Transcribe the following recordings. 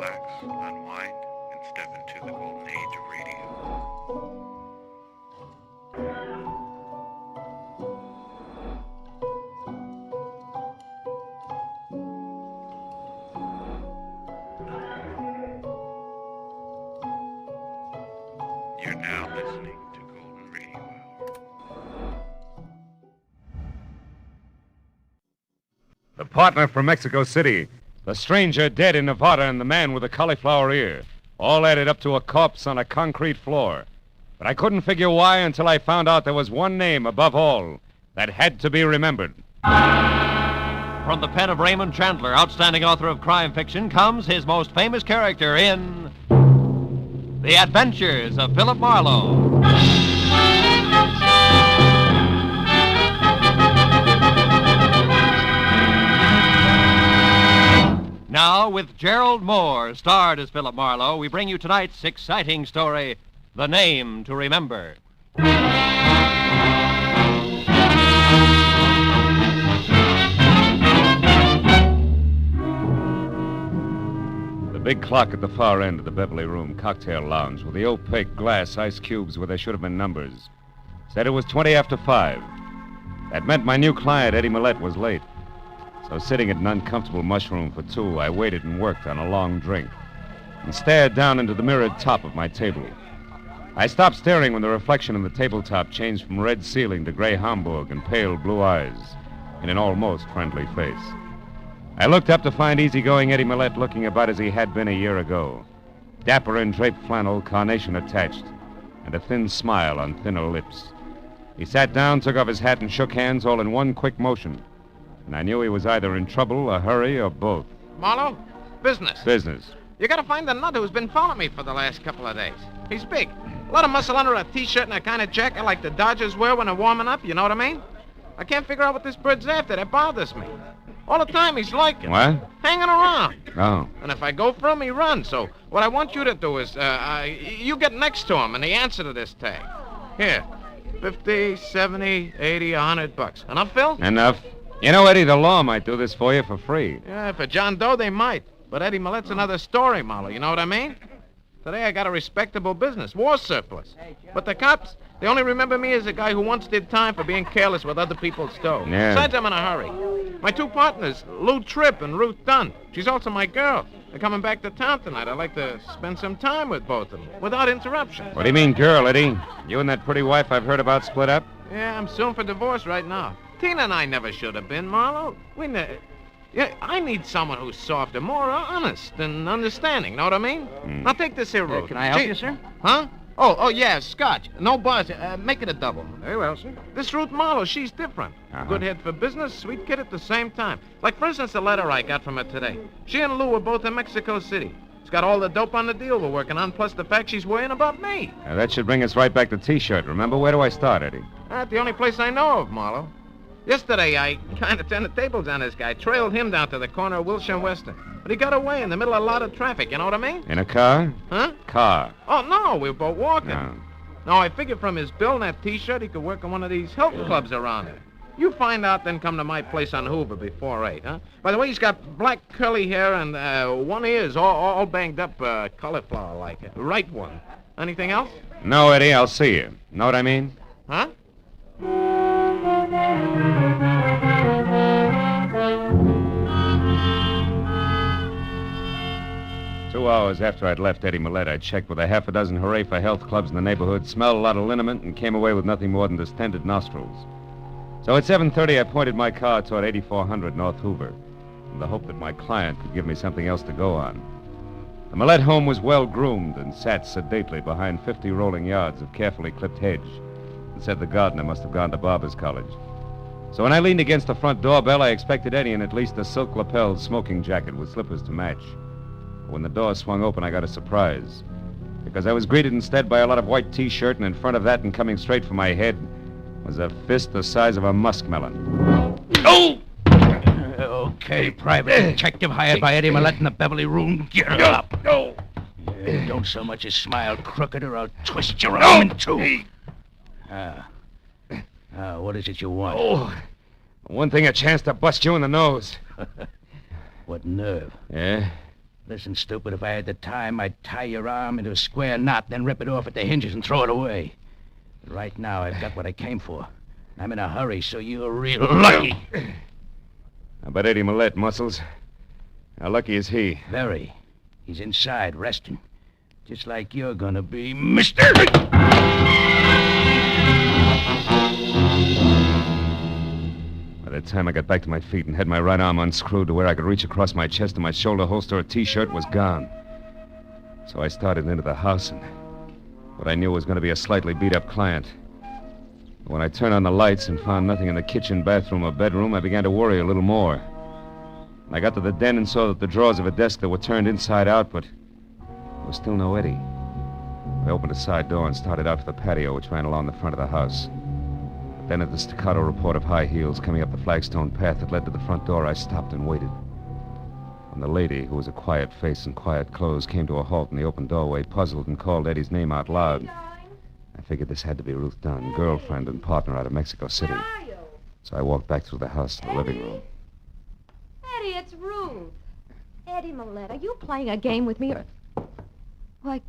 relax, unwind, and step into the golden age of radio. You're now listening to Golden Radio Hour. The partner from Mexico City, the stranger dead in Nevada, and the man with the cauliflower ear all added up to a corpse on a concrete floor. But I couldn't figure why until I found out there was one name above all that had to be remembered. From the pen of Raymond Chandler, outstanding author of crime fiction, comes his most famous character in The Adventures of Philip Marlowe. Now, with Gerald Moore, starred as Philip Marlowe, we bring you tonight's exciting story, The Name to Remember. The big clock at the far end of the Beverly Room cocktail lounge with the opaque glass ice cubes where there should have been numbers said it was 20 after 5. That meant my new client, Eddie Millette, was late. So sitting at an uncomfortable mushroom for 2, I waited and worked on a long drink and stared down into the mirrored top of my table. I stopped staring when the reflection in the tabletop changed from red ceiling to gray Hamburg and pale blue eyes in an almost friendly face. I looked up to find easygoing Eddie Millette looking about as he had been a year ago. Dapper in draped flannel, carnation attached, and a thin smile on thinner lips. He sat down, took off his hat, and shook hands all in one quick motion. And I knew he was either in trouble, a hurry, or both. Marlowe, business. Business. You gotta find the nut who's been following me for the last couple of days. He's big. A lot of muscle under a T-shirt and a kind of jacket like the Dodgers wear when they're warming up, you know what I mean? I can't figure out what this bird's after. That bothers me. All the time he's like it. What? Hanging around. Oh. And if I go for him, he runs. So what I want you to do is, you get next to him and the answer to this tag. Here, 50, 70, 80, $100. Enough, Phil? Enough. You know, Eddie, the law might do this for you for free. Yeah, for John Doe, they might. But Eddie Millette's another story, Marlowe. You know what I mean? Today I got a respectable business, war surplus. But the cops, they only remember me as a guy who once did time for being careless with other people's dough. Yeah. Besides, I'm in a hurry. My 2 partners, Lou Tripp and Ruth Dunn. She's also my girl. They're coming back to town tonight. I'd like to spend some time with both of them, without interruption. What do you mean, girl, Eddie? You and that pretty wife I've heard about split up? Yeah, I'm suing for divorce right now. Tina and I never should have been, Marlowe. Yeah, I need someone who's softer, more honest and understanding, know what I mean? Now take this here, Ruth. Can I help you, sir? Huh? Oh, yeah, scotch. No buzz. Make it a double. Very well, sir. This Ruth Marlowe, she's different. Uh-huh. Good head for business, sweet kid at the same time. Like, for instance, the letter I got from her today. She and Lou were both in Mexico City. She's got all the dope on the deal we're working on, plus the fact she's worrying about me. Now, that should bring us right back to T-shirt, remember? Where do I start, Eddie? That's the only place I know of, Marlowe. Yesterday, I kind of turned the tables on this guy, trailed him down to the corner of Wilshire and Western. But he got away in the middle of a lot of traffic, you know what I mean? In a car? Huh? Car. Oh, no, we were both walking. No. No, I figured from his bill and that T-shirt, he could work on one of these health clubs around here. You find out, then come to my place on Hoover before 8, huh? By the way, he's got black curly hair and one ear's all banged up, cauliflower-like. Right one. Anything else? No, Eddie, I'll see you. Know what I mean? Huh? 2 hours after I'd left Eddie Millette, I checked with a half a dozen hooray for health clubs in the neighborhood, smelled a lot of liniment, and came away with nothing more than distended nostrils. So at 7:30, I pointed my car toward 8400 North Hoover, in the hope that my client could give me something else to go on. The Millette home was well-groomed and sat sedately behind 50 rolling yards of carefully clipped hedge, and said the gardener must have gone to Barber's College. So when I leaned against the front doorbell, I expected Eddie in at least a silk-lapelled smoking jacket with slippers to match. But when the door swung open, I got a surprise, because I was greeted instead by a lot of white T-shirt, and in front of that and coming straight for my head was a fist the size of a muskmelon. Oh! Okay, Private Detective hired by Eddie Millette in the Beverly Room. Get up. No. Don't so much as smile crooked or I'll twist your arm in two. What is it you want? Oh, one thing, a chance to bust you in the nose. What nerve? Yeah? Listen, stupid, if I had the time, I'd tie your arm into a square knot, then rip it off at the hinges and throw it away. But right now, I've got what I came for. I'm in a hurry, so you're real lucky. How about Eddie Millette, Muscles? How lucky is he? Very. He's inside, resting. Just like you're gonna be, mister! By the time I got back to my feet and had my right arm unscrewed to where I could reach across my chest, and my shoulder holster a T-shirt was gone. So I started into the house, and what I knew was going to be a slightly beat-up client. When I turned on the lights and found nothing in the kitchen, bathroom, or bedroom, I began to worry a little more. I got to the den and saw that the drawers of a desk that were turned inside out, but there was still no Eddie. I opened a side door and started out for the patio, which ran along the front of the house. But then at the staccato report of high heels coming up the flagstone path that led to the front door, I stopped and waited. When the lady, who was a quiet face and quiet clothes, came to a halt in the open doorway, puzzled, and called Eddie's name out loud, I figured this had to be Ruth Dunn, girlfriend and partner out of Mexico City. So I walked back through the house to the living room. Eddie, it's Ruth. Eddie Millette, are you playing a game with me or... Why,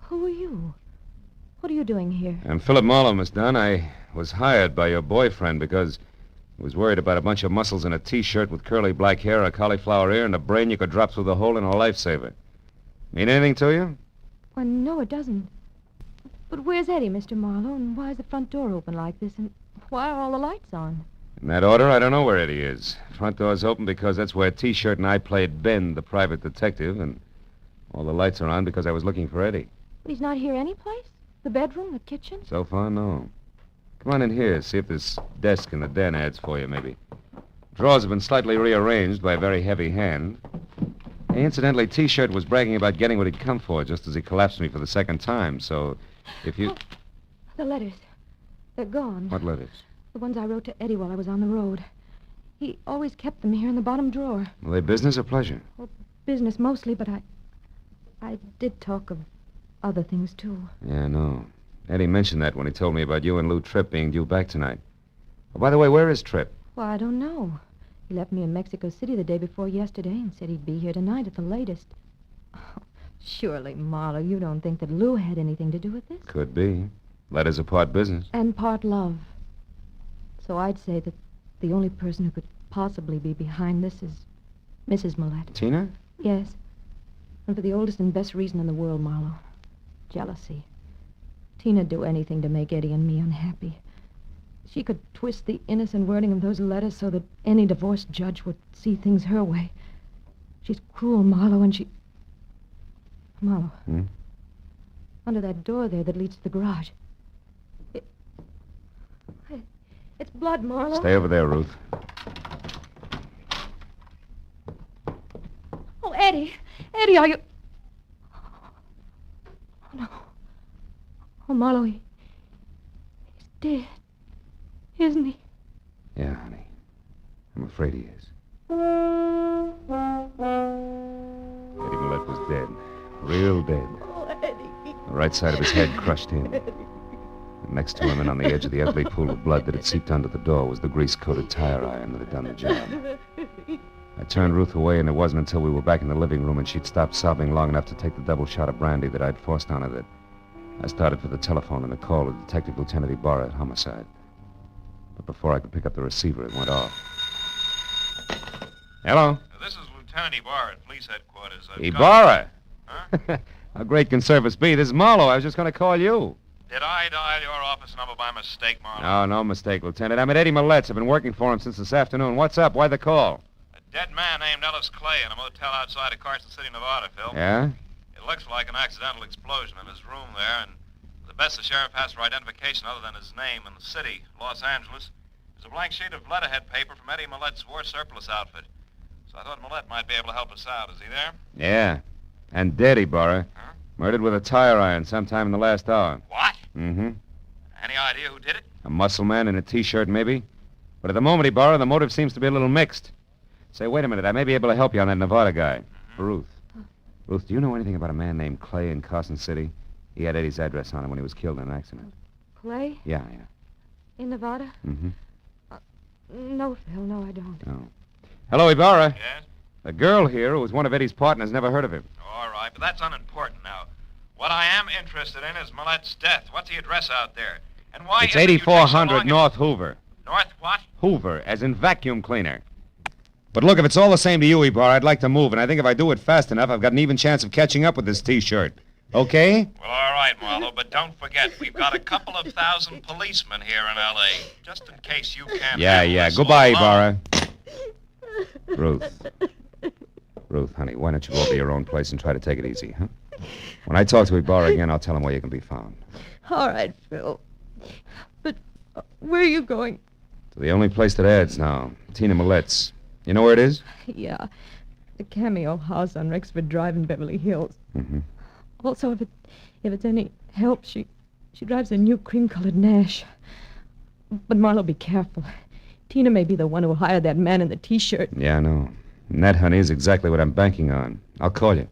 who are you? What are you doing here? I'm Philip Marlowe, Miss Dunn. I was hired by your boyfriend because he was worried about a bunch of muscles in a T-shirt with curly black hair, a cauliflower ear, and a brain you could drop through the hole in a lifesaver. Mean anything to you? Why, no, it doesn't. But where's Eddie, Mr. Marlowe, and why is the front door open like this, and why are all the lights on? In that order, I don't know where Eddie is. Front door's open because that's where T-shirt and I played Ben, the private detective, and all the lights are on because I was looking for Eddie. But he's not here anyplace? The bedroom, the kitchen? So far, no. Come on in here, see if this desk in the den adds for you, maybe. Drawers have been slightly rearranged by a very heavy hand. Hey, incidentally, T-shirt was bragging about getting what he'd come for just as he collapsed me for the second time, so if you... Oh, the letters. They're gone. What letters? The ones I wrote to Eddie while I was on the road. He always kept them here in the bottom drawer. Were they business or pleasure? Well, business mostly, but I did talk of other things, too. Yeah, I know. Eddie mentioned that when he told me about you and Lou Tripp being due back tonight. Oh, by the way, where is Tripp? Well, I don't know. He left me in Mexico City the day before yesterday and said he'd be here tonight at the latest. Oh, surely, Marlowe, you don't think that Lou had anything to do with this? Could be. Letters are part business. And part love. So I'd say that the only person who could possibly be behind this is Mrs. Millette. Tina? Yes. And for the oldest and best reason in the world, Marlowe. Jealousy. Tina'd do anything to make Eddie and me unhappy. She could twist the innocent wording of those letters so that any divorced judge would see things her way. She's cruel, Marlowe, and she... Marlowe. Under that door there that leads to the garage. It's blood, Marlowe. Stay over there, Ruth. Oh, Eddie. Eddie, are you... Oh, no. Oh, Marlowe, he's dead. Isn't he? Yeah, honey. I'm afraid he is. Eddie Millette was dead. Real dead. Oh, Eddie. The right side of his head crushed in. And next to him and on the edge of the ugly pool of blood that had seeped under the door was the grease-coated tire iron that had done the job. I turned Ruth away, and it wasn't until we were back in the living room and she'd stopped sobbing long enough to take the double shot of brandy that I'd forced on her that I started for the telephone and a call to Detective Lieutenant Ibarra at Homicide. But before I could pick up the receiver, it went off. Hello? This is Lieutenant Ibarra at police headquarters. Ibarra? Huh? How great can service be? This is Marlowe. I was just going to call you. Did I dial your office number by mistake, Marlowe? No mistake, Lieutenant. I'm at Eddie Millette's. I've been working for him since this afternoon. What's up? Why the call? A dead man named Ellis Clay in a motel outside of Carson City, Nevada, Phil. Yeah? It looks like an accidental explosion in his room there, and the best the sheriff has for identification other than his name and the city, Los Angeles, is a blank sheet of letterhead paper from Eddie Millette's war surplus outfit. So I thought Millette might be able to help us out. Is he there? Yeah. And dead, Ibarra. Huh? Murdered with a tire iron sometime in the last hour. What? Mm-hmm. Any idea who did it? A muscle man in a T-shirt, maybe. But at the moment, Ibarra, the motive seems to be a little mixed. Say, wait a minute. I may be able to help you on that Nevada guy. Ruth. Ruth, do you know anything about a man named Clay in Carson City? He had Eddie's address on him when he was killed in an accident. Clay? Yeah. In Nevada? Mm-hmm. No, Phil, no, I don't. Oh. Hello, Ibarra. Yes? The girl here, who was one of Eddie's partners, never heard of him. All right, but that's unimportant now. What I am interested in is Millette's death. What's the address out there? And why It's is it you take so 8400 long North Hoover. North what? Hoover, as in vacuum cleaner. But look, if it's all the same to you, Ibar, I'd like to move, and I think if I do it fast enough, I've got an even chance of catching up with this T-shirt. Okay? Well, all right, Marlowe, but don't forget, we've got a couple of thousand policemen here in L.A., just in case you can't... Yeah. handle this Goodbye, all alone. Ibarra. Ruth, honey, why don't you go to your own place and try to take it easy, huh? When I talk to Ibarra again, I'll tell him where you can be found. All right, Phil. But where are you going? To the only place that adds now, Tina Millette's. You know where it is? Yeah, the Cameo house on Rexford Drive in Beverly Hills. Mm-hmm. Also, if it's any help, she drives a new cream-colored Nash. But Marlowe, be careful. Tina may be the one who hired that man in the T-shirt. Yeah, I know. And that, honey, is exactly what I'm banking on. I'll call you.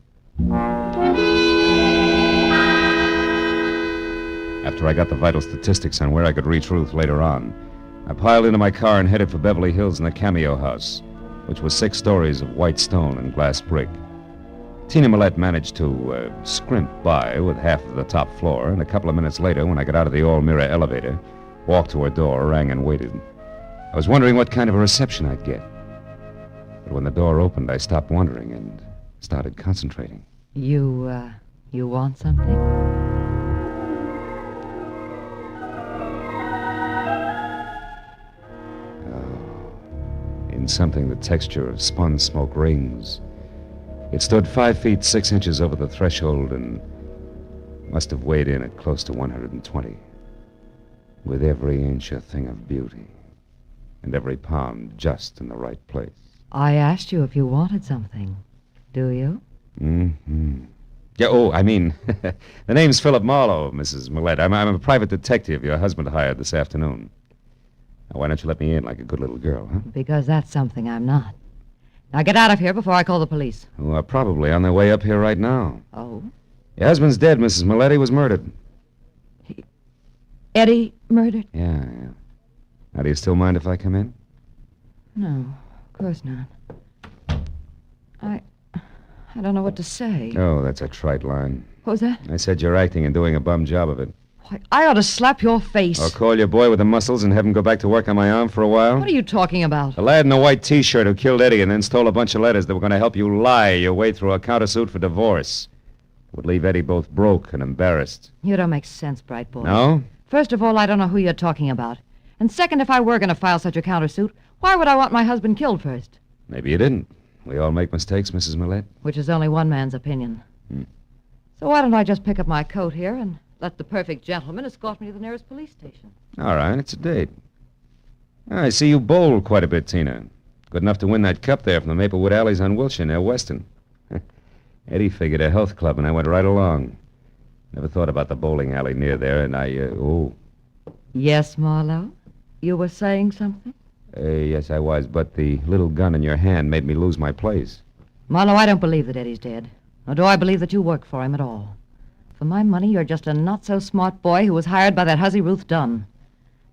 After I got the vital statistics on where I could reach Ruth later on, I piled into my car and headed for Beverly Hills and the Cameo house, which was 6 stories of white stone and glass brick. Tina Millette managed to scrimp by with half of the top floor, and a couple of minutes later, when I got out of the all-mirror elevator, walked to her door, rang, and waited. I was wondering what kind of a reception I'd get. But when the door opened, I stopped wondering and started concentrating. You want something? In something the texture of spun smoke rings. It stood 5 feet 6 inches over the threshold and must have weighed in at close to 120. With every inch a thing of beauty, and every pound just in the right place. I asked you if you wanted something. Do you? Mm-hmm. Yeah, the name's Philip Marlowe, Mrs. Millette. I'm a private detective your husband hired this afternoon. Now, why don't you let me in like a good little girl, huh? Because that's something I'm not. Now get out of here before I call the police. Who are probably on their way up here right now. Oh? Your husband's dead, Mrs. Millette. He was murdered. Eddie murdered? Yeah. Now, do you still mind if I come in? No, of course not. I don't know what to say. Oh, that's a trite line. What was that? I said you're acting and doing a bum job of it. Why, I ought to slap your face. Or call your boy with the muscles and have him go back to work on my arm for a while? What are you talking about? The lad in the white T-shirt who killed Eddie and then stole a bunch of letters that were going to help you lie your way through a countersuit for divorce. Would leave Eddie both broke and embarrassed. You don't make sense, bright boy. No? First of all, I don't know who you're talking about. And second, if I were going to file such a countersuit, why would I want my husband killed first? Maybe you didn't. We all make mistakes, Mrs. Millette. Which is only one man's opinion. So why don't I just pick up my coat here and let the perfect gentleman escort me to the nearest police station? All right, it's a date. I see you bowled quite a bit, Tina. Good enough to win that cup there from the Maplewood Alleys on Wilshire near Weston. Eddie figured a health club, and I went right along. Never thought about the bowling alley near there, and Yes, Marlowe? You were saying something? Yes, I was, but the little gun in your hand made me lose my place. Marlowe, I don't believe that Eddie's dead. Nor do I believe that you work for him at all. For my money, you're just a not-so-smart boy who was hired by that hussy Ruth Dunn.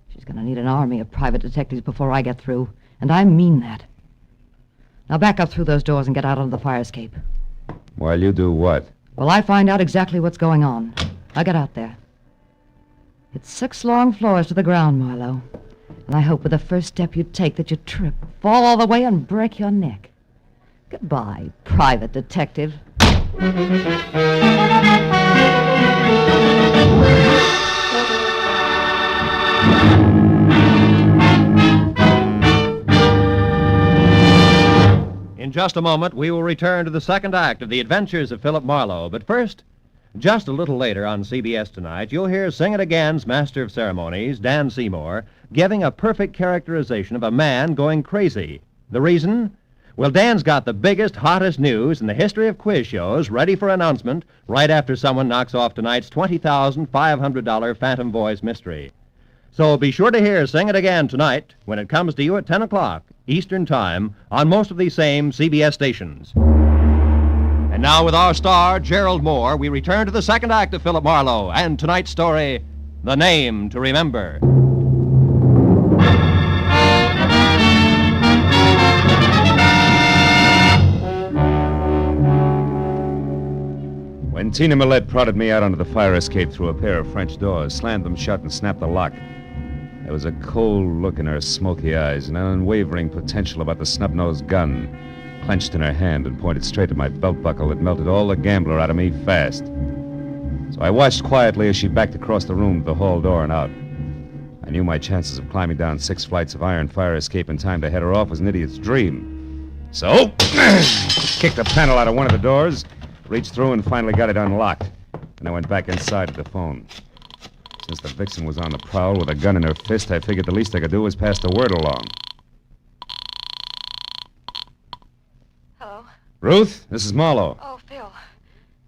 She's going to need an army of private detectives before I get through, and I mean that. Now back up through those doors and get out onto the fire escape. While you do what? Well, I find out exactly what's going on. I'll get out there. It's 6 long floors to the ground, Marlowe. And I hope with the first step you take that you trip, fall all the way, and break your neck. Goodbye, private detective. In just a moment, we will return to the second act of The Adventures of Philip Marlowe. But first, just a little later on CBS tonight, you'll hear Sing It Again's Master of Ceremonies, Dan Seymour, giving a perfect characterization of a man going crazy. The reason? Well, Dan's got the biggest, hottest news in the history of quiz shows ready for announcement right after someone knocks off tonight's $20,500 Phantom Voice mystery. So be sure to hear Sing It Again tonight when it comes to you at 10 o'clock Eastern Time on most of these same CBS stations. And now with our star, Gerald Moore, we return to the second act of Philip Marlowe and tonight's story, The Name to Remember. And Tina Millette prodded me out onto the fire escape through a pair of French doors, slammed them shut, and snapped the lock. There was a cold look in her smoky eyes and an unwavering potential about the snub-nosed gun, clenched in her hand and pointed straight at my belt buckle that melted all the gambler out of me fast. So I watched quietly as she backed across the room to the hall door and out. I knew my chances of climbing down 6 flights of iron fire escape in time to head her off was an idiot's dream. So, kicked the panel out of one of the doors, reached through and finally got it unlocked. And I went back inside to the phone. Since the vixen was on the prowl with a gun in her fist, I figured the least I could do was pass the word along. Hello? Ruth, this is Marlowe. Oh, Phil.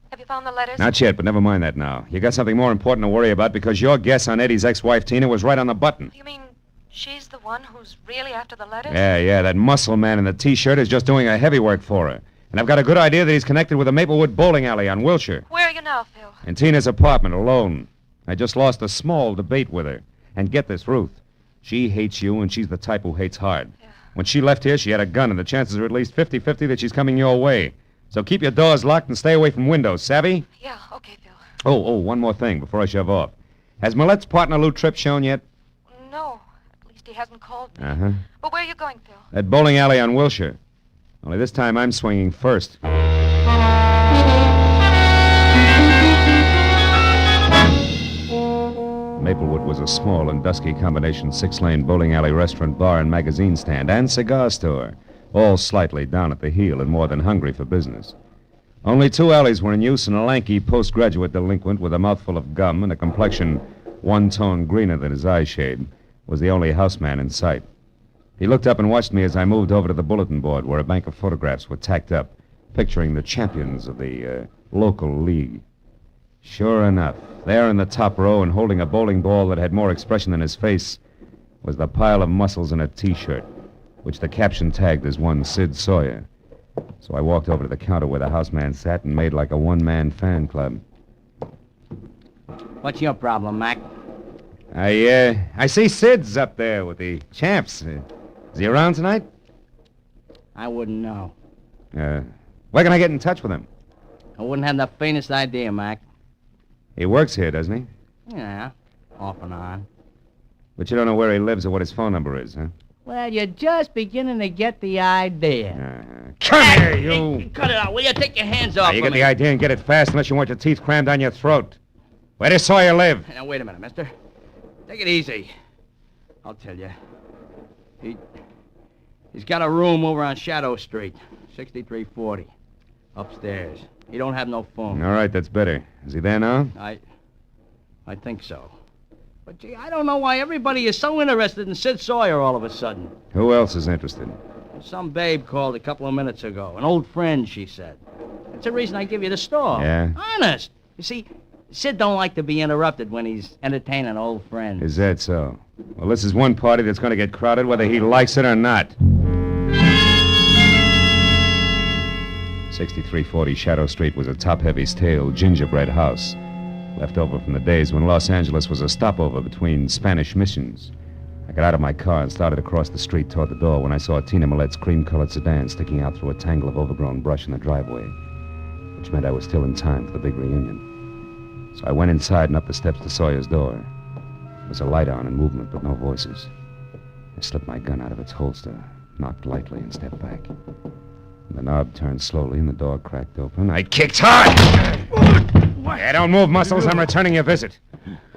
Have you found the letters? Not yet, but never mind that now. You got something more important to worry about because your guess on Eddie's ex-wife, Tina, was right on the button. You mean she's the one who's really after the letters? Yeah, that muscle man in the T-shirt is just doing her heavy work for her. And I've got a good idea that he's connected with the Maplewood bowling alley on Wilshire. Where are you now, Phil? In Tina's apartment, alone. I just lost a small debate with her. And get this, Ruth. She hates you, and she's the type who hates hard. Yeah. When she left here, she had a gun, and the chances are at least 50-50 that she's coming your way. So keep your doors locked and stay away from windows, savvy? Yeah, okay, Phil. Oh, one more thing before I shove off. Has Millette's partner, Lou Tripp, shown yet? No, at least he hasn't called me. Uh-huh. But where are you going, Phil? That bowling alley on Wilshire. Only this time I'm swinging first. Maplewood was a small and dusky combination 6-lane bowling alley restaurant, bar, and magazine stand, and cigar store, all slightly down at the heel and more than hungry for business. Only 2 alleys were in use, and a lanky postgraduate delinquent with a mouthful of gum and a complexion one tone greener than his eyeshade was the only houseman in sight. He looked up and watched me as I moved over to the bulletin board where a bank of photographs were tacked up, picturing the champions of the local league. Sure enough, there in the top row and holding a bowling ball that had more expression than his face was the pile of muscles in a T-shirt, which the caption tagged as one Sid Sawyer. So I walked over to the counter where the houseman sat and made like a one-man fan club. What's your problem, Mac? I see Sid's up there with the champs. Is he around tonight? I wouldn't know. Where can I get in touch with him? I wouldn't have the faintest idea, Mac. He works here, doesn't he? Yeah, off and on. But you don't know where he lives or what his phone number is, huh? Well, you're just beginning to get the idea. Come here, you! Hey, cut it out, will you? Take your hands off You of get me. the idea and get it fast unless you want your teeth crammed down your throat. Where does Sawyer live? Now, wait a minute, mister. Take it easy. I'll tell you. He's got a room over on Shadow Street, 6340. Upstairs. He don't have no phone. All right, that's better. Is he there now? I think so. But, gee, I don't know why everybody is so interested in Sid Sawyer all of a sudden. Who else is interested? Some babe called a couple of minutes ago. An old friend, she said. That's the reason I give you the store. Yeah? Honest. You see, Sid don't like to be interrupted when he's entertaining old friends. Is that so? Well, this is one party that's going to get crowded whether he likes it or not. 6340 Shadow Street was a top-heavy stale gingerbread house, left over from the days when Los Angeles was a stopover between Spanish missions. I got out of my car and started across the street toward the door when I saw Tina Millette's cream-colored sedan sticking out through a tangle of overgrown brush in the driveway, which meant I was still in time for the big reunion. So I went inside and up the steps to Sawyer's door. There was a light on and movement, but no voices. I slipped my gun out of its holster, knocked lightly, and stepped back. The knob turned slowly and the door cracked open. I kicked hard! Yeah, don't move, Muscles. I'm returning your visit.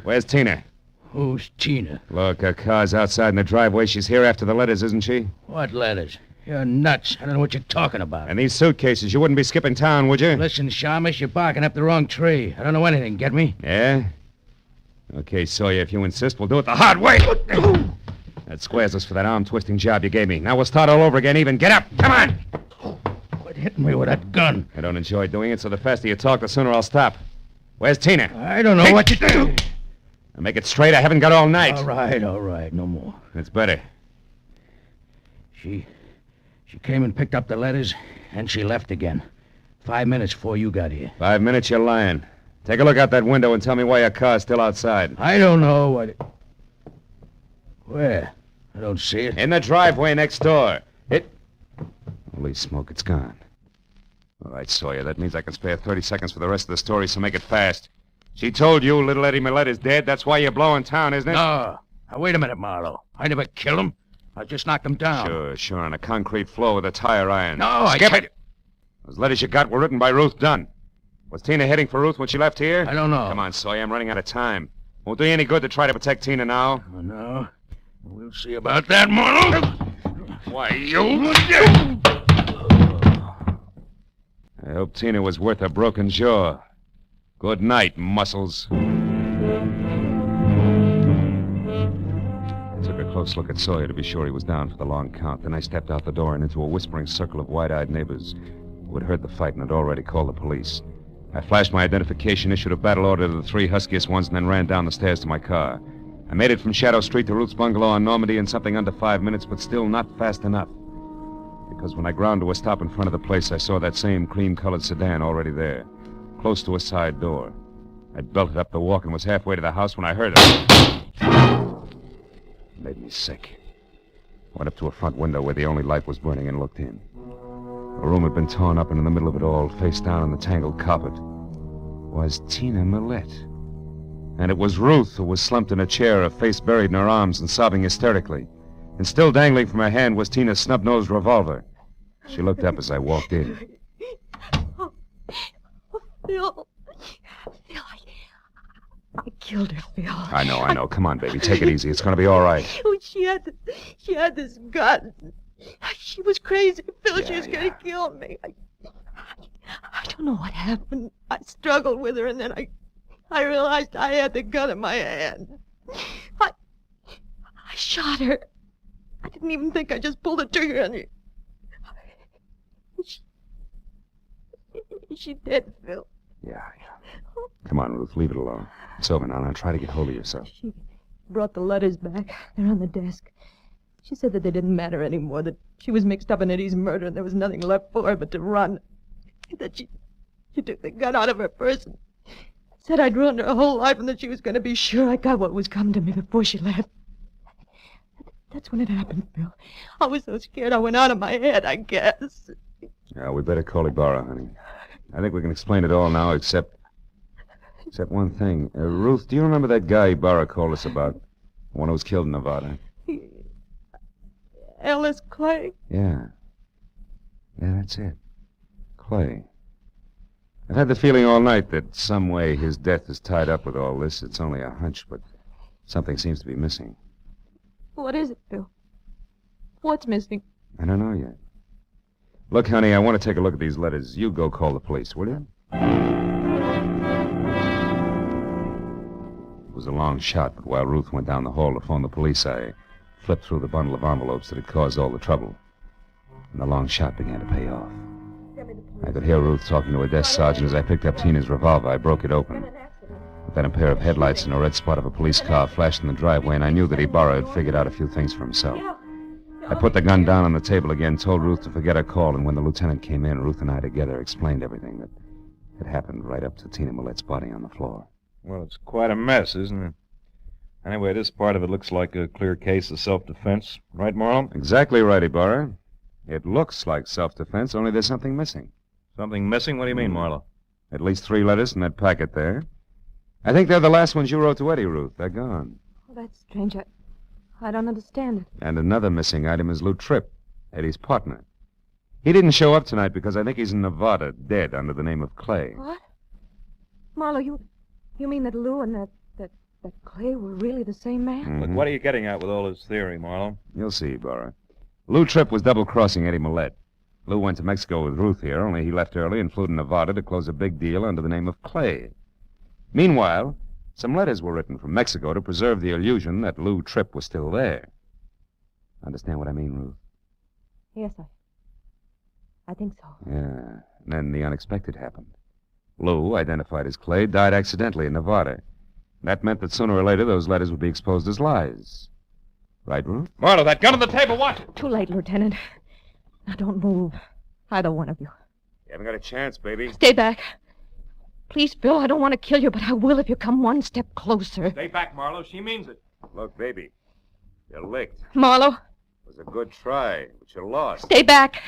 Where's Tina? Who's Tina? Look, her car's outside in the driveway. She's here after the letters, isn't she? What letters? You're nuts. I don't know what you're talking about. And these suitcases, you wouldn't be skipping town, would you? Listen, Shamus, you're barking up the wrong tree. I don't know anything, get me? Yeah? Okay, Sawyer, if you insist, we'll do it the hard way. That squares us for that arm-twisting job you gave me. Now we'll start all over again even. Get up! Come on! Quit hitting me with that gun. I don't enjoy doing it, so the faster you talk, the sooner I'll stop. Where's Tina? I don't know what you do. Now make it straight. I haven't got all night. All right. No more. That's better. She came and picked up the letters, and she left again. 5 minutes before you got here. 5 minutes, you're lying. Take a look out that window and tell me why your car's still outside. I don't know what... Where? I don't see it. In the driveway next door. Holy smoke, it's gone. All right, Sawyer, that means I can spare 30 seconds for the rest of the story, so make it fast. She told you little Eddie Millette is dead. That's why you're blowing town, isn't it? No. Now, wait a minute, Marlowe. I never killed him. I just knocked him down. Sure, on a concrete floor with a tire iron. No, Skip it! Those letters you got were written by Ruth Dunn. Was Tina heading for Ruth when she left here? I don't know. Come on, Sawyer, I'm running out of time. Won't do you any good to try to protect Tina now. Oh, no. We'll see about that, Marlowe. Why, you... I hope Tina was worth a broken jaw. Good night, muscles. I took a close look at Sawyer to be sure he was down for the long count. Then I stepped out the door and into a whispering circle of wide-eyed neighbors who had heard the fight and had already called the police. I flashed my identification, issued a battle order to the three huskiest ones, and then ran down the stairs to my car. I made it from Shadow Street to Ruth's bungalow on Normandy in something under 5 minutes, but still not fast enough. Because when I ground to a stop in front of the place, I saw that same cream-colored sedan already there, close to a side door. I belted up the walk and was halfway to the house when I heard it. It made me sick. Went up to a front window where the only light was burning and looked in. The room had been torn up, and in the middle of it all, face down on the tangled carpet, was Tina Millette. And it was Ruth who was slumped in a chair, her face buried in her arms and sobbing hysterically. And still dangling from her hand was Tina's snub-nosed revolver. She looked up as I walked in. Phil, I killed her, Phil. I know. Come on, baby. Take it easy. It's going to be all right. Oh, she had this gun. She was crazy, Phil. She was going to kill me. I don't know what happened. I struggled with her, and then I realized I had the gun in my hand. I shot her. I didn't even think. I just pulled the trigger on her. She's dead, Phil. Yeah. Come on, Ruth. Leave it alone. It's over now. Now try to get hold of yourself. She brought the letters back. They're on the desk. She said that they didn't matter anymore, that she was mixed up in Eddie's murder and there was nothing left for her but to run. That she took the gun out of her purse and said I'd ruined her whole life and that she was going to be sure I got what was coming to me before she left. That's when it happened, Phil. I was so scared I went out of my head, I guess. Yeah, we better call Ibarra, honey. I think we can explain it all now, except one thing. Ruth, do you remember that guy Ibarra called us about? The one who was killed in Nevada? Ellis Clay? Yeah, that's it. Clay. I've had the feeling all night that some way his death is tied up with all this. It's only a hunch, but something seems to be missing. What is it, Phil? What's missing? I don't know yet. Look, honey, I want to take a look at these letters. You go call the police, will you? It was a long shot, but while Ruth went down the hall to phone the police, I flipped through the bundle of envelopes that had caused all the trouble. And the long shot began to pay off. I could hear Ruth talking to a desk sergeant as I picked up Tina's revolver. I broke it open. But then a pair of headlights and a red spot of a police car flashed in the driveway, and I knew that Ibarra had figured out a few things for himself. I put the gun down on the table again, told Ruth to forget her call, and when the lieutenant came in, Ruth and I together explained everything that had happened right up to Tina Millette's body on the floor. Well, it's quite a mess, isn't it? Anyway, this part of it looks like a clear case of self-defense. Right, Marlowe? Exactly right, Ibarra. It looks like self-defense, only there's something missing. Something missing? What do you mean, Marlowe? At least 3 letters in that packet there. I think they're the last ones you wrote to Eddie, Ruth. They're gone. Oh, that's strange. I don't understand it. And another missing item is Lou Tripp, Eddie's partner. He didn't show up tonight because I think he's in Nevada, dead under the name of Clay. What? Marlowe, you mean that Lou and that Clay were really the same man? Mm-hmm. Look, what are you getting at with all this theory, Marlowe? You'll see, Ibarra. Lou Tripp was double-crossing Eddie Millette. Lou went to Mexico with Ruth here, only he left early and flew to Nevada to close a big deal under the name of Clay. Meanwhile, some letters were written from Mexico to preserve the illusion that Lou Tripp was still there. Understand what I mean, Ruth? Yes, I think so. Yeah, and then the unexpected happened. Lou, identified as Clay, died accidentally in Nevada. That meant that sooner or later those letters would be exposed as lies. Right, Ruth? Marlowe, that gun on the table, watch it! Too late, Lieutenant. Now don't move. Either one of you. You haven't got a chance, baby. Stay back. Please, Phil, I don't want to kill you, but I will if you come one step closer. Stay back, Marlowe. She means it. Look, baby, you're licked. Marlowe, It was a good try, but you lost. stay back.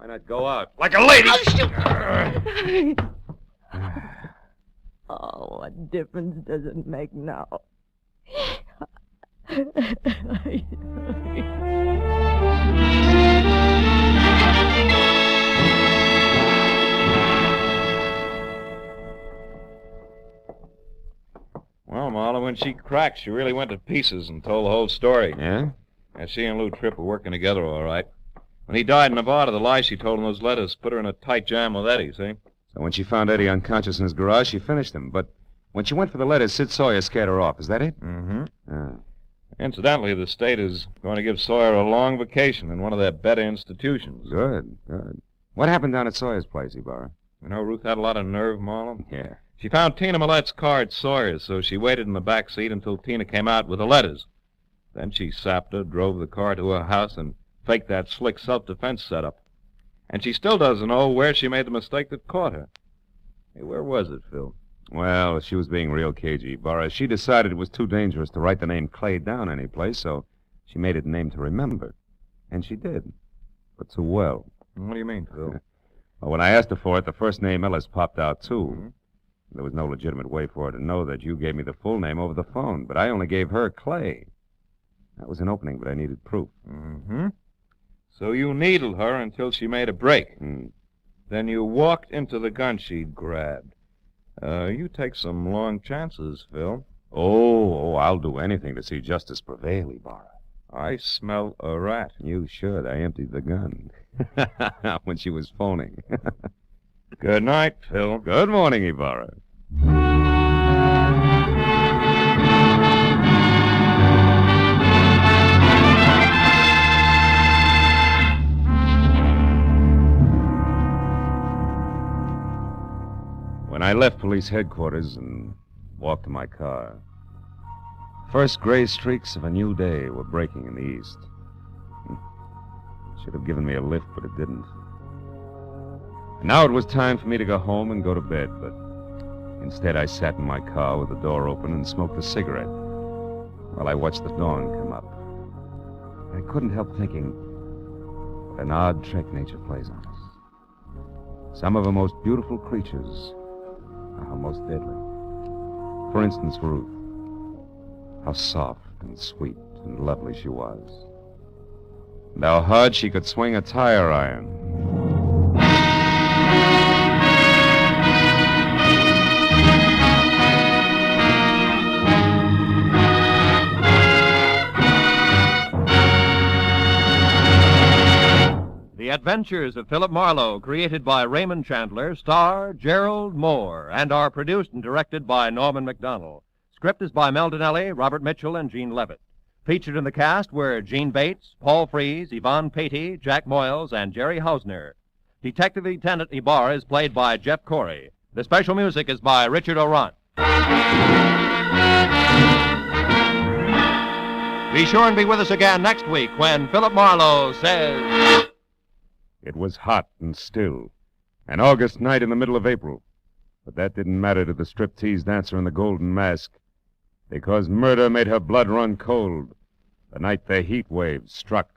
Why not go out? Like a lady! Oh, what difference does it make now? Well, Marla, when she cracked, she really went to pieces and told the whole story. Yeah? Yeah, she and Lou Tripp were working together all right. When he died in Nevada, the lie she told in those letters put her in a tight jam with Eddie, see? So when she found Eddie unconscious in his garage, she finished him. But when she went for the letters, Sid Sawyer scared her off. Is that it? Mm-hmm. Ah. Incidentally, the state is going to give Sawyer a long vacation in one of their better institutions. Good, good. What happened down at Sawyer's place, Ibarra? You know, Ruth had a lot of nerve, Marlon. Yeah. She found Tina Millette's car at Sawyer's, so she waited in the back seat until Tina came out with the letters. Then she sapped her, drove the car to her house, and faked that slick self-defense setup. And she still doesn't know where she made the mistake that caught her. Hey, where was it, Phil? Well, she was being real cagey, Ibarra. She decided it was too dangerous to write the name Clay down anyplace, so she made it a name to remember. And she did. But too well. What do you mean, Phil? Well, when I asked her for it, the first name Ellis popped out, too. Mm-hmm. There was no legitimate way for her to know that you gave me the full name over the phone, but I only gave her Clay. That was an opening, but I needed proof. Mm-hmm. So you needled her until she made a break. Then you walked into the gun she'd grabbed. You take some long chances, Phil. Oh, I'll do anything to see justice prevail, Ibarra. I smell a rat. You should. I emptied the gun. When she was phoning. Good night, Phil. Good morning, Ibarra. When I left police headquarters and walked to my car, first gray streaks of a new day were breaking in the east. Should have given me a lift, but it didn't. And now it was time for me to go home and go to bed, but instead I sat in my car with the door open and smoked a cigarette while I watched the dawn come up. I couldn't help thinking what an odd trick nature plays on us. Some of her most beautiful creatures are her most deadly. For instance, Ruth. How soft and sweet and lovely she was. And how hard she could swing a tire iron. The Adventures of Philip Marlowe, created by Raymond Chandler, star Gerald Moore, and are produced and directed by Norman MacDonald. Script is by Mel Donnelly, Robert Mitchell, and Gene Levitt. Featured in the cast were Gene Bates, Paul Frees, Yvonne Patey, Jack Moyles, and Jerry Hausner. Detective Lieutenant Ibarra is played by Jeff Corey. The special music is by Richard Orant. Be sure and be with us again next week when Philip Marlowe says... It was hot and still, an August night in the middle of April. But that didn't matter to the striptease dancer in the golden mask, because murder made her blood run cold the night the heat wave struck.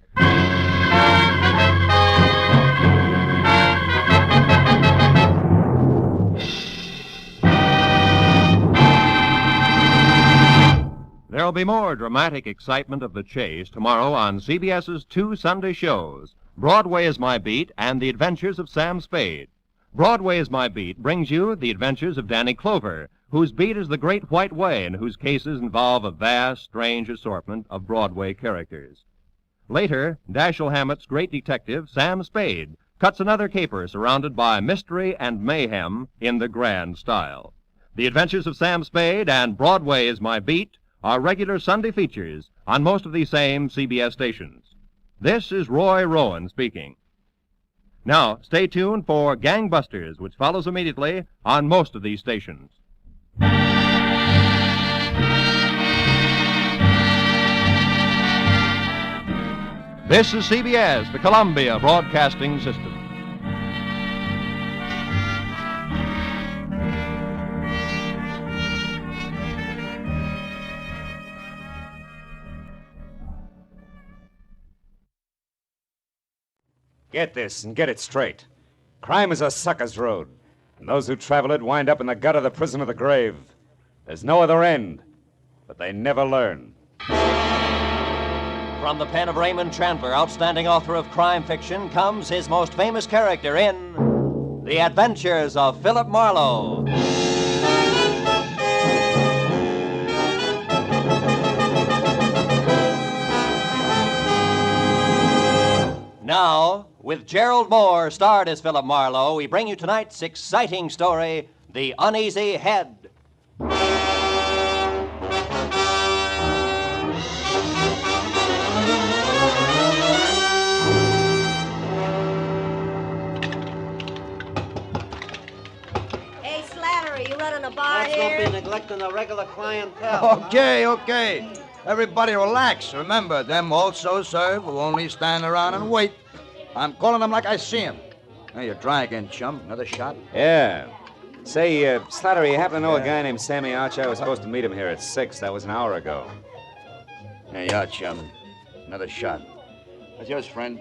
There'll be more dramatic excitement of the chase tomorrow on CBS's two Sunday shows, Broadway is My Beat and The Adventures of Sam Spade. Broadway is My Beat brings you The Adventures of Danny Clover, whose beat is the Great White Way and whose cases involve a vast, strange assortment of Broadway characters. Later, Dashiell Hammett's great detective, Sam Spade, cuts another caper surrounded by mystery and mayhem in the grand style. The Adventures of Sam Spade and Broadway is My Beat are regular Sunday features on most of these same CBS stations. This is Roy Rowan speaking. Now, stay tuned for Gangbusters, which follows immediately on most of these stations. This is CBS, the Columbia Broadcasting System. Get this and get it straight. Crime is a sucker's road, and those who travel it wind up in the gut of the prison of the grave. There's no other end, but they never learn. From the pen of Raymond Chandler, outstanding author of crime fiction, comes his most famous character in The Adventures of Philip Marlowe. Now, with Gerald Moore starred as Philip Marlowe, we bring you tonight's exciting story, The Uneasy Head. Hey, Slattery, you running a bar Let's here? not be neglecting the regular clientele. Okay. Everybody relax. Remember, them also serve who only stand around and wait. I'm calling them like I see them. Hey, you're dry again, chum. Another shot? Yeah. Say, Slattery, you happen to know a guy named Sammy Archer? I was supposed to meet him here at 6. That was an hour ago. Hey, yeah, chum. Another shot. What's yours, friend?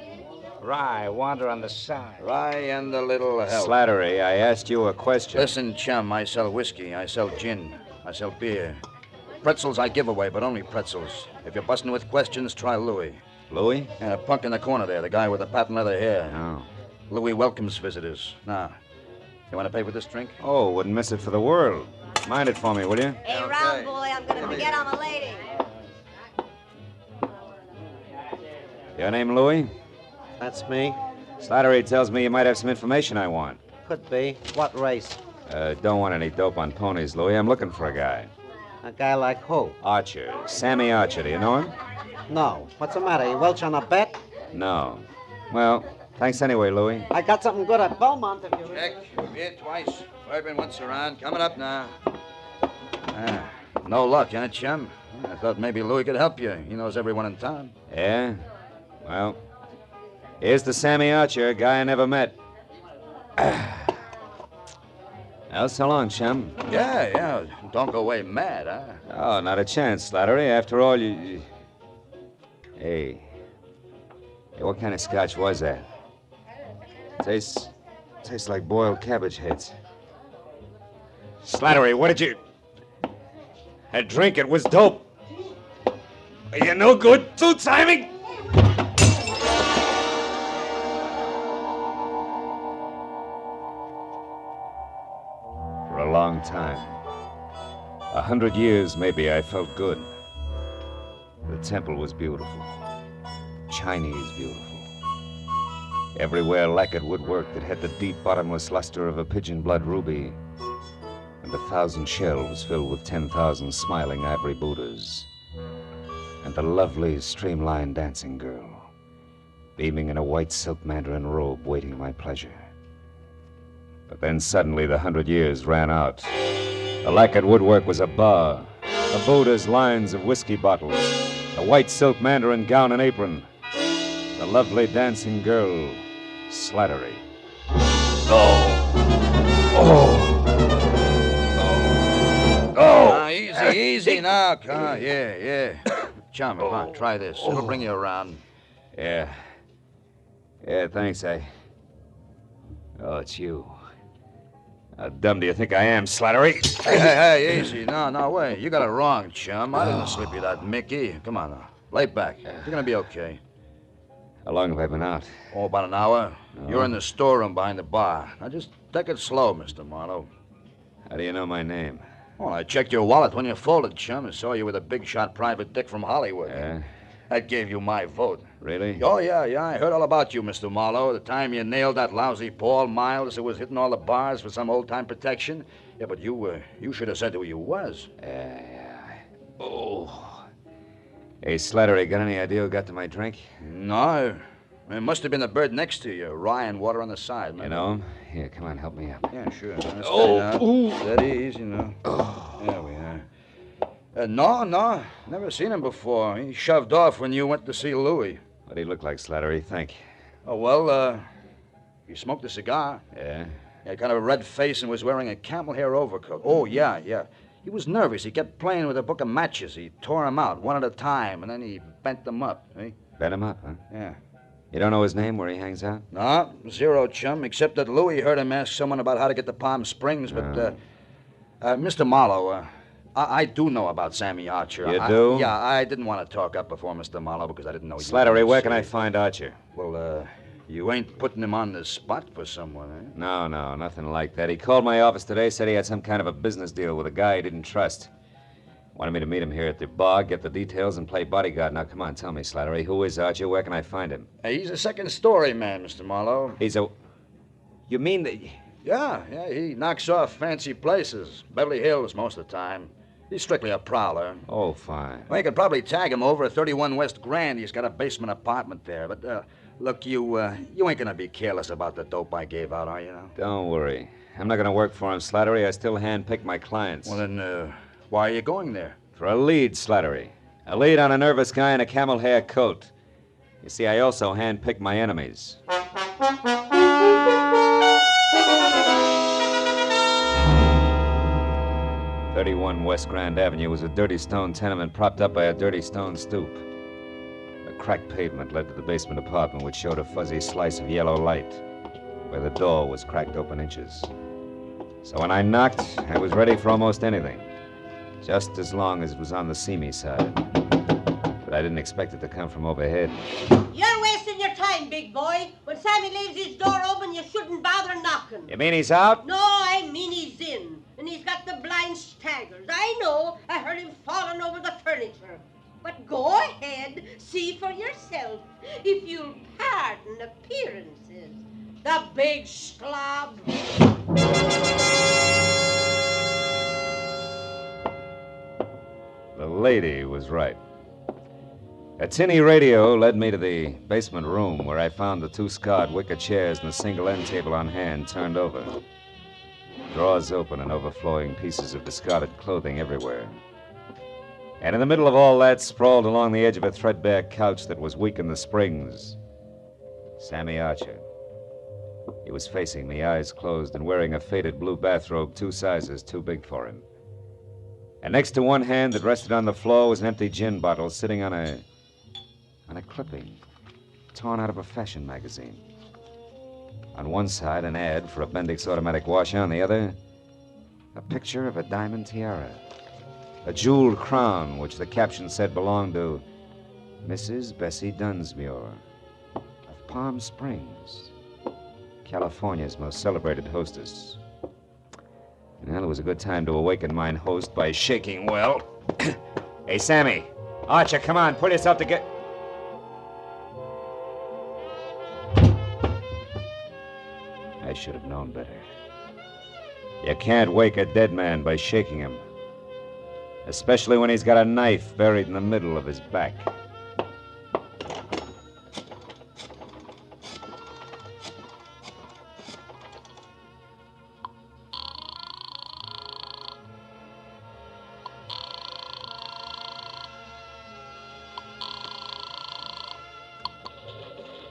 Rye, wander on the side. Rye and a little help. Slattery, I asked you a question. Listen, chum, I sell whiskey. I sell gin. I sell beer. Pretzels I give away, but only pretzels. If you're busting with questions, try Louie. Louie? And a punk in the corner there, the guy with the patent leather hair. Oh. Louie welcomes visitors. Now, you want to pay for this drink? Oh, wouldn't miss it for the world. Mind it for me, will you? Hey, round boy, I'm gonna forget I'm a lady. Your name Louie? That's me. Slattery tells me you might have some information I want. Could be. What race? Don't want any dope on ponies, Louie. I'm looking for a guy. A guy like who? Archer. Sammy Archer. Do you know him? No. What's the matter? You welch on a bet? No. Well, thanks anyway, Louie. I got something good at Belmont if you... Check. Beer twice. Bourbon once around. Coming up now. No luck, huh, chum? I thought maybe Louie could help you. He knows everyone in town. Yeah? Well, here's the Sammy Archer, guy I never met. Well, so long, chum. Yeah. Don't go away mad, huh? Oh, not a chance, Slattery. After all, you... Hey, what kind of scotch was that? Tastes like boiled cabbage heads. Slattery, what did you... That drink, it was dope. Are you no good, two-timing? For a long time, 100 years maybe, I felt good. The temple was beautiful. Chinese beautiful. Everywhere lacquered woodwork that had the deep, bottomless luster of a pigeon blood ruby. And 1,000 shelves filled with 10,000 smiling ivory Buddhas. And a lovely, streamlined dancing girl, beaming in a white silk mandarin robe, waiting my pleasure. But then suddenly the 100 years ran out. The lacquered woodwork was a bar. The Buddha's lines of whiskey bottles. The white silk mandarin gown and apron. The lovely dancing girl, Slattery. Easy now. Yeah. Chum, come on, try this. It'll bring you around. Yeah, thanks, Oh, it's you. How dumb do you think I am, Slattery? Hey, easy. No way. You got it wrong, chum. I didn't slip you that Mickey. Come on now. Lay back. You're gonna be okay. How long have I been out? Oh, about an hour. Oh. You're in the storeroom behind the bar. Now just take it slow, Mr. Marlowe. How do you know my name? Well, I checked your wallet when you folded, chum, and saw you with a big shot private dick from Hollywood. Yeah? That gave you my vote. Really? Oh, yeah. I heard all about you, Mr. Marlowe. The time you nailed that lousy Paul Miles who was hitting all the bars for some old-time protection. Yeah, but you should have said who you was. Oh. Hey, Slattery, got any idea who got to my drink? No. It must have been the bird next to you. Rye and water on the side, man. You know him? Here, come on, help me up. Yeah, sure. Steady, easy now. There we are. No. Never seen him before. He shoved off when you went to see Louie. What'd he look like, Slattery, think? Oh, well, he smoked a cigar. Yeah? He had kind of a red face and was wearing a camel hair overcoat. Oh, yeah. He was nervous. He kept playing with a book of matches. He tore them out one at a time, and then he bent them up. Eh? Bent him up, huh? Yeah. You don't know his name, where he hangs out? No, zero, chum, except that Louis heard him ask someone about how to get to Palm Springs, but, Mr. Marlowe, I do know about Sammy Archer. You do? Yeah, I didn't want to talk up before Mr. Marlowe because I didn't know you. Slattery, where can I find Archer? Well, you ain't putting him on the spot for someone, eh? No, nothing like that. He called my office today, said he had some kind of a business deal with a guy he didn't trust. Wanted me to meet him here at the bar, get the details, and play bodyguard. Now, come on, tell me, Slattery, who is Archer? Where can I find him? He's a second-story man, Mr. Marlowe. He's a... You mean that... Yeah, he knocks off fancy places. Beverly Hills most of the time. He's strictly a prowler. Oh, fine. Well, you could probably tag him over at 31 West Grand. He's got a basement apartment there. But, look, you ain't gonna be careless about the dope I gave out, are you? Don't worry. I'm not gonna work for him, Slattery. I still handpick my clients. Well, then, why are you going there? For a lead, Slattery. A lead on a nervous guy in a camel hair coat. You see, I also handpick my enemies. 31 West Grand Avenue was a dirty stone tenement propped up by a dirty stone stoop. A cracked pavement led to the basement apartment, which showed a fuzzy slice of yellow light, where the door was cracked open inches. So when I knocked, I was ready for almost anything, just as long as it was on the see me side. But I didn't expect it to come from overhead. You're wasting your time, big boy. When Sammy leaves his door open, you shouldn't bother knocking. You mean he's out? No, I mean he's in. And he's got the blind staggers. I know. I heard him falling over the furniture. But go ahead, see for yourself, if you'll pardon appearances. The big slob. The lady was right. A tinny radio led me to the basement room, where I found the two scarred wicker chairs and a single end table on hand turned over. Drawers open and overflowing pieces of discarded clothing everywhere. And in the middle of all that, sprawled along the edge of a threadbare couch that was weak in the springs, Sammy Archer. He was facing me, eyes closed, and wearing a faded blue bathrobe 2 sizes too big for him. And next to one hand that rested on the floor was an empty gin bottle sitting on a clipping torn out of a fashion magazine. On one side, an ad for a Bendix automatic washer. On the other, a picture of a diamond tiara. A jeweled crown, which the caption said belonged to Mrs. Bessie Dunsmuir of Palm Springs, California's most celebrated hostess. Well, it was a good time to awaken mine host by shaking well. Hey, Sammy. Archer, come on, pull yourself together. I should have known better. You can't wake a dead man by shaking him. Especially when he's got a knife buried in the middle of his back.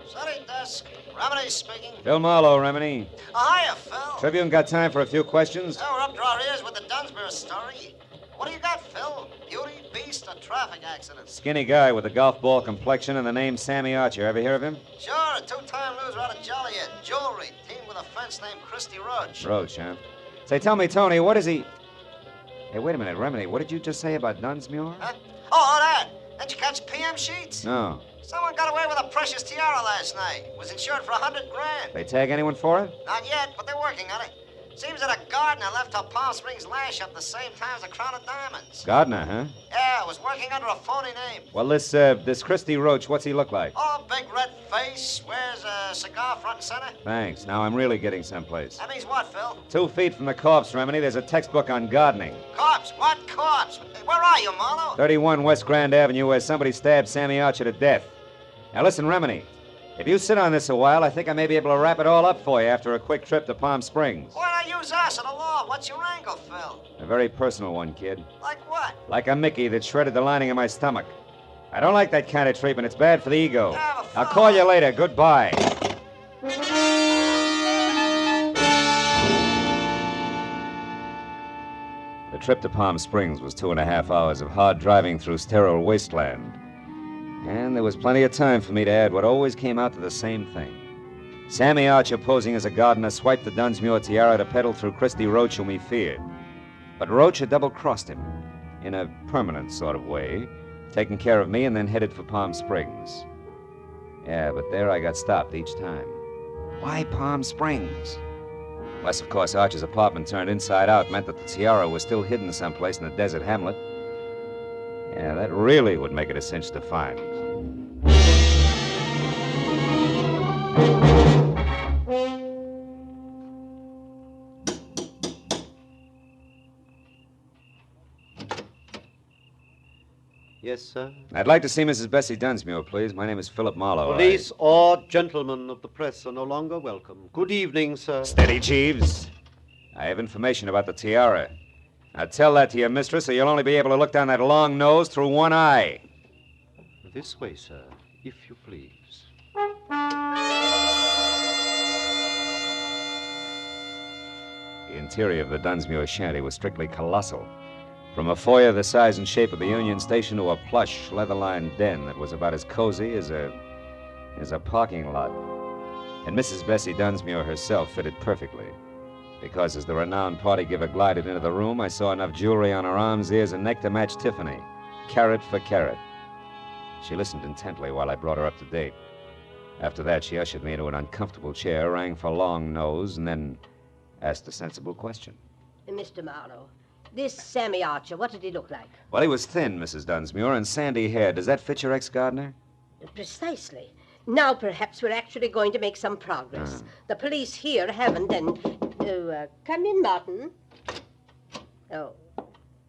City desk. Remedy speaking. Phil Marlowe, Remini. Oh, hiya, Phil. Tribune got time for a few questions? Oh, we're up to our ears with the Dunsmuir story. What do you got, Phil? Beauty, beast, or traffic accident? Skinny guy with a golf ball complexion and the name Sammy Archer. Ever hear of him? Sure, a 2-time loser out of Joliet. Jewelry. Team with a fence named Christy Roach. Roach, huh? Say, tell me, Tony, what is he... Hey, wait a minute, Remini. What did you just say about Dunsmuir? Huh? Oh, that. Didn't you catch PM sheets? No. Someone got away with a precious tiara last night. Was insured for $100,000. They tag anyone for it? Not yet, but they're working on it. Seems that a gardener left her Palm Springs lash up the same time as a crown of diamonds. Gardner, huh? Yeah, was working under a phony name. Well, this Christy Roach, what's he look like? Oh, big red face, wears a cigar front and center. Thanks. Now I'm really getting someplace. That means what, Phil? 2 feet from the corpse, Remini, there's a textbook on gardening. Corpse? What corpse? Where are you, Marlowe? 31 West Grand Avenue, where somebody stabbed Sammy Archer to death. Now listen, Remini. If you sit on this a while, I think I may be able to wrap it all up for you after a quick trip to Palm Springs. Why not use us or the law? What's your angle, Phil? A very personal one, kid. Like what? Like a Mickey that shredded the lining of my stomach. I don't like that kind of treatment. It's bad for the ego. I'll call you later. Goodbye. The trip to Palm Springs was 2.5 hours of hard driving through sterile wasteland. And there was plenty of time for me to add what always came out to the same thing. Sammy Archer, posing as a gardener, swiped the Dunsmuir tiara to peddle through Christy Roach, whom he feared. But Roach had double-crossed him, in a permanent sort of way, taken care of me and then headed for Palm Springs. Yeah, but there I got stopped each time. Why Palm Springs? Unless, of course, Archer's apartment turned inside out meant that the tiara was still hidden someplace in the desert hamlet. Yeah, that really would make it a cinch to find. Yes, sir? I'd like to see Mrs. Bessie Dunsmuir, please. My name is Philip Marlowe. Police or gentlemen of the press are no longer welcome. Good evening, sir. Steady, Jeeves. I have information about the tiara. Now tell that to your mistress, or you'll only be able to look down that long nose through one eye. This way, sir, if you please. The interior of the Dunsmuir shanty was strictly colossal. From a foyer the size and shape of the Union Station to a plush, leather-lined den that was about as cozy as a parking lot. And Mrs. Bessie Dunsmuir herself fitted perfectly. Because as the renowned party giver glided into the room, I saw enough jewelry on her arms, ears, and neck to match Tiffany, carat for carat. She listened intently while I brought her up to date. After that, she ushered me into an uncomfortable chair, rang for Long Nose, and then asked a sensible question. Mr. Marlowe, this Sammy Archer, what did he look like? Well, he was thin, Mrs. Dunsmuir, and sandy haired. Does that fit your ex-gardener? Precisely. Now perhaps we're actually going to make some progress. The police here haven't, and... come in, Martin. Oh,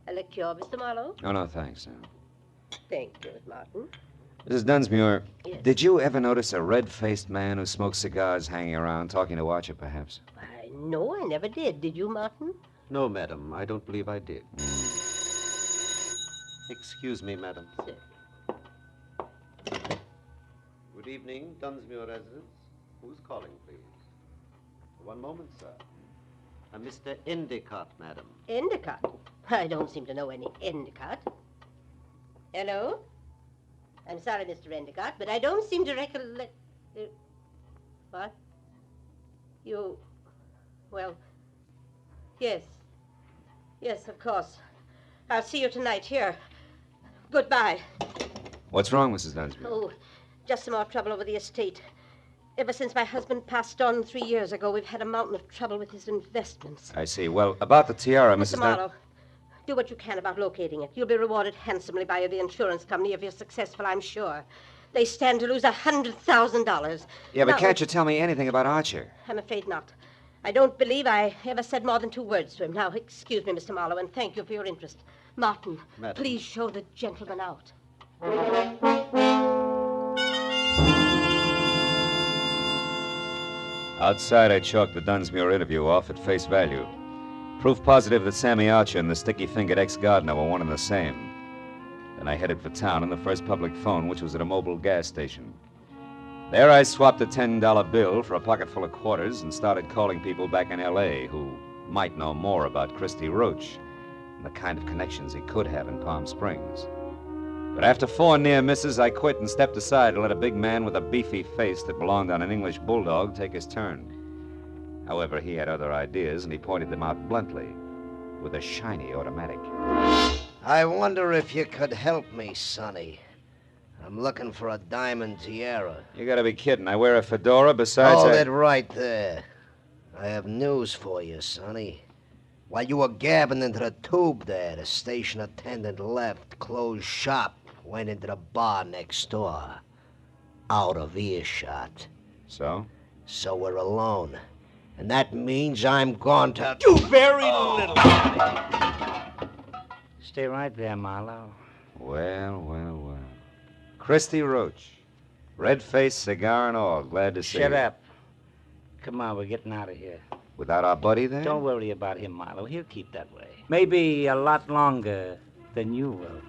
a liqueur, Mr. Marlowe? Oh, no, thanks. Thank you, Martin. Mrs. Dunsmuir, Yes. Did you ever notice a red-faced man who smoked cigars hanging around, talking to Archer, perhaps? No, I never did. Did you, Martin? No, madam, I don't believe I did. Excuse me, madam. Good evening, Dunsmuir residence. Who's calling, please? One moment, sir. Mr. Endicott, madam. Endicott? I don't seem to know any Endicott. Hello? I'm sorry, Mr. Endicott, but I don't seem to recollect... what? You... well... yes. Yes, of course. I'll see you tonight here. Goodbye. What's wrong, Mrs. Dunsmuir? Oh, just some more trouble over the estate. Ever since my husband passed on 3 years ago, we've had a mountain of trouble with his investments. I see. Well, about the tiara, Mrs. Mr. Marlowe, do what you can about locating it. You'll be rewarded handsomely by the insurance company if you're successful, I'm sure. They stand to lose $100,000. Yeah, but Now, can't you tell me anything about Archer? I'm afraid not. I don't believe I ever said more than 2 words to him. Now, excuse me, Mr. Marlowe, and thank you for your interest. Martin, Madam. Please show the gentleman out. Outside, I chalked the Dunsmuir interview off at face value. Proof positive that Sammy Archer and the sticky-fingered ex-gardener were one and the same. Then I headed for town on the first public phone, which was at a mobile gas station. There I swapped a $10 bill for a pocket full of quarters and started calling people back in L.A. who might know more about Christy Roach and the kind of connections he could have in Palm Springs. But after 4 near misses, I quit and stepped aside to let a big man with a beefy face that belonged on an English bulldog take his turn. However, he had other ideas, and he pointed them out bluntly with a shiny automatic. I wonder if you could help me, Sonny. I'm looking for a diamond tiara. You gotta be kidding. I wear a fedora besides... Hold it right there. I have news for you, Sonny. While you were gabbing into the tube there, the station attendant left, closed shop, went into the bar next door. Out of earshot. So? So we're alone. And that means I'm going to do very little. Stay right there, Marlowe. Well. Christy Roach. Red-faced, cigar and all. Glad to see you. Shut up. Come on, we're getting out of here. Without our buddy there? Don't worry about him, Marlowe. He'll keep that way. Maybe a lot longer than you will.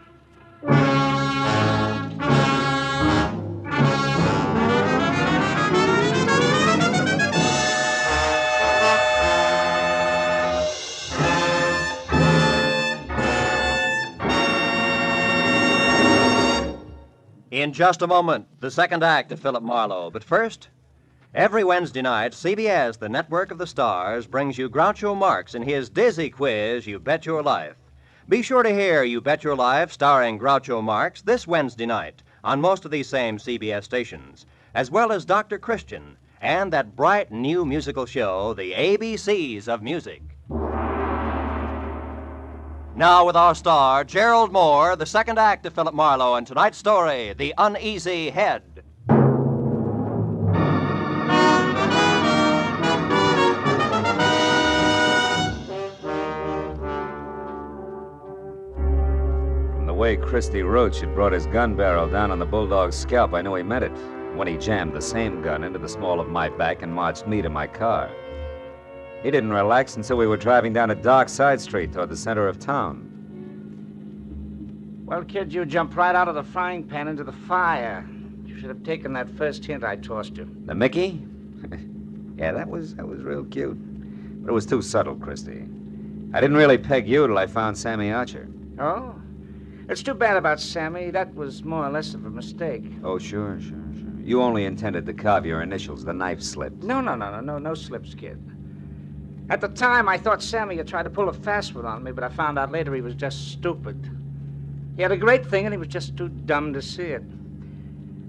In just a moment, the second act of Philip Marlowe. But first, every Wednesday night, CBS, the network of the stars, brings you Groucho Marx in his dizzy quiz, You Bet Your Life. Be sure to hear You Bet Your Life starring Groucho Marx this Wednesday night on most of these same CBS stations, as well as Dr. Christian and that bright new musical show, The ABCs of Music. Now with our star, Gerald Moore, the second act of Philip Marlowe, and tonight's story, The Uneasy Head. From the way Christy Roach had brought his gun barrel down on the bulldog's scalp, I knew he meant it when he jammed the same gun into the small of my back and marched me to my car. He didn't relax until we were driving down a dark side street toward the center of town. Well, kid, you jumped right out of the frying pan into the fire. You should have taken that first hint I tossed you. The Mickey? Yeah, that was real cute. But it was too subtle, Christy. I didn't really peg you till I found Sammy Archer. Oh? It's too bad about Sammy. That was more or less of a mistake. Oh, sure. You only intended to carve your initials. The knife slipped. No slips, kid. At the time, I thought Sammy had tried to pull a fast one on me, but I found out later he was just stupid. He had a great thing, and he was just too dumb to see it.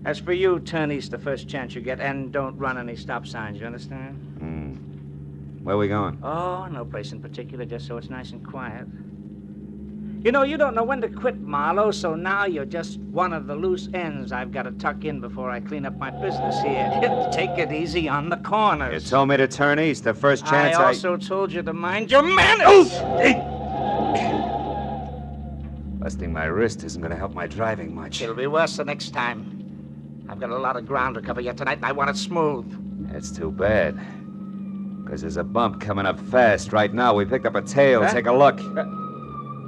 As for you, turn east the first chance you get, and don't run any stop signs, you understand? Where we going? Oh, no place in particular, just so it's nice and quiet. You know, you don't know when to quit, Marlowe, so now you're just one of the loose ends I've got to tuck in before I clean up my business here. Take it easy on the corners. You told me to turn east the first chance I also told you to mind your manners! Busting my wrist isn't going to help my driving much. It'll be worse the next time. I've got a lot of ground to cover yet tonight, and I want it smooth. That's too bad. Because there's a bump coming up fast. Right now, we picked up a tail. Huh? Take a look.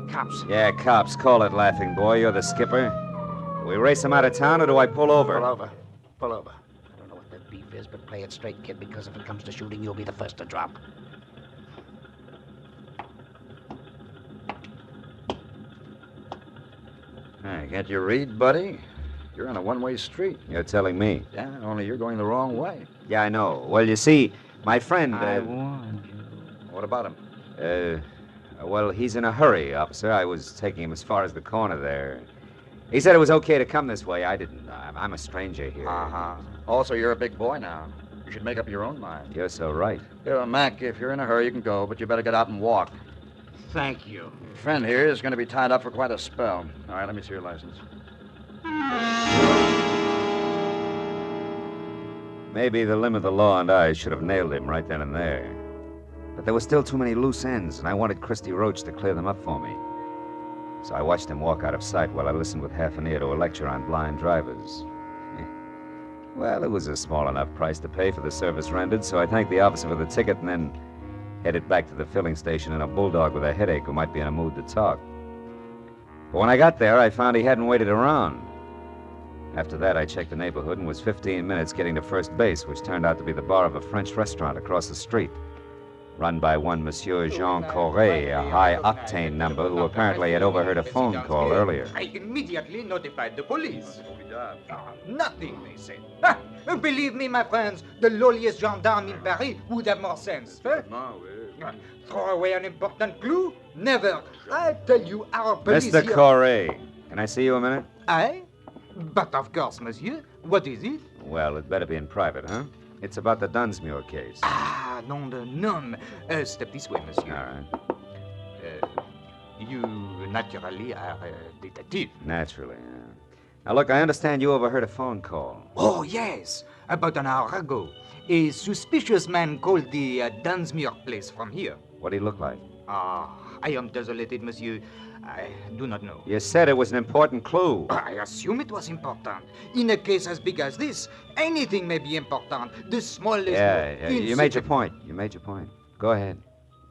Cops. Yeah, cops. Call it, laughing boy. You're the skipper. Do we race them out of town, or do I pull over? Pull over. I don't know what that beef is, but play it straight, kid, because if it comes to shooting, you'll be the first to drop. I got your read, buddy. You're on a one-way street. You're telling me. Yeah, only you're going the wrong way. Yeah, I know. Well, you see, my friend... I warned you. What about him? Well, he's in a hurry, officer. I was taking him as far as the corner there. He said it was okay to come this way. I didn't. I'm a stranger here. Uh-huh. Also, you're a big boy now. You should make up your own mind. You're so right. Here, Mac, if you're in a hurry, you can go, but you better get out and walk. Thank you. Your friend here is going to be tied up for quite a spell. All right, let me see your license. Maybe the limb of the law and I should have nailed him right then and there. But there were still too many loose ends, and I wanted Christy Roach to clear them up for me. So I watched him walk out of sight while I listened with half an ear to a lecture on blind drivers. Well, it was a small enough price to pay for the service rendered, so I thanked the officer for the ticket and then headed back to the filling station in a bulldog with a headache who might be in a mood to talk. But when I got there, I found he hadn't waited around. After that, I checked the neighborhood and was 15 minutes getting to first base, which turned out to be the bar of a French restaurant across the street, run by one Monsieur Jean Corret, a high-octane number who apparently had overheard a phone call earlier. I immediately notified the police. Nothing, they said. Believe me, my friends, the lowliest gendarme in Paris would have more sense. Throw away an important clue? Never. I tell you, our police Mr. here... Corret, can I see you a minute? I? But of course, monsieur. What is it? Well, it better be in private, huh? It's about the Dunsmuir case. Ah, nom de nom. Step this way, monsieur. All right. You naturally are a detective. Naturally, yeah. Now, look, I understand you overheard a phone call. Oh, yes. About an hour ago. A suspicious man called the Dunsmuir place from here. What did he look like? I am desolated, monsieur. I do not know. You said it was an important clue. I assume it was important. In a case as big as this, anything may be important. The smallest... Yeah, you made your point. Go ahead.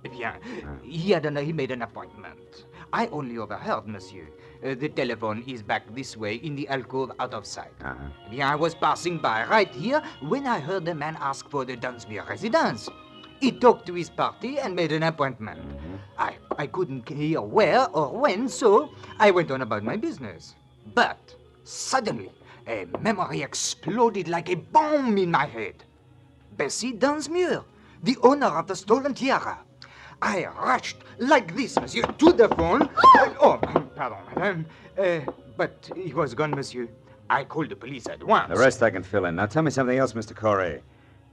Bien. He made an appointment. I only overheard, monsieur. The telephone is back this way in the alcove out of sight. Bien, I was passing by right here when I heard the man ask for the Dunsmuir residence. He talked to his party and made an appointment. I couldn't hear where or when, so I went on about my business. But suddenly, A memory exploded like a bomb in my head. Bessie Dunsmuir, the owner of the stolen tiara. I rushed like this, monsieur, to the phone. Pardon, madame. But he was gone, monsieur. I called the police at once. The rest I can fill in. Now tell me something else, Mr. Corey.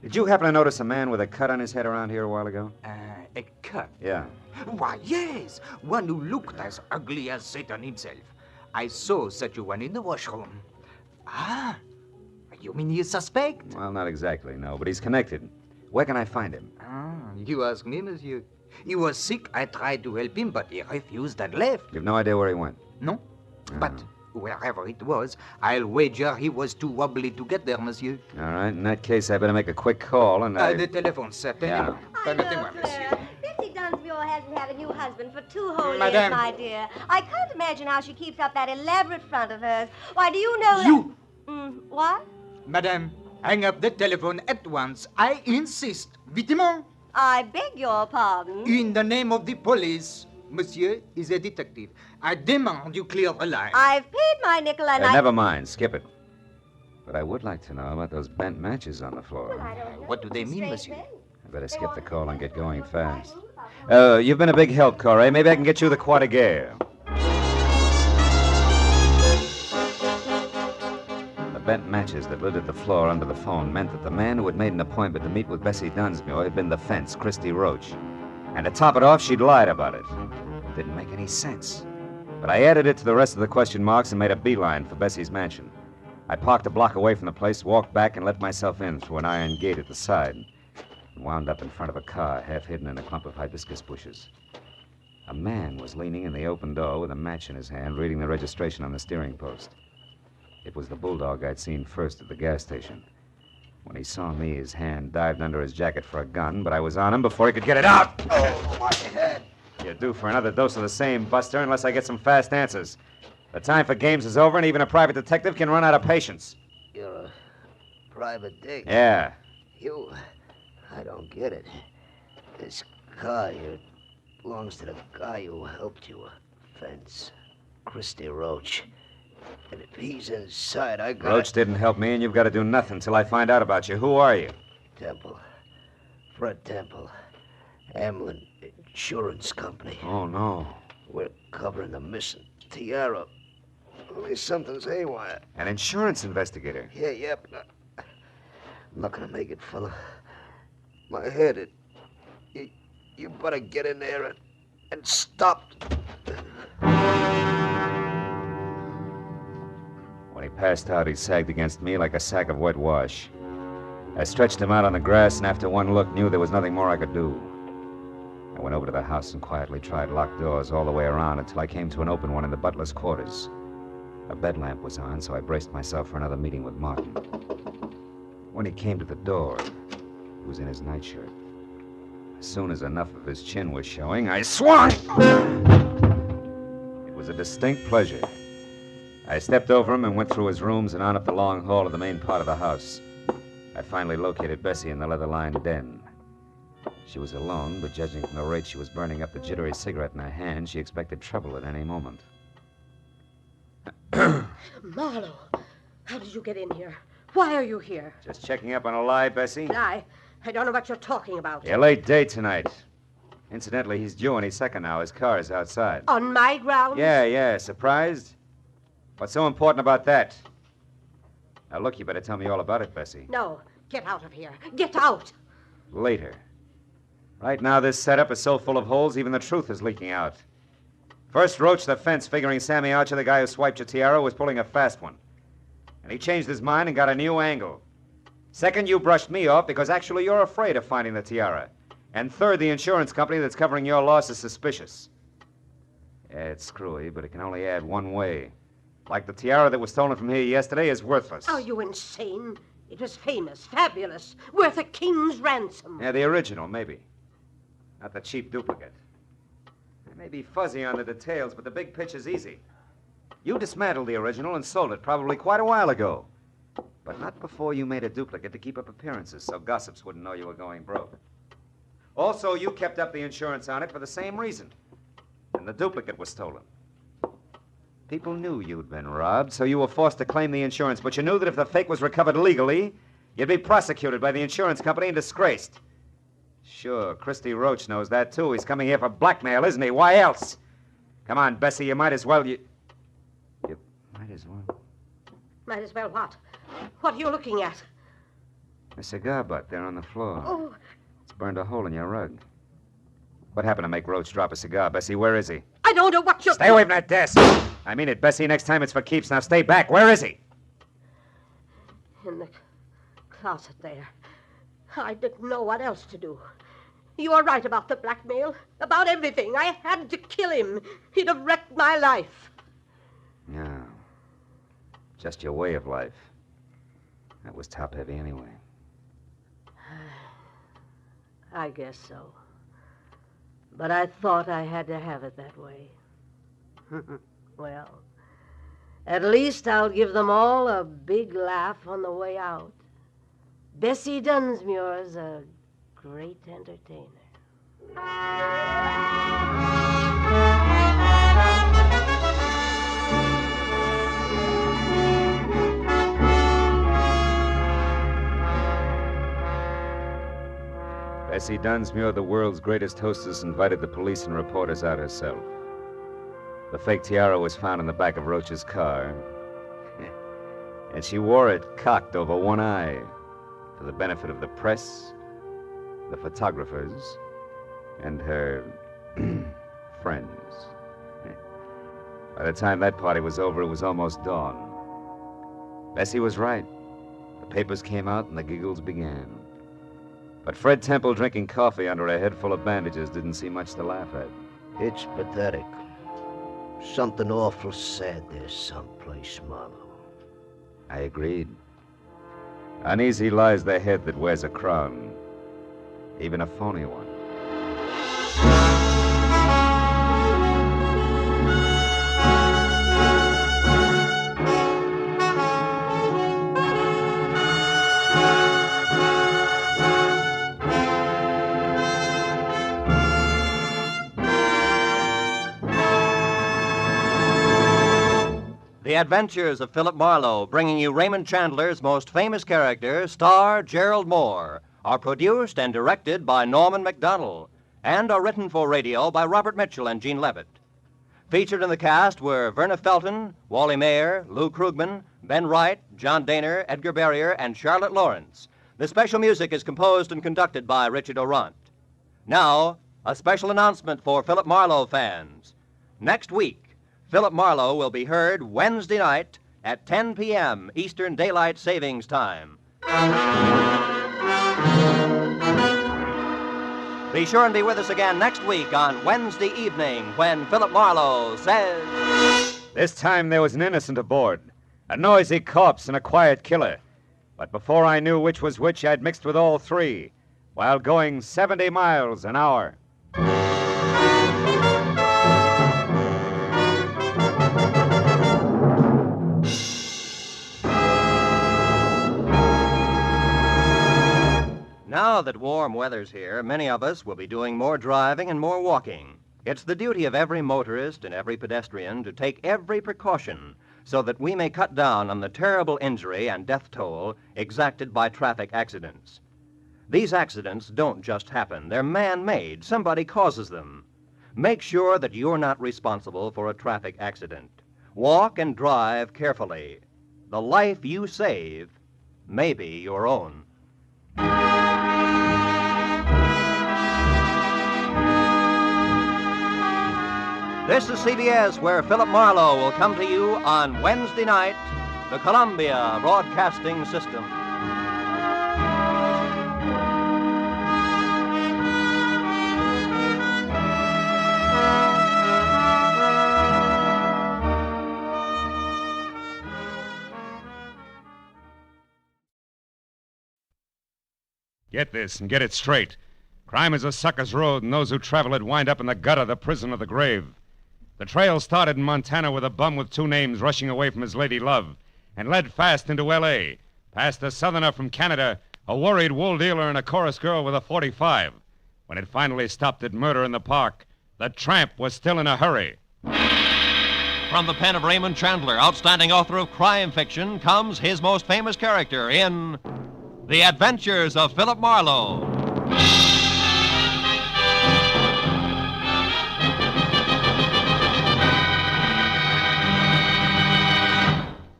Did you happen to notice a man with a cut on his head around here a while ago? A cut? Yeah. Why, yes. One who looked as ugly as Satan himself. I saw such a one in the washroom. Ah, you mean he's suspect? Well, not exactly, no, but he's connected. Where can I find him? You ask me, monsieur. He was sick. I tried to help him, but he refused and left. You've no idea where he went? No. But wherever it was, I'll wager he was too wobbly to get there, monsieur. All right, in that case, I better make a quick call and The telephone set. Yeah. Permettez-moi, monsieur. Bessie Dunsmuir hasn't had a new husband for 2 whole Madame. years, my dear. I can't imagine how she keeps up that elaborate front of hers. Why, do you know You! What? Madame, hang up the telephone at once. I insist. Vitement. I beg your pardon. In the name of the police, monsieur is a detective. I demand you clear the line. I've paid my nickel and Never mind, skip it. But I would like to know about those bent matches on the floor. What do they mean, monsieur? I better skip the call and get going fast. You've been a big help, Corey. Maybe I can get you the Croix de Guerre. The bent matches that littered the floor under the phone meant that the man who had made an appointment to meet with Bessie Dunsmuir had been the fence, Christy Roach. And to top it off, she'd lied about it. Didn't make any sense. But I added it to the rest of the question marks and made a beeline for Bessie's mansion. I parked a block away from the place, walked back, and let myself in through an iron gate at the side. And wound up in front of a car, half hidden in a clump of hibiscus bushes. A man was leaning in the open door with a match in his hand, reading the registration on the steering post. It was the bulldog I'd seen first at the gas station. When he saw me, his hand dived under his jacket for a gun, but I was on him before he could get it out. Oh, my head. You're due for another dose of the same, Buster, unless I get some fast answers. The time for games is over, and even a private detective can run out of patience. You're a private dick. Yeah. I don't get it. This car here belongs to the guy who helped you. Fence. Christy Roach. And if he's inside, I got Roach didn't help me, and you've got to do nothing till I find out about you. Who are you? Temple. Fred Temple. Amlin Insurance Company. Oh, no. We're covering the missing tiara. Only something's haywire. An insurance investigator? Yeah, but I'm not gonna make it, fella. My head, you better get in there and stop. When he passed out, he sagged against me like a sack of wet wash. I stretched him out on the grass, and after one look, knew there was nothing more I could do. I went over to the house and quietly tried locked doors all the way around until I came to an open one in the butler's quarters. A bed lamp was on, so I braced myself for another meeting with Martin. When he came to the door, he was in his nightshirt. As soon as enough of his chin was showing, I swung! It was a distinct pleasure. I stepped over him and went through his rooms and on up the long hall to the main part of the house. I finally located Bessie in the leather-lined den. She was alone, but judging from the rate she was burning up the jittery cigarette in her hand, she expected trouble at any moment. Marlowe, how did you get in here? Why are you here? Just checking up on a lie, Bessie? I don't know what you're talking about. A late day tonight. Incidentally, he's due any second now. His car is outside. On my grounds? Yeah. Surprised? What's so important about that? Now, look, you better tell me all about it, Bessie. No. Get out of here. Get out. Later. Right now, this setup is so full of holes, even the truth is leaking out. First, Roach the fence, figuring Sammy Archer, the guy who swiped your tiara, was pulling a fast one. And he changed his mind and got a new angle. Second, you brushed me off because actually you're afraid of finding the tiara. And third, the insurance company that's covering your loss is suspicious. Yeah, it's screwy, but it can only add one way. Like the tiara that was stolen from here yesterday is worthless. Are you insane? It was famous, fabulous, worth a king's ransom. Yeah, the original, maybe. Not the cheap duplicate. I may be fuzzy on the details, but the big picture's easy. You dismantled the original and sold it probably quite a while ago. But not before you made a duplicate to keep up appearances so gossips wouldn't know you were going broke. Also, you kept up the insurance on it for the same reason. And the duplicate was stolen. People knew you'd been robbed, so you were forced to claim the insurance, but you knew that if the fake was recovered legally, you'd be prosecuted by the insurance company and disgraced. Sure, Christy Roach knows that, too. He's coming here for blackmail, isn't he? Why else? Come on, Bessie, you might as well... You might as well... Might as well what? What are you looking at? A cigar butt there on the floor. Oh, It's burned a hole in your rug. What happened to make Roach drop a cigar, Bessie? Where is he? I don't know what you're... Stay away from that desk. I mean it, Bessie. Next time it's for keeps. Now stay back. Where is he? In the closet there. I didn't know what else to do. You are right about the blackmail. About everything. I had to kill him. He'd have wrecked my life. Yeah. Just your way of life. That was top-heavy anyway. I guess so. But I thought I had to have it that way. Well, at least I'll give them all a big laugh on the way out. Bessie Dunsmuir's a great entertainer. Bessie Dunsmuir, the world's greatest hostess, invited the police and reporters out herself. The fake tiara was found in the back of Roach's car, and she wore it cocked over one eye for the benefit of the press, the photographers, and her friends. By the time that party was over, it was almost dawn. Bessie was right. The papers came out and the giggles began. But Fred Temple drinking coffee under a head full of bandages didn't see much to laugh at. It's pathetic. Something awful sad there someplace, Marlowe. I agreed. Uneasy lies the head that wears a crown, even a phony one. The Adventures of Philip Marlowe, bringing you Raymond Chandler's most famous character, star Gerald Moore, are produced and directed by Norman MacDonald and are written for radio by Robert Mitchell and Gene Levitt. Featured in the cast were Verna Felton, Wally Mayer, Lou Krugman, Ben Wright, John Daner, Edgar Barrier, and Charlotte Lawrence. The special music is composed and conducted by Richard Orant. Now, a special announcement for Philip Marlowe fans. Next week, Philip Marlowe will be heard Wednesday night at 10 p.m. Eastern Daylight Savings Time. Be sure and be with us again next week on Wednesday evening when Philip Marlowe says... This time there was an innocent aboard, a noisy corpse and a quiet killer. But before I knew which was which, I'd mixed with all three while going 70 miles an hour. Now that warm weather's here, many of us will be doing more driving and more walking. It's the duty of every motorist and every pedestrian to take every precaution so that we may cut down on the terrible injury and death toll exacted by traffic accidents. These accidents don't just happen. They're man-made. Somebody causes them. Make sure that you're not responsible for a traffic accident. Walk and drive carefully. The life you save may be your own. This is CBS, where Philip Marlowe will come to you on Wednesday night, the Columbia Broadcasting System. Get this and get it straight. Crime is a sucker's road, and those who travel it wind up in the gutter, the prison, or the grave. The trail started in Montana with a bum with two names rushing away from his lady love and led fast into L.A., past a southerner from Canada, a worried wool dealer, and a chorus girl with a .45. When it finally stopped at Murder in the Park, the tramp was still in a hurry. from the pen of Raymond Chandler, outstanding author of crime fiction, comes his most famous character in The Adventures of Philip Marlowe.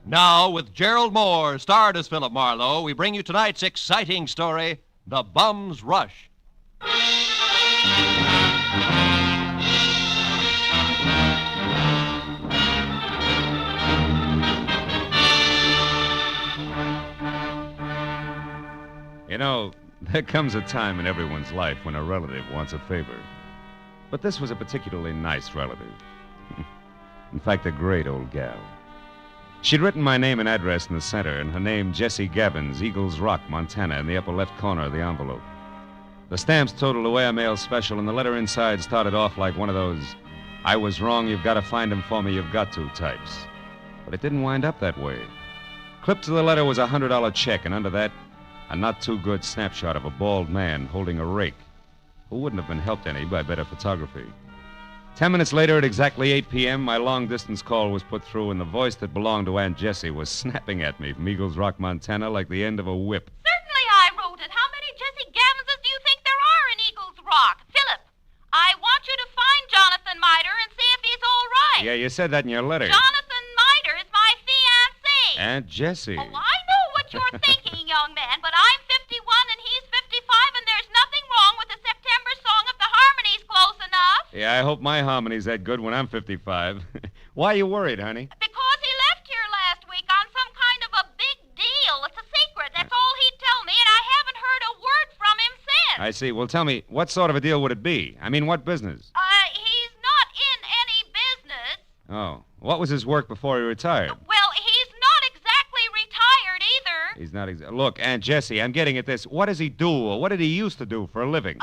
Now, with Gerald Moore, starred as Philip Marlowe, we bring you tonight's exciting story, The Bum's Rush. You know, there comes a time in everyone's life when a relative wants a favor. But this was a particularly nice relative. In fact, a great old gal. She'd written my name and address in the center, and her name, Jessie Gabbins, Eagles Rock, Montana, in the upper left corner of the envelope. The stamps totaled away a mail special, and the letter inside started off like one of those, "I was wrong, you've got to find him for me, you've got to" types. But it didn't wind up that way. Clipped to the letter was a $100 check, and under that, a not-too-good snapshot of a bald man holding a rake, who wouldn't have been helped any by better photography. 10 minutes later, at exactly 8 p.m., my long-distance call was put through, and the voice that belonged to Aunt Jessie was snapping at me from Eagles Rock, Montana, like the end of a whip. Certainly I wrote it. How many Jessie Gavinses do you think there are in Eagles Rock? Philip, I want you to find Jonathan Miter and see if he's all right. Yeah, you said that in your letter. Jonathan Miter is my fiancé. Aunt Jessie. Oh, I know what you're thinking, young man, but I'm 51 and he's 55, and there's nothing wrong with the September song if the harmony's close enough. Yeah, I hope my harmony's that good when I'm 55. Why are you worried, honey? Because he left here last week on some kind of a big deal. It's a secret. That's all he'd tell me, and I haven't heard a word from him since. I see. Well, tell me, what sort of a deal would it be? I mean, what business? He's not in any business. Oh, what was his work before he retired? Well, he's not exactly retired either. He's not Look, Aunt Jessie, I'm getting at this. What does he do, or what did he used to do for a living?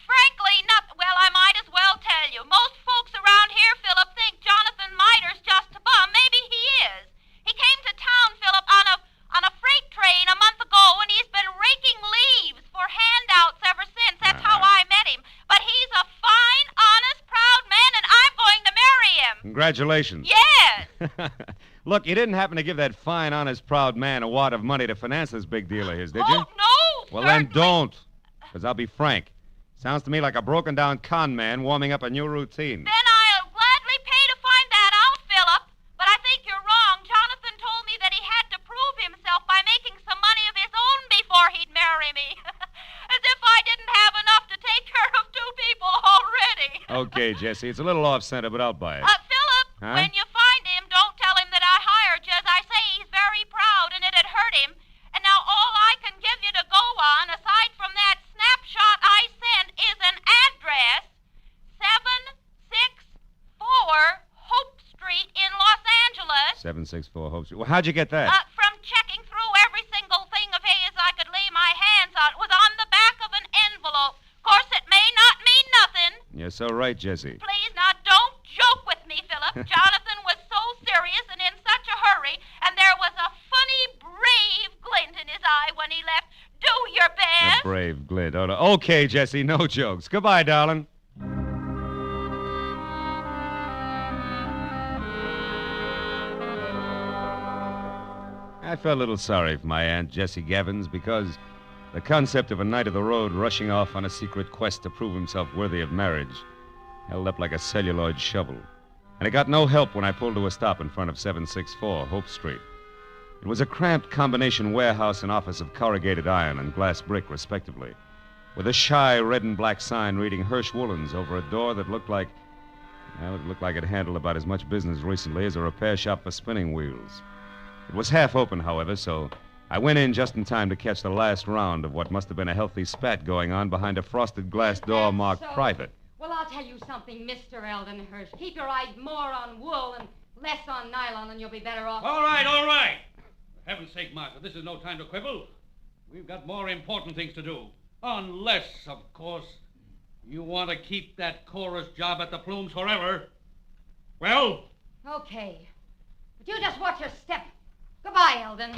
Frankly, nothing. Well, I might as well tell you. Most folks around here, Philip, think Jonathan Miter's just a bum. Maybe he is. He came to town, Philip, on a freight train a month ago, and he's been raking leaves for handouts ever since. That's how I met him. But he's a fine, honest, proud man, and I'm going to marry him. Congratulations. Yes. Look, you didn't happen to give that fine, honest, proud man a wad of money to finance this big deal of his, did you? Oh, no, Well, then don't. Because I'll be frank. Sounds to me like a broken-down con man warming up a new routine. Then I'll gladly pay to find that out, Philip. But I think you're wrong. Jonathan told me that he had to prove himself by making some money of his own before he'd marry me. As if I didn't have enough to take care of two people already. Okay, Jessie, it's a little off-center, but I'll buy it. Philip, Huh? when you find him, don't tell him that I hired you. As I say, he's very proud, and it'd hurt him. And now all I can give you to go on, aside from that snapshot I sent, is an address, 764 Hope Street in Los Angeles. 764 Hope Street. Well, how'd you get that? From checking through every single thing of his I could lay my hands on. It was on the back of an envelope. Of course, it may not mean nothing. You're so right, Jessie. Please, now, don't joke with me, Philip. Jonathan was so serious and in such a hurry, and there was a funny, brave glint in his eye when he left. Do your best. A brave glint. Oh, no. Okay, Jessie, no jokes. Goodbye, darling. I felt a little sorry for my Aunt Jessie Gabbins because the concept of a knight of the road rushing off on a secret quest to prove himself worthy of marriage held up like a celluloid shovel. And it got no help when I pulled to a stop in front of 764 Hope Street. It was a cramped combination warehouse and office of corrugated iron and glass brick, respectively, with a shy red and black sign reading Hirsch Woolens over a door that looked like, well, it looked like it handled about as much business recently as a repair shop for spinning wheels. It was half open, however, so I went in just in time to catch the last round of what must have been a healthy spat going on behind a frosted glass door marked private. Well, I'll tell you something, Mr. Eldon Hirsch. Keep your eyes more on wool and less on nylon, and you'll be better off. All right, all right. For heaven's sake, Martha, this is no time to quibble. We've got more important things to do. Unless, of course, you want to keep that chorus job at the Plumes forever. Well? Okay. But you just watch your step. Goodbye, Eldon.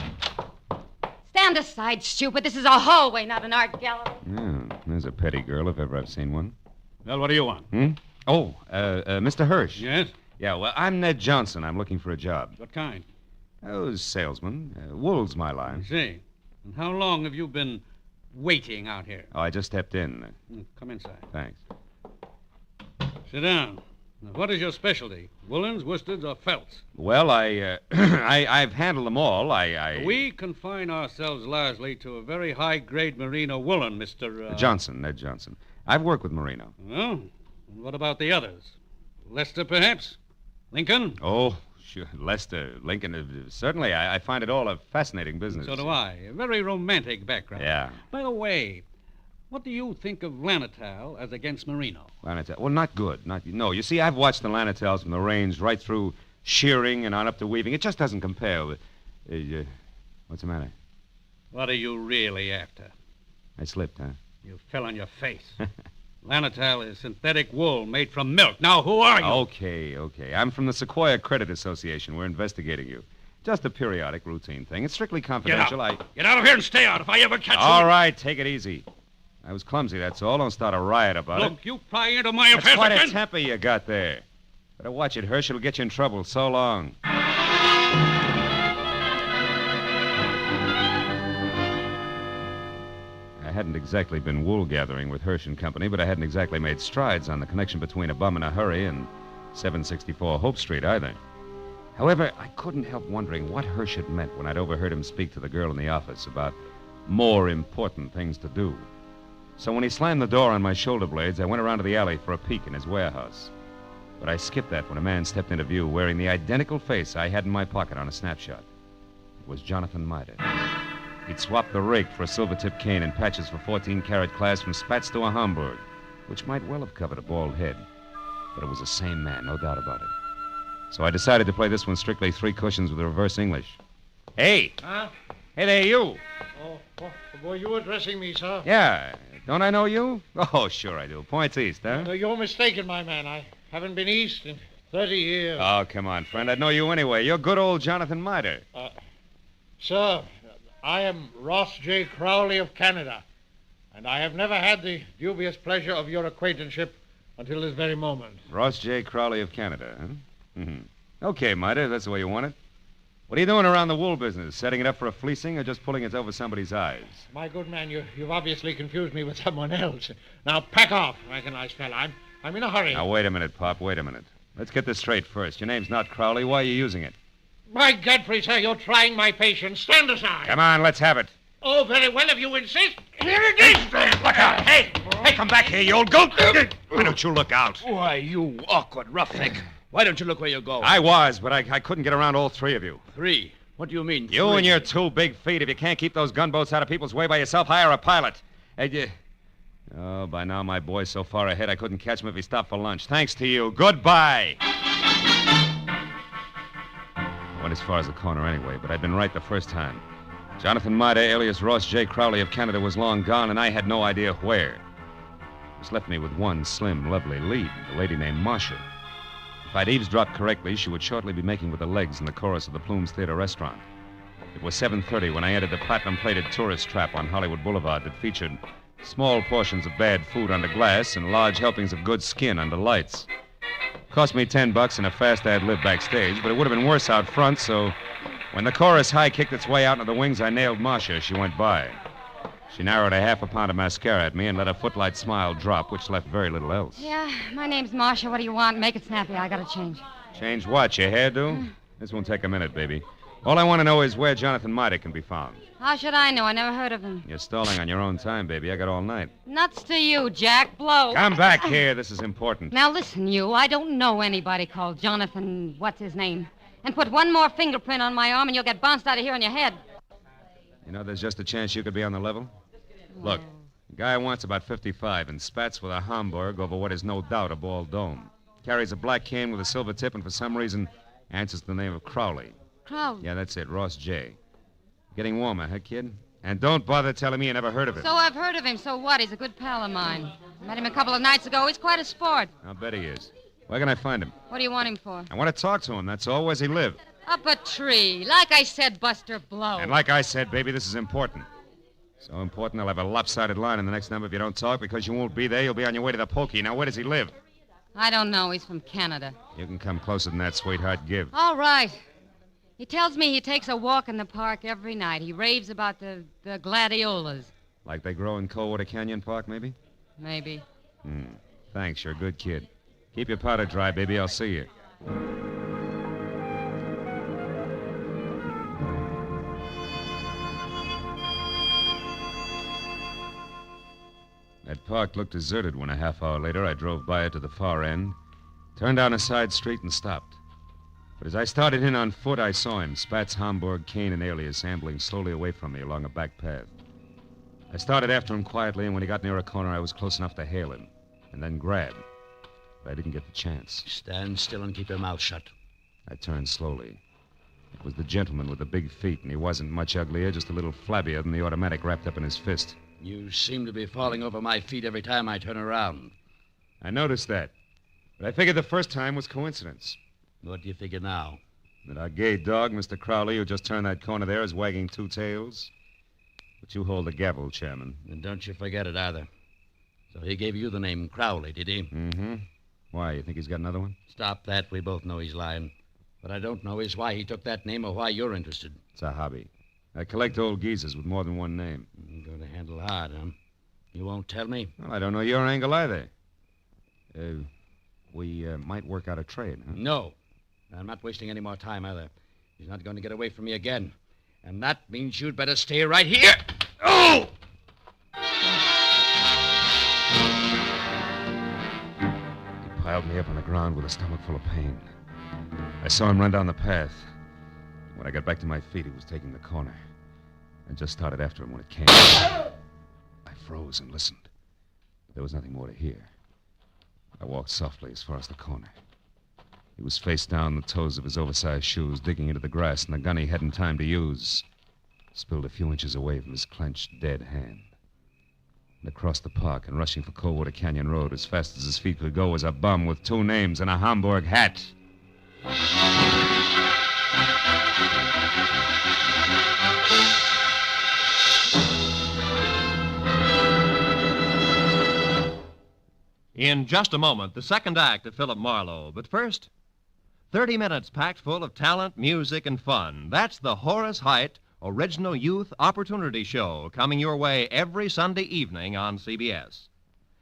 Stand aside, stupid. This is a hallway, not an art gallery. Yeah, there's a petty girl if ever I've seen one. Well, what do you want? Oh, Mr. Hirsch. Yes? Yeah, well, I'm Ned Johnson. I'm looking for a job. What kind? Oh, salesman. Wool's my line. I see. And how long have you been waiting out here? Oh, I just stepped in. Come inside. Thanks. Sit down. Now, what is your specialty? Woolens, worsteds, or felts? Well, I've handled them all. We confine ourselves largely to a very high-grade merino woolen, Mr. Johnson, Ned Johnson. I've worked with merino. Well, and what about the others? Lester, perhaps? Lincoln? Oh, sure. Lester, Lincoln, certainly. I find it all a fascinating business. So do I. A very romantic background. Yeah. By the way, what do you think of Lanatal as against merino? Lanatal. Well, not good. No, you see, I've watched the Lanatals from the range right through shearing and on up to weaving. It just doesn't compare with... what's the matter? What are you really after? I slipped, huh? You fell on your face. Lanatal is synthetic wool made from milk. Now, who are you? Okay. I'm from the Sequoia Credit Association. We're investigating you. Just a periodic, routine thing. It's strictly confidential. Get out of here and stay out if I ever catch you. All right, take it easy. I was clumsy, that's all. Don't start a riot about it. Look, you pry into my affairs That's quite again. a temper you got there. Better watch it, Hirsch. It'll get you in trouble. So long. I hadn't exactly been wool gathering with Hirsch and Company, but I hadn't exactly made strides on the connection between A Bum in a Hurry and 764 Hope Street either. However, I couldn't help wondering what Hirsch had meant when I'd overheard him speak to the girl in the office about more important things to do. So when he slammed the door on my shoulder blades, I went around to the alley for a peek in his warehouse. But I skipped that when a man stepped into view wearing the identical face I had in my pocket on a snapshot. It was Jonathan Mitre. He'd swapped the rake for a silver-tipped cane and patches for 14-carat class from Spats to a Hamburg, which might well have covered a bald head. But it was the same man, no doubt about it. So I decided to play this one strictly 3 cushions with reverse English. Hey! Huh? Hey there, you! Oh, were you addressing me, sir? Yeah. Don't I know you? Oh, sure I do. Points east, huh? No, you're mistaken, my man. I haven't been east in 30 years. Oh, come on, friend. I'd know you anyway. You're good old Jonathan Mitre. Sir, I am Ross J. Crowley of Canada, and I have never had the dubious pleasure of your acquaintanceship until this very moment. Ross J. Crowley of Canada, huh? Mm-hmm. Okay, Mitre, that's the way you want it. What are you doing around the wool business? Setting it up for a fleecing or just pulling it over somebody's eyes? My good man, you've obviously confused me with someone else. Now, pack off, recognized fella. I'm in a hurry. Now, wait a minute, Pop. Wait a minute. Let's get this straight first. Your name's not Crowley. Why are you using it? By Godfrey, sir, you're trying my patience. Stand aside. Come on, let's have it. Oh, very well, if you insist. Here it is. Look out. Hey, come back here, you old goat. Why don't you look out? Why, you awkward roughneck. Why don't you look where you're going? I was, but I couldn't get around all 3 of you. 3? What do you mean, You 3? and your 2 big feet. If you can't keep those gunboats out of people's way by yourself, hire a pilot. Oh, by now my boy's so far ahead I couldn't catch him if he stopped for lunch. Thanks to you. Goodbye. I went as far as the corner anyway, but I'd been right the first time. Jonathan Mitre, alias Ross J. Crowley of Canada, was long gone, and I had no idea where. This left me with one slim, lovely lead, a lady named Marcia. If I'd eavesdropped correctly, she would shortly be making with the legs in the chorus of the Plumes Theater restaurant. It was 7:30 when I entered the platinum-plated tourist trap on Hollywood Boulevard that featured small portions of bad food under glass and large helpings of good skin under lights. Cost me $10 and a fast ad-lib backstage, but it would have been worse out front, so when the chorus high kicked its way out into the wings, I nailed Marcia as she went by. She narrowed a half a pound of mascara at me and let a footlight smile drop, which left very little else. Yeah, my name's Marcia. What do you want? Make it snappy. I gotta change. Change what, your hairdo? This won't take a minute, baby. All I want to know is where Jonathan Mitre can be found. How should I know? I never heard of him. You're stalling on your own time, baby. I got all night. Nuts to you, Jack. Blow. Come back here. This is important. Now listen, you. I don't know anybody called Jonathan... what's his name? And put one more fingerprint on my arm and you'll get bounced out of here on your head. You know, there's just a chance you could be on the level. Look, the guy wants about 55 and spats with a Hamburg over what is no doubt a bald dome. Carries a black cane with a silver tip and for some reason answers to the name of Crowley. Crowley? Yeah, that's it, Ross J. Getting warmer, huh, kid? And don't bother telling me you never heard of him. So I've heard of him. So what? He's a good pal of mine. Met him a couple of nights ago. He's quite a sport. I'll bet he is. Where can I find him? What do you want him for? I want to talk to him, that's all. Where's he live? Up a tree. Like I said, Buster, blow. And like I said, baby, this is important. So important, I'll have a lopsided line in the next number if you don't talk, because you won't be there. You'll be on your way to the pokey. Now, where does he live? I don't know. He's from Canada. You can come closer than that, sweetheart. Give. All right. He tells me he takes a walk in the park every night. He raves about the gladiolas. Like they grow in Coldwater Canyon Park, maybe? Maybe. Thanks, you're a good kid. Keep your powder dry, baby. I'll see you. That park looked deserted when a half hour later I drove by it to the far end, turned down a side street, and stopped. But as I started in on foot, I saw him, Spats, Hamburg, Kane, and Alias, ambling slowly away from me along a back path. I started after him quietly, and when he got near a corner, I was close enough to hail him, and then grab. But I didn't get the chance. Stand still and keep your mouth shut. I turned slowly. It was the gentleman with the big feet, and he wasn't much uglier, just a little flabbier than the automatic wrapped up in his fist. You seem to be falling over my feet every time I turn around. I noticed that. But I figured the first time was coincidence. What do you figure now? That our gay dog, Mr. Crowley, who just turned that corner there, is wagging two tails. But you hold the gavel, Chairman. And don't you forget it either. So he gave you the name Crowley, did he? Mm-hmm. Why, you think he's got another one? Stop that. We both know he's lying. What I don't know is why he took that name or why you're interested. It's a hobby. I collect old geezers with more than one name. You're going to handle hard, huh? You won't tell me? Well, I don't know your angle either. We might work out a trade, huh? No. I'm not wasting any more time either. He's not going to get away from me again. And that means you'd better stay right here. Oh! He piled me up on the ground with a stomach full of pain. I saw him run down the path. When I got back to my feet, he was taking the corner. I just started after him when it came. I froze and listened. But there was nothing more to hear. I walked softly as far as the corner. He was face down, the toes of his oversized shoes digging into the grass, and the gun he hadn't time to use spilled a few inches away from his clenched, dead hand. And across the park and rushing for Coldwater Canyon Road as fast as his feet could go was a bum with two names and a Hamburg hat. In just a moment, the second act of Philip Marlowe. But first, 30 minutes packed full of talent, music, and fun. That's the Horace Heidt Original Youth Opportunity Show, coming your way every Sunday evening on CBS.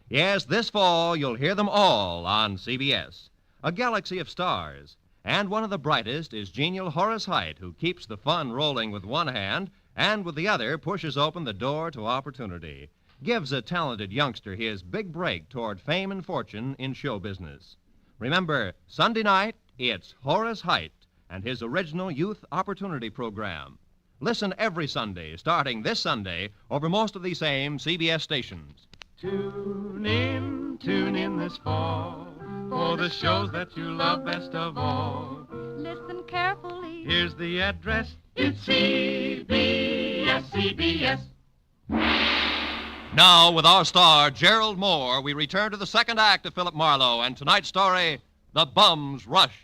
Yes, this fall you'll hear them all on CBS. A galaxy of stars. And one of the brightest is genial Horace Heidt, who keeps the fun rolling with one hand and with the other pushes open the door to opportunity. Gives a talented youngster his big break toward fame and fortune in show business. Remember, Sunday night, it's Horace Heidt and his original youth opportunity program. Listen every Sunday, starting this Sunday, over most of these same CBS stations. Tune in this fall for the shows that you love best of all. Listen carefully. Here's the address. It's CBS, CBS. Now, with our star, Gerald Moore, we return to the second act of Philip Marlowe and tonight's story, The Bum's Rush.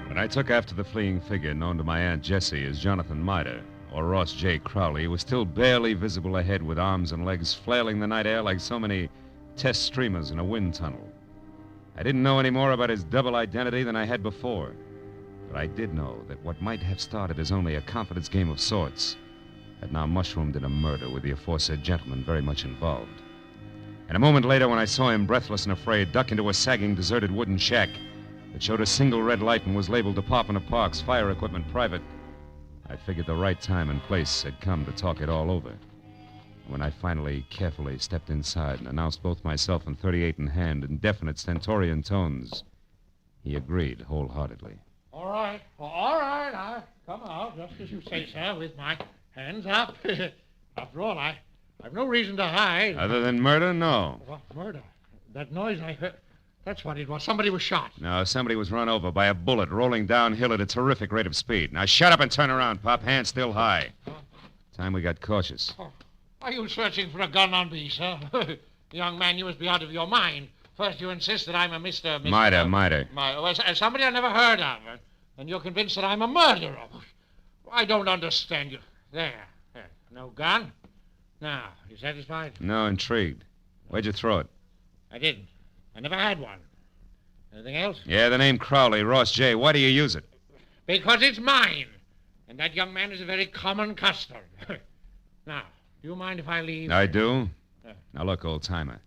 When I took after the fleeing figure known to my Aunt Jessie as Jonathan Mitre, or Ross J. Crowley, he was still barely visible ahead with arms and legs flailing the night air like so many test streamers in a wind tunnel. I didn't know any more about his double identity than I had before, but I did know that what might have started as only a confidence game of sorts had now mushroomed in a murder with the aforesaid gentleman very much involved. And a moment later, when I saw him, breathless and afraid, duck into a sagging, deserted wooden shack that showed a single red light and was labeled Department of Parks, Fire Equipment Private, I figured the right time and place had come to talk it all over. When I finally, carefully stepped inside and announced both myself and 38 in hand in definite stentorian tones, he agreed wholeheartedly. All right. I'll come out just as you say, sir, with my hands up. After all, I've no reason to hide. Other than murder, no. What murder? That noise I heard, that's what it was. Somebody was shot. No, somebody was run over by a bullet rolling downhill at a terrific rate of speed. Now shut up and turn around, Pop. Hands still high. Time we got cautious. Are you searching for a gun on me, sir? Young man, you must be out of your mind. First, you insist that I'm a Mr. Mitre. Somebody I never heard of. And you're convinced that I'm a murderer. I don't understand you. There. No gun? Now, you satisfied? No, intrigued. Where'd you throw it? I didn't. I never had one. Anything else? Yeah, the name Crowley, Ross J. Why do you use it? Because it's mine. And that young man is a very common customer. Now, do you mind if I leave? I do. Now, look, old-timer.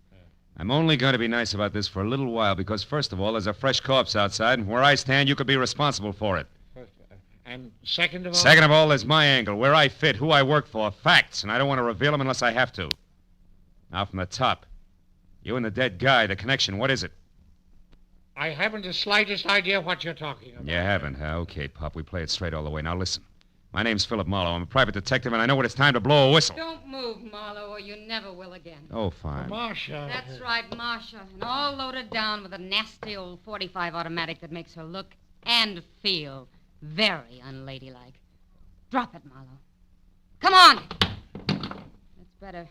I'm only going to be nice about this for a little while because, first of all, there's a fresh corpse outside, and where I stand, you could be responsible for it. And second of all... Second of all, there's my angle, where I fit, who I work for, facts, and I don't want to reveal them unless I have to. Now, from the top. You and the dead guy, the connection, what is it? I haven't the slightest idea what you're talking about. You haven't, huh? Okay, Pop, we play it straight all the way. Now, listen. My name's Philip Marlowe. I'm a private detective, and I know when it's time to blow a whistle. Don't move, Marlowe, or you never will again. Oh, fine. Marcia. That's right, Marcia. And all loaded down with a nasty old 45 automatic that makes her look and feel very unladylike. Drop it, Marlowe. Come on! That's better.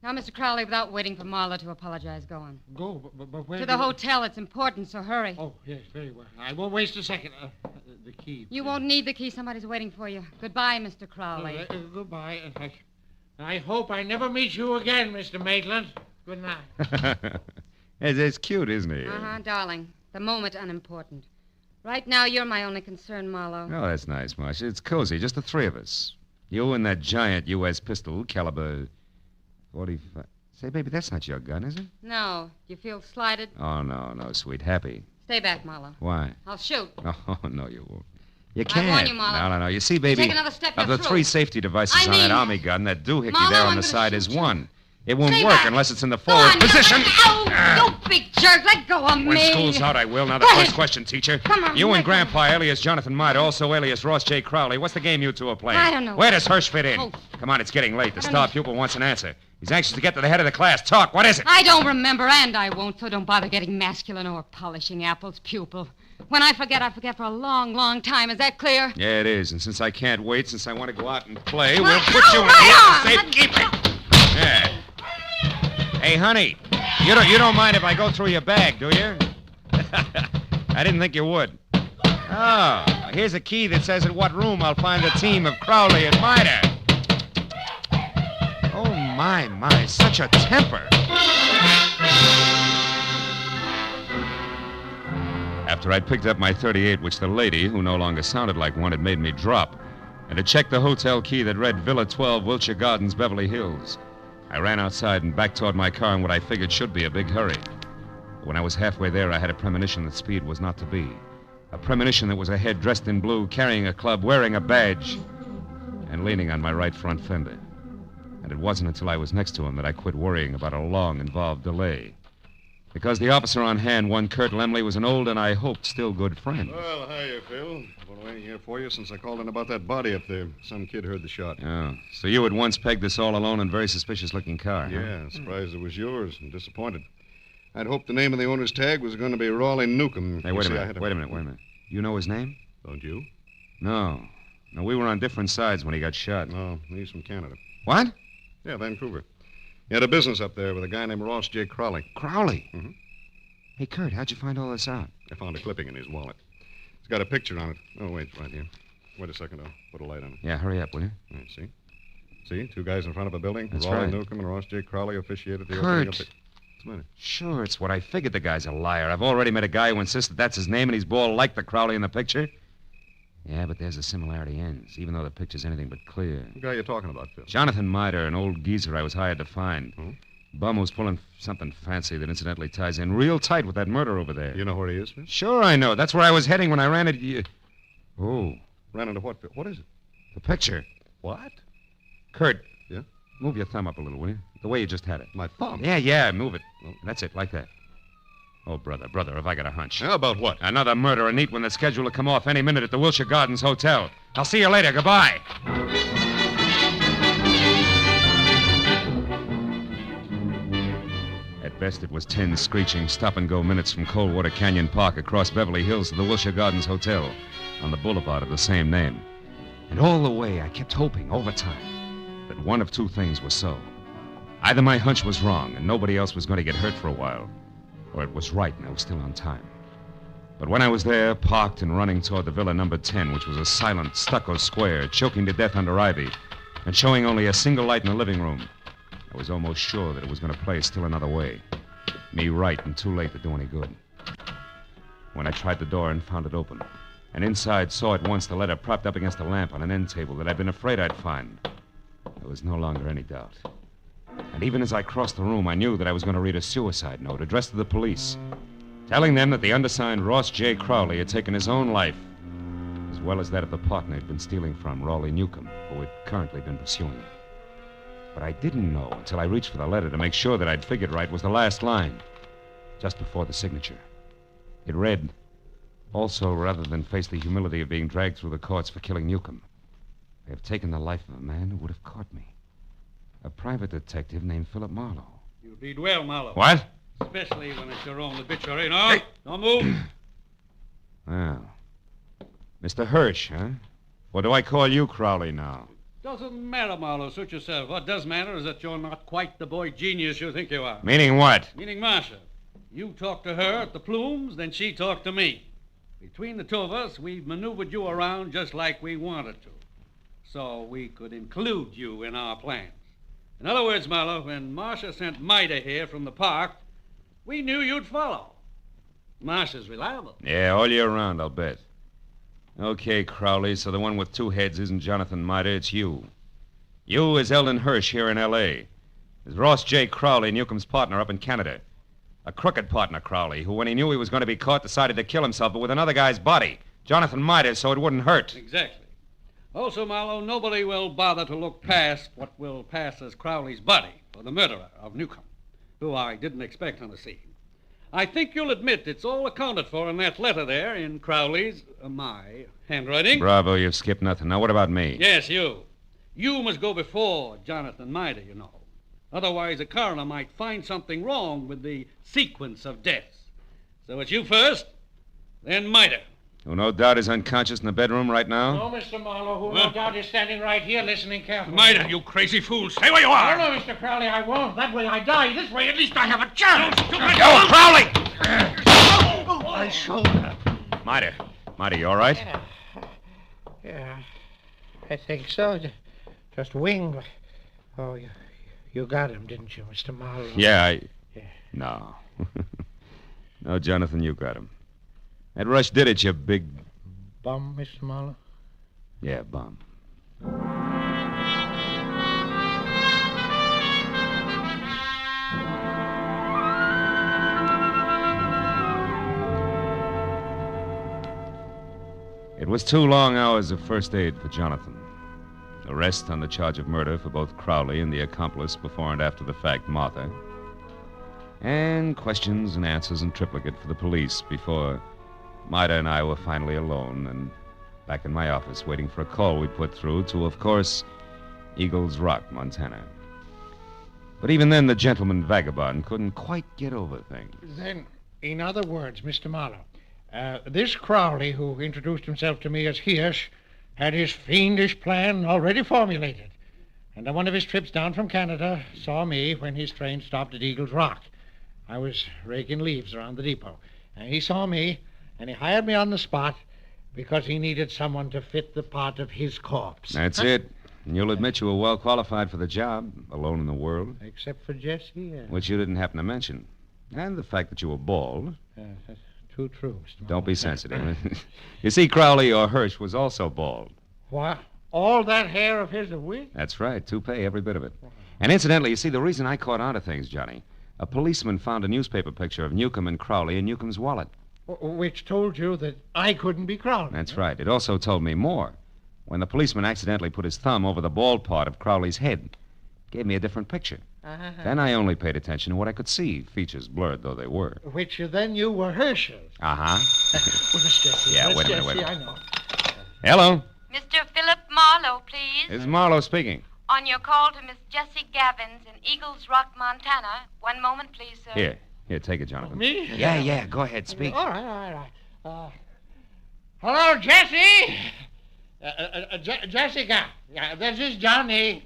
Now, Mr. Crowley, without waiting for Marlowe to apologize, go on. Go, but where... To the hotel. It's important, so hurry. Oh, yes, very well. I won't waste a second. The key. You won't need the key. Somebody's waiting for you. Goodbye, Mr. Crowley. Goodbye. I hope I never meet you again, Mr. Maitland. Good night. It's cute, isn't he? Uh-huh, darling. The moment unimportant. Right now, you're my only concern, Marlowe. Oh, that's nice, Marcia. It's cozy, just the three of us. You and that giant U.S. pistol, caliber 45. Say, baby, that's not your gun, is it? No. You feel slighted? Oh, no, sweet. Happy. Stay back, Marlowe. Why? I'll shoot. Oh, no, you won't. You I can't. warn you, Marlowe. No. You see, baby, Take another step, of you're the through. three safety devices I on that mean- army gun, that doohickey Marlowe, there on I'm the gonna side is shoot you. one. It won't Stay work back. unless it's in the Go forward on, position. You big jerk. Let go of me. When school's out, I will. Now, the Go first ahead. question, teacher. Come on, You let and go. Grandpa, alias Jonathan Miter, also alias Ross J. Crowley. What's the game you two are playing? I don't know. Where does Hirsch fit in? Oh. Come on, it's getting late. The I don't star know. pupil wants an answer. He's anxious to get to the head of the class. Talk. What is it? I don't remember, and I won't, so don't bother getting masculine or polishing apples, pupil. When I forget for a long, long time. Is that clear? Yeah, it is. And since I can't wait, since I want to go out and play, we'll My- put you in my here arm! for safekeeping. Yeah. Hey, honey, you don't mind if I go through your bag, do you? I didn't think you would. Oh, here's a key that says at what room I'll find the team of Crowley and Miter. Oh, my, such a temper. After I'd picked up my .38, which the lady, who no longer sounded like one, had made me drop, and had checked the hotel key that read Villa 12, Wilshire Gardens, Beverly Hills, I ran outside and back toward my car in what I figured should be a big hurry. But when I was halfway there, I had a premonition that speed was not to be. A premonition that was a head dressed in blue, carrying a club, wearing a badge, and leaning on my right front fender. And it wasn't until I was next to him that I quit worrying about a long, involved delay. Because the officer on hand, one Kurt Lemley, was an old and I hoped still good friend. Well, hiya, Phil. I've been waiting here for you since I called in about that body up there. Some kid heard the shot. Oh, so you had once pegged this all-alone and very suspicious-looking car, huh? Yeah, surprised it was yours and disappointed. I'd hoped the name of the owner's tag was going to be Raleigh Newcomb. Hey, You wait a see, I minute, had wait a minute. You know his name? Don't you? No, we were on different sides when he got shot. No, he's from Canada. What? Yeah, Vancouver. He had a business up there with a guy named Ross J. Crowley. Crowley? Mm-hmm. Hey, Kurt, how'd you find all this out? I found a clipping in his wallet. It's got a picture on it. Oh, wait, right here. Wait a second, I'll put a light on it. Yeah, hurry up, will you? Yeah, see? See, two guys in front of a building. That's Raleigh right. Newcomb and Ross J. Crowley officiated the Kurt. opening of the... What's the matter? Sure, it's what I figured. The guy's a liar. I've already met a guy who insists that that's his name and he's bald like the Crowley in the picture. Yeah, but there's a similarity ends, even though the picture's anything but clear. What guy you talking about, Phil? Jonathan Miter, an old geezer I was hired to find. Hmm? Bum who's pulling something fancy that incidentally ties in real tight with that murder over there. You know where he is, Phil? Sure I know. That's where I was heading when I ran into you. Oh. Ran into what, Phil? What is it? The picture. What? Kurt. Yeah? Move your thumb up a little, will you? The way you just had it. My thumb? Yeah, move it. That's it, like that. Oh, brother, have I got a hunch. How about what? Another murder, a neat one that's scheduled to come off any minute at the Wilshire Gardens Hotel. I'll see you later. Goodbye. At best, it was 10 screeching stop-and-go minutes from Coldwater Canyon Park across Beverly Hills to the Wilshire Gardens Hotel on the boulevard of the same name. And all the way, I kept hoping, over time, that one of two things was so. Either my hunch was wrong and nobody else was going to get hurt for a while, or it was right and I was still on time. But when I was there, parked and running toward the villa number 10, which was a silent stucco square, choking to death under ivy, and showing only a single light in the living room, I was almost sure that it was going to play still another way. Me right and too late to do any good. When I tried the door and found it open, and inside saw at once the letter propped up against a lamp on an end table that I'd been afraid I'd find, there was no longer any doubt. And even as I crossed the room, I knew that I was going to read a suicide note addressed to the police, telling them that the undersigned Ross J. Crowley had taken his own life, as well as that of the partner he'd been stealing from, Raleigh Newcomb, who had currently been pursuing him. What I didn't know until I reached for the letter to make sure that I'd figured right was the last line, just before the signature. It read, "Also, rather than face the humility of being dragged through the courts for killing Newcomb, I have taken the life of a man who would have caught me. A private detective named Philip Marlowe." You read well, Marlowe. What? Especially when it's your own obituary. No, hey. Don't move. Well, Mr. Hirsch, huh? What do I call you, Crowley, now? Doesn't matter, Marlowe. Suit yourself. What does matter is that you're not quite the boy genius you think you are. Meaning what? Meaning Marcia. You talked to her at the Plumes, then she talked to me. Between the two of us, we've maneuvered you around just like we wanted to, so we could include you in our plans. In other words, Marlowe, when Marcia sent Mida here from the park, we knew you'd follow. Marcia's reliable. Yeah, all year round, I'll bet. Okay, Crowley, so the one with two heads isn't Jonathan Mida, it's you. You is Eldon Hirsch here in L.A. Is Ross J. Crowley, Newcomb's partner up in Canada. A crooked partner, Crowley, who, when he knew he was going to be caught, decided to kill himself, but with another guy's body. Jonathan Mida, so it wouldn't hurt. Exactly. Also, Marlowe, nobody will bother to look past what will pass as Crowley's buddy, or the murderer of Newcomb, who I didn't expect on the scene. I think you'll admit it's all accounted for in that letter there in Crowley's, my handwriting. Bravo, you've skipped nothing. Now, what about me? Yes, you. You must go before Jonathan Mida, you know. Otherwise, a coroner might find something wrong with the sequence of deaths. So it's you first, then Mida. Who no doubt is unconscious in the bedroom right now? No, Mr. Marlowe, who no doubt is standing right here listening carefully. Mida, you crazy fool. Stay where you are. No, Mr. Crowley, I won't. That way I die. This way, at least I have a chance. Yo, Crowley! My shoulder. Mida, you all right? Yeah, I think so. Just wing. Oh, you got him, didn't you, Mr. Marlowe? Yeah. No. No, Jonathan, you got him. That rush did it, you big... Bum, Mr. Marlowe? Yeah, bum. It was 2 long hours of first aid for Jonathan. Arrest on the charge of murder for both Crowley and the accomplice before and after the fact, Martha. And questions and answers in triplicate for the police before Mida and I were finally alone and back in my office waiting for a call we'd put through to, of course, Eagles Rock, Montana. But even then, the gentleman vagabond couldn't quite get over things. Then, in other words, Mr. Marlowe, this Crowley, who introduced himself to me as Hirsch, had his fiendish plan already formulated. And on one of his trips down from Canada, saw me when his train stopped at Eagles Rock. I was raking leaves around the depot. And he saw me, and he hired me on the spot because he needed someone to fit the part of his corpse. That's it. And you'll admit you were well qualified for the job, alone in the world. Except for Jesse, yeah. Which you didn't happen to mention. And the fact that you were bald. That's too true, Mr. Marlowe. Don't be sensitive. You see, Crowley, or Hirsch, was also bald. What? All that hair of his a wig? That's right. Toupee, every bit of it. And incidentally, you see, the reason I caught on to things, Johnny, a policeman found a newspaper picture of Newcomb and Crowley in Newcomb's wallet. Which told you that I couldn't be Crowley. That's right. It also told me more. When the policeman accidentally put his thumb over the bald part of Crowley's head, it gave me a different picture. Then I only paid attention to what I could see, features blurred though they were. Which then you were Hirsch's. Uh-huh. Well, Miss Jessie. Yeah, Miss wait a minute, Jessie, wait a minute. I know. Hello? Mr. Philip Marlowe, please. This is Marlowe speaking. On your call to Miss Jessie Gavins in Eagles Rock, Montana. 1 moment, please, sir. Here, take it, Jonathan. Me? Yeah, go ahead, speak. All right. Hello, Jessie. Jessica. This is Johnny.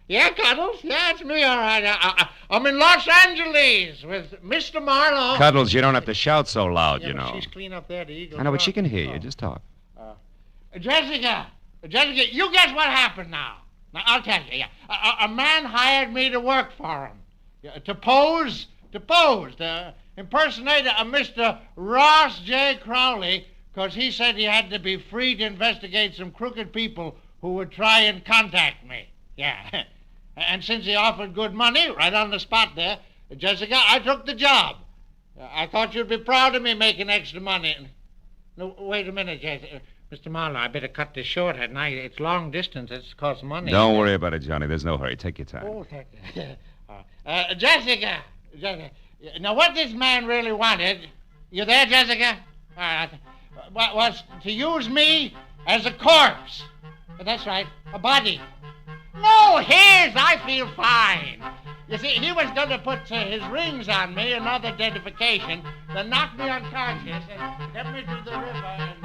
Yeah, Cuddles. Yeah, it's me, all right. I'm in Los Angeles with Mr. Marlowe. Cuddles, you don't have to shout so loud, you but know. She's clean up there, the Eagle. I know, but she can hear you. Just talk. Jessica, you guess what happened now? Now, I'll tell you, yeah. A man hired me to work for him. To pose, to impersonate a Mr. Ross J. Crowley, because he said he had to be free to investigate some crooked people who would try and contact me. Yeah. And since he offered good money right on the spot there, Jessica, I took the job. I thought you'd be proud of me making extra money. No, wait a minute, Jessica. Mr. Marlowe, I better cut this short at night. It's long distance. It costs money. Don't worry about it, Johnny. There's no hurry. Take your time. Oh, thank you. Jessica. Now, what this man really wanted, you there, Jessica? Was to use me as a corpse. That's right, a body. No, his. I feel fine. You see, he was going to put his rings on me, another identification, then knock me unconscious and get me to the river and...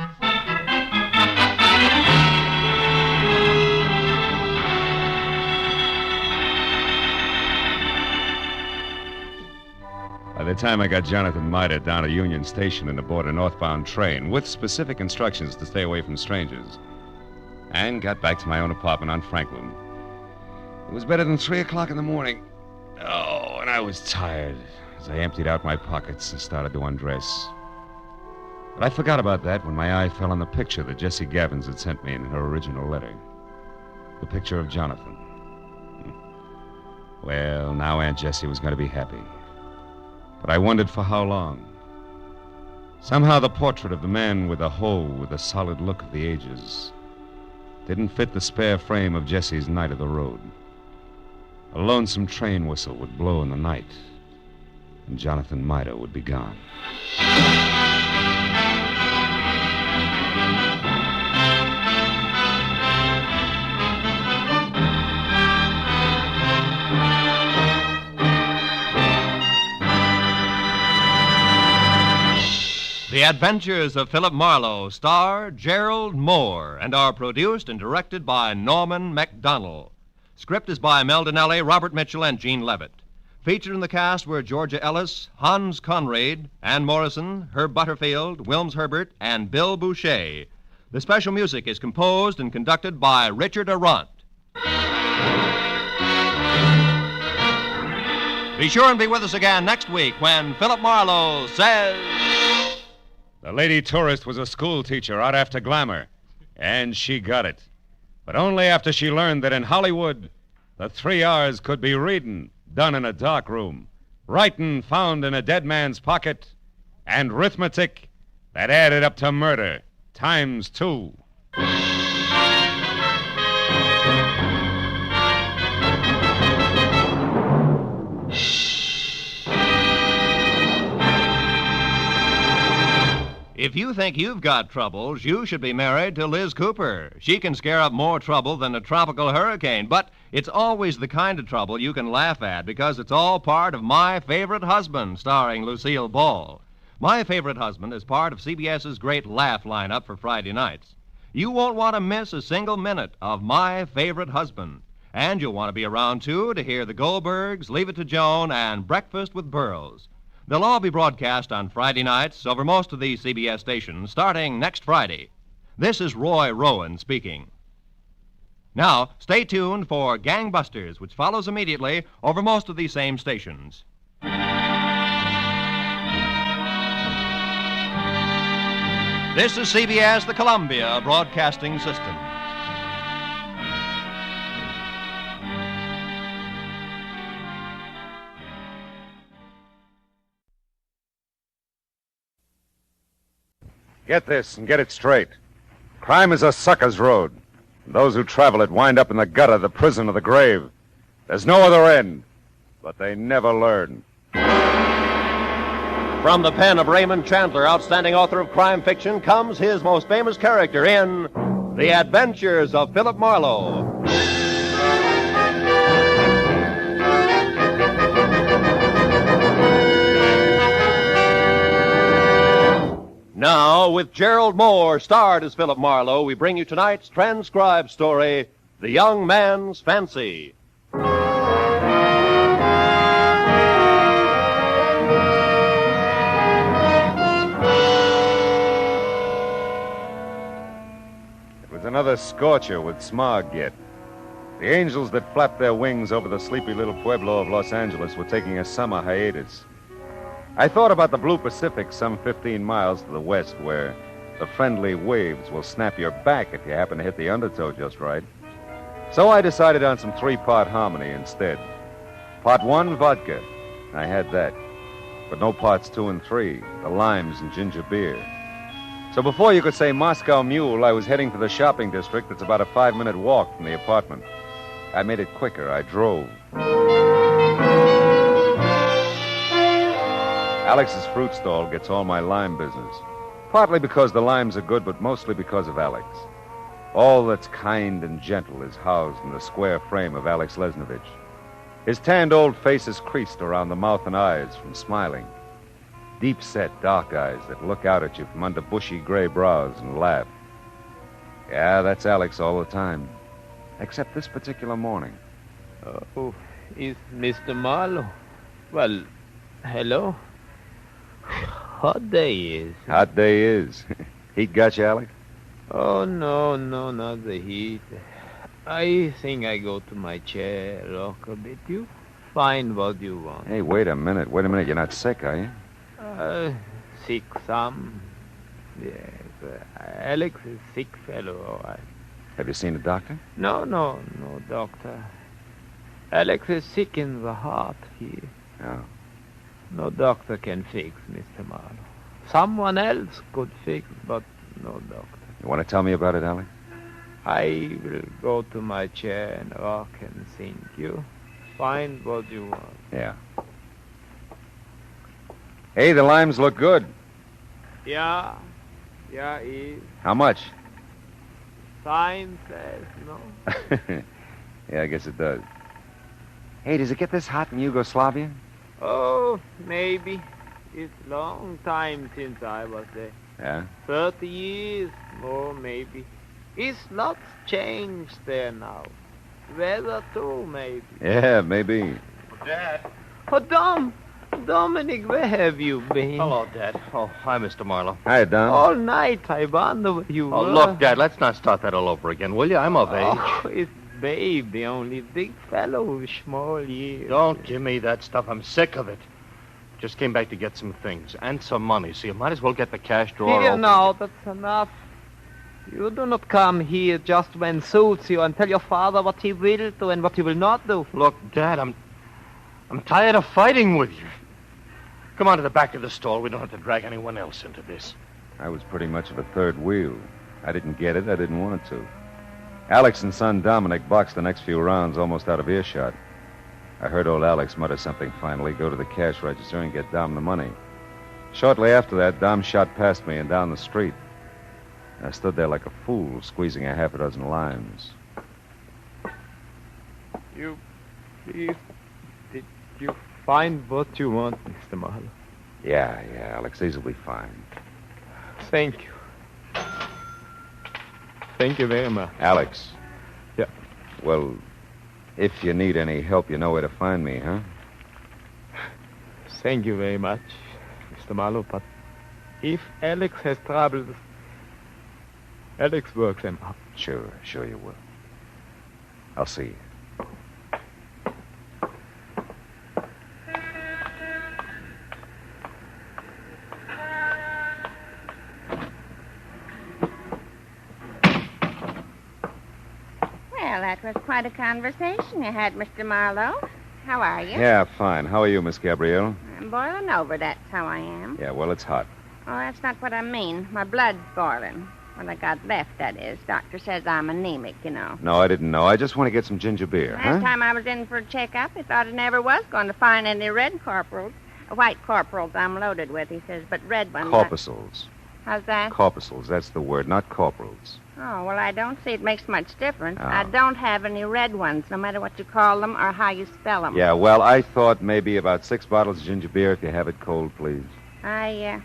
By the time I got Jonathan Mida down at Union Station and aboard a northbound train with specific instructions to stay away from strangers, and got back to my own apartment on Franklin, it was better than 3 o'clock in the morning. Oh, and I was tired as I emptied out my pockets and started to undress. But I forgot about that when my eye fell on the picture that Jessie Gavins had sent me in her original letter. The picture of Jonathan. Well, now Aunt Jessie was going to be happy. But I wondered for how long. Somehow the portrait of the man with the hoe with the solid look of the ages didn't fit the spare frame of Jessie's night of the road. A lonesome train whistle would blow in the night, and Jonathan Mida would be gone. The Adventures of Philip Marlowe star Gerald Moore and are produced and directed by Norman MacDonald. Script is by Mel Donnelly, Robert Mitchell, and Gene Levitt. Featured in the cast were Georgia Ellis, Hans Conrad, Ann Morrison, Herb Butterfield, Wilms Herbert, and Bill Boucher. The special music is composed and conducted by Richard Arant. Be sure and be with us again next week when Philip Marlowe says... The lady tourist was a school teacher out after glamour, and she got it. But only after she learned that in Hollywood, the 3 R's could be reading, done in a dark room, writing found in a dead man's pocket, and arithmetic that added up to murder, times 2. If you think you've got troubles, you should be married to Liz Cooper. She can scare up more trouble than a tropical hurricane, but it's always the kind of trouble you can laugh at because it's all part of My Favorite Husband, starring Lucille Ball. My Favorite Husband is part of CBS's great laugh lineup for Friday nights. You won't want to miss a single minute of My Favorite Husband. And you'll want to be around, too, to hear the Goldbergs, Leave It to Joan, and Breakfast with Burroughs. They'll all be broadcast on Friday nights over most of these CBS stations starting next Friday. This is Roy Rowan speaking. Now, stay tuned for Gangbusters, which follows immediately over most of these same stations. This is CBS, the Columbia Broadcasting System. Get this and get it straight. Crime is a sucker's road. Those who travel it wind up in the gutter, the prison, or the grave. There's no other end, but they never learn. From the pen of Raymond Chandler, outstanding author of crime fiction, comes his most famous character in The Adventures of Philip Marlowe. Now, with Gerald Moore, starred as Philip Marlowe, we bring you tonight's transcribed story, The Young Man's Fancy. Another scorcher with smog yet. The angels that flapped their wings over the sleepy little pueblo of Los Angeles were taking a summer hiatus. I thought about the blue Pacific some 15 miles to the west, where the friendly waves will snap your back if you happen to hit the undertow just right. So I decided on some 3-part harmony instead. Part 1, vodka. I had that. But no parts 2 and 3, the limes and ginger beer. So before you could say Moscow Mule, I was heading for the shopping district that's about a 5-minute walk from the apartment. I made it quicker. I drove. Alex's fruit stall gets all my lime business. Partly because the limes are good, but mostly because of Alex. All that's kind and gentle is housed in the square frame of Alex Lesnovich. His tanned old face is creased around the mouth and eyes from smiling. Deep-set, dark eyes that look out at you from under bushy gray brows and laugh. Yeah, that's Alex all the time. Except this particular morning. Oh, it's Mr. Marlowe. Well, hello. Hot day is. Hot day is. Heat got you, Alex? Oh, no, not the heat. I think I go to my chair, rock a bit. You find what you want. Hey, wait a minute. You're not sick, are you? Sick some. Yes, Alex is sick fellow, all right. Have you seen a doctor? No, doctor. Alex is sick in the heart here. Oh. No doctor can fix, Mr. Marlowe. Someone else could fix, but no doctor. You want to tell me about it, Alex? I will go to my chair and rock and think. You find what you want. Yeah. Hey, the limes look good. Yeah, is. How much? Sign says no. Yeah, I guess it does. Hey, does it get this hot in Yugoslavia? Oh, maybe. It's long time since I was there. Yeah? 30 years, more maybe. It's lots changed there now. Weather too, maybe. Yeah, maybe. Dad. Oh, Dominic, where have you been? Hello, Dad. Oh, hi, Mr. Marlowe. Hi, Don. All night I wonder where you were. Oh, look, Dad, let's not start that all over again, will you? I'm of age. Oh, it's Babe, the only big fellow with small years. Don't give me that stuff. I'm sick of it. Just came back to get some things and some money, so you might as well get the cash drawer Here open. now, that's enough. You do not come here just when suits you and tell your father what he will do and what he will not do. Look, Dad, I'm tired of fighting with you. Come on to the back of the stall. We don't have to drag anyone else into this. I was pretty much of a third wheel. I didn't get it. I didn't want it to. Alex and son Dominic boxed the next few rounds almost out of earshot. I heard old Alex mutter something finally, go to the cash register and get Dom the money. Shortly after that, Dom shot past me and down the street. I stood there like a fool, squeezing a half a dozen limes. You, please, did you find what you want, Mr. Marlowe? Yeah, Alex, these will be fine. Thank you. Thank you very much. Alex. Yeah. Well, if you need any help, you know where to find me, huh? Thank you very much, Mr. Marlowe, but if Alex has troubles, Alex works them out. Sure you will. I'll see you. Well, that was quite a conversation you had, Mr. Marlowe. How are you? Yeah, fine. How are you, Miss Gabrielle? I'm boiling over, that's how I am. Yeah, well, it's hot. Oh, that's not what I mean. My blood's boiling. What I got left, that is. Doctor says I'm anemic, you know. No, I didn't know. I just want to get some ginger beer, Last huh? time I was in for a checkup, he thought I never was going to find any red corporals. White corporals I'm loaded with, he says, but red ones... Corpuscles. How's that? Corpuscles, that's the word, not corporals. Oh, well, I don't see it makes much difference. Oh. I don't have any red ones, no matter what you call them or how you spell them. Yeah, well, I thought maybe about 6 bottles of ginger beer if you have it cold, please. I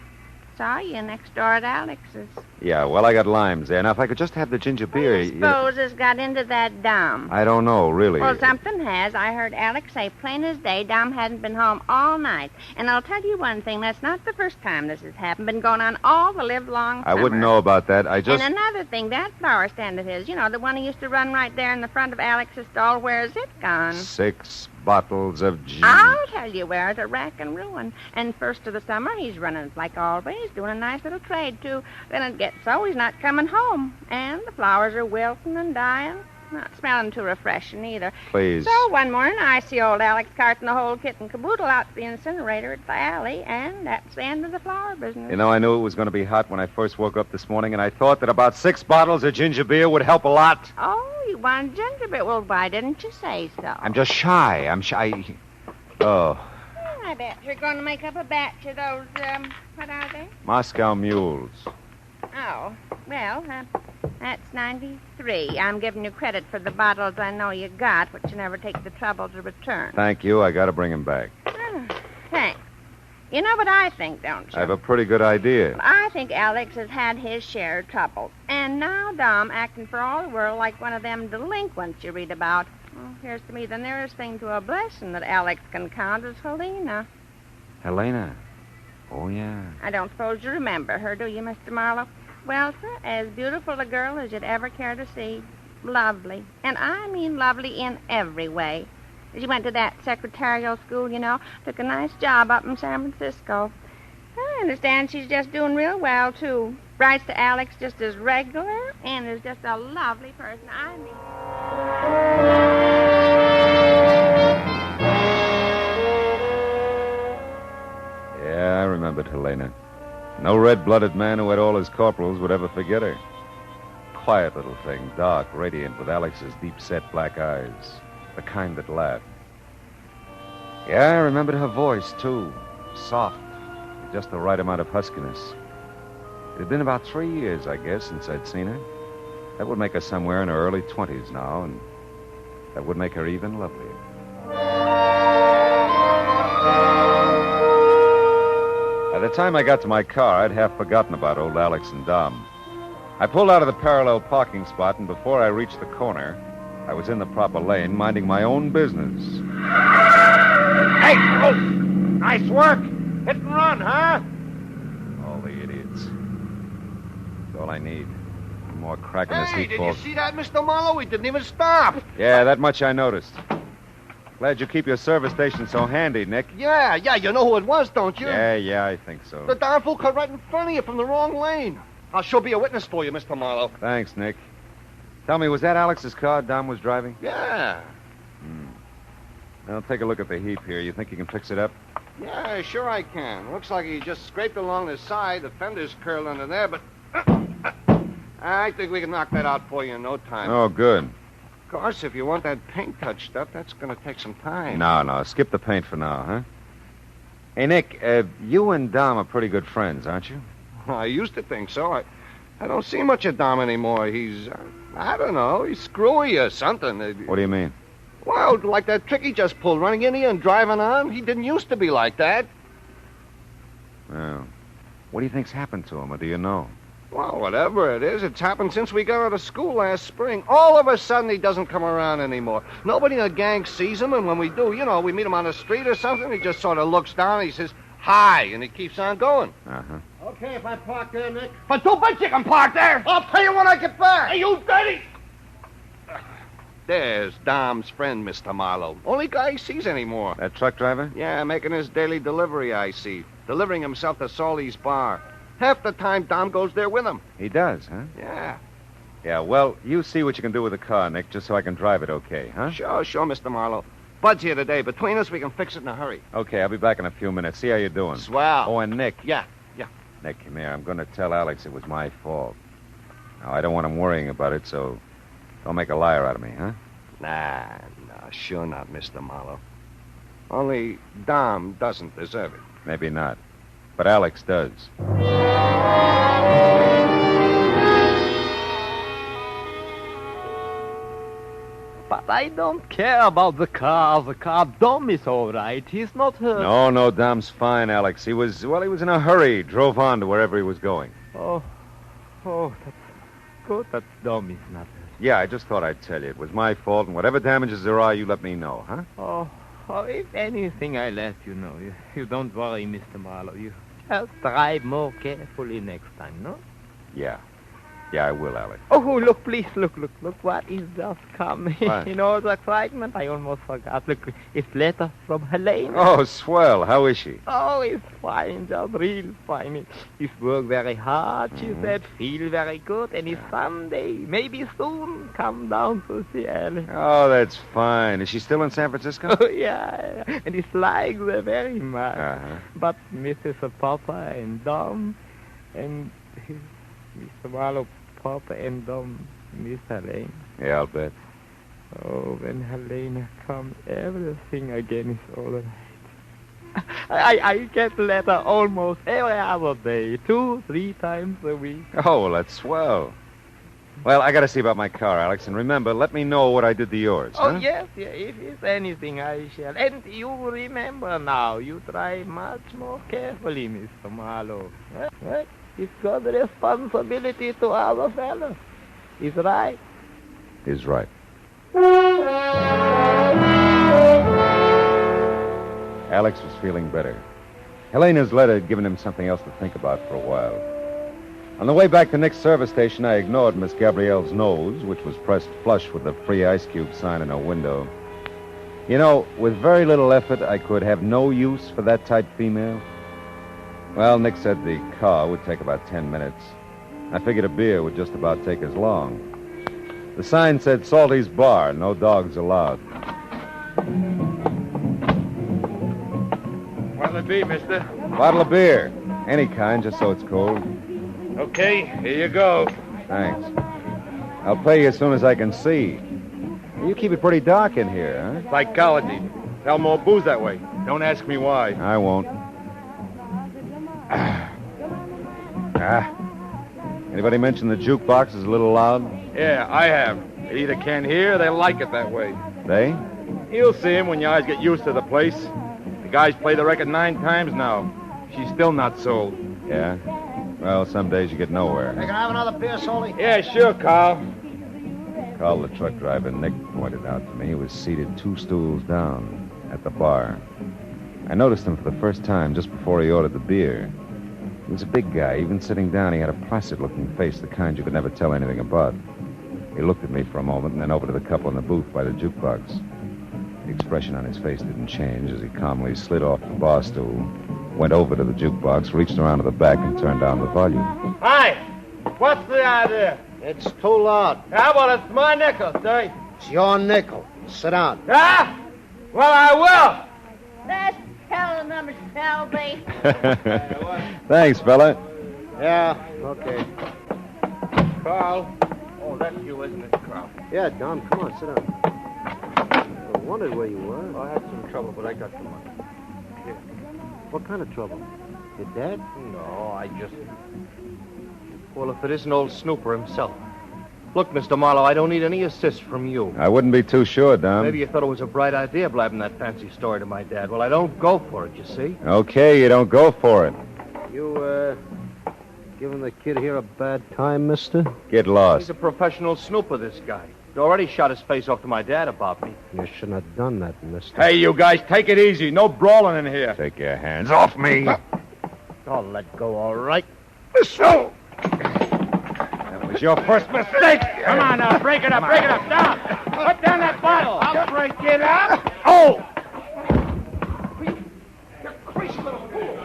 saw you next door at Alex's. Yeah, well, I got limes there. Now, if I could just have the ginger beer... I suppose it's got into that Dom. I don't know, really. Well, something has. I heard Alex say plain as day Dom hadn't been home all night. And I'll tell you one thing, that's not the first time this has happened. Been going on all the livelong I summer. wouldn't know about that. I just... And another thing, that flower stand of his, you know, the one he used to run right there in the front of Alex's stall, where's it gone? 6 bottles of gin. I'll tell you where, the rack and ruin. And first of the summer, he's running like always, doing a nice little trade, too. Then it gets so he's not coming home. And the flowers are wilting and dying. Not smelling too refreshing either. Please. So one morning, I see old Alex carting the whole kit and caboodle out to the incinerator at the alley, and that's the end of the flower business. You know, I knew it was going to be hot when I first woke up this morning, and I thought that about 6 bottles of ginger beer would help a lot. Oh, you want ginger beer? Well, why didn't you say so? I'm just shy. I'm shy. Oh, Well, I bet you're going to make up a batch of those, what are they? Moscow mules. Oh, well, that's 93. I'm giving you credit for the bottles I know you got, but you never take the trouble to return. Thank you. I got to bring him back. Thanks. You know what I think, don't you? I have a pretty good idea. I think Alex has had his share of trouble. And now Dom acting for all the world like one of them delinquents you read about. Well, here's to me the nearest thing to a blessing that Alex can count is Helena. Helena. Oh, yeah. I don't suppose you remember her, do you, Mr. Marlowe? Well, sir, as beautiful a girl as you'd ever care to see. Lovely. And I mean lovely in every way. She went to that secretarial school, you know. Took a nice job up in San Francisco. I understand she's just doing real well, too. Writes to Alex just as regular and is just a lovely person. I mean... Yeah, I remembered Helena. No red-blooded man who had all his corporals would ever forget her. Quiet little thing, dark, radiant, with Alex's deep-set black eyes. The kind that laughed. Yeah, I remembered her voice, too. Soft, with just the right amount of huskiness. It had been about 3 years, I guess, since I'd seen her. That would make her somewhere in her early 20s now, and that would make her even lovelier. By the time I got to my car, I'd half forgotten about old Alex and Dom. I pulled out of the parallel parking spot, and before I reached the corner, I was in the proper lane, minding my own business. Hey, oh, nice work. Hit and run, huh? All the idiots. That's all I need. One more crack in this Hey, heat, did folks. you see that, Mr. Marlowe? He didn't even stop. Yeah, that much I noticed. Glad you keep your service station so handy, Nick. Yeah, you know who it was, don't you? Yeah, I think so. The darn fool cut right in front of you from the wrong lane. I'll sure be a witness for you, Mr. Marlowe. Thanks, Nick. Tell me, was that Alex's car Dom was driving? Yeah. Now, take a look at the heap here. You think you can fix it up? Yeah, sure I can. Looks like he just scraped along the side. The fender's curled under there, but... I think we can knock that out for you in no time. Oh, good. Of course, if you want that paint touched up, that's going to take some time. No. Skip the paint for now, huh? Hey, Nick, you and Dom are pretty good friends, aren't you? I used to think so. I don't see much of Dom anymore. He's, I don't know, he's screwy or something. What do you mean? Well, like that trick he just pulled, running in here and driving on. He didn't used to be like that. Well, what do you think's happened to him, or do you know? Well, whatever it is, it's happened since we got out of school last spring. All of a sudden, he doesn't come around anymore. Nobody in the gang sees him, and when we do, you know, we meet him on the street or something, he just sort of looks down, he says, hi, and he keeps on going. Uh-huh. Okay, if I park there, Nick. But too much you can park there. I'll pay you when I get back. Hey, you dirty! There's Dom's friend, Mr. Marlowe. Only guy he sees anymore. That truck driver? Yeah, making his daily delivery, I see. Delivering himself to Salty's bar. Half the time, Dom goes there with him. He does, huh? Yeah. Yeah, well, you see what you can do with the car, Nick, just so I can drive it okay, huh? Sure, Mr. Marlowe. Bud's here today. Between us, we can fix it in a hurry. Okay, I'll be back in a few minutes. See how you're doing. Swell. Oh, and Nick. Yeah. Nick, come here. I'm going to tell Alex it was my fault. Now, I don't want him worrying about it, so don't make a liar out of me, huh? Nah, sure not, Mr. Marlowe. Only Dom doesn't deserve it. Maybe not. But Alex does. But I don't care about the car. The car. Dom is all right. He's not hurt. No, Dom's fine, Alex. He was in a hurry. Drove on to wherever he was going. Oh, that's good that Dom is not hurt. Yeah, I just thought I'd tell you. It was my fault, and whatever damages there are, you let me know, huh? Oh, if anything, I let you know. You don't worry, Mr. Marlowe. You just drive more carefully next time, no? Yeah. Yeah, I will, Alex. Oh, look, please, look. What is just coming? What? In all the excitement, I almost forgot. Look, it's letter from Helene. Oh, swell. How is she? Oh, it's fine, just real fine. He's worked very hard, she said. Feel very good, and it's Sunday. Maybe soon come down to see Alice. Oh, that's fine. Is she still in San Francisco? Oh, yeah, and he likes her very much. But Mrs. Papa and Dom and Mr. Marlowe, Papa and Dom, Miss Helene. Yeah, I'll bet. Oh, when Helena comes, everything again is all right. I get a letter almost every other day, 2-3 times a week. Oh, well, that's swell. Well, I got to see about my car, Alex. And remember, let me know what I did to yours, Oh, huh? yes, if it's anything, I shall. And you remember now, you drive much more carefully, Mr. Marlowe. Right? It's got the responsibility to other fellows. Is right. Is right. Alex was feeling better. Helena's letter had given him something else to think about for a while. On the way back to Nick's service station, I ignored Miss Gabrielle's nose, which was pressed flush with the free ice cube sign in her window. You know, with very little effort, I could have no use for that type female. Well, Nick said the car would take about 10 minutes. I figured a beer would just about take as long. The sign said Salty's Bar, no dogs allowed. What'll it be, mister? Bottle of beer. Any kind, just so it's cold. Okay, here you go. Thanks. I'll pay you as soon as I can see. You keep it pretty dark in here, huh? Psychology. Sell more booze that way. Don't ask me why. I won't. Anybody mention the jukebox is a little loud? Yeah, I have. They either can't hear or they like it that way. They? You'll see him when your eyes get used to the place. The guy's played the record 9 times now. She's still not sold. Yeah? Well, some days you get nowhere. Hey, can I have another beer, Salty? Yeah, sure, Carl. Carl, the truck driver Nick pointed out to me, was seated 2 stools down at the bar. I noticed him for the first time just before he ordered the beer. He was a big guy. Even sitting down, he had a placid-looking face, the kind you could never tell anything about. He looked at me for a moment and then over to the couple in the booth by the jukebox. The expression on his face didn't change as he calmly slid off the bar stool, went over to the jukebox, reached around to the back, and turned down the volume. Hi. What's the idea? It's too loud. How about it's my nickel, sir? It's your nickel. Sit down. Ah? Well, I will. That's hell number 12, babe. Thanks, fella. Yeah, okay. Carl. Oh, that's you, isn't it, Carl? Yeah, Dom, come on, sit down. I wondered where you were. I had some trouble, but I got the money. Here. What kind of trouble? Your dad? No, I just... Well, if it isn't old Snooper himself. Look, Mr. Marlowe, I don't need any assist from you. I wouldn't be too sure, Dom. Maybe you thought it was a bright idea blabbing that fancy story to my dad. Well, I don't go for it, you see. Okay, you don't go for it. You, giving the kid here a bad time, mister? Get lost. He's a professional snooper, this guy. He already shot his face off to my dad about me. You shouldn't have done that, mister. Hey, you guys, take it easy. No brawling in here. Take your hands off me. I'll let go, all right. So... That was your first mistake. Come on now, break it up, down. Put down that bottle. I'll break it up. Oh! You crazy little fool.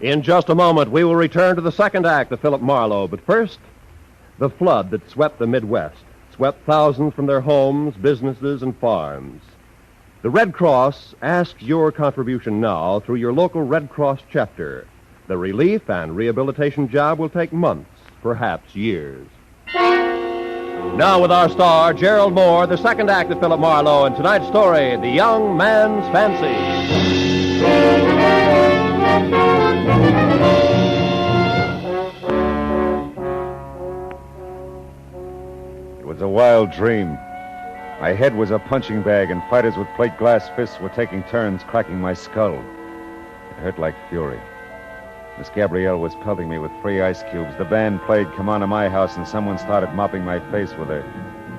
In just a moment, we will return to the second act of Philip Marlowe. But first, the flood that swept the Midwest, swept thousands from their homes, businesses, and farms. The Red Cross asks your contribution now through your local Red Cross chapter. The relief and rehabilitation job will take months, perhaps years. Now with our star, Gerald Moore, the second act of Philip Marlowe, and tonight's story, The Young Man's Fancy. It was a wild dream. My head was a punching bag, and fighters with plate glass fists were taking turns cracking my skull. It hurt like fury. Miss Gabrielle was pelting me with free ice cubes. The band played Come On to My House, and someone started mopping my face with a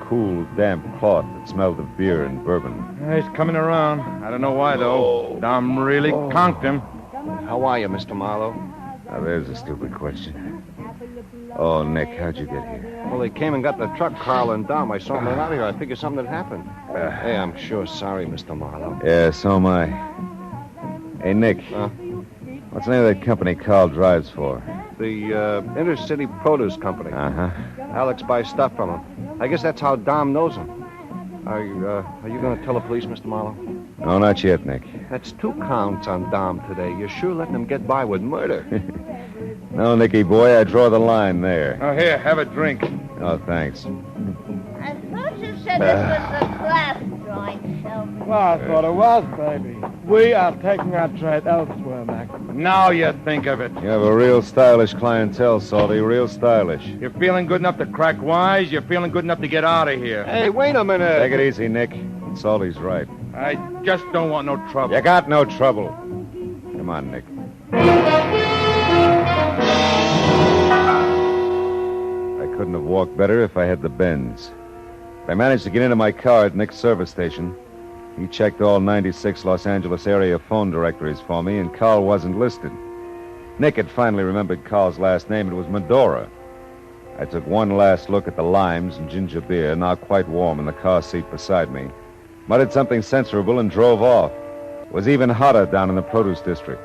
cool, damp cloth that smelled of beer and bourbon. He's coming around. I don't know why, though. Dom really conked him. How are you, Mr. Marlowe? Now, there's a stupid question. Oh, Nick, how'd you get here? Well, they came and got the truck, Carl and Dom. I saw them out of here. I figured something had happened. Hey, I'm sure sorry, Mr. Marlowe. Yeah, so am I. Hey, Nick. What's the name of that company Carl drives for? The Intercity Produce Company. Uh-huh. Alex buys stuff from him. I guess that's how Dom knows him. Are you going to tell the police, Mr. Marlowe? No, not yet, Nick. That's 2 counts on Dom today. You're sure letting him get by with murder. No, Nicky boy, I draw the line there. Oh, here, have a drink. Oh, thanks. I thought you said this was a glass joint, Shelby. Well, I thought it was, baby. We are taking our trade elsewhere, Mac. Now you think of it. You have a real stylish clientele, Salty, real stylish. You're feeling good enough to crack wise. You're feeling good enough to get out of here. Hey, wait a minute. Take it easy, Nick. Salty's right. I just don't want no trouble. You got no trouble. Come on, Nick. I couldn't have walked better if I had the bends. I managed to get into my car at Nick's service station. He checked all 96 Los Angeles area phone directories for me, and Carl wasn't listed. Nick had finally remembered Carl's last name. It was Medora. I took one last look at the limes and ginger beer, now quite warm in the car seat beside me, muttered something censorable, and drove off. It was even hotter down in the produce district.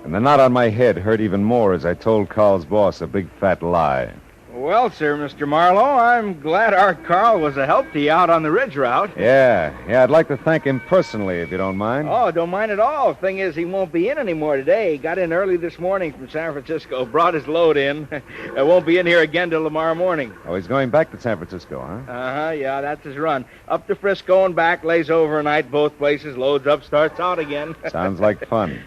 And the knot on my head hurt even more as I told Carl's boss a big fat lie. Well, sir, Mr. Marlowe, I'm glad our Carl was a help to you out on the ridge route. Yeah, I'd like to thank him personally, if you don't mind. Oh, don't mind at all. Thing is, he won't be in anymore today. He got in early this morning from San Francisco, brought his load in. Won't be in here again till tomorrow morning. Oh, he's going back to San Francisco, huh? Uh-huh, yeah, that's his run. Up to Frisco and back, lays overnight both places, loads up, starts out again. Sounds like fun.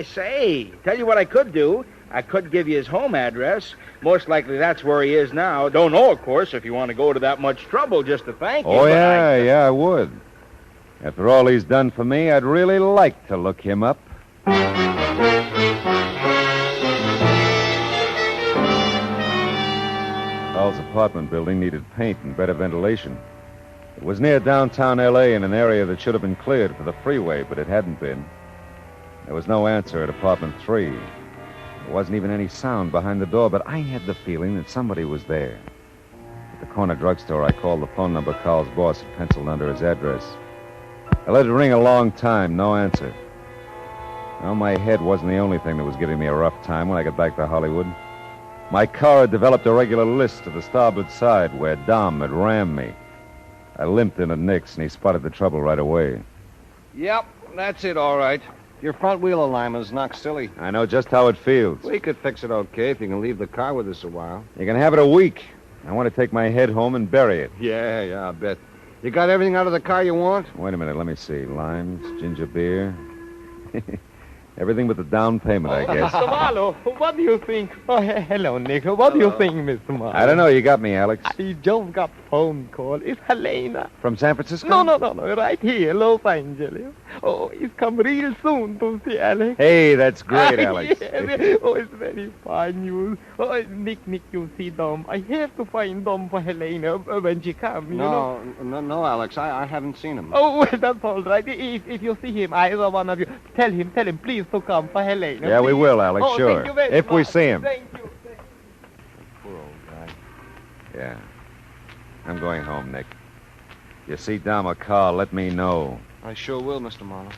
Say, tell you what I could do. I could give you his home address. Most likely that's where he is now. Don't know, of course, if you want to go to that much trouble just to thank him. Oh, yeah, I would. After all he's done for me, I'd really like to look him up. Carl's apartment building needed paint and better ventilation. It was near downtown L.A. in an area that should have been cleared for the freeway, but it hadn't been. There was no answer at apartment 3. There wasn't even any sound behind the door, but I had the feeling that somebody was there. At the corner drugstore, I called the phone number Carl's boss had penciled under his address. I let it ring a long time, no answer. Well, my head wasn't the only thing that was giving me a rough time when I got back to Hollywood. My car had developed a regular list to the starboard side where Dom had rammed me. I limped into Nick's, and he spotted the trouble right away. Yep, that's it, all right. Your front wheel alignment's knocked silly. I know just how it feels. We could fix it okay if you can leave the car with us a while. You can have it a week. I want to take my head home and bury it. Yeah, I bet. You got everything out of the car you want? Wait a minute, let me see. Limes, ginger beer. Everything but the down payment, I guess. Mr. Marlowe, what do you think? Oh, hello, Nick. What do you think, Mr. Marlowe? I don't know. You got me, Alex. I just got phone call. It's Helena. From San Francisco? No. Right here, Los Angeles. Oh, he's come real soon to see Alex. Hey, that's great, Alex. Yes. Oh, it's very fine news. Oh, Nick, you see Dom. I have to find Dom for Helena when she comes, you know. No, Alex. I haven't seen him. Oh, well, that's all right. If you see him, either one of you, tell him, please, to come for Helena. Yeah, please. we will, Alex, oh, sure. Thank you very if much. we see him. Thank you. Poor old guy. Yeah. I'm going home, Nick. You see Dom or Carl, let me know. I sure will, Mr. Marlowe.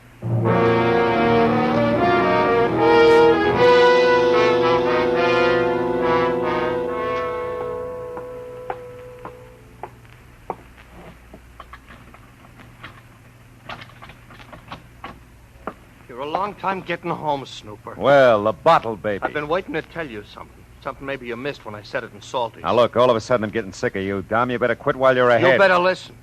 You're a long time getting home, Snooper. Well, the bottle, baby. I've been waiting to tell you something. Something maybe you missed when I said it in Salty. Now, look, all of a sudden I'm getting sick of you, Dom. You better quit while you're ahead. You better listen.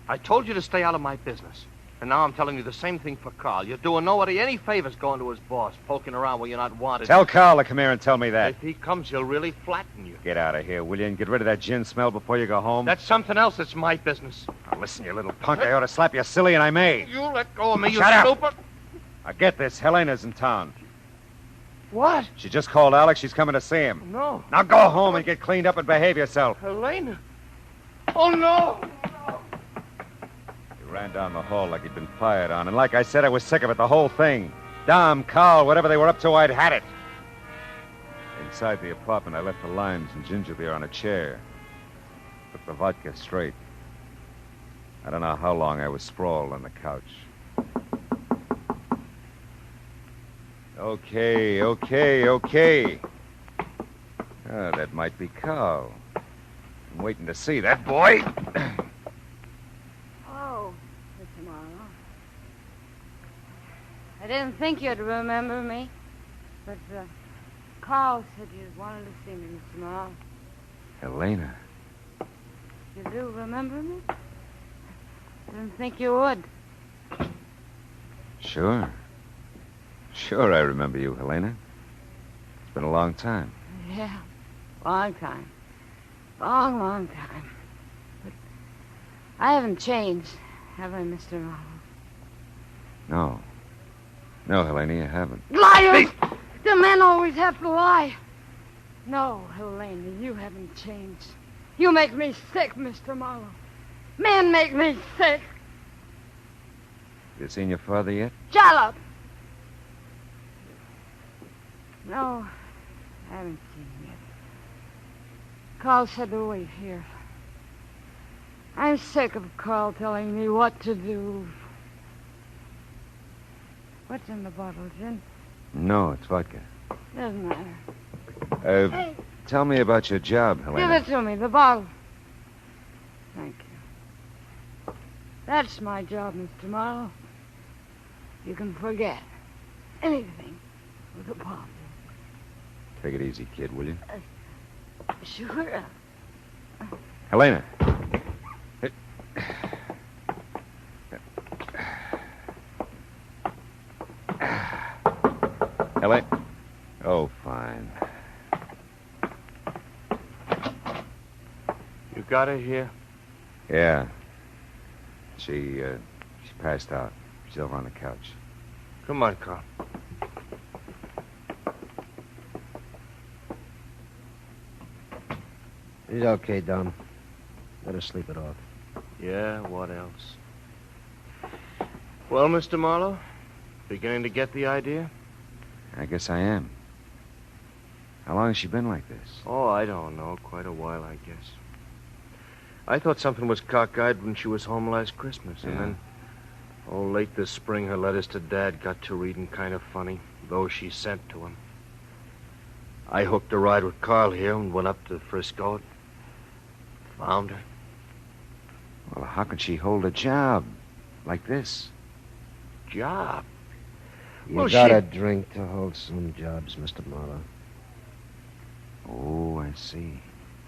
I told you to stay out of my business. And now I'm telling you the same thing for Carl. You're doing nobody any favors going to his boss, poking around where you're not wanted. Tell Carl to come here and tell me that. If he comes, he'll really flatten you. Get out of here, will you, and get rid of that gin smell before you go home? That's something else that's my business. Now, listen, you little punk. I ought to slap you silly, and I may. You let go of me, you Shut up. stupid. Now, get this. Helena's in town. What? She just called Alex. She's coming to see him. No. Now go home and get cleaned up and behave yourself. Helena. Oh, no. He ran down the hall like he'd been fired on. And like I said, I was sick of it, the whole thing. Dom, Carl, whatever they were up to, I'd had it. Inside the apartment, I left the limes and ginger beer on a chair. Took the vodka straight. I don't know how long I was sprawled on the couch. Okay. That might be Carl. I'm waiting to see that boy. Oh, Mr. Marlowe. I didn't think you'd remember me, but Carl said you wanted to see me, Mr. Marlowe. Helena. You do remember me? Didn't think you would. Sure, I remember you, Helena. It's been a long time. Yeah, long time. Long time. But I haven't changed, have I, Mr. Marlowe? No, Helena, you haven't. Liars! The men always have to lie. No, Helena, you haven't changed. You make me sick, Mr. Marlowe. Men make me sick. You seen your father yet? Shut up! No, I haven't seen him yet. Carl said to wait here. I'm sick of Carl telling me what to do. What's in the bottle, gin? No, it's vodka. Doesn't matter. Hey. Tell me about your job, Helena. Give it to me, the bottle. Thank you. That's my job, Mr. Marlowe. You can forget anything with a bottle. Take it easy, kid, will you? Sure. Helena. Helena. Oh, fine. You got her here? Yeah. She passed out. She's over on the couch. Come on, Carl. He's okay, Dom. Let her sleep it off. Yeah, what else? Well, Mr. Marlowe, beginning to get the idea? I guess I am. How long has she been like this? Oh, I don't know. Quite a while, I guess. I thought something was cockeyed when she was home last Christmas, and then, late this spring, her letters to Dad got to reading kind of funny, those she sent to him. I hooked a ride with Carl here and went up to Frisco. Found her. Well, how can she hold a job like this? Job? You gotta drink to hold some jobs, Mr. Marlowe. Oh, I see.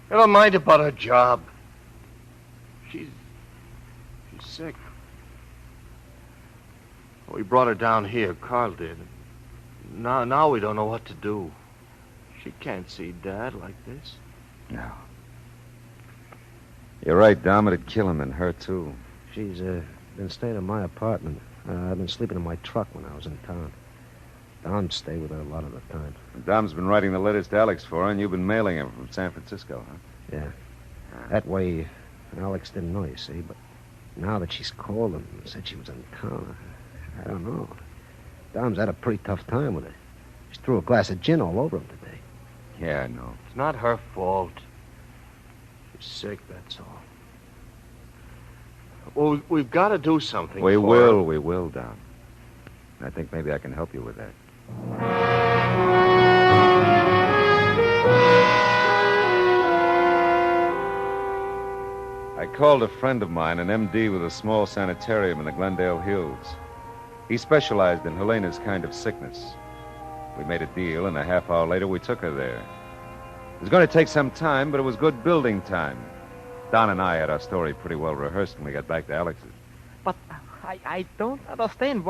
Never mind about her job. She's sick. We brought her down here. Carl did. Now we don't know what to do. She can't see Dad like this. No. You're right, Dom. It'd kill him and her, too. She's been staying in my apartment. I've been sleeping in my truck when I was in town. Dom stayed with her a lot of the time. Dom's been writing the letters to Alex for her, and you've been mailing them from San Francisco, huh? Yeah. That way, Alex didn't know, you see, but now that she's called him and said she was in town, I don't know. Dom's had a pretty tough time with it. She threw a glass of gin all over him today. Yeah, I know. It's not her fault. She's sick, that's all. Well, we've got to do something. We will, Dom. I think maybe I can help you with that. I called a friend of mine, an MD with a small sanitarium in the Glendale Hills. He specialized in Helena's kind of sickness. We made a deal, and a half hour later we took her there. was going to take some time, but it was good building time. Don and I had our story pretty well rehearsed when we got back to Alex's. But I don't understand.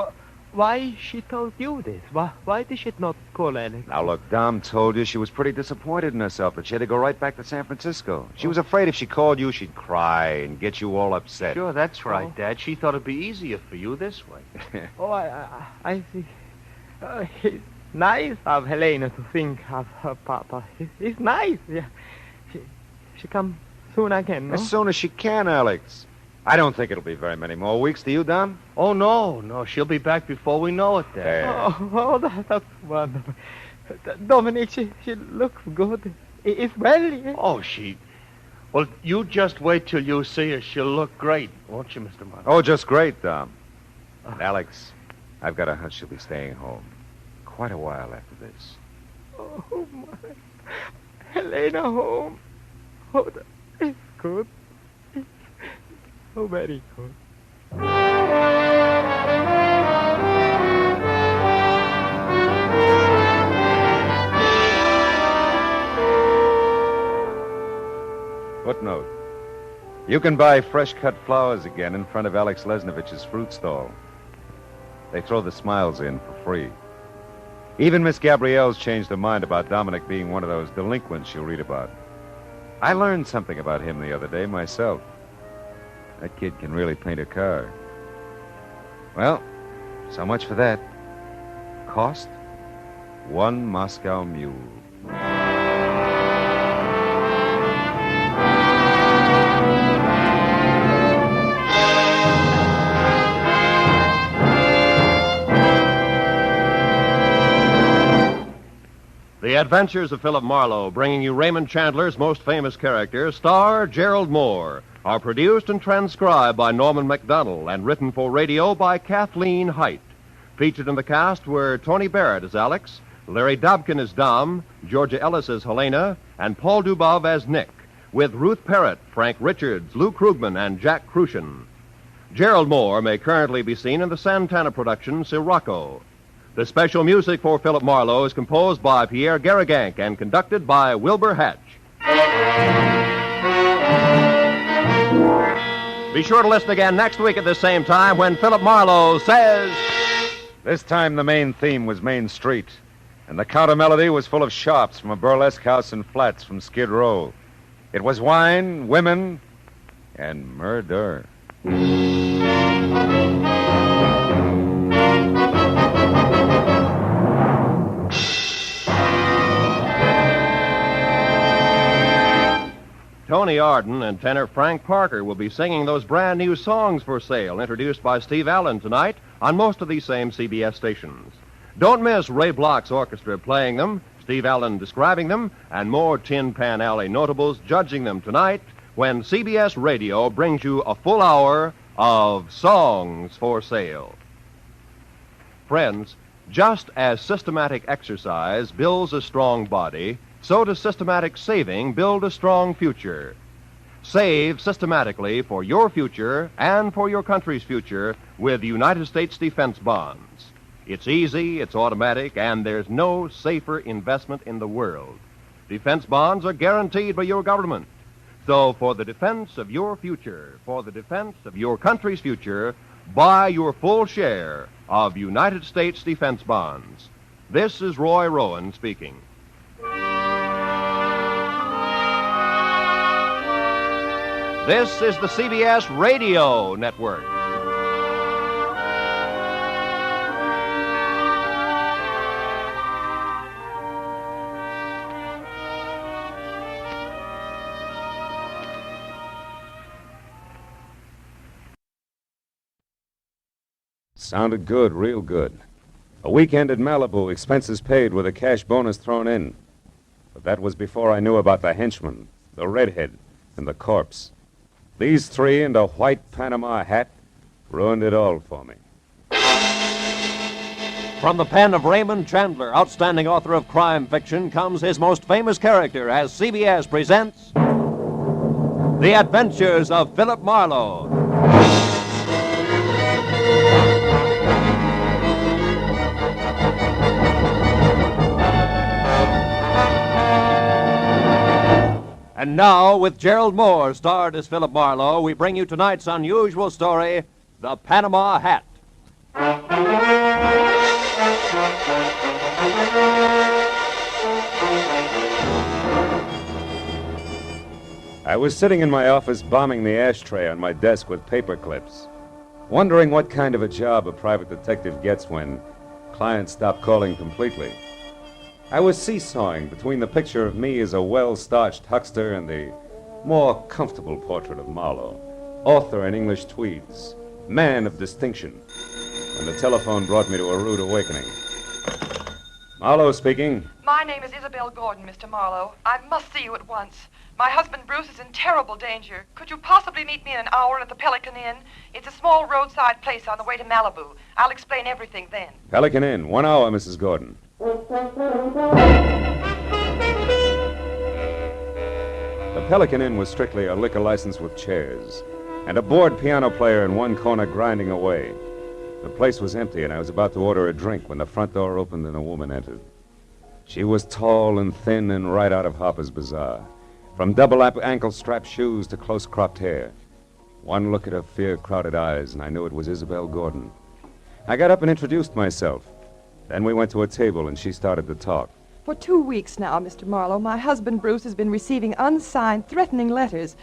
Why she told you this? Why did she not call Alex? Now, look, Dom told you she was pretty disappointed in herself, that she had to go right back to San Francisco. She was afraid if she called you, she'd cry and get you all upset. Sure, that's right, Dad. She thought it'd be easier for you this way. I see. It's nice of Helena to think of her papa. It's nice. Yeah. She come soon again, no? As soon as she can, Alex. I don't think it'll be very many more weeks. Do you, Dom? Oh, no. She'll be back before we know it, Dad. That's wonderful. Dominic, she looks good. It's well, yeah? Oh, Well, you just wait till you see her. She'll look great, won't you, Mr. Marlowe? Oh, just great, Dom. Alex, I've got a hunch she'll be staying home quite a while after this. Oh, my. Helena home. Oh, it's good. Oh, very good. Footnote. You can buy fresh-cut flowers again in front of Alex Lesnovich's fruit stall. They throw the smiles in for free. Even Miss Gabrielle's changed her mind about Dominic being one of those delinquents you read about. I learned something about him the other day myself. That kid can really paint a car. Well, so much for that. Cost? 1 Moscow mule. The Adventures of Philip Marlowe, bringing you Raymond Chandler's most famous character, star Gerald Moore, are produced and transcribed by Norman MacDonald and written for radio by Kathleen Height. Featured in the cast were Tony Barrett as Alex, Larry Dobkin as Dom, Georgia Ellis as Helena, and Paul Dubov as Nick, with Ruth Parrott, Frank Richards, Lou Krugman, and Jack Crucian. Gerald Moore may currently be seen in the Santana production Sirocco. The special music for Philip Marlowe is composed by Pierre Garrigank and conducted by Wilbur Hatch. Be sure to listen again next week at the same time when Philip Marlowe says... This time the main theme was Main Street, and the counter melody was full of sharps from a burlesque house and flats from Skid Row. It was wine, women, and murder. Tony Arden and tenor Frank Parker will be singing those brand new songs for sale introduced by Steve Allen tonight on most of these same CBS stations. Don't miss Ray Bloch's orchestra playing them, Steve Allen describing them, and more Tin Pan Alley notables judging them tonight when CBS Radio brings you a full hour of songs for sale. Friends, just as systematic exercise builds a strong body, so does systematic saving build a strong future. Save systematically for your future and for your country's future with United States defense bonds. It's easy, it's automatic, and there's no safer investment in the world. Defense bonds are guaranteed by your government. So for the defense of your future, for the defense of your country's future, buy your full share of United States defense bonds. This is Roy Rowan speaking. This is the CBS Radio Network. Sounded good, real good. A weekend at Malibu, expenses paid with a cash bonus thrown in. But that was before I knew about the henchman, the redhead, and the corpse. These three and a white Panama hat ruined it all for me. From the pen of Raymond Chandler, outstanding author of crime fiction, comes his most famous character as CBS presents The Adventures of Philip Marlowe. And now, with Gerald Moore starred as Philip Marlowe, we bring you tonight's unusual story, The Panama Hat. I was sitting in my office bombing the ashtray on my desk with paper clips, wondering what kind of a job a private detective gets when clients stop calling completely. I was seesawing between the picture of me as a well-starched huckster and the more comfortable portrait of Marlowe, author in English tweeds, man of distinction, when the telephone brought me to a rude awakening. Marlowe speaking. My name is Isabel Gordon, Mr. Marlowe. I must see you at once. My husband Bruce is in terrible danger. Could you possibly meet me in an hour at the Pelican Inn? It's a small roadside place on the way to Malibu. I'll explain everything then. Pelican Inn, 1 hour, Mrs. Gordon. The Pelican Inn was strictly a liquor license with chairs, and a bored piano player in one corner grinding away. The place was empty, and I was about to order a drink when the front door opened and a woman entered. She was tall and thin and right out of Harper's Bazaar, from double ankle-strap shoes to close-cropped hair. One look at her fear-crowded eyes, and I knew it was Isabel Gordon. I got up and introduced myself. Then we went to a table, and she started to talk. For 2 weeks now, Mr. Marlowe, my husband Bruce has been receiving unsigned, threatening letters.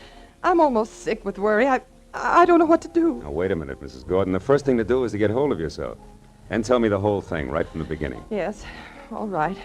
I'm almost sick with worry. I don't know what to do. Now, wait a minute, Mrs. Gordon. The first thing to do is to get hold of yourself. And tell me the whole thing right from the beginning. Yes, all right.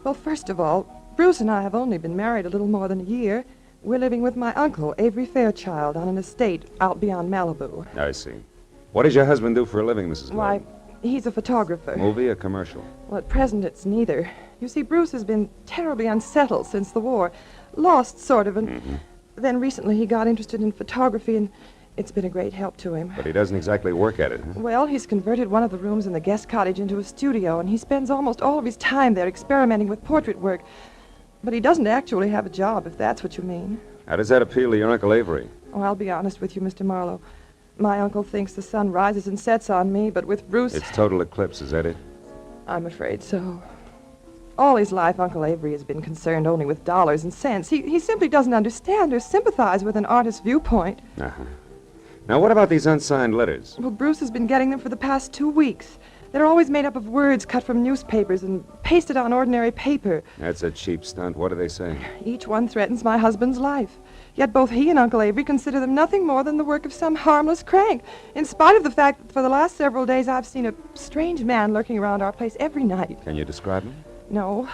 Well, first of all, Bruce and I have only been married a little more than a year. We're living with my uncle, Avery Fairchild, on an estate out beyond Malibu. I see. What does your husband do for a living, Mrs. Gordon? Why, he's a photographer. Movie or commercial? Well, at present, it's neither. You see, Bruce has been terribly unsettled since the war. Lost, sort of, and then recently he got interested in photography, and it's been a great help to him. But he doesn't exactly work at it, huh? Well, he's converted one of the rooms in the guest cottage into a studio, and he spends almost all of his time there experimenting with portrait work. But he doesn't actually have a job, if that's what you mean. How does that appeal to your Uncle Avery? Oh, I'll be honest with you, Mr. Marlowe. My uncle thinks the sun rises and sets on me, but with Bruce... It's total eclipse, is that it? I'm afraid so. All his life, Uncle Avery has been concerned only with dollars and cents. He simply doesn't understand or sympathize with an artist's viewpoint. Uh-huh. Now, what about these unsigned letters? Well, Bruce has been getting them for the past 2 weeks. They're always made up of words cut from newspapers and pasted on ordinary paper. That's a cheap stunt. What do they say? Each one threatens my husband's life. Yet both he and Uncle Avery consider them nothing more than the work of some harmless crank, in spite of the fact that for the last several days I've seen a strange man lurking around our place every night. Can you describe him? No,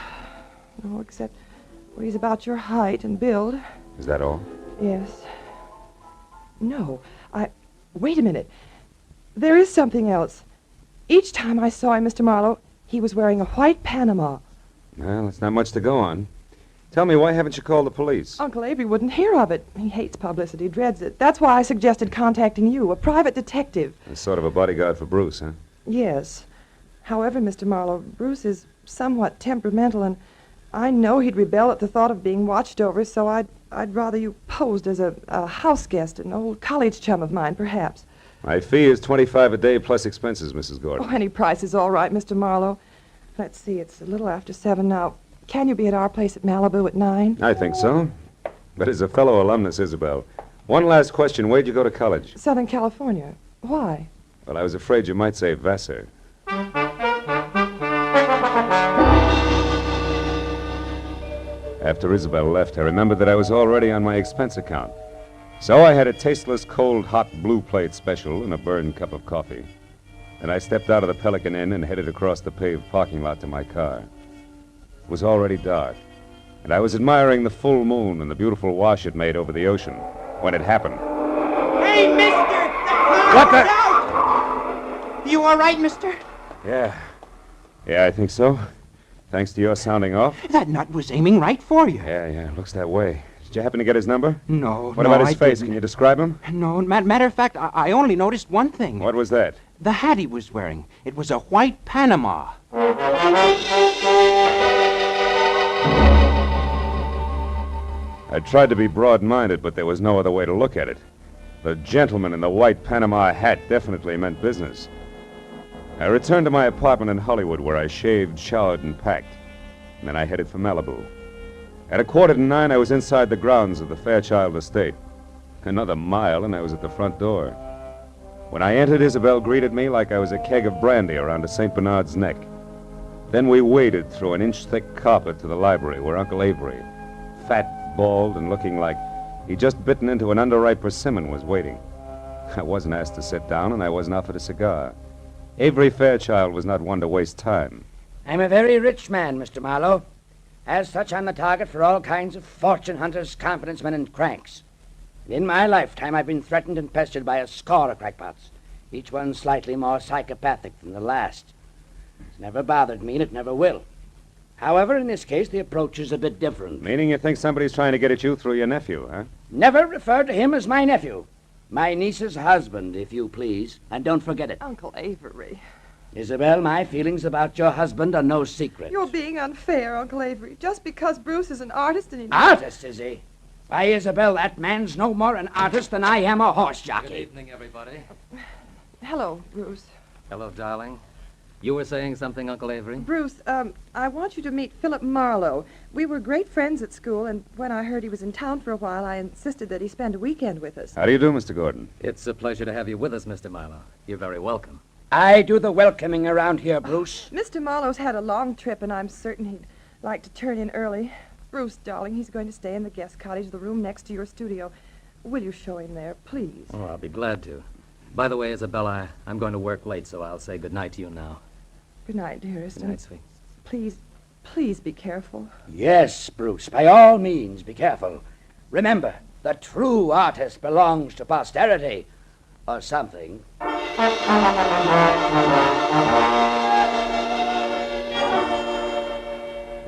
except well, he's about your height and build. Is that all? Yes. No, wait a minute. There is something else. Each time I saw him, Mr. Marlowe, he was wearing a white Panama. Well, that's not much to go on. Tell me, why haven't you called the police? Uncle Avery wouldn't hear of it. He hates publicity, dreads it. That's why I suggested contacting you, a private detective. It's sort of a bodyguard for Bruce, huh? Yes. However, Mr. Marlowe, Bruce is somewhat temperamental, and I know he'd rebel at the thought of being watched over, so I'd rather you posed as a house guest, an old college chum of mine, perhaps. My fee is $25 a day plus expenses, Mrs. Gordon. Oh, any price is all right, Mr. Marlowe. Let's see, it's a little after 7 now. Can you be at our place at Malibu at 9? I think so. But as a fellow alumnus, Isabel, one last question. Where'd you go to college? Southern California. Why? Well, I was afraid you might say Vassar. After Isabel left, I remembered that I was already on my expense account. So I had a tasteless, cold, hot blue plate special and a burned cup of coffee. Then I stepped out of the Pelican Inn and headed across the paved parking lot to my car. It was already dark, and I was admiring the full moon and the beautiful wash it made over the ocean when it happened. Hey, mister! What the? Out! You all right, mister? Yeah, I think so. Thanks to your sounding off. That nut was aiming right for you. Yeah, looks that way. Did you happen to get his number? No. What about his I face? didn't. Can you describe him? No, matter of fact, I only noticed one thing. What was that? The hat he was wearing. It was a white Panama. I tried to be broad-minded, but there was no other way to look at it. The gentleman in the white Panama hat definitely meant business. I returned to my apartment in Hollywood, where I shaved, showered, and packed. And then I headed for Malibu. At 8:45, I was inside the grounds of the Fairchild estate. Another mile, and I was at the front door. When I entered, Isabel greeted me like I was a keg of brandy around a St. Bernard's neck. Then we waded through an inch-thick carpet to the library where Uncle Avery, fat, bald, and looking like he'd just bitten into an underripe persimmon, was waiting. I wasn't asked to sit down, and I wasn't offered a cigar. Avery Fairchild was not one to waste time. I'm a very rich man, Mr. Marlowe. As such, I'm the target for all kinds of fortune hunters, confidence men, and cranks. In my lifetime, I've been threatened and pestered by a score of crackpots, each one slightly more psychopathic than the last. It's never bothered me, and it never will. However, in this case, the approach is a bit different. Meaning you think somebody's trying to get at you through your nephew, huh? Never refer to him as my nephew. My niece's husband, if you please. And don't forget it. Uncle Avery. Isabel, my feelings about your husband are no secret. You're being unfair, Uncle Avery. Just because Bruce is an artist and he... Artist, is he? Why, Isabel, that man's no more an artist than I am a horse jockey. Good evening, everybody. Hello, Bruce. Hello, darling. You were saying something, Uncle Avery? Bruce, I want you to meet Philip Marlowe. We were great friends at school, and when I heard he was in town for a while, I insisted that he spend a weekend with us. How do you do, Mr. Gordon? It's a pleasure to have you with us, Mr. Marlowe. You're very welcome. I do the welcoming around here, Bruce. Mr. Marlowe's had a long trip, and I'm certain he'd like to turn in early. Bruce, darling, he's going to stay in the guest cottage, the room next to your studio. Will you show him there, please? Oh, I'll be glad to. By the way, Isabella, I'm going to work late, so I'll say good night to you now. Good night, dearest. Good night, sweet. Please be careful. Yes, Bruce, by all means, be careful. Remember, the true artist belongs to posterity, or something. The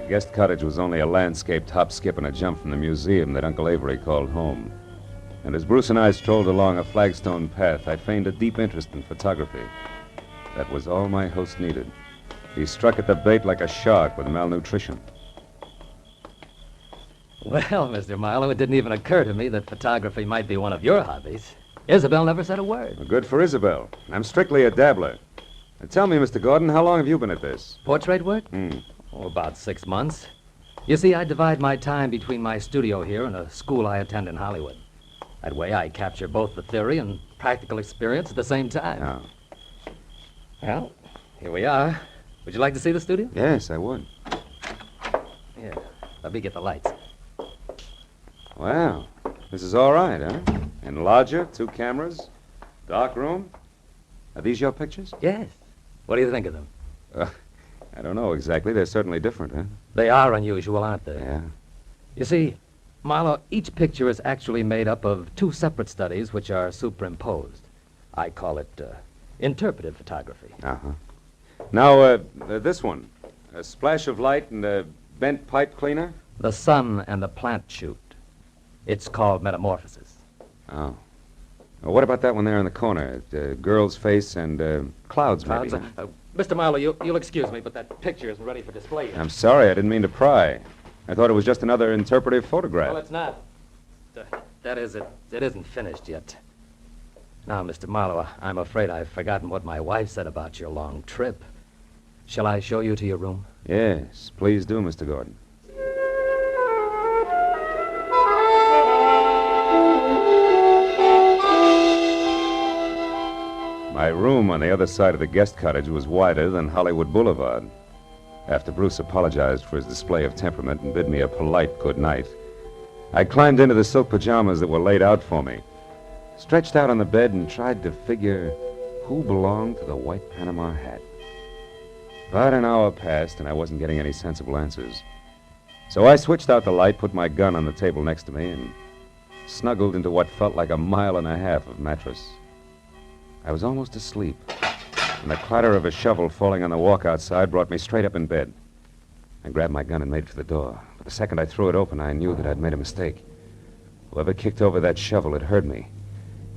guest cottage was only a landscaped hop, skip, and a jump from the museum that Uncle Avery called home. And as Bruce and I strolled along a flagstone path, I feigned a deep interest in photography. That was all my host needed. He struck at the bait like a shark with malnutrition. Well, Mr. Marlowe, it didn't even occur to me that photography might be one of your hobbies. Isabel never said a word. Well, good for Isabel. I'm strictly a dabbler. Now, tell me, Mr. Gordon, how long have you been at this? Portrait work? Oh, about 6 months. You see, I divide my time between my studio here and a school I attend in Hollywood. That way I capture both the theory and practical experience at the same time. Oh. Well, here we are. Would you like to see the studio? Yes, I would. Here, let me get the lights. Wow. This is all right, huh? Enlarger, 2 cameras, dark room. Are these your pictures? Yes. What do you think of them? I don't know exactly. They're certainly different, huh? They are unusual, aren't they? Yeah. You see, Marlowe, each picture is actually made up of 2 separate studies which are superimposed. I call it interpretive photography. Uh-huh. Now, this one. A splash of light and a bent pipe cleaner? The sun and the plant shoot. It's called metamorphosis. Oh. Well, what about that one there in the corner? A girl's face and clouds, maybe. Mr. Marlowe, you'll excuse me, but that picture isn't ready for display yet. I'm sorry. I didn't mean to pry. I thought it was just another interpretive photograph. Well, it's not. That is, it isn't finished yet. Now, Mr. Marlowe, I'm afraid I've forgotten what my wife said about your long trip. Shall I show you to your room? Yes, please do, Mr. Gordon. My room on the other side of the guest cottage was wider than Hollywood Boulevard. After Bruce apologized for his display of temperament and bid me a polite good night, I climbed into the silk pajamas that were laid out for me, stretched out on the bed, and tried to figure who belonged to the white Panama hat. But an hour passed, and I wasn't getting any sensible answers. So I switched out the light, put my gun on the table next to me, and snuggled into what felt like 1.5 miles of mattress. I was almost asleep, and the clatter of a shovel falling on the walk outside brought me straight up in bed. I grabbed my gun and made for the door. But the second I threw it open, I knew that I'd made a mistake. Whoever kicked over that shovel had heard me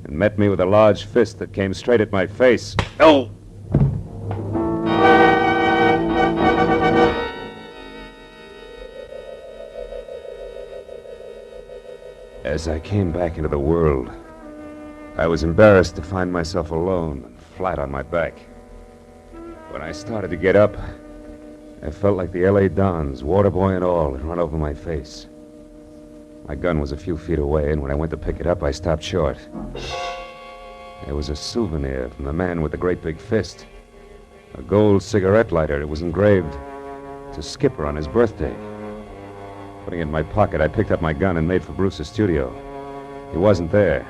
and met me with a large fist that came straight at my face. Oh! As I came back into the world, I was embarrassed to find myself alone and flat on my back. When I started to get up, I felt like the L.A. Dons, water boy and all, had run over my face. My gun was a few feet away, and when I went to pick it up, I stopped short. There was a souvenir from the man with the great big fist. A gold cigarette lighter. It was engraved to Skipper on his birthday. Putting it in my pocket, I picked up my gun and made for Bruce's studio. He wasn't there.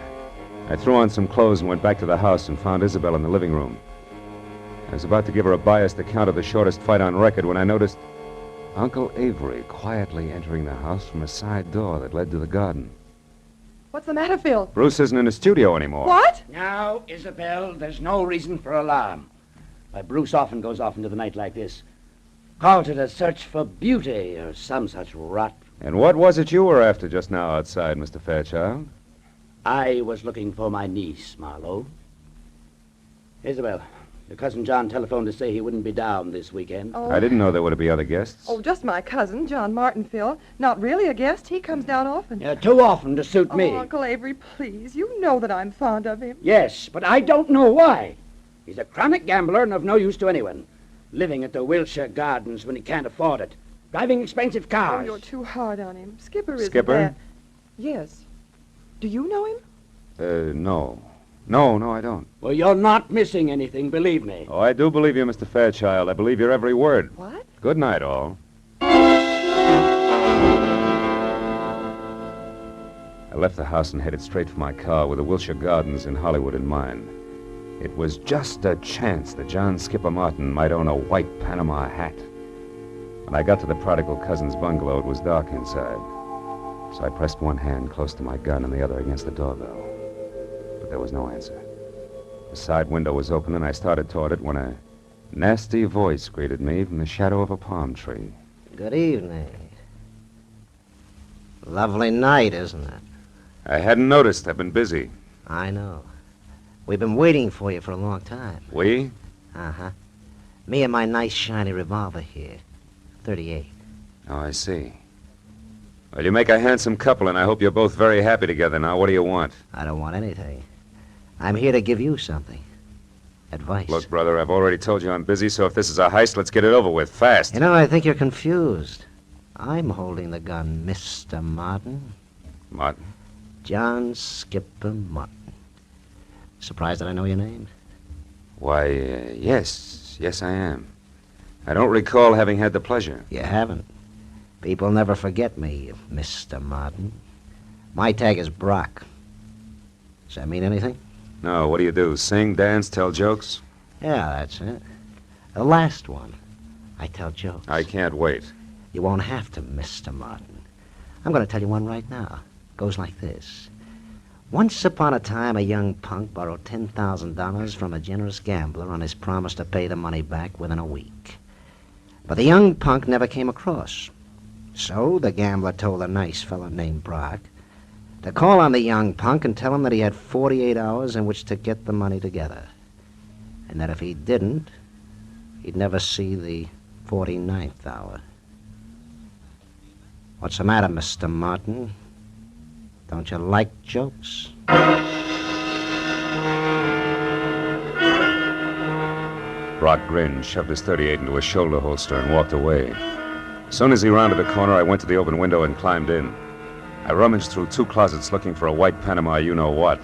I threw on some clothes and went back to the house and found Isabel in the living room. I was about to give her a biased account of the shortest fight on record when I noticed Uncle Avery quietly entering the house from a side door that led to the garden. What's the matter, Phil? Bruce isn't in the studio anymore. What? Now, Isabel, there's no reason for alarm. Why, Bruce often goes off into the night like this. Calls it a search for beauty or some such rot. And what was it you were after just now outside, Mr. Fairchild? I was looking for my niece, Marlowe. Isabel, your cousin John telephoned to say he wouldn't be down this weekend. Oh. I didn't know there would be other guests. Oh, just my cousin, John Martin, Phil. Not really a guest. He comes down often. Yeah, too often to suit me. Oh, Uncle Avery, please. You know that I'm fond of him. Yes, but I don't know why. He's a chronic gambler and of no use to anyone. Living at the Wilshire Gardens when he can't afford it. Driving expensive cars. Oh, you're too hard on him. Skipper isn't Skipper? that. Yes. Do you know him? No. No, I don't. Well, you're not missing anything, believe me. Oh, I do believe you, Mr. Fairchild. I believe your every word. What? Good night, all. I left the house and headed straight for my car with the Wilshire Gardens in Hollywood in mind. It was just a chance that John Skipper Martin might own a white Panama hat. When I got to the prodigal cousin's bungalow, it was dark inside. So I pressed one hand close to my gun and the other against the doorbell. But there was no answer. The side window was open, and I started toward it when a nasty voice greeted me from the shadow of a palm tree. Good evening. Lovely night, isn't it? I hadn't noticed. I've been busy. I know. We've been waiting for you for a long time. We? Uh-huh. Me and my nice shiny revolver here. 38. Oh, I see. Well, you make a handsome couple, and I hope you're both very happy together now. What do you want? I don't want anything. I'm here to give you something. Advice. Look, brother, I've already told you I'm busy, so if this is a heist, let's get it over with, fast. You know, I think you're confused. I'm holding the gun, Mr. Martin. Martin? John Skipper Martin. Surprised that I know your name? Why, yes. Yes, I am. I don't recall having had the pleasure. You haven't. People never forget me, Mr. Martin. My tag is Brock. Does that mean anything? No, what do you do? Sing, dance, tell jokes? Yeah, that's it. The last one. I tell jokes. I can't wait. You won't have to, Mr. Martin. I'm going to tell you one right now. Goes like this. Once upon a time, a young punk borrowed $10,000 from a generous gambler on his promise to pay the money back within a week. But the young punk never came across. So the gambler told a nice fellow named Brock to call on the young punk and tell him that he had 48 hours in which to get the money together. And that if he didn't, he'd never see the 49th hour. What's the matter, Mr. Martin? Don't you like jokes? Brock grinned, shoved his .38 into his shoulder holster, and walked away. As soon as he rounded the corner, I went to the open window and climbed in. I rummaged through 2 closets looking for a white Panama you-know-what.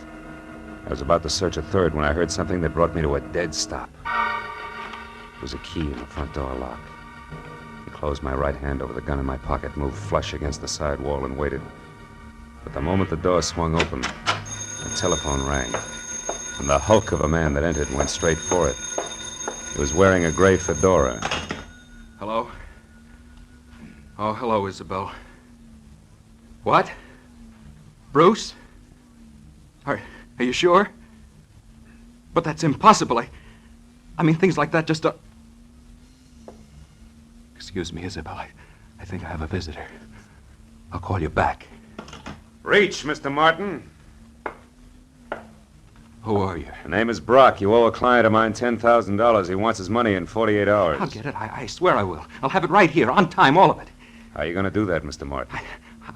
I was about to search a third when I heard something that brought me to a dead stop. It was a key in the front door lock. I closed my right hand over the gun in my pocket, moved flush against the side wall, and waited. But the moment the door swung open, the telephone rang, and the hulk of a man that entered went straight for it. He was wearing a gray fedora. Hello? Oh, hello, Isabel. What? Bruce? Are you sure? But that's impossible. I mean, things like that just don't... Excuse me, Isabel. I think I have a visitor. I'll call you back. Reach, Mr. Martin. Who are you? The name is Brock. You owe a client of mine $10,000. He wants his money in 48 hours. I'll get it. I swear I will. I'll have it right here, on time, all of it. How are you going to do that, Mr. Martin?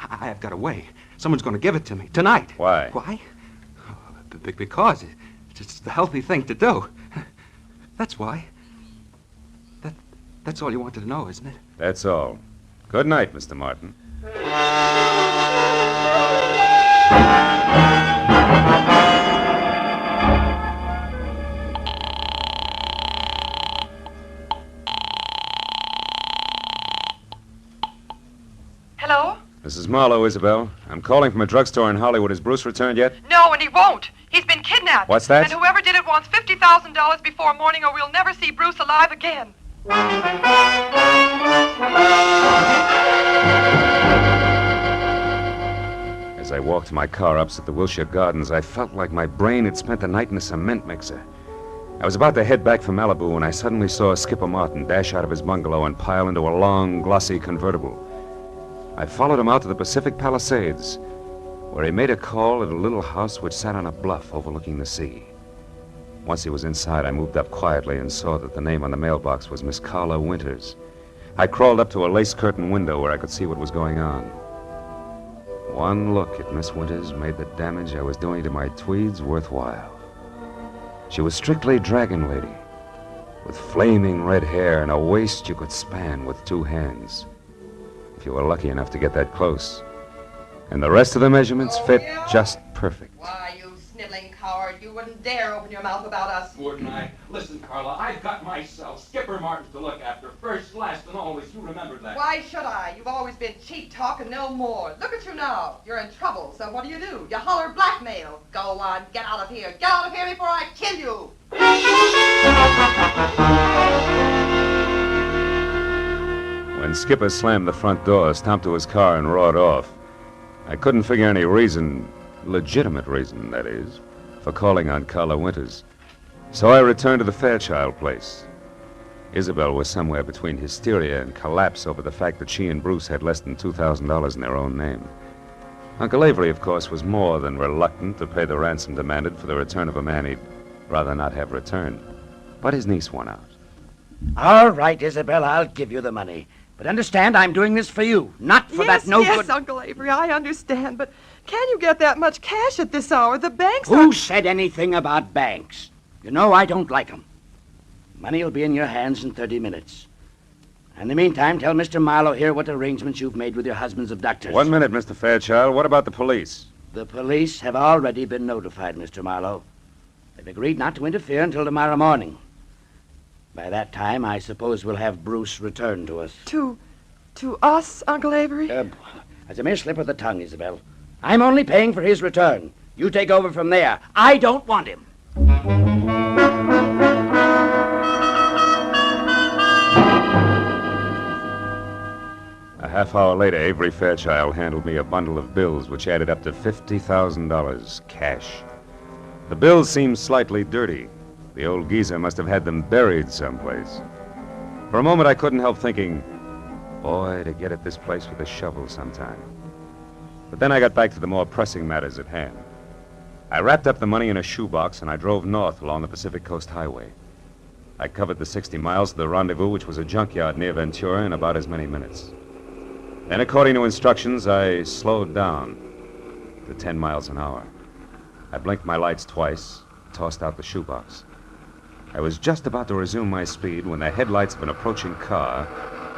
I've got a way. Someone's going to give it to me tonight. Why? Why? Because it's the healthy thing to do. That's why. That's all you wanted to know, isn't it? That's all. Good night, Mr. Martin. Mrs. Marlowe, Isabel. I'm calling from a drugstore in Hollywood. Has Bruce returned yet? No, and he won't. He's been kidnapped. What's that? And whoever did it wants $50,000 before morning, or we'll never see Bruce alive again. As I walked to my car opposite the Wilshire Gardens, I felt like my brain had spent the night in a cement mixer. I was about to head back for Malibu when I suddenly saw Skipper Martin dash out of his bungalow and pile into a long, glossy convertible. I followed him out to the Pacific Palisades, where he made a call at a little house which sat on a bluff overlooking the sea. Once he was inside, I moved up quietly and saw that the name on the mailbox was Miss Carla Winters. I crawled up to a lace-curtain window where I could see what was going on. One look at Miss Winters made the damage I was doing to my tweeds worthwhile. She was strictly Dragon Lady, with flaming red hair and a waist you could span with 2 hands, if you were lucky enough to get that close. And the rest of the measurements fit just perfect. Why, you sniveling coward, you wouldn't dare open your mouth about us. Wouldn't I? Listen, Carla, I've got myself Skipper Martin to look after, first, last, and always. You remember that. Why should I? You've always been cheap talk and no more. Look at you now. You're in trouble, so what do? You holler blackmail. Go on, get out of here. Get out of here before I kill you. When Skipper slammed the front door, stomped to his car, and roared off, I couldn't figure any reason, legitimate reason, that is, for calling on Carla Winters. So I returned to the Fairchild place. Isabel was somewhere between hysteria and collapse over the fact that she and Bruce had less than $2,000 in their own name. Uncle Avery, of course, was more than reluctant to pay the ransom demanded for the return of a man he'd rather not have returned. But his niece won out. All right, Isabel, I'll give you the money. But understand, I'm doing this for you, not for that no Yes, good... Uncle Avery, I understand, but can you get that much cash at this hour? The banks Who said anything about banks? You know I don't like them. Money will be in your hands in 30 minutes. In the meantime, tell Mr. Marlowe here what arrangements you've made with your husband's abductors. 1 minute, Mr. Fairchild. What about the police? The police have already been notified, Mr. Marlowe. They've agreed not to interfere until tomorrow morning. By that time, I suppose we'll have Bruce returned to us. To us, Uncle Avery? As a mere slip of the tongue, Isabel. I'm only paying for his return. You take over from there. I don't want him. A half hour later, Avery Fairchild handed me a bundle of bills which added up to $50,000 cash. The bills seemed slightly dirty. The old geezer must have had them buried someplace. For a moment, I couldn't help thinking, boy, to get at this place with a shovel sometime. But then I got back to the more pressing matters at hand. I wrapped up the money in a shoebox, and I drove north along the Pacific Coast Highway. I covered the 60 miles to the rendezvous, which was a junkyard near Ventura, in about as many minutes. Then, according to instructions, I slowed down to 10 miles an hour. I blinked my lights twice, tossed out the shoebox. I was just about to resume my speed when the headlights of an approaching car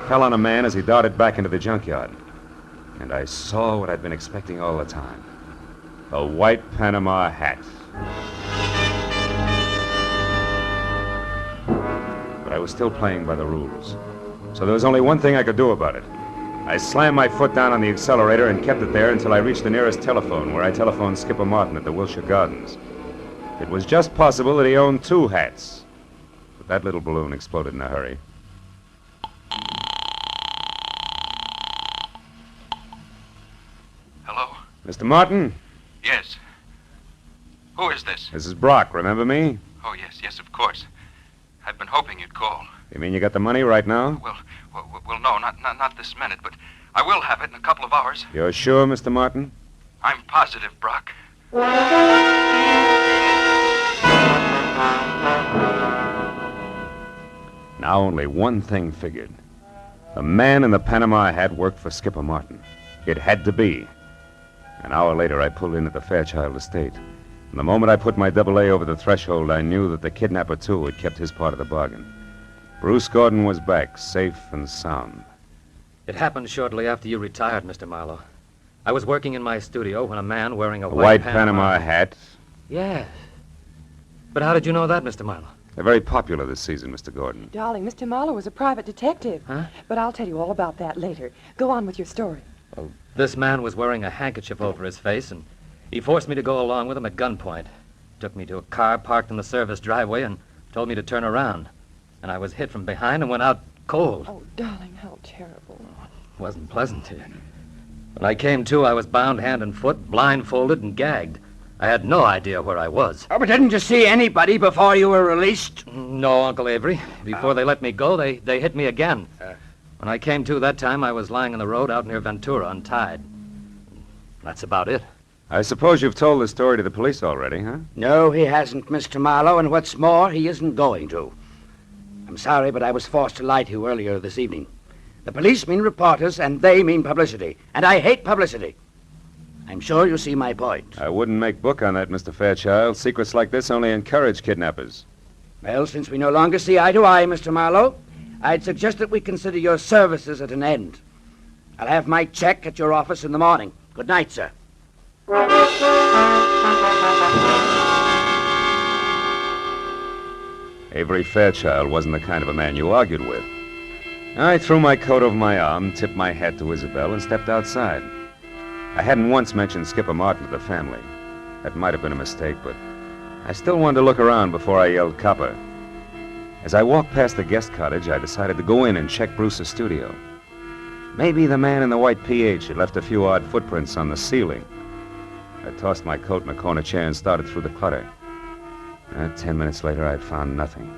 fell on a man as he darted back into the junkyard. And I saw what I'd been expecting all the time. A white Panama hat. But I was still playing by the rules. So there was only one thing I could do about it. I slammed my foot down on the accelerator and kept it there until I reached the nearest telephone, where I telephoned Skipper Martin at the Wilshire Gardens. It was just possible that he owned 2 hats. But that little balloon exploded in a hurry. Hello? Mr. Martin? Yes. Who is this? This is Brock, remember me? Oh, yes, of course. I've been hoping you'd call. You mean you got the money right now? Well, no, not this minute, but I will have it in a couple of hours. You're sure, Mr. Martin? I'm positive, Brock. Now only one thing figured. The man in the Panama hat worked for Skipper Martin. It had to be. An hour later, I pulled in at the Fairchild estate. And the moment I put my AA over the threshold, I knew that the kidnapper, too, had kept his part of the bargain. Bruce Gordon was back, safe and sound. It happened shortly after you retired, Mr. Marlowe. I was working in my studio when a man wearing a white Panama hat. Yes. But how did you know that, Mr. Marlowe? They're very popular this season, Mr. Gordon. Darling, Mr. Marlowe was a private detective. Huh? But I'll tell you all about that later. Go on with your story. Well, This man was wearing a handkerchief over his face, and he forced me to go along with him at gunpoint. Took me to a car parked in the service driveway and told me to turn around. And I was hit from behind and went out cold. Oh, darling, how terrible. It wasn't pleasant. When I came to, I was bound hand and foot, blindfolded and gagged. I had no idea where I was. Oh, but didn't you see anybody before you were released? No, Uncle Avery. Before they let me go, they hit me again. When I came to that time, I was lying on the road out near Ventura, untied. That's about it. I suppose you've told the story to the police already, huh? No, he hasn't, Mr. Marlowe, and what's more, he isn't going to. I'm sorry, but I was forced to lie to you earlier this evening. The police mean reporters, and they mean publicity. And I hate publicity. I'm sure you see my point. I wouldn't make book on that, Mr. Fairchild. Secrets like this only encourage kidnappers. Well, since we no longer see eye to eye, Mr. Marlowe, I'd suggest that we consider your services at an end. I'll have my check at your office in the morning. Good night, sir. Avery Fairchild wasn't the kind of a man you argued with. I threw my coat over my arm, tipped my hat to Isabel, and stepped outside. I hadn't once mentioned Skipper Martin to the family. That might have been a mistake, but I still wanted to look around before I yelled copper. As I walked past the guest cottage, I decided to go in and check Bruce's studio. Maybe the man in the white PH had left a few odd footprints on the ceiling. I tossed my coat in a corner chair and started through the clutter. 10 minutes later, I'd found nothing.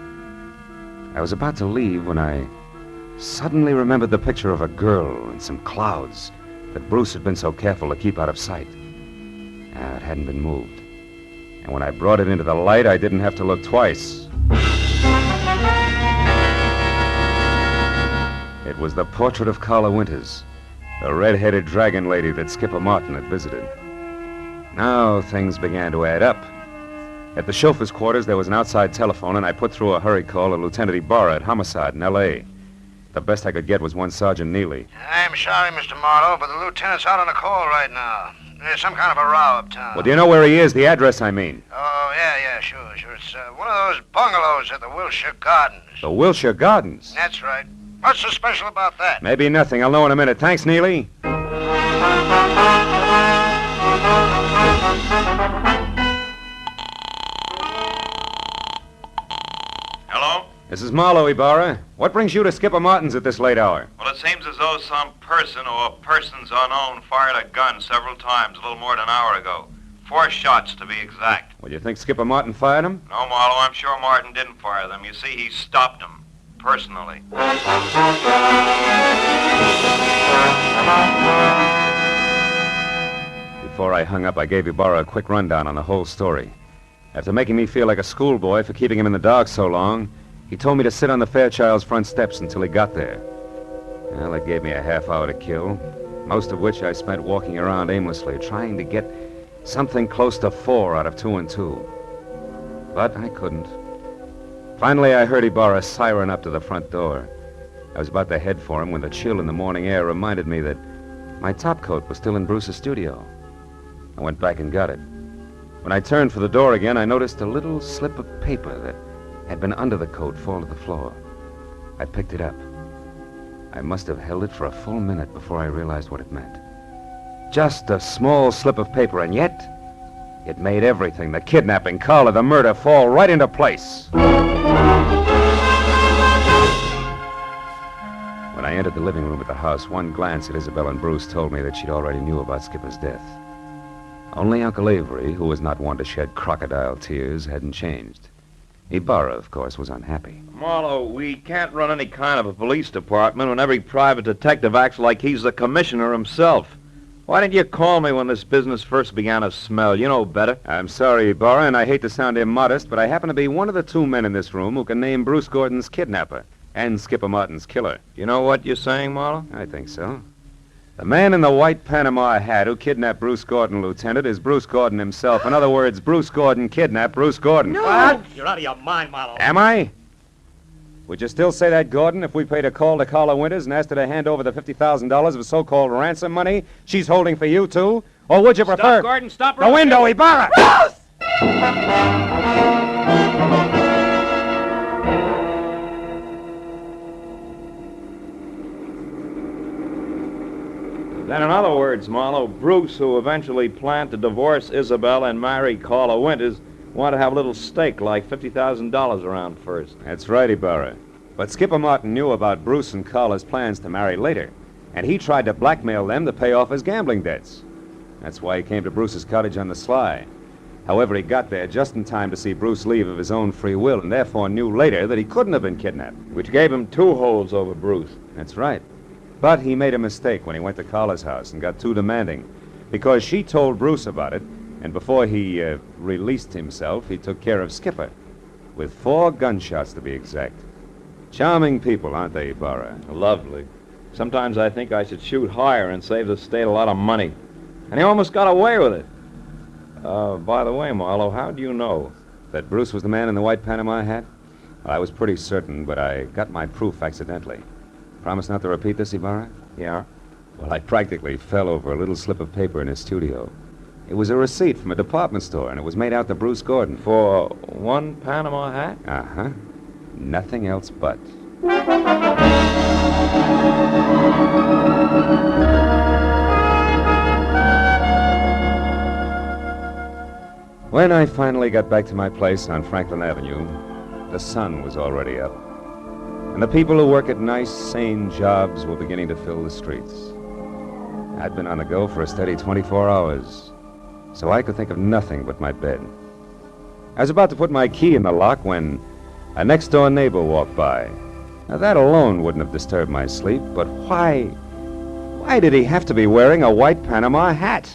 I was about to leave when I suddenly remembered the picture of a girl in some clouds that Bruce had been so careful to keep out of sight. It hadn't been moved. And when I brought it into the light, I didn't have to look twice. It was the portrait of Carla Winters, the red-headed dragon lady that Skipper Martin had visited. Now things began to add up. At the chauffeur's quarters, there was an outside telephone, and I put through a hurry call to Lieutenant Ibarra at Homicide in L.A. The best I could get was one Sergeant Neely. I'm sorry, Mr. Marlowe, but the lieutenant's out on a call right now. There's some kind of a row uptown. Well, do you know where he is? The address, I mean. Oh, yeah, sure. It's one of those bungalows at the Wilshire Gardens. The Wilshire Gardens? That's right. What's so special about that? Maybe nothing. I'll know in a minute. Thanks, Neely. Hello? This is Marlowe, Ibarra. What brings you to Skipper Martin's at this late hour? Well, it seems as though some person or persons unknown fired a gun several times a little more than an hour ago. 4 shots, to be exact. Well, you think Skipper Martin fired them? No, Marlowe, I'm sure Martin didn't fire them. You see, he stopped them. Personally. Before I hung up, I gave Ibarra a quick rundown on the whole story. After making me feel like a schoolboy for keeping him in the dark so long, he told me to sit on the Fairchild's front steps until he got there. Well, it gave me a half hour to kill, most of which I spent walking around aimlessly, trying to get something close to 4 out of 2 and 2. But I couldn't. Finally, I heard Ibarra siren up to the front door. I was about to head for him when the chill in the morning air reminded me that my topcoat was still in Bruce's studio. I went back and got it. When I turned for the door again, I noticed a little slip of paper that had been under the coat fall to the floor. I picked it up. I must have held it for a full minute before I realized what it meant. Just a small slip of paper, and yet it made everything, the kidnapping, Carla, the murder, fall right into place. When I entered the living room at the house, one glance at Isabel and Bruce told me that she'd already knew about Skipper's death. Only Uncle Avery, who was not one to shed crocodile tears, hadn't changed. Ibarra, of course, was unhappy. Marlowe, we can't run any kind of a police department when every private detective acts like he's the commissioner himself. Why didn't you call me when this business first began to smell? You know better. I'm sorry, Ibarra, and I hate to sound immodest, but I happen to be one of the 2 men in this room who can name Bruce Gordon's kidnapper and Skipper Martin's killer. You know what you're saying, Marlowe? I think so. The man in the white Panama hat who kidnapped Bruce Gordon, Lieutenant, is Bruce Gordon himself. In other words, Bruce Gordon kidnapped Bruce Gordon. No! What? You're out of your mind, Marlowe. Am I? Would you still say that, Gordon, if we paid a call to Carla Winters and asked her to hand over the $50,000 of so-called ransom money she's holding for you, too? Or would you prefer... Stop, Gordon, stop. The window, Ibarra! Bruce! Then, in other words, words, Marlowe. Bruce, who eventually planned to divorce Isabel and marry Carla Winters, wanted to have a little stake, like $50,000 around first. That's right, Ibarra. But Skipper Martin knew about Bruce and Carla's plans to marry later, and he tried to blackmail them to pay off his gambling debts. That's why he came to Bruce's cottage on the sly. However, he got there just in time to see Bruce leave of his own free will, and therefore knew later that he couldn't have been kidnapped. Which gave him 2 holds over Bruce. That's right. But he made a mistake when he went to Carla's house and got too demanding, because she told Bruce about it, and before he released himself, he took care of Skipper, with 4 gunshots to be exact. Charming people, aren't they, Ibarra? Lovely. Sometimes I think I should shoot higher and save the state a lot of money. And he almost got away with it. By the way, Marlowe, how do you know? That Bruce was the man in the white Panama hat? Well, I was pretty certain, but I got my proof accidentally. Promise not to repeat this, Ibarra? Yeah? Well, I practically fell over a little slip of paper in his studio. It was a receipt from a department store, and it was made out to Bruce Gordon. For 1 Panama hat? Uh-huh. Nothing else but. When I finally got back to my place on Franklin Avenue, the sun was already up. And the people who work at nice, sane jobs were beginning to fill the streets. I'd been on the go for a steady 24 hours, so I could think of nothing but my bed. I was about to put my key in the lock when a next-door neighbor walked by. Now, that alone wouldn't have disturbed my sleep, but why did he have to be wearing a white Panama hat?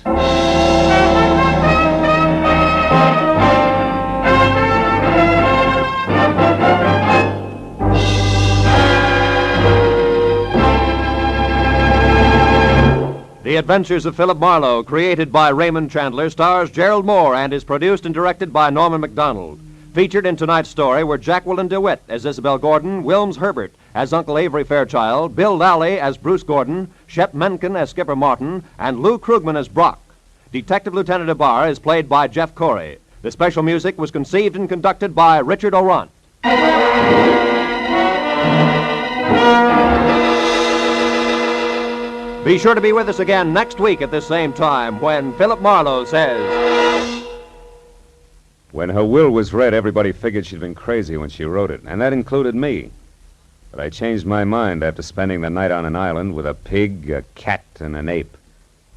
The Adventures of Philip Marlowe, created by Raymond Chandler, stars Gerald Moore and is produced and directed by Norman MacDonald. Featured in tonight's story were Jacqueline DeWitt as Isabel Gordon, Wilms Herbert as Uncle Avery Fairchild, Bill Lally as Bruce Gordon, Shep Menken as Skipper Martin, and Lou Krugman as Brock. Detective Lieutenant Ibarra is played by Jeff Corey. The special music was conceived and conducted by Richard Orant. Be sure to be with us again next week at this same time when Philip Marlowe says... When her will was read, everybody figured she'd been crazy when she wrote it, and that included me. But I changed my mind after spending the night on an island with a pig, a cat, and an ape.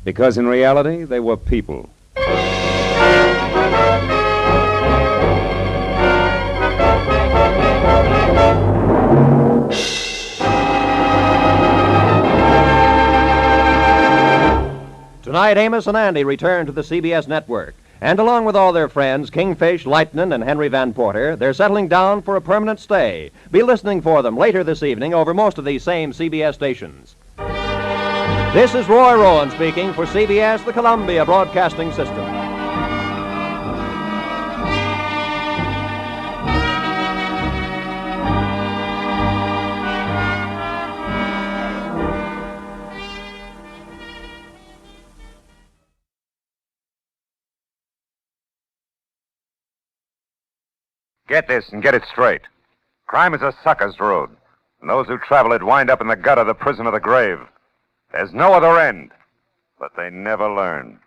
Because in reality, they were people. Tonight, Amos and Andy return to the CBS network. And along with all their friends, Kingfish, Lightnin, and Henry Van Porter, they're settling down for a permanent stay. Be listening for them later this evening over most of these same CBS stations. This is Roy Rowan speaking for CBS, the Columbia Broadcasting System. Get this and get it straight. Crime is a sucker's road, and those who travel it wind up in the gut of the prison of the grave. There's no other end, but they never learn.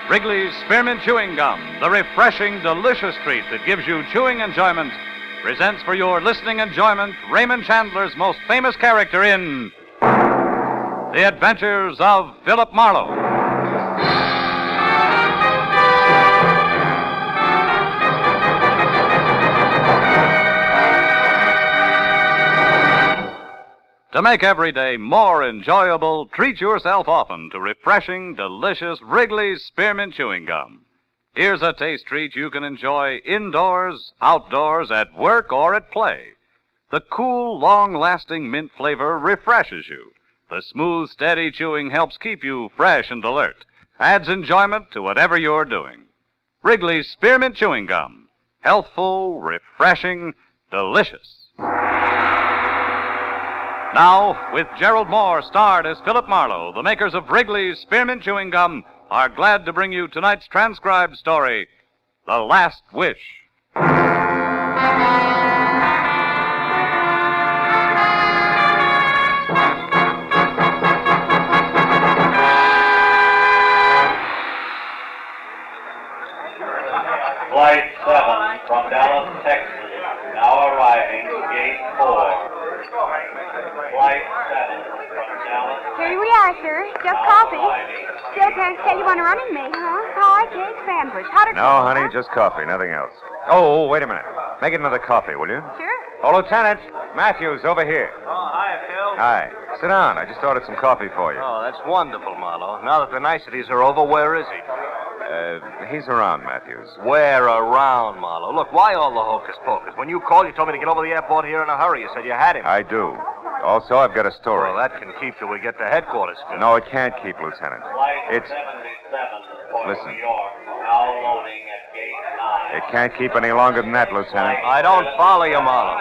Wrigley's Spearmint Chewing Gum, the refreshing, delicious treat that gives you chewing enjoyment, presents for your listening enjoyment Raymond Chandler's most famous character in The Adventures of Philip Marlowe. To make every day more enjoyable, treat yourself often to refreshing, delicious Wrigley's Spearmint Chewing Gum. Here's a taste treat you can enjoy indoors, outdoors, at work, or at play. The cool, long-lasting mint flavor refreshes you. The smooth, steady chewing helps keep you fresh and alert. Adds enjoyment to whatever you're doing. Wrigley's Spearmint Chewing Gum. Healthful, refreshing, delicious. Now, with Gerald Moore starred as Philip Marlowe, the makers of Wrigley's Spearmint Chewing Gum are glad to bring you tonight's transcribed story, The Last Wish. Flight 7 from Dallas, Texas, now arriving, gate 4. Flight 7 from Dallas. Here we are, sir. Just coffee. Still can't tell you on a running mate, huh? Pie, cake, sandwich. Hot or No, cold, honey, huh? just coffee, nothing else. Oh, wait a minute. Make it another coffee, will you? Sure. Oh, Lieutenant, Matthews, over here. Oh, hi, Phil. Hi. Sit down. I just ordered some coffee for you. Oh, that's wonderful, Marlowe. Now that the niceties are over, where is he? He's around, Matthews. Where around, Marlowe? Look, why all the hocus pocus? When you called, you told me to get over to the airport here in a hurry. You said you had him. I do. Also, I've got a story. Well, that can keep till we get to headquarters, Phil. No, it can't keep, Lieutenant. It's... 77 for Listen. New York, now loading at gate 9. It can't keep any longer than that, Lieutenant. I don't follow you, Marlowe.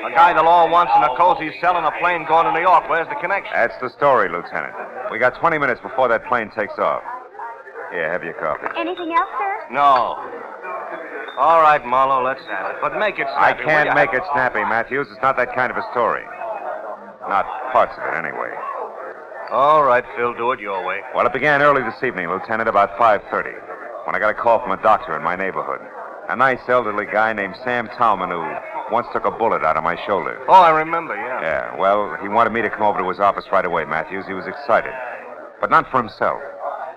A guy the law wants in a cozy cell in a plane going to New York. Where's the connection? That's the story, Lieutenant. We got 20 minutes before that plane takes off. Here, have your coffee. Anything else, sir? No. All right, Marlowe, let's have it. But make it I snappy. can't make it snappy, Matthews. It's not that kind of a story. Not parts of it, anyway. All right, Phil, do it your way. Well, it began early this evening, Lieutenant, about 5:30, when I got a call from a doctor in my neighborhood. A nice elderly guy named Sam Talman who once took a bullet out of my shoulder. Oh, I remember, yeah. Yeah, well, he wanted me to come over to his office right away, Matthews. He was excited. But not for himself.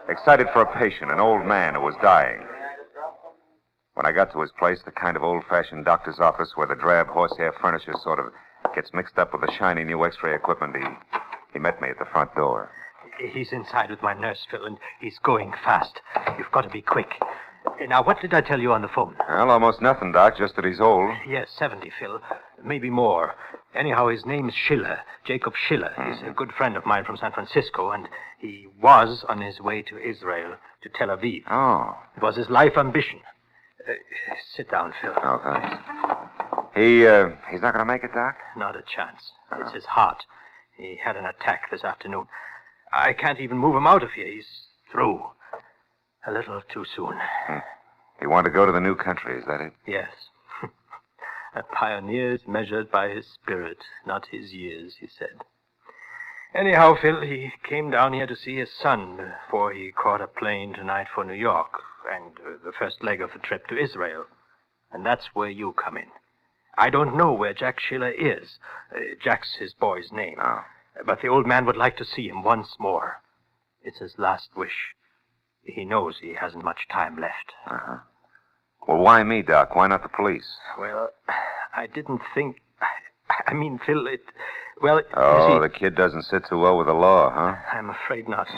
Excited for a patient, an old man who was dying. When I got to his place, the kind of old-fashioned doctor's office where the drab horsehair furniture sort of gets mixed up with the shiny new x-ray equipment, he met me at the front door. He's inside with my nurse, Phil, and he's going fast. You've got to be quick. Now, what did I tell you on the phone? Well, almost nothing, Doc, just that he's old. Yes, 70, Phil. Maybe more. Anyhow, his name's Schiller, Jacob Schiller. He's a good friend of mine from San Francisco, and he was on his way to Israel, to Tel Aviv. Oh. It was his life ambition. Sit down, Phil. Oh, thanks. He's not going to make it, Doc? Not a chance. It's his heart. He had an attack this afternoon. I can't even move him out of here. He's through. A little too soon. He wanted to go to the new country, is that it? Yes. A pioneer's measured by his spirit, not his years, he said. Anyhow, Phil, he came down here to see his son before he caught a plane tonight for New York and the first leg of the trip to Israel. And that's where you come in. I don't know where Jack Schiller is. Jack's his boy's name. Oh. But the old man would like to see him once more. It's his last wish. He knows he hasn't much time left. Uh-huh. Well, why me, Doc? Why not the police? Well, I didn't think... I mean, Phil, Well, Oh, you see, the kid doesn't sit too well with the law, huh? I'm afraid not.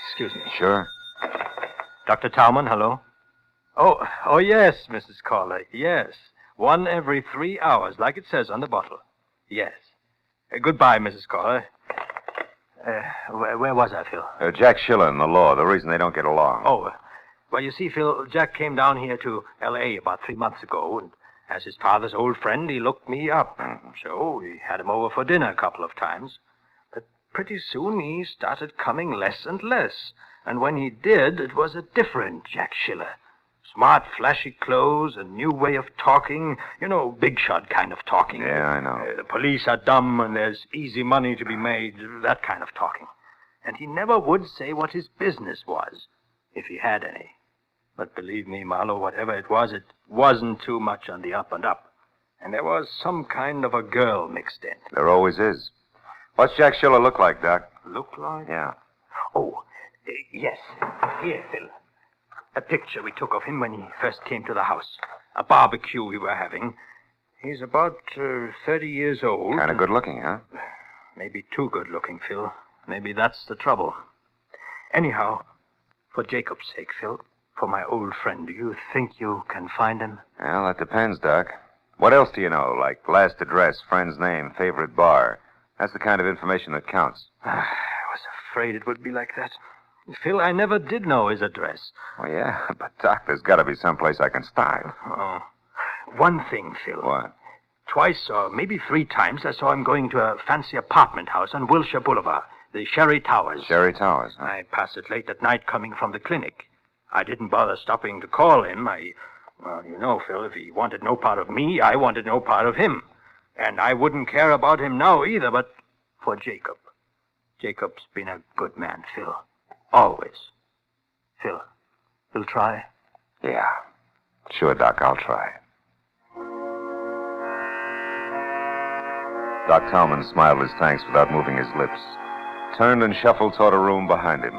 Excuse me. Sure. Dr. Talman, hello? Oh, yes, Mrs. Caller, yes. 1 every 3 hours, like it says on the bottle. Yes. Goodbye, Mrs. Caller. Where was I, Phil? Jack Schiller and the law, the reason they don't get along. Oh, well, you see, Phil, Jack came down here to L.A. about 3 months ago, and as his father's old friend, he looked me up. So we had him over for dinner a couple of times. But pretty soon he started coming less and less. And when he did, it was a different Jack Schiller. Smart, flashy clothes, a new way of talking. You know, big shot kind of talking. Yeah, I know. The police are dumb and there's easy money to be made. That kind of talking. And he never would say what his business was, if he had any. But believe me, Marlowe, whatever it wasn't too much on the up and up. And there was some kind of a girl mixed in. There always is. What's Jack Schiller look like, Doc? Look like? Yeah. Oh, yes. Here, Phil. A picture we took of him when he first came to the house. A barbecue we were having. He's about 30 years old. Kind of good looking, huh? Maybe too good looking, Phil. Maybe that's the trouble. Anyhow, for Jacob's sake, Phil, for my old friend, do you think you can find him? Well, that depends, Doc. What else do you know? Like last address, friend's name, favorite bar. That's the kind of information that counts. I was afraid it would be like that. Phil, I never did know his address. Oh, yeah, but, Doc, there's got to be someplace I can style. Oh. One thing, Phil. What? Twice or maybe 3 times I saw him going to a fancy apartment house on Wilshire Boulevard, the Sherry Towers. Sherry Towers, huh? I passed it late at night coming from the clinic. I didn't bother stopping to call him. Well, you know, Phil, if he wanted no part of me, I wanted no part of him. And I wouldn't care about him now either, but for Jacob. Jacob's been a good man, Phil. Always. Phil, you'll try? Yeah. Sure, Doc, I'll try. Doc Talman smiled his thanks without moving his lips, turned and shuffled toward a room behind him.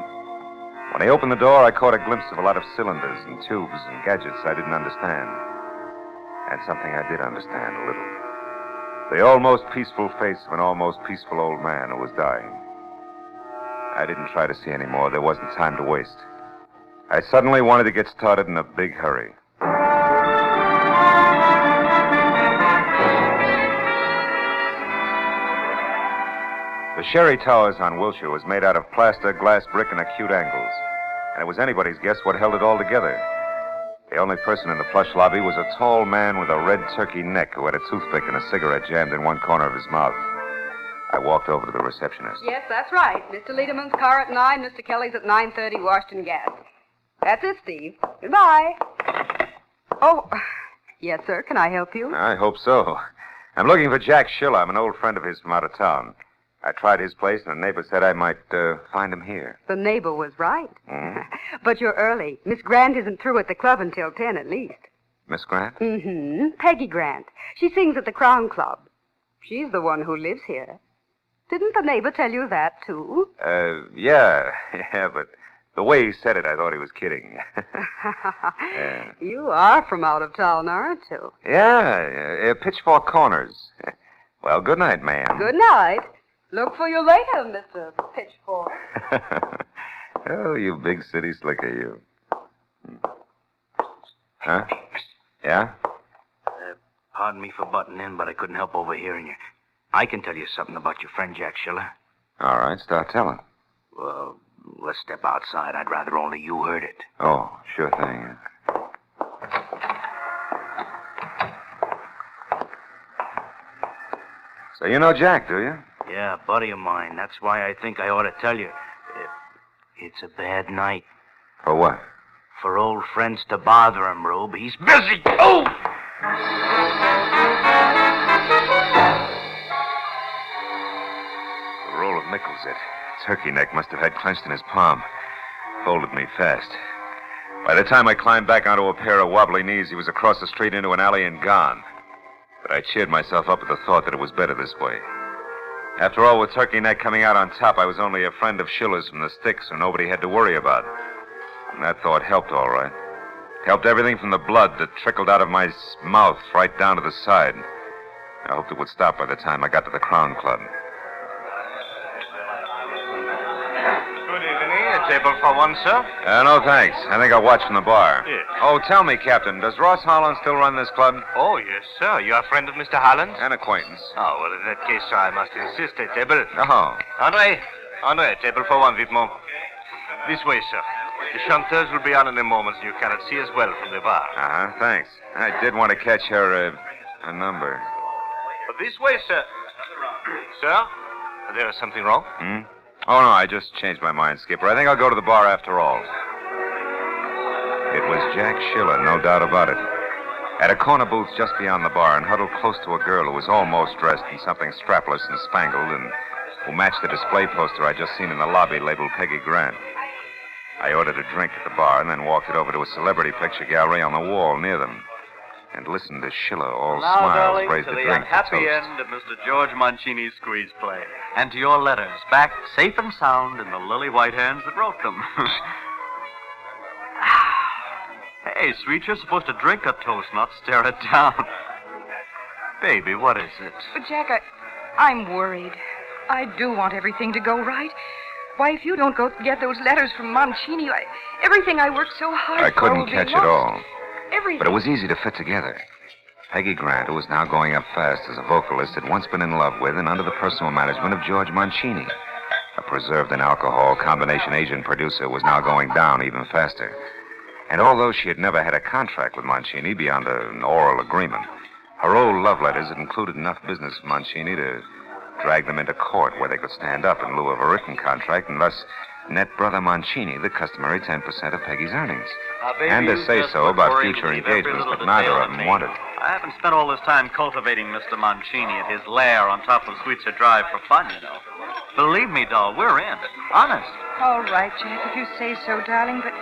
When he opened the door, I caught a glimpse of a lot of cylinders and tubes and gadgets I didn't understand. And something I did understand a little. The almost peaceful face of an almost peaceful old man who was dying. I didn't try to see any more. There wasn't time to waste. I suddenly wanted to get started in a big hurry. The Sherry Towers on Wilshire was made out of plaster, glass, brick, and acute angles. And it was anybody's guess what held it all together. The only person in the plush lobby was a tall man with a red turkey neck who had a toothpick and a cigarette jammed in one corner of his mouth. I walked over to the receptionist. Yes, that's right. Mr. Lederman's car at 9, Mr. Kelly's at 9:30, Washington Gas. That's it, Steve. Goodbye. Oh, yes, sir. Can I help you? I hope so. I'm looking for Jack Schiller. I'm an old friend of his from out of town. I tried his place, and a neighbor said I might find him here. The neighbor was right. Hmm? But you're early. Miss Grant isn't through at the club until 10 at least. Miss Grant? Mm-hmm. Peggy Grant. She sings at the Crown Club. She's the one who lives here. Didn't the neighbor tell you that, too? Yeah, but the way he said it, I thought he was kidding. Yeah. You are from out of town, aren't you? Yeah, Pitchfork Corners. Well, good night, ma'am. Good night. Look for you later, Mr. Pitchfork. Oh, you big city slicker, you. Huh? Yeah? Pardon me for butting in, but I couldn't help overhearing you. I can tell you something about your friend Jack Schiller. All right, start telling. Well, let's step outside. I'd rather only you heard it. Oh, sure thing. So you know Jack, do you? Yeah, buddy of mine. That's why I think I ought to tell you. It's a bad night. For what? For old friends to bother him, Rube. He's busy. Oh! The roll of nickels that Turkey Neck must have had clenched in his palm folded me fast. By the time I climbed back onto a pair of wobbly knees, he was across the street into an alley and gone. But I cheered myself up at the thought that it was better this way. After all, with Turkey Neck coming out on top, I was only a friend of Schiller's from the sticks, so nobody had to worry about. And that thought helped all right. Helped everything from the blood that trickled out of my mouth right down to the side. I hoped it would stop by the time I got to the Crown Club. Good evening. A table for one, sir? No, thanks. I think I'll watch from the bar. Yes. Oh, tell me, Captain, does Ross Holland still run this club? Oh, yes, sir. You're a friend of Mr. Holland? An acquaintance. Oh, well, in that case, sir, I must insist. A table. Oh. Andre, a table for one, vivement. This way, sir. The chanteurs will be on in a moment, so you cannot see as well from the bar. Uh-huh, thanks. I did want to catch her, number. But this way, sir. Sir? There is something wrong? Hmm? Oh, no, I just changed my mind, Skipper. I think I'll go to the bar after all. It was Jack Schiller, no doubt about it. At a corner booth just beyond the bar and huddled close to a girl who was almost dressed in something strapless and spangled and who matched the display poster I'd just seen in the lobby labeled Peggy Grant. I ordered a drink at the bar and then walked it over to a celebrity picture gallery on the wall near them and listened to Schiller, all Now, smiles, darling, raise to the the drink to unhappy toast. end of Mr. George Mancini's squeeze play. And to your letters, back safe and sound in the lily white hands that wrote them. Hey, sweet, you're supposed to drink a toast, not stare it down. Baby, what is it? But, Jack, I'm worried. I do want everything to go right. Why, if you don't go get those letters from Mancini, everything I worked so hard I for couldn't will be catch it lost. all. Everything. But it was easy to fit together. Peggy Grant, who was now going up fast as a vocalist, had once been in love with and under the personal management of George Mancini. A preserved in alcohol combination agent producer was now going down even faster. And although she had never had a contract with Mancini beyond an oral agreement, her old love letters had included enough business with Mancini to drag them into court where they could stand up in lieu of a written contract and thus net Brother Mancini the customary 10% of Peggy's earnings. Baby, And to you say just so look about worried future to leave every engagements, little but neither detail of to them me. wanted. I haven't spent all this time cultivating Mr. Mancini at his lair on top of Sweetser Drive for fun, you know. Believe me, doll, we're in. Honest. All right, Jack, if you say so, darling, but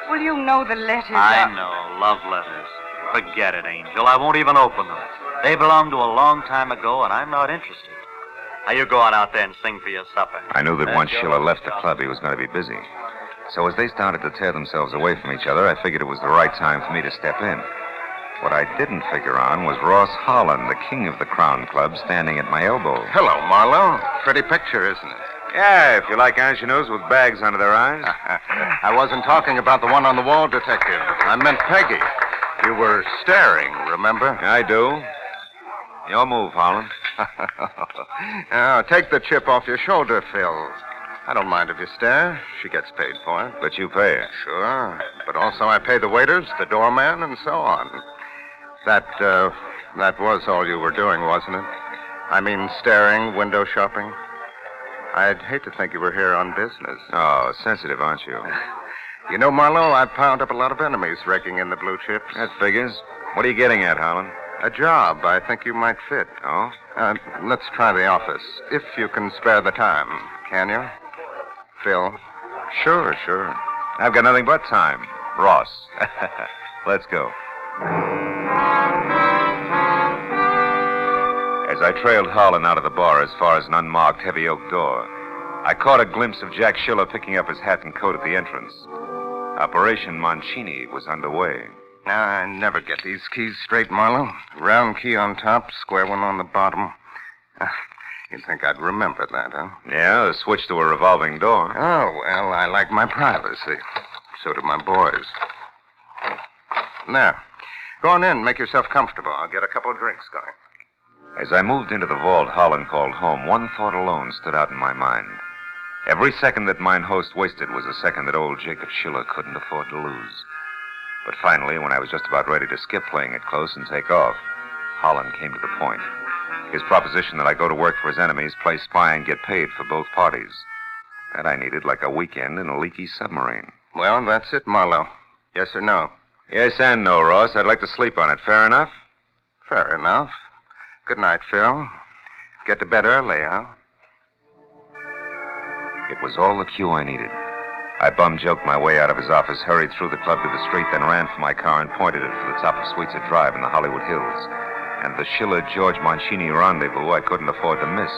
Well, you know the letters. I know, love letters. Forget it, Angel. I won't even open them. They belong to a long time ago, and I'm not interested. Now, you go on out there and sing for your supper. I knew that once Schiller left the club, he was going to be busy. So as they started to tear themselves away from each other, I figured it was the right time for me to step in. What I didn't figure on was Ross Holland, the king of the Crown Club, standing at my elbow. Hello, Marlowe. Pretty picture, isn't it? Yeah, if you like ingenues with bags under their eyes. I wasn't talking about the one on the wall, Detective. I meant Peggy. You were staring, remember? I do. Your move, Holland. Now, take the chip off your shoulder, Phil. I don't mind if you stare. She gets paid for it. But you pay her. Sure. But also I pay the waiters, the doorman, and so on. That was all you were doing, wasn't it? I mean, staring, window shopping. I'd hate to think you were here on business. Oh, sensitive, aren't you? You know, Marlowe, I've piled up a lot of enemies raking in the blue chips. That figures. What are you getting at, Holland? A job I think you might fit. Oh? Let's try the office, if you can spare the time. Can you? Phil? Sure. I've got nothing but time. Ross. Let's go. As I trailed Holland out of the bar as far as an unmarked heavy oak door, I caught a glimpse of Jack Schiller picking up his hat and coat at the entrance. Operation Mancini was underway. I never get these keys straight, Marlowe. Round key on top, square one on the bottom. You'd think I'd remember that, huh? Yeah, the switch to a revolving door. Oh, well, I like my privacy. So do my boys. Now, go on in, make yourself comfortable. I'll get a couple of drinks going. As I moved into the vault Holland called home, one thought alone stood out in my mind. Every second that mine host wasted was a second that old Jacob Schiller couldn't afford to lose. But finally, when I was just about ready to skip playing it close and take off, Holland came to the point. His proposition that I go to work for his enemies, play spy, and get paid for both parties. That I needed like a weekend in a leaky submarine. Well, that's it, Marlowe. Yes or no? Yes and no, Ross. I'd like to sleep on it. Fair enough? Fair enough. Good night, Phil. Get to bed early, huh? It was all the cue I needed. I bum-joked my way out of his office, hurried through the club to the street, then ran for my car and pointed it for the top of Sweetser Drive in the Hollywood Hills. And the Schiller-George Mancini rendezvous I couldn't afford to miss.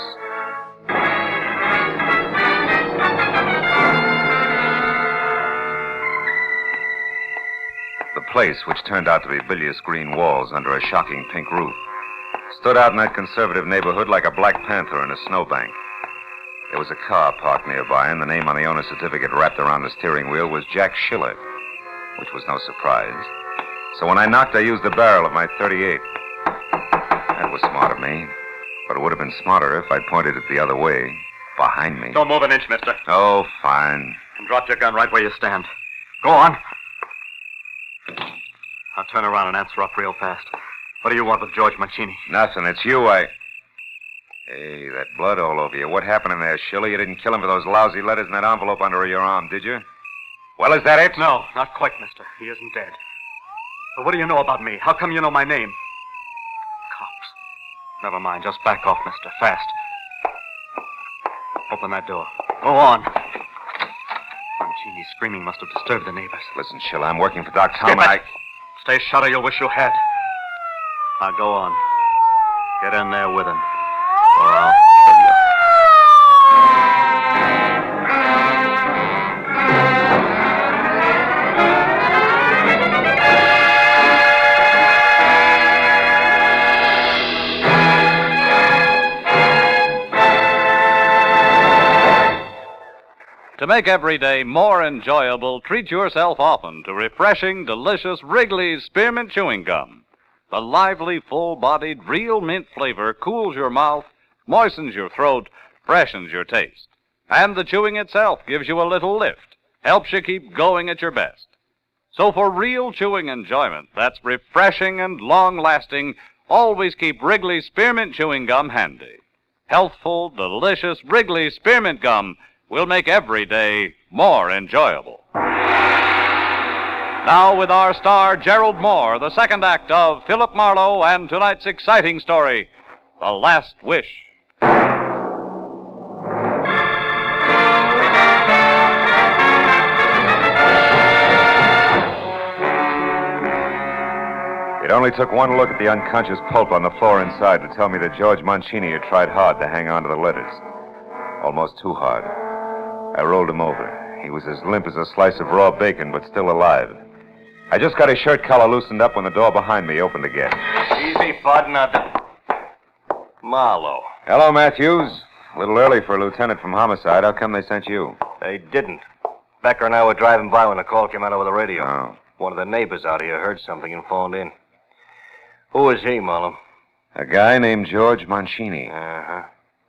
The place, which turned out to be bilious green walls under a shocking pink roof, stood out in that conservative neighborhood like a black panther in a snowbank. There was a car parked nearby, and the name on the owner's certificate wrapped around the steering wheel was Jack Schiller, which was no surprise. So when I knocked, I used the barrel of my .38. That was smart of me, but it would have been smarter if I'd pointed it the other way, behind me. Don't move an inch, mister. Oh, fine. And drop your gun right where you stand. Go on. Now turn around and answer up real fast. What do you want with George Mancini? Nothing. It's you, Hey, that blood all over you. What happened in there, Schiller? You didn't kill him for those lousy letters in that envelope under your arm, did you? Well, is that it? No, not quite, mister. He isn't dead. But what do you know about me? How come you know my name? Cops. Never mind. Just back off, mister. Fast. Open that door. Go on. Mancini's screaming must have disturbed the neighbors. Listen, Schiller, I'm working for Doc Tom. Stay shut or you'll wish you had. Now go on. Get in there with him. Or I'll kill you. To make every day more enjoyable, treat yourself often to refreshing, delicious Wrigley's Spearmint Chewing Gum. The lively, full-bodied, real mint flavor cools your mouth, moistens your throat, freshens your taste. And the chewing itself gives you a little lift, helps you keep going at your best. So for real chewing enjoyment that's refreshing and long-lasting, always keep Wrigley's Spearmint Chewing Gum handy. Healthful, delicious Wrigley's Spearmint Gum will make every day more enjoyable. Now with our star, Gerald Moore, the second act of Philip Marlowe and tonight's exciting story, The Last Wish. It only took one look at the unconscious pulp on the floor inside to tell me that George Mancini had tried hard to hang on to the letters. Almost too hard. I rolled him over. He was as limp as a slice of raw bacon, but still alive. I just got his shirt collar loosened up when the door behind me opened again. Easy, bud, now. Marlowe. Hello, Matthews. A little early for a lieutenant from Homicide. How come they sent you? They didn't. Becker and I were driving by when the call came out over the radio. Oh. One of the neighbors out here heard something and phoned in. Who is he, Marlowe? A guy named George Mancini. Uh-huh.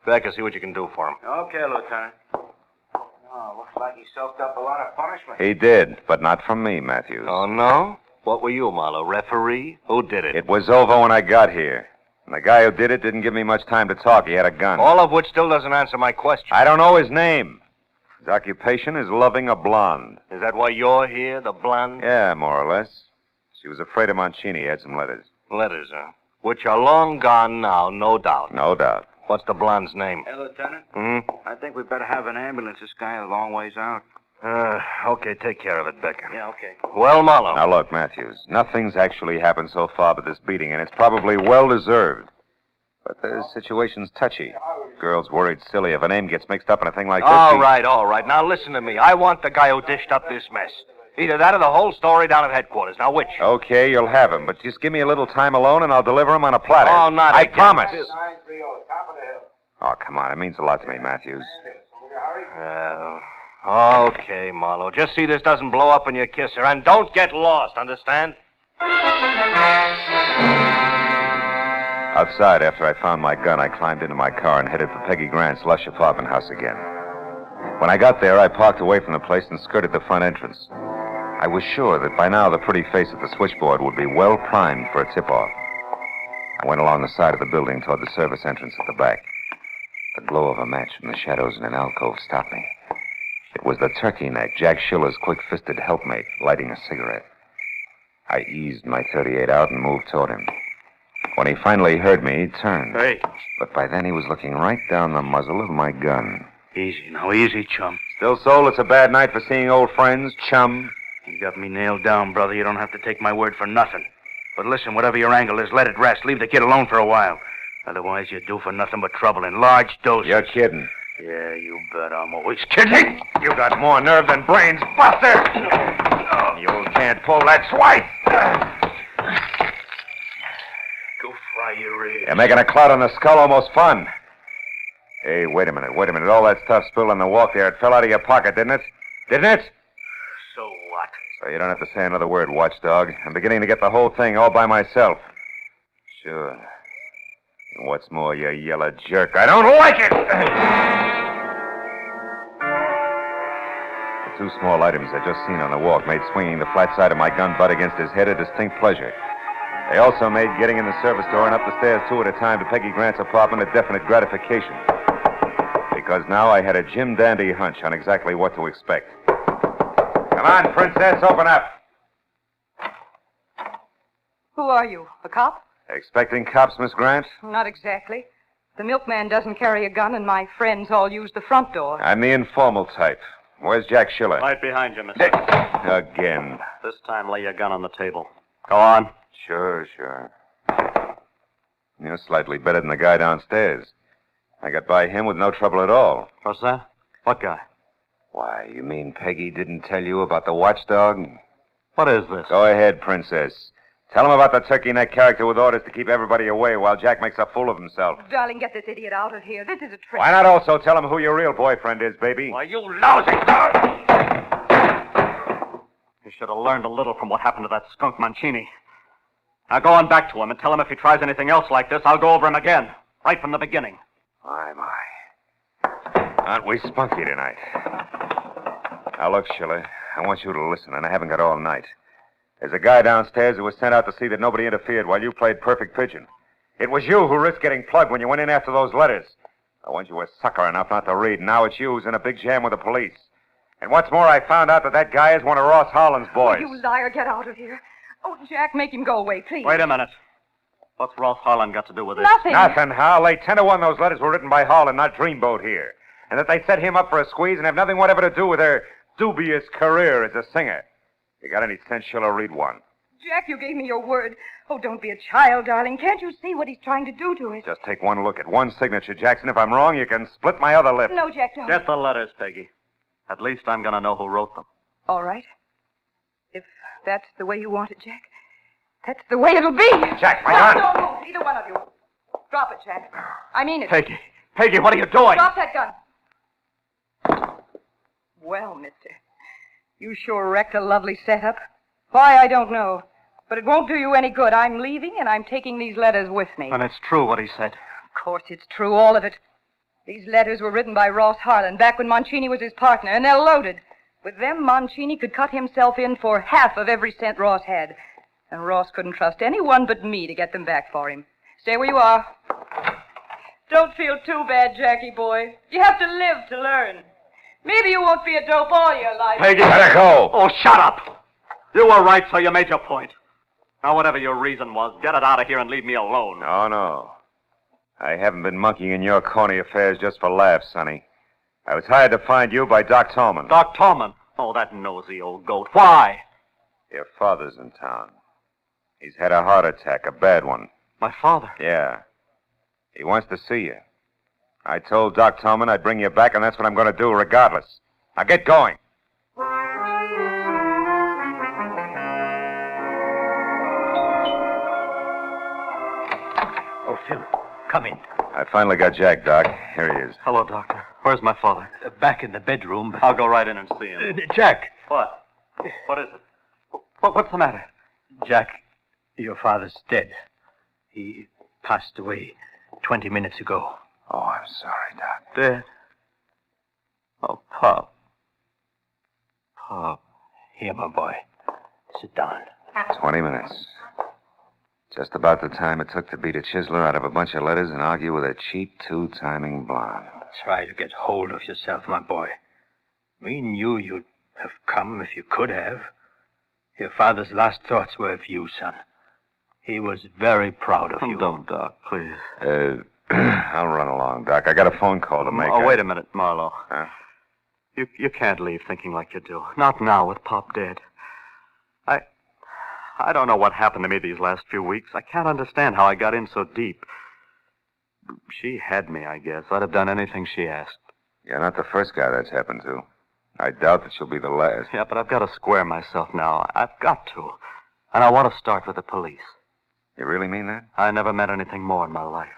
Becker, see what you can do for him. Okay, Lieutenant. Oh, looks like he soaked up a lot of punishment. He did, but not from me, Matthews. Oh, no? What were you, Marlowe? Referee? Who did it? It was over when I got here. And the guy who did it didn't give me much time to talk. He had a gun. All of which still doesn't answer my question. I don't know his name. His occupation is loving a blonde. Is that why you're here, the blonde? Yeah, more or less. She was afraid of Mancini. He had some letters. Letters, huh? Which are long gone now, no doubt. No doubt. What's the blonde's name? Hey, Lieutenant. Hmm? I think we better have an ambulance. This guy a long ways out. Okay, take care of it, Becker. Yeah, okay. Well, Marlowe. Now, look, Matthews. Nothing's actually happened so far but this beating, and it's probably well-deserved. But the situation's touchy. Girl's worried silly if a name gets mixed up in a thing like this. All right. Now, listen to me. I want the guy who dished up this mess. Either that or the whole story down at headquarters. Now, which? Okay, you'll have him, but just give me a little time alone and I'll deliver him on a platter. Oh, not I again. promise. 930, top of the hill. Oh, come on. It means a lot to me, Matthews. Okay, Marlowe. Just see this doesn't blow up when you kiss her, and don't get lost, understand? Outside, after I found my gun, I climbed into my car and headed for Peggy Grant's lush apartment house again. When I got there, I parked away from the place and skirted the front entrance. I was sure that by now the pretty face at the switchboard would be well primed for a tip-off. I went along the side of the building toward the service entrance at the back. The glow of a match from the shadows in an alcove stopped me. It was the turkey neck, Jack Schiller's quick-fisted helpmate, lighting a cigarette. I eased my .38 out and moved toward him. When he finally heard me, he turned. Hey. But by then he was looking right down the muzzle of my gun. Easy, now, easy, chum. Still, Soul, it's a bad night for seeing old friends, chum. You got me nailed down, brother. You don't have to take my word for nothing. But listen, whatever your angle is, let it rest. Leave the kid alone for a while. Otherwise, you do for nothing but trouble in large doses. You're kidding. Yeah, you bet I'm always kidding. You got more nerve than brains, Buster! You can't pull that swipe! Go fry your ears. You're making a cloud on the skull almost fun. Hey, wait a minute. All that stuff spilled on the walk there, it fell out of your pocket, didn't it? Didn't it? So what? So you don't have to say another word, watchdog. I'm beginning to get the whole thing all by myself. Sure. And what's more, you yellow jerk, I don't like it! The two small items I'd just seen on the walk made swinging the flat side of my gun butt against his head a distinct pleasure. They also made getting in the service door and up the stairs two at a time to Peggy Grant's apartment a definite gratification. Because now I had a Jim Dandy hunch on exactly what to expect. Come on, Princess, open up. Who are you? A cop? Expecting cops, Miss Grant? Not exactly. The milkman doesn't carry a gun, and my friends all use the front door. I'm the informal type. Where's Jack Schiller? Right behind you, mister. Again. This time, lay your gun on the table. Go on. Sure. You're slightly better than the guy downstairs. I got by him with no trouble at all. What's that? What guy? Why, you mean Peggy didn't tell you about the watchdog? What is this? Go ahead, Princess. Tell him about the turkey neck character with orders to keep everybody away while Jack makes a fool of himself. Darling, get this idiot out of here. This is a trick. Why not also tell him who your real boyfriend is, baby? Why, you lousy dog! You should have learned a little from what happened to that skunk Mancini. Now go on back to him and tell him if he tries anything else like this, I'll go over him again. Right from the beginning. My. Aren't we spunky tonight? Now, look, Schiller, I want you to listen, and I haven't got all night. There's a guy downstairs who was sent out to see that nobody interfered while you played perfect pigeon. It was you who risked getting plugged when you went in after those letters. I want you were sucker enough not to read. Now it's you who's in a big jam with the police. And what's more, I found out that guy is one of Ross Holland's boys. Oh, you liar, get out of here. Oh, Jack, make him go away, please. Wait a minute. What's Ross Holland got to do with this? Nothing. Nothing, Hal. Lay 10 to 1 those letters were written by Holland, not Dreamboat here. And that they set him up for a squeeze and have nothing whatever to do with their dubious career as a singer. You got any sense, Schiller, read one. Jack, you gave me your word. Oh, don't be a child, darling. Can't you see what he's trying to do to it? Just take one look at one signature, Jackson. If I'm wrong, you can split my other lip. No, Jack, don't. Get the letters, Peggy. At least I'm going to know who wrote them. All right. If that's the way you want it, Jack, that's the way it'll be. Jack, my gun! Don't move, either one of you. Drop it, Jack. I mean it. Peggy, what are you doing? Drop that gun. Well, mister, you sure wrecked a lovely setup. Why, I don't know. But it won't do you any good. I'm leaving, and I'm taking these letters with me. And it's true what he said. Of course it's true, all of it. These letters were written by Ross Harlan back when Mancini was his partner, and they're loaded. With them, Mancini could cut himself in for half of every cent Ross had. And Ross couldn't trust anyone but me to get them back for him. Stay where you are. Don't feel too bad, Jackie boy. You have to live to learn. Maybe you won't be a dope all your life. Peggy! Let her go! Oh, shut up! You were right, so you made your point. Now, whatever your reason was, get it out of here and leave me alone. No. I haven't been monkeying in your corny affairs just for laughs, Sonny. I was hired to find you by Doc Tallman. Doc Tallman? Oh, that nosy old goat. Why? Your father's in town. He's had a heart attack, a bad one. My father? Yeah. He wants to see you. I told Doc Tallman I'd bring you back, and that's what I'm going to do regardless. Now get going. Oh, Phil, come in. I finally got Jack, Doc. Here he is. Hello, Doctor. Where's my father? Back in the bedroom. I'll go right in and see him. Jack. What? What is it? What's the matter? Jack, your father's dead. He passed away 20 minutes ago. Oh, I'm sorry, Doc. Dead? Oh, Pop. Pop. Here, my boy. Sit down. 20 minutes. Just about the time it took to beat a chiseler out of a bunch of letters and argue with a cheap two-timing blonde. Try to get hold of yourself, my boy. We knew you'd have come if you could have. Your father's last thoughts were of you, son. He was very proud of you. Don't, Doc, please. I'll run along, Doc. I got a phone call to make. Oh, wait a minute, Marlowe. Huh? You can't leave thinking like you do. Not now with Pop dead. I don't know what happened to me these last few weeks. I can't understand how I got in so deep. She had me, I guess. I'd have done anything she asked. You're not the first guy that's happened to. I doubt that she'll be the last. Yeah, but I've got to square myself now. I've got to. And I want to start with the police. You really mean that? I never met anything more in my life.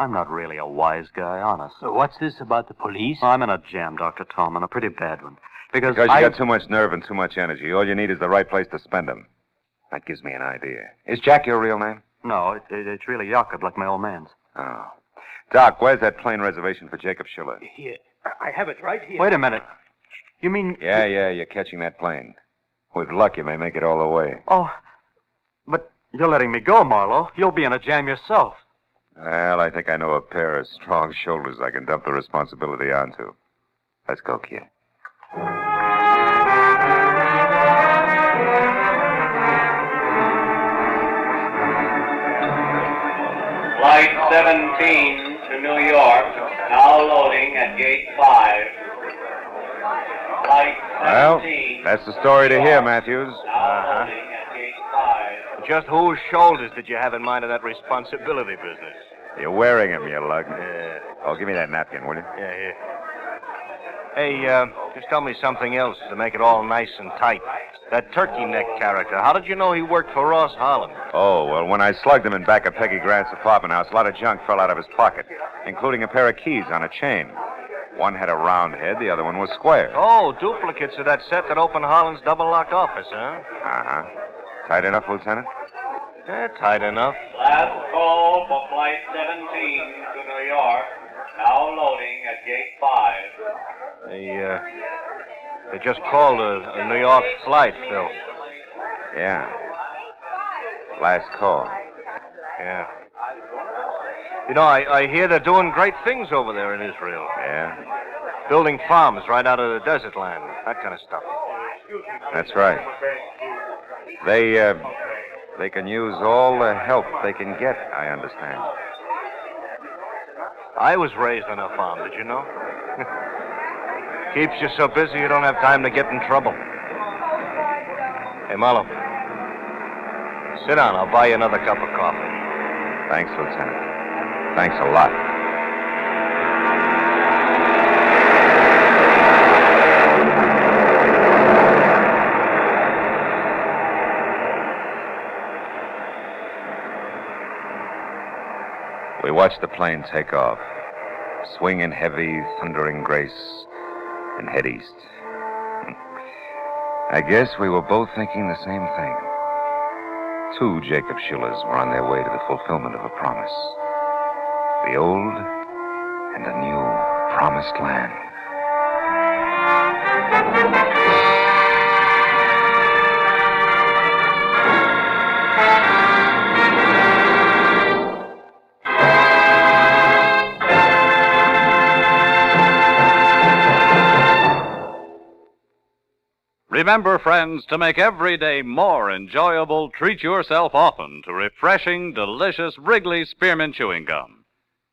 I'm not really a wise guy, honest. So what's this about the police? I'm in a jam, Dr. Tallman, a pretty bad one. Because you got too much nerve and too much energy. All you need is the right place to spend them. That gives me an idea. Is Jack your real name? No, it's really Jakob, like my old man's. Oh. Doc, where's that plane reservation for Jacob Schiller? Here. I have it right here. Wait a minute. You mean... Yeah, you're catching that plane. With luck, you may make it all the way. Oh, but you're letting me go, Marlowe. You'll be in a jam yourself. Well, I think I know a pair of strong shoulders I can dump the responsibility onto. Let's go, kid. Flight 17 to New York, now loading at gate 5. Flight 17. Well, that's the story to hear, Matthews. Loading at gate 5. Just whose shoulders did you have in mind in that responsibility business? You're wearing them, you lug. Yeah. Oh, give me that napkin, will you? Yeah, here. Hey, just tell me something else to make it all nice and tight. That turkey neck character, how did you know he worked for Ross Harlan? Oh, well, when I slugged him in back of Peggy Grant's apartment house, a lot of junk fell out of his pocket, including a pair of keys on a chain. One had a round head, the other one was square. Oh, duplicates of that set that opened Harlan's double-locked office, huh? Uh-huh. Tight enough, Lieutenant? Yeah, tight enough. Last call for Flight 17 to New York, now loading at gate 5. They just called a New York flight, Phil. Yeah. Last call. Yeah. You know, I hear they're doing great things over there in Israel. Yeah? Building farms right out of the desert land, that kind of stuff. That's right. They can use all the help they can get, I understand. I was raised on a farm, did you know? Keeps you so busy you don't have time to get in trouble. Hey, Marlowe, Sit down. I'll buy you another cup of coffee. Thanks, Lieutenant. Thanks a lot. We watched the plane take off, swing in heavy, thundering grace, and head east. I guess we were both thinking the same thing. 2 Jacob Schillers were on their way to the fulfillment of a promise. The old and a new promised land. Remember, friends, to make every day more enjoyable, treat yourself often to refreshing, delicious Wrigley Spearmint Chewing Gum.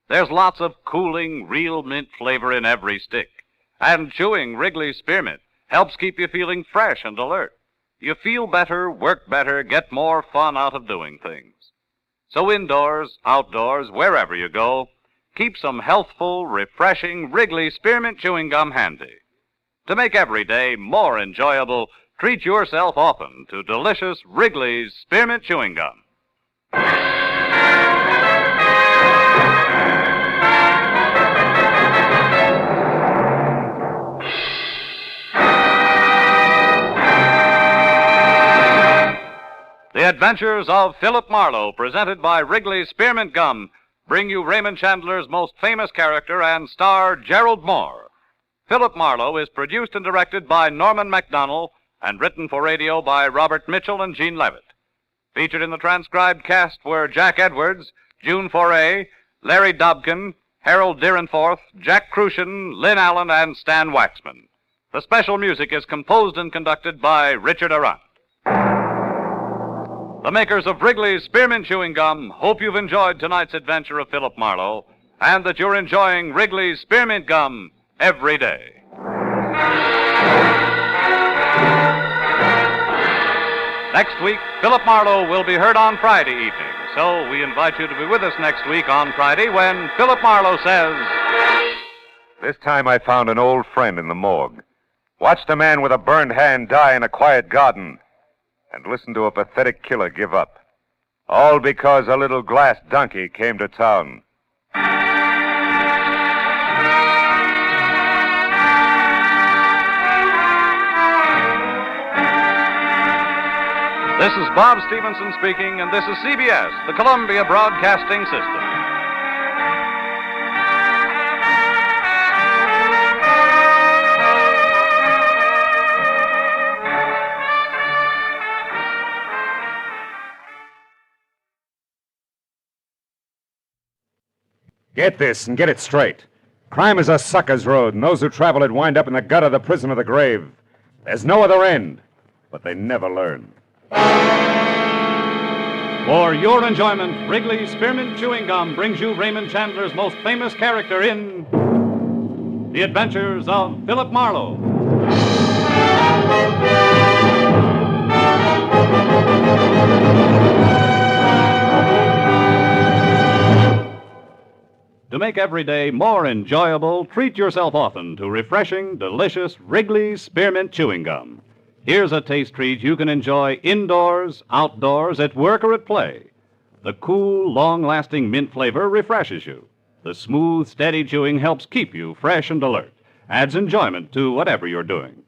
There's lots of cooling, real mint flavor in every stick. And chewing Wrigley Spearmint helps keep you feeling fresh and alert. You feel better, work better, get more fun out of doing things. So indoors, outdoors, wherever you go, keep some healthful, refreshing Wrigley Spearmint Chewing Gum handy. To make every day more enjoyable, treat yourself often to delicious Wrigley's Spearmint Chewing Gum. The Adventures of Philip Marlowe, presented by Wrigley's Spearmint Gum, bring you Raymond Chandler's most famous character and star, Gerald Moore. Philip Marlowe is produced and directed by Norman MacDonald and written for radio by Robert Mitchell and Gene Levitt. Featured in the transcribed cast were Jack Edwards, June Foray, Larry Dobkin, Harold Deerenforth, Jack Crucian, Lynn Allen, and Stan Waxman. The special music is composed and conducted by Richard Arant. The makers of Wrigley's Spearmint Chewing Gum hope you've enjoyed tonight's adventure of Philip Marlowe and that you're enjoying Wrigley's Spearmint Gum every day. Next week, Philip Marlowe will be heard on Friday evening, so we invite you to be with us next week on Friday when Philip Marlowe says... This time I found an old friend in the morgue. Watched a man with a burned hand die in a quiet garden, and listened to a pathetic killer give up. All because a little glass donkey came to town. This is Bob Stevenson speaking, and this is CBS, the Columbia Broadcasting System. Get this and get it straight. Crime is a sucker's road, and those who travel it wind up in the gut of the prison or the grave. There's no other end, but they never learn. For your enjoyment, Wrigley's Spearmint Chewing Gum brings you Raymond Chandler's most famous character in The Adventures of Philip Marlowe. To make every day more enjoyable, treat yourself often to refreshing, delicious Wrigley's Spearmint Chewing Gum. Here's a taste treat you can enjoy indoors, outdoors, at work or at play. The cool, long-lasting mint flavor refreshes you. The smooth, steady chewing helps keep you fresh and alert, adds enjoyment to whatever you're doing.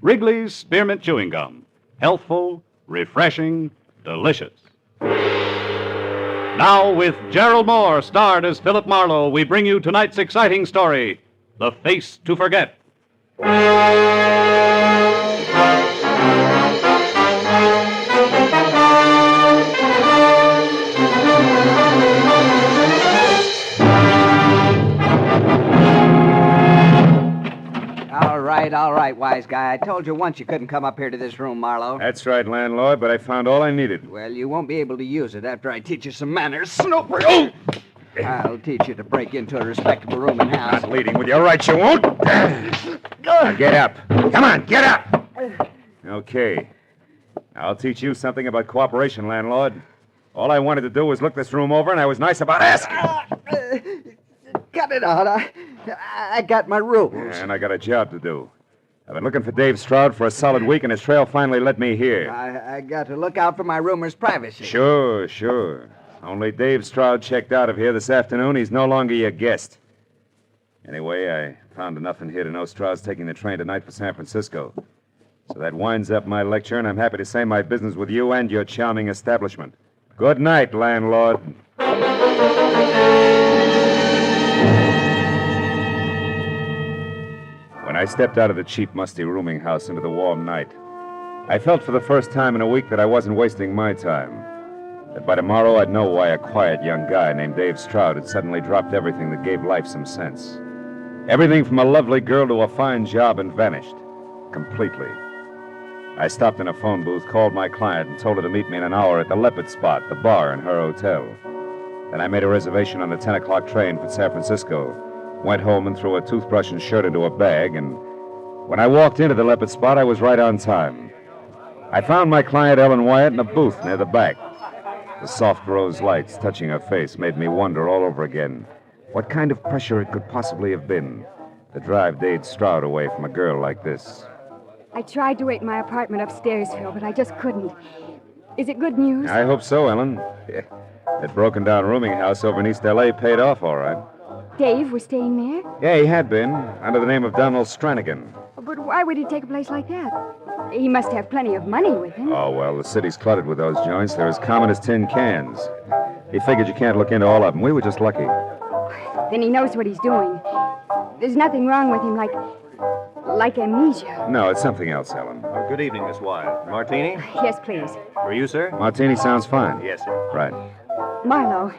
Wrigley's Spearmint Chewing Gum. Healthful, refreshing, delicious. Now, with Gerald Moore starred as Philip Marlowe, we bring you tonight's exciting story, The Face to Forget. All right, wise guy. I told you once you couldn't come up here to this room, Marlowe. That's right, landlord, but I found all I needed. Well, you won't be able to use it after I teach you some manners. Snooper! Oh! I'll teach you to break into a respectable room and house. Not leading with your right, you won't. Now get up. Come on, get up. Okay. I'll teach you something about cooperation, landlord. All I wanted to do was look this room over, and I was nice about asking. Cut it out. I got my rules. And I got a job to do. I've been looking for Dave Stroud for a solid week, and his trail finally led me here. I got to look out for my roomer's privacy. Sure. Only Dave Stroud checked out of here this afternoon. He's no longer your guest. Anyway, I found enough in here to know Stroud's taking the train tonight for San Francisco. So that winds up my lecture, and I'm happy to say my business with you and your charming establishment. Good night, landlord. When I stepped out of the cheap, musty rooming house into the warm night, I felt for the first time in a week that I wasn't wasting my time. That by tomorrow I'd know why a quiet young guy named Dave Stroud had suddenly dropped everything that gave life some sense. Everything from a lovely girl to a fine job and vanished. Completely. I stopped in a phone booth, called my client, and told her to meet me in an hour at the Leopard Spot, the bar in her hotel. Then I made a reservation on the 10 o'clock train for San Francisco, went home and threw a toothbrush and shirt into a bag, and when I walked into the Leopard Spot, I was right on time. I found my client, Ellen Wyatt, in a booth near the back. The soft rose lights touching her face made me wonder all over again what kind of pressure it could possibly have been to drive Dave Stroud away from a girl like this. I tried to wait in my apartment upstairs, Phil, but I just couldn't. Is it good news? I hope so, Ellen. That broken-down rooming house over in East L.A. paid off all right. Dave was staying there? Yeah, he had been, under the name of Donald Stranigan. But why would he take a place like that? He must have plenty of money with him. Oh, well, the city's cluttered with those joints. They're as common as tin cans. He figured you can't look into all of them. We were just lucky. Then he knows what he's doing. There's nothing wrong with him like amnesia. No, it's something else, Ellen. Good evening, Miss Wyatt. Martini? Yes, please. For you, sir? Martini sounds fine. Yes, sir. Right. Marlowe,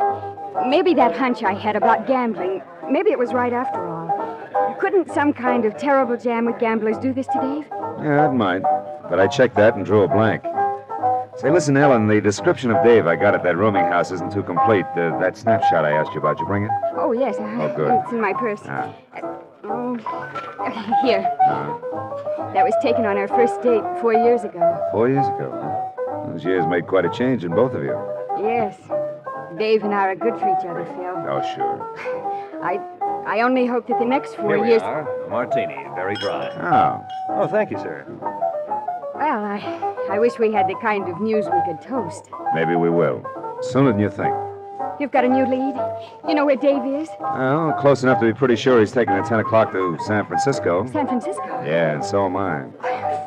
maybe that hunch I had about gambling, maybe it was right after all. Couldn't some kind of terrible jam with gamblers do this to Dave? Yeah, it might. But I checked that and drew a blank. Say, listen, Ellen, the description of Dave I got at that rooming house isn't too complete. That snapshot I asked you about, you bring it? Oh, yes. Oh, good. It's in my purse. Here. Uh-huh. That was taken on our first date 4 years ago. 4 years ago, huh? Those years made quite a change in both of you. Yes. Dave and I are good for each other, Phil. Oh, sure. I only hope that the next 4 Here years... we are. Martini, very dry. Oh. Oh, thank you, sir. Well, I wish we had the kind of news we could toast. Maybe we will. Sooner than you think. You've got a new lead? You know where Dave is? Well, close enough to be pretty sure he's taking the 10 o'clock to San Francisco. San Francisco? Yeah, and so am I.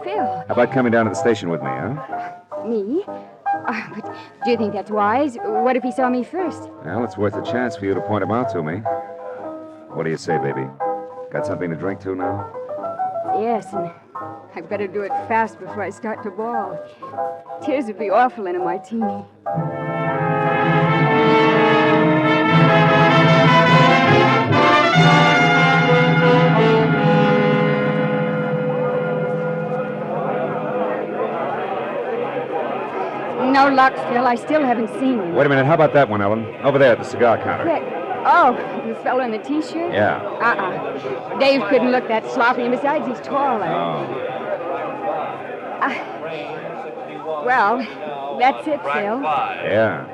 Phil. How about coming down to the station with me, huh? Me? But do you think that's wise? What if he saw me first? Well, it's worth a chance for you to point him out to me. What do you say, baby? Got something to drink to now? Yes, and I'd better do it fast before I start to bawl. Tears would be awful in a martini. No luck, Phil. I still haven't seen him. Wait a minute. How about that one, Ellen? Over there at the cigar counter. Oh, the fellow in the T-shirt? Yeah. Dave couldn't look that sloppy, and besides, he's taller. Oh. Well, that's it, Phil. Yeah.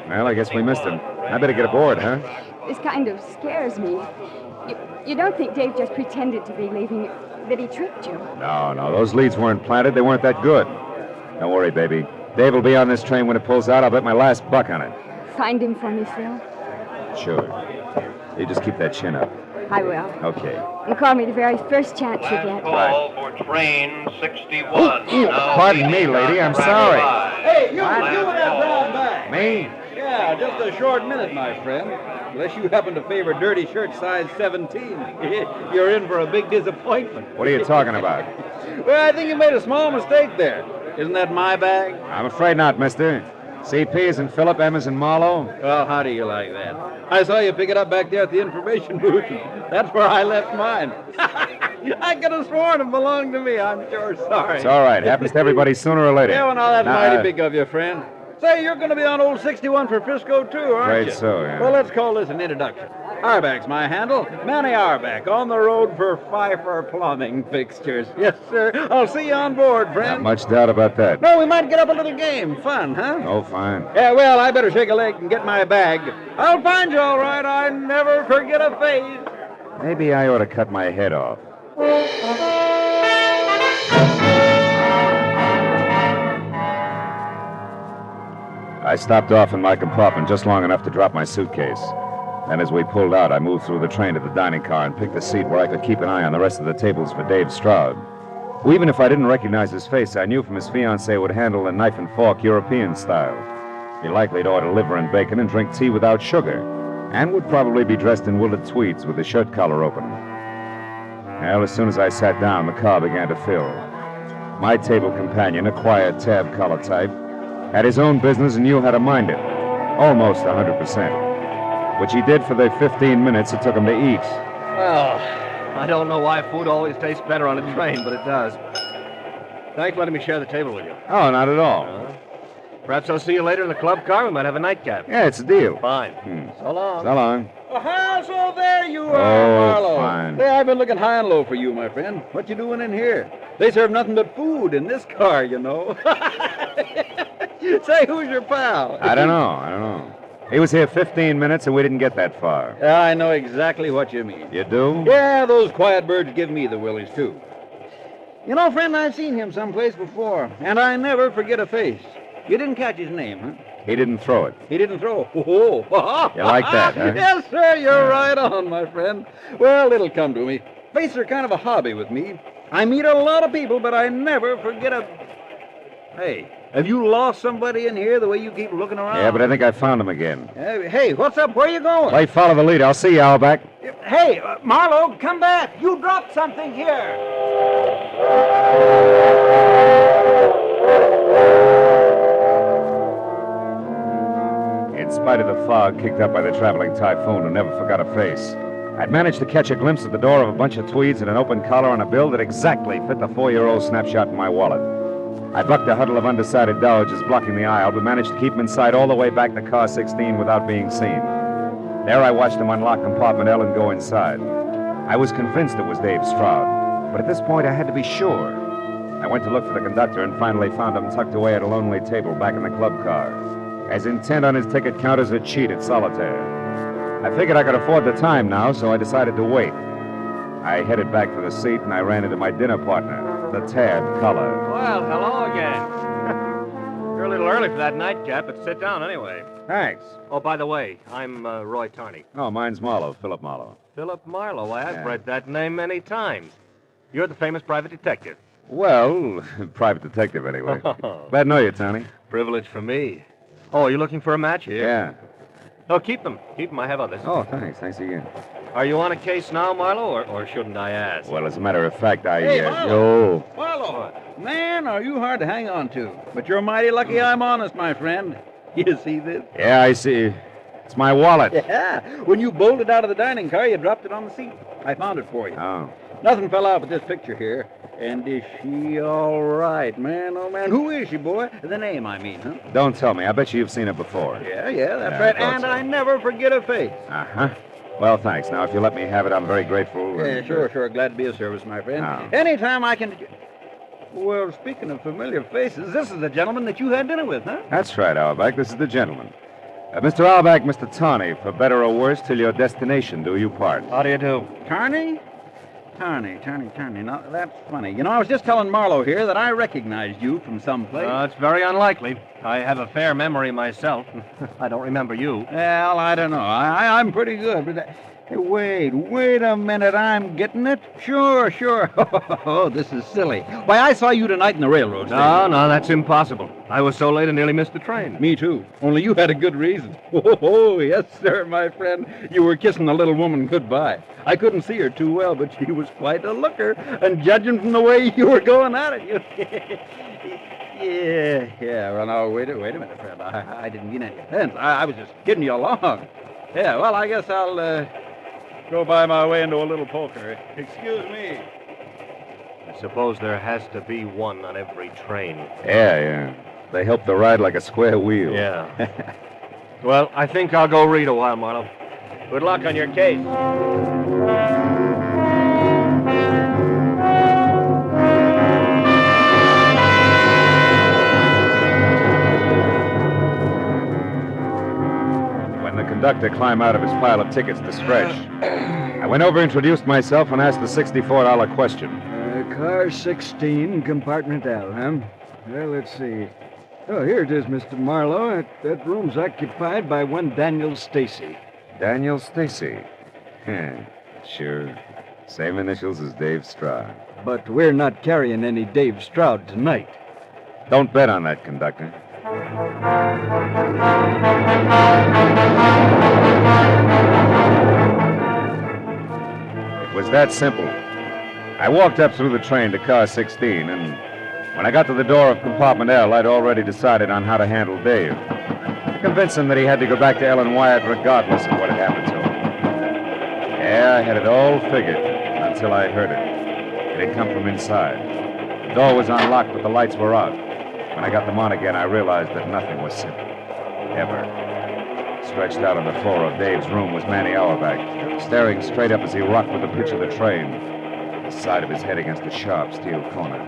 Well, I guess we missed him. I better get aboard, huh? This kind of scares me. You don't think Dave just pretended to be leaving, that he tricked you? No. Those leads weren't planted. They weren't that good. Don't worry, baby. Dave will be on this train when it pulls out. I'll bet my last buck on it. Find him for me, Phil. Sure. You just keep that chin up. I will. Okay. And call me the very first chance you get. Call for train 61. Pardon me, lady. I'm sorry. Hey, you with that brown bag. Me? Yeah, just a short minute, my friend. Unless you happen to favor dirty shirt size 17. You're in for a big disappointment. What are you talking about? Well, I think you made a small mistake there. Isn't that my bag? I'm afraid not, mister. CP isn't Philip, M isn't Marlowe. Well, how do you like that? I saw you pick it up back there at the information booth. That's where I left mine. I could have sworn it belonged to me. I'm sure sorry. It's all right. Happens to everybody sooner or later. Yeah, well, now that's mighty big of you, friend. Say, you're going to be on old 61 for Frisco, too, aren't you? Afraid so, yeah. Well, let's call this an introduction. Arback's my handle. Manny Arback, on the road for Pfeiffer Plumbing Fixtures. Yes, sir. I'll see you on board, friend. Not much doubt about that. No, we might get up a little game. Fun, huh? Oh, fine. Yeah, well, I better shake a leg and get my bag. I'll find you all right. I never forget a face. Maybe I ought to cut my head off. I stopped off in my compartment just long enough to drop my suitcase. Then as we pulled out, I moved through the train to the dining car and picked a seat where I could keep an eye on the rest of the tables for Dave Stroud. Who, even if I didn't recognize his face, I knew from his fiancée would handle a knife and fork European style. Be likely to order liver and bacon and drink tea without sugar, and would probably be dressed in wooled tweeds with the shirt collar open. Well, as soon as I sat down, the car began to fill. My table companion, a quiet tab collar type, had his own business and knew how to mind it. Almost 100%. Which he did for the 15 minutes it took him to eat. Well, I don't know why food always tastes better on a train, but it does. Thanks for letting me share the table with you. Oh, not at all. Perhaps I'll see you later in the club car. We might have a nightcap. Yeah, it's a deal. Fine. So long. So long. So there you are, Oh, Marlowe. fine. Hey, I've been looking high and low for you, my friend. What you doing in here? They serve nothing but food in this car, you know. Say, who's your pal? I don't know. He was here 15 minutes and we didn't get that far. I know exactly what you mean. You do? Yeah, those quiet birds give me the willies, too. You know, friend, I've seen him someplace before, and I never forget a face. You didn't catch his name, huh? He didn't throw it. He didn't throw. Oh. You like that, huh? Yes, sir, you're right on, my friend. Well, it'll come to me. Faces are kind of a hobby with me. I meet a lot of people, but I never forget a... Hey, have you lost somebody in here the way you keep looking around? Yeah, but I think I found him again. Hey, what's up? Where you going? Play follow the lead. I'll see you, Alback. Hey, Marlowe, come back. You dropped something here. In spite of the fog kicked up by the traveling typhoon who never forgot a face, I'd managed to catch a glimpse at the door of a bunch of tweeds and an open collar on a bill that exactly fit the 4-year-old snapshot in my wallet. I bucked a huddle of undecided dowagers blocking the aisle, but managed to keep him inside all the way back to car 16 without being seen. There I watched him unlock compartment L and go inside. I was convinced it was Dave Stroud, but at this point I had to be sure. I went to look for the conductor and finally found him tucked away at a lonely table back in the club car, as intent on his ticket count as a cheat at solitaire. I figured I could afford the time now, so I decided to wait. I headed back for the seat and I ran into my dinner partner, the Tad Collar. Well, hello again. You're a little early for that nightcap, but sit down anyway. Thanks. Oh, by the way, I'm Roy Tarney. Oh, mine's Marlowe, Philip Marlowe. Philip Marlowe. I've read that name many times. You're the famous private detective. Well, private detective anyway. Glad to know you, Tony. Privilege for me. Oh, you're looking for a match here? Yeah. Oh, keep them. Keep them. I have others. Oh, thanks. Thanks again. Are you on a case now, Marlowe, or shouldn't I ask? Well, as a matter of fact, Hey, Yo. Marlowe, man, are you hard to hang on to? But you're mighty lucky I'm honest, my friend. You see this? Yeah, I see. It's my wallet. Yeah. When you bolted out of the dining car, you dropped it on the seat. I found it for you. Oh. Nothing fell out but this picture here. And is she all right, man? Oh, man. Who is she, boy? The name, I mean, huh? Don't tell me. I bet you've seen it before. Yeah, that's Yeah, right. I thought And so. I never forget a face. Uh-huh. Well, thanks. Now, if you let me have it, I'm very grateful. Yeah, sure. Glad to be of service, my friend. Oh. Anytime I can... Well, speaking of familiar faces, this is the gentleman that you had dinner with, huh? That's right, Auerbach. This is the gentleman. Mr. Auerbach, Mr. Tarney, for better or worse, till your destination do you part. How do you do? Tarney? Tarney. Now, that's funny. You know, I was just telling Marlowe here that I recognized you from someplace. It's very unlikely. I have a fair memory myself. I don't remember you. Well, I don't know. I'm pretty good, but... Hey, wait a minute. I'm getting it? Sure. Oh, this is silly. Why, I saw you tonight in the railroad station. No, that's impossible. I was so late I nearly missed the train. Me too. Only you had a good reason. Oh, yes, sir, my friend. You were kissing the little woman goodbye. I couldn't see her too well, but she was quite a looker. And judging from the way you were going at it, Yeah, well, now, wait a minute, friend. I didn't mean any offense. I was just kidding you along. Yeah, well, I guess I'll go by my way into a little poker. Excuse me. I suppose there has to be one on every train. Yeah. They help the ride like a square wheel. Yeah. Well, I think I'll go read a while, Marlowe. Good luck on your case. When the conductor climbed out of his pile of tickets to stretch, I went over, introduced myself, and asked the $64 question. Car 16, compartment L, huh? Well, let's see. Oh, here it is, Mr. Marlowe. That room's occupied by one Daniel Stacy. Daniel Stacy. Sure. Same initials as Dave Stroud. But we're not carrying any Dave Stroud tonight. Don't bet on that, conductor. It was that simple. I walked up through the train to car 16, and when I got to the door of compartment L, I'd already decided on how to handle Dave. Convince him that he had to go back to Ellen Wyatt regardless of what had happened to him. Yeah, I had it all figured until I heard it. It had come from inside. The door was unlocked, but the lights were out. When I got them on again, I realized that nothing was simple. Ever. Stretched out on the floor of Dave's room was Manny Auerbach, staring straight up as he rocked with the pitch of the train, the side of his head against a sharp steel corner,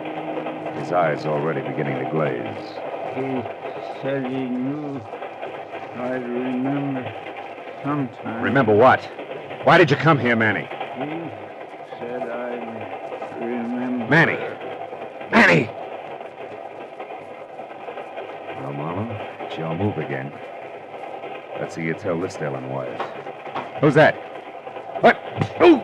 his eyes already beginning to glaze. He said he knew I'd remember sometime. Remember what? Why did you come here, Manny? He said I'd remember. Manny! Manny! Well, Marlowe, it's your move again. Let's see you tell this to Ellen Wyatt. Who's that? What? Ooh!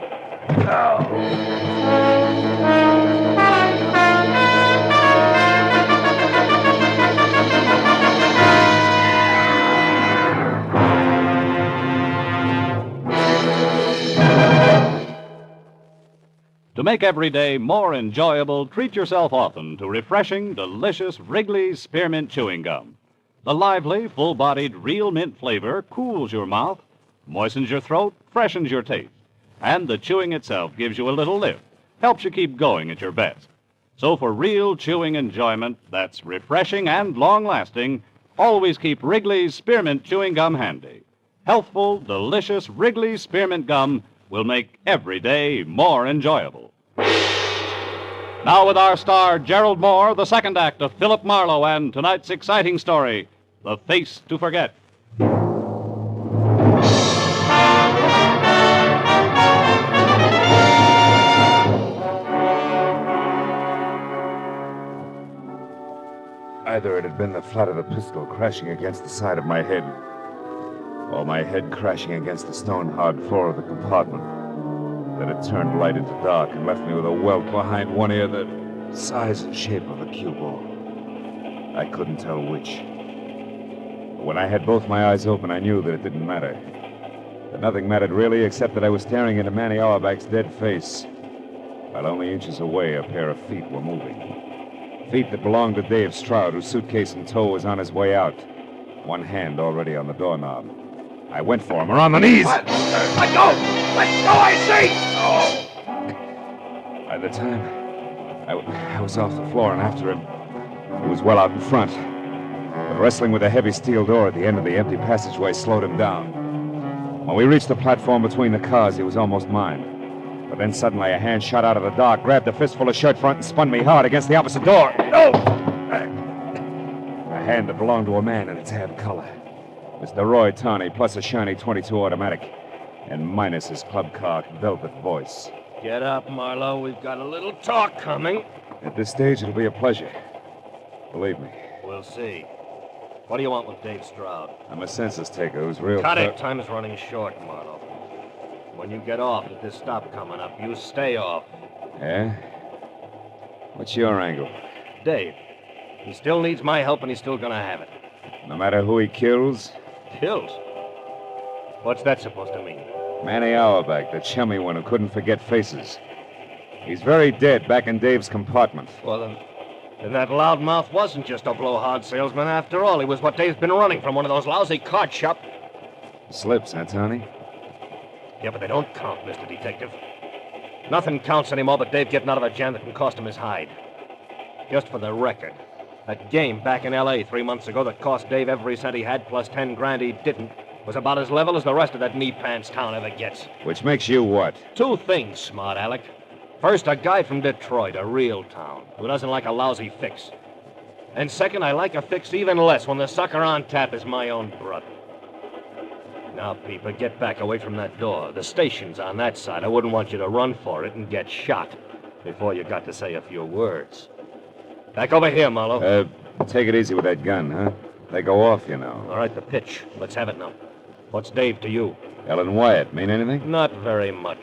To make every day more enjoyable, treat yourself often to refreshing, delicious Wrigley's Spearmint Chewing Gum. The lively, full-bodied, real mint flavor cools your mouth, moistens your throat, freshens your taste. And the chewing itself gives you a little lift, helps you keep going at your best. So for real chewing enjoyment that's refreshing and long-lasting, always keep Wrigley's Spearmint Chewing Gum handy. Healthful, delicious Wrigley's Spearmint Gum will make every day more enjoyable. Now with our star, Gerald Moore, the second act of Philip Marlowe and tonight's exciting story, The Face to Forget. Either it had been the flat of the pistol crashing against the side of my head, or my head crashing against the stone-hard floor of the compartment, that had turned light into dark and left me with a welt behind one ear the size and shape of a cue ball. I couldn't tell which. But when I had both my eyes open, I knew that it didn't matter. That nothing mattered really, except that I was staring into Manny Auerbach's dead face, while only inches away a pair of feet were moving. Feet that belonged to Dave Stroud, whose suitcase in tow was on his way out, one hand already on the doorknob. I went for him, around the knees. Let go! Let go, I say! By the time I was off the floor and after him, he was well out in front. But wrestling with a heavy steel door at the end of the empty passageway slowed him down. When we reached the platform between the cars, he was almost mine. But then suddenly a hand shot out of the dark, grabbed a fistful of shirt front, and spun me hard against the opposite door. No! A hand that belonged to a man in a tan color. Mr. Roy Tawney, plus a shiny .22 automatic, and minus his club car velvet voice. Get up, Marlowe. We've got a little talk coming. At this stage, it'll be a pleasure. Believe me. We'll see. What do you want with Dave Stroud? I'm a census taker who's real... Cut it. Time is running short, Marlowe. When you get off at this stop coming up, you stay off. Yeah? What's your angle? Dave. He still needs my help, and he's still gonna have it. No matter who he kills? Kills? What's that supposed to mean? Manny Auerbach, the chummy one who couldn't forget faces. He's very dead back in Dave's compartment. Well, then that loudmouth wasn't just a blowhard salesman after all. He was what Dave's been running from, one of those lousy card shop... Slips, huh, Tony? Yeah, but they don't count, Mr. Detective. Nothing counts anymore but Dave getting out of a jam that can cost him his hide. Just for the record, that game back in L.A. 3 months ago that cost Dave every cent he had plus 10 grand he didn't, was about as level as the rest of that me-pants town ever gets. Which makes you what? Two things, smart Alec. First, a guy from Detroit, a real town, who doesn't like a lousy fix. And second, I like a fix even less when the sucker on tap is my own brother. Now, Peeper, get back away from that door. The station's on that side. I wouldn't want you to run for it and get shot before you got to say a few words. Back over here, Marlowe. Take it easy with that gun, huh? They go off, you know. All right, the pitch. Let's have it now. What's Dave to you? Ellen Wyatt. Mean anything? Not very much.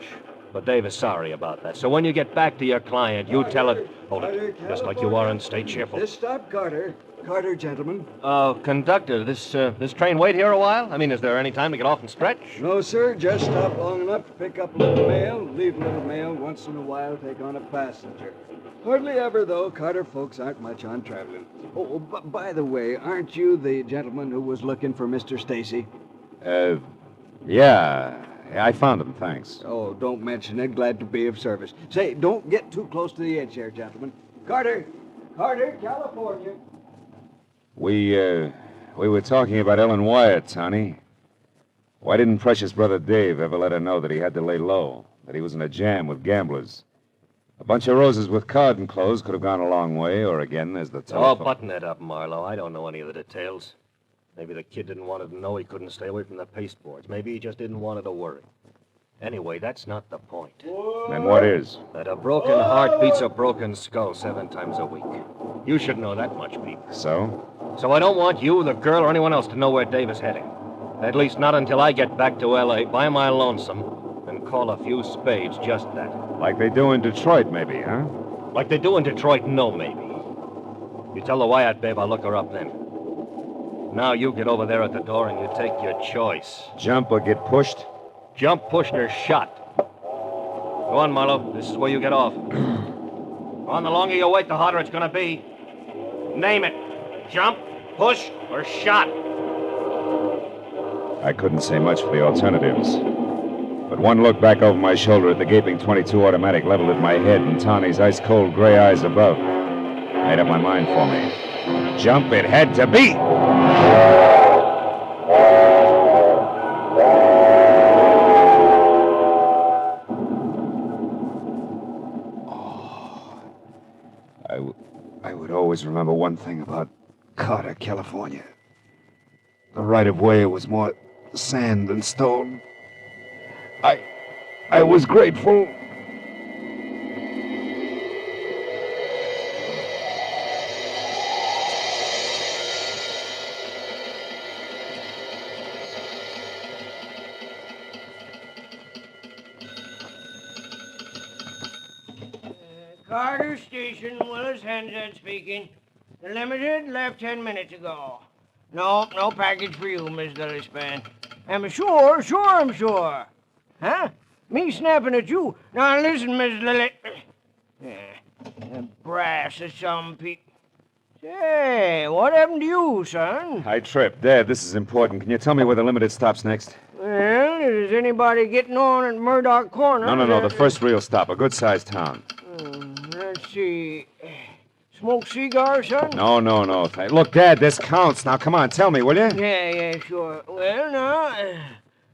But Dave is sorry about that. So when you get back to your client, you tell it... Hold it. Just like you are and stay cheerful. This stop, Carter. Carter, gentlemen. Conductor, this train wait here a while? I mean, is there any time to get off and stretch? No, sir. Just stop long enough to pick up a little mail, leave a little mail, once in a while take on a passenger. Hardly ever, though. Carter folks aren't much on traveling. Oh, by the way, aren't you the gentleman who was looking for Mr. Stacy? Yeah. I found him, thanks. Oh, don't mention it. Glad to be of service. Say, don't get too close to the edge there, gentlemen. Carter, California. We were talking about Ellen Wyatt, Tony. Why didn't precious brother Dave ever let her know that he had to lay low, that he was in a jam with gamblers? A bunch of roses with card enclosed could have gone a long way, or again, there's the telephone. Oh, button that up, Marlowe. I don't know any of the details. Maybe the kid didn't want her to know he couldn't stay away from the pasteboards. Maybe he just didn't want her to worry. Anyway, that's not the point. Then what is? That a broken heart beats a broken skull 7 times a week. You should know that much, Pete. So? So I don't want you, the girl, or anyone else to know where Dave is heading. At least not until I get back to L.A. by my lonesome and call a few spades just that. Like they do in Detroit, maybe, huh? Like they do in Detroit, no, maybe. You tell the Wyatt babe I'll look her up then. Now you get over there at the door and you take your choice. Jump or get pushed? Jump, pushed, or shot. Go on, Marlowe. This is where you get off. Go on, the longer you wait, the harder it's gonna be. Name it. Jump, push, or shot. I couldn't say much for the alternatives. But one look back over my shoulder at the gaping .22 automatic leveled at my head and Tawny's ice-cold gray eyes above made up my mind for me. Jump it had to be! I would always remember one thing about Carter, California. The right-of-way was more sand than stone. I was grateful. Carter Station, Willis Hensett speaking. The Limited left 10 minutes ago. No package for you, Miss Lillispan. I'm sure, I'm sure. Huh? Me snapping at you. Now listen, Miss Lily. The brass of some people. Say, what happened to you, son? I tripped. Dad, this is important. Can you tell me where the Limited stops next? Well, is anybody getting on at Murdoch Corner? No. The first real stop. A good-sized town. Let's see. Smoke cigar, son? No. Look, Dad, this counts. Now, come on, tell me, will you? Yeah, sure. Well, now,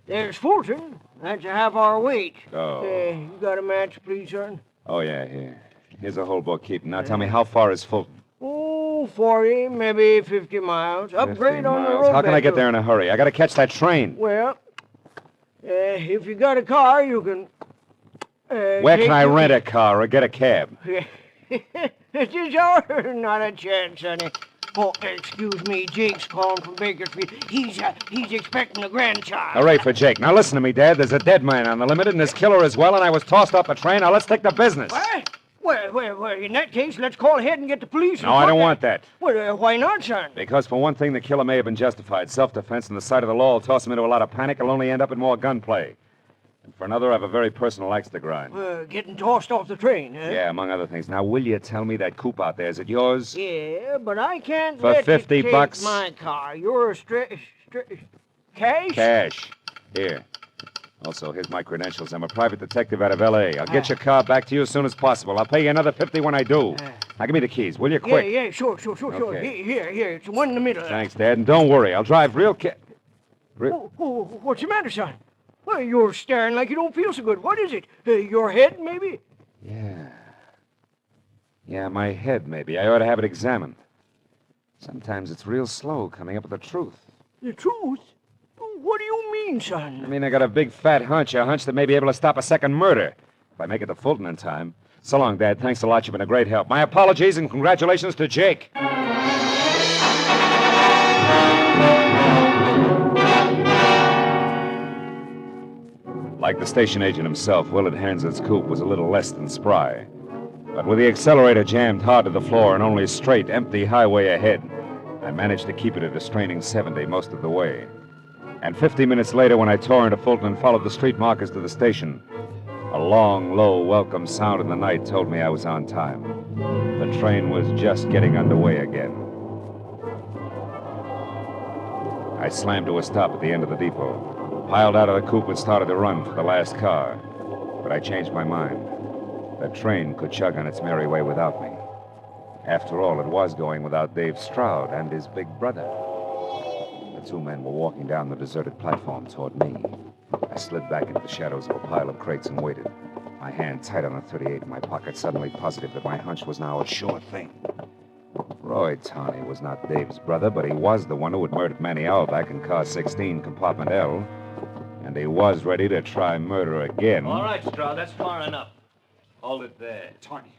there's Fulton. That's a half-hour wait. Oh. You got a match, please, son? Oh, yeah, here. Here's a whole bookkeeping. Now, tell me, how far is Fulton? Oh, 40, maybe 50 miles. Upgrade on the road. How can I get there in a hurry? I got to catch that train. Well, if you got a car, you can... Where can I rent a car or get a cab? Not a chance, sonny. Oh, excuse me, Jake's calling from Bakersfield. He's expecting a grandchild. Hooray for Jake. Now listen to me, Dad. There's a dead man on the Limited and his killer as well, and I was tossed off a train. Now let's take the business. What? Well, in that case, let's call ahead and get the police. No, I don't want that. Well, why not, son? Because for one thing, the killer may have been justified. Self-defense and the sight of the law will toss him into a lot of panic. It'll only end up in more gunplay. And for another, I have a very personal axe to grind. Getting tossed off the train, huh? Yeah, among other things. Now, will you tell me that coupe out there, is it yours? Yeah, but I can't for let $50 you take my car. You're a cash? Cash. Here. Also, here's my credentials. I'm a private detective out of L.A. I'll get your car back to you as soon as possible. I'll pay you another $50 when I do. Now, give me the keys, will you? Quick. Yeah, sure. Okay. Here. It's the one in the middle. Thanks, Dad. And don't worry. I'll drive real What's the matter, son? Well, you're staring like you don't feel so good. What is it? Your head, maybe? Yeah. Yeah, my head, maybe. I ought to have it examined. Sometimes it's real slow coming up with the truth. The truth? What do you mean, son? I mean, I got a big fat hunch, a hunch that may be able to stop a second murder. If I make it to Fulton in time. So long, Dad. Thanks a lot. You've been a great help. My apologies and congratulations to Jake. Like the station agent himself, Willard Hansard's coupe was a little less than spry. But with the accelerator jammed hard to the floor and only a straight, empty highway ahead, I managed to keep it at a straining 70 most of the way. And 50 minutes later, when I tore into Fulton and followed the street markers to the station, a long, low, welcome sound in the night told me I was on time. The train was just getting underway again. I slammed to a stop at the end of the depot, piled out of the coupe and started to run for the last car. But I changed my mind. The train could chug on its merry way without me. After all, it was going without Dave Stroud and his big brother. The two men were walking down the deserted platform toward me. I slid back into the shadows of a pile of crates and waited, my hand tight on the .38 in my pocket, suddenly positive that my hunch was now a sure thing. Roy Tawney was not Dave's brother, but he was the one who had murdered Manny Auerbach in car 16, compartment L. And he was ready to try murder again. All right, Stroud, that's far enough. Hold it there. Tawney,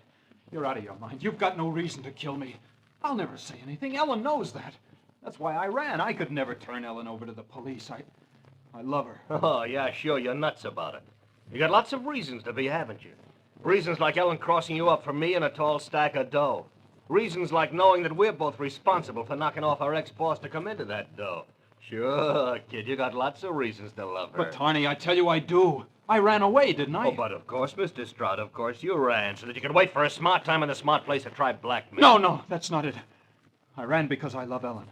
you're out of your mind. You've got no reason to kill me. I'll never say anything. Ellen knows that. That's why I ran. I could never turn Ellen over to the police. I love her. Oh, yeah, sure, you're nuts about it. You got lots of reasons to be, haven't you? Reasons like Ellen crossing you up for me and a tall stack of dough. Reasons like knowing that we're both responsible for knocking off our ex-boss to come into that dough. Sure, kid, you got lots of reasons to love her. But, Tawney, I tell you I do. I ran away, didn't I? Oh, but of course, Mr. Stroud, of course you ran so that you could wait for a smart time and a smart place to try blackmail. No, that's not it. I ran because I love Ellen.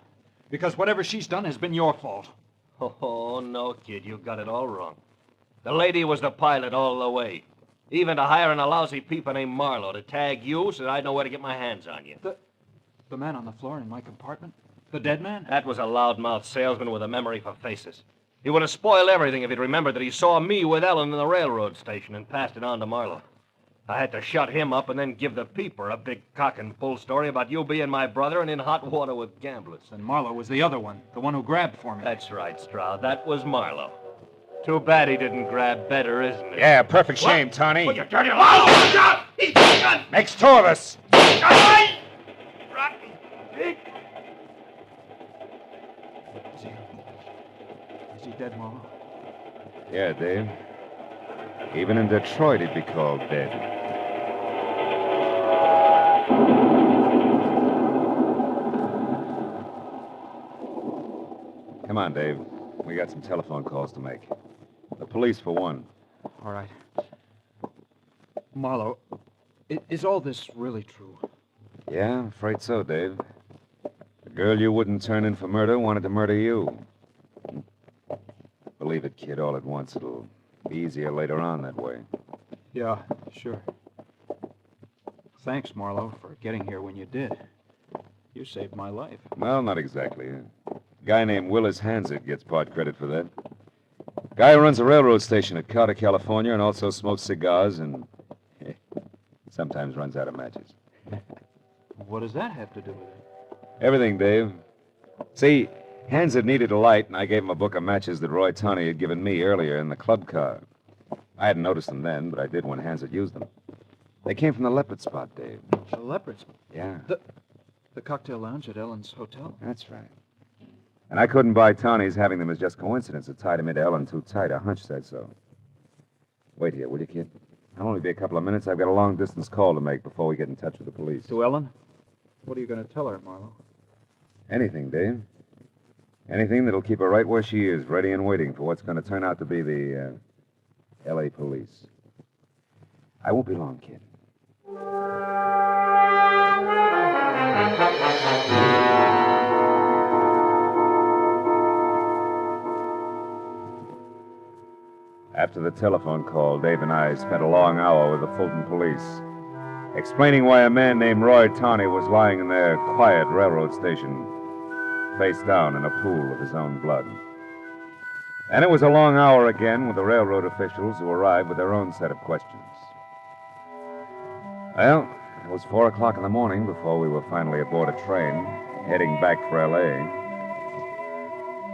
Because whatever she's done has been your fault. Oh, no, kid, you got it all wrong. The lady was the pilot all the way. Even to hiring a lousy peeper named Marlowe to tag you so that I'd know where to get my hands on you. The man on the floor in my compartment? The dead man? That was a loudmouth salesman with a memory for faces. He would have spoiled everything if he'd remembered that he saw me with Ellen in the railroad station and passed it on to Marlowe. I had to shut him up and then give the peeper a big cock and bull story about you being my brother and in hot water with gamblers. And Marlowe was the other one, the one who grabbed for me. That's right, Stroud. That was Marlowe. Too bad he didn't grab better, isn't it? Yeah, perfect shame, Tawney. Well, you dirty louse! He's got a gun! Makes two of us. Rotten pig! Is he dead, Marlowe? Yeah, Dave. Even in Detroit, he'd be called dead. Come on, Dave. We got some telephone calls to make. The police, for one. All right. Marlowe, is all this really true? Yeah, I'm afraid so, Dave. The girl you wouldn't turn in for murder wanted to murder you. Believe it, kid, all at once. It'll be easier later on that way. Yeah, sure. Thanks, Marlowe, for getting here when you did. You saved my life. Well, not exactly. A guy named Willis Hansard gets part credit for that. Guy who runs a railroad station at Carter, California, and also smokes cigars and sometimes runs out of matches. What does that have to do with it? Everything, Dave. See, Hansard needed a light, and I gave him a book of matches that Roy Tawney had given me earlier in the club car. I hadn't noticed them then, but I did when Hansard used them. They came from the Leopard Spot, Dave. The Leopard Spot? Yeah. The cocktail lounge at Ellen's hotel? That's right. And I couldn't buy Tawney's having them as just coincidence. It tied him into Ellen too tight. A hunch said so. Wait here, will you, kid? I'll only be a couple of minutes. I've got a long-distance call to make before we get in touch with the police. To Ellen? What are you going to tell her, Marlowe? Anything, Dave. Anything that'll keep her right where she is, ready and waiting for what's going to turn out to be the, L.A. police. I won't be long, kid. After the telephone call, Dave and I spent a long hour with the Fulton police, explaining why a man named Roy Tawney was lying in their quiet railroad station, face down in a pool of his own blood. And it was a long hour again with the railroad officials who arrived with their own set of questions. Well, it was 4 o'clock in the morning before we were finally aboard a train, heading back for L.A.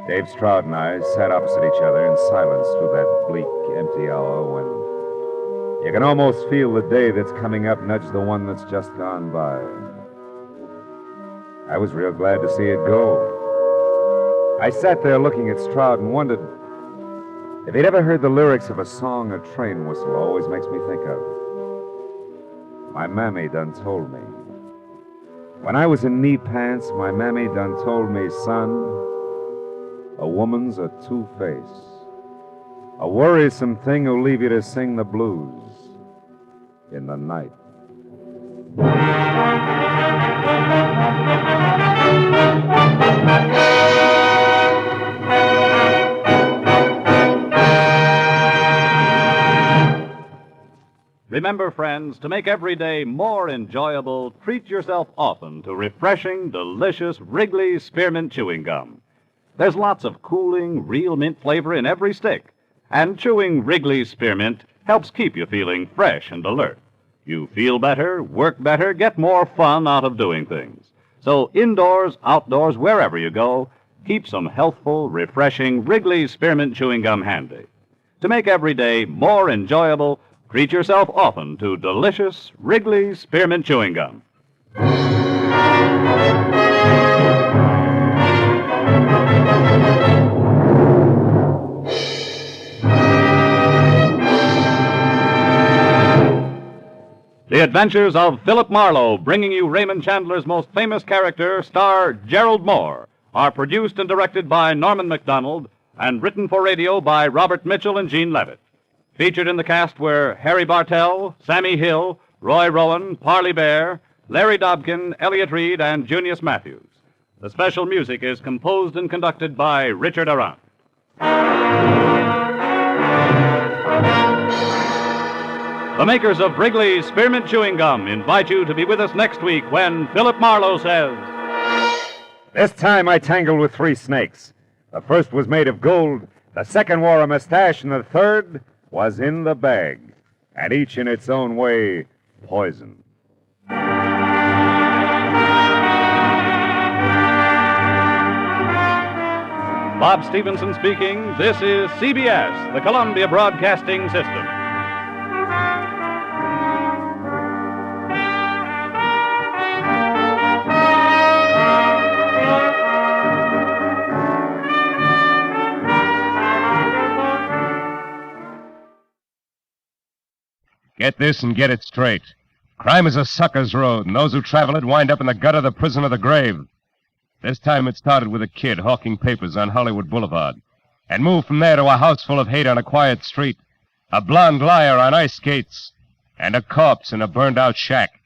Dave Stroud and I sat opposite each other in silence through that bleak, empty hour when you can almost feel the day that's coming up nudge the one that's just gone by. I was real glad to see it go. I sat there looking at Stroud and wondered if he'd ever heard the lyrics of a song a train whistle always makes me think of. My mammy done told me. When I was in knee pants, my mammy done told me, son, a woman's a two-face. A worrisome thing who'll leave you to sing the blues in the night. Remember, friends, to make every day more enjoyable, treat yourself often to refreshing, delicious Wrigley Spearmint Chewing Gum. There's lots of cooling, real mint flavor in every stick, and chewing Wrigley Spearmint helps keep you feeling fresh and alert. You feel better, work better, get more fun out of doing things. So indoors, outdoors, wherever you go, keep some healthful, refreshing Wrigley Spearmint Chewing Gum handy. To make every day more enjoyable, treat yourself often to delicious Wrigley Spearmint Chewing Gum. The Adventures of Philip Marlowe, bringing you Raymond Chandler's most famous character, star Gerald Moore, are produced and directed by Norman MacDonald and written for radio by Robert Mitchell and Gene Levitt. Featured in the cast were Harry Bartell, Sammy Hill, Roy Rowan, Parley Bear, Larry Dobkin, Elliott Reed, and Junius Matthews. The special music is composed and conducted by Richard Arant. The makers of Wrigley's Spearmint Chewing Gum invite you to be with us next week when Philip Marlowe says, This time I tangled with 3 snakes. The first was made of gold, the second wore a mustache, and the third was in the bag, and each in its own way poison. Bob Stevenson speaking. This is CBS, the Columbia Broadcasting System. Get this and get it straight. Crime is a sucker's road, and those who travel it wind up in the gut of the prison or the grave. This time it started with a kid hawking papers on Hollywood Boulevard, and moved from there to a house full of hate on a quiet street, a blonde liar on ice skates, and a corpse in a burned-out shack.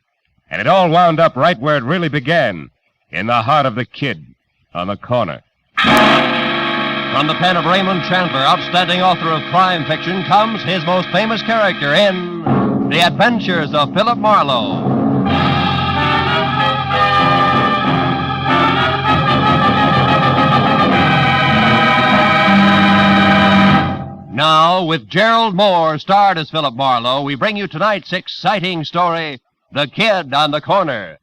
And it all wound up right where it really began, in the heart of the kid on the corner. From the pen of Raymond Chandler, outstanding author of crime fiction, comes his most famous character in The Adventures of Philip Marlowe. Now, with Gerald Moore starred as Philip Marlowe, we bring you tonight's exciting story, The Kid on the Corner.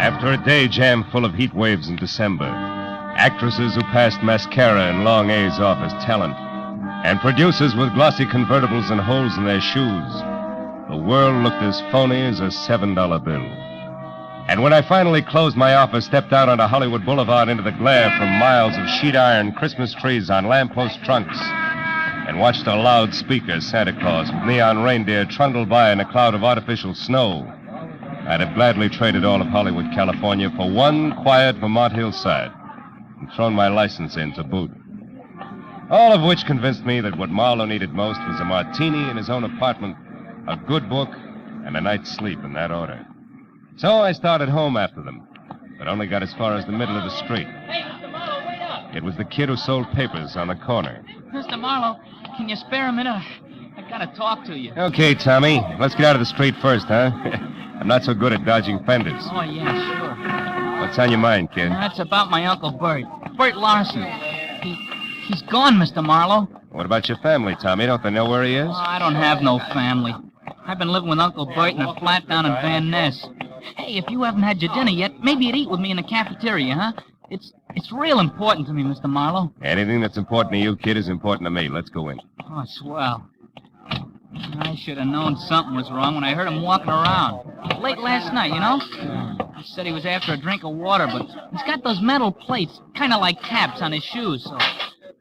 After a day jam full of heat waves in December, actresses who passed mascara and long A's off as talent, and producers with glossy convertibles and holes in their shoes, the world looked as phony as a $7 bill. And when I finally closed my office, stepped out onto Hollywood Boulevard into the glare from miles of sheet iron Christmas trees on lamppost trunks, and watched a loudspeaker Santa Claus with neon reindeer trundle by in a cloud of artificial snow, I'd have gladly traded all of Hollywood, California for one quiet Vermont hillside and thrown my license in to boot. All of which convinced me that what Marlowe needed most was a martini in his own apartment, a good book, and a night's sleep in that order. So I started home after them, but only got as far as the middle of the street. It was the kid who sold papers on the corner. Mr. Marlowe, can you spare a minute? I gotta talk to you. Okay, Tommy. Let's get out of the street first, huh? I'm not so good at dodging fenders. Oh, yeah, sure. What's on your mind, kid? That's about my Uncle Bert. Bert Larson. He's gone, Mr. Marlowe. What about your family, Tommy? Don't they know where he is? Oh, I don't have no family. I've been living with Uncle Bert in a flat down in Van Ness. Hey, if you haven't had your dinner yet, maybe you'd eat with me in the cafeteria, huh? It's real important to me, Mr. Marlowe. Anything that's important to you, kid, is important to me. Let's go in. Oh, swell. I should have known something was wrong when I heard him walking around. Late last night, you know? He said he was after a drink of water, but he's got those metal plates, kind of like caps on his shoes, so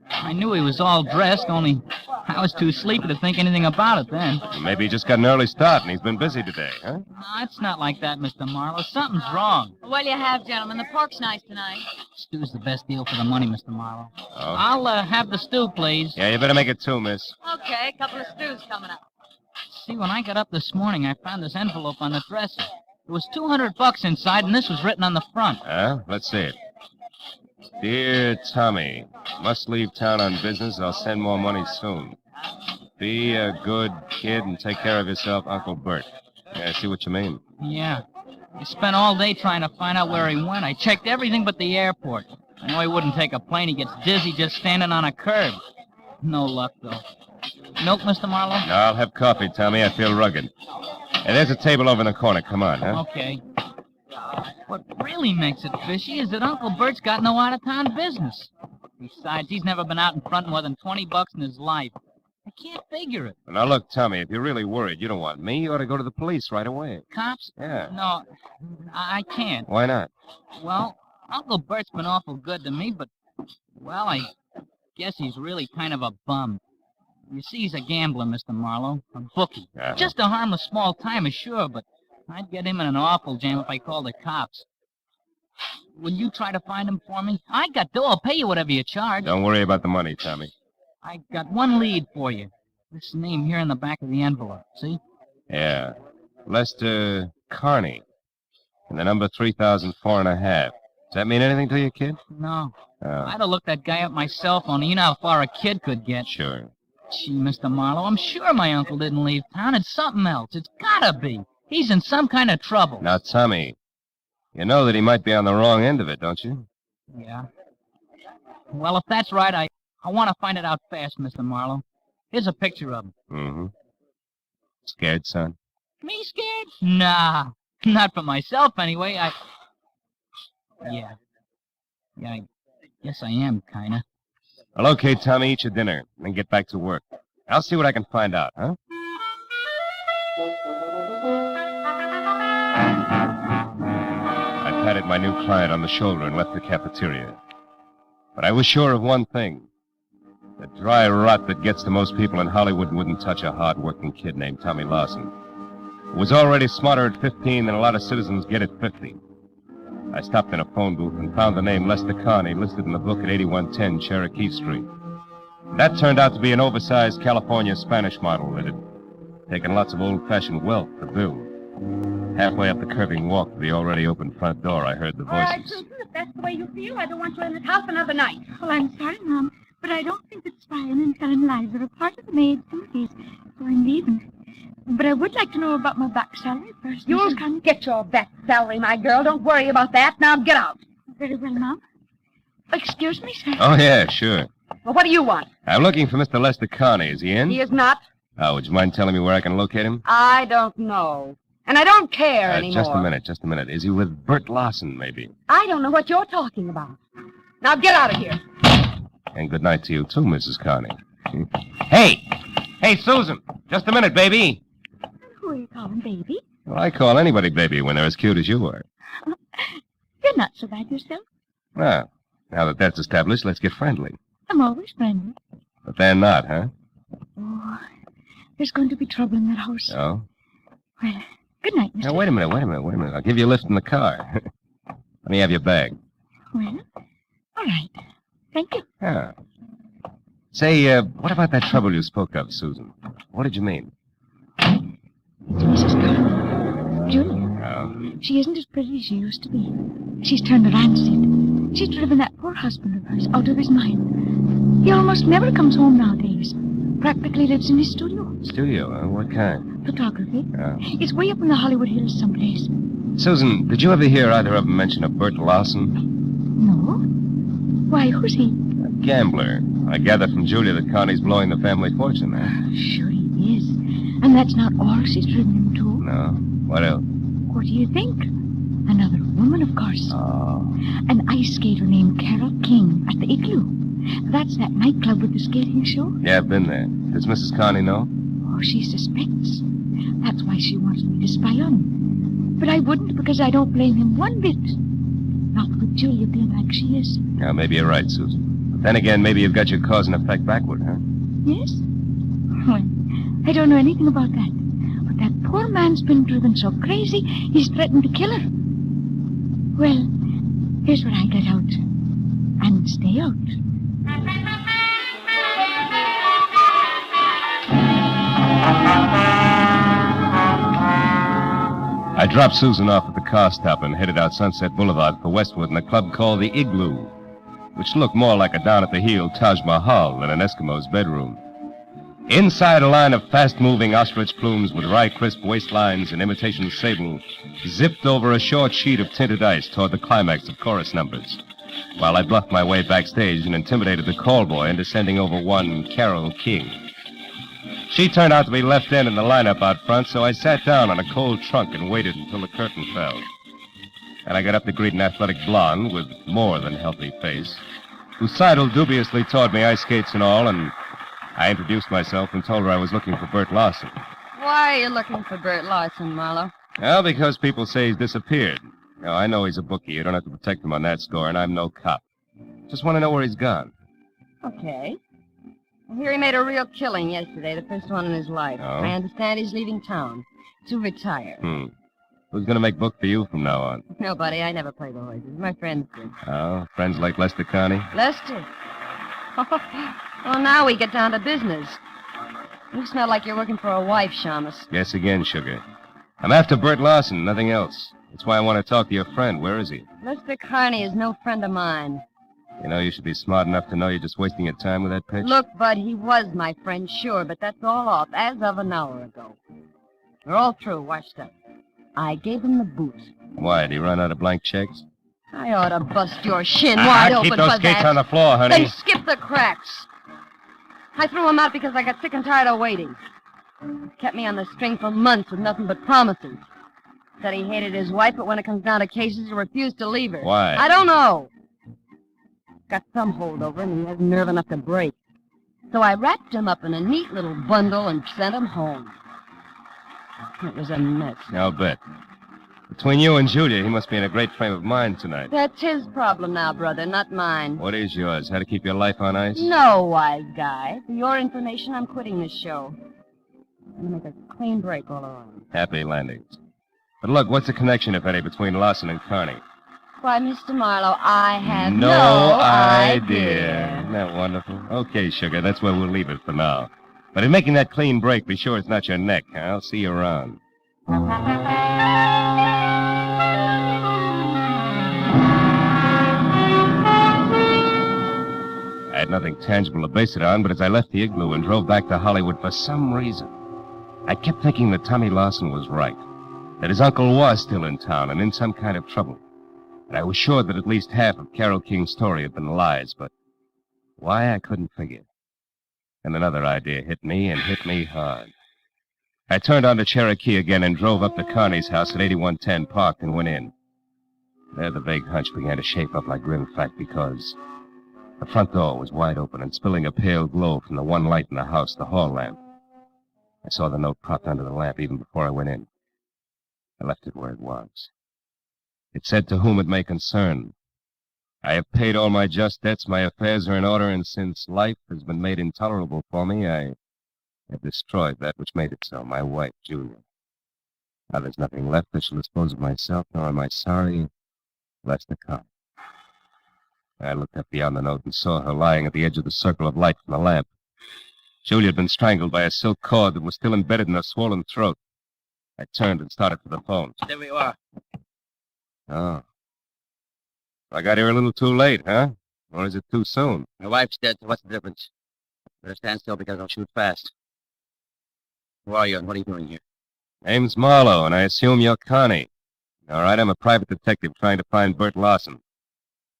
I knew he was all dressed, only I was too sleepy to think anything about it then. Maybe he just got an early start and he's been busy today, huh? No, it's not like that, Mr. Marlowe. Something's wrong. What'll you have, gentlemen? The pork's nice tonight. Stew's the best deal for the money, Mr. Marlowe. Oh. I'll have the stew, please. Yeah, you better make it two, miss. Okay, a couple of stews coming up. See, when I got up this morning, I found this envelope on the dresser. There was $200 inside, and this was written on the front. Huh? Let's see it. Dear Tommy, must leave town on business. I'll send more money soon. Be a good kid and take care of yourself, Uncle Bert. Yeah, I see what you mean. Yeah. I spent all day trying to find out where he went. I checked everything but the airport. I know he wouldn't take a plane. He gets dizzy just standing on a curb. No luck, though. Milk, Mr. Marlowe? No, I'll have coffee, Tommy. I feel rugged. Hey, there's a table over in the corner. Come on, huh? Okay. What really makes it fishy is that Uncle Bert's got no out-of-town business. Besides, he's never been out in front more than $20 in his life. I can't figure it. Now, look, Tommy, if you're really worried, you don't want me. You ought to go to the police right away. Cops? Yeah. No, I can't. Why not? Well, Uncle Bert's been awful good to me, but, well, I guess he's really kind of a bum. You see, he's a gambler, Mr. Marlowe, a bookie. Uh-huh. Just a harmless small-timer, sure, but I'd get him in an awful jam if I called the cops. Will you try to find him for me? I got dough. I'll pay you whatever you charge. Don't worry about the money, Tommy. I got one lead for you. This name here in the back of the envelope, see? Yeah. Lester Carney. And the number 3004.5. Does that mean anything to you, kid? No. Oh. I'd have looked that guy up my cell phone, and you know how far a kid could get. Sure. Gee, Mr. Marlowe, I'm sure my uncle didn't leave town. It's something else. It's gotta be. He's in some kind of trouble. Now, Tommy, you know that he might be on the wrong end of it, don't you? Yeah. Well, if that's right, I want to find it out fast, Mr. Marlowe. Here's a picture of him. Mm-hmm. Scared, son? Me scared? Nah. Not for myself, anyway. Yeah, I guess I am, kinda. Well, okay, Tommy, eat your dinner, and then get back to work. I'll see what I can find out, huh? I patted my new client on the shoulder and left the cafeteria. But I was sure of one thing. The dry rot that gets to most people in Hollywood wouldn't touch a hard-working kid named Tommy Larson, who was already smarter at 15 than a lot of citizens get at 50. I stopped in a phone booth and found the name Lester Carney listed in the book at 8110 Cherokee Street. That turned out to be an oversized California Spanish model that had taken lots of old-fashioned wealth to build. Halfway up the curving walk to the already open front door, I heard the All right, voices. Susan, if that's the way you feel, I don't want you in this house another night. Well, I'm sorry, Mom, but I don't think that spying and telling lies are a part of the maid's duties, so I'm leaving. But I would like to know about my back salary first. You'll get your back salary, my girl. Don't worry about that. Now get out. Very well, Mom. Excuse me, sir. Oh, yeah, sure. Well, what do you want? I'm looking for Mr. Lester Carney. Is he in? He is not. Oh, would you mind telling me where I can locate him? I don't know. And I don't care anymore. Just a minute. Is he with Bert Larson, maybe? I don't know what you're talking about. Now get out of here. And good night to you, too, Mrs. Carney. Hey! Hey, Susan! Just a minute, baby! Who are you calling, baby? Well, I call anybody baby when they're as cute as you are. You're not so bad yourself. Well, now that that's established, let's get friendly. I'm always friendly. But they're not, huh? Oh, there's going to be trouble in that house. Oh? Well, good night, Mr. Now, wait a minute. I'll give you a lift in the car. Let me have your bag. Well, all right. Thank you. Yeah. Say, what about that trouble you spoke of, Susan? What did you mean? It's Mrs. Carter. Julia. Oh. She isn't as pretty as she used to be. She's turned a rancid. She's driven that poor husband of hers out of his mind. He almost never comes home nowadays. Practically lives in his studio. Studio, huh? What kind? Photography. Oh. It's way up in the Hollywood Hills someplace. Susan, did you ever hear either of them mention a Bert Lawson? No? Why, who's he? A gambler. I gather from Julia that Connie's blowing the family fortune, huh? Sure he is. And that's not all she's driven him to. No. What else? What do you think? Another woman, of course. Oh. An ice skater named Carol King at the Igloo. That's that nightclub with the skating show. Yeah, I've been there. Does Mrs. Connie know? Oh, she suspects. That's why she wants me to spy on him. But I wouldn't because I don't blame him one bit. Not with Julia being like she is. Yeah, maybe you're right, Susan. But then again, maybe you've got your cause and effect backward, huh? Yes? Well, I don't know anything about that. But that poor man's been driven so crazy, he's threatened to kill her. Well, here's where I get out. And stay out. I dropped Susan off at the car stop and headed out Sunset Boulevard for Westwood in a club called the Igloo, which looked more like a down-at-the-heel Taj Mahal than an Eskimo's bedroom. Inside, a line of fast-moving ostrich plumes with wry, crisp waistlines and imitation sable zipped over a short sheet of tinted ice toward the climax of chorus numbers, while I bluffed my way backstage and intimidated the call boy into sending over one Carol King. She turned out to be left in the lineup out front, so I sat down on a cold trunk and waited until the curtain fell. And I got up to greet an athletic blonde with more than healthy face, who sidled dubiously toward me, ice skates and all, and I introduced myself and told her I was looking for Bert Lawson. Why are you looking for Bert Lawson, Marlowe? Well, because people say he's disappeared. Now, I know he's a bookie. You don't have to protect him on that score, and I'm no cop. Just want to know where he's gone. Okay. I hear he made a real killing yesterday, the first one in his life. Oh? I understand he's leaving town to retire. Who's going to make book for you from now on? Nobody. I never play the horses. My friends do. Oh, friends like Lester Connie? Lester. Well, now we get down to business. You smell like you're working for a wife, Shamus. Guess again, sugar. I'm after Bert Lawson, nothing else. That's why I want to talk to your friend. Where is he? Lester Carney is no friend of mine. You know, you should be smart enough to know you're just wasting your time with that pitch. Look, Bud, he was my friend, sure, but that's all off, as of an hour ago. We're all through, washed up. I gave him the boot. Why, did he run out of blank checks? I ought to bust your shin wide open keep those for skates that. on the floor, honey. Then skip the cracks. I threw him out because I got sick and tired of waiting. Kept me on the string for months with nothing but promises. Said he hated his wife, but when it comes down to cases, he refused to leave her. Why? I don't know. Got some holdover, and he has nerve enough to break. So I wrapped him up in a neat little bundle and sent him home. It was a mess. I'll bet. Between you and Julia, he must be in a great frame of mind tonight. That's his problem now, brother, not mine. What is yours? How to keep your life on ice? No, wise guy. For your information, I'm quitting this show. I'm going to make a clean break all around. Happy landings. But look, what's the connection, if any, between Lawson and Carney? Why, Mr. Marlowe, I have No idea. Isn't that wonderful? Okay, sugar, that's where we'll leave it for now. But in making that clean break, be sure it's not your neck. I'll see you around. I had nothing tangible to base it on, but as I left the Igloo and drove back to Hollywood, for some reason, I kept thinking that Tommy Lawson was right, that his uncle was still in town and in some kind of trouble. And I was sure that at least half of Carol King's story had been lies, but why I couldn't figure. And another idea hit me, and hit me hard. I turned onto Cherokee again and drove up to Carney's house at 8110 Park and went in. There the vague hunch began to shape up like grim fact because the front door was wide open and spilling a pale glow from the one light in the house, the hall lamp. I saw the note propped under the lamp even before I went in. I left it where it was. It said, "To whom it may concern. I have paid all my just debts, my affairs are in order, and since life has been made intolerable for me, I have destroyed that which made it so, my wife, Julia. Now there's nothing left that shall dispose of myself, nor am I sorry, Lester Connie." I looked up beyond the note and saw her lying at the edge of the circle of light from the lamp. Julia had been strangled by a silk cord that was still embedded in her swollen throat. I turned and started for the phone. There we are. Oh. I got here a little too late, huh? Or is it too soon? My wife's dead, so what's the difference? Better stand still because I'll shoot fast. Who are you and what are you doing here? Name's Marlowe, and I assume you're Connie. All right, I'm a private detective trying to find Bert Lawson.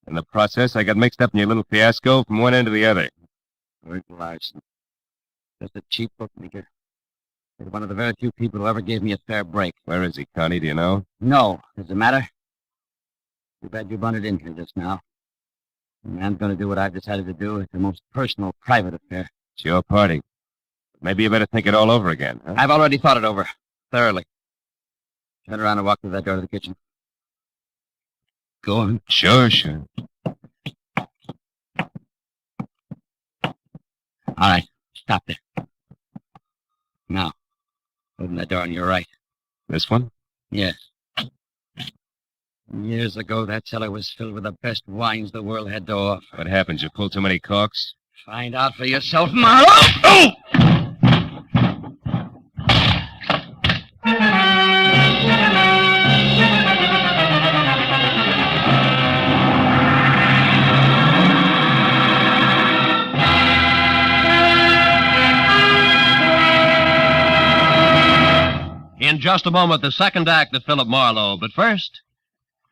In the process, I got mixed up in your little fiasco from one end to the other. Bert Larson. Just a cheap bookmaker. He's one of the very few people who ever gave me a fair break. Where is he, Connie? Do you know? No. Does it matter? Too bad you bundled in here just now. The man's going to do what I've decided to do. It's a most personal, private affair. It's your party. Maybe you better think it all over again, huh? I've already thought it over. Thoroughly. Turn around and walk through that door to the kitchen. Go on. Sure. All right. Stop there. Now, open that door on your right. This one? Yes. Years ago, that cellar was filled with the best wines the world had to offer. What happened? You pulled too many corks? Find out for yourself, Marlowe! Oh! In just a moment, the second act of Philip Marlowe. But first,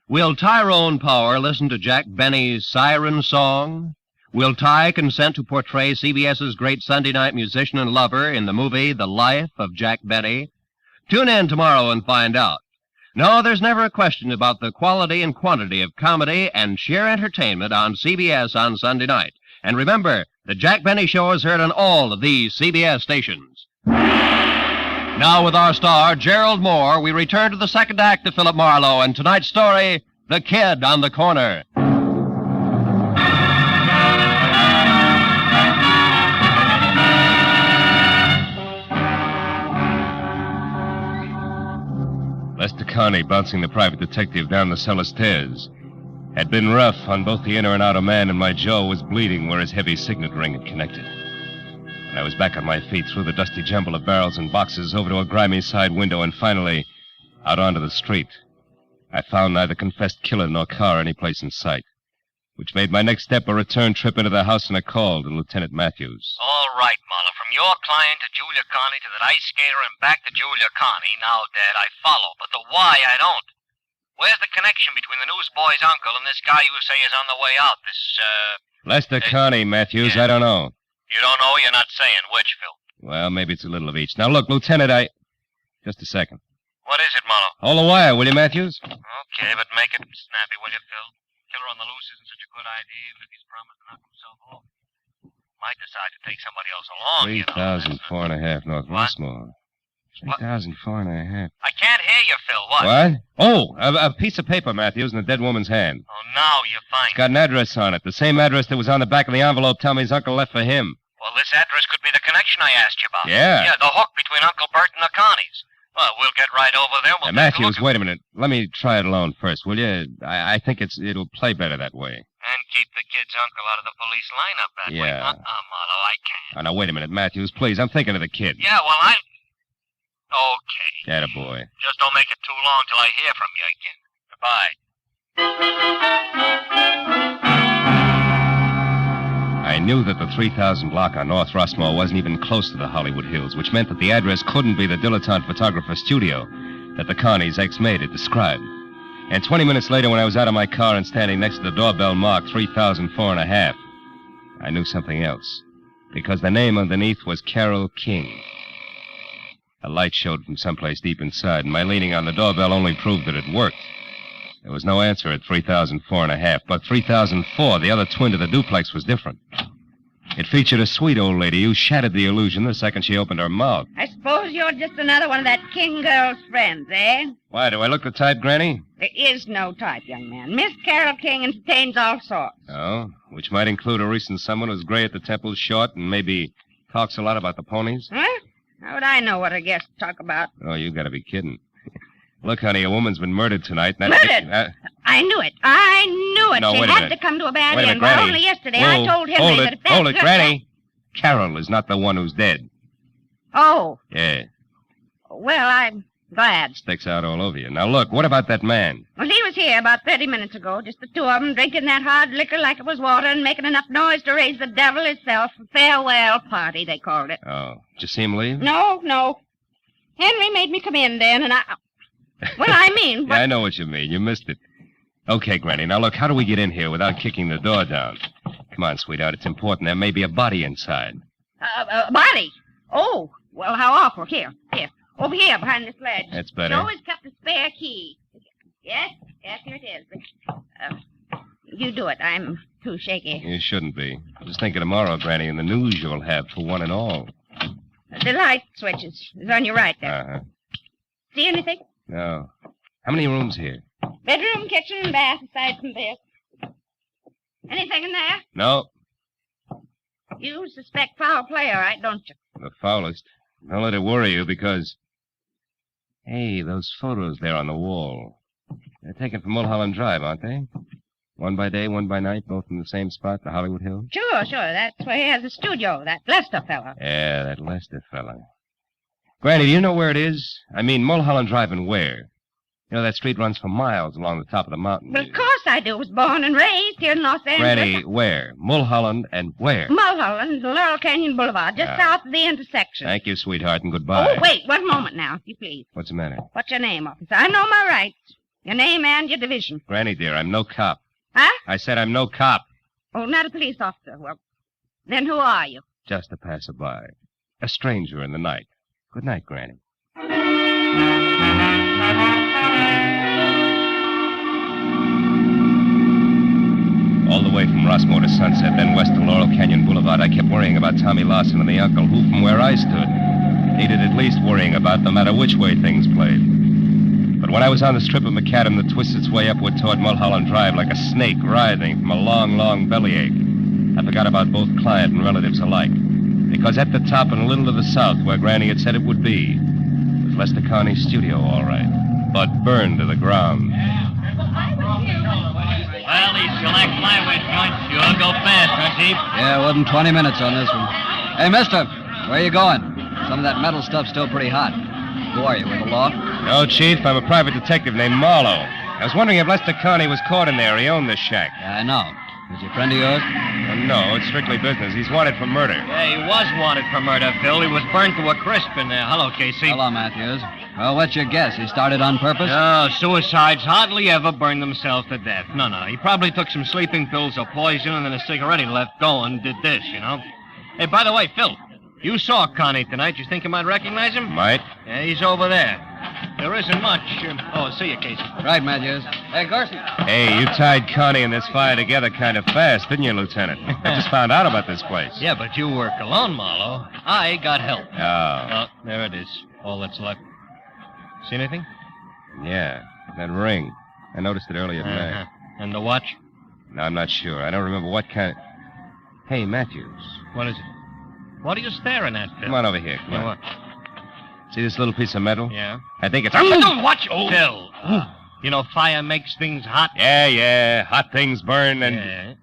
will Tyrone Power listen to Jack Benny's Siren Song? Will Ty consent to portray CBS's great Sunday night musician and lover in the movie The Life of Jack Benny? Tune in tomorrow and find out. No, there's never a question about the quality and quantity of comedy and sheer entertainment on CBS on Sunday night. And remember, the Jack Benny Show is heard on all of these CBS stations. Now, with our star, Gerald Moore, we return to the second act of Philip Marlowe and tonight's story, The Kid on the Corner. Lester Connie, bouncing the private detective down the cellar stairs, had been rough on both the inner and outer man, and my jaw was bleeding where his heavy signet ring had connected. When I was back on my feet, through the dusty jumble of barrels and boxes, over to a grimy side window, and finally out onto the street, I found neither confessed killer nor car any place in sight, which made my next step a return trip into the house and a call to Lieutenant Matthews. All right, Marlowe. From your client to Julia Connie to that ice skater and back to Julia Connie, now dead, I follow. But the why, I don't. Where's the connection between the newsboy's uncle and this guy you say is on the way out? Lester Connie, Matthews, I don't know. You don't know? You're not saying which, Phil. Well, maybe it's a little of each. Now, look, Lieutenant, Just a second. What is it, Marlowe? Hold the wire, will you, Matthews? Okay, but make it snappy, will you, Phil? Killer on the loose isn't such a good idea, even if he's promised to knock himself off. Might decide to take somebody else along, 3,004.5 North Westmore. 3,004.5. I can't hear you, Phil. What? What? Oh, a piece of paper, Matthews, in the dead woman's hand. Oh, now you find It's got an address on it. The same address that was on the back of the envelope Tommy's uncle left for him. Well, this address could be the connection I asked you about. Yeah. Yeah, the hook between Uncle Bert and the Connies. Well, we'll get right over there. We'll Matthews, wait a minute. Let me try it alone first, will you? I think it'll play better that way. And keep the kid's uncle out of the police lineup that way. Yeah. Marlowe, I can't. Oh, now, wait a minute, Matthews, please. I'm thinking of the kid. Yeah, well, Okay. Attaboy. Just don't make it too long till I hear from you again. Goodbye. I knew that the 3000 block on North Rossmore wasn't even close to the Hollywood Hills, which meant that the address couldn't be the dilettante photographer studio that the Connie's ex-maid had described. And 20 minutes later, when I was out of my car and standing next to the doorbell marked 3004.5, I knew something else, because the name underneath was Carol King. A light showed from someplace deep inside, and my leaning on the doorbell only proved that it worked. There was no answer at 3004.5, but 3004, the other twin to the duplex, was different. It featured a sweet old lady who shattered the illusion the second she opened her mouth. I suppose you're just another one of that King girl's friends, eh? Why, do I look the type, Granny? There is no type, young man. Miss Carol King entertains all sorts. Oh, which might include a recent someone who's gray at the temples, short, and maybe talks a lot about the ponies? Huh? How would I know what a guest talk about? Oh, you gotta be kidding. Look, honey, a woman's been murdered tonight. And Murdered? I knew it. I knew it. No, she wait a had minute. to come to a bad Wait a end. minute, Granny. Only yesterday Whoa, I told Henry hold that it, if that hold it, girl- Granny. Carol is not the one who's dead. Oh, Yeah. well, Glad. Sticks out all over you. Now, look, what about that man? Well, he was here about 30 minutes ago, just the two of them, drinking that hard liquor like it was water and making enough noise to raise the devil itself. A farewell party, they called it. Oh, did you see him leave? No. Henry made me come in then, and Well, I mean... Yeah, I know what you mean. You missed it. Okay, Granny, now look, how do we get in here without kicking the door down? Come on, sweetheart, it's important. There may be a body inside. A body? Oh, well, how awful. Here. Over here, behind this ledge. That's better. She always kept a spare key. Yes, here it is. You do it. I'm too shaky. You shouldn't be. Just think of tomorrow, Granny, and the news you'll have for one and all. The light switch is on your right there. Uh-huh. See anything? No. How many rooms here? Bedroom, kitchen, and bath, aside from this. Anything in there? No. You suspect foul play, all right, don't you? The foulest. Don't let it worry you, because... Hey, those photos there on the wall. They're taken from Mulholland Drive, aren't they? One by day, one by night, both in the same spot, the Hollywood Hills? Sure. That's where he has the studio, that Lester fellow. Yeah, that Lester fellow. Granny, do you know where it is? I mean, Mulholland Drive and where? You know, that street runs for miles along the top of the mountain. Well, of course I do. Was born and raised here in Los Angeles. Granny, where? Mulholland and where? Mulholland, Laurel Canyon Boulevard, just south of the intersection. Thank you, sweetheart, and goodbye. Oh, wait, one moment now, if you please. What's the matter? What's your name, officer? I know my rights. Your name and your division. Granny, dear, I'm no cop. Huh? I said I'm no cop. Oh, not a police officer. Well, then who are you? Just a passerby. A stranger in the night. Good night, Granny. All the way from Rossmore to Sunset, then west to Laurel Canyon Boulevard, I kept worrying about Tommy Lawson and the uncle, who, from where I stood, needed at least worrying about no matter which way things played. But when I was on the strip of macadam that twists its way upward toward Mulholland Drive like a snake writhing from a long, long bellyache, I forgot about both client and relatives alike. Because at the top and a little to the south, where Granny had said it would be, was Lester Carney's studio, all right, but burned to the ground. Well, these select flyweight joints sure go fast, huh, Chief? Yeah, it wasn't 20 minutes on this one. Hey, mister, where are you going? Some of that metal stuff's still pretty hot. Who are you, with the law? No, Chief, I'm a private detective named Marlowe. I was wondering if Lester Carney was caught in there. He owned this shack. Yeah, I know. Is he a friend of yours? No, it's strictly business. He's wanted for murder. Yeah, he was wanted for murder, Phil. He was burned to a crisp in there. Hello, Casey. Hello, Matthews. Well, what's your guess? He started on purpose? No, suicides hardly ever burn themselves to death. No. He probably took some sleeping pills or poison and then a cigarette he left going did this, you know. Hey, by the way, Phil, you saw Connie tonight. You think you might recognize him? Might. Yeah, he's over there. There isn't much. See you, Casey. Right, Matthews. Hey, Garson. Hey, you tied Connie and this fire together kind of fast, didn't you, Lieutenant? I just found out about this place. Yeah, but you work alone, Marlowe. I got help. Oh. There it is. All that's left. See anything? Yeah, that ring. I noticed it earlier tonight. And the watch? No, I'm not sure. I don't remember what kind of... Hey, Matthews. What is it? What are you staring at, Phil? Come on over here. Come on. What? See this little piece of metal? Yeah. I think it's... Watch! Phil. You know, fire makes things hot. Yeah. Hot things burn and... Yeah.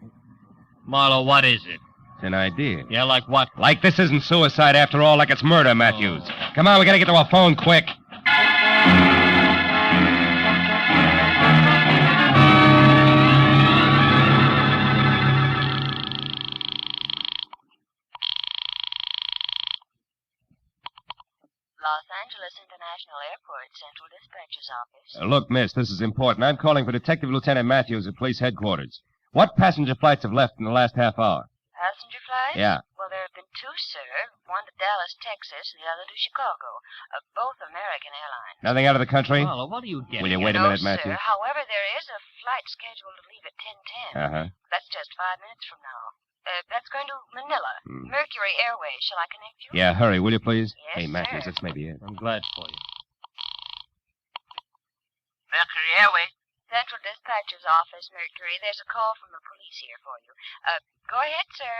Marlowe, what is it? It's an idea. Yeah, like what? Like this isn't suicide after all, like it's murder, Matthews. Come on, we gotta get to our phone quick. Los Angeles International Airport, Central Dispatcher's Office. Look, miss, this is important. I'm calling for Detective Lieutenant Matthews at police headquarters. What passenger flights have left in the last half hour? Passenger flights? Yeah. Well, there have been two, sir. One to Dallas, Texas, and the other to Chicago. Both American Airlines. Nothing out of the country? Marlowe, what are you getting? Will you wait a minute, Matthews? Sir. However, there is a flight scheduled to leave at 10:10. Uh-huh. That's just 5 minutes from now. That's going to Manila. Mercury Airways. Shall I connect you? Yeah, hurry, will you, please? Yes, Hey, Matthews, sir. this may be it. I'm glad for you. Mercury Airways. Central Dispatcher's Office, Mercury. There's a call from the police here for you. Go ahead, sir.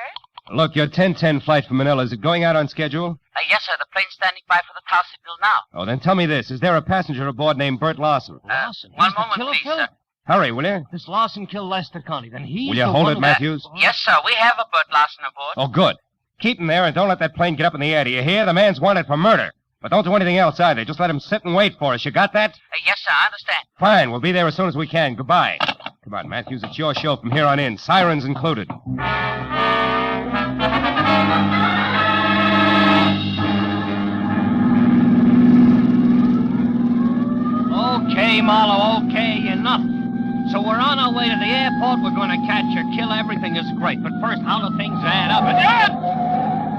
Look, your 10:10 flight from Manila, is it going out on schedule? Yes, sir. The plane's standing by for the call signal now. Oh, then tell me this. Is there a passenger aboard named Bert Lawson? Lawson? One moment, please, sir. Hurry, will you? This Lawson killed Lester Connie. Then he's Will you the hold one it, who- Matthews? Yes, sir. We have a Bert Lawson aboard. Oh, good. Keep him there and don't let that plane get up in the air. Do you hear? The man's wanted for murder. But don't do anything else either. Just let him sit and wait for us. You got that? Yes, sir, I understand. Fine. We'll be there as soon as we can. Goodbye. Come on, Matthews. It's your show from here on in. Sirens included. Okay, Marlowe, okay, enough. So we're on our way to the airport. We're going to catch a killer. Everything is great. But first, how do things add up?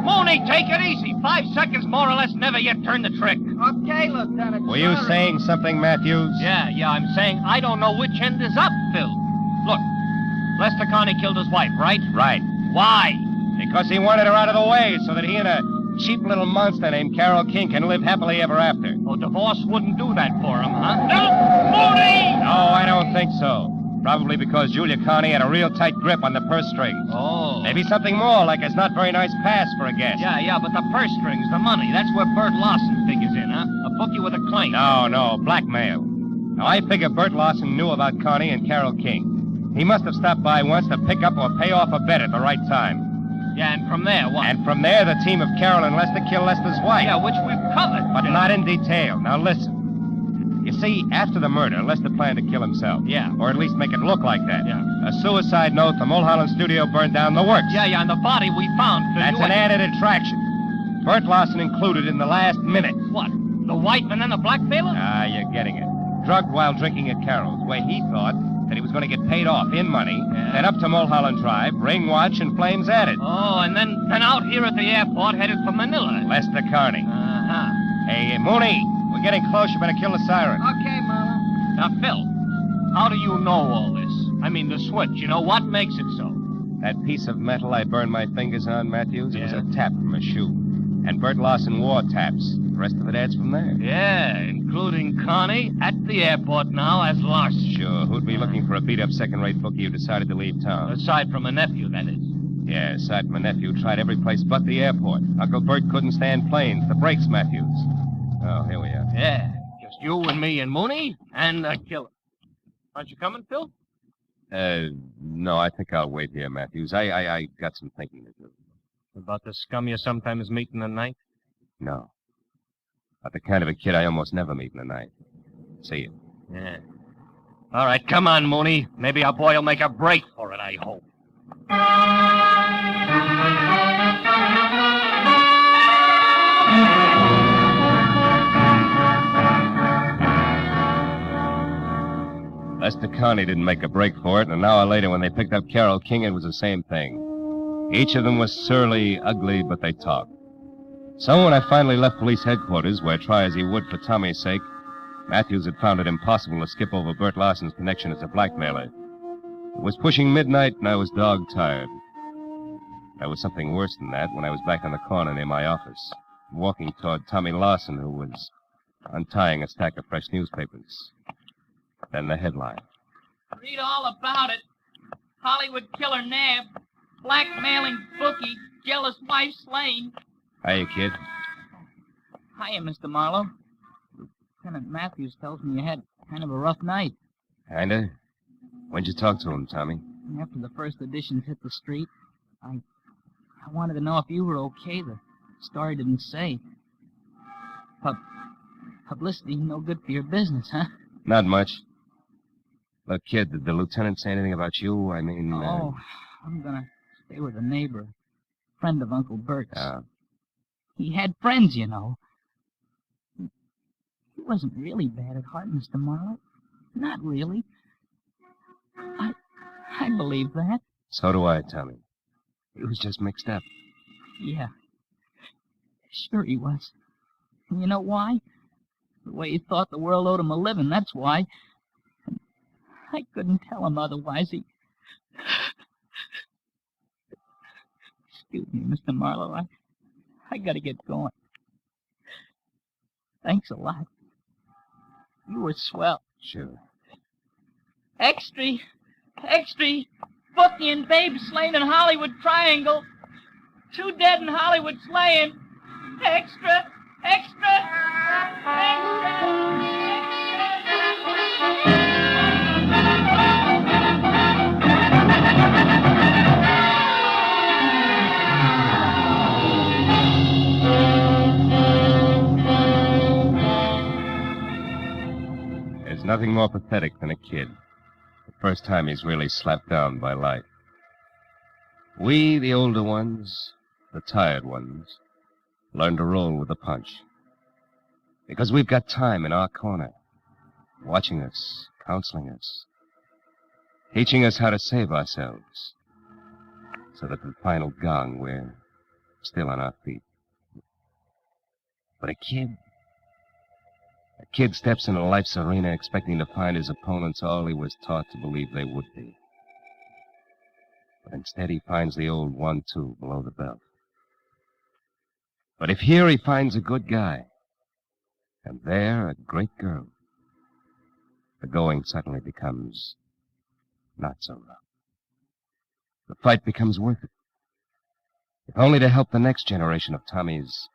Mooney, take it easy. 5 seconds more or less, never yet turn the trick. Okay, Lieutenant. Were you saying something, Matthews? Yeah, I'm saying I don't know which end is up, Phil. Look, Lester Connie killed his wife, right? Right. Why? Because he wanted her out of the way so that he and a cheap little monster named Carol King can live happily ever after. Oh, divorce wouldn't do that for him, huh? No, Mooney! No, I don't think so. Probably because Julia Connie had a real tight grip on the purse strings. Oh. Maybe something more, like his not very nice pass for a guest. Yeah, but the purse strings, the money, that's where Bert Lawson figures in, huh? A bookie with a claim. No, blackmail. Now, I figure Bert Lawson knew about Connie and Carol King. He must have stopped by once to pick up or pay off a bet at the right time. Yeah, and from there, what? And from there, the team of Carol and Lester killed Lester's wife. Yeah, which we've covered. But not in detail. Now, listen. You see, after the murder, Lester planned to kill himself. Yeah. Or at least make it look like that. Yeah. A suicide note, the Mulholland studio burned down, the works. Yeah, and the body we found. That's an added attraction. Bert Lawson included in the last minute. What? The wife and then the blackmailer? Ah, you're getting it. Drugged while drinking at Carol's, where he thought that he was going to get paid off in money, then up to Mulholland Drive, ring watch, and flames added. Oh, and then out here at the airport, headed for Manila. Lester Carney. Uh-huh. Hey, Mooney, we're getting close. You better kill the siren. Okay, Marlowe. Now, Phil, how do you know all this? I mean, the switch, what makes it so? That piece of metal I burned my fingers on, Matthews, it was a tap from a shoe. And Bert Lawson wore taps. The rest of it adds from there. Yeah, including Connie at the airport now as Larson. Sure. Who'd be looking for a beat-up second-rate bookie who decided to leave town? Aside from a nephew, that is. Yeah, aside from a nephew who tried every place but the airport. Uncle Bert couldn't stand planes. The brakes, Matthews. Oh, here we are. Yeah, just you and me and Mooney and the killer. Aren't you coming, Phil? No, I think I'll wait here, Matthews. I got some thinking to do. About the scum you sometimes meet in the night? No. About the kind of a kid I almost never meet in the night. See you. Yeah. All right, come on, Mooney. Maybe our boy will make a break for it, I hope. Lester Connie didn't make a break for it, and an hour later when they picked up Carol King, it was the same thing. Each of them was surly, ugly, but they talked. So when I finally left police headquarters, where try as he would for Tommy's sake, Matthews had found it impossible to skip over Bert Larson's connection as a blackmailer. It was pushing midnight, and I was dog-tired. There was something worse than that when I was back on the corner near my office, walking toward Tommy Larson, who was untying a stack of fresh newspapers. Then the headline. Read all about it. Hollywood killer nabbed. Blackmailing bookie. Jealous wife slain. Hiya, kid. Hiya, Mr. Marlowe. Lieutenant Matthews tells me you had kind of a rough night. Kinda? When'd you talk to him, Tommy? After the first editions hit the street, I wanted to know if you were okay. The story didn't say. Publicity no good for your business, huh? Not much. Look, kid, did the lieutenant say anything about you? I mean... Oh, I'm gonna stay with a neighbor. Friend of Uncle Bert's. He had friends, He wasn't really bad at heart, Mr. Marlowe. Not really. I believe that. So do I, Tommy. He was just mixed up. Yeah. Sure he was. And you know why? The way he thought the world owed him a living, that's why. I couldn't tell him otherwise. Excuse me, Mr. Marlowe. I gotta get going. Thanks a lot. You were swell. Sure. Extra! Bookie and Babe slain in Hollywood Triangle. 2 dead in Hollywood slaying. Extra! nothing more pathetic than a kid. The first time he's really slapped down by life. We, the older ones, the tired ones, learn to roll with the punch. Because we've got time in our corner, watching us, counseling us, teaching us how to save ourselves, so that at the final gong, we're still on our feet. But a kid steps into life's arena expecting to find his opponents all he was taught to believe they would be. But instead he finds the old 1-2 below the belt. But if here he finds a good guy, and there a great girl, the going suddenly becomes not so rough. The fight becomes worth it, if only to help the next generation of Tommies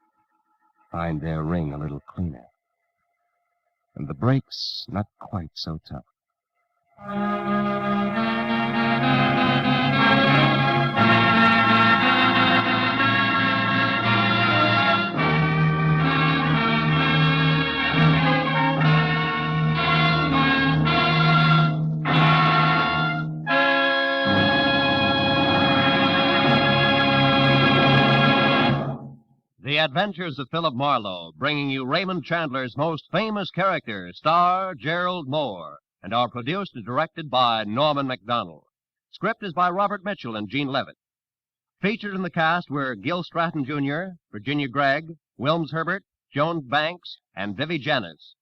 find their ring a little cleaner, and the breaks not quite so tough. The Adventures of Philip Marlowe, bringing you Raymond Chandler's most famous character, star Gerald Moore, and are produced and directed by Norman MacDonald. Script is by Robert Mitchell and Gene Levitt. Featured in the cast were Gil Stratton, Jr., Virginia Gregg, Wilms Herbert, Joan Banks, and Vivi Janis.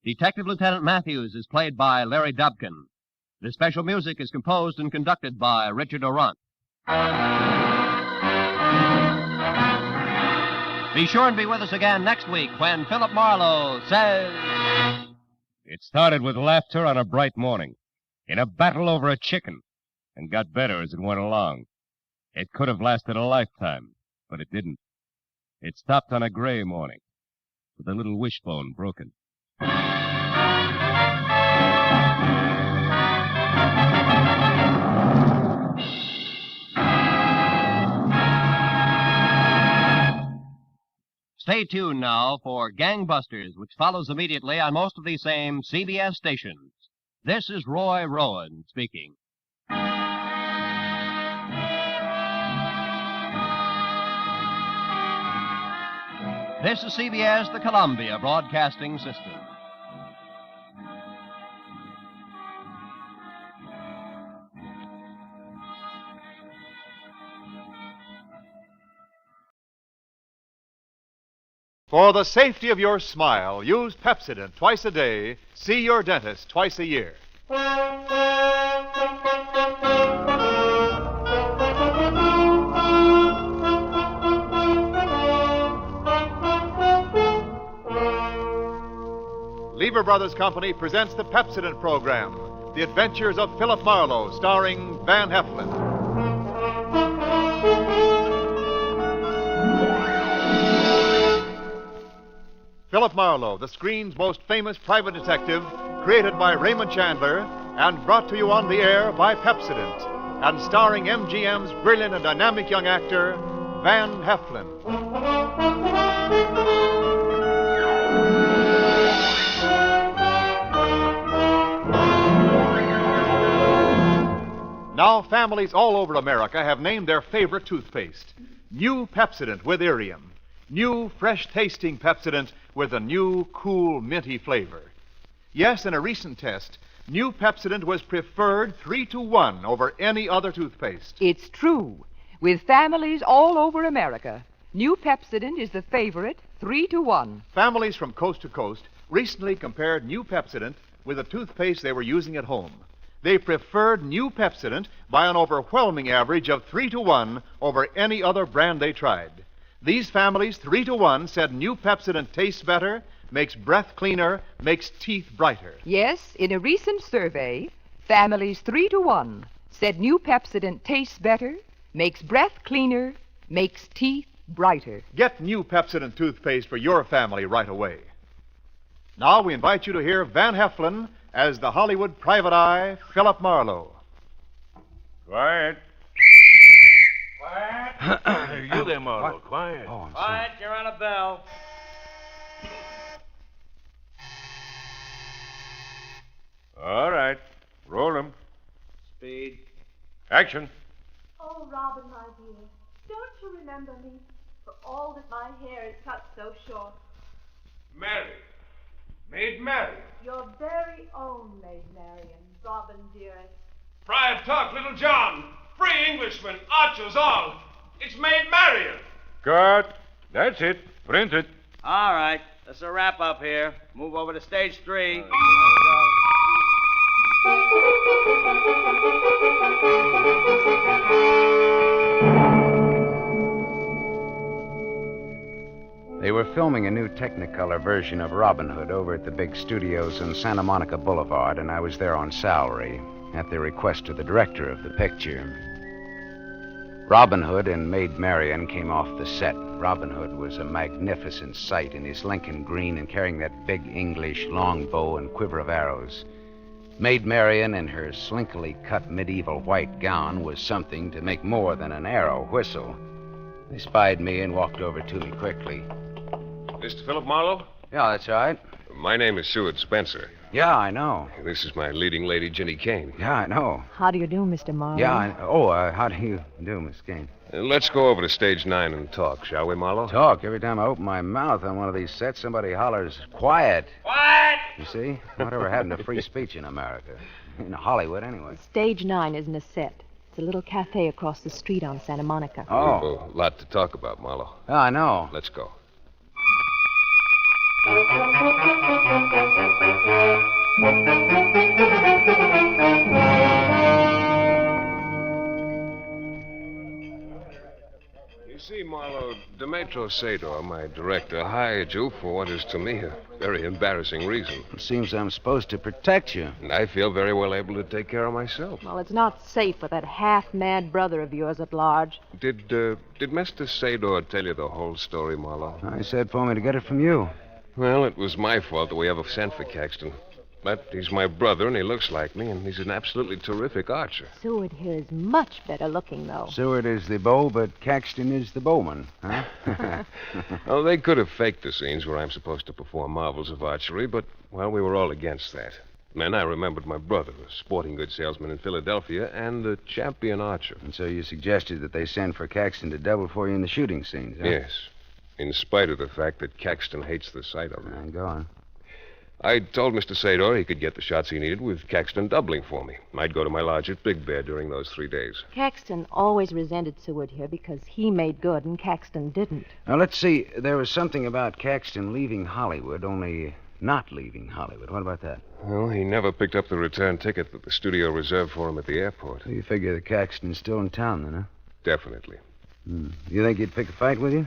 Detective Lieutenant Matthews is played by Larry Dobkin. The special music is composed and conducted by Richard Orant. Be sure and be with us again next week when Philip Marlowe says... It started with laughter on a bright morning, in a battle over a chicken, and got better as it went along. It could have lasted a lifetime, but it didn't. It stopped on a gray morning, with a little wishbone broken. Stay tuned now for Gangbusters, which follows immediately on most of these same CBS stations. This is Roy Rowan speaking. This is CBS, the Columbia Broadcasting System. For the safety of your smile, use Pepsodent twice a day. See your dentist twice a year. Lever Brothers Company presents the Pepsodent program, The Adventures of Philip Marlowe, starring Van Heflin. Philip Marlowe, the screen's most famous private detective, created by Raymond Chandler and brought to you on the air by Pepsodent, and starring MGM's brilliant and dynamic young actor, Van Heflin. Now, families all over America have named their favorite toothpaste, New Pepsodent with Irium. New, fresh-tasting Pepsodent with a new, cool, minty flavor. Yes, in a recent test, New Pepsodent was preferred 3-to-1 over any other toothpaste. It's true. With families all over America, New Pepsodent is the favorite 3-to-1. Families from coast to coast recently compared New Pepsodent with the toothpaste they were using at home. They preferred New Pepsodent by an overwhelming average of 3-to-1 over any other brand they tried. These families, 3-to-1, said New Pepsodent tastes better, makes breath cleaner, makes teeth brighter. Yes, in a recent survey, families 3-to-1 said New Pepsodent tastes better, makes breath cleaner, makes teeth brighter. Get New Pepsodent toothpaste for your family right away. Now we invite you to hear Van Heflin as the Hollywood private eye, Philip Marlowe. Quiet. You there, Marlowe. Quiet. Oh, quiet, you're on a bell. All right. Roll 'em. Speed. Action. Oh, Robin, my dear, don't you remember me? For all that my hair is cut so short. Mary. Maid Mary. Your very own Maid Marian, Robin, dearest. Fry of talk, Little John. Free Englishmen, archers all. It's Maid Marian. Cut. That's it. Print it. All right. That's a wrap up here. Move over to stage 3. They were filming a new Technicolor version of Robin Hood over at the big studios on Santa Monica Boulevard, and I was there on salary at the request of the director of the picture. Robin Hood and Maid Marian came off the set. Robin Hood was a magnificent sight in his Lincoln green and carrying that big English long bow and quiver of arrows. Maid Marian in her slinkily cut medieval white gown was something to make more than an arrow whistle. They spied me and walked over to me quickly. Mr. Philip Marlowe? Yeah, that's right. My name is Seward Spencer. Yeah, I know. This is my leading lady, Jenny Kane. Yeah, I know. How do you do, Mr. Marlowe? Yeah, how do you do, Miss Kane? Let's go over to stage 9 and talk, shall we, Marlowe? Talk. Every time I open my mouth on one of these sets, somebody hollers, quiet. Quiet! You see? Whatever happened to free speech in America? In Hollywood, anyway. Stage 9 isn't a set. It's a little cafe across the street on Santa Monica. Oh. We've a lot to talk about, Marlowe. Yeah, I know. Let's go. You see, Marlowe, Demetrio Sador, my director, hired you for what is to me a very embarrassing reason. It seems I'm supposed to protect you. And I feel very well able to take care of myself. Well, it's not safe with that half-mad brother of yours at large. Did Mr. Sador tell you the whole story, Marlowe? I said for me to get it from you. Well, it was my fault that we ever sent for Caxton. But he's my brother, and he looks like me, and he's an absolutely terrific archer. Seward here is much better looking, though. Seward is the bow, but Caxton is the bowman, huh? Well, they could have faked the scenes where I'm supposed to perform marvels of archery, but, well, we were all against that. Then I remembered my brother, a sporting goods salesman in Philadelphia, and a champion archer. And so you suggested that they send for Caxton to double for you in the shooting scenes, huh? Yes, in spite of the fact that Caxton hates the sight of them. Go on. I told Mr. Sador he could get the shots he needed with Caxton doubling for me. I'd go to my lodge at Big Bear during those 3 days. Caxton always resented Seward here because he made good and Caxton didn't. Now, let's see. There was something about Caxton leaving Hollywood, only not leaving Hollywood. What about that? Well, he never picked up the return ticket that the studio reserved for him at the airport. So you figure that Caxton's still in town, then, huh? Definitely. You think he'd pick a fight with you?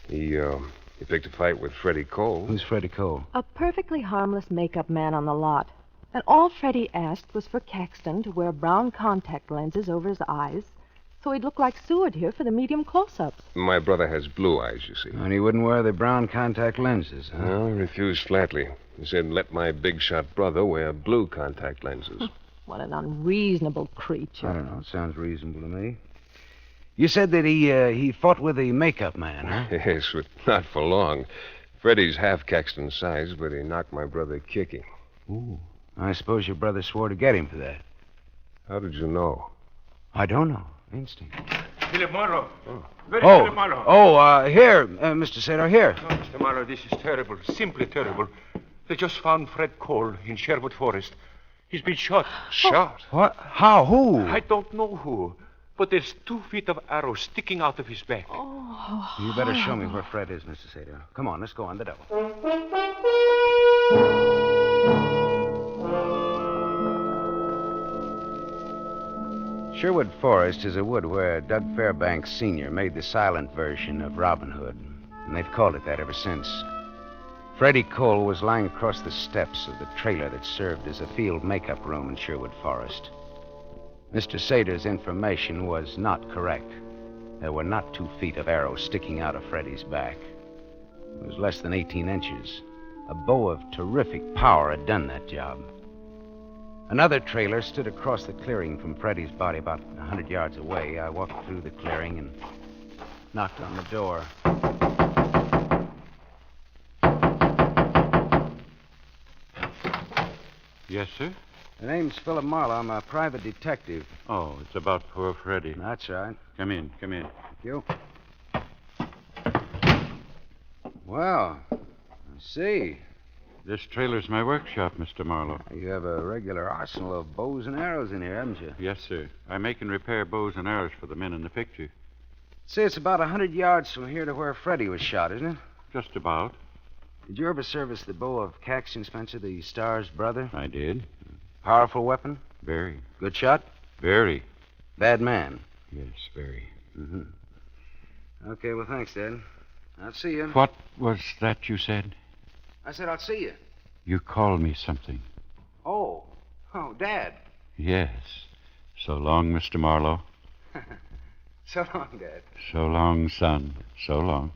He picked a fight with Freddie Cole. Who's Freddie Cole? A perfectly harmless makeup man on the lot. And all Freddie asked was for Caxton to wear brown contact lenses over his eyes so he'd look like Seward here for the medium close-ups. My brother has blue eyes, you see. And he wouldn't wear the brown contact lenses, huh? No, he refused flatly. He said, let my big-shot brother wear blue contact lenses. What an unreasonable creature. I don't know. It sounds reasonable to me. You said that he fought with the makeup man, huh? Yes, but not for long. Freddie's half Caxton's size, but he knocked my brother kicking. Ooh. I suppose your brother swore to get him for that. How did you know? I don't know. Instinct. Philip Marlowe. Philip Marlowe. Here, Mr. Sador, here. Oh, Mr. Marlowe, this is terrible. Simply terrible. They just found Fred Cole in Sherwood Forest. He's been shot. Shot? What? How? Who? I don't know who. But there's 2 feet of arrows sticking out of his back. Oh. You better show me where Fred is, Mr. Sador. Come on, let's go on the double. Sherwood Forest is a wood where Doug Fairbanks Sr. made the silent version of Robin Hood, and they've called it that ever since. Freddie Cole was lying across the steps of the trailer that served as a field makeup room in Sherwood Forest. Mr. Sador's information was not correct. There were not 2 feet of arrows sticking out of Freddie's back. It was less than 18 inches. A bow of terrific power had done that job. Another trailer stood across the clearing from Freddie's body about 100 yards away. I walked through the clearing and knocked on the door. Yes, sir? The name's Philip Marlowe. I'm a private detective. Oh, it's about poor Freddie. That's right. Come in. Thank you. Well, I see. This trailer's my workshop, Mr. Marlowe. You have a regular arsenal of bows and arrows in here, haven't you? Yes, sir. I make and repair bows and arrows for the men in the picture. See, it's about 100 yards from here to where Freddie was shot, isn't it? Just about. Did you ever service the bow of Caxton Spencer, the Star's brother? I did. Powerful weapon? Very. Good shot? Very. Bad man? Yes, very. Mm-hmm. Okay, well, thanks, Dad. I'll see you. What was that you said? I said I'll see you. You called me something. Oh, Dad. Yes. So long, Mr. Marlowe. So long, Dad. So long, son. So long.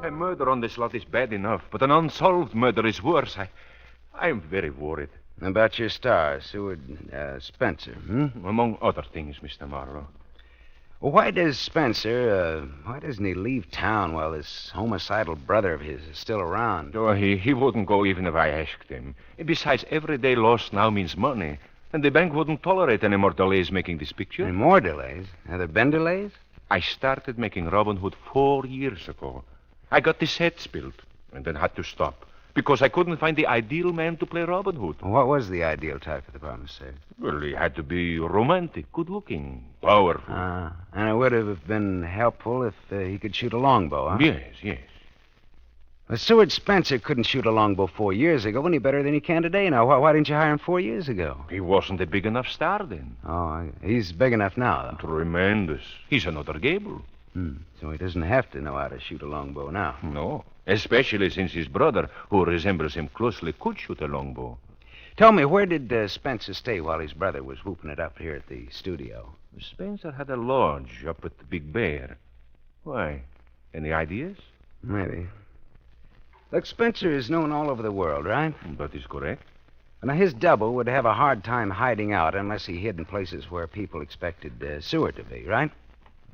A murder on this lot is bad enough, but an unsolved murder is worse. I am very worried. About your star, Seward Spencer, Among other things, Mr. Marlowe. Well, why doesn't he leave town while this homicidal brother of his is still around? Oh, he wouldn't go even if I asked him. Besides, every day lost now means money. And the bank wouldn't tolerate any more delays making this picture. Any more delays? Have there been delays? I started making Robin Hood 4 years ago. I got the sets built and then had to stop because I couldn't find the ideal man to play Robin Hood. What was the ideal type for the promised sale? Well, he had to be romantic, good-looking, powerful. And it would have been helpful if he could shoot a longbow, huh? Yes. Well, Seward Spencer couldn't shoot a longbow 4 years ago any better than he can today. Now, why didn't you hire him 4 years ago? He wasn't a big enough star then. Oh, he's big enough now, though. Tremendous. He's another Gable. So he doesn't have to know how to shoot a longbow now. No, especially since his brother, who resembles him closely, could shoot a longbow. Tell me, where did Spencer stay while his brother was whooping it up here at the studio? Spencer had a lodge up at the Big Bear. Why? Any ideas? Maybe. Look, Spencer is known all over the world, right? That is correct. Now, his double would have a hard time hiding out unless he hid in places where people expected Seward to be, right?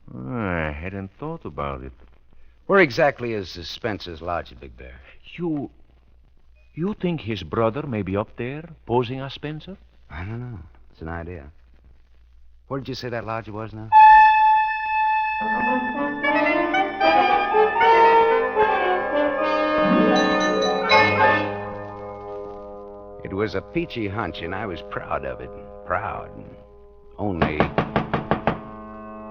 I hadn't thought about it. Where exactly is Spencer's lodge at Big Bear? You think his brother may be up there, posing as Spencer? I don't know. It's an idea. Where did you say that lodge was now? It was a peachy hunch, and I was proud of it. Proud. Only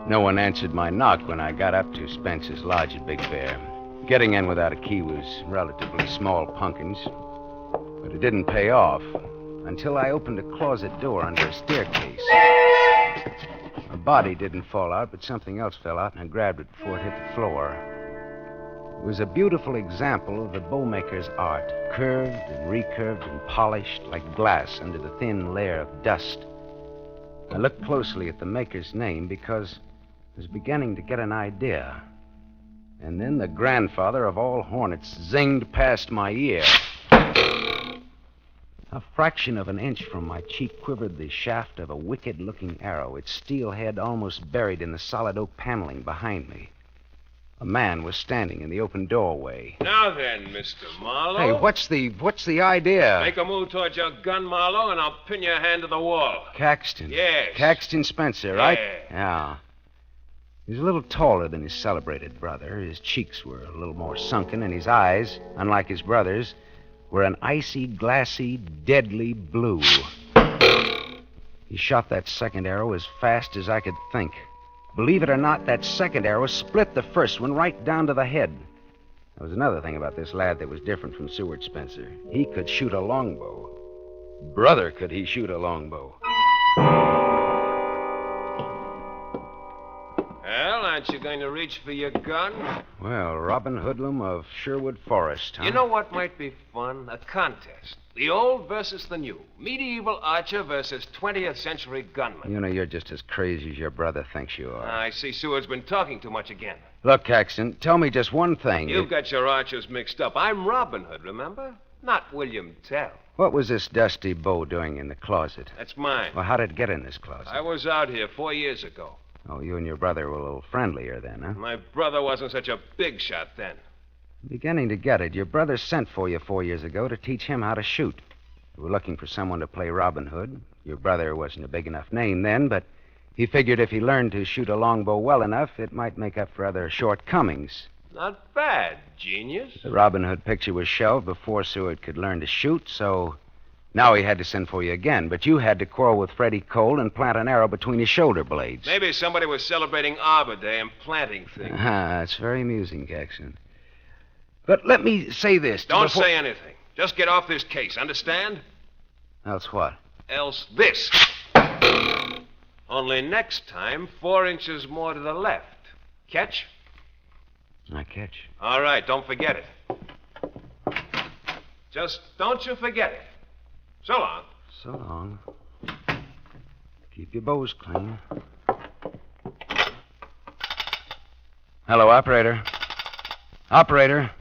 no one answered my knock when I got up to Spencer's lodge at Big Bear. Getting in without a key was relatively small punkins, but it didn't pay off until I opened a closet door under a staircase. A body didn't fall out, but something else fell out, and I grabbed it before it hit the floor. It was a beautiful example of the bowmaker's art, curved and recurved and polished like glass under the thin layer of dust. I looked closely at the maker's name because I was beginning to get an idea. And then the grandfather of all hornets zinged past my ear. A fraction of an inch from my cheek quivered the shaft of a wicked-looking arrow, its steel head almost buried in the solid oak paneling behind me. A man was standing in the open doorway. Now then, Mr. Marlowe. Hey, what's the idea? Make a move towards your gun, Marlowe, and I'll pin your hand to the wall. Caxton. Yes. Caxton Spencer, right? Yeah. He was a little taller than his celebrated brother. His cheeks were a little more sunken, and his eyes, unlike his brother's, were an icy, glassy, deadly blue. He shot that second arrow as fast as I could think. Believe it or not, that second arrow split the first one right down to the head. There was another thing about this lad that was different from Seward Spencer. He could shoot a longbow. Brother, could he shoot a longbow. Well, aren't you going to reach for your gun? Well, Robin Hoodlum of Sherwood Forest, huh? You know what might be fun? A contest. The old versus the new. Medieval archer versus 20th century gunman. You know, you're just as crazy as your brother thinks you are. I see Seward's been talking too much again. Look, Caxton, tell me just one thing. You've got your archers mixed up. I'm Robin Hood, remember? Not William Tell. What was this dusty bow doing in the closet? That's mine. Well, how did it get in this closet? I was out here 4 years ago. Oh, you and your brother were a little friendlier then, huh? My brother wasn't such a big shot then. Beginning to get it. Your brother sent for you 4 years ago to teach him how to shoot. You were looking for someone to play Robin Hood. Your brother wasn't a big enough name then, but he figured if he learned to shoot a longbow well enough, it might make up for other shortcomings. Not bad, genius. The Robin Hood picture was shelved before Seward could learn to shoot, so now he had to send for you again. But you had to quarrel with Freddie Cole and plant an arrow between his shoulder blades. Maybe somebody was celebrating Arbor Day and planting things. It's very amusing, Caxton. But let me say this. Don't say anything. Just get off this case, understand? Else what? Else this. Only next time, 4 inches more to the left. Catch? I catch. All right, don't forget it. Just don't you forget it. So long. So long. Keep your bows clean. Hello, operator. Operator.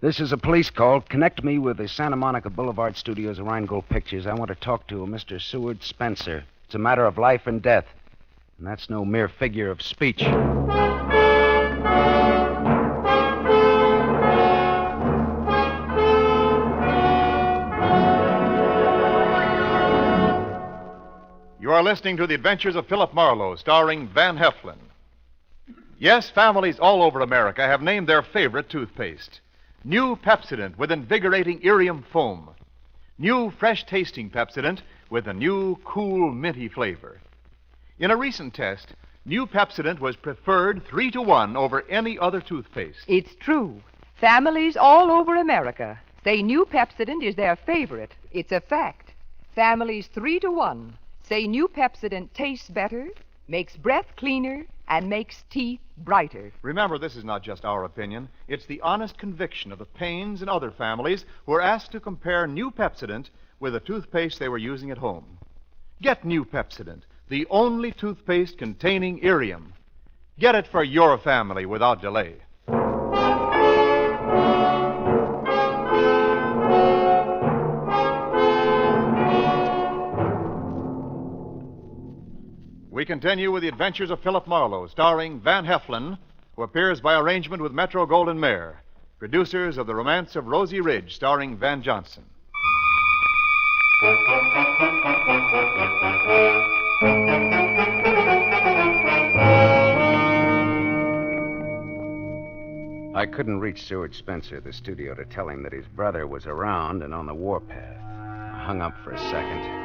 This is a police call. Connect me with the Santa Monica Boulevard studios of Rheingold Pictures. I want to talk to Mr. Seward Spencer. It's a matter of life and death. And that's no mere figure of speech. You are listening to The Adventures of Philip Marlowe, starring Van Heflin. Yes, families all over America have named their favorite toothpaste. New Pepsodent with invigorating Irium foam. New fresh-tasting Pepsodent with a new, cool, minty flavor. In a recent test, New Pepsodent was preferred 3-to-1 over any other toothpaste. It's true. Families all over America say New Pepsodent is their favorite. It's a fact. Families 3-to-1 say New Pepsodent tastes better, makes breath cleaner, and makes teeth brighter. Remember, this is not just our opinion. It's the honest conviction of the Paynes and other families who are asked to compare New Pepsodent with the toothpaste they were using at home. Get New Pepsodent, the only toothpaste containing Irium. Get it for your family without delay. We continue with The Adventures of Philip Marlowe, starring Van Heflin, who appears by arrangement with Metro-Goldwyn-Mayer, producers of The Romance of Rosie Ridge, starring Van Johnson. I couldn't reach Seward Spencer at the studio to tell him that his brother was around and on the warpath. I hung up for a second.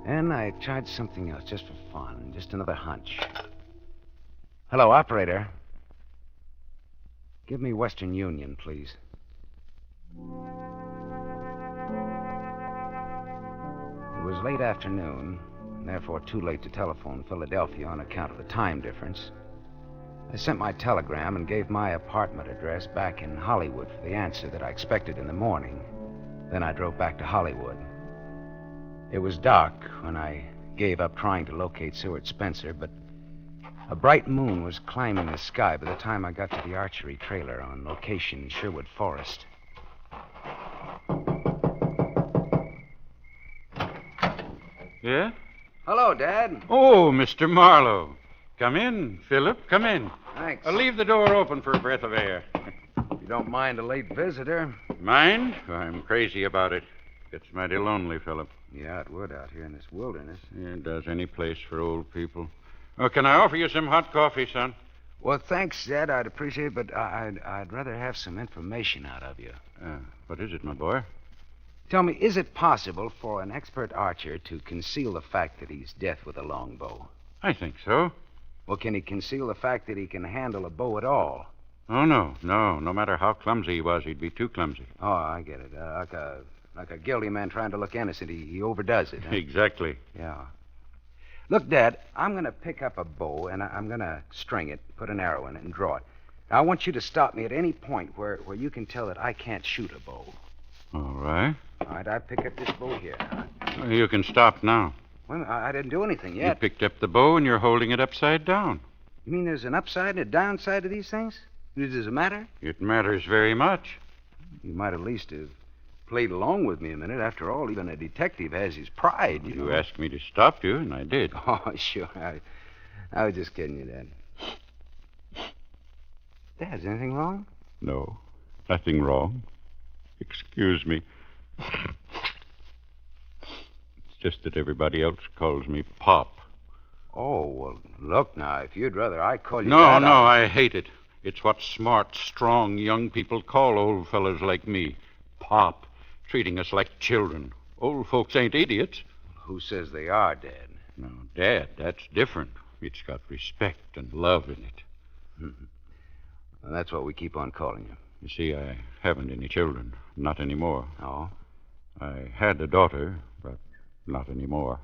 And I tried something else, just for fun, just another hunch. Hello, operator. Give me Western Union, please. It was late afternoon, and therefore too late to telephone Philadelphia on account of the time difference. I sent my telegram and gave my apartment address back in Hollywood for the answer that I expected in the morning. Then I drove back to Hollywood. It was dark when I gave up trying to locate Seward Spencer, but a bright moon was climbing the sky by the time I got to the archery trailer on location in Sherwood Forest. Yeah? Hello, Dad. Oh, Mr. Marlowe. Come in, Philip. Come in. Thanks. Leave the door open for a breath of air. You don't mind a late visitor? Mind? I'm crazy about it. It's mighty lonely, Philip. Yeah, it would out here in this wilderness. Yeah, it does any place for old people. Oh, can I offer you some hot coffee, son? Well, thanks, Dad. I'd appreciate it, but I'd rather have some information out of you. What is it, my boy? Tell me, is it possible for an expert archer to conceal the fact that he's deaf with a longbow? I think so. Well, can he conceal the fact that he can handle a bow at all? Oh, no. No matter how clumsy he was, he'd be too clumsy. Oh, I get it. Like a guilty man trying to look innocent. He overdoes it. Huh? Exactly. Yeah. Look, Dad, I'm going to pick up a bow, and I'm going to string it, put an arrow in it, and draw it. Now, I want you to stop me at any point where you can tell that I can't shoot a bow. All right. All right, I pick up this bow here. Well, you can stop now. Well, I didn't do anything yet. You picked up the bow, and you're holding it upside down. You mean there's an upside and a downside to these things? Does it matter? It matters very much. You might at least have played along with me a minute. After all, even a detective has his pride. You asked me to stop you, and I did. Oh, sure. I was just kidding you, Dad. Dad, is anything wrong? No, nothing wrong. Excuse me. It's just that everybody else calls me Pop. Oh, well, look now, if you'd rather I call you No, that, no, I hate it. It's what smart, strong young people call old fellas like me. Pop. Treating us like children. Old folks ain't idiots. Who says they are, Dad? No, Dad, that's different. It's got respect and love in it. Well, that's what we keep on calling you. You see, I haven't any children. Not anymore. Oh? I had a daughter, but not anymore.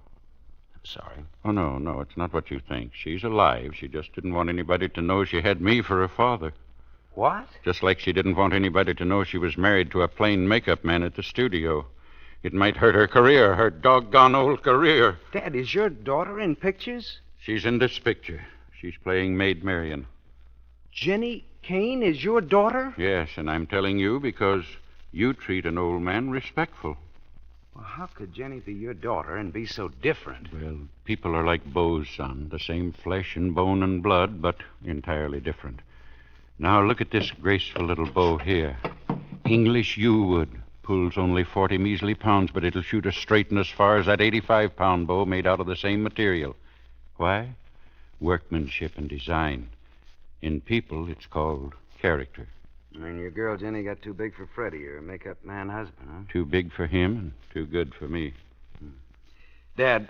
I'm sorry. Oh, no, it's not what you think. She's alive. She just didn't want anybody to know she had me for a father. What? Just like she didn't want anybody to know she was married to a plain makeup man at the studio. It might hurt her career, her doggone old career. Dad, is your daughter in pictures? She's in this picture. She's playing Maid Marian. Jenny Kane is your daughter? Yes, and I'm telling you because you treat an old man respectful. Well, how could Jenny be your daughter and be so different? Well, people are like bows, son. The same flesh and bone and blood, but entirely different. Now, look at this graceful little bow here. English yew wood. Pulls only 40 measly pounds, but it'll shoot as straight and as far as that 85-pound bow made out of the same material. Why? Workmanship and design. In people, it's called character. And your girl Jenny got too big for Freddie, your makeup man husband, huh? Too big for him and too good for me. Dad,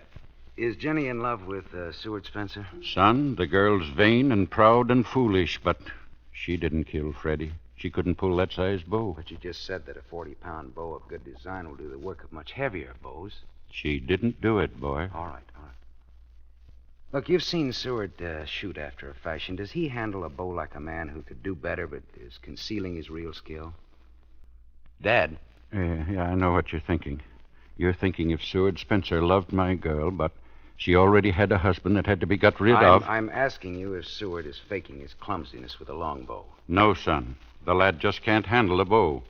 is Jenny in love with Seward Spencer? Son, the girl's vain and proud and foolish, but she didn't kill Freddie. She couldn't pull that size bow. But you just said that a 40-pound bow of good design will do the work of much heavier bows. She didn't do it, boy. All right. Look, you've seen Seward shoot after a fashion. Does he handle a bow like a man who could do better but is concealing his real skill? Dad? Yeah, I know what you're thinking. You're thinking if Seward Spencer loved my girl, but she already had a husband that had to be got rid of. I'm asking you if Seward is faking his clumsiness with a longbow. No, son. The lad just can't handle a bow.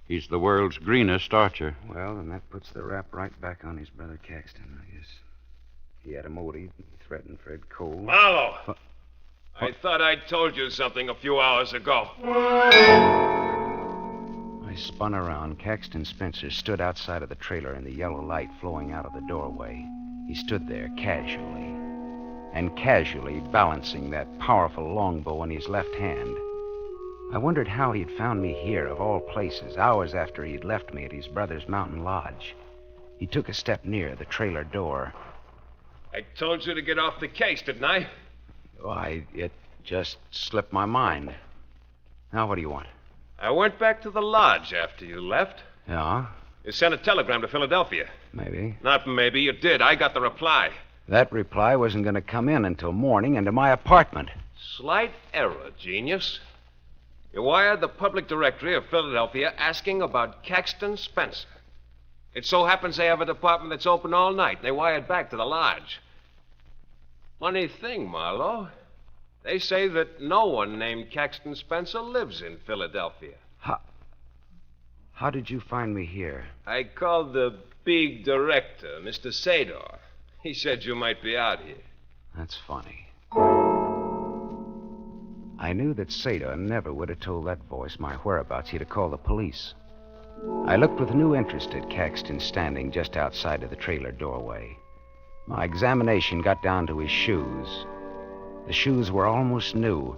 He's the world's greenest archer. Well, then that puts the rap right back on his brother Caxton, I guess. He had a motive. He threatened Fred Cole. Marlowe! I thought I told you something a few hours ago. I spun around. Caxton Spencer stood outside of the trailer in the yellow light flowing out of the doorway. He stood there casually balancing that powerful longbow in his left hand. I wondered how he'd found me here, of all places, hours after he'd left me at his brother's mountain lodge. He took a step near the trailer door. I told you to get off the case, didn't I? It just slipped my mind. Now, what do you want? I went back to the lodge after you left. Yeah? You sent a telegram to Philadelphia. Maybe. Not maybe, you did. I got the reply. That reply wasn't going to come in until morning into my apartment. Slight error, genius. You wired the public directory of Philadelphia asking about Caxton Spencer. It so happens they have a department that's open all night, and they wired back to the lodge. Funny thing, Marlowe. They say that no one named Caxton Spencer lives in Philadelphia. How did you find me here? I called the big director, Mr. Sador. He said you might be out here. That's funny. I knew that Sador never would have told that voice my whereabouts. He'd have called the police. I looked with new interest at Caxton standing just outside of the trailer doorway. My examination got down to his shoes. The shoes were almost new,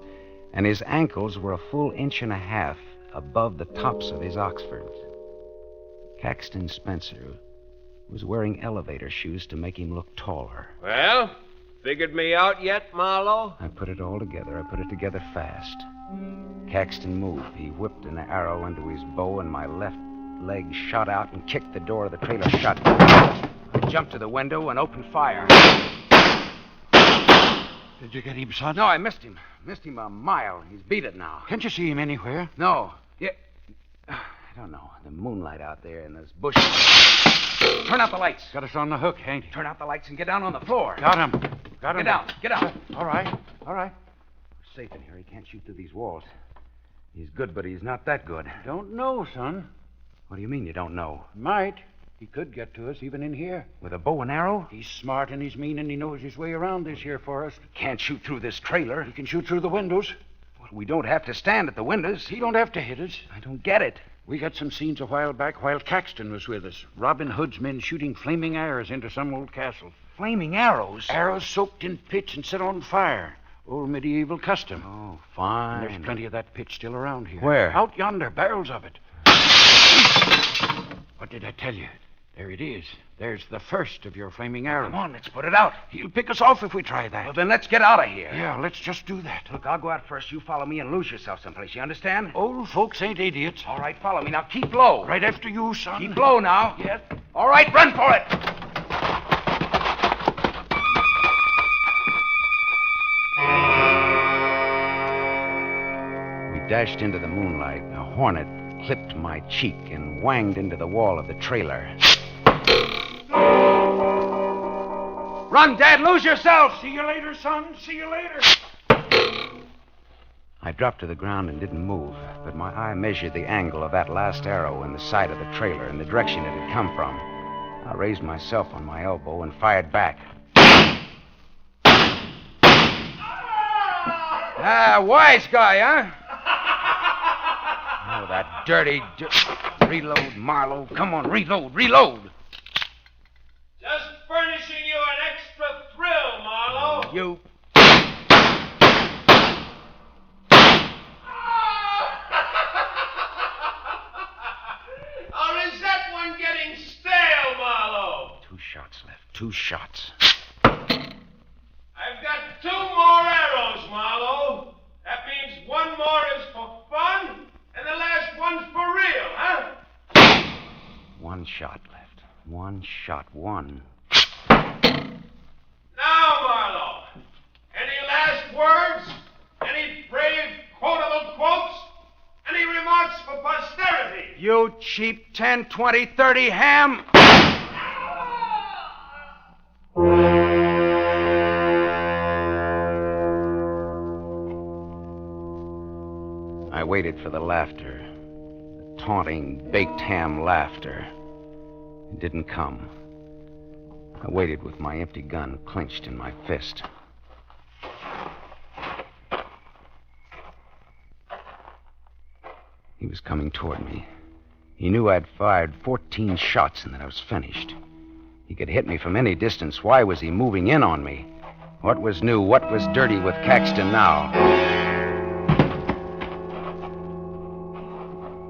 and his ankles were a full inch and a half above the tops of his Oxfords. Caxton Spencer was wearing elevator shoes to make him look taller. Well, figured me out yet, Marlowe? I put it all together. I put it together fast. Caxton moved. He whipped an arrow into his bow, and my left leg shot out and kicked the door of the trailer shut. I jumped to the window and opened fire. Did you get him, son? No, I missed him. Missed him a mile. He's beat it now. Can't you see him anywhere? No. Yeah. I don't know. The moonlight out there in those bushes. Turn out the lights. Got us on the hook, ain't he? Turn out the lights and get down on the floor. Got him. Get down. Get down. All right. We're safe in here. He can't shoot through these walls. He's good, but he's not that good. Don't know, son. What do you mean you don't know? Might. He could get to us even in here. With a bow and arrow? He's smart and he's mean and he knows his way around this here forest. Can't shoot through this trailer. He can shoot through the windows. Well, we don't have to stand at the windows. He don't have to hit us. I don't get it. We got some scenes a while back while Caxton was with us. Robin Hood's men shooting flaming arrows into some old castle. Flaming arrows? Arrows soaked in pitch and set on fire. Old medieval custom. Oh, fine. And there's plenty of that pitch still around here. Where? Out yonder, barrels of it. What did I tell you? There it is. There's the first of your flaming arrows. Come on, let's put it out. He'll pick us off if we try that. Well, then let's get out of here. Yeah, let's just do that. Look, I'll go out first. You follow me and lose yourself someplace. You understand? Old folks ain't idiots. All right, follow me. Now keep low. Right after you, son. Keep low now. Yes. All right, run for it. We dashed into the moonlight. A hornet clipped my cheek and whanged into the wall of the trailer. Run, Dad! Lose yourself! See you later, son. See you later. I dropped to the ground and didn't move, but my eye measured the angle of that last arrow in the side of the trailer and the direction it had come from. I raised myself on my elbow and fired back. Ah, wise guy, huh? Oh, that dirty... Reload, Marlowe. Come on, reload. Just furnishing you an extra thrill, Marlowe. You... Or is that one getting stale, Marlowe? 2 shots left. 2 shots. I've got 2 more arrows, Marlowe. That means 1 more is for fun, and the last one's for real, huh? 1 shot left. 1 shot. 1. Now, Marlowe, any last words? Any brave, quotable quotes? Any remarks for posterity? You cheap 10, 20, 30 ham! I waited for the laughter. The taunting, baked ham laughter. It didn't come. I waited with my empty gun clenched in my fist. He was coming toward me. He knew I'd fired 14 shots and that I was finished. He could hit me from any distance. Why was he moving in on me? What was new? What was dirty with Caxton now?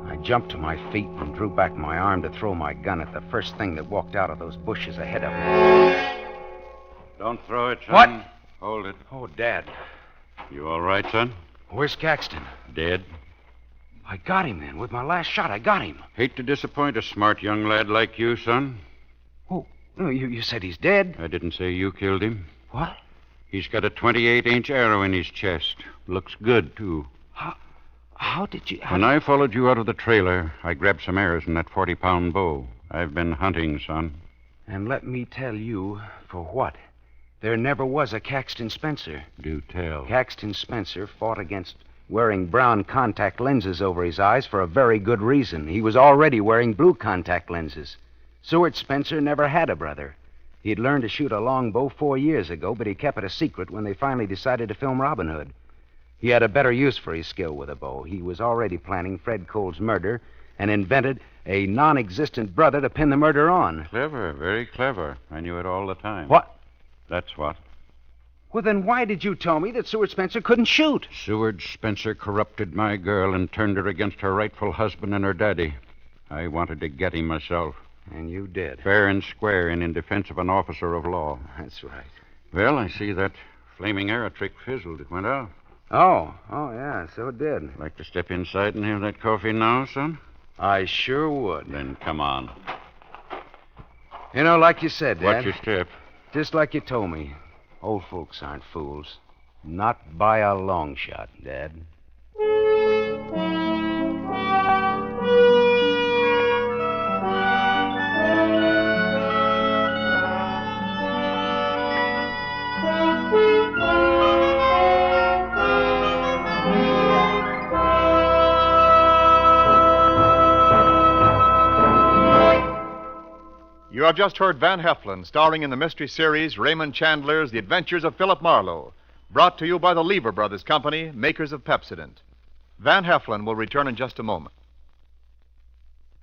I jumped to my feet and drew back my arm to throw my gun at the first thing that walked out of those bushes ahead of me. Don't throw it, son. What? Hold it. Oh, Dad. You all right, son? Where's Caxton? Dead. I got him then. With my last shot, I got him. Hate to disappoint a smart young lad like you, son. Oh, you said he's dead? I didn't say you killed him. What? He's got a 28-inch arrow in his chest. Looks good, too. How did you... When I followed you out of the trailer, I grabbed some arrows in that 40-pound bow. I've been hunting, son. And let me tell you, for what? There never was a Caxton Spencer. Do tell. Caxton Spencer fought against wearing brown contact lenses over his eyes for a very good reason. He was already wearing blue contact lenses. Seward Spencer never had a brother. He'd learned to shoot a longbow 4 years ago, but he kept it a secret when they finally decided to film Robin Hood. He had a better use for his skill with a bow. He was already planning Fred Cole's murder and invented a non-existent brother to pin the murder on. Clever, very clever. I knew it all the time. What? That's what. Well, then why did you tell me that Seward Spencer couldn't shoot? Seward Spencer corrupted my girl and turned her against her rightful husband and her daddy. I wanted to get him myself. And you did. Fair and square and in defense of an officer of law. That's right. Well, I see that flaming arrow trick fizzled. It went out. Oh, yeah, so it did. Like to step inside and have that coffee now, son? I sure would. Then come on. You know, like you said, Dad. Watch your step. Just like you told me. Old folks aren't fools. Not by a long shot, Dad. You have just heard Van Heflin, starring in the mystery series Raymond Chandler's The Adventures of Philip Marlowe, brought to you by the Lever Brothers Company, makers of Pepsodent. Van Heflin will return in just a moment.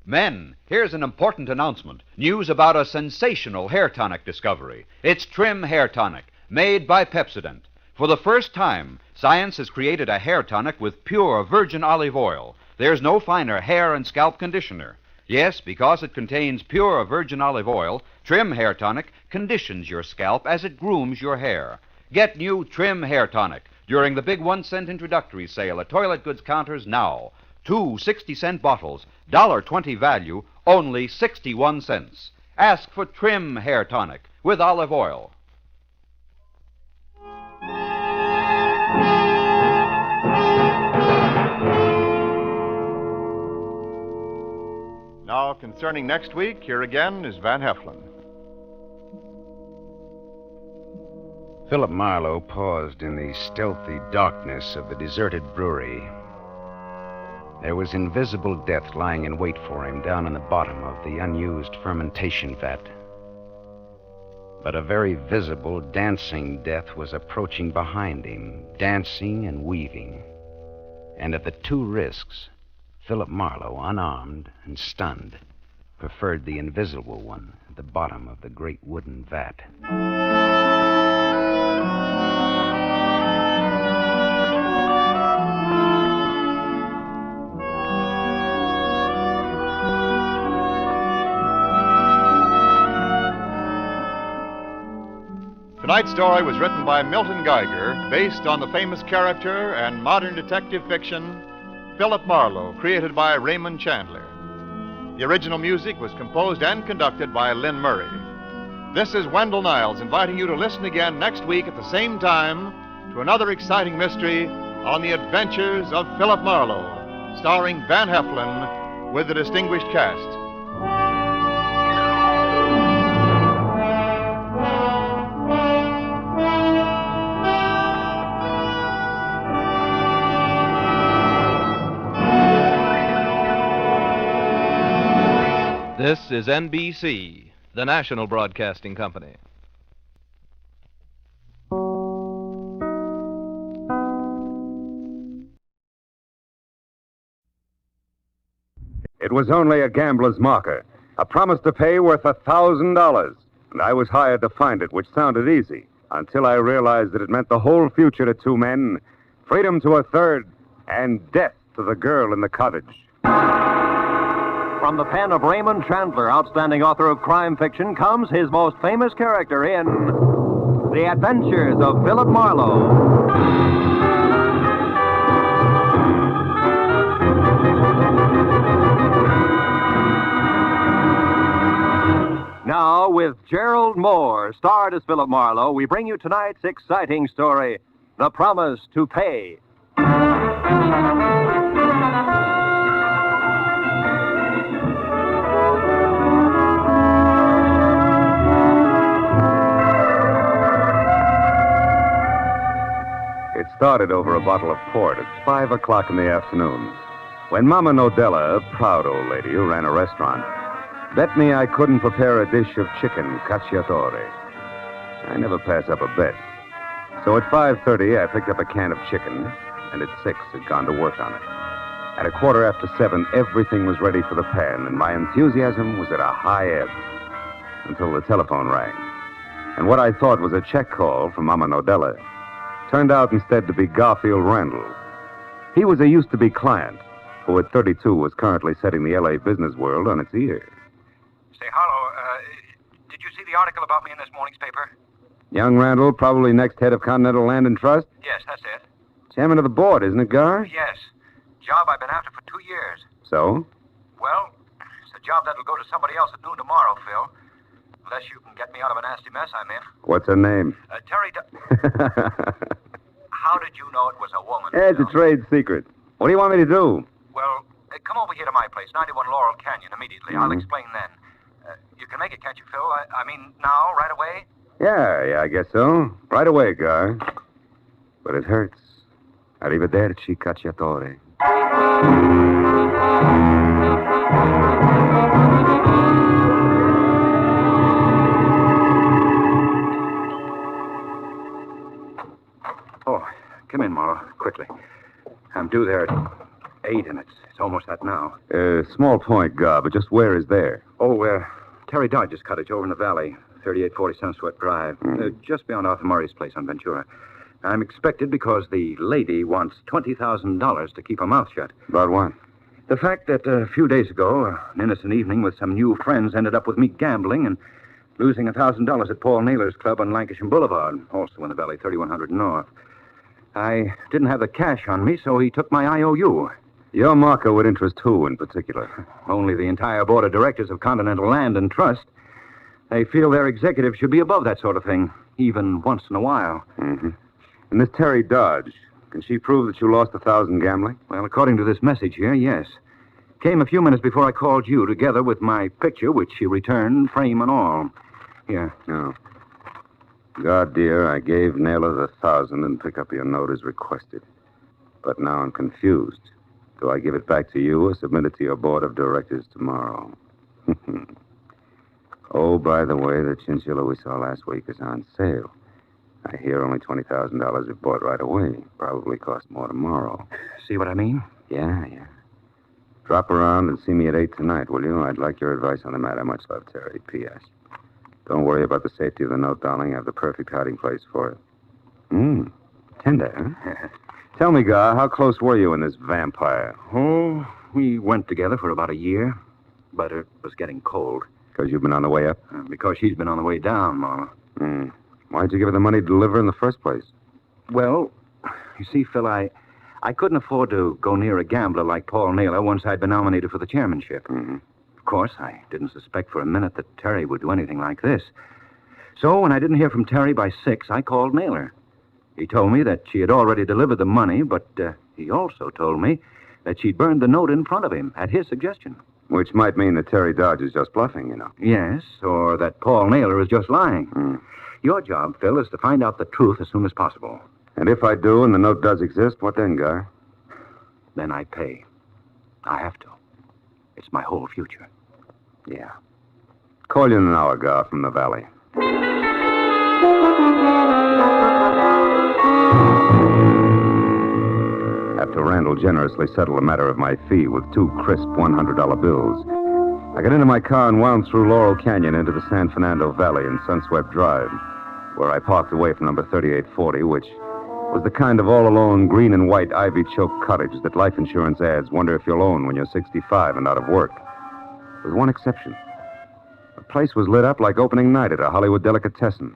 Men, here's an important announcement. News about a sensational hair tonic discovery. It's Trim Hair Tonic, made by Pepsodent. For the first time, science has created a hair tonic with pure virgin olive oil. There's no finer hair and scalp conditioner. Yes, because it contains pure virgin olive oil, Trim Hair Tonic conditions your scalp as it grooms your hair. Get new Trim Hair Tonic during the big 1-cent introductory sale at toilet goods counters now. 2 60-cent bottles, $1.20 value, only 61 cents. Ask for Trim Hair Tonic with olive oil. Now, concerning next week, here again is Van Heflin. Philip Marlowe paused in the stealthy darkness of the deserted brewery. There was invisible death lying in wait for him down in the bottom of the unused fermentation vat. But a very visible, dancing death was approaching behind him, dancing and weaving. And at the two risks, Philip Marlowe, unarmed and stunned, preferred the invisible one at the bottom of the great wooden vat. Tonight's story was written by Milton Geiger, based on the famous character and modern detective fiction, Philip Marlowe, created by Raymond Chandler. The original music was composed and conducted by Lynn Murray. This is Wendell Niles inviting you to listen again next week at the same time to another exciting mystery on the adventures of Philip Marlowe, starring Van Heflin with the distinguished cast. This is NBC, the national broadcasting company. It was only a gambler's marker, a promise to pay worth $1,000. And I was hired to find it, which sounded easy, until I realized that it meant the whole future to two men, freedom to a third, and death to the girl in the cottage. From the pen of Raymond Chandler, outstanding author of crime fiction, comes his most famous character in The Adventures of Philip Marlowe. Now, with Gerald Moore, starred as Philip Marlowe, we bring you tonight's exciting story, The Promise to Pay. It started over a bottle of port at 5 o'clock in the afternoon, when Mama Nodella, a proud old lady who ran a restaurant, bet me I couldn't prepare a dish of chicken cacciatore. I never pass up a bet. So at 5:30, I picked up a can of chicken, and at 6 had gone to work on it. At 7:15, everything was ready for the pan, and my enthusiasm was at a high ebb, until the telephone rang. And what I thought was a check call from Mama Nodella turned out instead to be Garfield Randall. He was a used-to-be client who at 32 was currently setting the L.A. business world on its ear. Say, Harlow, did you see the article about me in this morning's paper? Young Randall, probably next head of Continental Land and Trust? Yes, that's it. Chairman of the board, isn't it, Gar? Yes. Job I've been after for 2 years. So? Well, it's a job that'll go to somebody else at noon tomorrow, Phil. Unless you can get me out of a nasty mess I'm in. What's her name? Terry How did you know it was a woman? It's a trade secret. What do you want me to do? Well, come over here to my place, 91 Laurel Canyon, immediately. I'll explain then. You can make it, can't you, Phil? I mean, now, right away? Yeah, I guess so. Right away, Gar. But it hurts. Arrivederci, cacciatore. Come in, Marlowe, quickly. I'm due there at 8, and it's almost that now. Small point, Gar, but just where is there? Oh, Terry Dodge's cottage over in the valley, 3840 Sunsweat Drive, just beyond Arthur Murray's place on Ventura. I'm expected because the lady wants $20,000 to keep her mouth shut. About what? The fact that a few days ago, an innocent evening with some new friends ended up with me gambling and losing $1,000 at Paul Naylor's club on Lancashire Boulevard, also in the valley, 3100 North. I didn't have the cash on me, so he took my IOU. Your marker would interest who in particular? Only the entire board of directors of Continental Land and Trust. They feel their executive should be above that sort of thing, even once in a while. Mm-hmm. And this Terry Dodge, can she prove that you lost $1,000 gambling? Well, according to this message here, yes. Came a few minutes before I called you, together with my picture, which she returned, frame and all. Here. No. God, dear, I gave Naylor the $1,000 and pick up your note as requested. But now I'm confused. Do I give it back to you or submit it to your board of directors tomorrow? Oh, by the way, the chinchilla we saw last week is on sale. I hear only $20,000 if bought right away. Probably cost more tomorrow. See what I mean? Yeah. Drop around and see me at 8 tonight, will you? I'd like your advice on the matter. Much love, Terry. P.S. Don't worry about the safety of the note, darling. I have the perfect hiding place for it. Tender, huh? Tell me, Gar, how close were you in this vampire? Oh, we went together for about a year, but it was getting cold. Because you've been on the way up? Because she's been on the way down, Marla. Why'd you give her the money to deliver in the first place? Well, you see, Phil, I couldn't afford to go near a gambler like Paul Naylor once I'd been nominated for the chairmanship. Mm-hmm. Of course, I didn't suspect for a minute that Terry would do anything like this. So when I didn't hear from Terry by 6, I called Naylor. He told me that she had already delivered the money, but he also told me that she'd burned the note in front of him at his suggestion. Which might mean that Terry Dodge is just bluffing, you know. Yes, or that Paul Naylor is just lying. Your job, Phil, is to find out the truth as soon as possible. And if I do and the note does exist, what then, Gar? Then I pay. I have to. It's my whole future. Yeah. Call you in an hour, Gar, from the valley. After Randall generously settled the matter of my fee with 2 crisp $100 bills, I got into my car and wound through Laurel Canyon into the San Fernando Valley and Sunswept Drive, where I parked away from number 3840, which was the kind of all-alone green and white ivy-choked cottage that life insurance ads wonder if you'll own when you're 65 and out of work. With one exception. The place was lit up like opening night at a Hollywood delicatessen.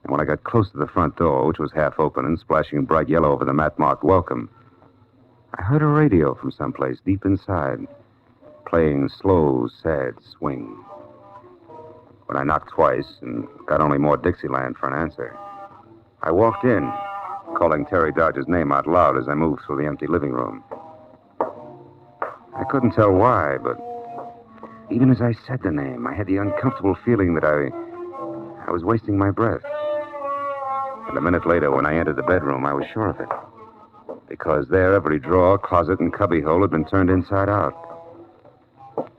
And when I got close to the front door, which was half open and splashing bright yellow over the mat-marked welcome, I heard a radio from someplace deep inside, playing slow, sad swing. When I knocked twice and got only more Dixieland for an answer, I walked in, calling Terry Dodge's name out loud as I moved through the empty living room. I couldn't tell why, but even as I said the name, I had the uncomfortable feeling that I was wasting my breath. And a minute later, when I entered the bedroom, I was sure of it. Because there, every drawer, closet, and cubbyhole had been turned inside out.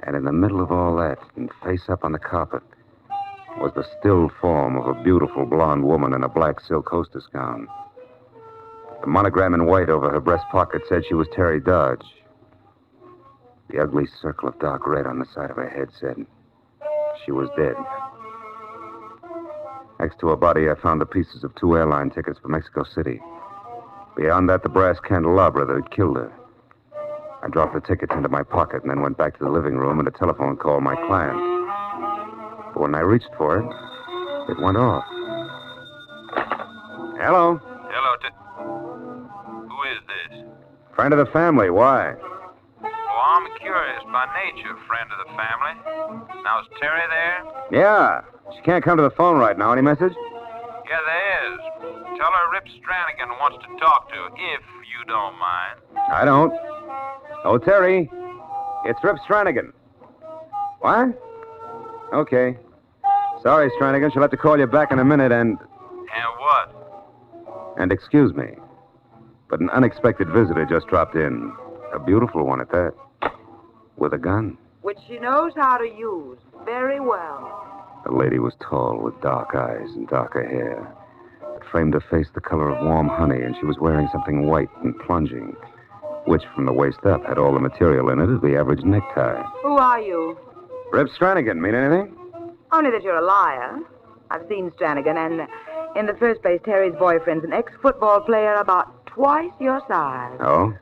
And in the middle of all that, and face up on the carpet, was the still form of a beautiful blonde woman in a black silk hostess gown. The monogram in white over her breast pocket said she was Terry Dodge. The ugly circle of dark red on the side of her head said she was dead. Next to her body, I found the pieces of 2 airline tickets for Mexico City. Beyond that, the brass candelabra that had killed her. I dropped the tickets into my pocket and then went back to the living room and a telephone called my client. But when I reached for it, it went off. Hello? Hello, who is this? Friend of the family. Why? Oh, I'm curious by nature, friend of the family. Now, is Terry there? Yeah. She can't come to the phone right now. Any message? Yeah, there is. Tell her Rip Stranigan wants to talk to her, if you don't mind. I don't. Oh, Terry. It's Rip Stranigan. What? Okay. Sorry, Stranigan. She'll have to call you back in a minute and... And what? And excuse me. But an unexpected visitor just dropped in. A beautiful one at that. With a gun. Which she knows how to use very well. The lady was tall with dark eyes and darker hair. At framed a face the color of warm honey, and she was wearing something white and plunging, which, from the waist up, had all the material in it of the average necktie. Who are you? Rip Stranigan, mean anything? Only that you're a liar. I've seen Stranigan, and in the first place, Terry's boyfriend's an ex-football player about twice your size. Oh?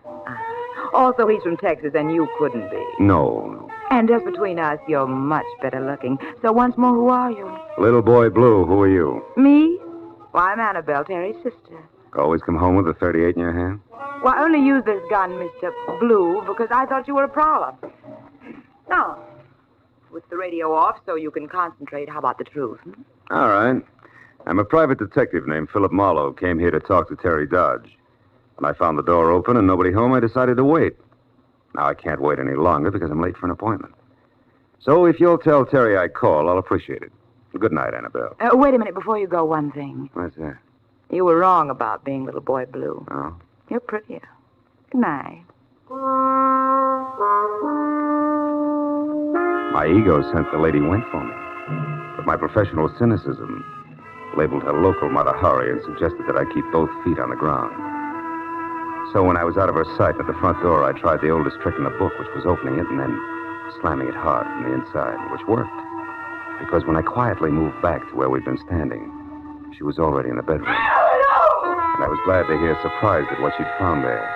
Also, he's from Texas, and you couldn't be. No. And just between us, you're much better looking. So once more, who are you? Little boy Blue, who are you? Me? Why, I'm Annabelle, Terry's sister. Always come home with a 38 in your hand? Well, I only use this gun, Mr. Blue, because I thought you were a prowler. Now, with the radio off so you can concentrate, how about the truth? All right. I'm a private detective named Philip Marlowe. Came here to talk to Terry Dodge. When I found the door open and nobody home, I decided to wait. Now I can't wait any longer because I'm late for an appointment. So if you'll tell Terry I called, I'll appreciate it. Good night, Annabelle. Wait a minute before you go, one thing. What's that? You were wrong about being little boy Blue. Oh? You're prettier. Good night. My ego sent the lady went for me. But my professional cynicism labeled her local Matahari and suggested that I keep both feet on the ground. So when I was out of her sight at the front door, I tried the oldest trick in the book, which was opening it and then slamming it hard from the inside, which worked. Because when I quietly moved back to where we'd been standing, she was already in the bedroom. And I was glad to hear, surprised at what she'd found there.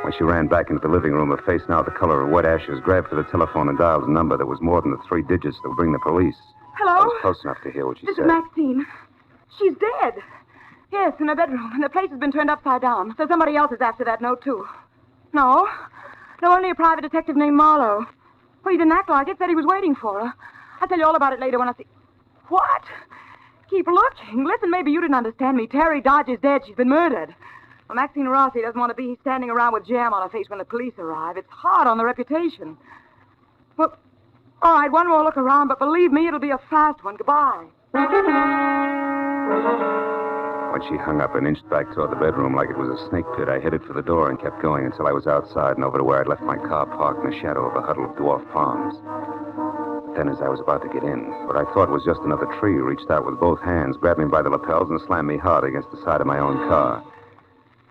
When she ran back into the living room, her face now the color of wet ashes, grabbed for the telephone and dialed a number that was more than the 3 digits that would bring the police. Hello? I was close enough to hear what she This said. is Maxine. She's dead. Yes, in her bedroom, and the place has been turned upside down. So somebody else is after that note, too. No, only a private detective named Marlowe. Well, he didn't act like it, said he was waiting for her. I'll tell you all about it later when I see... What? Keep looking. Listen, maybe you didn't understand me. Terry Dodge is dead. She's been murdered. Well, Maxine Rossi doesn't want to be standing around with jam on her face when the police arrive. It's hard on the reputation. Well, all right, one more look around, but believe me, it'll be a fast one. Goodbye. When she hung up and inched back toward the bedroom like it was a snake pit, I headed for the door and kept going until I was outside and over to where I'd left my car parked in the shadow of a huddle of dwarf palms. Then, as I was about to get in, what I thought was just another tree reached out with both hands, grabbed me by the lapels, and slammed me hard against the side of my own car.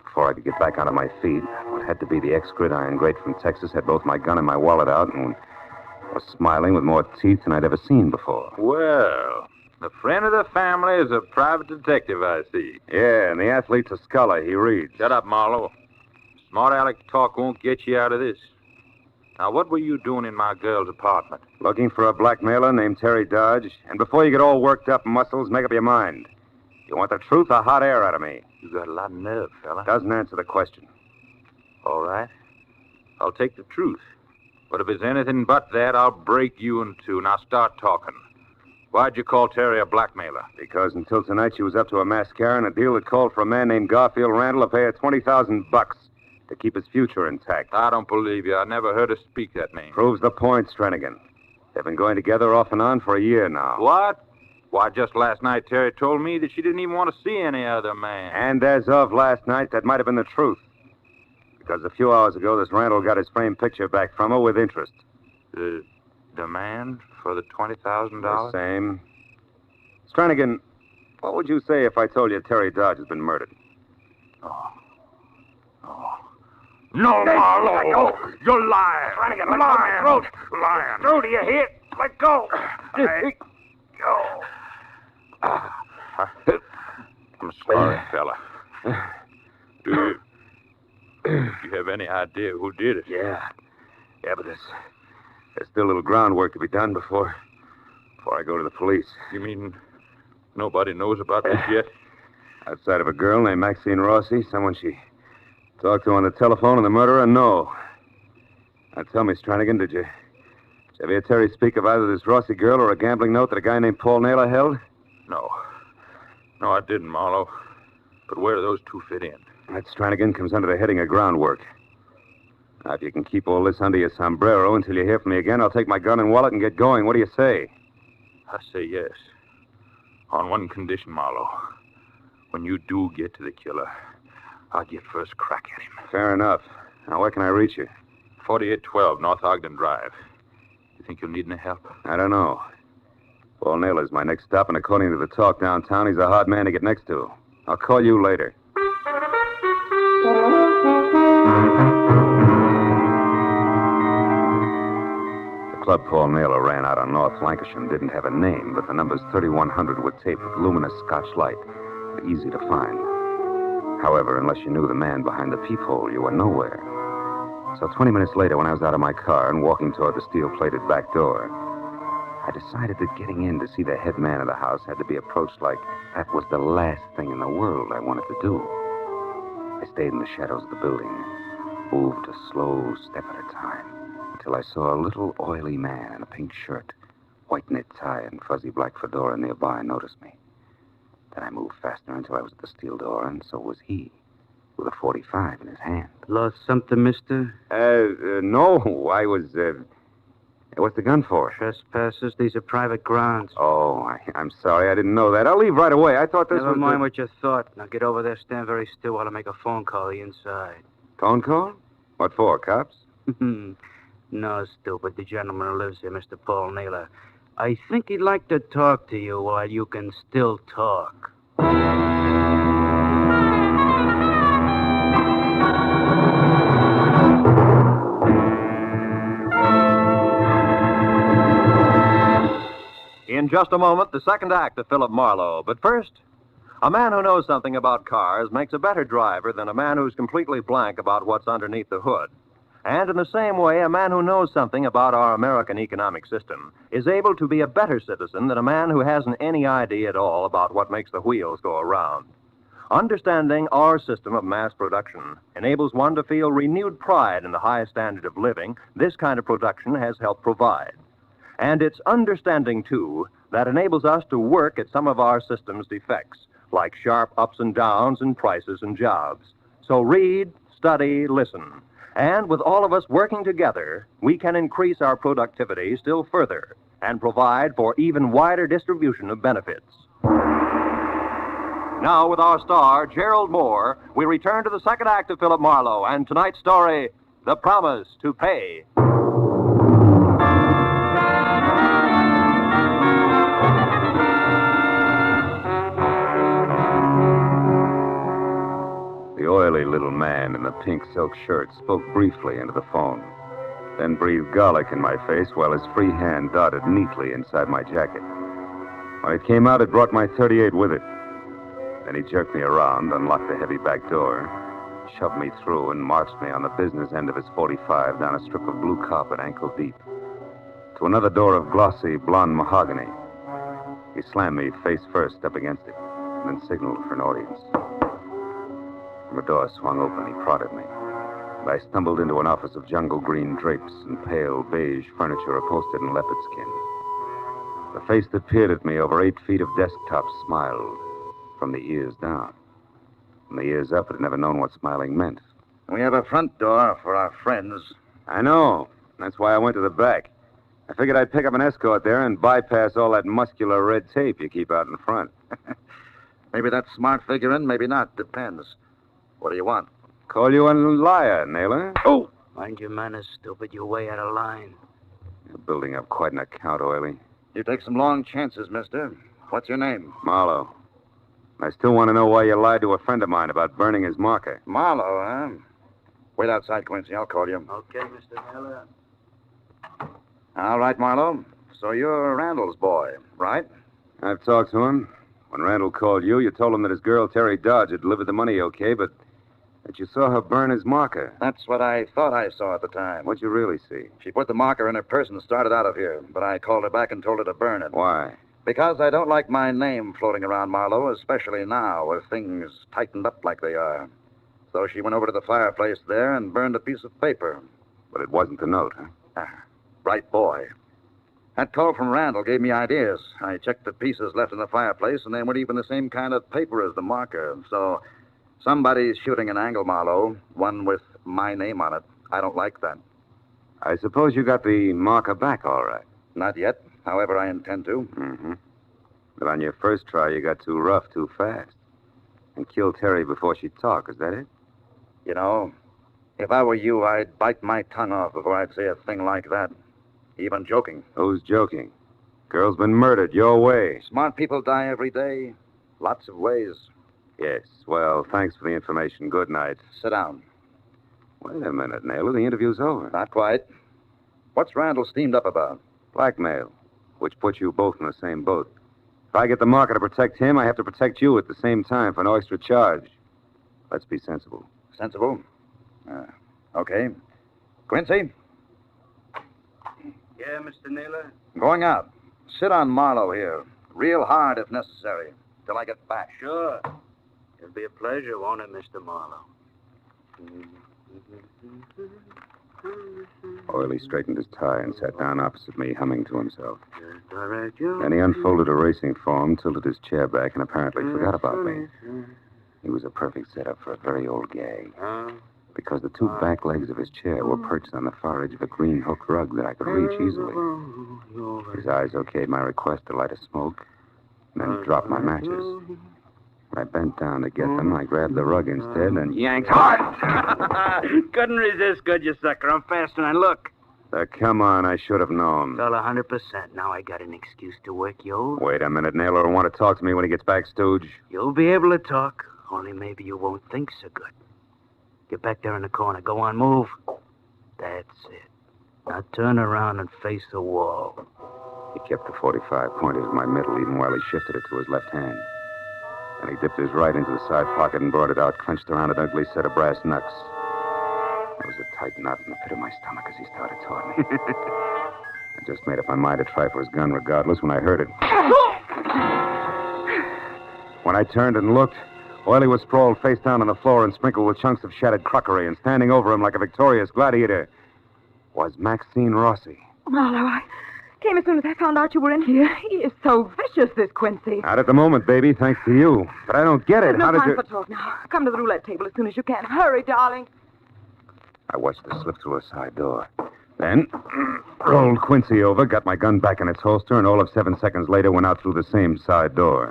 Before I could get back onto my feet, what had to be the ex-gridiron great from Texas had both my gun and my wallet out and was smiling with more teeth than I'd ever seen before. Well, the friend of the family is a private detective, I see. Yeah, and the athlete's a scholar. He reads. Shut up, Marlowe. Smart aleck talk won't get you out of this. Now, what were you doing in my girl's apartment? Looking for a blackmailer named Terry Dodge. And before you get all worked up, Muscles, make up your mind. You want the truth or hot air out of me? You got a lot of nerve, fella. Doesn't answer the question. All right. I'll take the truth. But if it's anything but that, I'll break you in two. Now start talking. Why'd you call Terry a blackmailer? Because until tonight she was up to a mascara and a deal that called for a man named Garfield Randall to pay her $20,000 to keep his future intact. I don't believe you. I never heard her speak that name. Proves the point, Stranigan. They've been going together off and on for a year now. What? Why, just last night Terry told me that she didn't even want to see any other man. And as of last night, that might have been the truth. Because a few hours ago, this Randall got his framed picture back from her with interest. The demand for the $20,000? The same. Stranigan, what would you say if I told you Terry Dodge has been murdered? No, Marlowe! Go. You're lying! Flanagan, let go of my throat. Lying! Throat, do you hear? Let go. I'm sorry, fella. Do you have any idea who did it? Yeah, but there's still a little groundwork to be done before I go to the police. You mean nobody knows about this yet? Outside of a girl named Maxine Rossi, someone she talked to on the telephone, and the murderer, no. Now tell me, Stranigan, did you ever hear Terry speak of either this Rossi girl or a gambling note that a guy named Paul Naylor held? No, I didn't, Marlowe. But where do those two fit in? That, Stranigan, comes under the heading of groundwork. Now, if you can keep all this under your sombrero until you hear from me again, I'll take my gun and wallet and get going. What do you say? I say yes. On one condition, Marlowe. When you do get to the killer, I'll get first crack at him. Fair enough. Now, where can I reach you? 4812 North Ogden Drive. You think you'll need any help? I don't know. Paul Naylor's my next stop, and according to the talk downtown, he's a hard man to get next to. I'll call you later. The club Paul Naylor ran out on North Lancashire and didn't have a name, but the numbers 3100 were taped with luminous Scotch light, easy to find. However, unless you knew the man behind the peephole, you were nowhere. So 20 minutes later, when I was out of my car and walking toward the steel-plated back door, I decided that getting in to see the head man of the house had to be approached like that was the last thing in the world I wanted to do. I stayed in the shadows of the building, moved a slow step at a time, until I saw a little oily man in a pink shirt, white knit tie, and fuzzy black fedora nearby notice me. Then I moved faster until I was at the steel door, and so was he, with a .45 in his hand. Lost something, mister? No, I was, what's the gun for? Trespassers. These are private grounds. Oh, I'm sorry. I didn't know that. I'll leave right away. I thought this was... Never mind what you thought. Now get over there, stand very still while I make a phone call the inside. Phone call? What for, cops? No, stupid. The gentleman who lives here, Mr. Paul Naylor. I think he'd like to talk to you while you can still talk. In just a moment, the second act of Philip Marlowe. But first, a man who knows something about cars makes a better driver than a man who's completely blank about what's underneath the hood. And in the same way, a man who knows something about our American economic system is able to be a better citizen than a man who hasn't any idea at all about what makes the wheels go around. Understanding our system of mass production enables one to feel renewed pride in the high standard of living this kind of production has helped provide. And it's understanding, too, that enables us to work at some of our system's defects, like sharp ups and downs in prices and jobs. So read, study, listen. And with all of us working together, we can increase our productivity still further and provide for even wider distribution of benefits. Now, with our star, Gerald Moore, we return to the second act of Philip Marlowe and tonight's story, The Promise to Pay. The oily little man in the pink silk shirt spoke briefly into the phone, then breathed garlic in my face while his free hand darted neatly inside my jacket. When it came out, it brought my .38 with it. Then he jerked me around, unlocked the heavy back door, shoved me through, and marched me on the business end of his .45 down a strip of blue carpet ankle deep to another door of glossy blonde mahogany. He slammed me face first up against it, and then signaled for an audience. The door swung open. He prodded me. And I stumbled into an office of jungle green drapes and pale beige furniture upholstered in leopard skin. The face that peered at me over 8 feet of desktop smiled from the ears down. From the ears up, it had never known what smiling meant. We have a front door for our friends. I know. That's why I went to the back. I figured I'd pick up an escort there and bypass all that muscular red tape you keep out in front. Maybe that's smart figuring, maybe not. Depends. What do you want? Call you a liar, Naylor. Oh! Mind your manners, stupid. You're way out of line. You're building up quite an account, Oily. You take some long chances, mister. What's your name? Marlowe. I still want to know why you lied to a friend of mine about burning his marker. Marlowe, huh? Wait outside, Quincy. I'll call you. Okay, Mr. Naylor. All right, Marlowe. So you're Randall's boy, right? I've talked to him. When Randall called you, you told him that his girl, Terry Dodge, had delivered the money okay, but that you saw her burn his marker. That's what I thought I saw at the time. What'd you really see? She put the marker in her purse and started out of here, but I called her back and told her to burn it. Why? Because I don't like my name floating around, Marlowe, especially now with things tightened up like they are. So she went over to the fireplace there and burned a piece of paper. But it wasn't the note, huh? Bright boy. That call from Randall gave me ideas. I checked the pieces left in the fireplace, and they weren't even the same kind of paper as the marker. So somebody's shooting an angle, Marlowe, one with my name on it. I don't like that. I suppose you got the marker back all right. Not yet. However, I intend to. Mm-hmm. But on your first try, you got too rough too fast. And killed Terry before she'd talk. Is that it? You know, if I were you, I'd bite my tongue off before I'd say a thing like that. Even joking. Who's joking? Girl's been murdered your way. Smart people die every day. Lots of ways. Yes. Well, thanks for the information. Good night. Sit down. Wait a minute, Naylor. The interview's over. Not quite. What's Randall steamed up about? Blackmail, which puts you both in the same boat. If I get the marker to protect him, I have to protect you at the same time for no extra charge. Let's be sensible. Sensible? Okay. Quincy? Yeah, Mr. Naylor? Going out. Sit on Marlowe here. Real hard if necessary. Till I get back. Sure. It'll be a pleasure, won't it, Mr. Marlowe? Oily straightened his tie and sat down opposite me, humming to himself. Then he unfolded a racing form, tilted his chair back, and apparently forgot about me. He was a perfect setup for a very old gag. Because the two back legs of his chair were perched on the far edge of a green hook rug that I could reach easily. His eyes okayed my request to light a smoke, and then dropped my matches. When I bent down to get them, I grabbed the rug instead and yanked hard. Couldn't resist, could you, sucker? I'm faster than I look. Come on, I should have known. Well, 100%. Now I got an excuse to work you. Wait a minute, Naylor will want to talk to me when he gets back, Stooge. You'll be able to talk, only maybe you won't think so good. Get back there in the corner. Go on, move. That's it. Now turn around and face the wall. He kept the .45 pointed at my middle even while he shifted it to his left hand. And he dipped his right into the side pocket and brought it out, clenched around an ugly set of brass knucks. There was a tight knot in the pit of my stomach as he started toward me. I just made up my mind to try for his gun regardless when I heard it. When I turned and looked, Oily was sprawled face down on the floor and sprinkled with chunks of shattered crockery, and standing over him like a victorious gladiator was Maxine Rossi. Marlowe, I came as soon as I found out you were in here. He is so vicious, this Quincy. Out at the moment, baby, thanks to you. But I don't get it. There's no How did time you... for talk now. Come to the roulette table as soon as you can. Hurry, darling. I watched her slip through a side door. Then rolled Quincy over, got my gun back in its holster, and all of 7 seconds later went out through the same side door.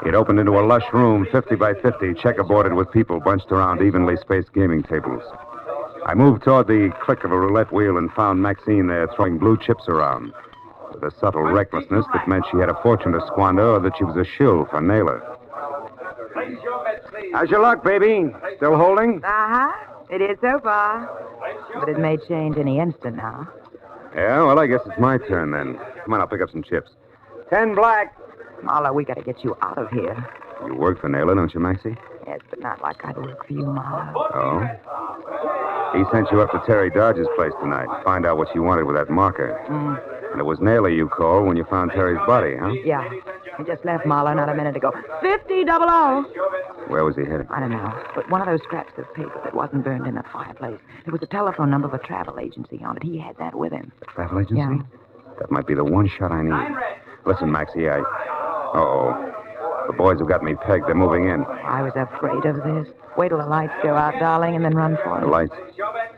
It opened into a lush room, 50 by 50, checkerboarded with people bunched around evenly spaced gaming tables. I moved toward the click of a roulette wheel and found Maxine there throwing blue chips around with a subtle recklessness that meant she had a fortune to squander or that she was a shill for Naylor. How's your luck, baby? Still holding? Uh-huh. It is so far. But it may change any instant now. Yeah, well, I guess it's my turn then. Come on, I'll pick up some chips. 10 black. Marlowe, we got to get you out of here. You work for Naylor, don't you, Maxie? Yes, but not like I'd work for you, Marlowe. Oh? He sent you up to Terry Dodge's place tonight to find out what you wanted with that marker. And it was Naylor you called when you found Terry's body, huh? Yeah. He just left Marlowe not a minute ago. 50-00. Where was he headed? I don't know, but one of those scraps of paper that wasn't burned in the fireplace. There was a telephone number of a travel agency on it. He had that with him. A travel agency? Yeah. That might be the one shot I need. Listen, Maxie, Uh-oh. The boys have got me pegged. They're moving in. I was afraid of this. Wait till the lights go out, darling, and then run for it. The lights?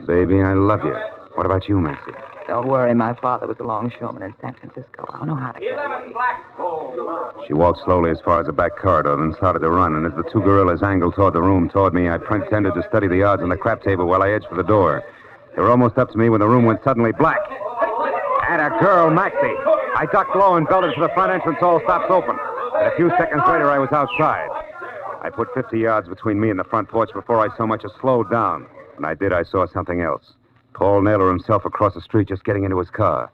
Baby, I love you. What about you, Maxie? Don't worry, my father was a longshoreman in San Francisco. I'll know how to get away. She walked slowly as far as the back corridor, then started to run, and as the two gorillas angled toward the room toward me, I pretended to study the odds on the crap table while I edged for the door. They were almost up to me when the room went suddenly black. And a girl, Maxie. I ducked low and belted for the front entrance, all stops open. And a few seconds later, I was outside. I put 50 yards between me and the front porch before I so much as slowed down. When I did, I saw something else. Paul Naylor himself across the street just getting into his car.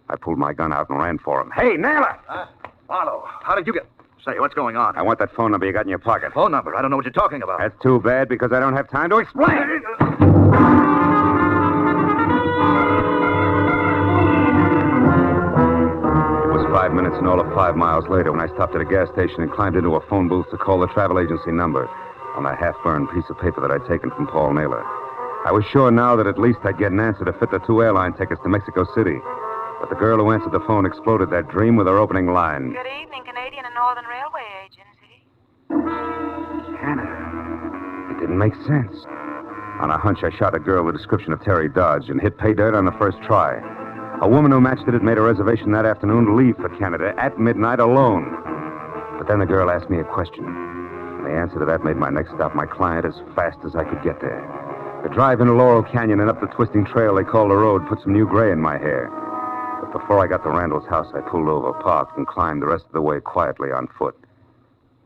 I pulled my gun out and ran for him. Hey, Naylor! Marlowe, how did you get... Say, what's going on? I want that phone number you got in your pocket. Phone number? I don't know what you're talking about. That's too bad because I don't have time to explain. It was 5 minutes and all of 5 miles later when I stopped at a gas station and climbed into a phone booth to call the travel agency number on a half-burned piece of paper that I'd taken from Paul Naylor. I was sure now that at least I'd get an answer to fit the 2 airline tickets to Mexico City. But the girl who answered the phone exploded that dream with her opening line. Good evening, Canadian and Northern Railway Agency. Canada. It didn't make sense. On a hunch, I shot a girl the description of Terry Dodge and hit pay dirt on the first try. A woman who matched it had made a reservation that afternoon to leave for Canada at midnight alone. But then the girl asked me a question. And the answer to that made my next stop my client as fast as I could get there. The drive into Laurel Canyon and up the twisting trail they call the road put some new gray in my hair. But before I got to Randall's house, I pulled over, parked, and climbed the rest of the way quietly on foot.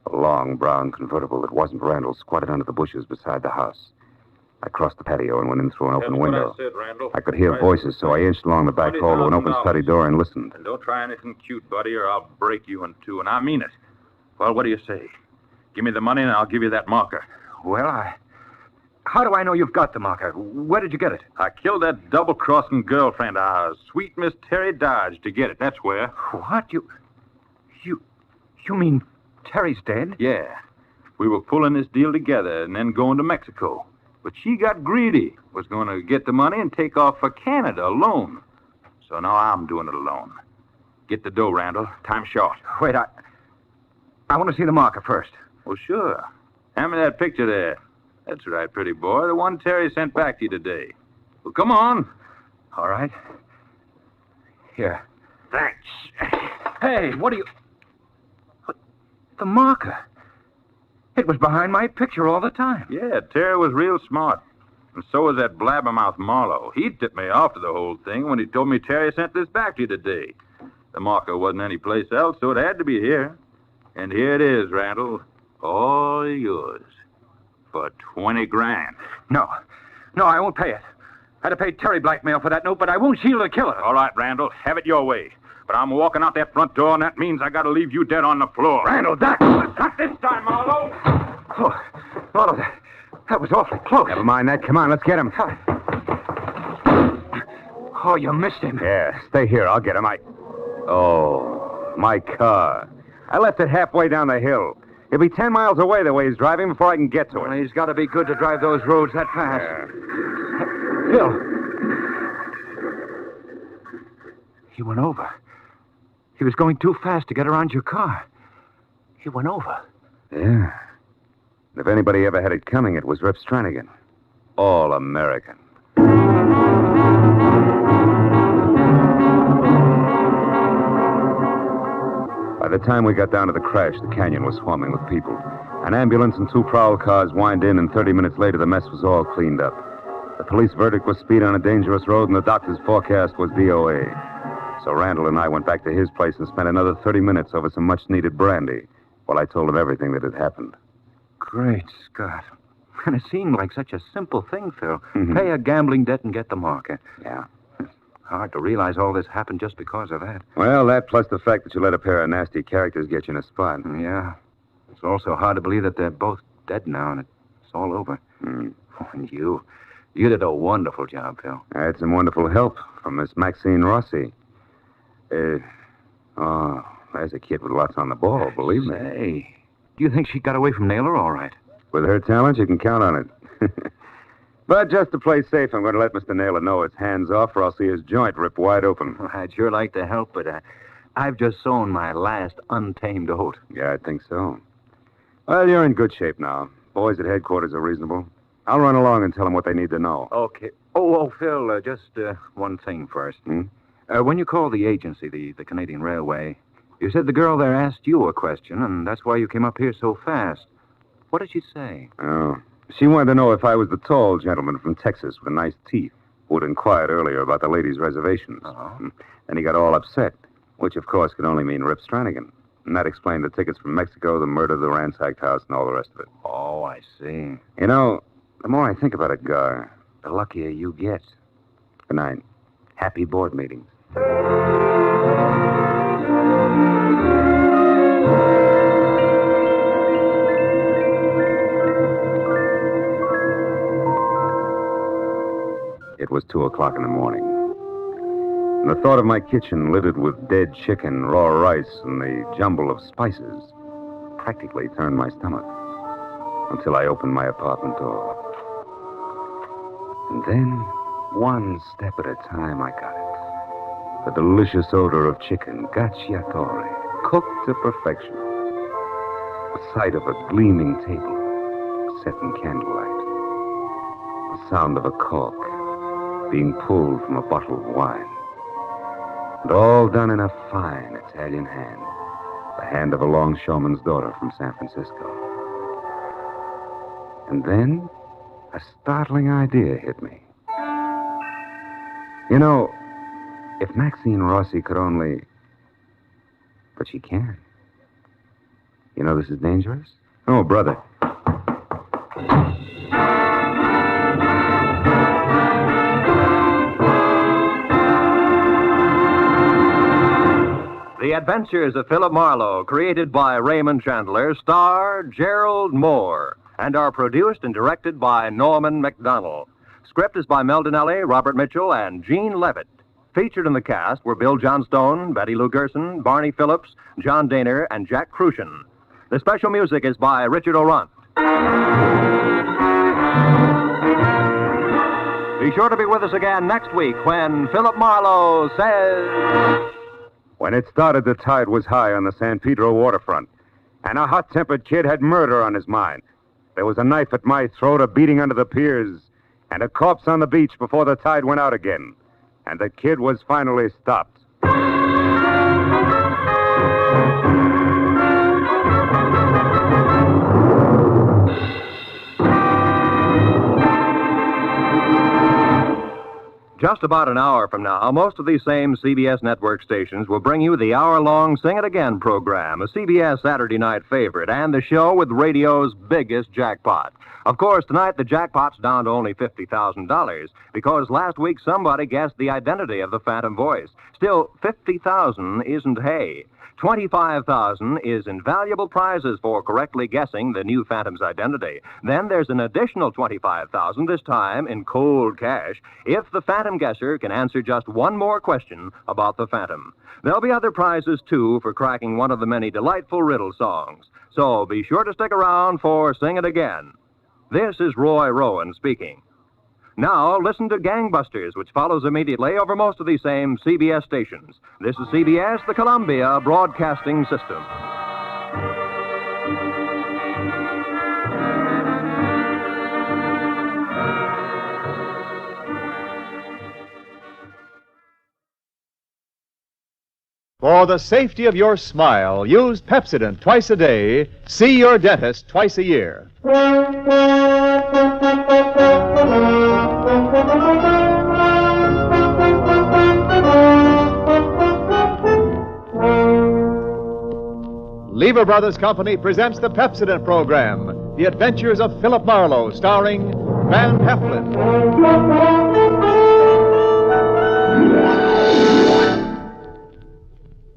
A long brown convertible that wasn't Randall's squatted under the bushes beside the house. I crossed the patio and went in through an open window. What I said, Randall. I could hear voices, so I inched along the back hall to an open study door and listened. And don't try anything cute, buddy, or I'll break you in two, and I mean it. Well, what do you say? Give me the money and I'll give you that marker. Well, how do I know you've got the marker? Where did you get it? I killed that double-crossing girlfriend of ours, sweet Miss Terry Dodge, to get it. That's where. What? You mean Terry's dead? Yeah. We were pulling this deal together and then going to Mexico. But she got greedy, was going to get the money and take off for Canada alone. So now I'm doing it alone. Get the dough, Randall. Time's short. Wait, I want to see the marker first. Well, sure. Hand me that picture there. That's right, pretty boy. The one Terry sent back to you today. Well, come on. All right. Here. Thanks. Hey, what are you... What? The marker. It was behind my picture all the time. Yeah, Terry was real smart. And so was that blabbermouth Marlowe. He tipped me off to the whole thing when he told me Terry sent this back to you today. The marker wasn't anyplace else, so it had to be here. And here it is, Randall. All yours. For 20 grand. No, I won't pay it. I'd have paid Terry blackmail for that note, but I won't shield the killer. All right, Randall, have it your way. But I'm walking out that front door, and that means I gotta leave you dead on the floor. Randall, Doc! Not this time, Marlowe! Oh, Marlowe, that was awfully close. Never mind that. Come on, let's get him. Oh, you missed him. Yeah, stay here. I'll get him. Oh, my car. I left it halfway down the hill. He'll be 10 miles away the way he's driving before I can get to it. Well, he's got to be good to drive those roads that fast. Yeah. Phil. He went over. He was going too fast to get around your car. He went over. Yeah. If anybody ever had it coming, it was Rip Stranigan. All American. By the time we got down to the crash, the canyon was swarming with people. An ambulance and 2 prowl cars whined in, and 30 minutes later, the mess was all cleaned up. The police verdict was speed on a dangerous road, and the doctor's forecast was DOA. So Randall and I went back to his place and spent another 30 minutes over some much-needed brandy while I told him everything that had happened. Great Scott. And it seemed like such a simple thing, Phil. Pay a gambling debt and get the marker. Yeah. Hard to realize all this happened just because of that. Well, that plus the fact that you let a pair of nasty characters get you in a spot. Yeah. It's also hard to believe that they're both dead now and it's all over. Oh, and you did a wonderful job, Phil. I had some wonderful help from Miss Maxine Rossi. There's a kid with lots on the ball, believe me. Say, do you think she got away from Naylor all right? With her talent, you can count on it. But just to play safe, I'm going to let Mr. Naylor know it's hands off, or I'll see his joint ripped wide open. Well, I'd sure like to help, but I've just sown my last untamed oat. Yeah, I think so. Well, you're in good shape now. Boys at headquarters are reasonable. I'll run along and tell them what they need to know. Okay. Oh, Phil, just one thing first. When you called the agency, the Canadian Railway, you said the girl there asked you a question, and that's why you came up here so fast. What did she say? Oh, she wanted to know if I was the tall gentleman from Texas with nice teeth who had inquired earlier about the ladies' reservations. Then he got all upset, which, of course, could only mean Rip Stranigan. And that explained the tickets from Mexico, the murder, the ransacked house, and all the rest of it. Oh, I see. You know, the more I think about it, Gar, the luckier you get. Good night. Happy board meetings. It was 2 o'clock in the morning. And the thought of my kitchen littered with dead chicken, raw rice, and the jumble of spices practically turned my stomach until I opened my apartment door. And then, one step at a time, I got it. The delicious odor of chicken, gacciatore, cooked to perfection. The sight of a gleaming table set in candlelight. The sound of a cork being pulled from a bottle of wine. And all done in a fine Italian hand. The hand of a longshoreman's daughter from San Francisco. And then, a startling idea hit me. You know, if Maxine Rossi could only... But she can. You know this is dangerous? Oh, brother. The Adventures of Philip Marlowe, created by Raymond Chandler, star Gerald Moore, and are produced and directed by Norman MacDonald. Script is by Mel Donnelly, Robert Mitchell, and Gene Levitt. Featured in the cast were Bill Johnstone, Betty Lou Gerson, Barney Phillips, John Daner, and Jack Crucian. The special music is by Richard Orant. Be sure to be with us again next week when Philip Marlowe says... When it started, the tide was high on the San Pedro waterfront, and a hot-tempered kid had murder on his mind. There was a knife at my throat, a beating under the piers, and a corpse on the beach before the tide went out again. And the kid was finally stopped. Just about an hour from now, most of these same CBS network stations will bring you the hour-long Sing It Again program, a CBS Saturday night favorite, and the show with radio's biggest jackpot. Of course, tonight the jackpot's down to only $50,000 because last week somebody guessed the identity of the Phantom voice. Still, $50,000 isn't hay. $25,000 is invaluable prizes for correctly guessing the new Phantom's identity. Then there's an additional $25,000, this time in cold cash, if the Phantom guesser can answer just one more question about the Phantom. There'll be other prizes, too, for cracking one of the many delightful riddle songs. So be sure to stick around for Sing It Again. This is Roy Rowan speaking. Now, listen to Gangbusters, which follows immediately over most of these same CBS stations. This is CBS, the Columbia Broadcasting System. For the safety of your smile, use Pepsodent twice a day. See your dentist twice a year. Lever Brothers Company presents the Pepsodent program, The Adventures of Philip Marlowe, starring Van Heflin.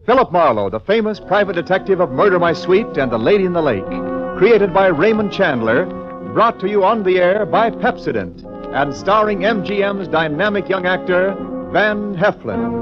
Philip Marlowe, the famous private detective of Murder My Sweet and The Lady in the Lake, created by Raymond Chandler, brought to you on the air by Pepsodent, and starring MGM's dynamic young actor, Van Heflin.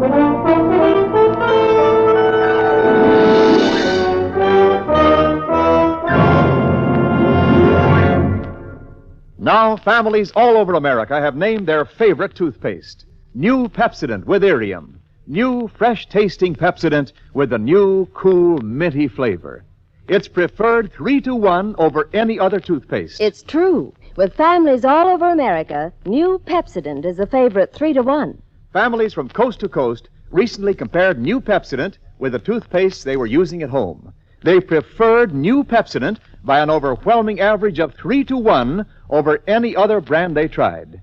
Now, families all over America have named their favorite toothpaste, New Pepsodent with Irium. New, fresh-tasting Pepsodent with the new, cool, minty flavor. It's preferred 3-to-1 over any other toothpaste. It's true. With families all over America, New Pepsodent is a favorite 3-to-1. Families from coast to coast recently compared New Pepsodent with the toothpaste they were using at home. They preferred New Pepsodent by an overwhelming average of 3-to-1 over any other brand they tried.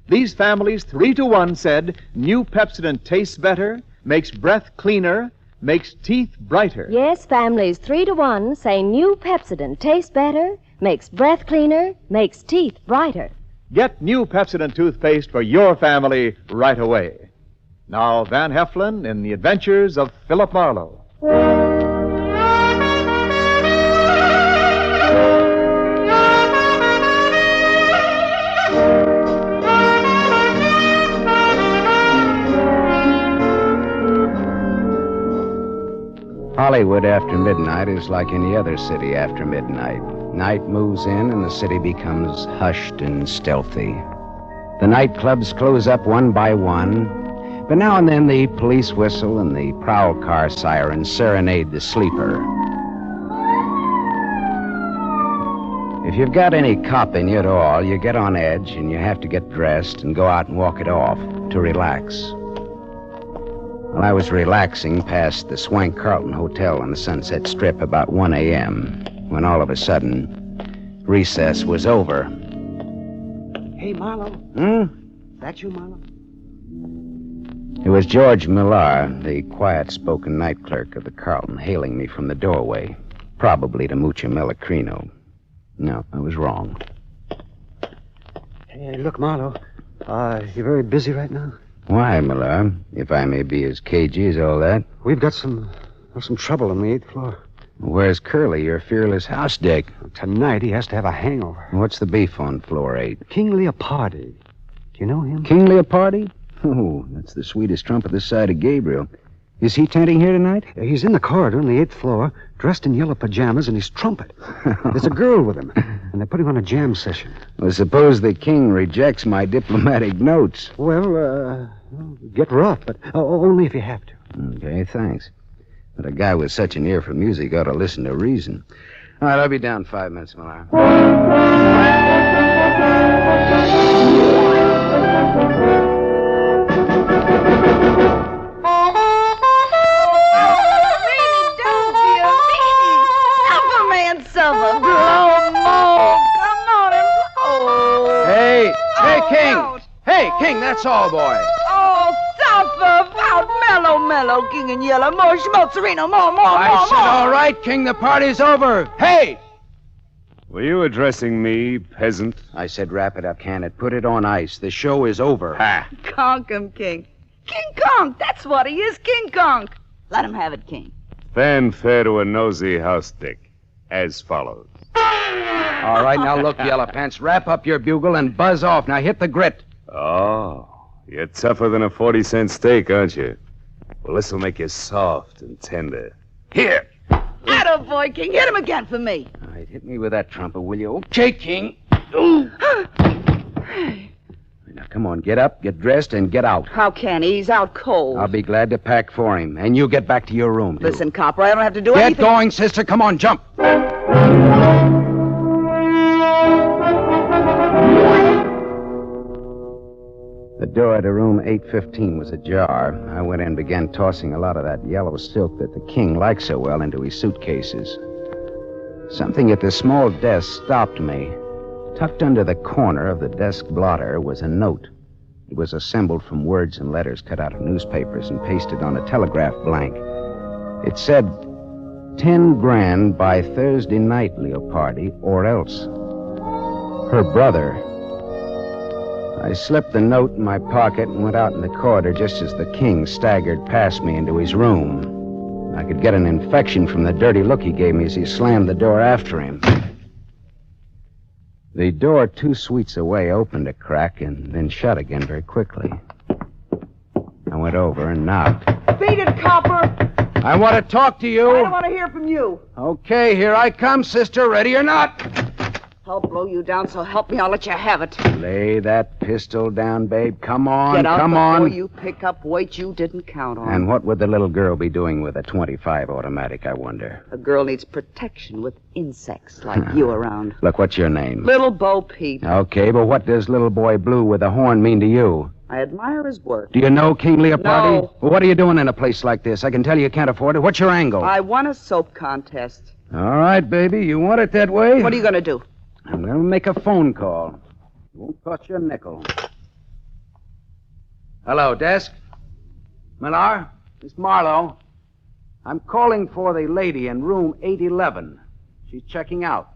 These families, 3-to-1, said New Pepsodent tastes better, makes breath cleaner, makes teeth brighter. Yes, families 3-to-1 say New Pepsodent tastes better, makes breath cleaner, makes teeth brighter. Get New Pepsodent toothpaste for your family right away. Now, Van Heflin in The Adventures of Philip Marlowe. Hollywood after midnight is like any other city after midnight. Night moves in and the city becomes hushed and stealthy. The nightclubs close up one by one, but now and then the police whistle and the prowl car siren serenade the sleeper. If you've got any cop in you at all, you get on edge and you have to get dressed and go out and walk it off to relax. Well, I was relaxing past the Swank Carlton Hotel on the Sunset Strip about 1 a.m. when all of a sudden, recess was over. Hey, Marlowe. That you, Marlowe? It was George Millar, the quiet-spoken night clerk of the Carlton, hailing me from the doorway. Probably to Mucha Melacrino. No, I was wrong. Hey, look, Marlowe. You're very busy right now? Why, Millar? If I may be as cagey as all that. We've got some trouble on the 8th floor. Where's Curly, your fearless house dick? Tonight he has to have a hangover. What's the beef on floor 8? King Leopardi. Do you know him? King Leopardi? Oh, that's the sweetest trumpet this side of Gabriel. Is he tenting here tonight? He's in the corridor on the 8th floor, dressed in yellow pajamas and his trumpet. There's a girl with him, and they're putting on a jam session. Well, suppose the king rejects my diplomatic notes. Well, get rough, but only if you have to. Okay, thanks. But a guy with such an ear for music ought to listen to reason. All right, I'll be down 5 minutes, Millar. Hey, King! Hey, King, that's all, boy. Oh, suffer, pout, mellow, King and yellow, more schmaltzerino, more. I said, all right, King, the party's over. Hey! Were you addressing me, peasant? I said, wrap it up, can it? Put it on ice. The show is over. Ha! Conk him, King. King Conk, that's what he is, King Conk. Let him have it, King. Fanfare to a nosy house dick, as follows. All right, now look, Yellow Pants, wrap up your bugle and buzz off. Now hit the grit. Oh, you're tougher than a 40-cent steak, aren't you? Well, this'll make you soft and tender. Here! Attaboy, King. Hit him again for me. All right, hit me with that trumpet, will you? Okay, King. Ooh. Now, come on, get up, get dressed, and get out. How can he? He's out cold. I'll be glad to pack for him. And you get back to your room, too. Listen, Copper, I don't have to do anything. anything. Get going, sister. Come on, jump. The door to room 815 was ajar. I went in and began tossing a lot of that yellow silk that the king liked so well into his suitcases. Something at the small desk stopped me. Tucked under the corner of the desk blotter was a note. It was assembled from words and letters cut out of newspapers and pasted on a telegraph blank. It said, 10 grand by Thursday night, Leopardi, or else. Her brother. I slipped the note in my pocket and went out in the corridor just as the king staggered past me into his room. I could get an infection from the dirty look he gave me as he slammed the door after him. The door 2 suites away opened a crack and then shut again very quickly. I went over and knocked. Beat it, Copper. I want to talk to you. I don't want to hear from you. Okay, here I come, sister. Ready or not? I'll blow you down, so help me, I'll let you have it. Lay that pistol down, babe. Come on, Get out come before on. You pick up weight you didn't count on. And what would the little girl be doing with a .25 automatic, I wonder? A girl needs protection with insects like you around. Look, what's your name? Little Bo Peep. Okay, but what does little boy Blue with a horn mean to you? I admire his work. Do you know King Leopardi? No. Well, what are you doing in a place like this? I can tell you can't afford it. What's your angle? I won a soap contest. All right, baby. You want it that way? What are you going to do? I'm going to make a phone call. It won't cost you a nickel. Hello, desk. Millar? Miss Marlowe. I'm calling for the lady in room 811. She's checking out.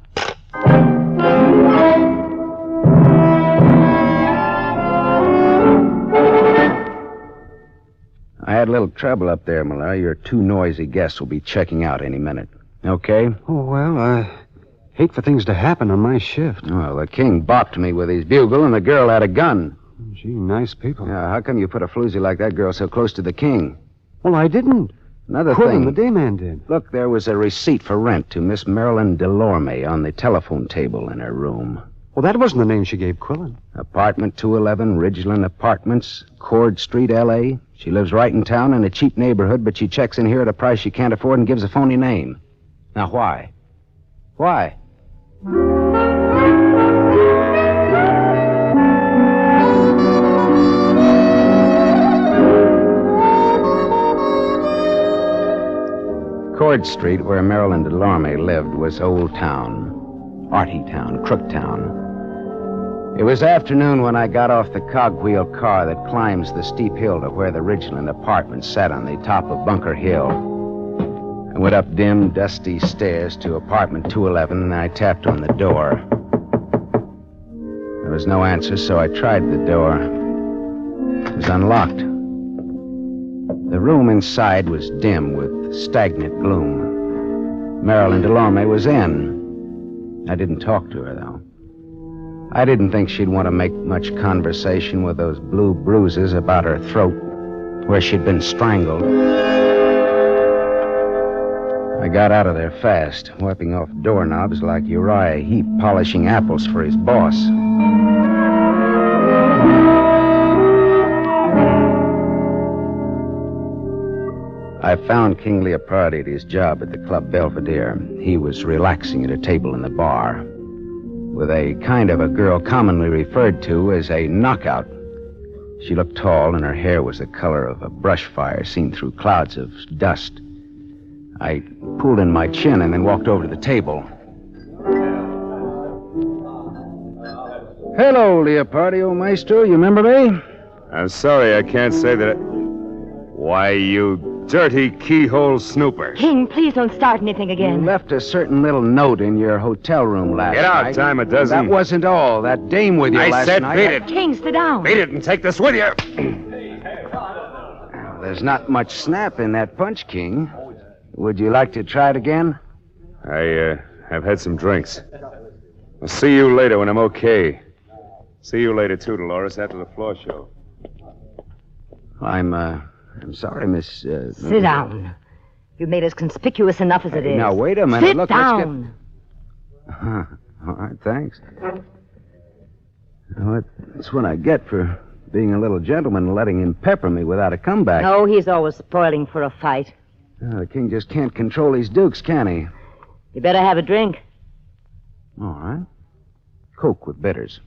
I had a little trouble up there, Millar. Your 2 noisy guests will be checking out any minute. Okay? Oh, well, I hate for things to happen on my shift. Well, the king bopped me with his bugle, and the girl had a gun. Gee, nice people. Yeah, how come you put a floozy like that girl so close to the king? Well, I didn't. Another Quillen, thing. the day man did. Look, there was a receipt for rent to Miss Marilyn Delorme on the telephone table in her room. Well, that wasn't the name she gave Quillen. Apartment 211, Ridgeland Apartments, Cord Street, L.A. She lives right in town in a cheap neighborhood, but she checks in here at a price she can't afford and gives a phony name. Now, why? Why? Cord Street, where Marilyn Delorme lived, was Old Town, Arty Town, Crook Town. It was afternoon when I got off the cogwheel car that climbs the steep hill to where the Ridgeland Apartments sat on the top of Bunker Hill. I Went up dim, dusty stairs to apartment 211, and I tapped on the door. There was no answer, so I tried the door. It was unlocked. The room inside was dim with stagnant gloom. Marilyn Delorme was in. I didn't talk to her, though. I didn't think she'd want to make much conversation with those blue bruises about her throat, where she'd been strangled. I got out of there fast, wiping off doorknobs like Uriah Heep polishing apples for his boss. I found King Leopardi at his job at the Club Belvedere. He was relaxing at a table in the bar with a kind of a girl commonly referred to as a knockout. She looked tall, and her hair was the color of a brush fire seen through clouds of dust. I pulled in my chin and then walked over to the table. Hello, Leopardio Maestro. You remember me? I'm sorry, I can't say that. Why, you dirty keyhole snooper. King, please don't start anything again. You left a certain little note in your hotel room last night. Get out, dime a dozen. That wasn't all. That dame with you last night. I said beat it. King, sit down. Beat it and take this with you. There's not much snap in that punch, King. Would you like to try it again? I have had some drinks. I'll see you later when I'm okay. See you later, too, Dolores, after the floor show. I'm sorry, Miss... Sit down. You've made us conspicuous enough as it is. Now, wait a minute. Sit Look, down. Let's get... All right, thanks. Well, that's what I get for being a little gentleman and letting him pepper me without a comeback. No, he's always spoiling for a fight. The king just can't control his dukes, can he? You better have a drink. All right. Coke with bitters.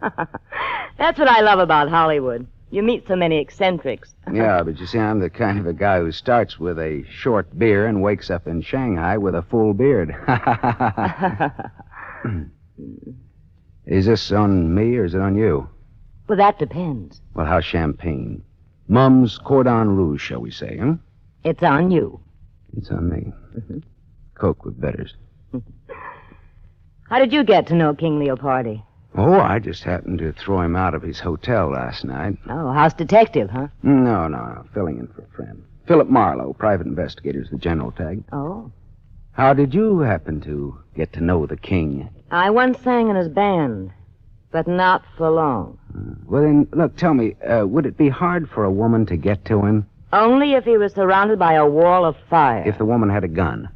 That's what I love about Hollywood. You meet so many eccentrics. Yeah, but you see, I'm the kind of a guy who starts with a short beer and wakes up in Shanghai with a full beard. Is this on me or is it on you? Well, that depends. Well, how's champagne? Mum's Cordon Rouge, shall we say, huh? It's on you. It's on me. Coke with bitters. How did you get to know King Leopardi? Oh, I just happened to throw him out of his hotel last night. Oh, house detective, huh? No. Filling in for a friend. Philip Marlowe, private investigator's the general tag. Oh. How did you happen to get to know the king? I once sang in his band, but not for long. Well, then, look, tell me, would it be hard for a woman to get to him? Only if he was surrounded by a wall of fire. If the woman had a gun?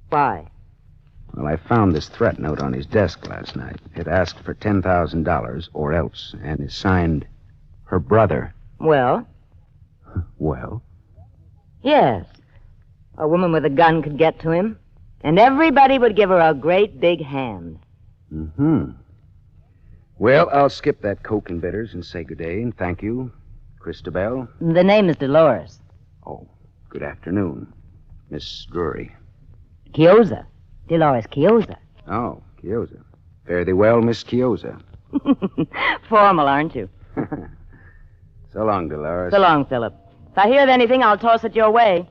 Why? Well, I found this threat note on his desk last night. It asked for $10,000 or else, and is signed her brother. Well? Well? Yes. A woman with a gun could get to him, and everybody would give her a great big hand. Mm-hmm. Well, I'll skip that Coke and bitters and say good day and thank you, Christabel. The name is Dolores. Oh, good afternoon, Miss Drury. Chiozza. Dolores Chiozza. Oh, Chiozza. Fare thee well, Miss Chiozza. Formal, aren't you? So long, Dolores. So long, Philip. If I hear of anything, I'll toss it your way.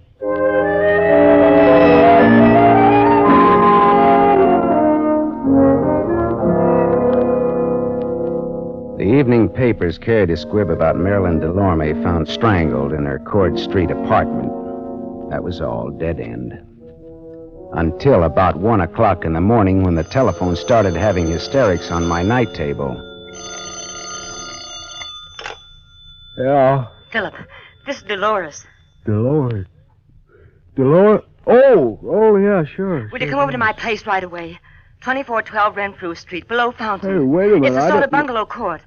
The evening papers carried a squib about Marilyn Delorme found strangled in her Cord Street apartment. That was all, dead end. Until about 1 o'clock in the morning when the telephone started having hysterics on my night table. Yeah. Philip, this is Dolores. Dolores. Dolores? Oh, yeah, sure. Will you come over to my place right away? 2412 Renfrew Street, below Fountain. Hey, wait a minute. It's a sort of bungalow court.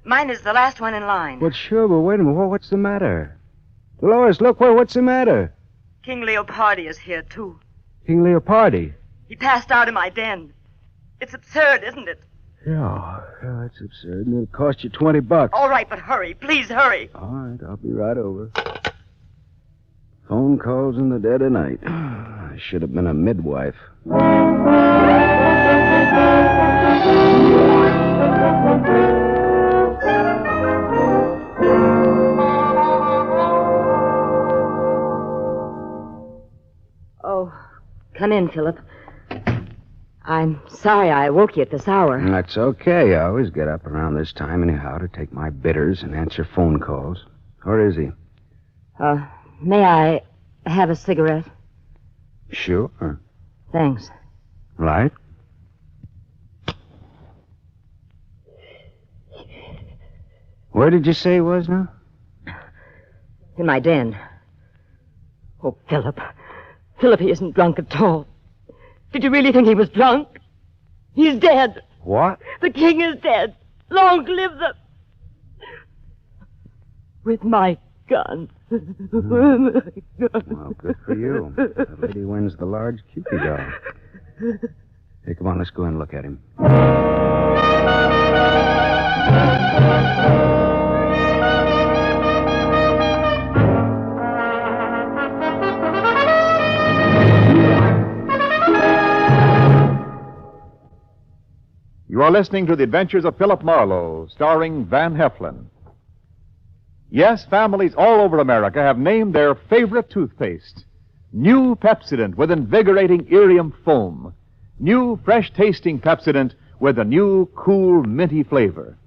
Mine is the last one in line. Well, sure, but wait a minute. What's the matter? Dolores, look, what's the matter? King Leopardi is here, too. King Leopardi. He passed out in my den. It's absurd, isn't it? Yeah, that's absurd. And it'll cost you $20. All right, but hurry. Please hurry. All right, I'll be right over. Phone calls in the dead of night. I should have been a midwife. Oh, Come in, Philip. I'm sorry I woke you at this hour. That's okay. I always get up around this time anyhow to take my bitters and answer phone calls. Where is he? May I have a cigarette? Sure. Thanks. Light? Where did you say he was now? In my den. Oh, Philip. Philip, he isn't drunk at all. Did you really think he was drunk? He's dead. What? The king is dead. Long live the... With my gun. Well, good for you. The lady wins the large Cupid doll. Hey, come on, let's go and look at him. You are listening to The Adventures of Philip Marlowe, starring Van Heflin. Yes, families all over America have named their favorite toothpaste. New Pepsodent with invigorating Irium foam. New fresh-tasting Pepsodent with a new, cool, minty flavor.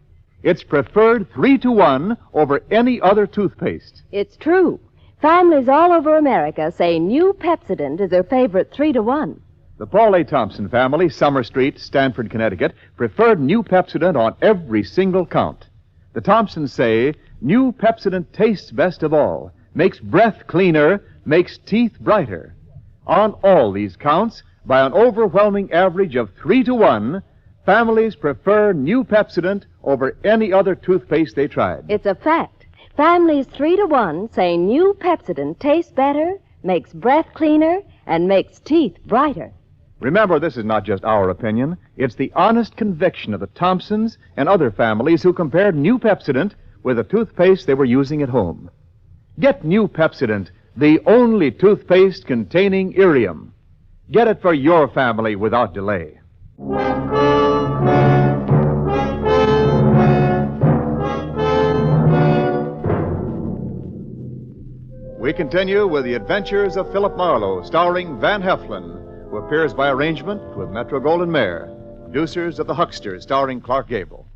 It's preferred 3-to-1 over any other toothpaste. It's true. Families all over America say new Pepsodent is their favorite 3-to-1. The Paul A. Thompson family, Summer Street, Stamford, Connecticut, preferred new Pepsodent on every single count. The Thompsons say new Pepsodent tastes best of all, makes breath cleaner, makes teeth brighter. On all these counts, by an overwhelming average of 3-to-1, families prefer new Pepsodent over any other toothpaste they tried. It's a fact. Families 3-to-1 say new Pepsodent tastes better, makes breath cleaner, and makes teeth brighter. Remember, this is not just our opinion. It's the honest conviction of the Thompsons and other families who compared new Pepsodent with the toothpaste they were using at home. Get new Pepsodent, the only toothpaste containing Irium. Get it for your family without delay. We continue with The Adventures of Philip Marlowe, starring Van Heflin, who appears by arrangement with Metro-Goldwyn-Mayer, producers of The Hucksters, starring Clark Gable.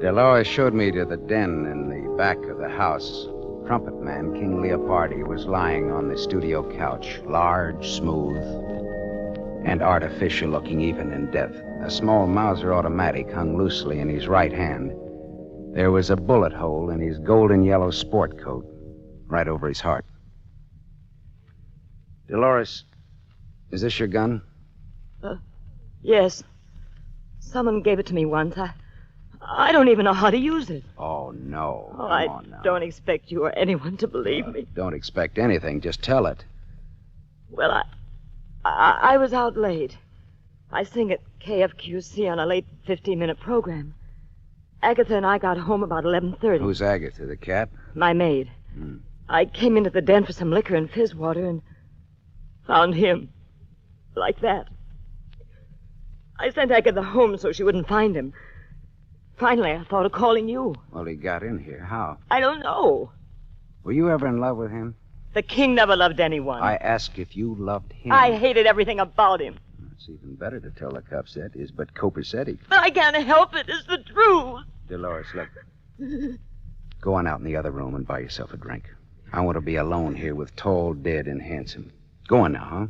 Dolores showed me to the den in the back of the house. Trumpet man King Leopardi was lying on the studio couch, large, smooth, and artificial looking even in death. A small Mauser automatic hung loosely in his right hand. There was a bullet hole in his golden yellow sport coat, right over his heart. Dolores, is this your gun? Yes. Someone gave it to me once. I don't even know how to use it. Oh, no. Oh, I don't expect you or anyone to believe me. Don't expect anything. Just tell it. Well, I was out late. I sing at KFQC on a late 15-minute program. Agatha and I got home about 11:30. Who's Agatha, the cat? My maid. I came into the den for some liquor and fizz water and found him. Like that. I sent Agatha home so she wouldn't find him. Finally, I thought of calling you. Well, he got in here. How? I don't know. Were you ever in love with him? The king never loved anyone. I asked if you loved him. I hated everything about him. It's even better to tell the cops that is but copacetic. But I can't help it. It's the truth. Dolores, look. Go on out in the other room and buy yourself a drink. I want to be alone here with tall, dead, and handsome. Go on now, huh?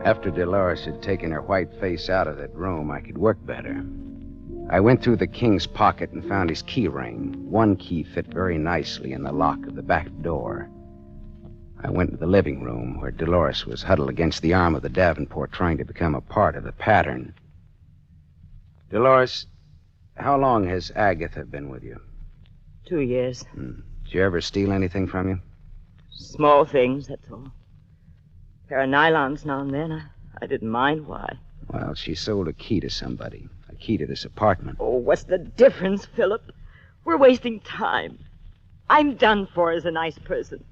After Dolores had taken her white face out of that room, I could work better. I went through the king's pocket and found his key ring. One key fit very nicely in the lock of the back door. I went to the living room where Dolores was huddled against the arm of the Davenport trying to become a part of the pattern. Dolores, how long has Agatha been with you? 2 years. Did you ever steal anything from you? Small things, that's all. Pair of nylons now and then. I didn't mind why. Well, she sold a key to somebody. A key to this apartment. Oh, what's the difference, Philip? We're wasting time. I'm done for as a nice person.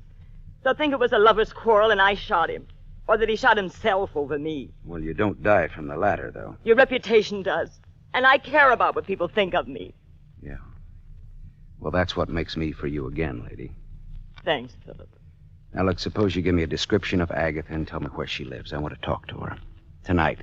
They'll think it was a lover's quarrel and I shot him. Or that he shot himself over me. Well, you don't die from the latter, though. Your reputation does. And I care about what people think of me. Yeah. Well, that's what makes me for you again, lady. Thanks, Philip. Now, look, suppose you give me a description of Agatha and tell me where she lives. I want to talk to her. Tonight.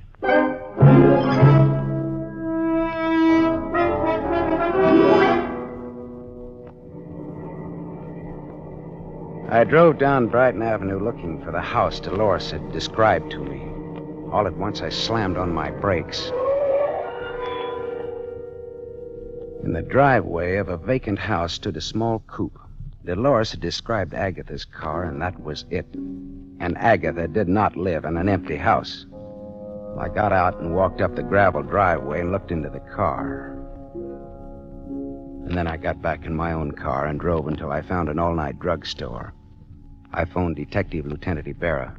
I drove down Brighton Avenue looking for the house Dolores had described to me. All at once, I slammed on my brakes. In the driveway of a vacant house stood a small coupe. Dolores had described Agatha's car, and that was it. And Agatha did not live in an empty house. I got out and walked up the gravel driveway and looked into the car. And then I got back in my own car and drove until I found an all-night drugstore. I phoned Detective Lieutenant Ibarra.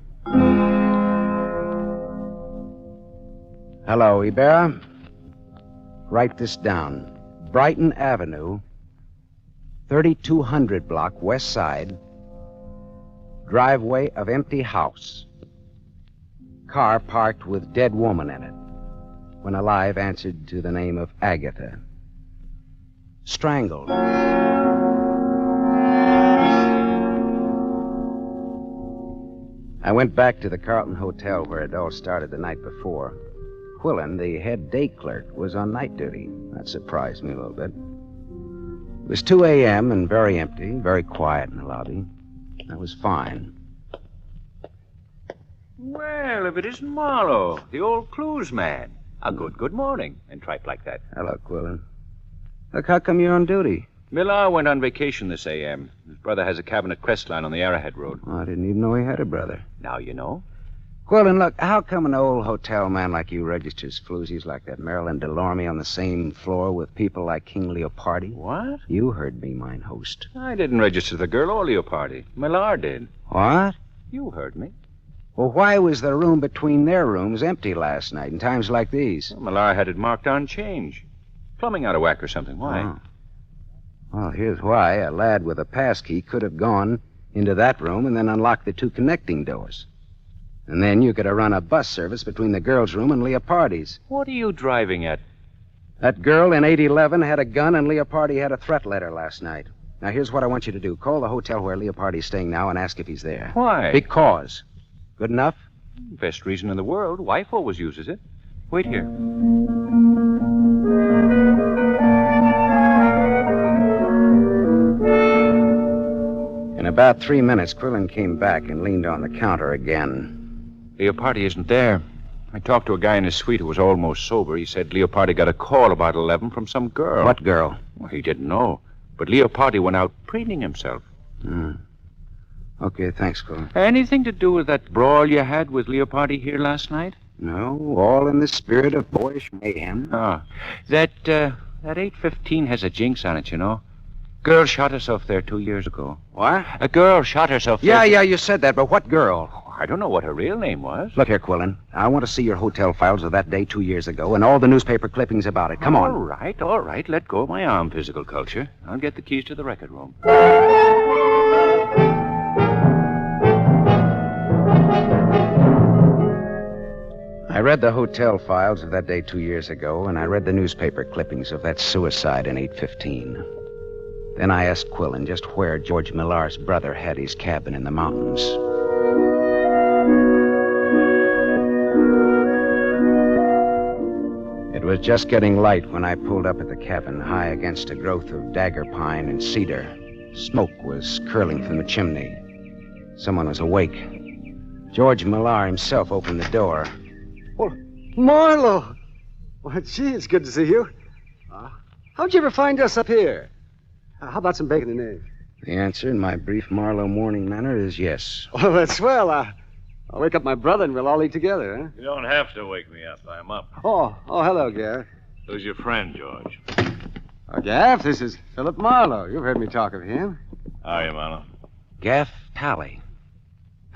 Hello, Ibarra. Write this down. Brighton Avenue, 3200 block, west side. Driveway of empty house. Car parked with dead woman in it. When alive, answered to the name of Agatha. Strangled. I went back to the Carlton Hotel where it all started the night before. Quillen, the head day clerk, was on night duty. That surprised me a little bit. It was 2 a.m. and very empty, very quiet in the lobby. I was fine. Well, if it isn't Marlowe, the old clues man. A good morning, and tripe like that. Hello, Quillen. Look, how come you're on duty? Millar went on vacation this a.m. His brother has a cabin at Crestline on the Arrowhead Road. Oh, I didn't even know he had a brother. Now you know. Quillen, look, how come an old hotel man like you registers floozies like that Marilyn Delorme on the same floor with people like King Leopardi? What? You heard me, mine host. I didn't register the girl or Leopardi. Millar did. What? You heard me. Well, why was the room between their rooms empty last night in times like these? Well, Millar had it marked on change. Plumbing out of whack or something. Why? Oh. Well, here's why. A lad with a pass key could have gone into that room and then unlocked the two connecting doors. And then you could have run a bus service between the girl's room and Leopardi's. What are you driving at? That girl in 811 had a gun and Leopardi had a threat letter last night. Now, here's what I want you to do. Call the hotel where Leopardi's staying now and ask if he's there. Why? Because. Good enough? Best reason in the world. Wife always uses it. Wait here. In about 3 minutes, Quillen came back and leaned on the counter again. Leopardi isn't there. I talked to a guy in his suite who was almost sober. He said Leopardi got a call about 11 from some girl. What girl? Well, he didn't know. But Leopardi went out preening himself. Okay, thanks, Quillen. Anything to do with that brawl you had with Leopardi here last night? No, all in the spirit of boyish mayhem. Ah, that 815 has a jinx on it, you know. Girl shot herself there 2 years ago. What? A girl shot herself there. Yeah, you said that, but what girl? I don't know what her real name was. Look here, Quillen. I want to see your hotel files of that day 2 years ago and all the newspaper clippings about it. Come on. All right. Let go of my arm, physical culture. I'll get the keys to the record room. I read the hotel files of that day 2 years ago, and I read the newspaper clippings of that suicide in 815. Then I asked Quillen just where George Millar's brother had his cabin in the mountains. It was just getting light when I pulled up at the cabin, high against a growth of dagger pine and cedar. Smoke was curling from the chimney. Someone was awake. George Millar himself opened the door. Well, Marlowe! Well, gee, it's good to see you. How'd you ever find us up here? How about some bacon and eggs? The answer in my brief Marlowe morning manner is yes. Oh, that's swell. I'll wake up my brother and we'll all eat together, huh? You don't have to wake me up. I'm up. Oh, hello, Gaff. Who's your friend, George? Gaff, this is Philip Marlowe. You've heard me talk of him. How are you, Marlowe? Gaff Talley.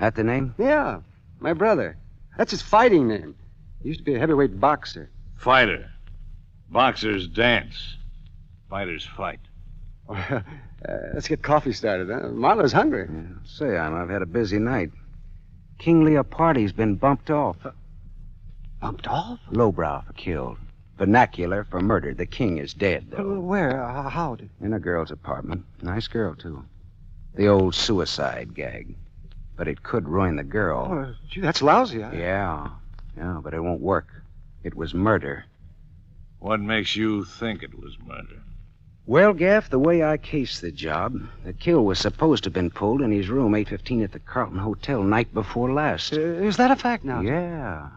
That the name? Yeah, my brother. That's his fighting name. He used to be a heavyweight boxer. Fighter. Boxers dance. Fighters fight. Let's get coffee started, huh? Marlowe's hungry. Say, I've had a busy night. King Leopardi's been bumped off. Bumped off? Lowbrow for killed. Vernacular for murder. The king is dead, though. Where? How? In a girl's apartment. Nice girl, too. The old suicide gag. But it could ruin the girl. Oh, gee, that's lousy. Yeah, but it won't work. It was murder. What makes you think it was murder? Well, Gaff, the way I cased the job, the kill was supposed to have been pulled in his room 8:15 at the Carlton Hotel night before last. Is that a fact now? Yeah.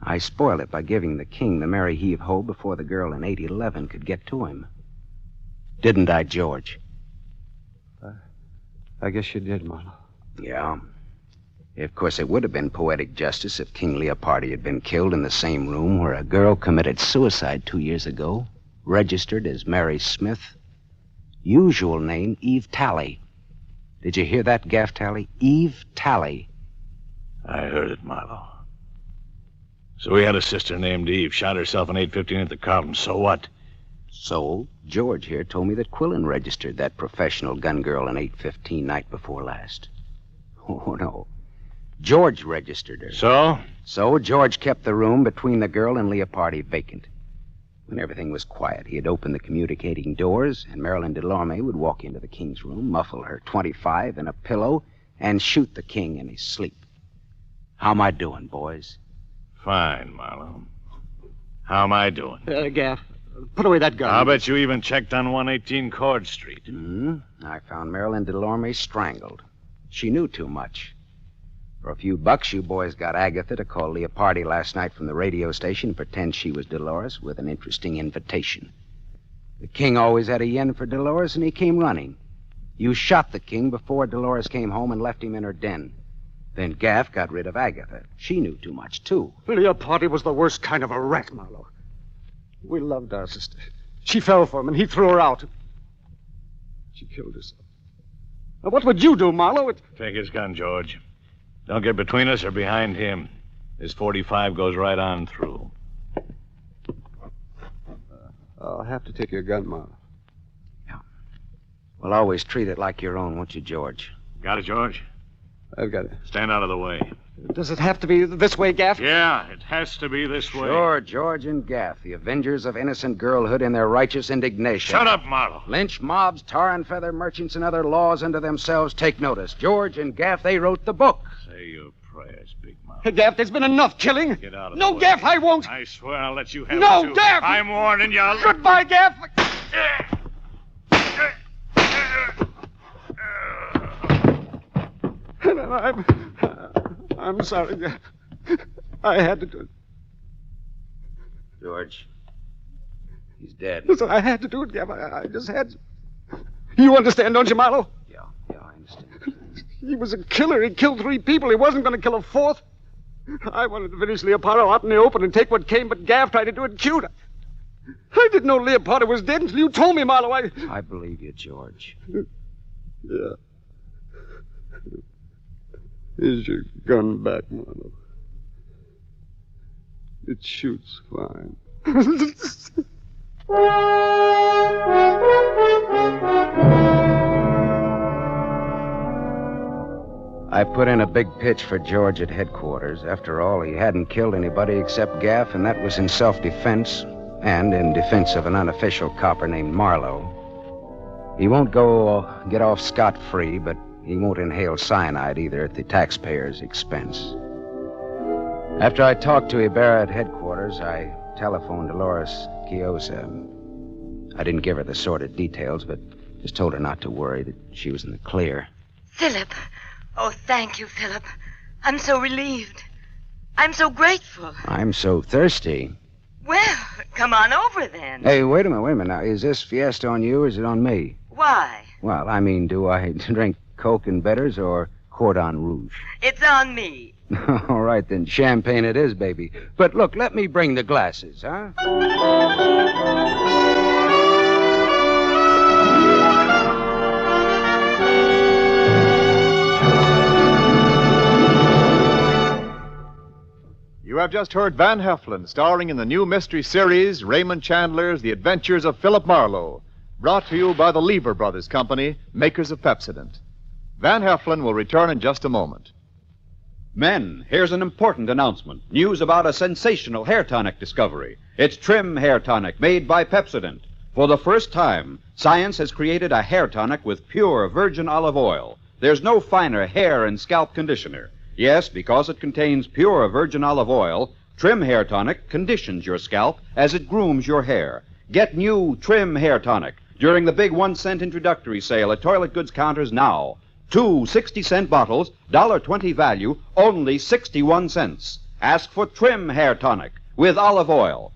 I spoiled it by giving the king the merry heave-ho before the girl in 811 could get to him. Didn't I, George? I guess you did, Marlowe. Yeah. Of course, it would have been poetic justice if King Leopardi had been killed in the same room where a girl committed suicide 2 years ago, registered as Mary Smith. Usual name, Eve Talley. Did you hear that, Gaff Talley? Eve Talley. I heard it, Marlowe. So he had a sister named Eve, shot herself in 8:15 at the Carlton. So what? So, George here told me that Quillen registered that professional gun girl in 8:15 night before last. Oh, no. George registered her. So? So George kept the room between the girl and Leopardi vacant. When everything was quiet, he'd open the communicating doors, and Marilyn Delorme would walk into the king's room, muffle her .25 in a pillow, and shoot the king in his sleep. How am I doing, boys? Fine, Marlowe. How am I doing? Gaff, put away that gun. I'll bet you even checked on 118 Cord Street. I found Marilyn Delorme strangled. She knew too much. For a few bucks, you boys got Agatha to call Leopardi last night from the radio station and pretend she was Dolores with an interesting invitation. The king always had a yen for Dolores, and he came running. You shot the king before Dolores came home and left him in her den. Then Gaff got rid of Agatha. She knew too much, too. Leopardi was the worst kind of a rat, Marlowe. We loved our sister. She fell for him, and he threw her out. She killed herself. Now, what would you do, Marlowe? Take his gun, George. Don't get between us or behind him. This 45 goes right on through. I'll have to take your gun, Marlowe. Yeah. Well, always treat it like your own, won't you, George? Got it, George? I've got it. Stand out of the way. Does it have to be this way, Gaff? Yeah, it has to be this way. Sure, George and Gaff, the avengers of innocent girlhood in their righteous indignation. Shut up, Marlowe. Lynch mobs, tar and feather merchants, and other laws unto themselves take notice. George and Gaff, they wrote the book. Say your prayers, Big Mouth. Hey, Gaff, there's been enough killing. Get out of No, the way. Gaff, I won't. I swear I'll let you have No, it, too. Gaff! I'm warning you. Goodbye, Gaff. I'm sorry, Gaff. I had to do it. George, he's dead. Listen, I had to do it, Gaff. I just had to. You understand, don't you, Marlowe? Yeah, I understand. He was a killer. He killed 3 people. He wasn't going to kill a 4th. I wanted to finish Leopardi out in the open and take what came, but Gaff tried to do it cute. I didn't know Leopardi was dead until you told me, Marlowe. I believe you, George. Yeah. Here's your gun back, Marlowe. It shoots fine. I put in a big pitch for George at headquarters. After all, he hadn't killed anybody except Gaff, and that was in self-defense, and in defense of an unofficial copper named Marlowe. He won't get off scot-free, but he won't inhale cyanide either at the taxpayer's expense. After I talked to Ibarra at headquarters, I telephoned Dolores Chiosa. I didn't give her the sordid details, but just told her not to worry, that she was in the clear. Philip. Oh, thank you, Philip. I'm so relieved. I'm so grateful. I'm so thirsty. Well, come on over then. Hey, wait a minute. Now, is this fiesta on you or is it on me? Why? Well, I mean, do I drink Coke and bitters or Cordon Rouge? It's on me. All right, then. Champagne it is, baby. But look, let me bring the glasses, huh? You have just heard Van Heflin starring in the new mystery series, Raymond Chandler's The Adventures of Philip Marlowe, brought to you by the Lever Brothers Company, makers of Pepsodent. Van Heflin will return in just a moment. Men, here's an important announcement. News about a sensational hair tonic discovery. It's Trim Hair Tonic made by Pepsodent. For the first time, science has created a hair tonic with pure virgin olive oil. There's no finer hair and scalp conditioner. Yes, because it contains pure virgin olive oil, Trim Hair Tonic conditions your scalp as it grooms your hair. Get new Trim Hair Tonic during the big 1-cent introductory sale at toilet goods counters now. 2 60-cent bottles, $1.20 value, only 61 cents. Ask for Trim Hair Tonic with olive oil.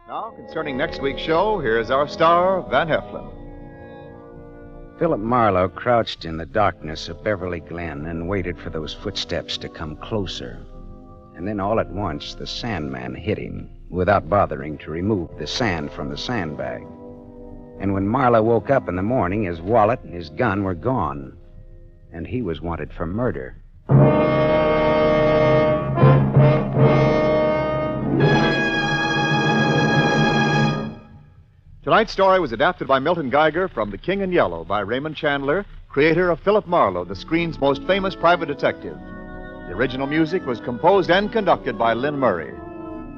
Now, concerning next week's show, here's our star, Van Heflin. Philip Marlowe crouched in the darkness of Beverly Glen and waited for those footsteps to come closer. And then all at once, the Sandman hit him without bothering to remove the sand from the sandbag. And when Marlowe woke up in the morning, his wallet and his gun were gone. And he was wanted for murder. Tonight's story was adapted by Milton Geiger from The King in Yellow by Raymond Chandler, creator of Philip Marlowe, the screen's most famous private detective. The original music was composed and conducted by Lynn Murray.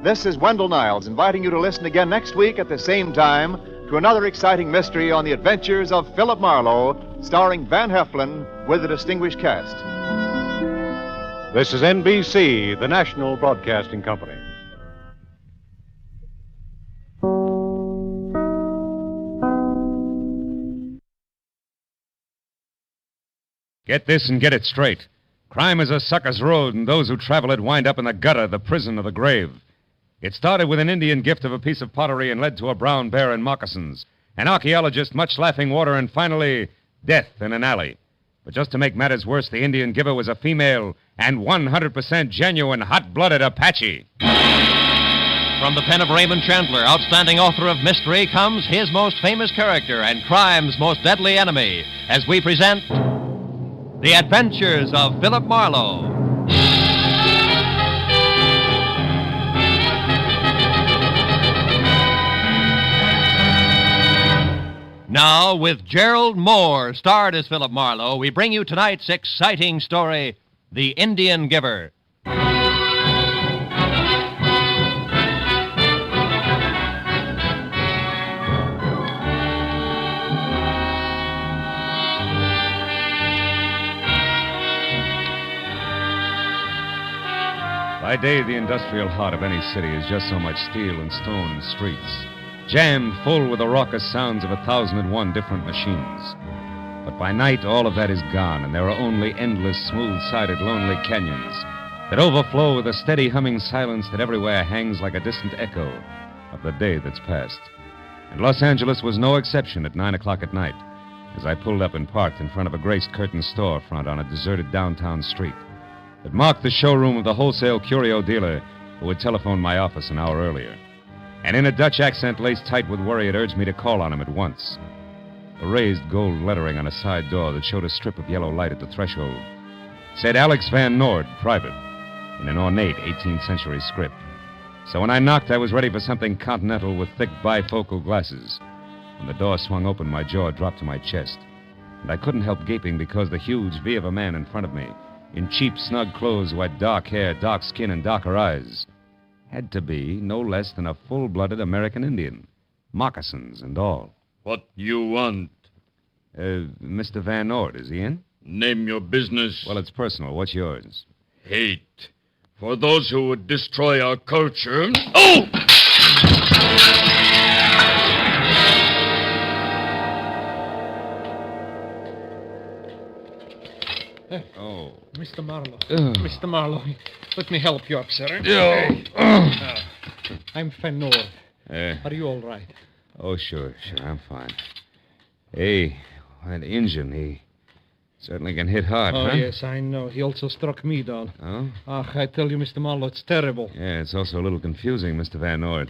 This is Wendell Niles inviting you to listen again next week at the same time to another exciting mystery on the adventures of Philip Marlowe, starring Van Heflin with a distinguished cast. This is NBC, the National Broadcasting Company. Get this and get it straight. Crime is a sucker's road, and those who travel it wind up in the gutter, the prison, or the grave. It started with an Indian gift of a piece of pottery and led to a brown bear and moccasins, an archaeologist, much laughing water, and finally, death in an alley. But just to make matters worse, the Indian giver was a female and 100% genuine, hot-blooded Apache. From the pen of Raymond Chandler, outstanding author of mystery, comes his most famous character and crime's most deadly enemy, as we present The Adventures of Philip Marlowe. Now, with Gerald Moore, starred as Philip Marlowe, we bring you tonight's exciting story, The Indian Giver. By day, the industrial heart of any city is just so much steel and stone and streets, jammed full with the raucous sounds of 1,001 different machines. But by night, all of that is gone, and there are only endless, smooth-sided, lonely canyons that overflow with a steady humming silence that everywhere hangs like a distant echo of the day that's passed. And Los Angeles was no exception at 9 o'clock at night, as I pulled up and parked in front of a grace-curtain storefront on a deserted downtown street that marked the showroom of the wholesale curio dealer who had telephoned my office an hour earlier. And in a Dutch accent laced tight with worry, it urged me to call on him at once. A raised gold lettering on a side door that showed a strip of yellow light at the threshold said Alex Van Noord, private, in an ornate 18th century script. So when I knocked, I was ready for something continental with thick bifocal glasses. When the door swung open, my jaw dropped to my chest, and I couldn't help gaping because the huge V of a man in front of me, in cheap, snug clothes, who had dark hair, dark skin, and darker eyes, had to be no less than a full-blooded American Indian, moccasins and all. What you want? Mr. Van Noord, is he in? Name your business. Well, it's personal. What's yours? Hate. For those who would destroy our culture. Oh! Oh. Mr. Marlowe. Mr. Marlowe, let me help you up, sir. I'm Van Noord. Are you all right? Oh, sure, I'm fine. Hey, that Injun, he certainly can hit hard, Oh, huh? yes, I know. He also struck me down. Oh? I tell you, Mr. Marlowe, it's terrible. Yeah, it's also a little confusing, Mr. Van Noord.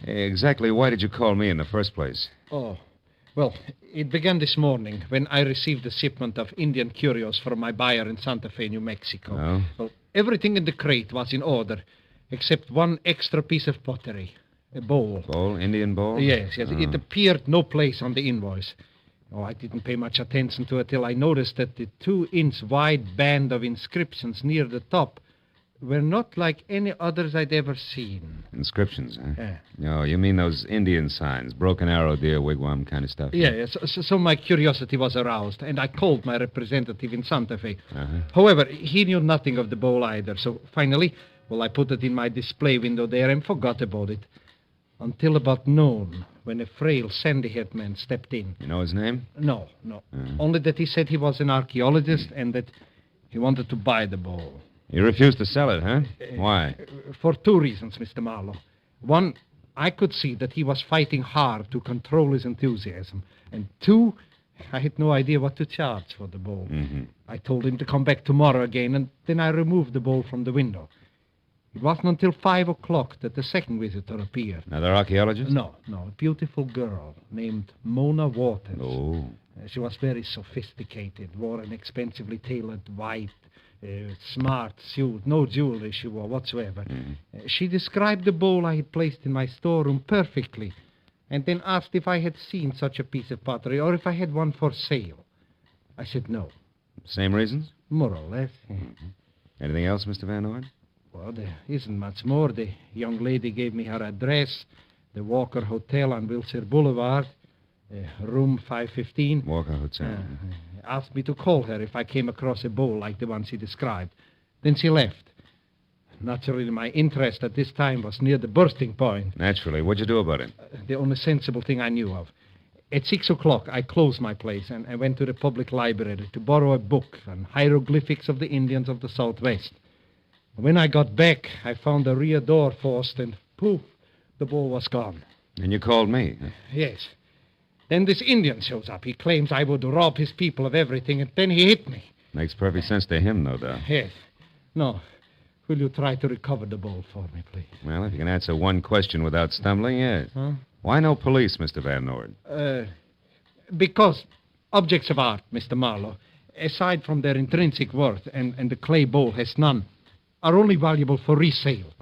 Hey, exactly why did you call me in the first place? Oh, Well, it began this morning when I received a shipment of Indian curios from my buyer in Santa Fe, New Mexico. Oh? Well, everything in the crate was in order, except one extra piece of pottery, a bowl. Bowl? Indian bowl? Yes. Oh. It appeared no place on the invoice. Oh, I didn't pay much attention to it till I noticed that the 2-inch wide band of inscriptions near the top were not like any others I'd ever seen. Inscriptions, huh? Yeah. Oh, you mean those Indian signs, broken arrow, deer, wigwam kind of stuff? Yeah, so my curiosity was aroused, and I called my representative in Santa Fe. Uh-huh. However, he knew nothing of the bowl either, so finally, I put it in my display window there and forgot about it. Until about noon, when a frail, sandy-haired man stepped in. You know his name? No. Only that he said he was an archaeologist and that he wanted to buy the bowl. You refused to sell it, huh? Why? For 2 reasons, Mr. Marlowe. One, I could see that he was fighting hard to control his enthusiasm. And 2, I had no idea what to charge for the bowl. Mm-hmm. I told him to come back tomorrow again, and then I removed the bowl from the window. It wasn't until 5 o'clock that the second visitor appeared. Another archaeologist? No. A beautiful girl named Mona Waters. Oh. She was very sophisticated, wore an expensively tailored white, smart suit, no jewelry she wore whatsoever. Mm-hmm. She described the bowl I had placed in my storeroom perfectly, and then asked if I had seen such a piece of pottery or if I had one for sale. I said no. Same reasons? More or less. Mm-hmm. Anything else, Mr. Van Orden? Well, there isn't much more. The young lady gave me her address, the Walker Hotel on Wilshire Boulevard, room 515. Walker Hotel. Asked me to call her if I came across a bowl like the one she described. Then she left. Naturally, my interest at this time was near the bursting point. Naturally. What'd you do about it? The only sensible thing I knew of. At 6 o'clock, I closed my place and I went to the public library to borrow a book on hieroglyphics of the Indians of the Southwest. When I got back, I found the rear door forced and poof, the bowl was gone. And you called me? Yes. Then this Indian shows up. He claims I would rob his people of everything, and then he hit me. Makes perfect sense to him, no doubt. Yes. No. Will you try to recover the bowl for me, please? Well, if you can answer one question without stumbling, yes. Huh? Why no police, Mr. Van Orden? Because objects of art, Mr. Marlowe, aside from their intrinsic worth, and the clay bowl has none, are only valuable for resale.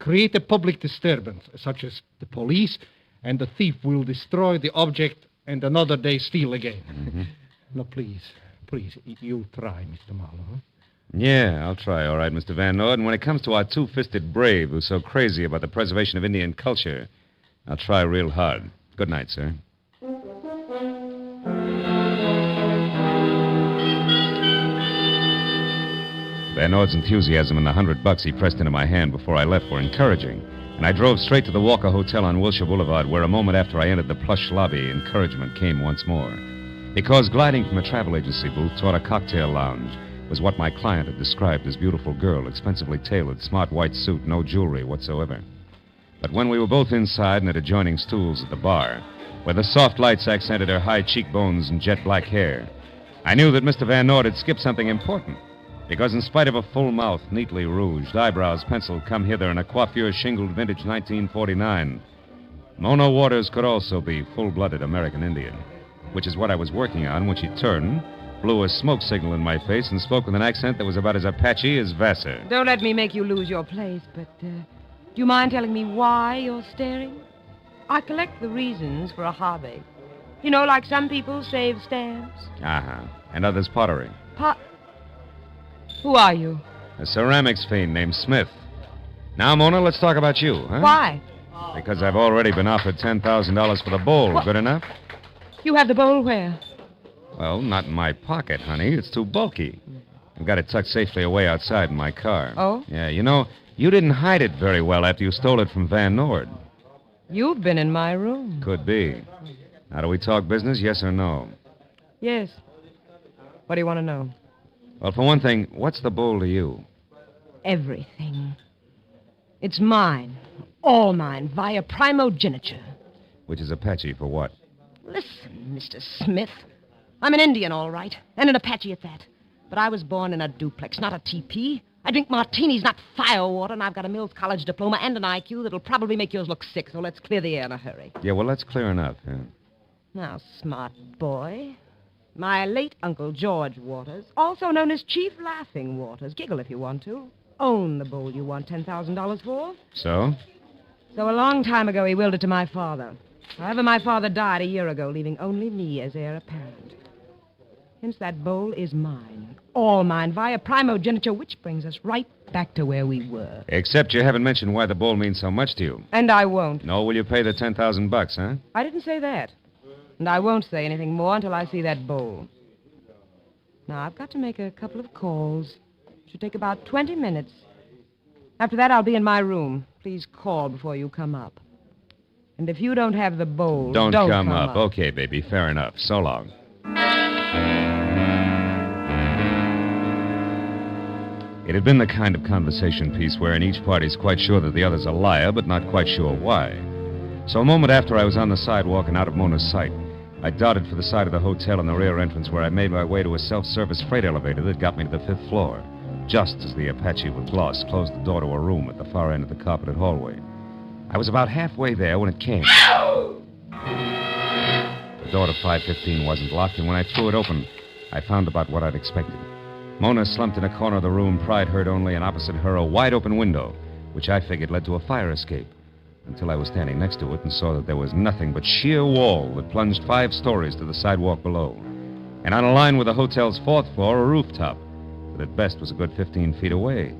Create a public disturbance, such as the police, and the thief will destroy the object and another day steal again. Mm-hmm. No, please, you try, Mr. Marlowe. Yeah, I'll try, all right, Mr. Van Orden. When it comes to our two-fisted brave who's so crazy about the preservation of Indian culture, I'll try real hard. Good night, sir. Van Orden's enthusiasm and the $100 he pressed into my hand before I left were encouraging, and I drove straight to the Walker Hotel on Wilshire Boulevard, where a moment after I entered the plush lobby, encouragement came once more. Because gliding from a travel agency booth toward a cocktail lounge was what my client had described as beautiful girl, expensively tailored, smart white suit, no jewelry whatsoever. But when we were both inside and at adjoining stools at the bar, where the soft lights accented her high cheekbones and jet black hair, I knew that Mr. Van Orden had skipped something important. Because in spite of a full mouth, neatly rouged, eyebrows penciled come hither, and a coiffure shingled vintage 1949, Mona Waters could also be full-blooded American Indian, which is what I was working on when she turned, blew a smoke signal in my face, and spoke with an accent that was about as Apache as Vassar. Don't let me make you lose your place, but do you mind telling me why you're staring? I collect the reasons for a hobby. You know, like some people save stamps. Uh-huh. And others pottery. Who are you? A ceramics fiend named Smith. Now, Mona, let's talk about you, huh? Why? Because I've already been offered $10,000 for the bowl. What? Good enough? You have the bowl where? Well, not in my pocket, honey. It's too bulky. I've got it tucked safely away outside in my car. Oh? Yeah, you know, you didn't hide it very well after you stole it from Van Nord. You've been in my room. Could be. Now, do we talk business, yes or no? Yes. What do you want to know? Well, for one thing, what's the bowl to you? Everything. It's mine. All mine, via primogeniture. Which is Apache for what? Listen, Mr. Smith. I'm an Indian, all right, and an Apache at that. But I was born in a duplex, not a teepee. I drink martinis, not firewater, and I've got a Mills College diploma and an IQ that'll probably make yours look sick, so let's clear the air in a hurry. Yeah, well, that's clear enough. Yeah. Now, smart boy. My late Uncle George Waters, also known as Chief Laughing Waters, giggle if you want to, owned the bowl you want $10,000 for. So? So a long time ago, he willed it to my father. However, my father died a year ago, leaving only me as heir apparent. Hence, that bowl is mine. All mine, via primogeniture, which brings us right back to where we were. Except you haven't mentioned why the bowl means so much to you. And I won't. No, will you pay the $10,000, huh? I didn't say that. And I won't say anything more until I see that bowl. Now, I've got to make a couple of calls. Should take about 20 minutes. After that, I'll be in my room. Please call before you come up. And if you don't have the bowl, Don't come up. Okay, baby, fair enough. So long. It had been the kind of conversation piece wherein each party's quite sure that the other's a liar, but not quite sure why. So a moment after I was on the sidewalk and out of Mona's sight, I darted for the side of the hotel in the rear entrance where I made my way to a self-service freight elevator that got me to the 5th floor, just as the Apache with gloss closed the door to a room at the far end of the carpeted hallway. I was about halfway there when it came. The door to 515 wasn't locked, and when I threw it open, I found about what I'd expected. Mona slumped in a corner of the room, pride heard only, and opposite her a wide-open window, which I figured led to a fire escape, until I was standing next to it and saw that there was nothing but sheer wall that plunged 5 stories to the sidewalk below. And on a line with the hotel's 4th floor, a rooftop that at best was a good 15 feet away.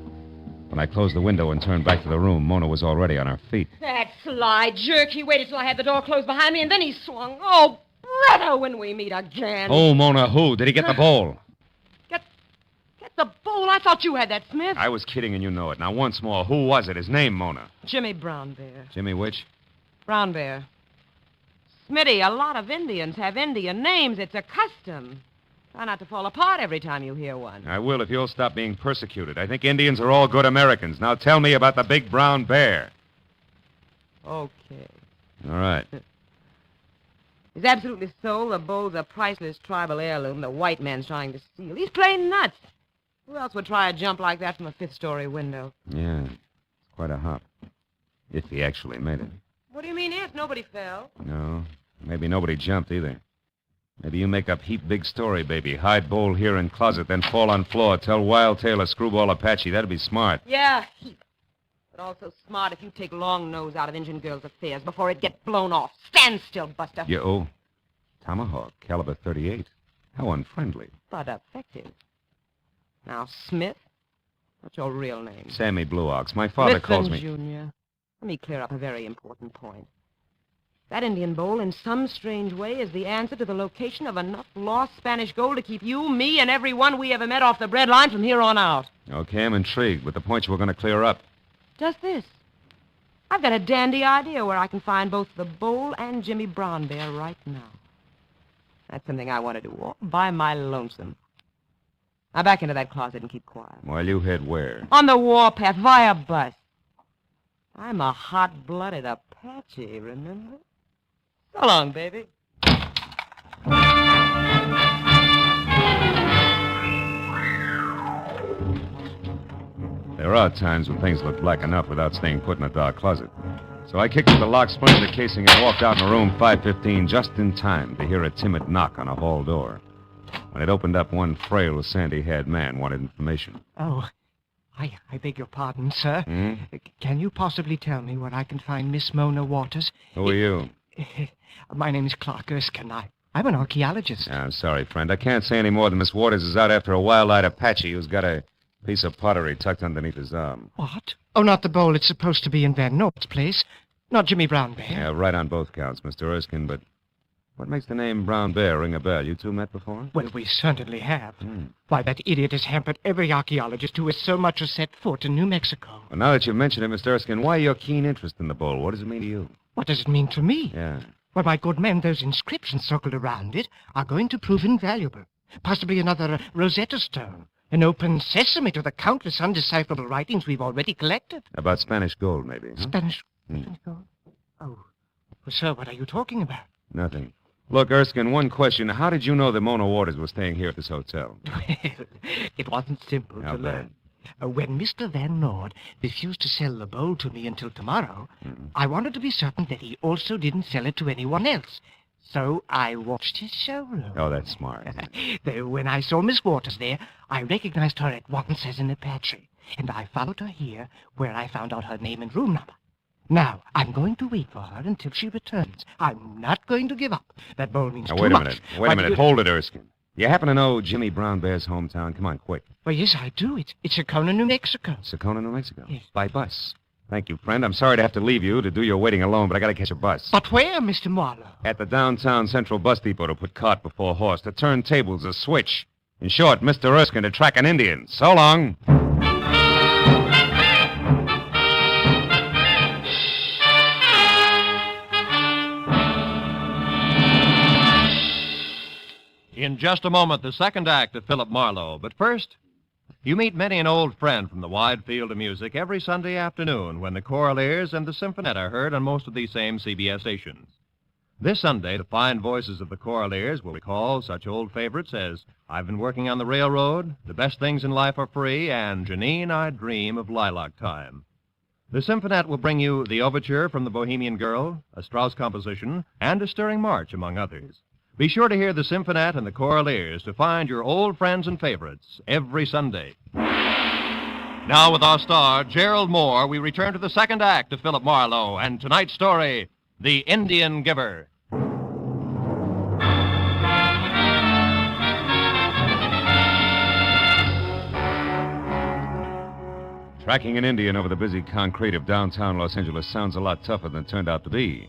When I closed the window and turned back to the room, Mona was already on her feet. That sly jerk. He waited till I had the door closed behind me, and then he swung. Oh, brother, when we meet again. Oh, Mona, who? Did he get the bowl? Get the bowl? I thought you had that, Smith. I was kidding, and you know it. Now, once more, who was it? His name, Mona. Jimmy Brown Bear. Jimmy which? Brown Bear. Smitty, a lot of Indians have Indian names. It's a custom. Try not to fall apart every time you hear one. I will if you'll stop being persecuted. I think Indians are all good Americans. Now tell me about the big brown bear. Okay. All right. He's absolutely sold. The bowl's a priceless tribal heirloom the white man's trying to steal. He's plain nuts. Who else would try a jump like that from a 5th-story window? Yeah, it's quite a hop. If he actually made it. What do you mean if? Nobody fell. No, maybe nobody jumped either. Maybe you make up heap big story, baby. Hide bowl here in closet, then fall on floor. Tell Wild Tail a screwball Apache. That'd be smart. Yeah, heap. But also smart if you take long nose out of Injun girls' affairs before it gets blown off. Stand still, Buster. Oh, tomahawk, caliber 38. How unfriendly. But effective. Now, Smith, what's your real name? Sammy Blue Ox. My father calls me... Junior. Let me clear up a very important point. That Indian bowl, in some strange way, is the answer to the location of enough lost Spanish gold to keep you, me, and everyone we ever met off the bread line from here on out. Okay, I'm intrigued, but the points we're going to clear up. Just this. I've got a dandy idea where I can find both the bowl and Jimmy Brown Bear right now. That's something I want to do all by my lonesome. Now back into that closet and keep quiet. While you head where? On the warpath, via bus. I'm a hot-blooded Apache, remember? So long, baby. There are times when things look black enough without staying put in a dark closet. So I kicked in the lock, splintered the casing, and walked out in room 515 just in time to hear a timid knock on a hall door. When it opened up, one frail, sandy-haired man wanted information. Oh, I beg your pardon, sir. Hmm? Can you possibly tell me where I can find Miss Mona Waters? Who are you? My name is Clark Erskine. I'm an archaeologist. I'm sorry, friend. I can't say any more than Miss Waters is out after a wild-eyed Apache who's got a piece of pottery tucked underneath his arm. What? Oh, not the bowl. It's supposed to be in Van Noort's place. Not Jimmy Brown Bear. Yeah, right on both counts, Mr. Erskine, but what makes the name Brown Bear ring a bell? You two met before? Well, we certainly have. Why, that idiot has hampered every archaeologist who has so much as set foot in New Mexico. Well, now that you've mentioned it, Mr. Erskine, why your keen interest in the bowl? What does it mean to you? What does it mean to me? Yeah. Well, my good man, those inscriptions circled around it are going to prove invaluable. Possibly another Rosetta Stone. An open sesame to the countless undecipherable writings we've already collected. About Spanish gold, maybe. Huh? Spanish gold? Oh. Well, sir, what are you talking about? Nothing. Look, Erskine, one question. How did you know that Mona Waters was staying here at this hotel? Well, it wasn't simple How to learn. When Mr. Van Noord refused to sell the bowl to me until tomorrow, I wanted to be certain that he also didn't sell it to anyone else. So I watched his showroom. Oh, that's smart. Though when I saw Miss Waters there, I recognized her at once as an Apache, and I followed her here, where I found out her name and room number. Now, I'm going to wait for her until she returns. I'm not going to give up. That bowl means Now, too wait a much. minute. Wait a minute. Hold it, Erskine. You happen to know Jimmy Brown Bear's hometown? Come on, quick. Well, yes, I do. It's Sakona, New Mexico. Sakona, New Mexico? Yes. By bus. Thank you, friend. I'm sorry to have to leave you to do your waiting alone, but I gotta catch a bus. But where, Mr. Marlowe? At the downtown Central Bus Depot to put cart before horse, to turn tables, a switch. In short, Mr. Erskine to track an Indian. So long. In just a moment, the second act of Philip Marlowe. But first, you meet many an old friend from the wide field of music every Sunday afternoon when the Choraleers and the Symphonette are heard on most of these same CBS stations. This Sunday, the fine voices of the Choraleers will recall such old favorites as I've Been Working on the Railroad, The Best Things in Life Are Free, and Janine, I Dream of Lilac Time. The Symphonette will bring you the overture from the Bohemian Girl, a Strauss composition, and a stirring march, among others. Be sure to hear the Symphonette and the Choraleers to find your old friends and favorites every Sunday. Now, with our star, Gerald Moore, we return to the second act of Philip Marlowe and tonight's story, The Indian Giver. Tracking an Indian over the busy concrete of downtown Los Angeles sounds a lot tougher than it turned out to be.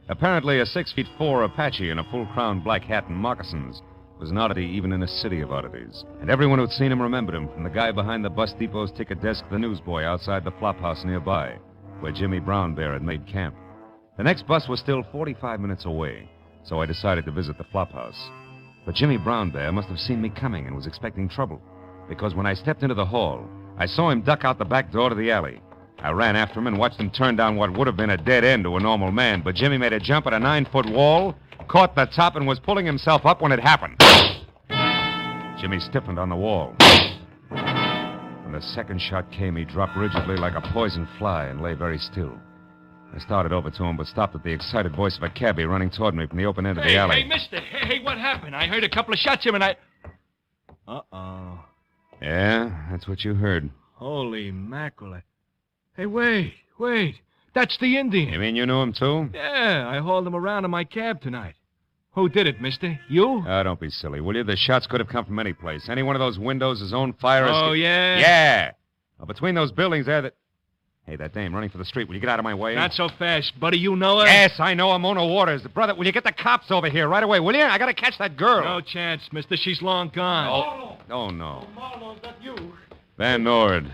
Apparently, a 6'4" Apache in a full-crown black hat and moccasins was an oddity even in a city of oddities. And everyone who'd seen him remembered him, from the guy behind the bus depot's ticket desk to the newsboy outside the flop house nearby, where Jimmy Brown Bear had made camp. The next bus was still 45 minutes away, so I decided to visit the flop house. But Jimmy Brown Bear must have seen me coming and was expecting trouble, because when I stepped into the hall, I saw him duck out the back door to the alley. I ran after him and watched him turn down what would have been a dead end to a normal man, but Jimmy made a jump at a 9-foot wall, caught the top, and was pulling himself up when it happened. Jimmy stiffened on the wall. When the second shot came, he dropped rigidly like a poisoned fly and lay very still. I started over to him, but stopped at the excited voice of a cabbie running toward me from the open end of the alley. Hey, mister. Hey, what happened? I heard a couple of shots here and I... Uh-oh. Yeah, that's what you heard. Holy mackerel. Hey, wait. That's the Indian. You mean you knew him, too? Yeah, I hauled him around in my cab tonight. Who did it, mister? You? Oh, don't be silly, will you? The shots could have come from any place. Any one of those windows, his own fire escape. Oh, yeah? Yeah. Well, between those buildings there that... Hey, that dame running for the street. Will you get out of my way? Not so fast, buddy. You know her? Yes, I know her. Mona Waters. Brother, will you get the cops over here right away, will you? I gotta catch that girl. No chance, mister. She's long gone. Oh, no. Marlowe, is that you? Van Nord.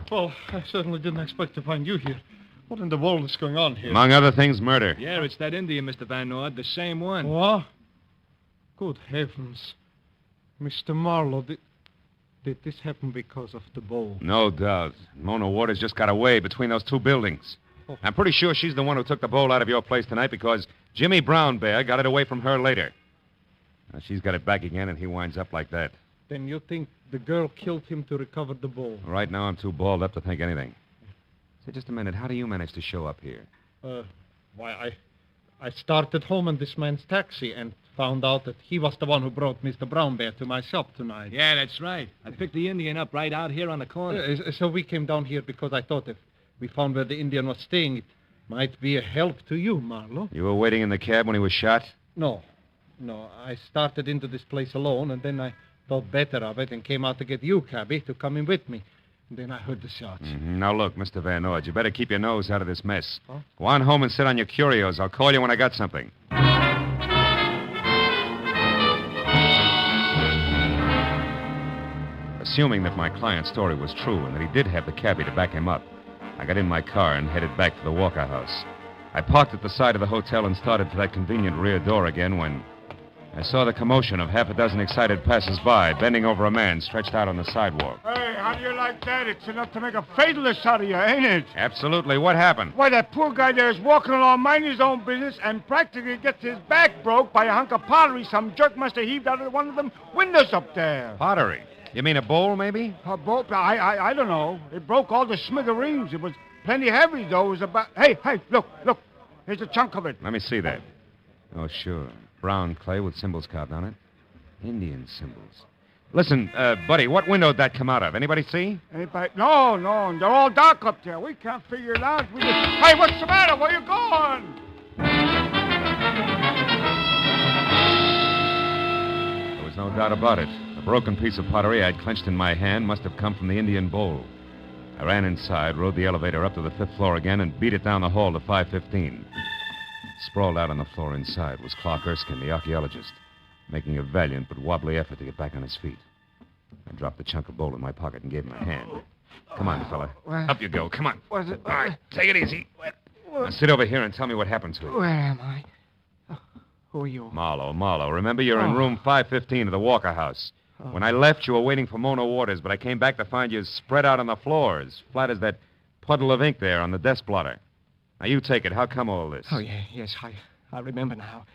Well, I certainly didn't expect to find you here. What in the world is going on here? Among other things, murder. Yeah, it's that Indian, Mr. Van Nord. The same one. What? Good heavens. Mr. Marlowe, did this happen because of the bowl? No doubt. Mona Waters just got away between those two buildings. Oh. I'm pretty sure she's the one who took the bowl out of your place tonight because Jimmy Brown Bear got it away from her later. Now, she's got it back again, and he winds up like that. Then you think the girl killed him to recover the bowl? Right now, I'm too balled up to think anything. Say, just a minute. How do you manage to show up here? Why, I started home in this man's taxi and found out that he was the one who brought Mr. Brown Bear to my shop tonight. Yeah, that's right. I picked the Indian up right out here on the corner. So we came down here because I thought if we found where the Indian was staying, it might be a help to you, Marlowe. You were waiting in the cab when he was shot? No. I started into this place alone, and then I thought better of it and came out to get you, cabby, to come in with me. And then I heard the shots. Mm-hmm. Now, look, Mr. Van Nord, you better keep your nose out of this mess. Huh? Go on home and sit on your curios. I'll call you when I got something. Assuming that my client's story was true and that he did have the cabbie to back him up, I got in my car and headed back to the Walker House. I parked at the side of the hotel and started for that convenient rear door again when I saw the commotion of half a dozen excited passers-by bending over a man stretched out on the sidewalk. Hey, how do you like that? It's enough to make a fatalist out of you, ain't it? Absolutely. What happened? Why, that poor guy there is walking along, minding his own business, and practically gets his back broke by a hunk of pottery some jerk must have heaved out of one of them windows up there. Pottery? You mean a bowl, maybe? A bowl? I don't know. It broke all the smithereens. It was plenty heavy, though. It was about... Hey, look. Here's a chunk of it. Let me see that. Oh, sure. Brown clay with symbols carved on it. Indian symbols. Listen, buddy, what window did that come out of? Anybody see? Anybody? No, they're all dark up there. We can't figure it out. Hey, what's the matter? Where you going? There was no doubt about it. The broken piece of pottery I'd clenched in my hand must have come from the Indian bowl. I ran inside, rode the elevator up to the 5th floor again, and beat it down the hall to 515. Sprawled out on the floor inside was Clark Erskine, the archaeologist, making a valiant but wobbly effort to get back on his feet. I dropped the chunk of bowl in my pocket and gave him a hand. Come on, fella. Up you go. Come on. Was it? All right, take it easy. Now sit over here and tell me what happened to you. Where am I? Who are you? Marlowe. Remember, you're in room 515 of the Walker House. When I left, you were waiting for Mona Waters, but I came back to find you spread out on the floor, as flat as that puddle of ink there on the desk blotter. Now, you take it. How come all this? Oh, yes, I remember now.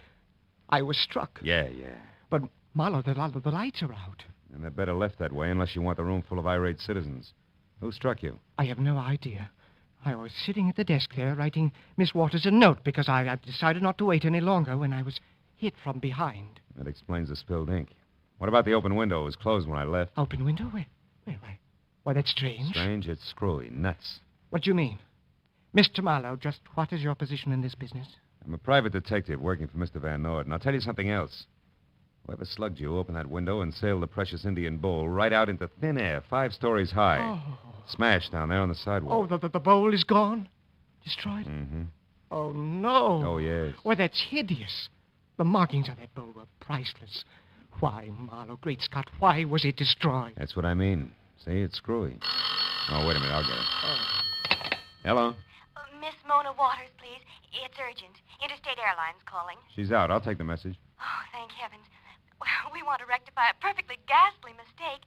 I was struck. Yeah. But, Marlowe, the lights are out. And they're better left that way unless you want the room full of irate citizens. Who struck you? I have no idea. I was sitting at the desk there writing Miss Waters a note because I decided not to wait any longer when I was hit from behind. That explains the spilled ink. What about the open window? It was closed when I left. Open window? Where? Why, that's strange. Strange? It's screwy. Nuts. What do you mean? Mr. Marlowe, just what is your position in this business? I'm a private detective working for Mr. Van Norden. I'll tell you something else. Whoever slugged you opened that window and sailed the precious Indian bowl right out into thin air, 5 stories high. Oh. Smashed down there on the sidewalk. Oh, the bowl is gone? Destroyed? Mm-hmm. Oh, no. Oh, yes. Well, that's hideous. The markings on that bowl were priceless. Why, Marlowe, great Scott, why was it destroyed? That's what I mean. See, it's screwy. Oh, wait a minute, I'll get it. Hello? Miss Mona Waters, please. It's urgent. Interstate Airlines calling. She's out. I'll take the message. Oh, thank heavens. We want to rectify a perfectly ghastly mistake.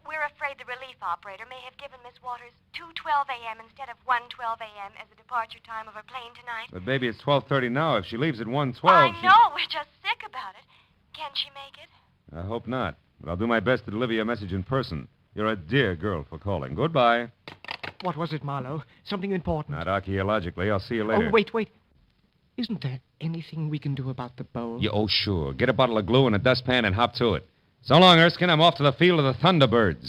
We're afraid the relief operator may have given Miss Waters 2:12 a.m. instead of 1:12 a.m. as the departure time of her plane tonight. But, baby, it's 12:30 now. If she leaves at 1:12... I know. We're just sick about it. Can she make it? I hope not. But I'll do my best to deliver your message in person. You're a dear girl for calling. Goodbye. What was it, Marlowe? Something important? Not archaeologically. I'll see you later. Oh, wait. Isn't there anything we can do about the bowl? Yeah, oh, sure. Get a bottle of glue and a dustpan and hop to it. So long, Erskine. I'm off to the field of the Thunderbirds.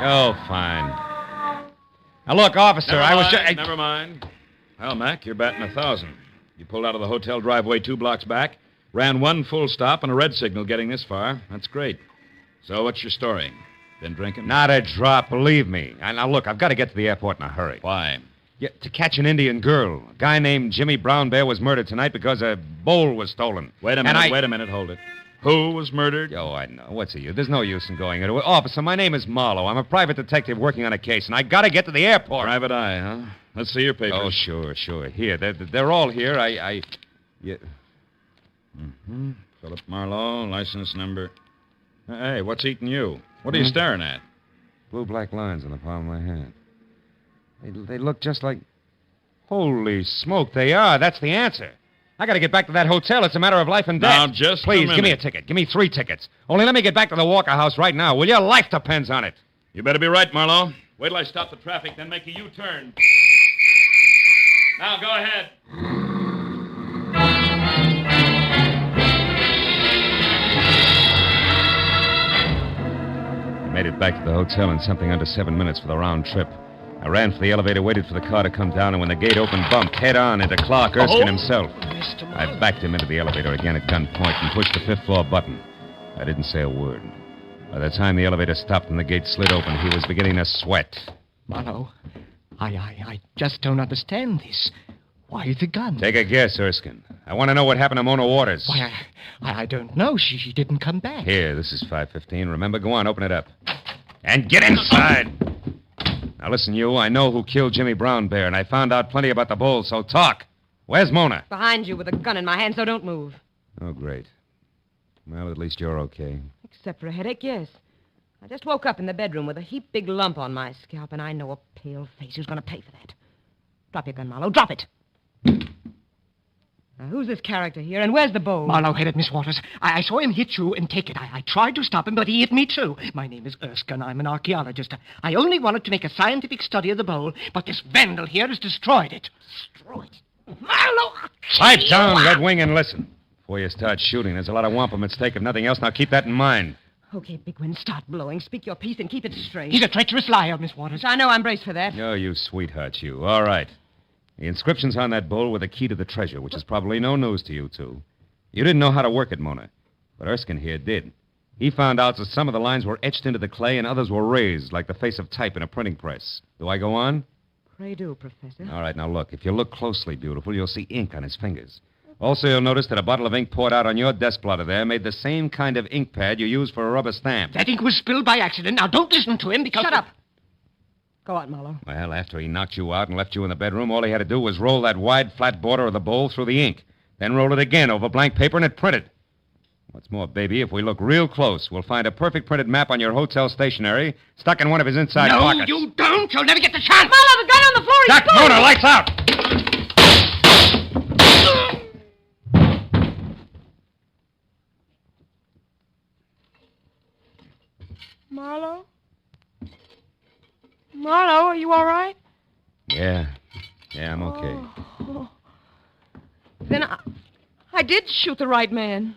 Oh, fine. Now, look, officer, Never mind. Well, Mac, you're batting 1,000. You pulled out of the hotel driveway 2 blocks back, ran 1 full stop and a red signal getting this far. That's great. So what's your story? Been drinking? Not a drop, believe me. Now, look, I've got to get to the airport in a hurry. Why? Yeah, to catch an Indian girl. A guy named Jimmy Brown Bear was murdered tonight because a bowl was stolen. Wait a minute, hold it. Who was murdered? Oh, I know. What's the use? There's no use in going into it. Officer, my name is Marlowe. I'm a private detective working on a case, and I got to get to the airport. Private eye, huh? Let's see your papers. Oh, sure. Here, they're all here. Yeah. Mm-hmm. Philip Marlowe, license number. Hey, what's eating you? What are you staring at? Blue black lines on the palm of my hand. They look just like... Holy smoke, they are. That's the answer. I got to get back to that hotel. It's a matter of life and death. Now, just Please, a minute. give me a ticket. Give me 3 tickets. Only let me get back to the Walker House right now, will you? Life depends on it. You better be right, Marlowe. Wait till I stop the traffic, then make a U-turn. Now, go ahead. I made it back to the hotel in something under 7 minutes for the round trip. I ran for the elevator, waited for the car to come down, and when the gate opened, bumped head-on into Clark Erskine himself. I backed him into the elevator again at gunpoint and pushed the 5th floor button. I didn't say a word. By the time the elevator stopped and the gate slid open, he was beginning to sweat. Marlowe, I just don't understand this. Why the gun? Take a guess, Erskine. I want to know what happened to Mona Waters. Why, I don't know. She didn't come back. Here, this is 515. Remember? Go on, open it up. And get inside! Now, listen, you. I know who killed Jimmy Brown Bear, and I found out plenty about the bull, so talk. Where's Mona? Behind you with a gun in my hand, so don't move. Oh, great. Well, at least you're okay. Except for a headache, yes. I just woke up in the bedroom with a heap big lump on my scalp, and I know a pale face who's going to pay for that. Drop your gun, Marlowe. Drop it. Now, who's this character here, and where's the bowl? Marlowe hit it, Miss Waters. I saw him hit you and take it. I tried to stop him, but he hit me, too. My name is Erskine. I'm an archaeologist. I only wanted to make a scientific study of the bowl, but this vandal here has destroyed it. Destroyed it. Marlowe! Pipe down, Red Wing, and listen. Before you start shooting, there's a lot of wampum at stake. If nothing else, now keep that in mind. Okay, Big Wind, start blowing. Speak your piece and keep it straight. He's a treacherous liar, Miss Waters. I know I'm braced for that. Oh, you sweetheart, you. All right. The inscriptions on that bowl were the key to the treasure, which is probably no news to you two. You didn't know how to work it, Mona. But Erskine here did. He found out that some of the lines were etched into the clay and others were raised, like the face of type in a printing press. Do I go on? Pray do, Professor. All right, now look. If you look closely, beautiful, you'll see ink on his fingers. Also, you'll notice that a bottle of ink poured out on your desk blotter there made the same kind of ink pad you use for a rubber stamp. That ink was spilled by accident. Now, don't listen to him because... Shut up. Go on, Marlowe. Well, after he knocked you out and left you in the bedroom, all he had to do was roll that wide, flat border of the bowl through the ink. Then roll it again over blank paper and it printed. What's more, baby, if we look real close, we'll find a perfect printed map on your hotel stationery stuck in one of his inside pockets. No, you don't. You'll never get the chance. Marlowe, the gun on the floor. Duck, Mona, lights out! Marlowe? Marlowe, are you all right? Yeah, I'm okay. Oh. Then I did shoot the right man.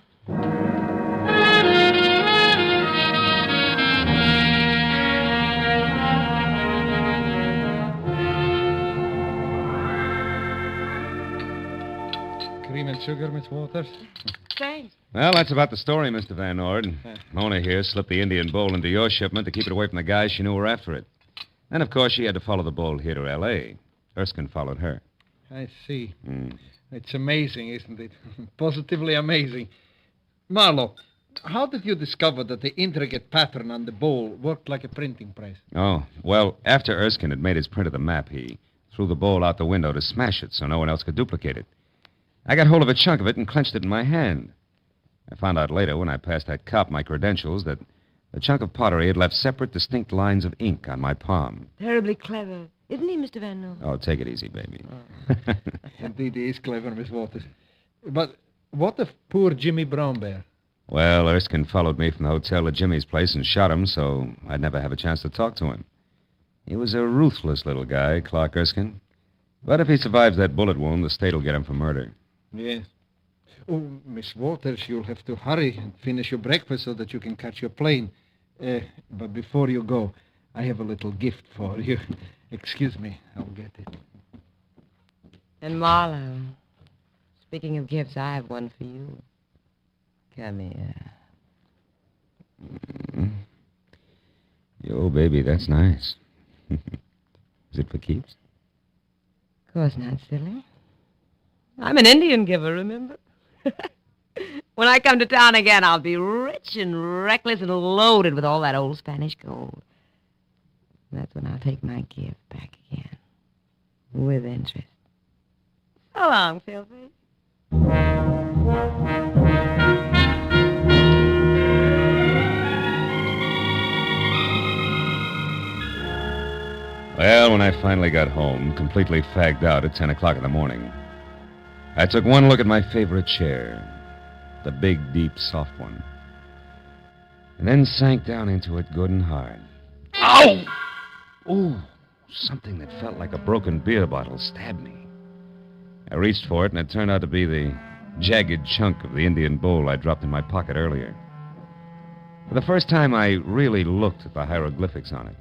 Cream and sugar, Miss Waters? Thanks. Well, that's about the story, Mr. Van Ord. Mona here slipped the Indian bowl into your shipment to keep it away from the guys she knew were after it. And, of course, she had to follow the bowl here to L.A. Erskine followed her. I see. It's amazing, isn't it? Positively amazing. Marlowe, how did you discover that the intricate pattern on the bowl worked like a printing press? Oh, well, after Erskine had made his print of the map, he threw the bowl out the window to smash it so no one else could duplicate it. I got hold of a chunk of it and clenched it in my hand. I found out later, when I passed that cop my credentials, that the chunk of pottery had left separate, distinct lines of ink on my palm. Terribly clever. Isn't he, Mr. Van Noo? Oh, take it easy, baby. Indeed, he is clever, Miss Waters. But what of poor Jimmy Brownbear? Well, Erskine followed me from the hotel to Jimmy's place and shot him, so I'd never have a chance to talk to him. He was a ruthless little guy, Clark Erskine. But if he survives that bullet wound, the state will get him for murder. Yes. Oh, Miss Waters, you'll have to hurry and finish your breakfast so that you can catch your plane. But before you go, I have a little gift for you. Excuse me, I'll get it. And Marlowe, speaking of gifts, I have one for you. Come here. Yo, baby, that's nice. Is it for keeps? Of course not, silly. I'm an Indian giver, remember? When I come to town again, I'll be rich and reckless and loaded with all that old Spanish gold. That's when I'll take my gift back again. With interest. So long, Philby. Well, when I finally got home, completely fagged out at 10 o'clock in the morning, I took one look at my favorite chair, the big, deep, soft one, and then sank down into it good and hard. Ow! Ooh, something that felt like a broken beer bottle stabbed me. I reached for it, and it turned out to be the jagged chunk of the Indian bowl I dropped in my pocket earlier. For the first time, I really looked at the hieroglyphics on it.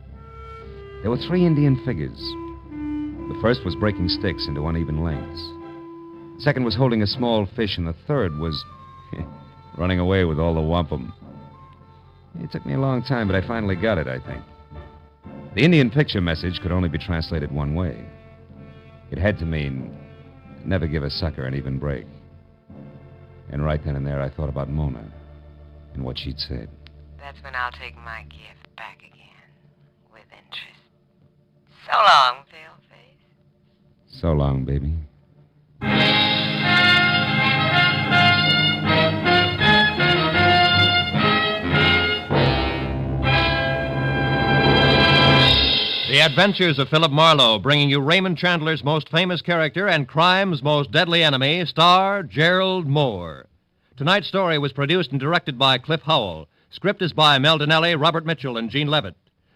There were 3 Indian figures. The first was breaking sticks into uneven lengths. The second was holding a small fish, and the third was running away with all the wampum. It took me a long time, but I finally got it, I think. The Indian picture message could only be translated one way. It had to mean, never give a sucker an even break. And right then and there, I thought about Mona and what she'd said. That's when I'll take my gift back again, with interest. So long, Philface. So long, baby. The The Adventures of Philip Marlowe, bringing you Raymond Chandler's most famous character and crime's most deadly enemy, star Gerald Moore. Tonight's story was produced and directed by Cliff Howell. Script is by Mel Donnelly, Robert Mitchell, and Gene Levitt.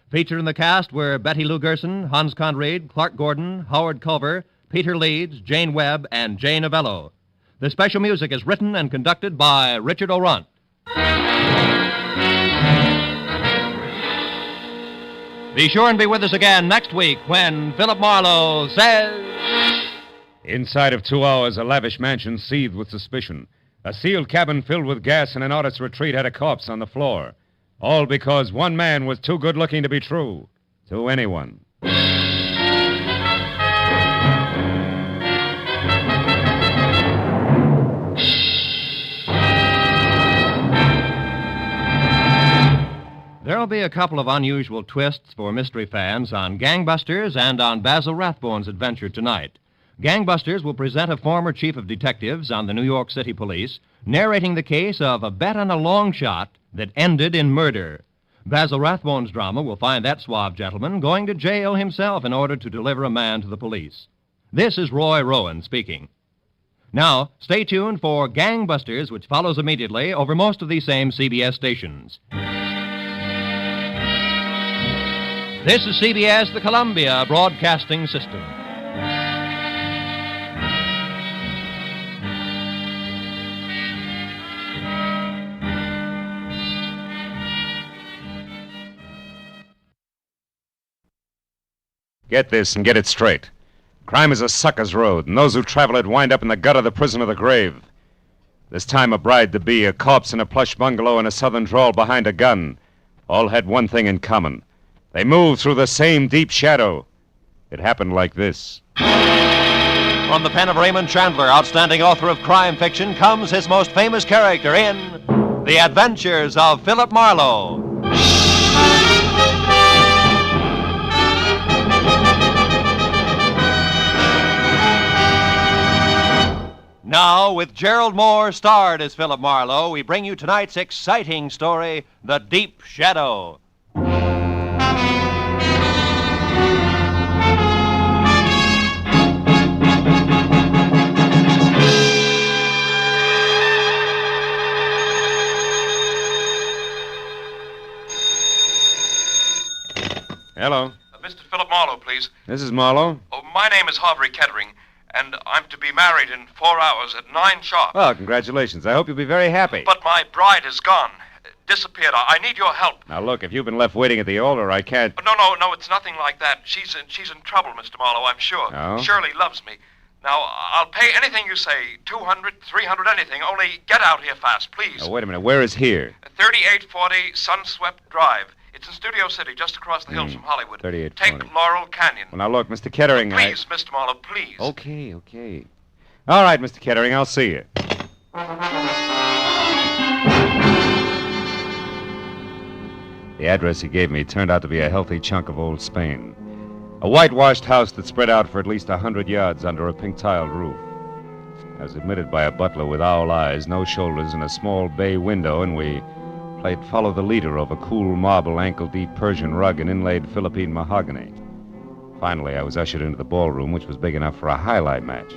Featured in the cast were Betty Lou Gerson, Hans Conried, Clark Gordon, Howard Culver, Peter Leeds, Jane Webb, and Jane Avello. The special music is written and conducted by Richard Orant. Be sure and be with us again next week when Philip Marlowe says... Inside of 2 hours, a lavish mansion seethed with suspicion. A sealed cabin filled with gas and an artist's retreat had a corpse on the floor. All because one man was too good-looking to be true to anyone. There'll be a couple of unusual twists for mystery fans on Gangbusters and on Basil Rathbone's adventure tonight. Gangbusters will present a former chief of detectives on the New York City Police, narrating the case of a bet on a long shot that ended in murder. Basil Rathbone's drama will find that suave gentleman going to jail himself in order to deliver a man to the police. This is Roy Rowan speaking. Now, stay tuned for Gangbusters, which follows immediately over most of these same CBS stations. This is CBS, the Columbia Broadcasting System. Get this and get it straight. Crime is a sucker's road, and those who travel it wind up in the gut of the prison or the grave. This time a bride-to-be, a corpse in a plush bungalow, and a southern drawl behind a gun all had one thing in common. They moved through the same deep shadow. It happened like this. From the pen of Raymond Chandler, outstanding author of crime fiction, comes his most famous character in The Adventures of Philip Marlowe. Now, with Gerald Moore starred as Philip Marlowe, we bring you tonight's exciting story, The Deep Shadow. Hello. Mr. Philip Marlowe, please. This is Marlowe. Oh, my name is Harvey Kettering, and I'm to be married in 4 hours at 9 sharp. Well, congratulations. I hope you'll be very happy. But my bride is gone. Disappeared. I need your help. Now, look, if you've been left waiting at the altar, I can't... No, it's nothing like that. She's in trouble, Mr. Marlowe, I'm sure. Oh? Shirley loves me. Now, I'll pay anything you say, 200, 300, anything. Only get out here fast, please. Now, wait a minute. Where is here? 3840 Sunswept Drive. It's in Studio City, just across the hills from Hollywood. 3840. Take Laurel Canyon. Well, now, look, Mr. Kettering, Please, Mr. Marlowe, please. Okay. All right, Mr. Kettering, I'll see you. The address he gave me turned out to be a healthy chunk of old Spain. A whitewashed house that spread out for at least 100 yards under a pink-tiled roof. I was admitted by a butler with owl eyes, no shoulders, and a small bay window, and we played Follow the Leader over cool marble ankle-deep Persian rug and inlaid Philippine mahogany. Finally, I was ushered into the ballroom, which was big enough for a highlight match.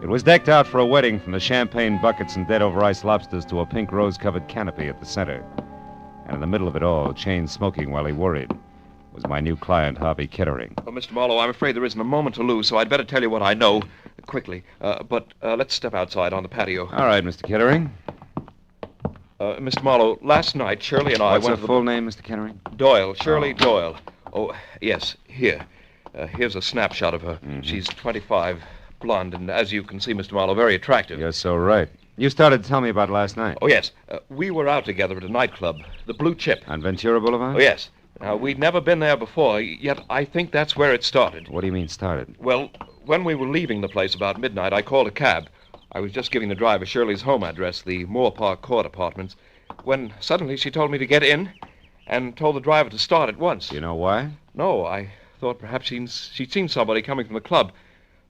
It was decked out for a wedding, from the champagne buckets and dead-over-ice lobsters to a pink rose-covered canopy at the center. And in the middle of it all, chain smoking while he worried, was my new client, Harvey Kettering. Oh, Mr. Marlowe, I'm afraid there isn't a moment to lose, so I'd better tell you what I know quickly. But let's step outside on the patio. All right, Mr. Kettering. Mr. Marlowe, last night, Shirley and I What's went her to full name, Mr. Kettering? Doyle, Shirley Doyle. Oh, yes, here. Here's a snapshot of her. Mm-hmm. She's 25, blonde, and as you can see, Mr. Marlowe, very attractive. You're so right. You started to tell me about last night. Oh, yes. We were out together at a nightclub, the Blue Chip. On Ventura Boulevard? Oh, yes. Now, we'd never been there before, yet I think that's where it started. What do you mean, started? Well, when we were leaving the place about midnight, I called a cab. I was just giving the driver Shirley's home address, the Moore Park Court Apartments, when suddenly she told me to get in and told the driver to start at once. Do you know why? No, I thought perhaps she'd seen somebody coming from the club.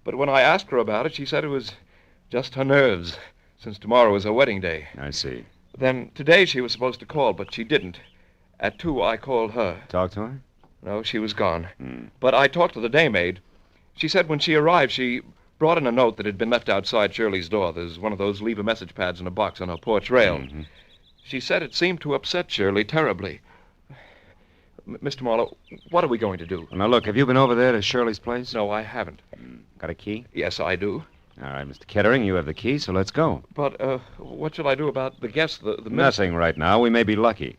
But when I asked her about it, she said it was just her nerves, since tomorrow was her wedding day. I see. Then today she was supposed to call, but she didn't. At 2, I called her. Talk to her? No, she was gone. But I talked to the daymaid. She said when she arrived, she brought in a note that had been left outside Shirley's door. There's one of those leave-a-message pads in a box on her porch rail. She said it seemed to upset Shirley terribly. Mr. Marlowe, what are we going to do? Now, look, have you been over there to Shirley's place? No, I haven't. Got a key? Yes, I do. All right, Mr. Kettering, you have the key, so let's go. But, what shall I do about the guests, the Nothing right now. We may be lucky.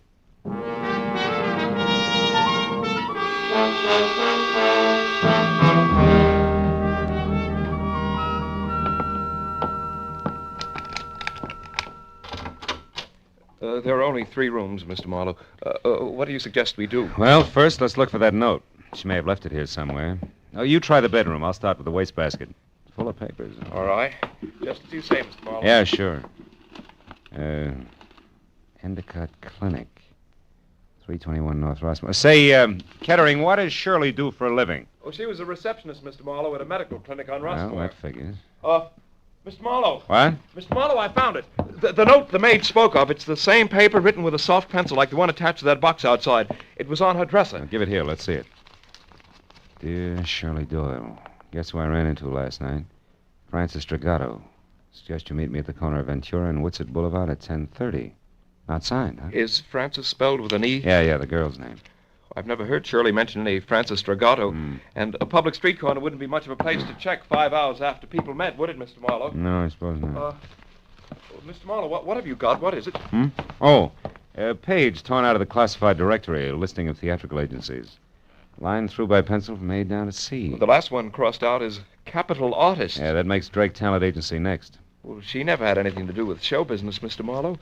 There are only 3 rooms, Mr. Marlowe. What do you suggest we do? Well, first, let's look for that note. She may have left it here somewhere. Oh, you try the bedroom. I'll start with the wastebasket. Full of papers. All right. Just as you say, Mr. Marlowe. Yeah, sure. Endicott Clinic. 321 North Rossmore. Say, Kettering, what does Shirley do for a living? Oh, she was a receptionist, Mr. Marlowe, at a medical clinic on Rossmore. Well, that figures. Mr. Marlowe. What? Mr. Marlowe, I found it. The note the maid spoke of, it's the same paper written with a soft pencil like the one attached to that box outside. It was on her dresser. Now, give it here. Let's see it. Dear Shirley Doyle, guess who I ran into last night? Francis Dragato. Suggest you meet me at the corner of Ventura and Whitsett Boulevard at 10:30. Not signed, huh? Is Francis spelled with an E? Yeah, the girl's name. I've never heard Shirley mention any Francis Dragato. And a public street corner wouldn't be much of a place to check 5 hours after people met, would it, Mr. Marlowe? No, I suppose not. Mr. Marlowe, what have you got? What is it? Oh, a page torn out of the classified directory, a listing of theatrical agencies. Line through by pencil from A down to C. The last one crossed out is Capital Artist. Yeah, that makes Drake Talent Agency next. Well, she never had anything to do with show business, Mr. Marlowe.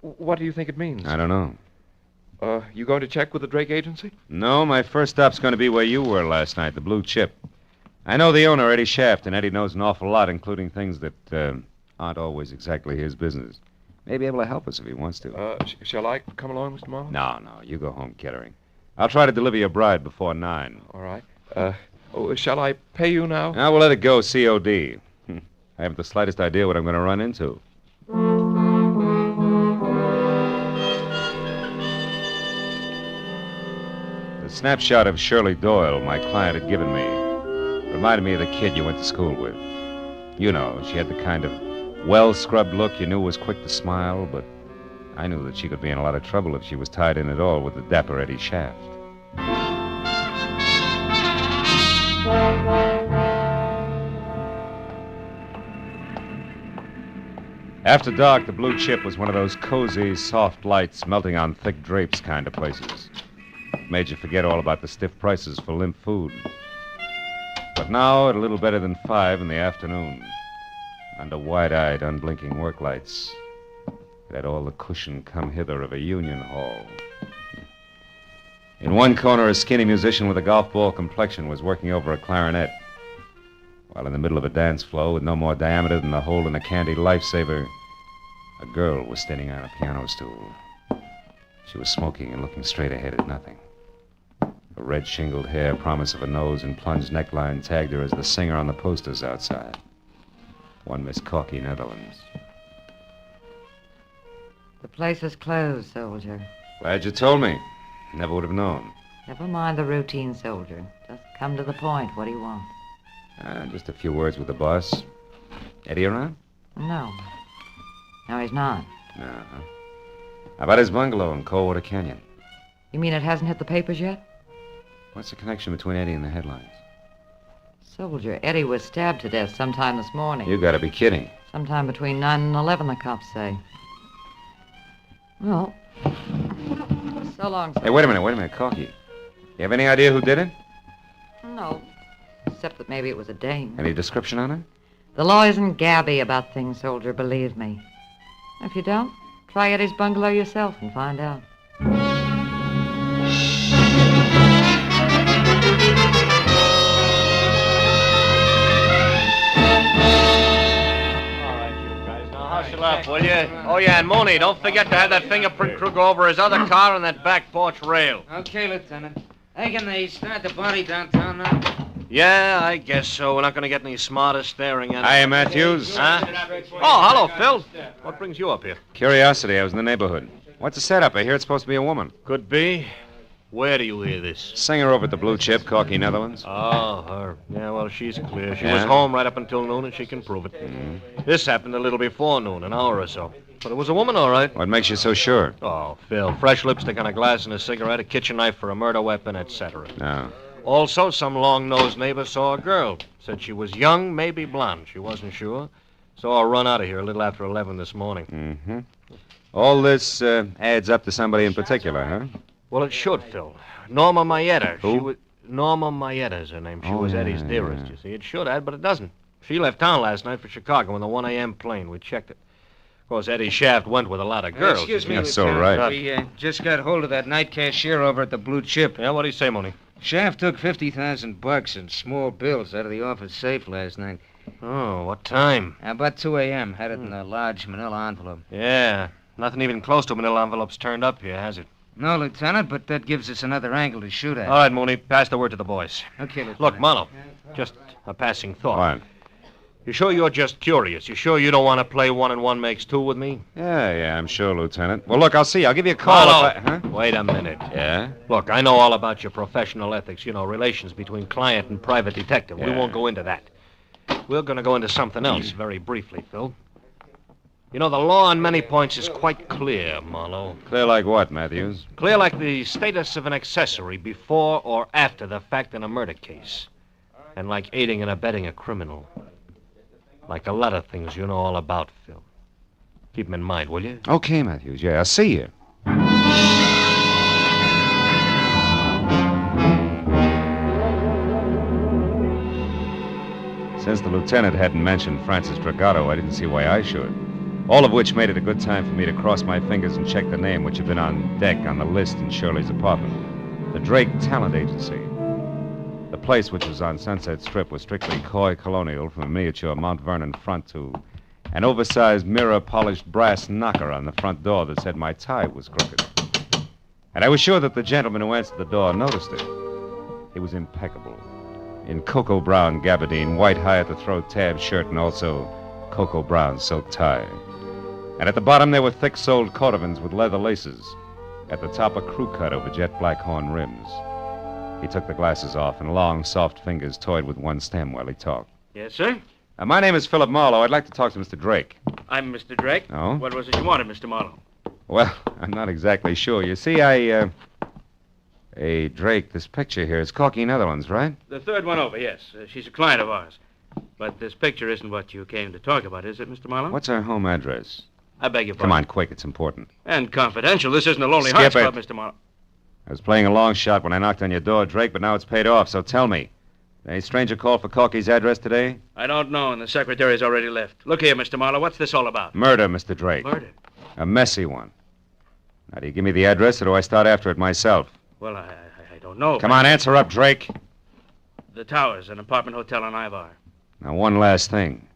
What do you think it means? I don't know. You going to check with the Drake Agency? No, my first stop's going to be where you were last night, the Blue Chip. I know the owner, Eddie Shaft, and Eddie knows an awful lot, including things that aren't always exactly his business. May be able to help us if he wants to. Shall I come along, Mr. Marlowe? No, you go home, Kettering. I'll try to deliver your bride before 9. All right. Shall I pay you now? Now, we'll let it go COD. I haven't the slightest idea what I'm going to run into. The snapshot of Shirley Doyle my client had given me reminded me of the kid you went to school with. You know, she had the kind of well-scrubbed look you knew was quick to smile, but I knew that she could be in a lot of trouble if she was tied in at all with the dapper Eddie Shaft. After dark, the Blue Chip was one of those cozy, soft lights melting on thick drapes kind of places. Made you forget all about the stiff prices for limp food. But now, at a little better than 5 in the afternoon, under wide-eyed, unblinking work lights, it had all the cushion come hither of a union hall. In one corner, a skinny musician with a golf ball complexion was working over a clarinet, while in the middle of a dance floor with no more diameter than the hole in a candy lifesaver, a girl was standing on a piano stool. She was smoking and looking straight ahead at nothing. Her red shingled hair, promise of a nose, and plunged neckline tagged her as the singer on the posters outside. One Miss Corky, Netherlands. The place is closed, soldier. Glad you told me. Never would have known. Never mind the routine, soldier. Just come to the point. What do you want? Just a few words with the boss. Eddie around? No. No, he's not. Uh-huh. How about his bungalow in Coldwater Canyon? You mean it hasn't hit the papers yet? What's the connection between Eddie and the headlines? Soldier, Eddie was stabbed to death sometime this morning. You gotta be kidding. Sometime between 9 and 11, the cops say. Well, so long, soldier. Hey, wait a minute, Corky. You have any idea who did it? No. Except that maybe it was a dame. Any description on her? The law isn't gabby about things, soldier, believe me. If you don't, try Eddie's bungalow yourself and find out. Hush up, will you? Oh, yeah, and Mooney, don't forget to have that fingerprint crew go over his other car on that back porch rail. Okay, Lieutenant. Hey, can they start the body downtown now? Yeah, I guess so. We're not going to get any smarter staring at it. Hiya, Matthews. Huh? Oh, hello, Phil. What brings you up here? Curiosity. I was in the neighborhood. What's the setup? I hear it's supposed to be a woman. Could be. Where do you hear this? Singer over at the Blue Chip, Corky, Netherlands. Oh, her. Yeah, well, she's clear. She Yeah? was home right up until noon, and she can prove it. This happened a little before noon, an hour or so. But it was a woman, all right. What makes you so sure? Oh, Phil, fresh lipstick on a glass and a cigarette, a kitchen knife for a murder weapon, etc. No. Also, some long-nosed neighbor saw a girl. Said she was young, maybe blonde. She wasn't sure. Saw her run out of here a little after 11 this morning. Mm-hmm. All this adds up to somebody in particular, huh? Well, it should, Phil. Norma Mayetta. Who? She was... Norma Mayetta is her name. She was yeah, Eddie's dearest, you see. It should add, but it doesn't. She left town last night for Chicago in the 1 a.m. plane. We checked it. Of course, Eddie Shaft went with a lot of girls. Excuse me, That's so Lieutenant. right. We just got hold of that night cashier over at the Blue Chip. Yeah, what'd he say, Mooney? Shaft took $50,000 in small bills out of the office safe last night. Oh, what time? About 2 a.m. Had it in a large manila envelope. Yeah. Nothing even close to manila envelopes turned up here, has it? No, Lieutenant, but that gives us another angle to shoot at. All right, Mooney, pass the word to the boys. Okay, Lieutenant. Look, Marlowe, just a passing thought. What? You sure you're just curious? You sure you don't want to play 1 and 1 makes 2 with me? Yeah, I'm sure, Lieutenant. Well, look, I'll see. I'll give you a call Marlowe, if I... Huh? wait a minute. Yeah? Look, I know all about your professional ethics, relations between client and private detective. We Yeah. won't go into that. We're going to go into something else very briefly, Phil. The law on many points is quite clear, Marlowe. Clear like what, Matthews? Clear like the status of an accessory before or after the fact in a murder case. And like aiding and abetting a criminal. Like a lot of things you know all about, Phil. Keep them in mind, will you? Okay, Matthews. Yeah, I'll see you. Since the lieutenant hadn't mentioned Francis Dragato, I didn't see why I should. All of which made it a good time for me to cross my fingers and check the name, which had been on deck on the list in Shirley's apartment. The Drake Talent Agency. The place, which was on Sunset Strip, was strictly coy colonial, from a miniature Mount Vernon front to an oversized mirror-polished brass knocker on the front door that said my tie was crooked. And I was sure that the gentleman who answered the door noticed it. He was impeccable. In cocoa brown gabardine, white high-at-the-throat tab shirt, and also cocoa brown silk tie. And at the bottom there were thick-soled cordovans with leather laces. At the top, a crew cut over jet black horn rims. He took the glasses off, and long, soft fingers toyed with one stem while he talked. Yes, sir? My name is Philip Marlowe. I'd like to talk to Mr. Drake. I'm Mr. Drake. Oh? What was it you wanted, Mr. Marlowe? Well, I'm not exactly sure. You see, Hey, Drake, this picture here is Corky Netherlands, right? The third one over, yes. She's a client of ours. But this picture isn't what you came to talk about, is it, Mr. Marlowe? What's her home address? I beg your pardon. Come on, quick. It's important. And confidential. This isn't a Lonely Skip Hearts it. Club, Mr. Marlowe. I was playing a long shot when I knocked on your door, Drake, but now it's paid off, so tell me. Any stranger called for Corky's address today? I don't know, and the secretary's already left. Look here, Mr. Marlowe, what's this all about? Murder, Mr. Drake. Murder? A messy one. Now, do you give me the address, or do I start after it myself? Well, I don't know. Come on, answer up, Drake. The Towers, an apartment hotel on Ivar. Now, one last thing.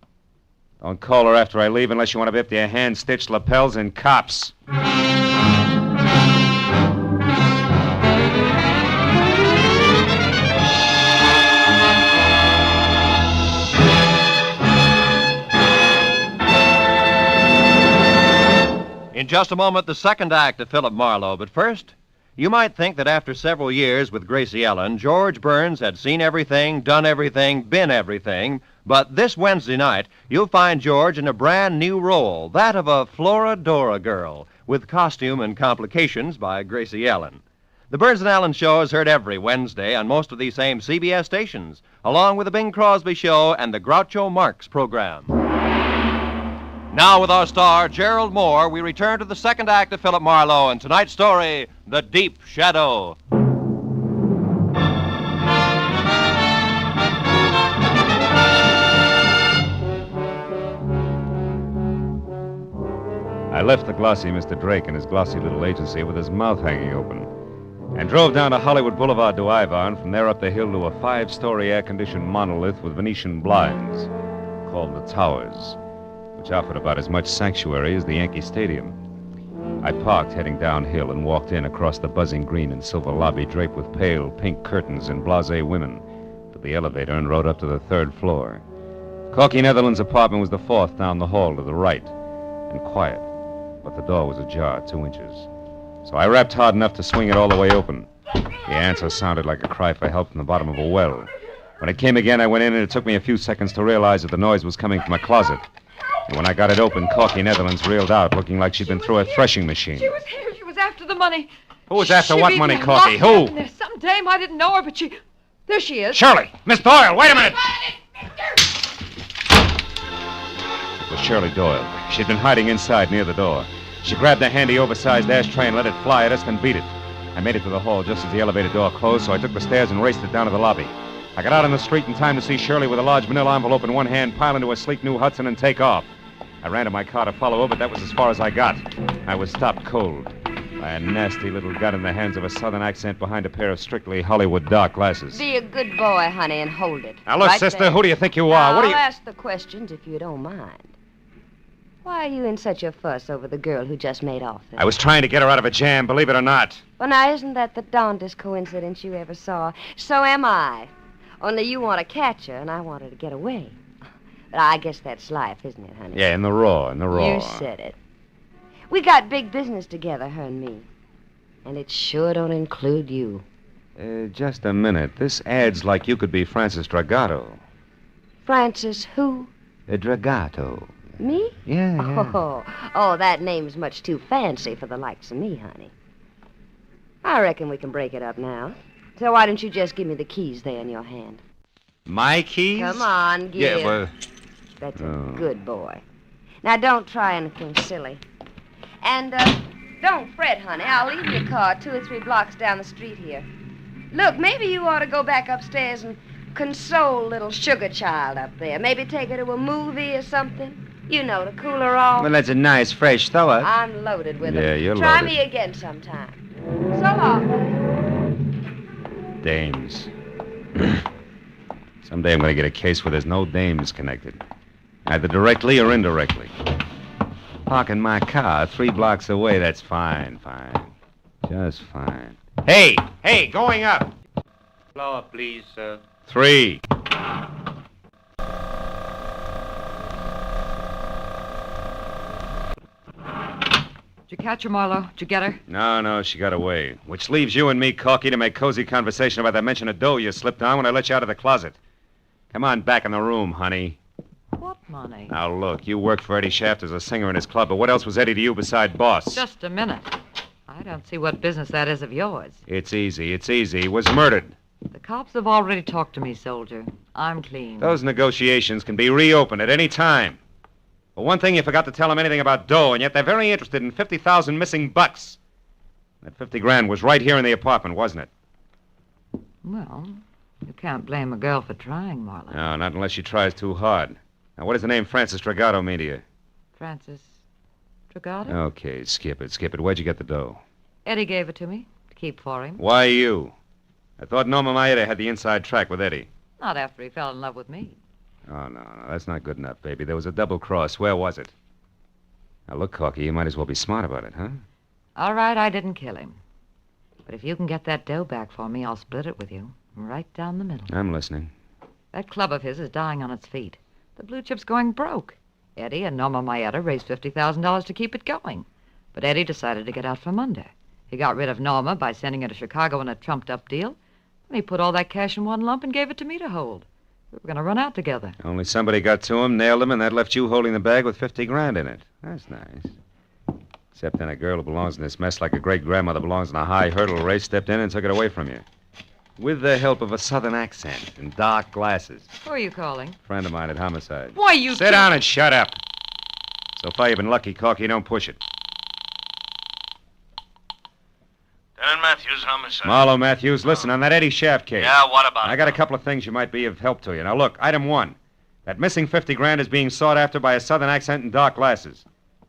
Don't call her after I leave unless you want to be up to your hand-stitched lapels in cops. In just a moment, the second act of Philip Marlowe. But first, you might think that after several years with Gracie Ellen, George Burns had seen everything, done everything, been everything. But this Wednesday night, you'll find George in a brand new role, that of a Florodora girl, with costume and complications by Gracie Ellen. The Burns and Allen Show is heard every Wednesday on most of these same CBS stations, along with the Bing Crosby Show and the Groucho Marx program. Now, with our star, Gerald Moore, we return to the second act of Philip Marlowe and tonight's story, The Deep Shadow. I left the glossy Mr. Drake and his glossy little agency with his mouth hanging open and drove down to Hollywood Boulevard to Ivar and from there up the hill to a 5-story air-conditioned monolith with Venetian blinds called the Towers, which offered about as much sanctuary as the Yankee Stadium. I parked heading downhill and walked in across the buzzing green and silver lobby draped with pale pink curtains and blasé women to the elevator and rode up to the 3rd floor. Corky Netherlands' apartment was the 4th down the hall to the right and quiet, but the door was ajar 2 inches. So I rapped hard enough to swing it all the way open. The answer sounded like a cry for help from the bottom of a well. When it came again, I went in, and it took me a few seconds to realize that the noise was coming from a closet. And when I got it open, Corky Netherlands reeled out, looking like she'd been through a threshing machine. She was here. She was after the money. Who was after She what beat money, me Corky? locked up, Who? and there's some dame, I didn't know her, but she... There she is. Shirley! Miss Doyle, wait a minute! It was Shirley Doyle. She'd been hiding inside near the door. She grabbed a handy, oversized ashtray and let it fly at us, then beat it. I made it to the hall just as the elevator door closed, so I took the stairs and raced it down to the lobby. I got out on the street in time to see Shirley with a large manila envelope in one hand pile into a sleek new Hudson and take off. I ran to my car to follow her, but that was as far as I got. I was stopped cold by a nasty little gun in the hands of a southern accent behind a pair of strictly Hollywood dark glasses. Be a good boy, honey, and hold it. Now, look, Right sister, there. who do you think you are? Now, What do you... I'll ask the questions if you don't mind. Why are you in such a fuss over the girl who just made off there? I was trying to get her out of a jam, believe it or not. Well, now, isn't that the darndest coincidence you ever saw? So am I. Only you want to catch her, and I want her to get away. But I guess that's life, isn't it, honey? Yeah, in the raw. You said it. We got big business together, her and me. And it sure don't include you. Just a minute. This ad's like you could be Francis Dragato. Francis who? Dragato. Me? Yeah. Oh, that name's much too fancy for the likes of me, honey. I reckon we can break it up now. So why don't you just give me the keys there in your hand? My keys? Come on, give. Yeah, well... That's a good boy. Now, don't try anything silly. And, don't fret, honey. I'll leave your car 2 or 3 blocks down the street here. Look, maybe you ought to go back upstairs and console little sugar child up there. Maybe take her to a movie or something. You know, to cool her off. Well, that's a nice, fresh thought. I'm loaded with them. Yeah, you're Try loaded. me again sometime. So long. Dames. Someday I'm going to get a case where there's no dames connected. Either directly or indirectly. Parking my car 3 blocks away, that's fine. Just fine. Hey, going up. Floor, please, sir. 3. Did you catch her, Marlowe? Did you get her? No, she got away. Which leaves you and me, Corky, to make cozy conversation about that mention of dough you slipped on when I let you out of the closet. Come on back in the room, honey. What money? Now, look, you worked for Eddie Shaft as a singer in his club, but what else was Eddie to you beside boss? Just a minute. I don't see what business that is of yours. It's easy. He was murdered. The cops have already talked to me, soldier. I'm clean. Those negotiations can be reopened at any time. But one thing, you forgot to tell them anything about dough, and yet they're very interested in 50,000 missing bucks. That 50 grand was right here in the apartment, wasn't it? Well, you can't blame a girl for trying, Marlowe. No, not unless she tries too hard. Now, what does the name Francis Dragato mean to you? Francis Dragato? Okay, skip it. Where'd you get the dough? Eddie gave it to me to keep for him. Why you? I thought Norma Maeda had the inside track with Eddie. Not after he fell in love with me. Oh, no, that's not good enough, baby. There was a double cross. Where was it? Now, look, Corky, you might as well be smart about it, huh? All right, I didn't kill him. But if you can get that dough back for me, I'll split it with you. Right down the middle. I'm listening. That club of his is dying on its feet. The blue chip's going broke. Eddie and Norma Maeda raised $50,000 to keep it going. But Eddie decided to get out from under. He got rid of Norma by sending her to Chicago in a trumped-up deal. And he put all that cash in one lump and gave it to me to hold. We were going to run out together. Only somebody got to him, nailed him, and that left you holding the bag with 50 grand in it. That's nice. Except then a girl who belongs in this mess like a great-grandmother belongs in a high hurdle race stepped in and took it away from you. With the help of a southern accent and dark glasses. Who are you calling? Friend of mine at Homicide. Why, you... Sit down and shut up. So far you've been lucky, Corky. Don't push it. Lieutenant Matthews, Homicide. Marlowe Matthews, listen, on that Eddie Shaft case. Yeah, what about it? I got a couple of things you might be of help to you. Now, look, item 1. That missing 50 grand is being sought after by a southern accent and dark glasses.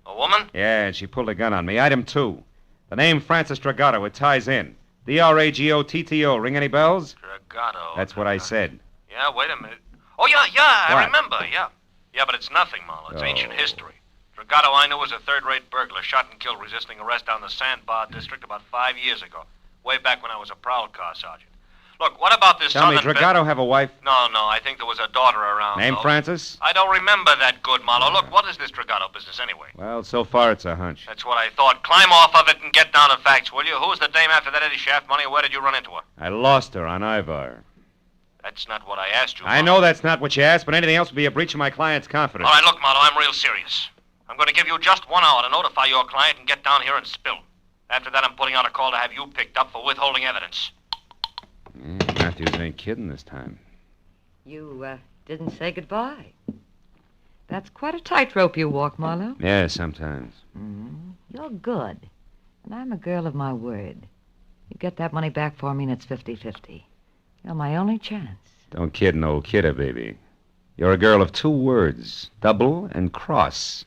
A woman? Yeah, and she pulled a gun on me. Item 2. The name Francis Dragato, it ties in. D-R-A-G-O-T-T-O. Ring any bells? Dragato. That's what I said. Yeah, wait a minute. Oh, yeah, I What? remember, yeah. Yeah, but it's nothing, Marlowe. It's ancient history. Dragato I knew was a third-rate burglar, shot and killed resisting arrest down the Sandbar district about 5 years ago, way back when I was a prowl car sergeant. Look, what about this Tell me, southern... Dragato have a wife? No, I think there was a daughter around. Named though. Francis? I don't remember that good, Marlowe. Look, what is this Dragato business anyway? Well, so far it's a hunch. That's what I thought. Climb off of it and get down to facts, will you? Who's the dame after that Eddie Shaft money, and where did you run into her? I lost her on Ivar. That's not what I asked you, I know that's not what you asked, but anything else would be a breach of my client's confidence. All right, look, Marlowe, I'm real serious. I'm going to give you just 1 hour to notify your client and get down here and spill. After that, I'm putting out a call to have you picked up for withholding evidence. Matthews ain't kidding this time. You, didn't say goodbye. That's quite a tightrope you walk, Marlowe. Yeah, sometimes. You're good. And I'm a girl of my word. You get that money back for me and it's 50-50. You're my only chance. Don't kid an old kidder, baby. You're a girl of 2 words, double and cross.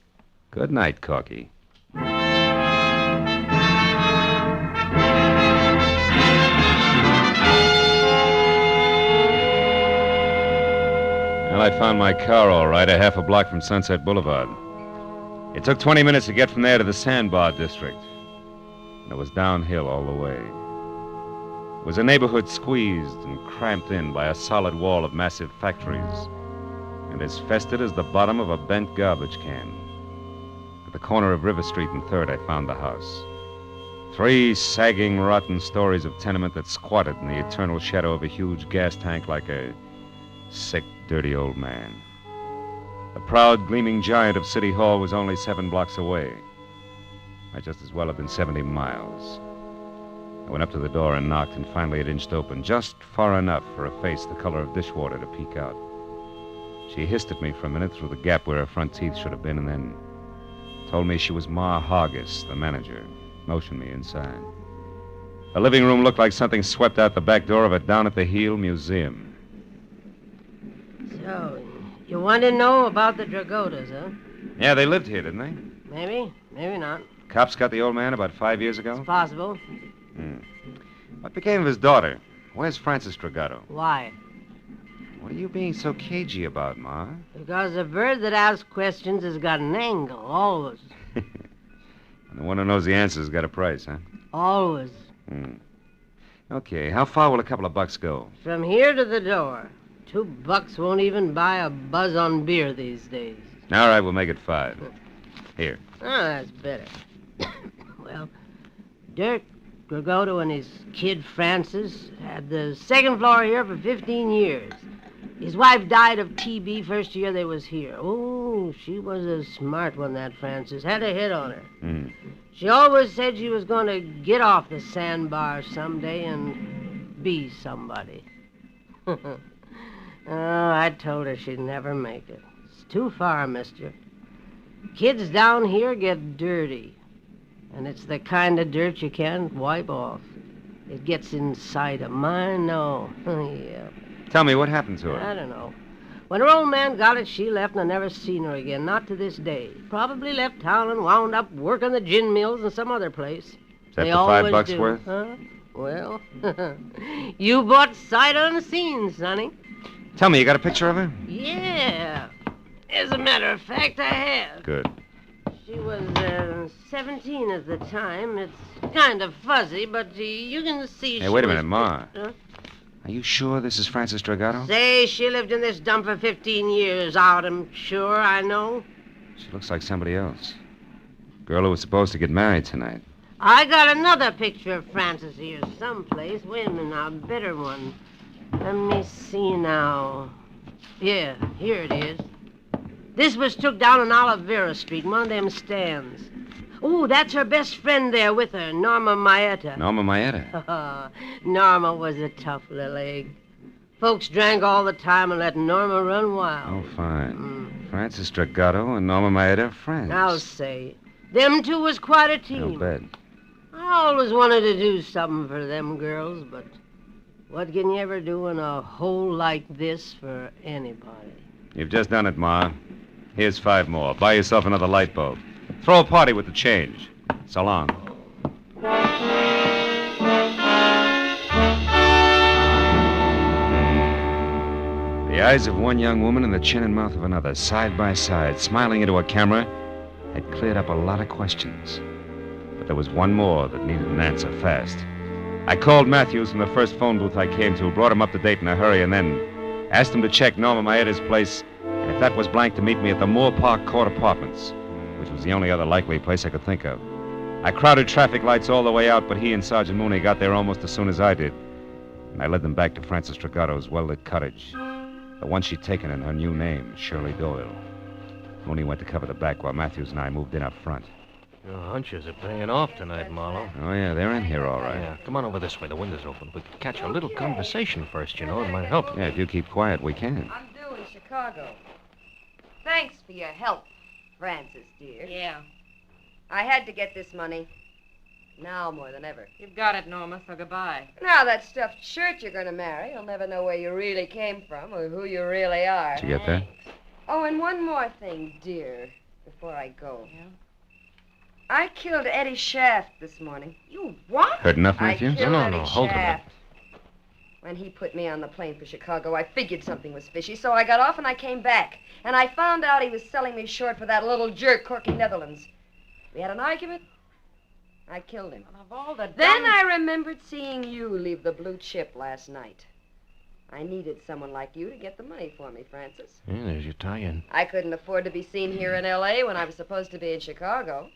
Good night, Corky. Well, I found my car all right, a half a block from Sunset Boulevard. It took 20 minutes to get from there to the Sandbar District. And it was downhill all the way. It was a neighborhood squeezed and cramped in by a solid wall of massive factories, and as festered as the bottom of a bent garbage can. At the corner of River Street and 3rd, I found the house. 3 sagging, rotten stories of tenement that squatted in the eternal shadow of a huge gas tank like a sick, dirty old man. The proud, gleaming giant of City Hall was only 7 blocks away. Might just as well have been 70 miles. I went up to the door and knocked, and finally it inched open, just far enough for a face the color of dishwater to peek out. She hissed at me for a minute through the gap where her front teeth should have been, and then told me she was Ma Hargis, the manager, motioned me inside. The living room looked like something swept out the back door of a down-at-the-heel museum. So, you want to know about the Dragotas, huh? Yeah, they lived here, didn't they? Maybe, maybe not. Cops got the old man about 5 years ago? It's possible. What became of his daughter? Where's Francis Dragato? Why? What are you being so cagey about, Ma? Because a bird that asks questions has got an angle, always. And the one who knows the answer's got a price, huh? Always. Okay, how far will a couple of bucks go? From here to the door. $2 won't even buy a buzz on beer these days. All right, we'll make it 5. Here. Oh, that's better. Well, Dirk Dragoto and his kid Francis had the 2nd floor here for 15 years. His wife died of TB first year they was here. Oh, she was a smart one, that Francis. Had a hit on her. She always said she was going to get off the sandbar someday and be somebody. Oh, I told her she'd never make it. It's too far, mister. Kids down here get dirty. And it's the kind of dirt you can't wipe off. It gets inside of mine, no. Yeah. Tell me, what happened to her? I don't know. When her old man got it, she left and I never seen her again, not to this day. Probably left town and wound up working the gin mills in some other place. Is that They the always $5 do. worth? Huh? Well, you bought sight unseen, sonny. Tell me, you got a picture of her? Yeah. As a matter of fact, I have. Good. She was 17 at the time. It's kind of fuzzy, but you can see Hey, she wait a was... minute, Ma. Huh? Are you sure this is Francis Dragato? Say, she lived in this dump for 15 years out, I'm sure, I know. She looks like somebody else. Girl who was supposed to get married tonight. I got another picture of Francis here someplace. Wait a minute now, a better one. Let me see now. Yeah, here it is. This was took down on Olivera Street, one of them stands. Oh, that's her best friend there with her, Norma Maeta. Norma Maeta? Norma was a tough little egg. Folks drank all the time and let Norma run wild. Oh, fine. Francis Dragato and Norma Maeta are friends. I'll say. Them two was quite a team. No bet. I always wanted to do something for them girls, but what can you ever do in a hole like this for anybody? You've just done it, Ma. Here's 5 more. Buy yourself another light bulb. Throw a party with the change. So long. The eyes of one young woman and the chin and mouth of another, side by side, smiling into a camera, had cleared up a lot of questions. But there was one more that needed an answer fast. I called Matthews from the first phone booth I came to, brought him up to date in a hurry, and then asked him to check Norma Maeda's place, and if that was blank, to meet me at the Moore Park Court Apartments, which was the only other likely place I could think of. I crowded traffic lights all the way out, but he and Sergeant Mooney got there almost as soon as I did. And I led them back to Frances Dragado's well-lit cottage, the one she'd taken in her new name, Shirley Doyle. Mooney went to cover the back while Matthews and I moved in up front. Your hunches are paying off tonight, Marlowe. Oh, yeah, they're in here all right. Yeah, come on over this way. The window's open. We could catch a little conversation first, you know. It might help. Yeah, if you keep quiet, we can. I'm due in Chicago. Thanks for your help, Frances, dear. Yeah. I had to get this money. Now more than ever. You've got it, Norma, so goodbye. Now that stuffed shirt you're going to marry, you'll never know where you really came from or who you really are. Did you get that? Oh, and one more thing, dear, before I go. Yeah? I killed Eddie Shaft this morning. You what? Heard enough, Matthews? I killed Eddie hold Shaft. When he put me on the plane for Chicago, I figured something was fishy, so I got off and I came back. And I found out he was selling me short for that little jerk, Corky Netherlands. We had an argument. I killed him. Of all the Then I remembered seeing you leave the blue chip last night. I needed someone like you to get the money for me, Frances. Yeah, there's your tie-in. I couldn't afford to be seen here in L.A. when I was supposed to be in Chicago.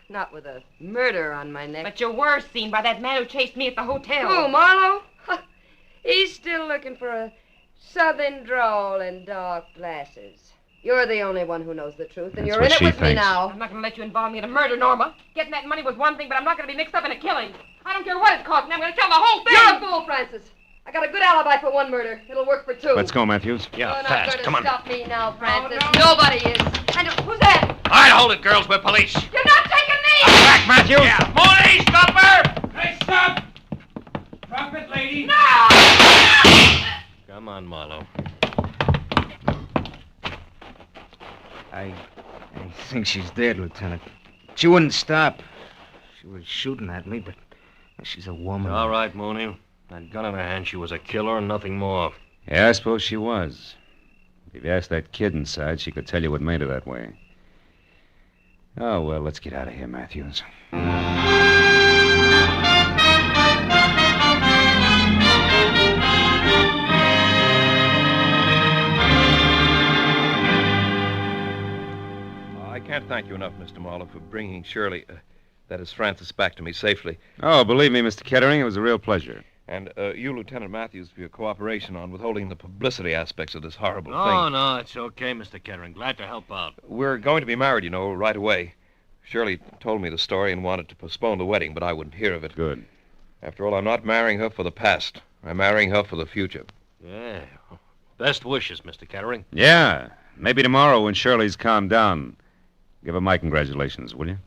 Not with a murder on my neck. But you were seen by that man who chased me at the hotel. Who, Marlowe? He's still looking for a southern drawl and dark glasses. You're the only one who knows the truth, and That's you're in what it with she me thinks. now. I'm not going to let you involve me in a murder, Norma. Getting that money was one thing, but I'm not going to be mixed up in a killing. I don't care what it costs me. I'm going to tell the whole thing. You're a fool, Frances. I got a good alibi for one murder. It'll work for two. Let's go, Matthews. Yeah, You're fast. not Come going on. to stop me now, Frances. Oh, no. Nobody is. And who's that? All right, hold it, girls. We're police. You're not taking me! Back, Matthews. Yeah, Mooney, stop her! Hey, stop! Drop it, lady. No! Come on, Marlowe. I think she's dead, Lieutenant. She wouldn't stop. She was shooting at me, but she's a woman. All right, Mooney. That gun in her hand, she was a killer and nothing more. Yeah, I suppose she was. If you asked that kid inside, she could tell you what made her that way. Oh, well, let's get out of here, Matthews. I can't thank you enough, Mr. Marlowe, for bringing Shirley, that is Frances, back to me safely. Oh, believe me, Mr. Kettering, it was a real pleasure. And you, Lieutenant Matthews, for your cooperation on withholding the publicity aspects of this horrible No, thing. no, it's okay, Mr. Kettering. Glad to help out. We're going to be married, you know, right away. Shirley told me the story and wanted to postpone the wedding, but I wouldn't hear of it. Good. After all, I'm not marrying her for the past. I'm marrying her for the future. Yeah. Best wishes, Mr. Kettering. Yeah. Maybe tomorrow when Shirley's calmed down. Give her my congratulations, will you?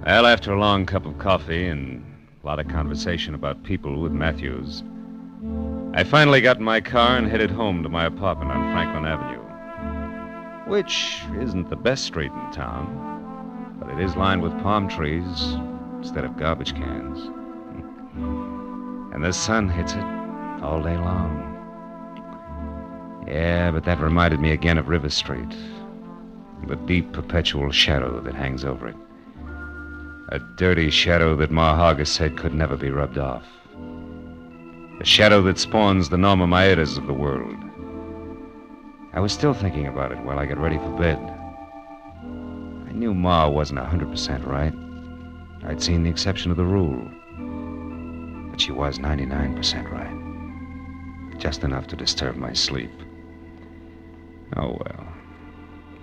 Well, after a long cup of coffee and a lot of conversation about people with Matthews, I finally got in my car and headed home to my apartment on Franklin Avenue, which isn't the best street in town, but it is lined with palm trees instead of garbage cans. And the sun hits it all day long. Yeah, but that reminded me again of River Street, the deep perpetual shadow that hangs over it. A dirty shadow that Marhaga said could never be rubbed off. The shadow that spawns the Norma Maedas of the world. I was still thinking about it while I got ready for bed. I knew Ma wasn't 100% right. I'd seen the exception of the rule. But she was 99% right. Just enough to disturb my sleep. Oh, well.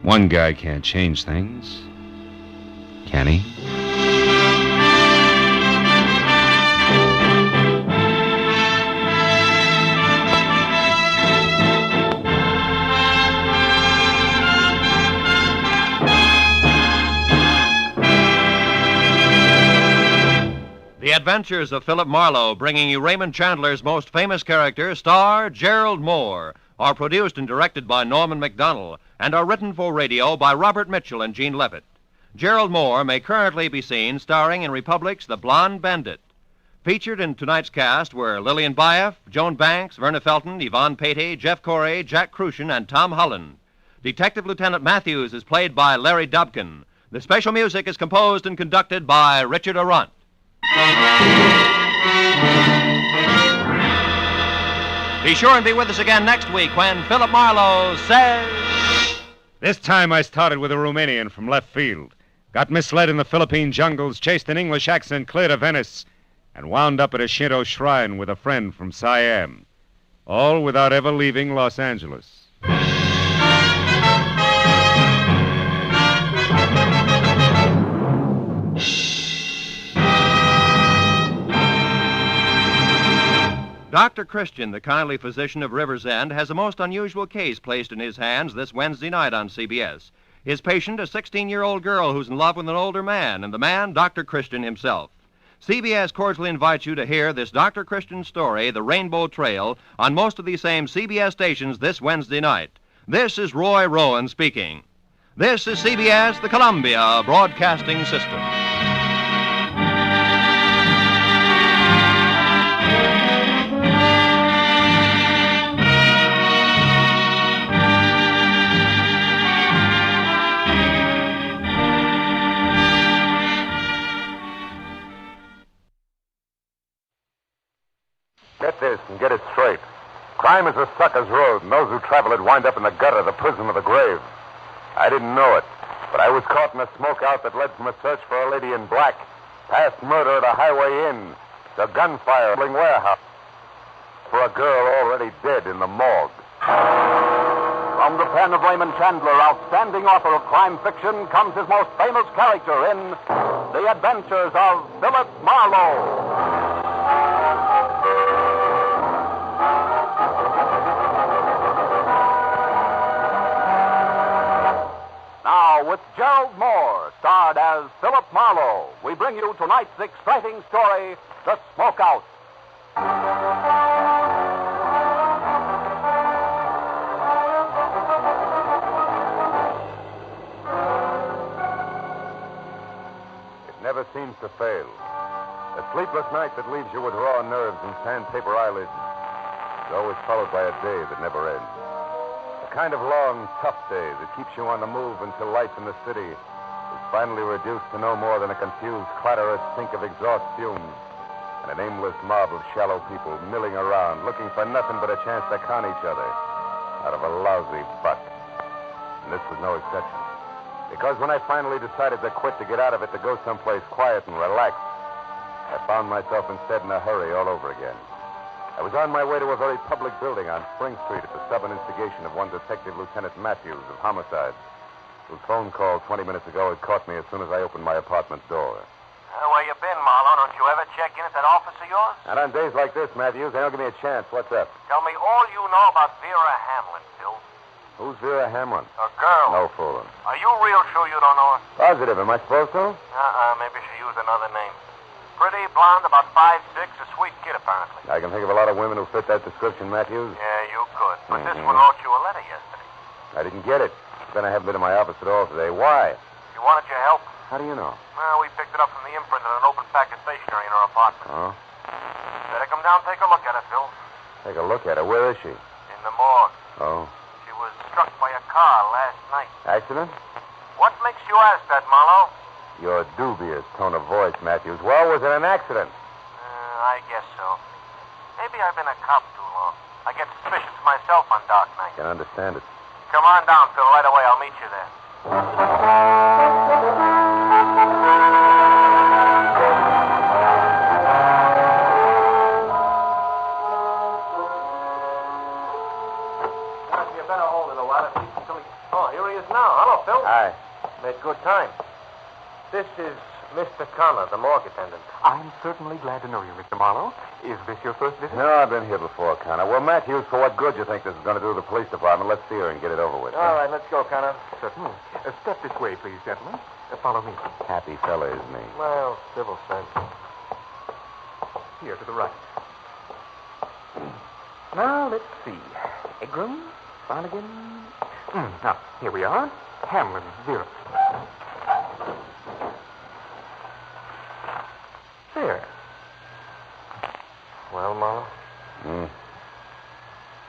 One guy can't change things. Can he? The Adventures of Philip Marlowe, bringing you Raymond Chandler's most famous character, star Gerald Moore, are produced and directed by Norman MacDonald and are written for radio by Robert Mitchell and Gene Levitt. Gerald Moore may currently be seen starring in Republic's The Blonde Bandit. Featured in tonight's cast were Lillian Buyeff, Joan Banks, Verna Felton, Yvonne Patey, Jeff Corey, Jack Crucian, and Tom Holland. Detective Lieutenant Matthews is played by Larry Dobkin. The special music is composed and conducted by Richard Arant. Be sure and be with us again next week when Philip Marlowe says... This time I started with a Romanian from left field. Got misled in the Philippine jungles, chased an English accent clear to Venice, and wound up at a Shinto shrine with a friend from Siam. All without ever leaving Los Angeles. Dr. Christian, the kindly physician of River's End, has a most unusual case placed in his hands this Wednesday night on CBS. His patient, a 16-year-old girl who's in love with an older man, and the man, Dr. Christian himself. CBS cordially invites you to hear this Dr. Christian story, The Rainbow Trail, on most of these same CBS stations this Wednesday night. This is Roy Rowan speaking. This is CBS, the Columbia Broadcasting System. Get this and get it straight. Crime is a sucker's road, and those who travel it wind up in the gutter, the prison, or the grave. I didn't know it, but I was caught in a smokeout that led from a search for a lady in black, past murder at a highway inn, to gunfire in a warehouse, for a girl already dead in the morgue. From the pen of Raymond Chandler, outstanding author of crime fiction, comes his most famous character in The Adventures of Philip Marlowe. With Gerald Moore, starred as Philip Marlowe, we bring you tonight's exciting story, The Smokeout. It never seems to fail. A sleepless night that leaves you with raw nerves and sandpaper eyelids is always followed by a day that never ends. Kind of long, tough day that keeps you on the move until life in the city is finally reduced to no more than a confused, clatterous stink of exhaust fumes and an aimless mob of shallow people milling around, looking for nothing but a chance to con each other out of a lousy buck. And this was no exception. Because when I finally decided to quit to get out of it to go someplace quiet and relaxed, I found myself instead in a hurry all over again. I was on my way to a very public building on Spring Street at the stubborn instigation of one Detective Lieutenant Matthews of Homicide, whose phone call 20 minutes ago had caught me as soon as I opened my apartment door. Where you been, Marlowe? Don't you ever check in at that office of yours? And on days like this, Matthews, they don't give me a chance. What's up? Tell me all you know about Vera Hamlin, Phil. Who's Vera Hamlin? A girl. No fooling. Are you real sure you don't know her? Positive. Am I supposed to? Maybe she used another name. Pretty, blonde, about 5'6", a sweet kid, apparently. I can think of a lot of women who fit that description, Matthews. Yeah, you could. But this one wrote you a letter yesterday. I didn't get it. Then I haven't been to my office at all today. Why? She wanted your help. How do you know? Well, we picked it up from the imprint at an open pack of stationery in her apartment. Oh? Better come down and take a look at her, Phil. Take a look at her. Where is she? In the morgue. Oh. She was struck by a car last night. Accident? What makes you ask that, Marlowe? Your dubious tone of voice, Matthews. Well, was it an accident? I guess so. Maybe I've been a cop too long. I get suspicious myself on dark nights. Can understand it. Come on down, Phil, right away. I'll meet you there. You better hold it a while. Oh, here he is now. Hello, Phil. Hi. Made good time. This is Mr. Connor, the morgue attendant. I'm certainly glad to know you, Mr. Marlowe. Is this your first visit? No, I've been here before, Connor. Well, Matthews, for what good you think this is going to do to the police department? Let's see her and get it over with. All right, let's go, Connor. Certainly. Step this way, please, gentlemen. Follow me. Happy fella, isn't he? Well, civil sense. Here, to the right. Now, let's see. Egram, Flanagan. Now, here we are. Hamlin, Vera. Well, Marlowe? Hmm.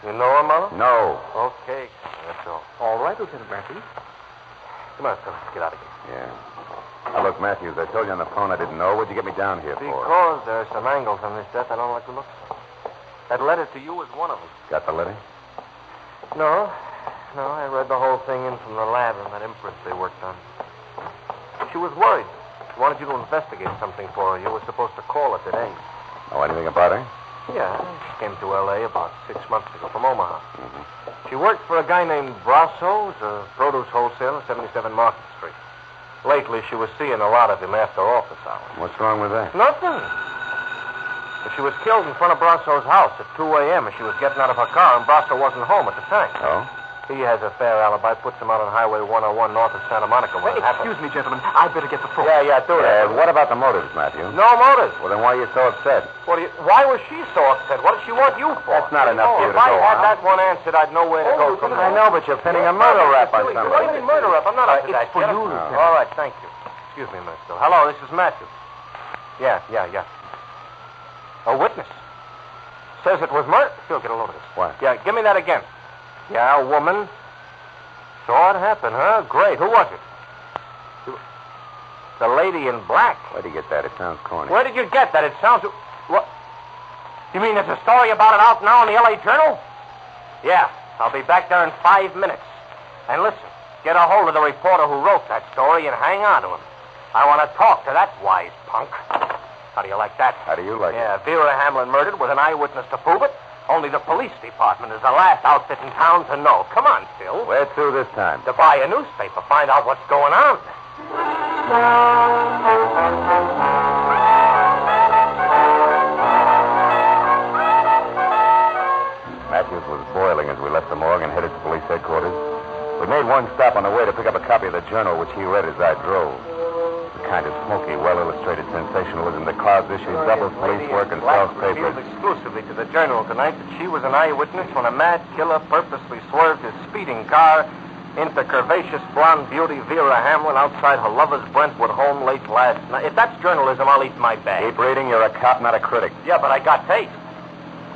You know her, Marlowe? No. Okay, that's all. All right, Lieutenant Matthews. Come on, Phil. Let's get out of here. Yeah. Now, look, Matthews, I told you on the phone I didn't know. What'd you get me down here for? Because there are some angles on this death I don't like to look at. That letter to you was one of them. Got the letter? No, I read the whole thing in from the lab and that imprint they worked on. She was worried. She wanted you to investigate something for her. You were supposed to call her today. Know anything about her? Yeah, she came to L.A. about 6 months ago from Omaha. Mm-hmm. She worked for a guy named Brasso's, a produce wholesaler, 77 Market Street. Lately, she was seeing a lot of him after office hours. What's wrong with that? Nothing. But she was killed in front of Brasso's house at 2 a.m. and she was getting out of her car, and Brasso wasn't home at the time. Oh? He has a fair alibi, puts him out on Highway 101 north of Santa Monica when it happened. Excuse me, gentlemen. I'd better get the phone. Yeah, do that. What about the motives, Matthew? No motives. Well, then why are you so upset? Why was she so upset? What did she want you for? That's not enough for you to If I go had on. that one answered, I'd know where to go from there. I know, but you're pinning a murder rap on somebody. What do you mean murder rap? I'm not up to that. It's for Get you, up. Lieutenant. All right, thank you. Excuse me, Mister. Hello, this is Matthews. Yeah. A witness. Says it was murder. Phil, get a load of this. What? Yeah, give me that again. Yeah, a woman. Saw it happen, huh? Great. Who was it? The lady in black. Where'd you get that? It sounds corny. Where did you get that? It sounds... What? You mean there's a story about it out now in the L.A. Journal? Yeah, I'll be back there in 5 minutes. And listen, get a hold of the reporter who wrote that story and hang on to him. I want to talk to that wise punk. How do you like that? How do you like it? Yeah, Vera Hamlin murdered with an eyewitness to prove it. Only the police department is the last outfit in town to know. Come on, Phil. Where to this time? To buy a newspaper, find out what's going on. Matthews was boiling as we left the morgue and headed to police headquarters. We made one stop on the way to pick up a copy of the Journal, which he read as I drove. The kind of smoky, well-illustrated sensationalism that clouds issues, doubles police work, and sells papers. Revealed exclusively to the Journal tonight that she was an eyewitness when a mad killer purposely swerved his speeding car into curvaceous blonde beauty Vera Hamlin outside her lover's Brentwood home late last night. If that's journalism, I'll eat my bag. Keep reading. You're a cop, not a critic. Yeah, but I got taste.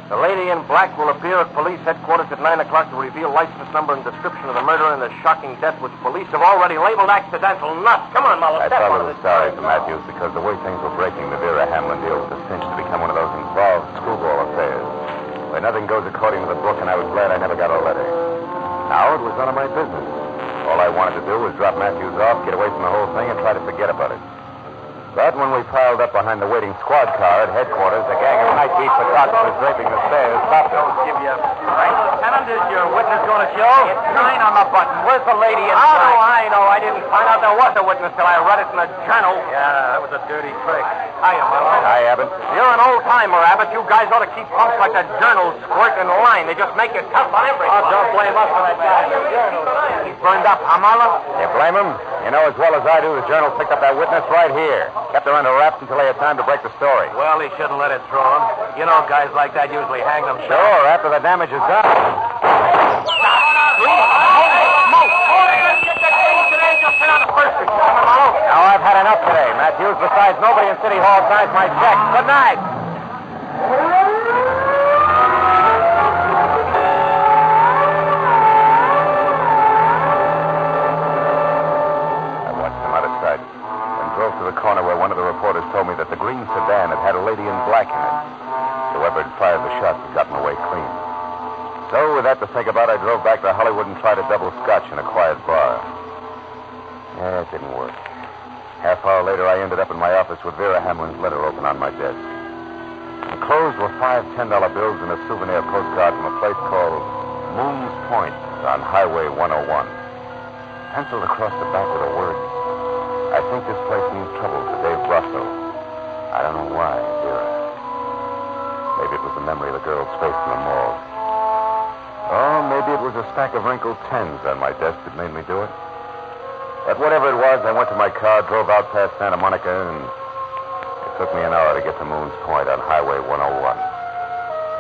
The lady in black will appear at police headquarters at 9 o'clock to reveal license number and description of the murder and the shocking death which police have already labeled accidental. Nuts. Come on, Marlowe. I felt a little sorry for Matthews because the way things were breaking, the Vera Hamlin deal was a cinch to become one of those involved screwball affairs where nothing goes according to the book, and I was glad I never got a letter. Now it was none of my business. All I wanted to do was drop Matthews off, get away from the whole thing, and try to forget about it. But when we piled up behind the waiting squad car at headquarters, a gang of night-beat photographers draping the stairs stopped us. Give you a right, Lieutenant. Is your witness going to show? It's 9 on the button. Where's the lady in How black? do I know. I didn't find out there was a witness till I read it in the Journal. Yeah, that was a dirty trick. Hiya, Marlowe. Hi, Abbott. You're an old-timer, Abbott. You guys ought to keep punks like the Journal squirt in line. They just make it tough on everyone. Oh, don't blame us for that guy. He burned up, huh, Marlowe? You blame him? You know as well as I do, the Journal picked up that witness right here. Kept her under wraps until they had time to break the story. Well, he shouldn't let it throw him. You know, guys like that usually hang themselves. Sure, after the damage is done. Now, I've had enough today, Matthews. Besides, nobody in City Hall signs my check. Good night. I watched him out of sight and drove to the corner where one of the reporters told me that the green sedan had had a lady in black in it. Whoever had fired the shots had gotten away clean. So, with that to think about, I drove back to Hollywood and tried a double scotch in a quiet bar. Yeah, it didn't work. Half hour later, I ended up in my office with Vera Hamlin's letter open on my desk. Enclosed were 5 $10 bills and a souvenir postcard from a place called Moon's Point on Highway 101. Penciled across the back with the words, "I think this place means trouble to Dave Brasso. I don't know why, Vera." Maybe it was the memory of the girl's face in the morgue. Or maybe it was a stack of wrinkled tens on my desk that made me do it. But whatever it was, I went to my car, drove out past Santa Monica, and it took me an hour to get to Moon's Point on Highway 101.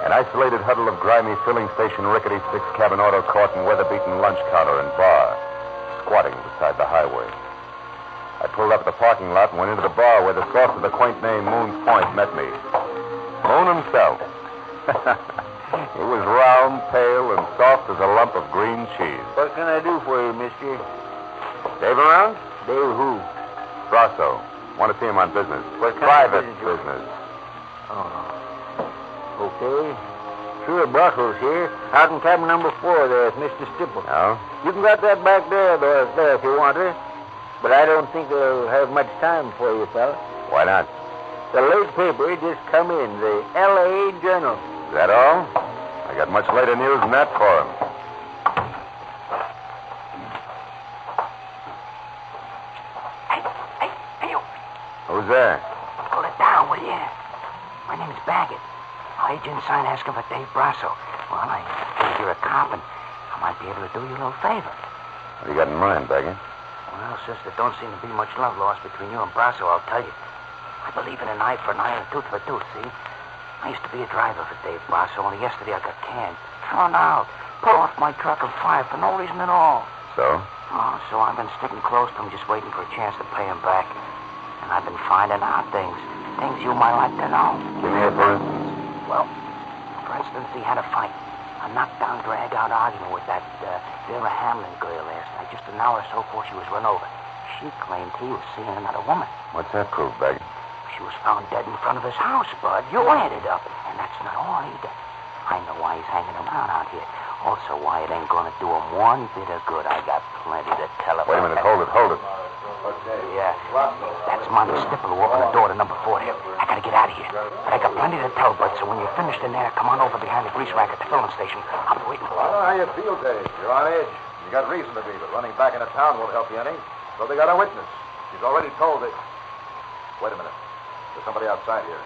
An isolated huddle of grimy filling station, rickety six-cabin auto court, and weather-beaten lunch counter and bar, squatting beside the highway. I pulled up at the parking lot and went into the bar where the source of the quaint name Moon's Point met me. Moon himself, It was round, pale, and soft as a lump of green cheese. What can I do for you, mister? Dave around? Dave who? Brasso. Want to see him on business. What kind Private of business. Oh. Okay. Sure, Brasso's here. Out in cabin number 4 there with Mr. Stipple. Oh? You can get that back there, Doris, there if you want her. But I don't think they'll have much time for you, fella. Why not? The late paper just come in, the L.A. Journal. Is that all? I got much later news than that for him. Hey, you. Who's there? Pull it down, will you? My name's Baggett. I agent sign asking for Dave Brasso. Well, I think you're a cop, and I might be able to do you a little favor. What do you got in mind, Baggett? Well, since there don't seem to be much love lost between you and Brasso, I'll tell you. I believe in an eye for an eye and a tooth for a tooth, see? I used to be a driver for Dave Brasso, only yesterday I got canned. Thrown out. Put off my truck and fired for no reason at all. So? Oh, so I've been sticking close to him, just waiting for a chance to pay him back. And I've been finding out things you might like to know. Give me a for instance. Well, for instance, he had a fight. A knockdown, drag-out argument with that Vera Hamlin girl last night, just an hour or so before she was run over. She claimed he was seeing another woman. What's that prove, Baggett? She was found dead in front of his house, Bud. You added up. And that's not all either. I know why he's hanging around out here. Also, why it ain't gonna do him one bit of good. I got plenty to tell him. Wait a minute. Hold it. Okay. Yeah. That's Monty Stipple who opened the door to number 4 here. I gotta get out of here. But I got plenty to tell, Bud, so when you're finished in there, come on over behind the grease rack at the filling station. I'll be waiting for you. I don't know how you feel, Dave. You're on edge. You got reason to be, but running back into town won't help you any. So they got a witness. She's already told it. Wait a minute. There's somebody outside here.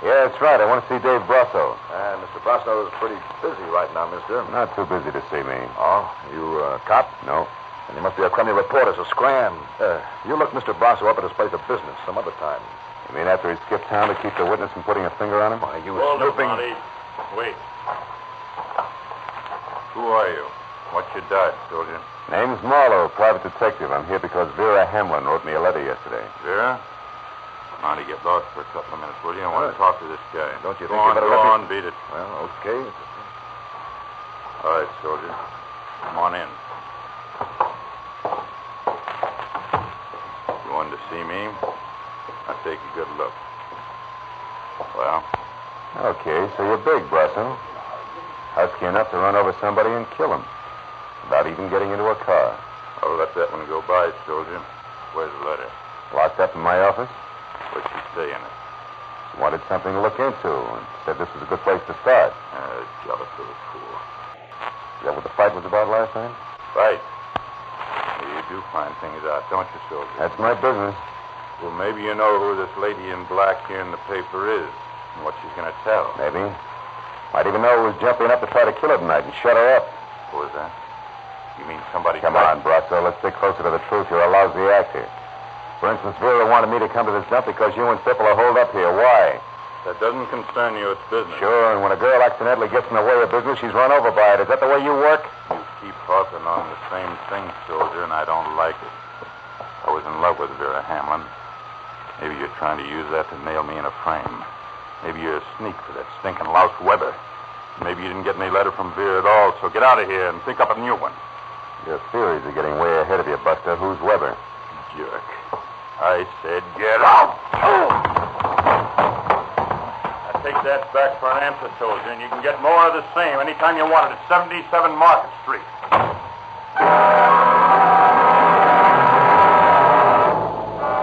Yeah, that's right. I want to see Dave Brasso. And Mr. Brasso is pretty busy right now, mister. Not too busy to see me. Oh, you cop? No. And you must be a crummy reporter, so scram. You look Mr. Brasso up at his place of business some other time. You mean after he skipped town to keep the witness from putting a finger on him? Why, you Hold it, snooping... Monty. Wait. Who are you? What's your dive, soldier? Name's Marlowe, private detective. I'm here because Vera Hamlin wrote me a letter yesterday. Vera? Monty, get lost for a couple of minutes, will you? I want to talk to this guy. Don't you Go think you on, better go let on, beat it. Well, okay. All right, soldier. Come on in. You wanted to see me? Now take a good look. Well? Okay, so you're big, Brasso. Husky enough to run over somebody and kill him. Without even getting into a car. I'll let that one go by, soldier. Where's the letter? Locked up in my office. What'd she say in it? She wanted something to look into and said this was a good place to start. Jealous little fool. Is that what the fight was about last night? Right. You do find things out, don't you, soldier? That's my business. Well, maybe you know who this lady in black here in the paper is and what she's going to tell. Maybe. Might even know who was jumping up to try to kill her tonight and shut her up. Who was that? You mean somebody... Come on, Brasso. Let's stick closer to the truth. You're a lousy actor. For instance, Vera wanted me to come to this dump because you and Stipple are holed up here. Why? That doesn't concern you. It's business. Sure, and when a girl accidentally gets in the way of business, she's run over by it. Is that the way you work? You keep harping on the same thing, soldier, and I don't like it. I was in love with Vera Hamlin. Maybe you're trying to use that to nail me in a frame. Maybe you're a sneak for that stinking louse Weber. Maybe you didn't get any letter from Vera at all, so get out of here and think up a new one. Your theories are getting way ahead of you, Buster. Who's Weber? Jerk. I said get out. Now take that back for an answer, soldier, and you can get more of the same anytime you want it at 77 Market Street.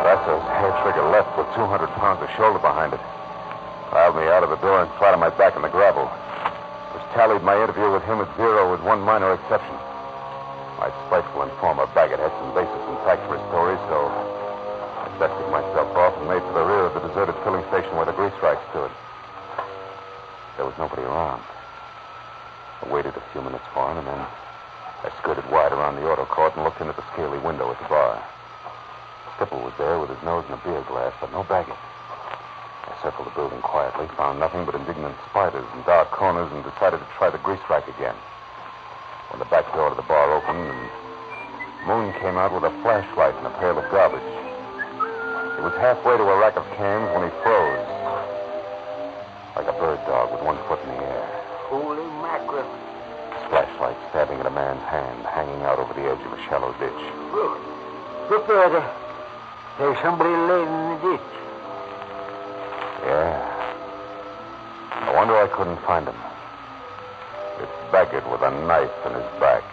Brasso's hair trigger left with 200 pounds of shoulder behind it. Piled me out of the door and flat on my back in the gravel. Which tallied my interview with him at 0 with one minor exception. My spiteful informer, Baggett, had some basis intact for his story, so I dusted myself off and made for the rear of the deserted filling station where the grease rack stood. There was nobody around. I waited a few minutes for him, and then I skirted wide around the auto court and looked in at the scaly window at the bar. Stipple was there with his nose in a beer glass, but no Baggett. I circled the building quietly, found nothing but indignant spiders and dark corners, and decided to try the grease rack again. When the back door to the bar opened, and Moon came out with a flashlight and a pail of garbage. He was halfway to a rack of cans when he froze. Like a bird dog with one foot in the air. Holy mackerel. Flashlight stabbing at a man's hand, hanging out over the edge of a shallow ditch. Look there. There's somebody laying in the ditch. Yeah. No wonder I couldn't find him. It's Baggett with a knife in his back.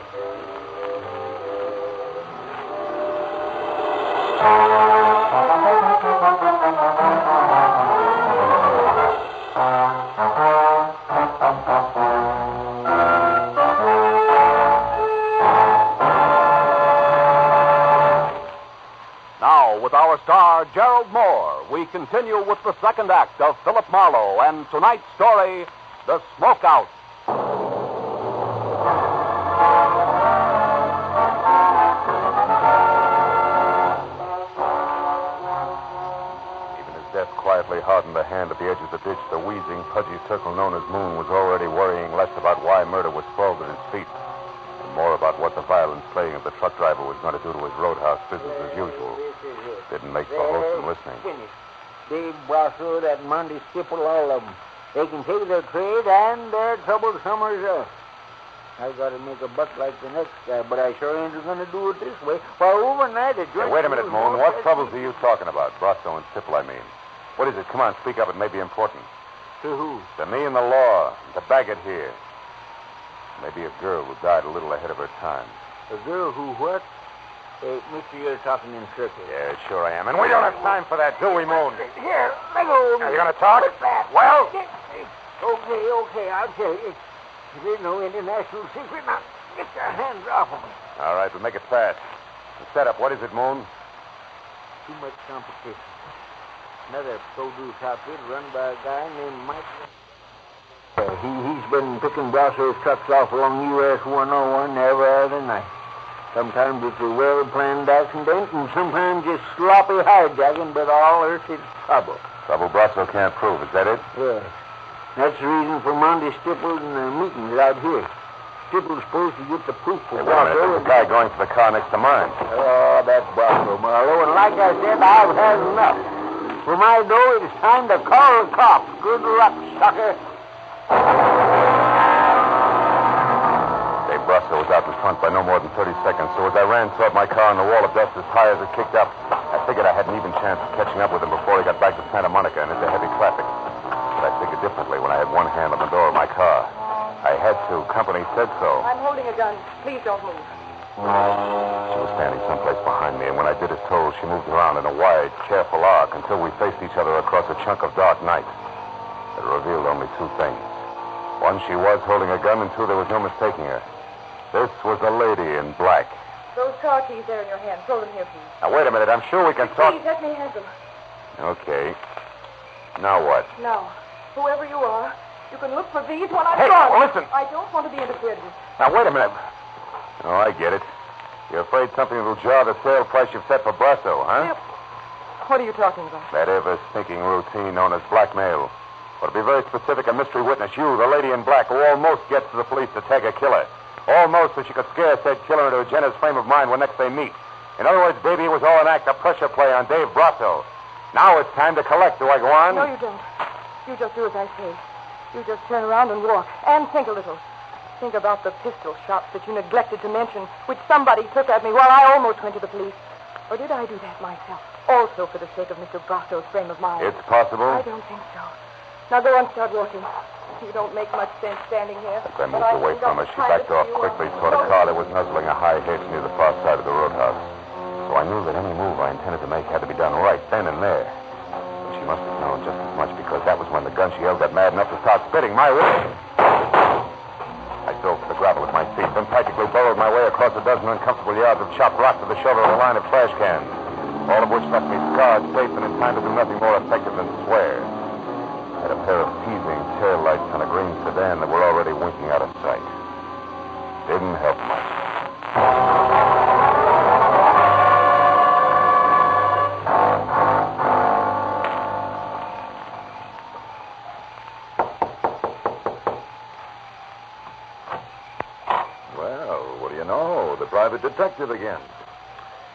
Now, with our star, Gerald Moore, we continue with the second act of Philip Marlowe and tonight's story, The Smokeout. Even as death quietly hardened the hand at the edge of the ditch, the wheezing, pudgy circle known as Moon was already worrying less about why murder was sprawled at his feet and more about what the violent slaying of the truck driver was going to do to his roadhouse business as usual. Didn't make for wholesome listening. Dave Brasso, that Monday Stipple, all of them. They can take their trade and their trouble summers up. I got to make a buck like the next guy, but I sure ain't going to do it this way. Why, overnight a joint... Hey, wait a minute, Moon. What troubles are you talking about? Brasso and Stipple, I mean. What is it? Come on, speak up. It may be important. To who? To me and the law. To Baggett here. Maybe a girl who died a little ahead of her time. A girl who what? Hey, mister, you're talking in circles. Yeah, sure I am. And we don't have time for that, do we, Moon? Here, let go of me. Are you going to talk? What's that? Well? Okay, I'll tell you. There's no international secret. Now, get your hands off of me. All right, but make it fast. The setup, what is it, Moon? Too much competition. Another produce outfit run by a guy named Mike. He's been picking Brasso's trucks off along US 101 every other night. Sometimes it's a well-planned accident, and sometimes just sloppy hijacking, but all earth is trouble. Trouble Brasso can't prove, is that it? Yes. That's the reason for Monday Stipple and the meetings out here. Stipple's supposed to get the proof for Brasso. There's a guy going for the car next to mine. Oh, that's Brasso, Marlowe. And like I said, I've had enough. For my dough, it's time to call the cops. Good luck, sucker. Dave Brasso was out in front by no more than 30 seconds, so as I ran toward my car and the wall of dust his tires had kicked up, I figured I had an even chance of catching up with him before he got back to Santa Monica and into heavy traffic. But I figured differently when I had one hand on the door of my car. I had to. Company said so. I'm holding a gun. Please don't move. She was standing someplace behind me, and when I did as told, she moved around in a wide, careful arc until we faced each other across a chunk of dark night. It revealed only two things. One, she was holding a gun, and two, there was no mistaking her. This was a lady in black. Those car keys there in your hand. Throw them here, please. Now, wait a minute. I'm sure we can talk... Please, let me have them. Okay. Now what? Now, whoever you are, you can look for these when I'm Hey, gone. listen. I don't want to be interfered with. Now, wait a minute. Oh, I get it. You're afraid something will jar the sale price you've set for Brasso, huh? Yep. What are you talking about? That ever-sneaking routine known as blackmail. Or to be very specific, a mystery witness, you, the lady in black, who almost gets to the police to tag a killer. Almost so she could scare said killer into a generous frame of mind when next they meet. In other words, baby, it was all an act of pressure play on Dave Brasso. Now it's time to collect. Do I go on? No, you don't. You just do as I say. You just turn around and walk. And think a little. Think about the pistol shots that you neglected to mention, which somebody took at me while I almost went to the police. Or did I do that myself? Also for the sake of Mr. Brasso's frame of mind. It's possible. I don't think so. Now go and start walking. You don't make much sense standing here. As I moved away from her, she backed off quickly toward a car that was nuzzling a high hedge near the far side of the roadhouse. So I knew that any move I intended to make had to be done right then and there. But she must have known just as much because that was when the gun she held got mad enough to start spitting my way. I dove for the gravel at my feet, then practically burrowed my way across a dozen uncomfortable yards of chopped rock to the shoulder of a line of trash cans, all of which left me scarred, safe, and in time to do nothing more effective than swear. I had a pair of teasing tail lights on a green sedan that were already winking out of sight. Didn't help much. Well, what do you know? The private detective again.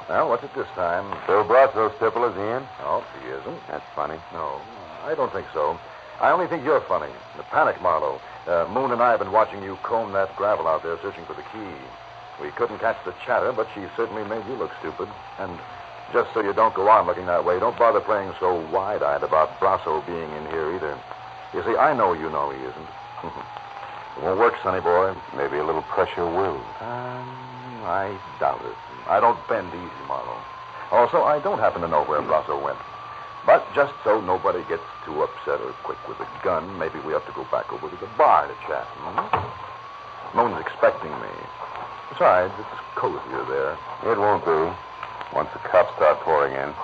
Well, what's it this time? Bill Brasso, Stipple, is he in? No, he isn't. That's funny. No, I don't think so. I only think you're funny. The panic, Marlowe. Moon and I have been watching you comb that gravel out there searching for the key. We couldn't catch the chatter, but she certainly made you look stupid. And just so you don't go on looking that way, don't bother playing so wide-eyed about Brasso being in here either. You see, I know you know he isn't. It won't work, sonny boy. Maybe a little pressure will. I doubt it. I don't bend easy, Marlowe. Also, I don't happen to know where Brasso went. But just so nobody gets too upset or quick with a gun, maybe we have to go back over to the bar to chat. Moon's expecting me. Besides, it's cozier there. It won't be, once the cops start pouring in.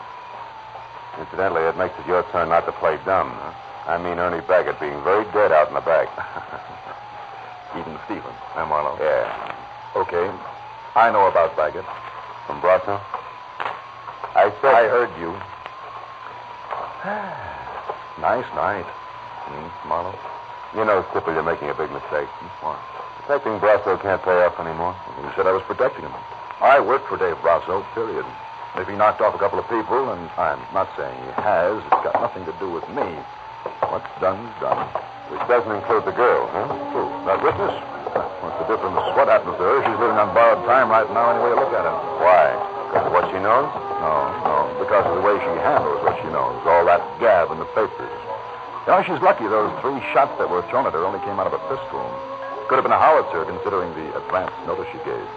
Incidentally, it makes it your turn not to play dumb. I mean Ernie Baggett being very dead out in the back. Even Stevens, huh, Marlowe? Yeah. Okay. I know about Baggett. From Brasso? I heard you. Nice night. Marlowe? You know, Skipper, you're making a big mistake. What? Protecting Brasso can't pay off anymore. You said I was protecting him. I worked for Dave Brasso, period. If he knocked off a couple of people, and I'm not saying he has, it's got nothing to do with me. What's done's done. Which doesn't include the girl, huh? Who? That witness? What's the difference? What happened to her? She's living on borrowed time right now, any way you look at it. Why? Because of what she knows? No. Because of the way she handles what she knows. All that gab in the papers. You know, she's lucky those 3 shots that were thrown at her only came out of a pistol. Could have been a howitzer, considering the advance notice she gave.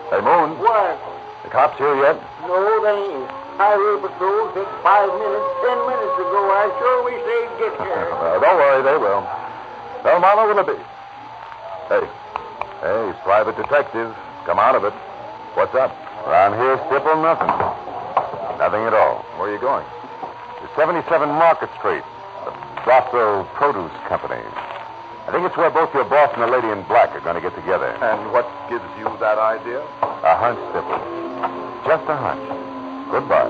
Hey, Moon. What? The cops here yet? No, they ain't. Highway patrol took 5 minutes, 10 minutes ago. I sure wish they'd get here. Don't worry, they will. Well, Marlowe, will it be? Hey, private detective. Come out of it. What's up? Around here, Stipple, nothing. Nothing at all. Where are you going? To 77 Market Street, the Brasso Produce Company. I think it's where both your boss and the lady in black are going to get together. And what gives you that idea? A hunch, Stipple. Just a hunch. Goodbye.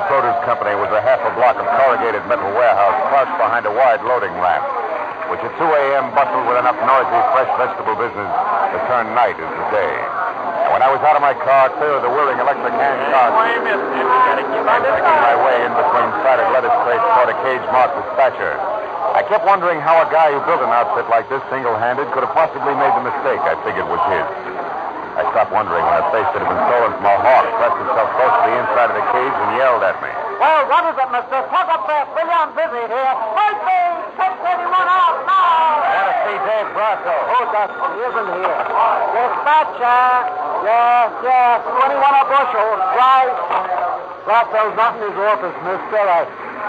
Produce Company was a half a block of corrugated metal warehouse crouched behind a wide loading ramp, which at 2 a.m. bustled with enough noisy, fresh vegetable business to turn night into day. And when I was out of my car, clear of the whirring electric hand cart, making my way in between sided lettuce crates toward a cage marked dispatcher, I kept wondering how a guy who built an outfit like this single-handed could have possibly made the mistake I figured was his. I stopped wondering when a face that had been stolen from a hawk pressed itself close to the inside of the cage and yelled at me. Well, what is it, mister? Talk up there. Billy, I'm busy here. Wait, me! 1031 out now! I want to see Dave Brasso. Oh, that isn't here. Dispatcher. Yes. 21 a bushel. Right. Brasso's not in his office, mister.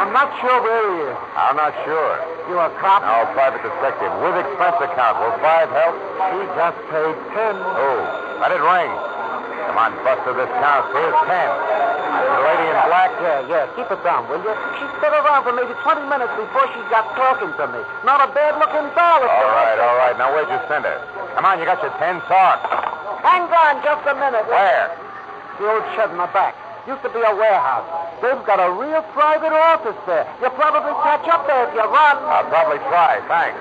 I'm not sure where he is. I'm not sure. You a cop? No, private detective. With expense account. Will 5 help? He just paid 10. Oh, let it ring. Come on, Buster, this counts. Here's 10. The lady in black? Yeah. Keep it down, will you? She stood around for maybe 20 minutes before she got talking to me. Not a bad-looking doll. All right. Now, where'd you send her? Come on, you got your 10 talk. Hang on just a minute. Where? The old shed in the back. Used to be a warehouse. They've got a real private office there. You'll probably catch up there if you run. I'll probably try. Thanks.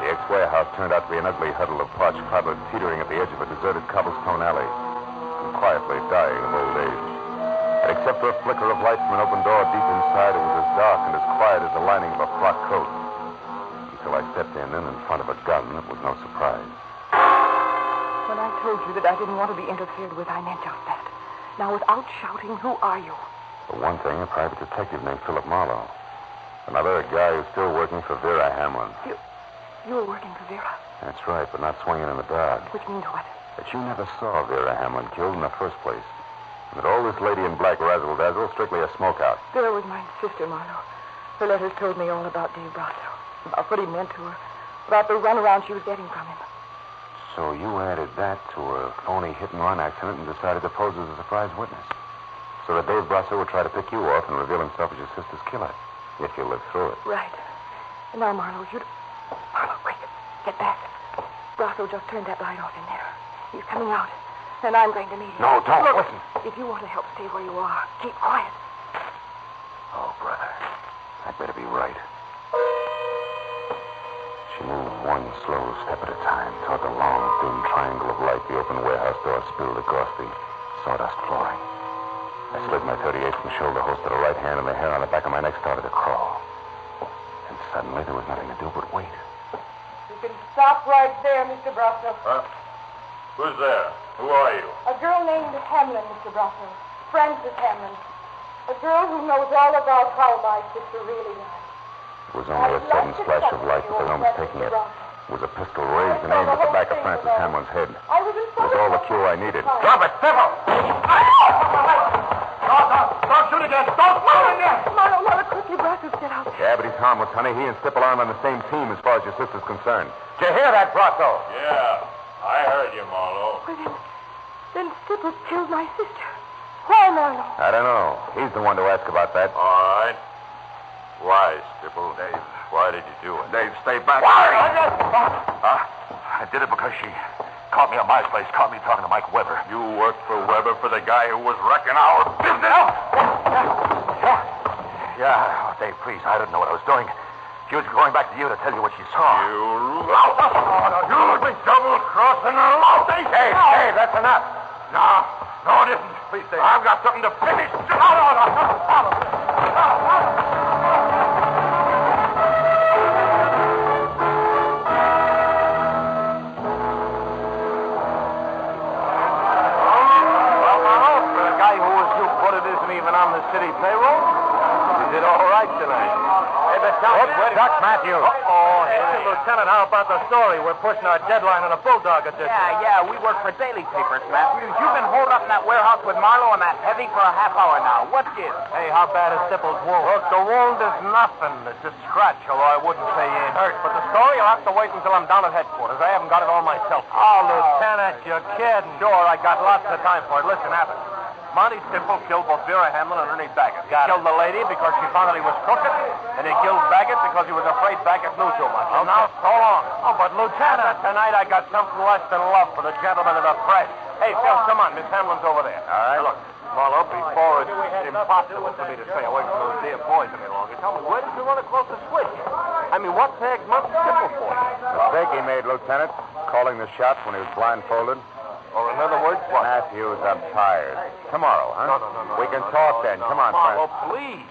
The ex-warehouse turned out to be an ugly huddle of parched cobblers teetering at the edge of a deserted cobblestone alley, and quietly dying of old age. And except for a flicker of light from an open door deep inside, it was as dark and as quiet as the lining of a frock coat. Until I stepped in front of a gun, it was no surprise. When I told you that I didn't want to be interfered with, I meant just that. Now, without shouting, who are you? For one thing, a private detective named Philip Marlowe. Another, a guy who's still working for Vera Hamlin. You were working for Vera? That's right, but not swinging in the dark. Which means what? That you never saw Vera Hamlin killed in the first place. And that all this lady in black razzle-dazzle strictly a smokeout. Vera was my sister, Marlowe. Her letters told me all about Dave Brasso, about what he meant to her, about the runaround she was getting from him. So you added that to a phony hit-and-run accident and decided to pose as a surprise witness. So that Dave Brasso would try to pick you off and reveal himself as your sister's killer, if you lived through it. Right. And now, Marlowe, Marlowe, quick. Get back. Brasso just turned that light off in there. He's coming out, and I'm going to meet him. No, don't. Look, Listen. If you want to help, stay where you are. Keep quiet. Oh, brother. I'd better be right. She moved. One slow step at a time toward the long, thin triangle of light the open warehouse door spilled across the sawdust flooring. I slid my .38 from shoulder holster to the right hand, and the hair on the back of my neck started to crawl. And suddenly there was nothing to do but wait. You can stop right there, Mr. Brasso. Who's there? Who are you? A girl named Hamlin, Mr. Brasso. Frances Hamlin. A girl who knows all about how my sister really died. It was only a sudden splash of light that the room was taking it. It was a pistol raised and aimed at the back of Francis Hamlin's head. It was all the cue I needed. Drop it, Stipple! Don't shoot again! Don't shoot again! Marlowe, quickly, Brasso's get out. Yeah, but he's harmless, honey. He and Stipple aren't on the same team as far as your sister's concerned. Did you hear that, Brasso? Yeah, I heard you, Marlowe. Well, then Stipple's killed my sister. Why, Marlowe? I don't know. He's the one to ask about that. All right. Why, Stipple? Dave, why did you do it? Dave, stay back. Why? I did it because she caught me at my place, caught me talking to Mike Weber. You worked for Weber for the guy who was wrecking our business? Yeah. Oh, Dave, please, I didn't know what I was doing. She was going back to you to tell you what she saw. You double-crossing lout. Dave, that's enough. No, it isn't. Please, Dave. I've got something to finish. On the city payroll? You did all right tonight. Hey, but tell me... Duck Matthews. Hey, Lieutenant, how about the story? We're pushing our deadline on a bulldog edition. Yeah, we work for daily papers, Matthews. You've been holed up in that warehouse with Marlowe and that heavy for a half hour now. What gives? Hey, how bad is Stipple's wound? Look, the wound is nothing. It's a scratch, although I wouldn't say he ain't hurt. But the story, you'll have to wait until I'm down at headquarters. I haven't got it all myself. Oh, Lieutenant, you're kidding. Sure, I got lots of time for it. Listen, Abbott. Monty Stipple killed both Vera Hamlin and Ernie Baggett. He killed the lady because she found that he was crooked, and he killed Baggett because he was afraid Baggett knew too much. And now, so long. Oh, but Lieutenant, tonight I got something less than love for the gentleman of the press. Hey, Phil, come on. Miss Hamlin's over there. All right. Now, look, Marlowe, before it's impossible for me to stay away from those dear boys any longer, tell me, where did you run across the switch? I mean, what tagged Monty Stipple for you? Mistake he made, Lieutenant. Calling the shots when he was blindfolded. Or in other words, what? Matthews, I'm tired. Tomorrow, huh? No. We can talk then. Come on, Marlowe, friend. please.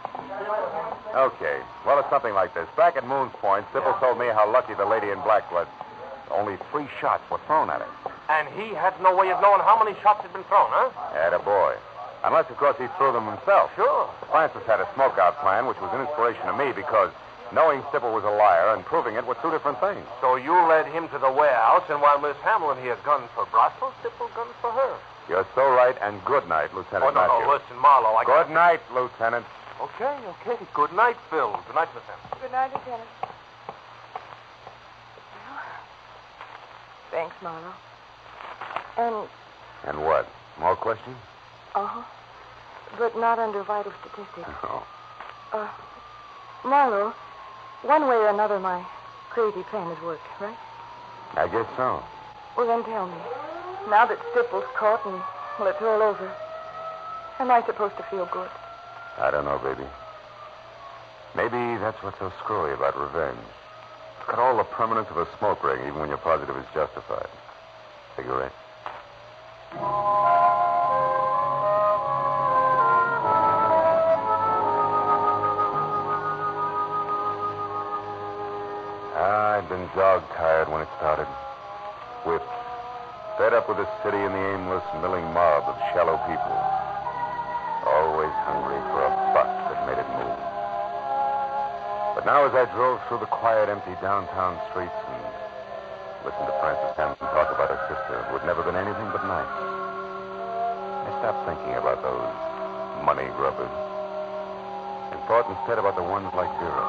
Okay. Well, it's something like this. Back at Moon's Point, Stipple told me how lucky the lady in black was. Only 3 shots were thrown at him. And he had no way of knowing how many shots had been thrown, huh? Attaboy. Unless, of course, he threw them himself. Sure. Francis had a smokeout plan, which was an inspiration to me because knowing Stipple was a liar and proving it were 2 different things. So you led him to the warehouse, and while Miss Hamlin here gunned for Brasso, Stipple gunned for her. You're so right, and good night, Lieutenant Matthews. No, listen, Marlowe, Good night, Lieutenant. Okay. Good night, Phil. Good night, Miss Hamlin. Good night, Lieutenant. Thanks, Marlowe. And what? More questions? Uh-huh. But not under vital statistics. Oh. Marlowe, one way or another, my crazy plan has worked, right? I guess so. Well, then tell me. Now that Stipple's caught and, well, it's all over, am I supposed to feel good? I don't know, baby. Maybe that's what's so screwy about revenge. It's got all the permanence of a smoke ring, even when you're positive it's justified. Cigarette? I'd been dog-tired when it started. Whipped. Fed up with the city and the aimless, milling mob of shallow people. Always hungry for a buck that made it move. But now as I drove through the quiet, empty downtown streets and listened to Frances Hamlin talk about her sister, who had never been anything but nice, I stopped thinking about those money grubbers and thought instead about the ones like Vera.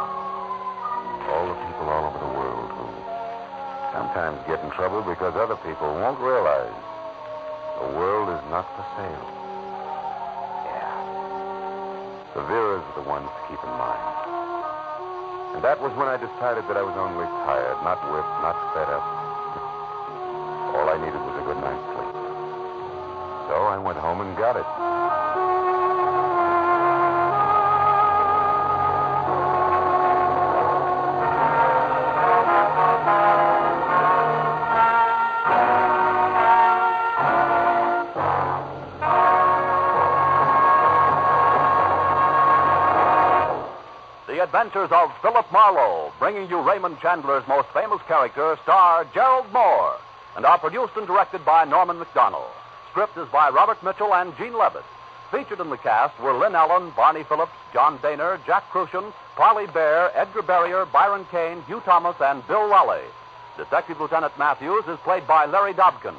All the people all over the world who sometimes get in trouble because other people won't realize the world is not for sale. Yeah. The Veras are the ones to keep in mind. And that was when I decided that I was only tired, not whipped, not fed up. All I needed was a good night's sleep. So I went home and got it. Adventures of Philip Marlowe, bringing you Raymond Chandler's most famous character, star Gerald Moore, and are produced and directed by Norman McDonnell. Script is by Robert Mitchell and Gene Levitt. Featured in the cast were Lynn Allen, Barney Phillips, John Daner, Jack Crucian, Parley Bear, Edgar Barrier, Byron Kane, Hugh Thomas, and Bill Raleigh. Detective Lieutenant Matthews is played by Larry Dobkin.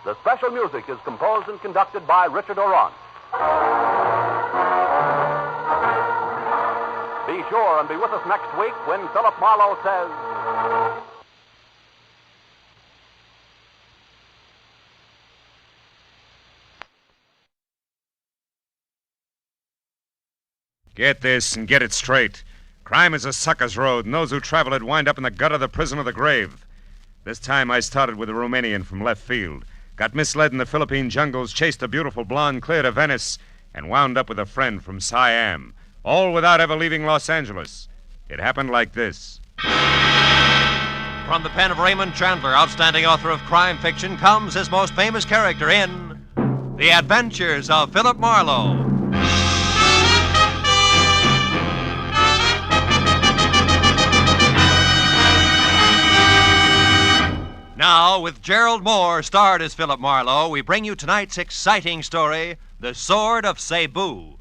The special music is composed and conducted by Richard Orange. Be sure and be with us next week when Philip Marlowe says... Get this and get it straight. Crime is a sucker's road, and those who travel it wind up in the gut of the prison or the grave. This time I started with a Romanian from left field, got misled in the Philippine jungles, chased a beautiful blonde clear to Venice, and wound up with a friend from Siam, all without ever leaving Los Angeles. It happened like this. From the pen of Raymond Chandler, outstanding author of crime fiction, comes his most famous character in The Adventures of Philip Marlowe. Now, with Gerald Moore, starred as Philip Marlowe, we bring you tonight's exciting story, The Sword of Cebu.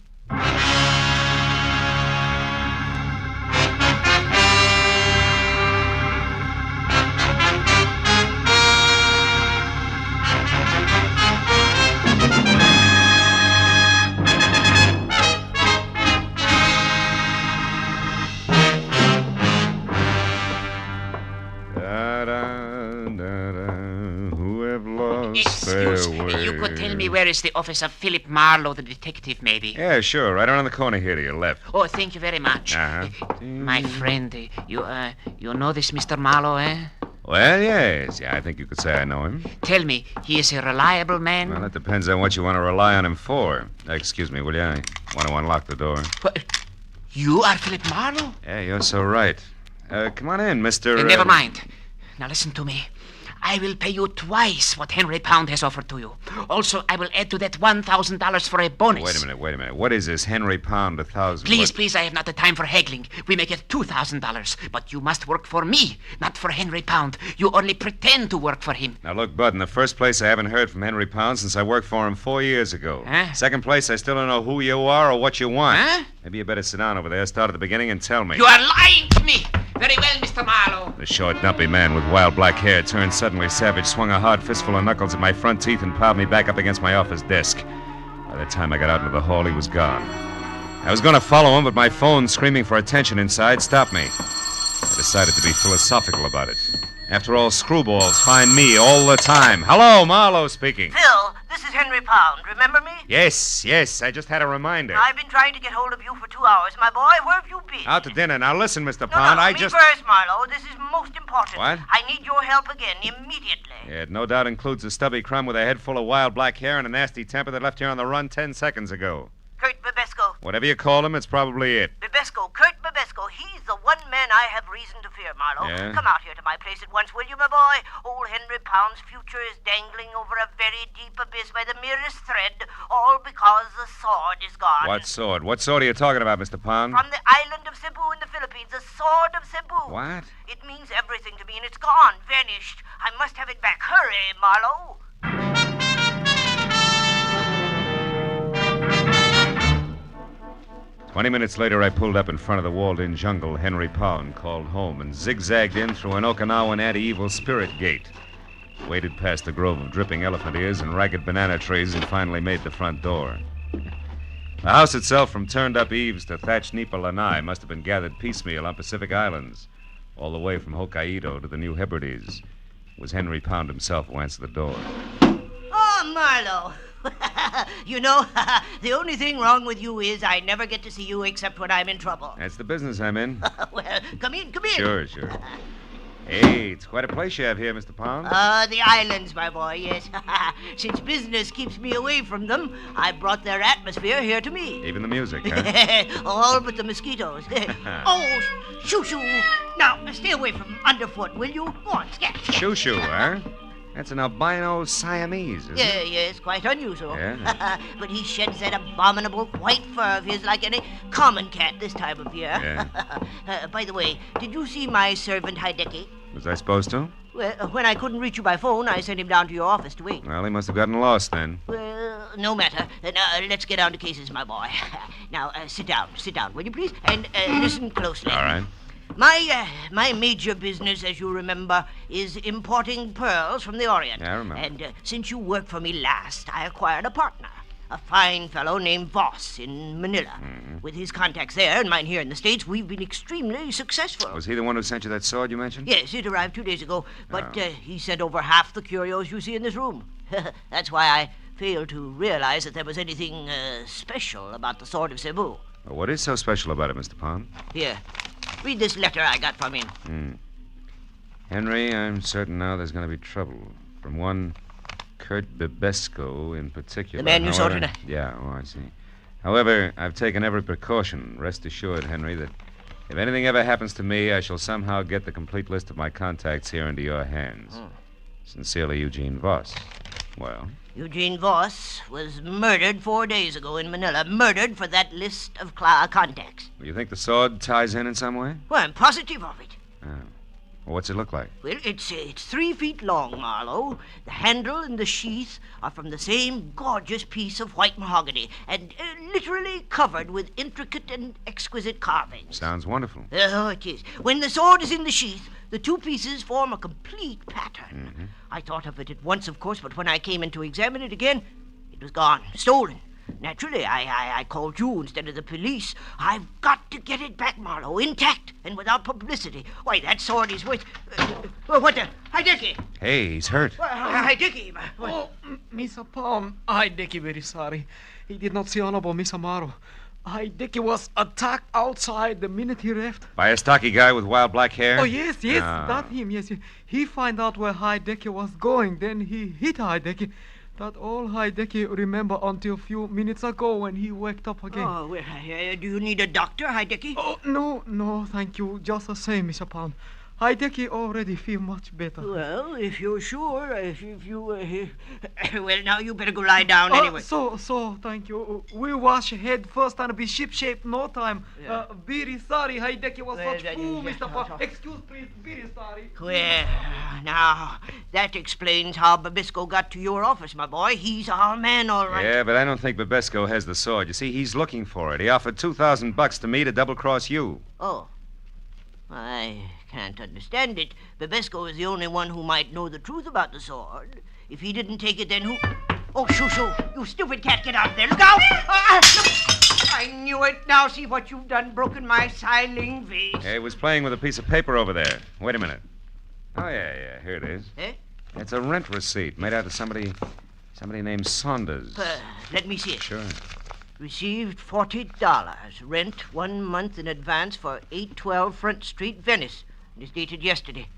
Excuse me, you could tell me where is the office of Philip Marlowe, the detective, maybe? Yeah, sure. Right around the corner here to your left. Oh, thank you very much. My friend, you know this Mr. Marlowe, eh? Well, yes. Yeah, I think you could say I know him. Tell me, he is a reliable man? Well, that depends on what you want to rely on him for. Excuse me, will you? I want to unlock the door. What? You are Philip Marlowe? Yeah, you're so right. Come on in, Mr. Never mind. Now listen to me. I will pay you twice what Henry Pound has offered to you. Also, I will add to that $1,000 for a bonus. Wait a minute. What is this, Henry Pound, 1,000? Please, I have not the time for haggling. We make it $2,000. But you must work for me, not for Henry Pound. You only pretend to work for him. Now, look, Bud, in the first place, I haven't heard from Henry Pound since I worked for him 4 years ago. Huh? Second place, I still don't know who you are or what you want. Huh? Maybe you better sit down over there, start at the beginning, and tell me. You are lying to me! Very well, Mr. Marlowe. The short, dumpy man with wild black hair turned suddenly savage, swung a hard fistful of knuckles at my front teeth, and piled me back up against my office desk. By the time I got out into the hall, he was gone. I was going to follow him, but my phone, screaming for attention inside, stopped me. I decided to be philosophical about it. After all, screwballs find me all the time. Hello, Marlowe speaking. Phil, this is Henry Pound. Remember me? Yes. I just had a reminder. I've been trying to get hold of you for 2 hours. My boy, where have you been? Out to dinner. Now listen, Mr. No, Pound, me just... first, Marlowe. This is most important. What? I need your help again, immediately. It no doubt includes a stubby crumb with a head full of wild black hair and a nasty temper that left here on the run 10 seconds ago. Kurt Babesco. Whatever you call him, it's probably it. Babesco, Kurt Babesco. He's the one man I have reason to fear, Marlowe. Yeah? Come out here to my place at once, will you, my boy? Old Henry Pound's future is dangling over a very deep abyss by the merest thread, all because the sword is gone. What sword? What sword are you talking about, Mr. Pound? From the island of Cebu in the Philippines, the sword of Cebu. What? It means everything to me, and it's gone, vanished. I must have it back. Hurry, Marlowe. 20 minutes later, I pulled up in front of the walled-in jungle Henry Pound called home and zigzagged in through an Okinawan anti-evil spirit gate. Waded past a grove of dripping elephant ears and ragged banana trees and finally made the front door. The house itself, from turned-up eaves to thatched nipa lanai, must have been gathered piecemeal on Pacific Islands, all the way from Hokkaido to the New Hebrides. It was Henry Pound himself who answered the door. Oh, Marlowe. You know, the only thing wrong with you is I never get to see you except when I'm in trouble. That's the business I'm in. Well, come in. Sure. Hey, it's quite a place you have here, Mr. Pound. The islands, my boy, yes. Since business keeps me away from them, I brought their atmosphere here to me. Even the music, huh? All but the mosquitoes. Oh, shoo-shoo. Now, stay away from underfoot, will you? Go on, scat. Shoo-shoo, huh? That's an albino Siamese, isn't it? Yes, quite unusual. Yeah. But he sheds that abominable white fur of his like any common cat this time of year. Yeah. By the way, did you see my servant Hideki? Was I supposed to? Well, when I couldn't reach you by phone, I sent him down to your office to wait. Well, he must have gotten lost then. Well, no matter. Now, let's get down to cases, my boy. Now, sit down, will you please? And listen closely. All right. My major business, as you remember, is importing pearls from the Orient. Yeah, I remember. And since you worked for me last, I acquired a partner, a fine fellow named Voss in Manila. Mm-hmm. With his contacts there and mine here in the States, we've been extremely successful. Was he the one who sent you that sword you mentioned? Yes, it arrived 2 days ago, but he sent over half the curios you see in this room. That's why I failed to realize that there was anything special about the sword of Cebu. Well, what is so special about it, Mr. Pond? Here, read this letter I got from him. Henry, I'm certain now there's going to be trouble. From one Kurt Bibesco in particular. The man you saw However- tonight? Yeah, I see. However, I've taken every precaution. Rest assured, Henry, that if anything ever happens to me, I shall somehow get the complete list of my contacts here into your hands. Sincerely, Eugene Voss. Well, Eugene Voss was murdered 4 days ago in Manila. Murdered for that list of contacts. you think the sword ties in some way? Well, I'm positive of it. Well, what's it look like? Well, it's 3 feet long, Marlowe. The handle and the sheath are from the same gorgeous piece of white mahogany and literally covered with intricate and exquisite carvings. Sounds wonderful. Oh, it is. When the sword is in the sheath, the two pieces form a complete pattern. I thought of it at once, of course, but when I came in to examine it again, it was gone, stolen. Naturally, I called you instead of the police. I've got to get it back, Marlowe, intact and without publicity. Why, that sword is worth... what the... Hideki! Hey, he's hurt. Hideki! Oh, Miss Palm, Hideki very sorry. He did not see Honorable Miss Amaro. Hideki was attacked outside the minute he left. By a stocky guy with wild black hair? Oh, yes, Ah. that him, yes. He find out where Hideki was going, then he hit Hideki. That all Hideki remember until a few minutes ago when he waked up again. Oh, well, do you need a doctor, Hideki? Oh, no, thank you. Just the same, Mr. Pound. Hideki already feel much better. Well, if you're sure, if you... well, now you better go lie down anyway. So, thank you. We wash head first and be ship-shape no time. Very sorry, Hideki was such fool, Mr. Pound. Excuse, please, very sorry. Well, now, that explains how Babisco got to your office, my boy. He's our man, all right. Yeah, but I don't think Babesco has the sword. You see, he's looking for it. He offered $2,000 to me to double-cross you. Oh. I can't understand it. Babesco is the only one who might know the truth about the sword. If he didn't take it, then who... Oh, shoo! You stupid cat, get out of there. Look out! Look. I knew it. Now see what you've done. Broken my siling vase. Yeah, he was playing with a piece of paper over there. Wait a minute. Oh, yeah, here it is. Eh? It's a rent receipt made out to somebody named Saunders. Let me see it. Sure. Received $40. Rent 1 month in advance for 812 Front Street, Venice. It is dated yesterday.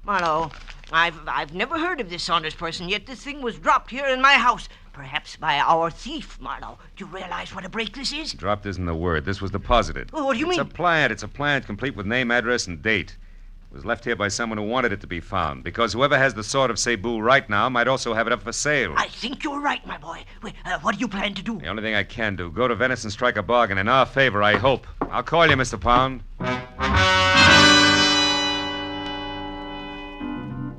Marlowe, I've never heard of this Saunders person, yet this thing was dropped here in my house. Perhaps by our thief, Marlowe. Do you realize what a break this is? Dropped isn't the word. This was deposited. Oh, what do you mean? It's a plant complete with name, address, and date. It was left here by someone who wanted it to be found, because whoever has the sword of Cebu right now might also have it up for sale. I think you're right, my boy. Wait, what do you plan to do? The only thing I can do, go to Venice and strike a bargain in our favor, I hope. I'll call you, Mr. Pound.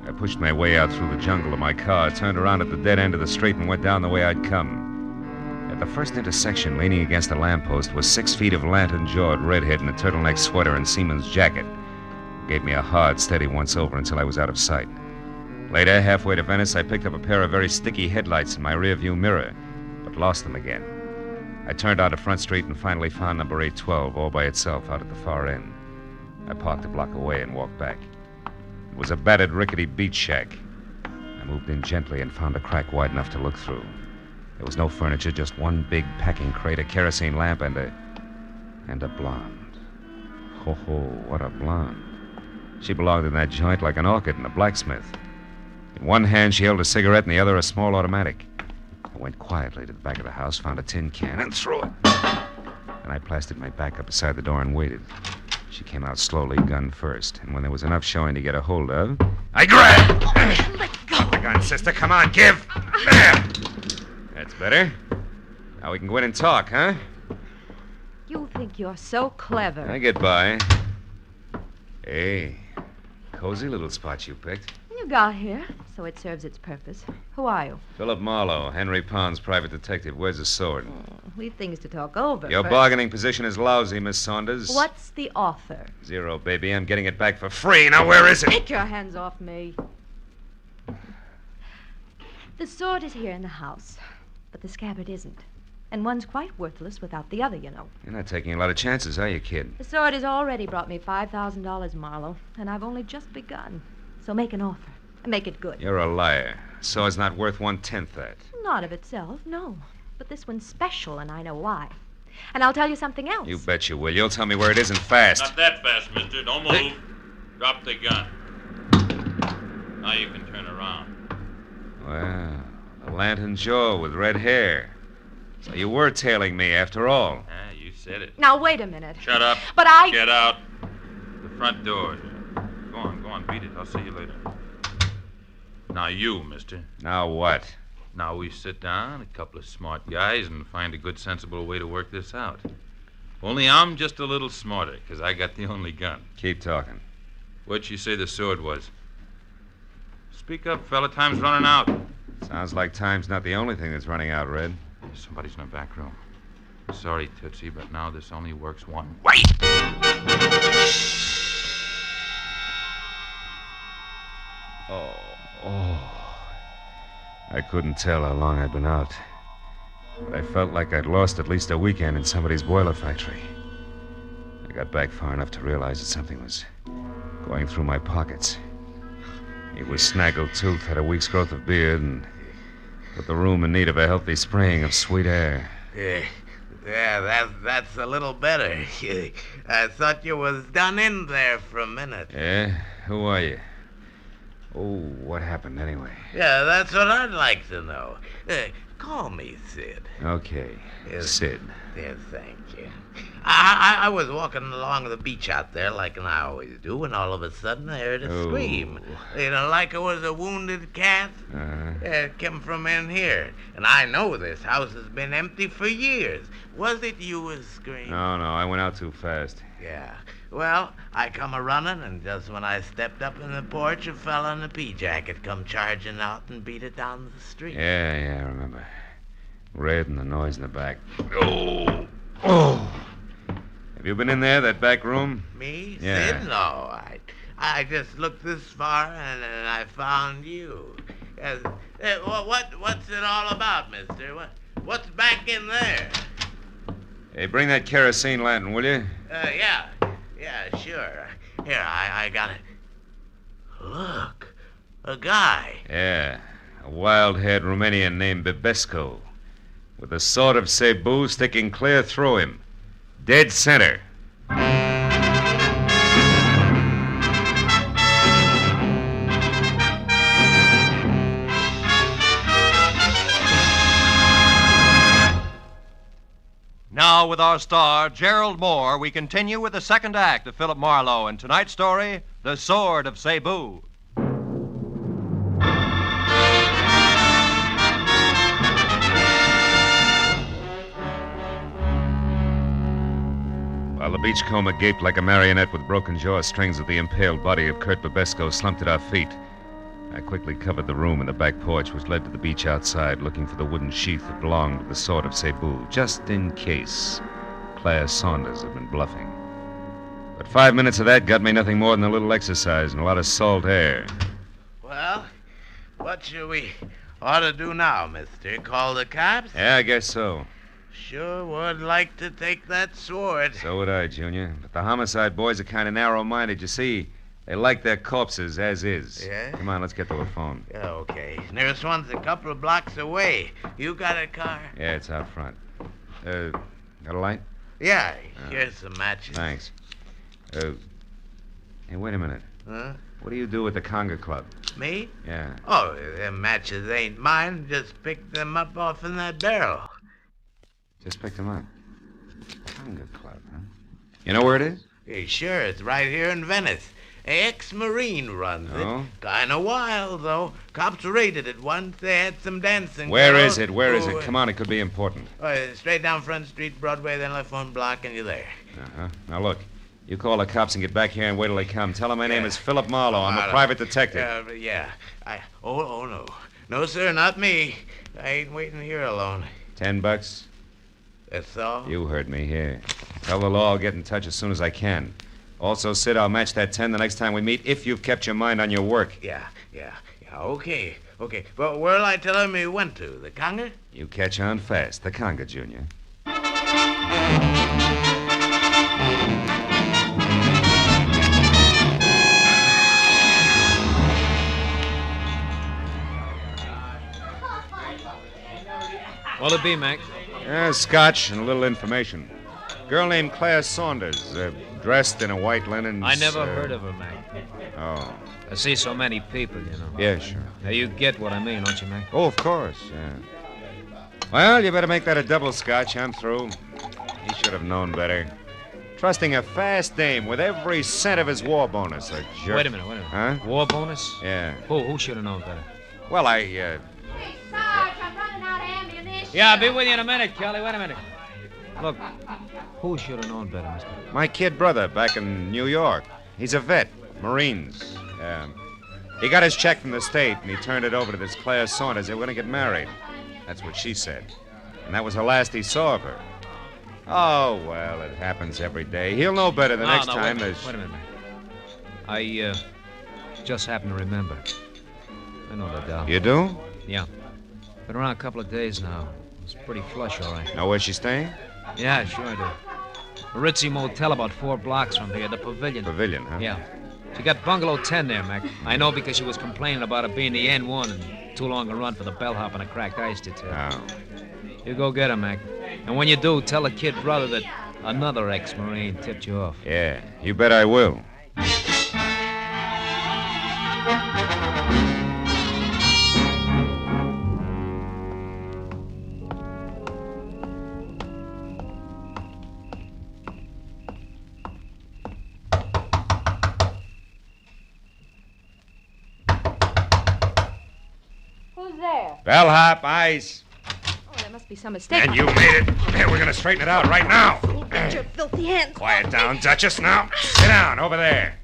I pushed my way out through the jungle to my car, turned around at the dead end of the street, and went down the way I'd come. At the first intersection, leaning against a lamppost, was 6 feet of lantern-jawed redhead in a turtleneck sweater and seaman's jacket. Gave me a hard, steady once-over until I was out of sight. Later, halfway to Venice, I picked up a pair of very sticky headlights in my rearview mirror, but lost them again. I turned onto Front Street and finally found number 812 all by itself out at the far end. I parked a block away and walked back. It was a battered, rickety beach shack. I moved in gently and found a crack wide enough to look through. There was no furniture, just one big packing crate, a kerosene lamp, and a blonde. Ho, what a blonde. She belonged in that joint like an orchid in a blacksmith. In one hand, she held a cigarette, in the other, a small automatic. I went quietly to the back of the house, found a tin can, and threw it. Then I plastered my back up beside the door and waited. She came out slowly, gun first, and when there was enough showing to get a hold of, I grabbed! Let go! gun, sister. Come on, give. There. That's better. Now we can go in and talk, huh? You think you're so clever. I get by. Hey, cozy little spot you picked. You got here, so it serves its purpose. Who are you? Philip Marlowe, Henry Pound's private detective. Where's the sword? We've things to talk over. Your first. bargaining position is lousy, Miss Saunders. What's the offer? 0, baby. I'm getting it back for free. Now, where is it? Take your hands off me. The sword is here in the house, but the scabbard isn't. And one's quite worthless without the other, you know. You're not taking a lot of chances, are you, kid? The sword has already brought me $5,000, Marlowe, and I've only just begun. So make an offer. And make it good. You're a liar. Sword's not worth 1/10 that. Not of itself, no. But this one's special, and I know why. And I'll tell you something else. You bet you will. You'll tell me where it is and fast. Not that fast, mister. Don't move. Drop the gun. Now you can turn around. Well, a lantern jaw with red hair. So you were tailing me after all. Ah, you said it. Now, wait a minute. Shut up. But I... Get out. The front door. Go on, beat it. I'll see you later. Now you, mister. Now what? Now we sit down, a couple of smart guys, and find a good, sensible way to work this out. Only I'm just a little smarter, because I got the only gun. Keep talking. What'd you say the sword was? Speak up, fella. Time's running out. Sounds like time's not the only thing that's running out, Red. Somebody's in the back room. Sorry, Tootsie, but now this only works one way. Oh. I couldn't tell how long I'd been out. But I felt like I'd lost at least a weekend in somebody's boiler factory. I got back far enough to realize that something was going through my pockets. He was snaggle-toothed, had a week's growth of beard, and put the room in need of a healthy spraying of sweet air. Yeah, that's a little better. I thought you was done in there for a minute. Yeah? Who are you? Oh, what happened anyway? Yeah, that's what I'd like to know. Call me Sid. Okay, Sid. Yes, thank you. I was walking along the beach out there like I always do, and all of a sudden I heard a scream. You know, like it was a wounded cat. It came from in here. And I know this house has been empty for years. Was it you was screaming? No, I went out too fast. Yeah. Well, I come a-running, and just when I stepped up in the porch, a fella in a pea-jacket come charging out and beat it down the street. Yeah, I remember. Red and the noise in the back. Oh! Have you been in there, that back room? Me? Yeah. Sid? No, I just looked this far, and I found you. What's it all about, mister? What's back in there? Hey, bring that kerosene lantern, will you? Yeah, sure. Here, I got it. Look, a guy. Yeah, a wild-haired Romanian named Bibesco, with the sword of Cebu sticking clear through him. Dead center. Now, with our star, Gerald Moore, we continue with the second act of Philip Marlowe and tonight's story, The Sword of Cebu. While the beachcomber gaped like a marionette with broken jaw, strings of the impaled body of Kurt Bibesco slumped at our feet. I quickly covered the room and the back porch, which led to the beach outside, looking for the wooden sheath that belonged to the sword of Cebu, just in case Claire Saunders had been bluffing. But 5 minutes of that got me nothing more than a little exercise and a lot of salt air. Well, what should we ought to do now, mister? Call the cops? Yeah, I guess so. Sure would like to take that sword. So would I, Junior. But the homicide boys are kind of narrow-minded, you see. They like their corpses as is. Yeah? Come on, let's get to a phone. Yeah, okay. Nearest one's a couple of blocks away. You got a car? Yeah, it's out front. Got a light? Yeah, here's some matches. Thanks. Hey, wait a minute. Huh? What do you do at the Conga Club? Me? Yeah. Oh, them matches ain't mine. Just picked them up off in that barrel. Just picked them up. Conga Club, huh? You know where it is? Hey, sure, it's right here in Venice. Ex-Marine runs Oh? it. Kind of wild, though. Cops raided it once. They had some dancing. Where girls. is it? Where is Oh, it? Come on, it could be important. Straight down Front Street, Broadway, then left one block, and you're there. Uh-huh. Now, look. You call the cops and get back here and wait till they come. Tell them my name is Philip Marlowe. I'm a private detective. Yeah. No. No, sir, not me. I ain't waiting here alone. $10? That's all? You heard me. Here. Tell the law I'll get in touch as soon as I can. Also, Sid, I'll match that 10 the next time we meet if you've kept your mind on your work. Yeah. Okay. But where'll I tell him he went to? The conga? You catch on fast. The conga, Junior. What'll it be, Mac? Scotch and a little information. Girl named Claire Saunders, dressed in a white linen. I never heard of her, Mac. Oh. I see so many people, you know. Yeah, sure. Now, you get what I mean, don't you, Mac? Oh, of course, yeah. Well, you better make that a double Scotch. I'm through. He should have known better. Trusting a fast dame with every cent of his war bonus, a jerk. Wait a minute. Huh? War bonus? Yeah. Who should have known better? Well, Sarge, I'm running out of ammunition. Yeah, I'll be with you in a minute, Kelly. Wait a minute. Look, who should have known better, mister? My kid brother back in New York. He's a vet, Marines. He got his check from the state, and he turned it over to this Claire Saunders. They were going to get married. That's what she said. And that was the last he saw of her. Oh, well, it happens every day. He'll know better the next time. Wait a minute, man. I just happen to remember. I know that doll. You do? Yeah. Been around a couple of days now. It's pretty flush, all right. Know where she's staying? Yeah, sure I do. A ritzy motel about 4 blocks from here, the Pavilion. Pavilion, huh? Yeah. She got bungalow 10 there, Mac. I know because she was complaining about it being the N1 and too long a run for the bellhop and a cracked ice detail. Oh. You go get her, Mac. And when you do, tell the kid brother that another ex-Marine tipped you off. Yeah, you bet I will. Who's there? Bellhop, ice. Oh, there must be some mistake. And you made it. Here, we're going to straighten it out right now. Get your filthy hands. Quiet down, Duchess, now. Sit down, over there.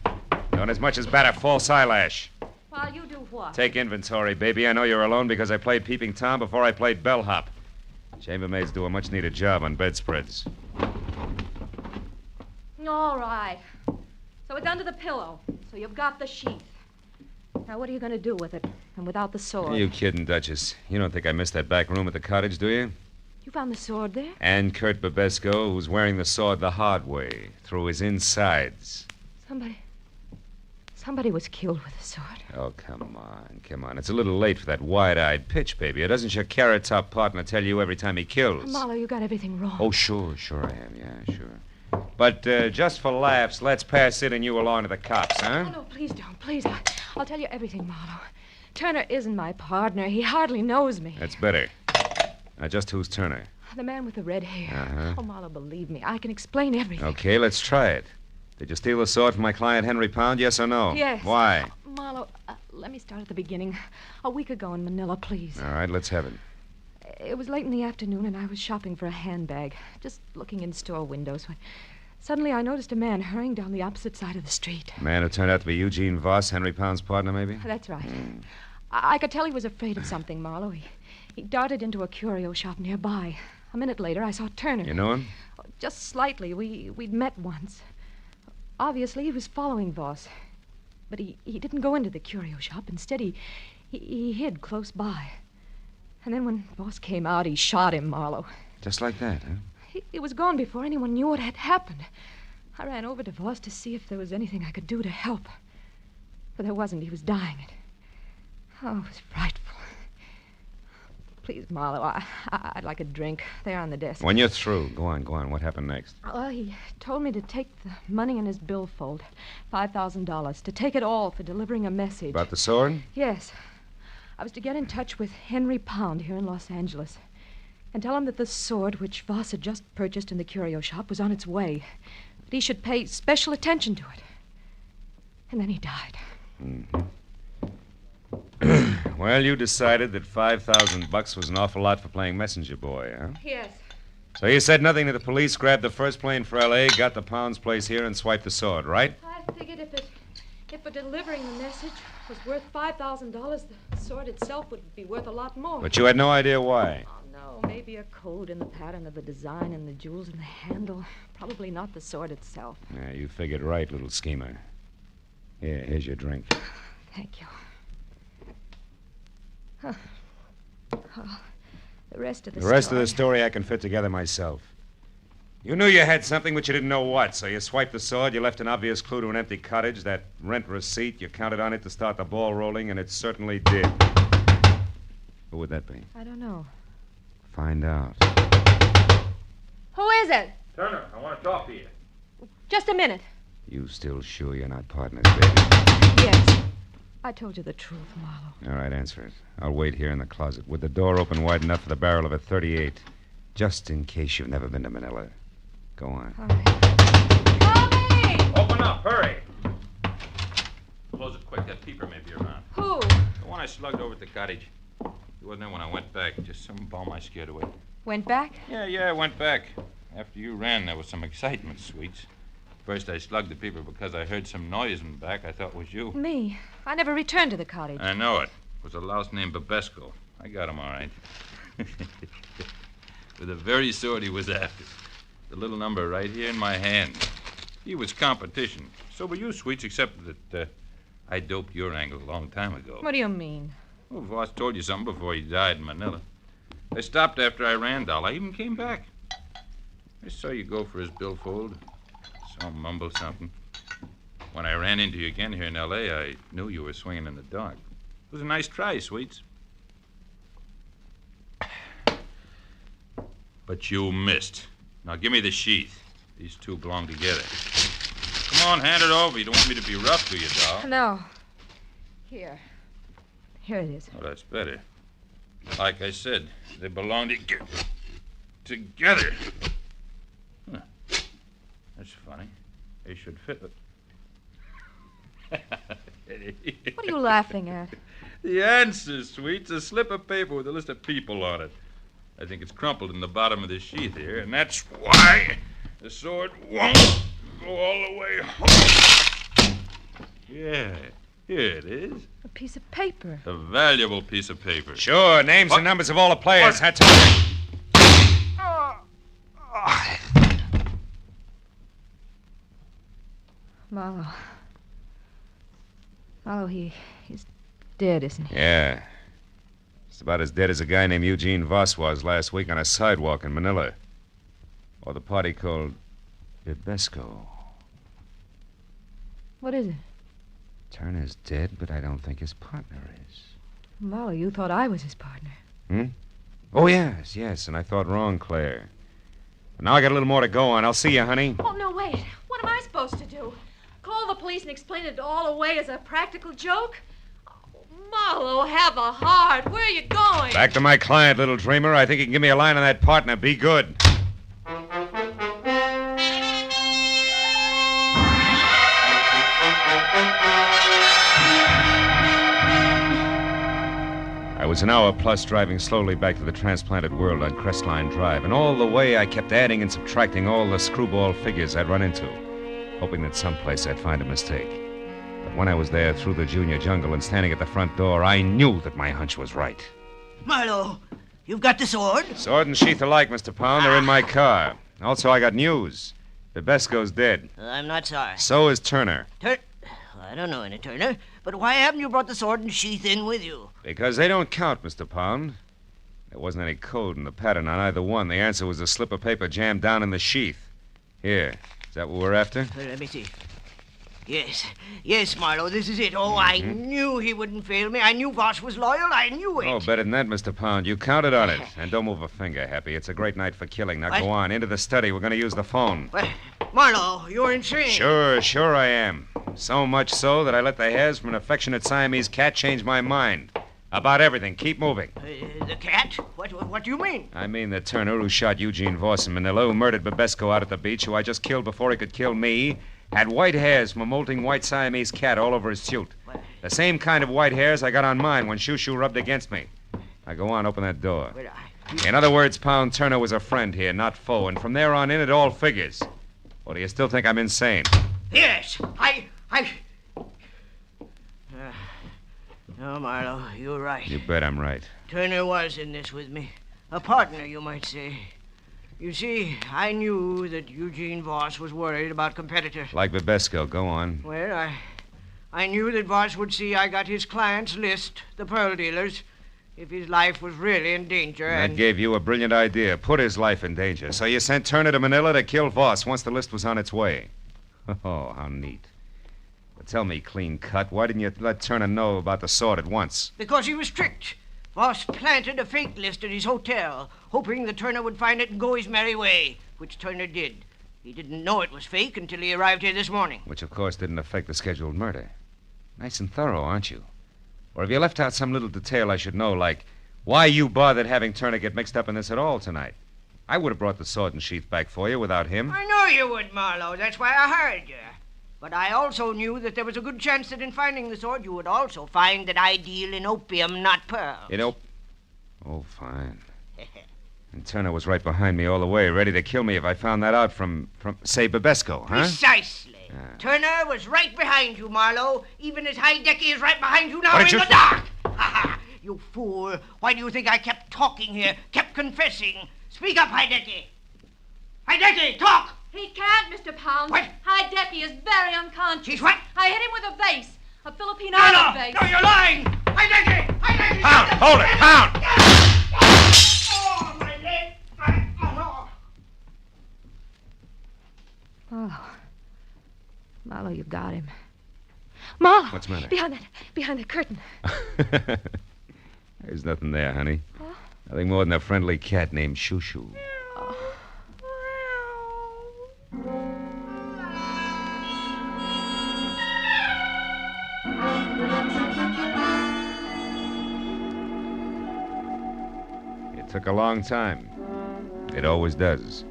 Don't as much as bat a false eyelash. While you do what? Take inventory, baby. I know you're alone because I played Peeping Tom before I played bellhop. Chambermaids do a much-needed job on bedspreads. All right. So it's under the pillow. So you've got the sheath. Now, what are you going to do with it? And without the sword? Are you kidding, Duchess? You don't think I missed that back room at the cottage, do you? You found the sword there? And Kurt Babesco, who's wearing the sword the hard way, through his insides. Somebody was killed with a sword. Oh, come on. It's a little late for that wide-eyed pitch, baby. Doesn't your carrot-top partner tell you every time he kills? Marlowe, you got everything wrong. Oh, sure I am. Yeah, sure. But just for laughs, let's pass it and you along to the cops, huh? Oh, no, please don't. Please. I'll tell you everything, Marlowe. Turner isn't my partner. He hardly knows me. That's better. Now, just who's Turner? The man with the red hair. Uh-huh. Oh, Marlowe, believe me. I can explain everything. Okay, let's try it. Did you steal the sword from my client, Henry Pound, yes or no? Yes. Why? Marlowe, let me start at the beginning. A week ago in Manila, please. All right, let's have it. It was late in the afternoon, and I was shopping for a handbag, just looking in store windows when suddenly I noticed a man hurrying down the opposite side of the street. A man who turned out to be Eugene Voss, Henry Pound's partner, maybe? That's right. I could tell he was afraid of something, Marlowe. He darted into a curio shop nearby. A minute later, I saw Turner. You know him? Just slightly. We'd met once. Obviously, he was following Voss. But he didn't go into the curio shop. Instead, he hid close by. And then when Voss came out, he shot him, Marlowe. Just like that, huh? He was gone before anyone knew what had happened. I ran over to Voss to see if there was anything I could do to help. But there wasn't. He was dying. Oh, it was frightful. Please, Marlowe, I'd like a drink. They're on the desk. When you're through, go on. What happened next? Well, he told me to take the money in his billfold, $5,000, to take it all for delivering a message. About the sword? Yes. I was to get in touch with Henry Pound here in Los Angeles and tell him that the sword which Voss had just purchased in the curio shop was on its way, that he should pay special attention to it. And then he died. Well, you decided that $5,000 was an awful lot for playing messenger boy, huh? Yes. So you said nothing to the police, grabbed the first plane for L.A., got the Pound's place here, and swiped the sword, right? I figured if delivering the message was worth $5,000, the sword itself would be worth a lot more. But you had no idea why. Oh, no. Maybe a code in the pattern of the design and the jewels in the handle. Probably not the sword itself. Yeah, you figured right, little schemer. Here's your drink. Thank you. Huh. Oh, the rest of the story I can fit together myself. You knew you had something, but you didn't know what, so you swiped the sword, you left an obvious clue to an empty cottage, that rent receipt, you counted on it to start the ball rolling, and it certainly did. Who would that be? I don't know. Find out. Who is it? Turner, I want to talk to you. Just a minute. You still sure you're not partners, baby? Yes. I told you the truth, Marlowe. All right, answer it. I'll wait here in the closet with the door open wide enough for the barrel of a .38, just in case you've never been to Manila. Go on. All right. Tommy! Open up, hurry. Close it quick, that peeper may be around. Who? The one I slugged over at the cottage. He wasn't there when I went back. Just some bum I scared away. Went back? Yeah, I went back. After you ran, there was some excitement, Sweets. First, I slugged the peeper because I heard some noise in the back. I thought it was you. Me? I never returned to the cottage. I know it. It was a louse named Babesco. I got him all right. With the very sword he was after. The little number right here in my hand. He was competition. So were you, Sweets, except that I doped your angle a long time ago. What do you mean? Well, Voss told you something before he died in Manila. I stopped after I ran, doll. I even came back. I saw you go for his billfold. Saw him mumble something. When I ran into you again here in L.A., I knew you were swinging in the dark. It was a nice try, Sweets. But you missed. Now give me the sheath. These two belong together. Come on, hand it over. You don't want me to be rough to you, doll. No. Here it is. Oh, that's better. Like I said, they belong together. Huh. That's funny. They should fit. What are you laughing at? The answer, Sweets. A slip of paper with a list of people on it. I think it's crumpled in the bottom of the sheath here, and that's why the sword won't go all the way home. Yeah, here it is. A piece of paper. A valuable piece of paper. Sure, names and numbers of all the players. Had to... Marlowe, he's dead, isn't he? Yeah. Just about as dead as a guy named Eugene Voss was last week on a sidewalk in Manila. Or the party called Babesco. What is it? Turner's dead, but I don't think his partner is. Marlowe, you thought I was his partner. Oh, yes, and I thought wrong, Claire. But now I got a little more to go on. I'll see you, honey. Oh, no, wait. What am I supposed to do? Call the police and explain it all away as a practical joke? Oh, Marlowe, have a heart. Where are you going? Back to my client, little dreamer. I think you can give me a line on that partner. Be good. I was an hour plus driving slowly back to the transplanted world on Crestline Drive, and all the way I kept adding and subtracting all the screwball figures I'd run into, hoping that someplace I'd find a mistake. But when I was there through the junior jungle and standing at the front door, I knew that my hunch was right. Marlowe, you've got the sword? Sword and sheath alike, Mr. Pound. They're in my car. Also, I got news. Babesco's dead. I'm not sorry. So is Turner. I don't know any Turner, but why haven't you brought the sword and sheath in with you? Because they don't count, Mr. Pound. There wasn't any code in the pattern on either one. The answer was a slip of paper jammed down in the sheath. Here. Is that what we're after? Let me see. Yes, Marlowe, this is it. Oh, I knew he wouldn't fail me. I knew Voss was loyal. I knew it. Oh, better than that, Mr. Pound. You counted on it. And don't move a finger, Happy. It's a great night for killing. Now go on. Into the study. We're going to use the phone. Marlowe, you're insane. Sure I am. So much so that I let the hairs from an affectionate Siamese cat change my mind. About everything. Keep moving. The cat? What do you mean? I mean the Turner who shot Eugene Voss in Manila, who murdered Babesco out at the beach, who I just killed before he could kill me, Had white hairs from a molting white Siamese cat all over his suit. The same kind of white hairs I got on mine when Shoo rubbed against me. Now, go on, open that door. In other words, Pound Turner was a friend here, not foe, and from there on in, it all figures. Or do you still think I'm insane? Yes, No, Marlowe, you're right. You bet I'm right. Turner was in this with me. A partner, you might say. You see, I knew that Eugene Voss was worried about competitors. Like Babesco, go on. Well, I knew that Voss would see I got his client's list, the pearl dealers, if his life was really in danger. That gave you a brilliant idea. Put his life in danger. So you sent Turner to Manila to kill Voss once the list was on its way. Oh, how neat. But tell me, clean cut, why didn't you let Turner know about the sword at once? Because he was tricked. Voss planted a fake list at his hotel, hoping that Turner would find it and go his merry way, which Turner did. He didn't know it was fake until he arrived here this morning. Which, of course, didn't affect the scheduled murder. Nice and thorough, aren't you? Or have you left out some little detail I should know, like why you bothered having Turner get mixed up in this at all tonight? I would have brought the sword and sheath back for you without him. I know you would, Marlowe. That's why I hired you. But I also knew that there was a good chance that in finding the sword, you would also find that I deal in opium, not pearls. Oh, fine. And Turner was right behind me all the way, ready to kill me if I found that out from say, Babesco, huh? Precisely. Turner was right behind you, Marlowe, even as Heidecky is right behind you now What in did the you- dark. You fool. Why do you think I kept talking here, kept confessing? Speak up, Heidecky. Heidecky, talk! He can't, Mr. Pound. What? Heidecky is very unconscious. She's what? I hit him with a vase. A Filipino No, island vase. No, you're lying! Heidecky! Heidecky! Pound, hold it, Pound! Oh, my leg! Oh, no. Marlowe, you got him. Marlowe! What's the matter? Behind that curtain. There's nothing there, honey. Nothing more than a friendly cat named Shoo. It took a long time. It always does.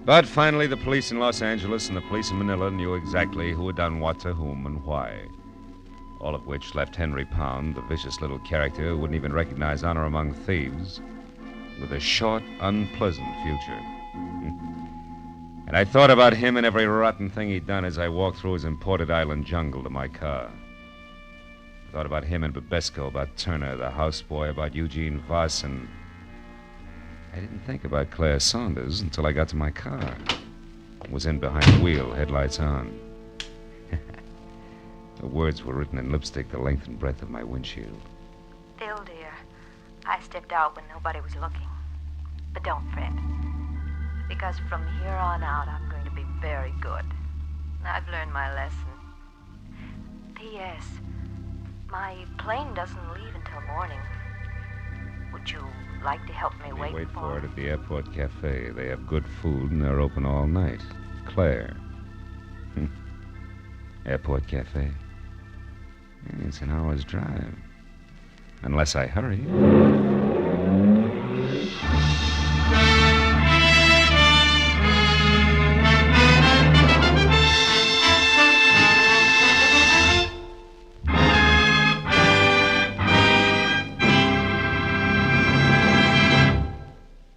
But finally, the police in Los Angeles and the police in Manila knew exactly who had done what to whom and why. All of which left Henry Pound, the vicious little character who wouldn't even recognize honor among thieves, with a short, unpleasant future. And I thought about him and every rotten thing he'd done as I walked through his imported island jungle to my car. I thought about him and Babesco, about Turner, the houseboy, about Eugene Voss, and I didn't think about Claire Saunders until I got to my car. Was in behind the wheel, headlights on. The words were written in lipstick the length and breadth of my windshield. Phil, dear, I stepped out when nobody was looking. But don't fret, because from here on out, I'm going to be very good. I've learned my lesson. P.S. My plane doesn't leave until morning. Would you like to help me Wait for it at the airport cafe. They have good food and they're open all night. Claire. Airport cafe. It's an hour's drive. Unless I hurry.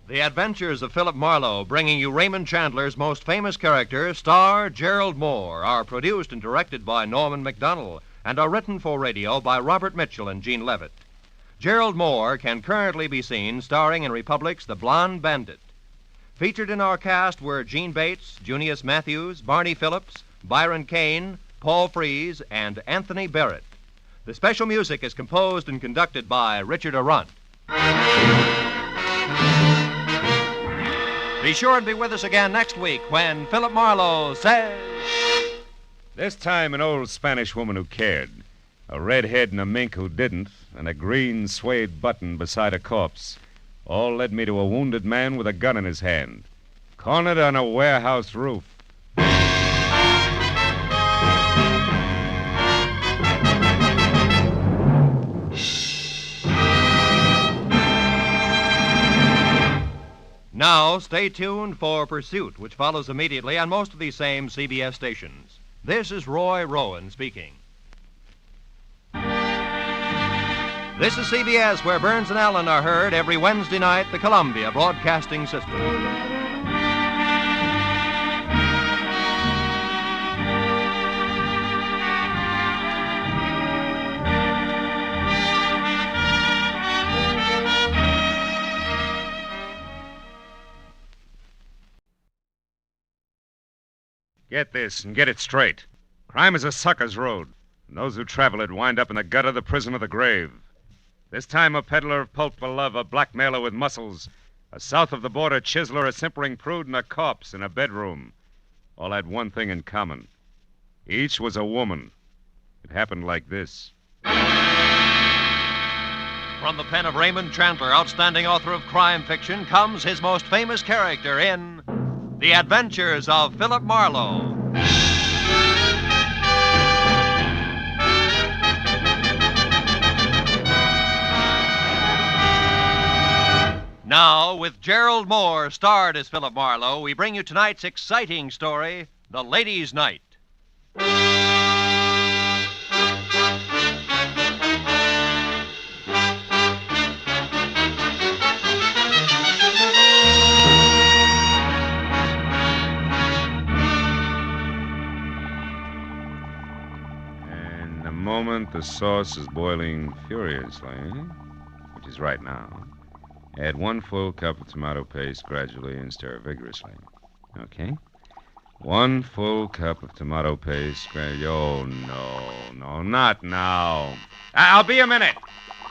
The Adventures of Philip Marlowe, bringing you Raymond Chandler's most famous character, star Gerald Moore, are produced and directed by Norman MacDonald and are written for radio by Robert Mitchell and Gene Levitt. Gerald Moore can currently be seen starring in Republic's The Blonde Bandit. Featured in our cast were Gene Bates, Junius Matthews, Barney Phillips, Byron Kane, Paul Frees, and Anthony Barrett. The special music is composed and conducted by Richard Arant. Be sure and be with us again next week when Philip Marlowe says... This time, an old Spanish woman who cared, a redhead and a mink who didn't, and a green suede button beside a corpse, all led me to a wounded man with a gun in his hand, cornered on a warehouse roof. Now, stay tuned for Pursuit, which follows immediately on most of these same CBS stations. This is Roy Rowan speaking. This is CBS, where Burns and Allen are heard every Wednesday night, the Columbia Broadcasting System. Get this and get it straight. Crime is a sucker's road, and those who travel it wind up in the gutter, the prison, or the grave. This time a peddler of pulp for love, a blackmailer with muscles, a south-of-the-border chiseler, a simpering prude, and a corpse in a bedroom. All had one thing in common. Each was a woman. It happened like this. From the pen of Raymond Chandler, outstanding author of crime fiction, comes his most famous character in The Adventures of Philip Marlowe. Now, with Gerald Moore starred as Philip Marlowe, we bring you tonight's exciting story, The Ladies' Night. And the moment the sauce is boiling furiously, which is right now, add 1 full cup of tomato paste gradually and stir vigorously. Okay? 1 full cup of tomato paste gradually. Oh, no, not now. I'll be a minute.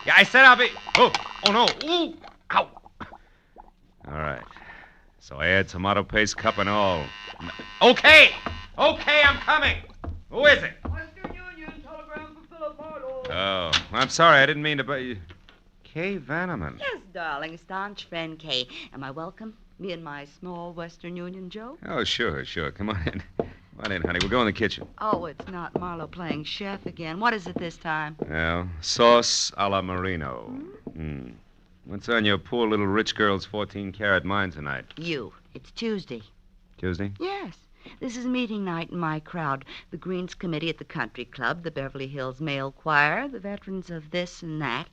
Yeah, I said I'll be. Oh no. Ooh, ow. All right. So I add tomato paste, cup and all. Okay, I'm coming. Who is it? Western Union, telegram for Philip Marlowe. Oh, I'm sorry. I didn't mean to. Kay Vanneman. Yes, darling. Staunch friend Kay. Am I welcome? Me and my small Western Union Joe? Oh, sure. Come on in. Come on in, honey. We'll go in the kitchen. Oh, it's not Marlowe playing chef again. What is it this time? Well, sauce a la Marino. What's on your poor little rich girl's 14-carat mind tonight? You. It's Tuesday. Tuesday? Yes. This is meeting night in my crowd. The Greens Committee at the Country Club, the Beverly Hills Male Choir, the veterans of this and that.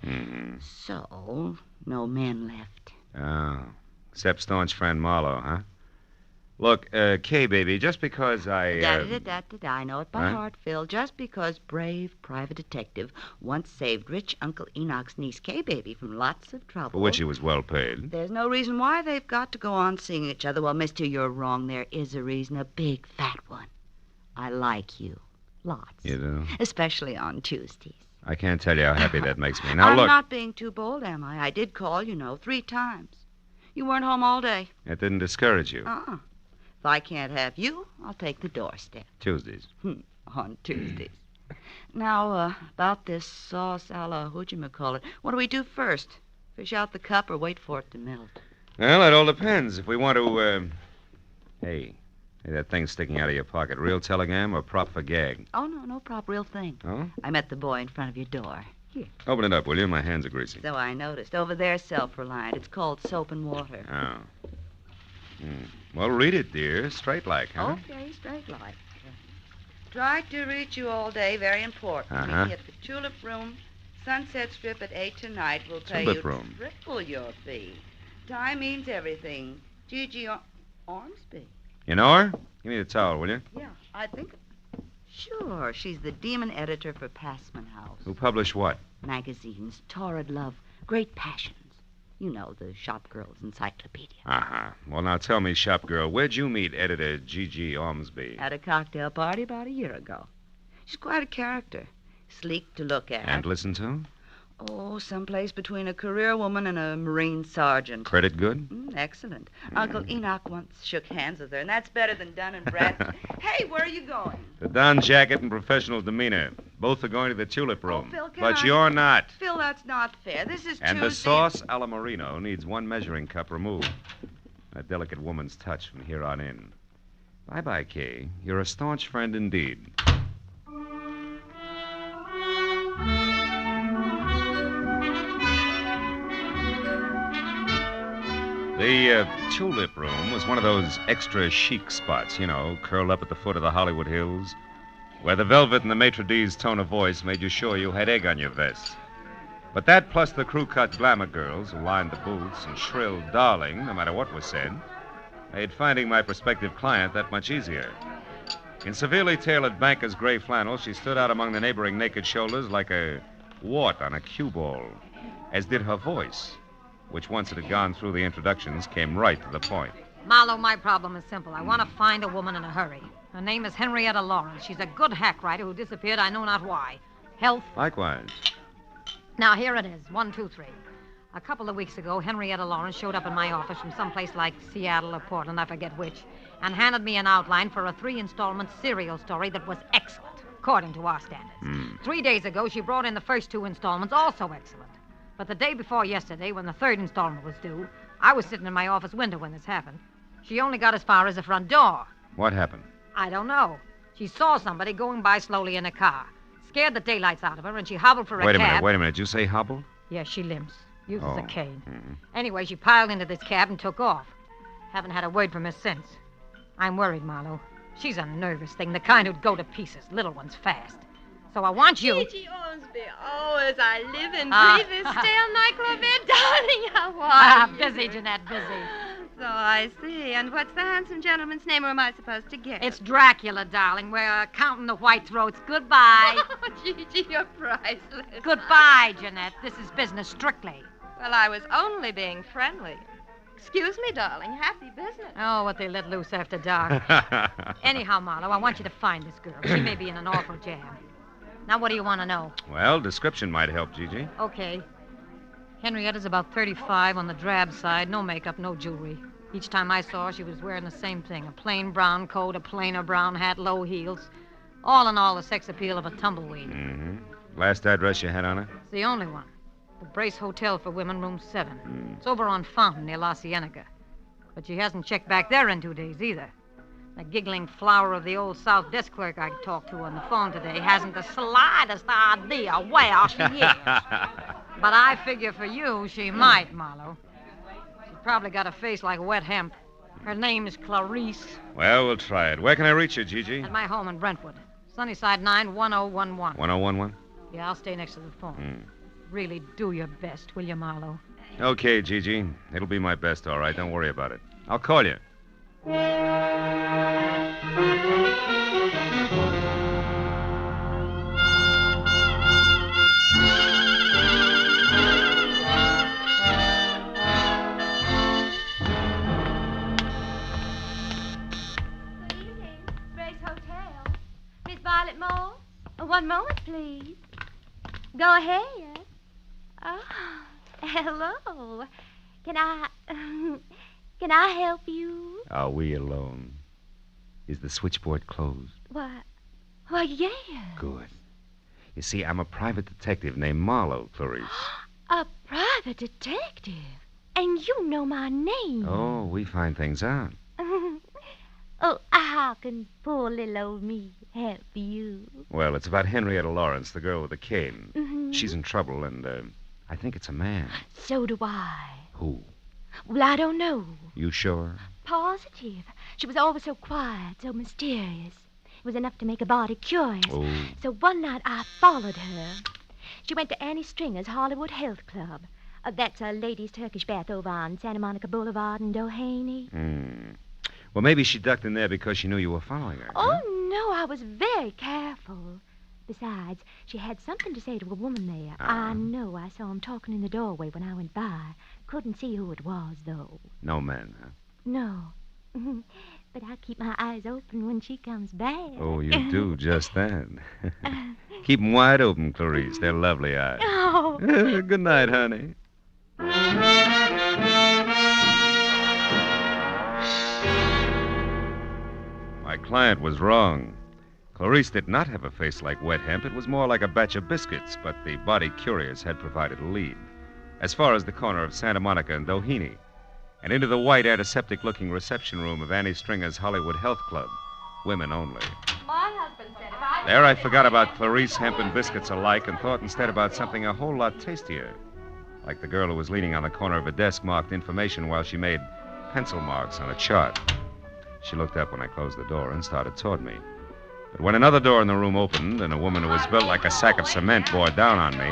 So, no men left. Oh, except staunch friend Marlowe, huh? Look, Kay, baby, just because I... I know it by heart, Phil. Just because brave private detective once saved rich Uncle Enoch's niece, Kay, baby, from lots of trouble. For which he was well paid. There's no reason why they've got to go on seeing each other. Well, mister, you're wrong. There is a reason, a big, fat one. I like you. Lots. You do? Especially on Tuesdays. I can't tell you how happy that makes me. Now, I'm look... not being too bold, am I? I did call, 3 times. You weren't home all day. It didn't discourage you. If I can't have you, I'll take the doorstep. Tuesdays. On Tuesdays. Now, about this sauce a la whatchamacallit. What do we do first? Fish out the cup or wait for it to melt? Well, it all depends. If we want to, Hey, that thing sticking out of your pocket, real telegram or prop for gag? Oh, no prop, real thing. Oh? I met the boy in front of your door. Here. Open it up, will you? My hands are greasy. So I noticed. Over there, self-reliant. It's called soap and water. Oh. Well, read it, dear. Straight like, huh? Okay, straight like. Tried to reach you all day. Very important. Uh-huh. Meet me at the Tulip Room, Sunset Strip at 8 tonight. We'll pay Tulip you Room. triple your fee. Time means everything. Gigi Ormsby. You know her? Give me the towel, will you? Yeah, I think... Sure, she's the demon editor for Passman House. Who published what? Magazines, torrid love, great passions. You know, the shop girl's encyclopedia. Uh-huh. Well, now tell me, shop girl, where'd you meet editor Gigi Ormsby? At a cocktail party about a year ago. She's quite a character. Sleek to look at. And listen to? Oh, someplace between a career woman and a Marine sergeant. Credit good? Excellent. Uncle Enoch once shook hands with her, and that's better than Dun and Bradstreet. Hey, where are you going? The Don jacket and professional demeanor. Both are going to the Tulip Room. Phil, can but I... you're not. Phil, that's not fair. This is And Tuesday. the sauce a la Marino needs 1 measuring cup removed. A delicate woman's touch from here on in. Bye-bye, Kay. You're a staunch friend indeed. The Tulip Room was one of those extra chic spots, curled up at the foot of the Hollywood Hills, where the velvet and the maitre d's tone of voice made you sure you had egg on your vest. But that, plus the crew-cut glamour girls who lined the booths and shrilled darling, no matter what was said, made finding my prospective client that much easier. In severely tailored banker's gray flannel, she stood out among the neighboring naked shoulders like a wart on a cue ball, as did her voice, which, once it had gone through the introductions, came right to the point. Marlowe, my problem is simple. I want to find a woman in a hurry. Her name is Henrietta Lawrence. She's a good hack writer who disappeared I know not why. Health. Likewise. Now, here it is. 1, 2, 3. A couple of weeks ago, Henrietta Lawrence showed up in my office from someplace like Seattle or Portland, I forget which, and handed me an outline for a 3-installment serial story that was excellent, according to our standards. 3 days ago, she brought in the first 2 installments, also excellent. But the day before yesterday, when the 3rd installment was due, I was sitting in my office window when this happened. She only got as far as the front door. What happened? I don't know. She saw somebody going by slowly in a car. Scared the daylights out of her, and she hobbled for a cab. Wait a minute. Did you say hobble? Yes, she limps. Uses a cane. Mm-hmm. Anyway, she piled into this cab and took off. Haven't had a word from her since. I'm worried, Marlowe. She's a nervous thing, the kind who'd go to pieces, little ones fast. So I want you... Gigi Ormsby, as I live and breathe this stale nightclub bed, darling, how are you? Busy, Jeanette, busy. So I see. And what's the handsome gentleman's name, or am I supposed to guess? It's Dracula, darling. We're counting the white throats. Goodbye. Oh, Gigi, you're priceless. Goodbye, Jeanette. This is business strictly. Well, I was only being friendly. Excuse me, darling. Happy business. Oh, what they let loose after dark. Anyhow, Marlowe, I want you to find this girl. She may be in an awful jam. Now, what do you want to know? Well, description might help, Gigi. Okay. Henrietta's about 35 on the drab side. No makeup, no jewelry. Each time I saw her, she was wearing the same thing. A plain brown coat, a plainer brown hat, low heels. All in all, the sex appeal of a tumbleweed. Mm-hmm. Last address you had on her? It's the only one. The Brace Hotel for Women, room 7. It's over on Fountain near La Cienega. But she hasn't checked back there in 2 days either. The giggling flower of the old South desk clerk I talked to on the phone today hasn't the slightest idea where she is. But I figure for you, she might, Marlowe. She's probably got a face like wet hemp. Her name is Clarice. Well, we'll try it. Where can I reach you, Gigi? At my home in Brentwood. Sunnyside 9, 1011. 1011? Yeah, I'll stay next to the phone. Really do your best, will you, Marlowe? Okay, Gigi. It'll be my best, all right. Don't worry about it. I'll call you. Violet Moore? One moment, please. Go ahead. Oh, hello. Can I help you? Are we alone? Is the switchboard closed? Why, yeah. Good. You see, I'm a private detective named Marlowe, Clarice. A private detective? And you know my name. Oh, we find things out. Oh, how can poor little old me help you? Well, it's about Henrietta Lawrence, the girl with the cane. Mm-hmm. She's in trouble, and I think it's a man. So do I. Who? Well, I don't know. You sure? Positive. She was always so quiet, so mysterious. It was enough to make a body curious. Oh. So one night I followed her. She went to Annie Stringer's Hollywood Health Club. That's a ladies' Turkish bath over on Santa Monica Boulevard in Doheny. Well, maybe she ducked in there because she knew you were following her. Oh, no, I was very careful. Besides, she had something to say to a woman there. I know. I saw him talking in the doorway when I went by. Couldn't see who it was, though. No man, huh? No. But I keep my eyes open when she comes back. Oh, you do just that. Keep 'em wide open, Clarice. They're lovely eyes. Oh. Good night, honey. My client was wrong. Clarice did not have a face like wet hemp. It was more like a batch of biscuits, but the body curious had provided a lead. As far as the corner of Santa Monica and Doheny, and into the white antiseptic-looking reception room of Annie Stringer's Hollywood Health Club. Women only. My husband said if I... There I forgot about Clarice, hemp, and biscuits alike and thought instead about something a whole lot tastier. like the girl who was leaning on the corner of a desk marked information while she made pencil marks on a chart. She looked up when I closed the door and started toward me. But when another door in the room opened and a woman who was built like a sack of cement bore down on me,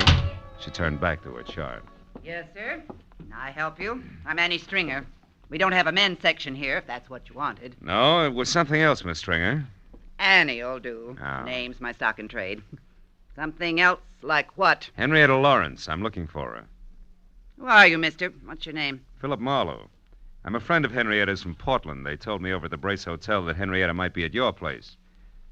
she turned back to her chart. Yes, sir. I help you. I'm Annie Stringer. We don't have a men's section here, if that's what you wanted. No, it was something else, Miss Stringer. Annie'll do. Oh. Name's my stock and trade. Something else like what? Henrietta Lawrence. I'm looking for her. Who are you, mister? What's your name? Philip Marlowe. I'm a friend of Henrietta's from Portland. They told me over at the Brace Hotel that Henrietta might be at your place.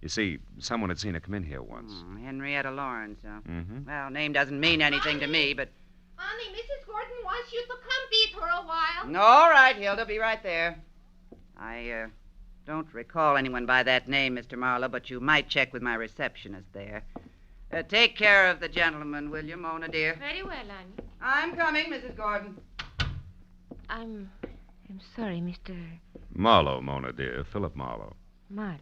You see, someone had seen her come in here once. Henrietta Lawrence, huh? Mm-hmm. Well, name doesn't mean anything to me, but... Honey, Mrs. Gordon wants you to come beat her a while. All right, Hilda, be right there. I don't recall anyone by that name, Mr. Marlowe, but you might check with my receptionist there. Take care of the gentleman, will you, Mona, dear? Very well, Annie. I'm coming, Mrs. Gordon. I'm sorry, Mr. Marlowe, Mona, dear. Philip Marlowe. Marlowe.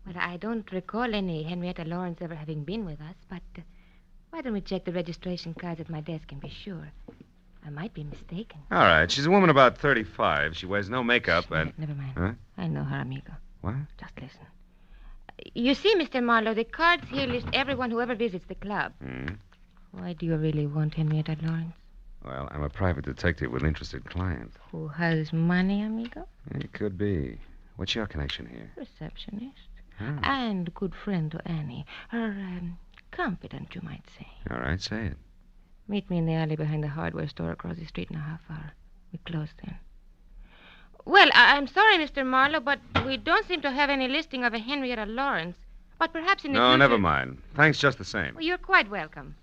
Well, I don't recall any Henrietta Lawrence ever having been with us, but why don't we check the registration cards at my desk and be sure? I might be mistaken. All right. She's a woman about 35. She wears no makeup and... Never mind. Huh? I know her, amigo. What? Just listen. You see, Mr. Marlowe, the cards here list everyone who ever visits the club. Why do you really want Henrietta Lawrence? Well, I'm a private detective with an interested client. Who has money, amigo? It could be. What's your connection here? Receptionist. Oh. And good friend to Annie. Her confidant, you might say. All right, say it. Meet me in the alley behind the hardware store across the street in a half hour. We close then. Well, I'm sorry, Mr. Marlowe, but we don't seem to have any listing of a Henrietta Lawrence. But perhaps in the future... No, never mind. Thanks just the same. Well, you're quite welcome.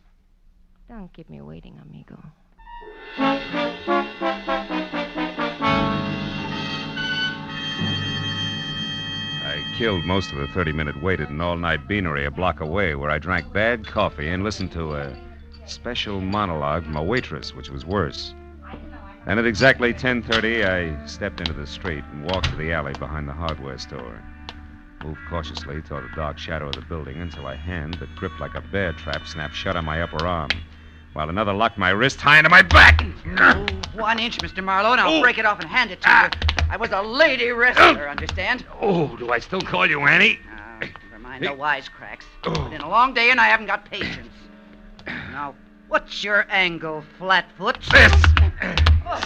Don't keep me waiting, amigo. I killed most of the 30-minute wait at an all-night beanery a block away where I drank bad coffee and listened to a special monologue from a waitress, which was worse. And at exactly 10:30, I stepped into the street and walked to the alley behind the hardware store. Moved cautiously toward the dark shadow of the building until a hand that gripped like a bear trap snapped shut on my upper arm, while another locked my wrist high into my back. 1 inch, Mr. Marlowe, and I'll break it off and hand it to you. I was a lady wrestler, understand? Oh, do I still call you Annie? Never mind the wisecracks. Been a long day, and I haven't got patience. Now, what's your angle, Flatfoot? This!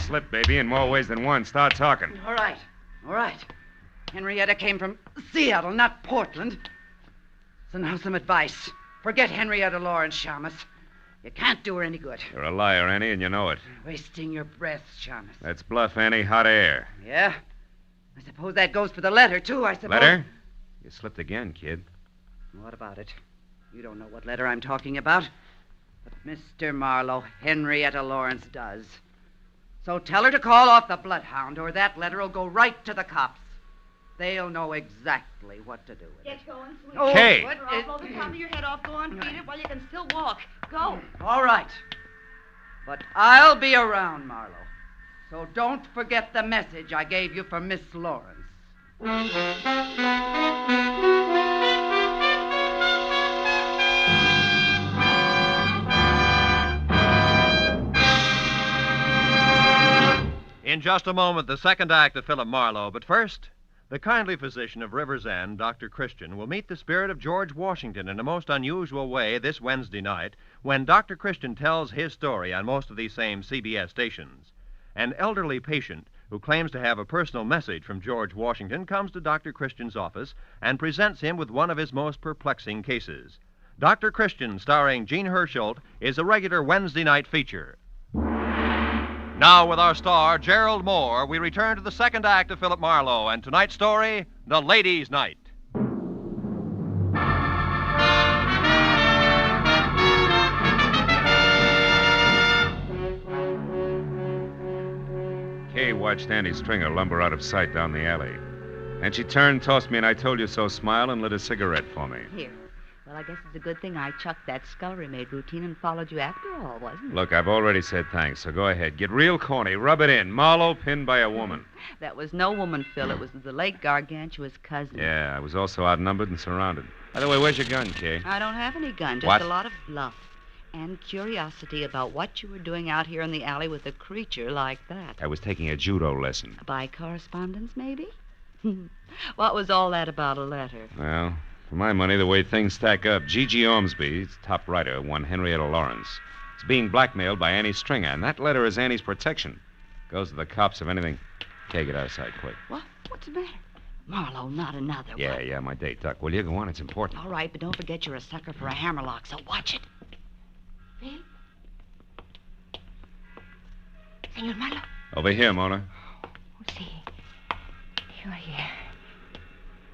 Slip, baby, in more ways than one. Start talking. All right. Henrietta came from Seattle, not Portland. So now some advice. Forget Henrietta Lawrence, Shamus. You can't do her any good. You're a liar, Annie, and you know it. Wasting your breath, Shamus. That's bluff, Annie. Hot air. Yeah? I suppose that goes for the letter, too, I suppose. Letter? You slipped again, kid. What about it? You don't know what letter I'm talking about. But Mr. Marlowe, Henrietta Lawrence does. So tell her to call off the bloodhound, or that letter will go right to the cops. They'll know exactly what to do with it. Get going, sweetie. Oh, Kay. What? I'll blow the top of your head off. Go on, feed it while you can still walk. Go. All right. But I'll be around, Marlowe. So don't forget the message I gave you for Miss Lawrence. In just a moment, the second act of Philip Marlowe. But first, the kindly physician of River's End, Dr. Christian, will meet the spirit of George Washington in a most unusual way this Wednesday night when Dr. Christian tells his story on most of these same CBS stations. An elderly patient who claims to have a personal message from George Washington comes to Dr. Christian's office and presents him with one of his most perplexing cases. Dr. Christian, starring Gene Hersholt, is a regular Wednesday night feature. Now, with our star, Gerald Moore, we return to the second act of Philip Marlowe and tonight's story, The Ladies' Night. Kay watched Annie Stringer lumber out of sight down the alley. And she turned, tossed me an I told you so smile, and lit a cigarette for me. Here. Well, I guess it's a good thing I chucked that scullery-maid routine and followed you after all, wasn't it? Look, I've already said thanks, so go ahead. Get real corny. Rub it in. Marlowe pinned by a woman. That was no woman, Phil. It was the late Gargantua's cousin. Yeah, I was also outnumbered and surrounded. By the way, where's your gun, Kay? I don't have any gun, just What? a lot of bluff. And curiosity about what you were doing out here in the alley with a creature like that. I was taking a judo lesson. By correspondence, maybe? What was all that about a letter? Well, for my money, the way things stack up, G.G. Ormsby, top writer, one Henrietta Lawrence, is being blackmailed by Annie Stringer, and that letter is Annie's protection. Goes to the cops if anything. Okay, get outside quick. What? What's the matter? Marlowe, not another one. Yeah, my date, Duck. Will you go on? It's important. All right, but don't forget you're a sucker for a hammerlock, so watch it. Phil? Senor Marlowe? Over here, Mona. See, you're here.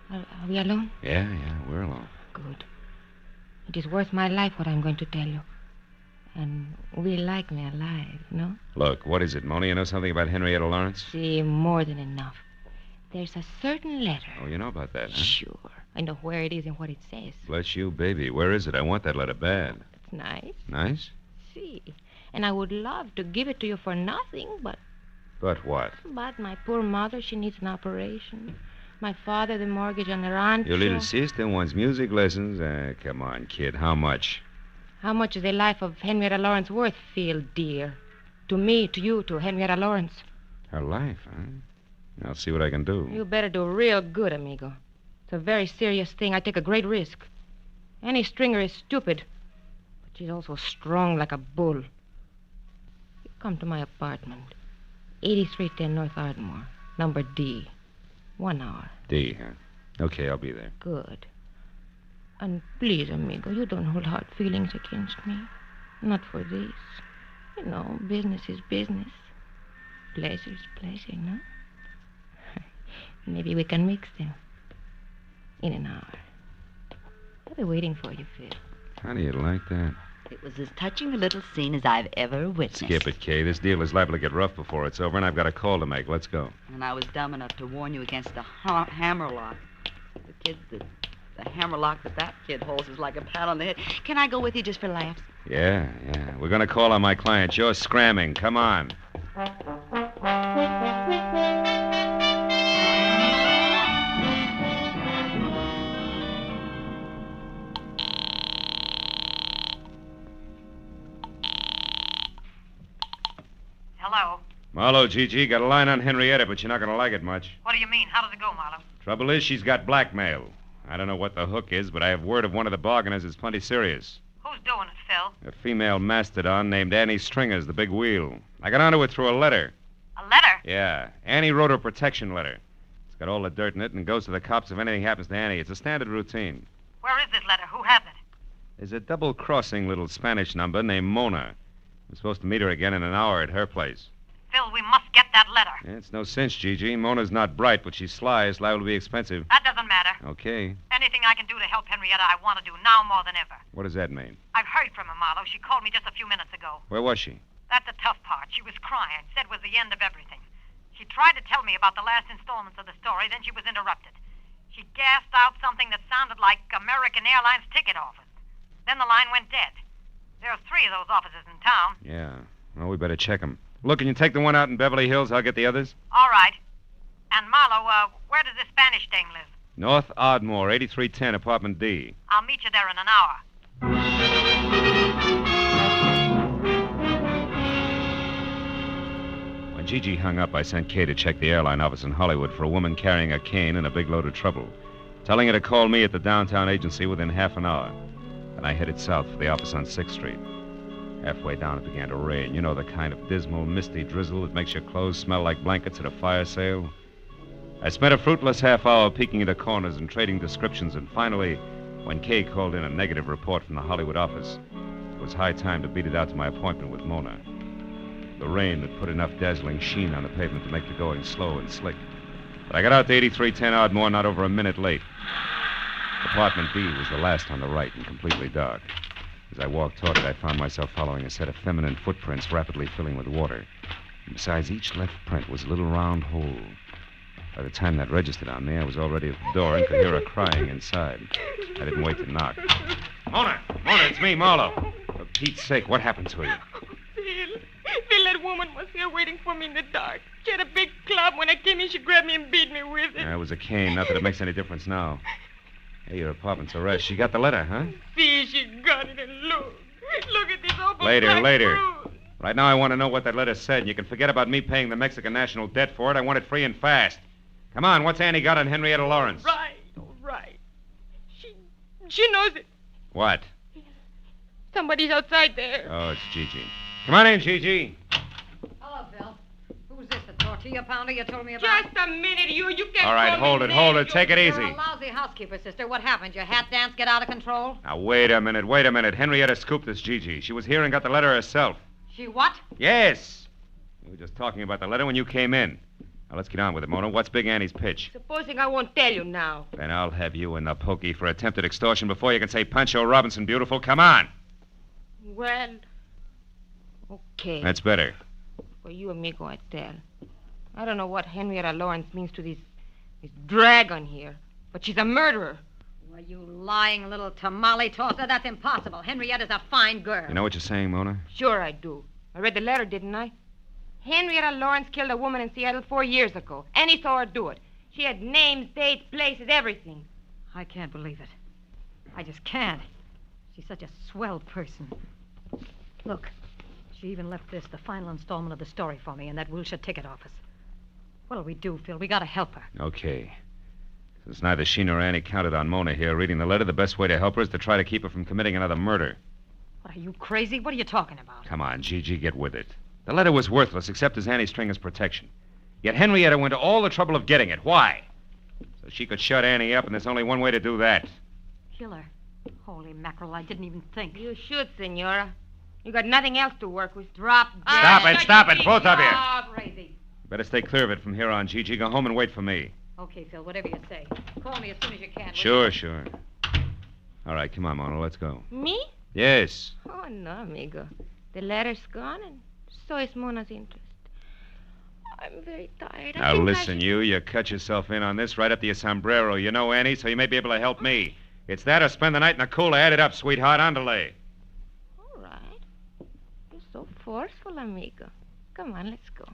Are we alone? Yeah, we're alone. Good. It is worth my life what I'm going to tell you. And we like me alive, no? Look, what is it, Mona? You know something about Henrietta Lawrence? See, more than enough. There's a certain letter. Oh, you know about that, huh? Sure. I know where it is and what it says. Bless you, baby. Where is it? I want that letter bad. It's nice. Nice? See, and I would love to give it to you for nothing, but... But what? But my poor mother, she needs an operation. My father, the mortgage on the rancho. Your little sister wants music lessons. Come on, kid. How much? How much is the life of Henrietta Lawrence worth, Phil, dear? To me, to you, to Henrietta Lawrence. Her life, huh? I'll see what I can do. You better do real good, amigo. It's a very serious thing. I take a great risk. Annie Stringer is stupid, but she's also strong like a bull. You come to my apartment, 8310 North Ardmore, number D. 1 hour. D, huh? Okay, I'll be there. Good. And please, amigo, you don't hold hard feelings against me. Not for this. You know, business is business. Pleasure is pleasure, no? Maybe we can mix them. In an hour. I'll be waiting for you, Phil. How do you like that? It was as touching a little scene as I've ever witnessed. Skip it, Kay. This deal is liable to get rough before it's over, and I've got a call to make. Let's go. And I was dumb enough to warn you against the hammerlock. The hammerlock that kid holds is like a pat on the head. Can I go with you just for laughs? Yeah. We're going to call on my client. You're scramming. Come on. Hello. Marlowe, Gigi, got a line on Henrietta, but you're not going to like it much. What do you mean? How does it go, Marlowe? Trouble is, she's got blackmail. I don't know what the hook is, but I have word of one of the bargainers is plenty serious. Who's doing it, Phil? A female mastodon named Annie Stringer's the big wheel. I got onto it through a letter. A letter? Yeah. Annie wrote her protection letter. It's got all the dirt in it and goes to the cops if anything happens to Annie. It's a standard routine. Where is this letter? Who has it? There's a double-crossing little Spanish number named Mona. I'm supposed to meet her again in an hour at her place. Phil, we must get that letter. Yeah, it's no cinch, Gigi. Mona's not bright, but she's sly. It's liable to be expensive. That doesn't matter. Okay. Anything I can do to help Henrietta, I want to do now more than ever. What does that mean? I've heard from her, Marlowe. She called me just a few minutes ago. Where was she? That's the tough part. She was crying. Said it was the end of everything. She tried to tell me about the last installments of the story, then she was interrupted. She gasped out something that sounded like American Airlines ticket office. Then the line went dead. There are 3 of those offices in town. Yeah. Well, we better check them. Look, can you take the one out in Beverly Hills? I'll get the others. All right. And Marlowe, where does this Spanish dame live? North Ardmore, 8310, apartment D. I'll meet you there in an hour. When Gigi hung up, I sent Kay to check the airline office in Hollywood for a woman carrying a cane and a big load of trouble, telling her to call me at the downtown agency within half an hour. Then I headed south for the office on 6th Street. Halfway down, it began to rain. You know, the kind of dismal, misty drizzle that makes your clothes smell like blankets at a fire sale? I spent a fruitless half hour peeking into corners and trading descriptions, and finally, when Kay called in a negative report from the Hollywood office, it was high time to beat it out to my appointment with Mona. The rain had put enough dazzling sheen on the pavement to make the going slow and slick. But I got out to 8310 Ardmore not over a minute late. Apartment B was the last on the right and completely dark. As I walked toward it, I found myself following a set of feminine footprints rapidly filling with water. And besides each left print was a little round hole. By the time that registered on me, I was already at the door and could hear her crying inside. I didn't wait to knock. Mona, it's me, Marlowe. For Pete's sake, what happened to you? Phil, that woman was here waiting for me in the dark. She had a big club. When I came in, she grabbed me and beat me with it. Yeah, it was a cane. Not that it makes any difference now. Hey, your apartment's a wreck. She got the letter, huh? See, she got it, and look. Look at this Later. Right now I want to know what that letter said, and you can forget about me paying the Mexican national debt for it. I want it free and fast. Come on, what's Annie got on Henrietta Lawrence? All right. She knows it. What? Somebody's outside there. Oh, it's Gigi. Come on in, Gigi. Hello, Phil. Who's this, the tortilla pounder you told me about? Just a minute, you can't All right, hold it. Take it easy. You're a lousy housekeeper, sister. What happened? Your hat dance get out of control? Now, wait a minute. Henrietta scooped this Gigi. She was here and got the letter herself. She what? Yes. We were just talking about the letter when you came in. Now, let's get on with it, Mona. What's Big Annie's pitch? Supposing I won't tell you now. Then I'll have you in the pokey for attempted extortion before you can say Pancho Robinson beautiful. Come on. Well, okay. That's better. For you, amigo, I tell. I don't know what Henrietta Lawrence means to this dragon here, but she's a murderer. Well, you lying little tamale tosser. That's impossible. Henrietta's a fine girl. You know what you're saying, Mona? Sure I do. I read the letter, didn't I? Henrietta Lawrence killed a woman in Seattle 4 years ago. Annie saw her do it. She had names, dates, places, everything. I can't believe it. I just can't. She's such a swell person. Look, she even left this, the final installment of the story for me, in that Wilshire ticket office. What'll we do, Phil? We gotta help her. Okay. Since neither she nor Annie counted on Mona here reading the letter, the best way to help her is to try to keep her from committing another murder. What, are you crazy? What are you talking about? Come on, Gigi, get with it. The letter was worthless except as Annie's string as protection. Yet Henrietta went to all the trouble of getting it. Why? So she could shut Annie up, and there's only one way to do that. Kill her. Holy mackerel, I didn't even think. You should, Senora. You got nothing else to work with. Drop Stop it, both of you. Oh, crazy. Better stay clear of it from here on, Gigi. Go home and wait for me. Okay, Phil, whatever you say. Call me as soon as you can. Sure. All right, come on, Mona, let's go. Me? Yes. Oh, no, amigo. The letter's gone, and so is Mona's interest. I'm very tired. Now, listen, you cut yourself in on this right up to your sombrero. You know Annie, so you may be able to help me. It's that or spend the night in the cooler. Add it up, sweetheart. Andale. All right. You're so forceful, amigo. Come on, let's go.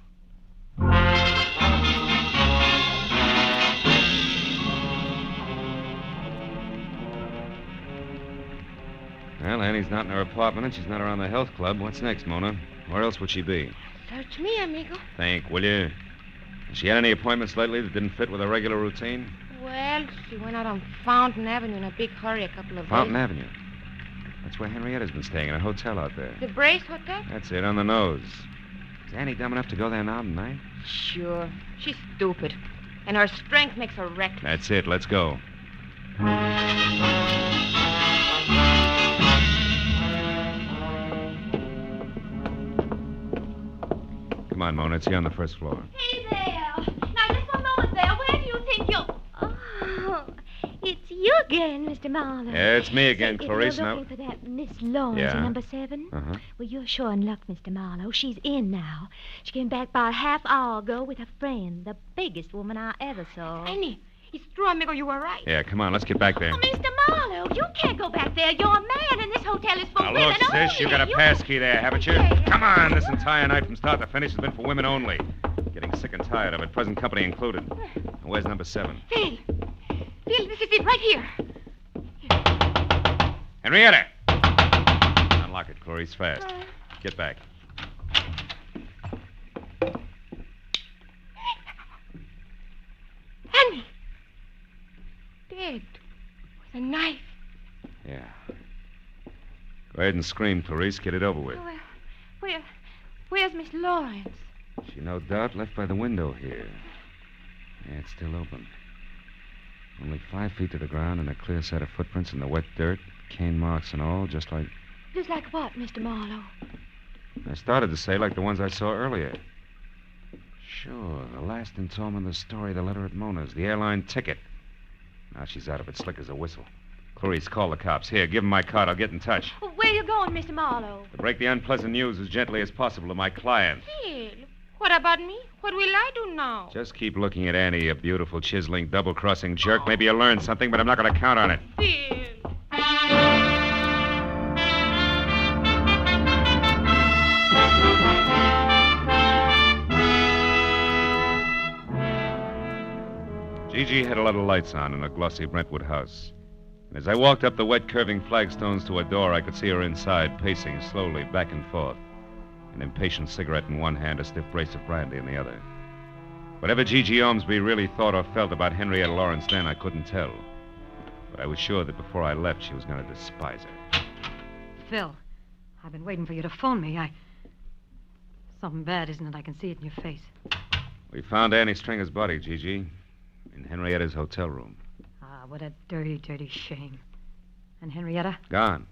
Well, Annie's not in her apartment, and she's not around the health club. What's next, Mona? Where else would she be? Search me, amigo. Think, will you? Has she had any appointments lately that didn't fit with her regular routine? Well, she went out on Fountain Avenue in a big hurry a couple of Fountain days. Avenue. That's where Henrietta's been staying, in a hotel out there. The Brace Hotel? That's it, on the nose. Is Annie dumb enough to go there now tonight? Sure. She's stupid. And her strength makes her reckless. That's it, let's go. Come on, Mona, it's here on the first floor. Hey there. Now, just one moment there. Where do you think you're... Oh, it's you again, Mr. Marlowe. Yeah, it's me again, Say, Clarice. You're Now, looking for that Miss Lawrence Yeah. in number 7? Uh-huh. Well, you're sure in luck, Mr. Marlowe. She's in now. She came back about a half hour ago with a friend, the biggest woman I ever saw. Annie, it's true, amigo. You were right. Yeah, come on, let's get back there. Oh, Mr. Marlowe, you can't go back there. You're a man, and this hotel is for Now, women look, only. sis, you got a pass key there, haven't you? Come on, this entire night from start to finish has been for women only. Getting sick and tired of it, present company included. Now, where's number 7? Phil, this is it right here. Henrietta! Unlock it, Clarice, fast. Get back. Annie! Dead. With a knife. Yeah. Go ahead and scream, Clarice. Get it over with. Well, where's Miss Lawrence? She no doubt left by the window here. Yeah, it's still open. Only 5 feet to the ground and a clear set of footprints in the wet dirt, cane marks and all, just like... Just like what, Mr. Marlowe? I started to say like the ones I saw earlier. Sure, the last installment of the story, the letter at Mona's, the airline ticket. Now she's out of it, slick as a whistle. Clarice, call the cops. Here, give them my card. I'll get in touch. Well, where are you going, Mr. Marlowe? To break the unpleasant news as gently as possible to my client. Phil, what about me? What will I do now? Just keep looking at Annie, you beautiful, chiseling, double-crossing jerk. Maybe you'll learn something, but I'm not going to count on it. Phil. Gigi had a lot of lights on in a glossy Brentwood house. As I walked up the wet, curving flagstones to a door, I could see her inside, pacing slowly back and forth, an impatient cigarette in one hand, a stiff brace of brandy in the other. Whatever Gigi Ormsby really thought or felt about Henrietta Lawrence then, I couldn't tell. But I was sure that before I left, she was going to despise her. Phil, I've been waiting for you to phone me. Something bad, isn't it? I can see it in your face. We found Annie Stringer's body, Gigi, in Henrietta's hotel room. Ah, what a dirty, dirty shame. And Henrietta? Gone.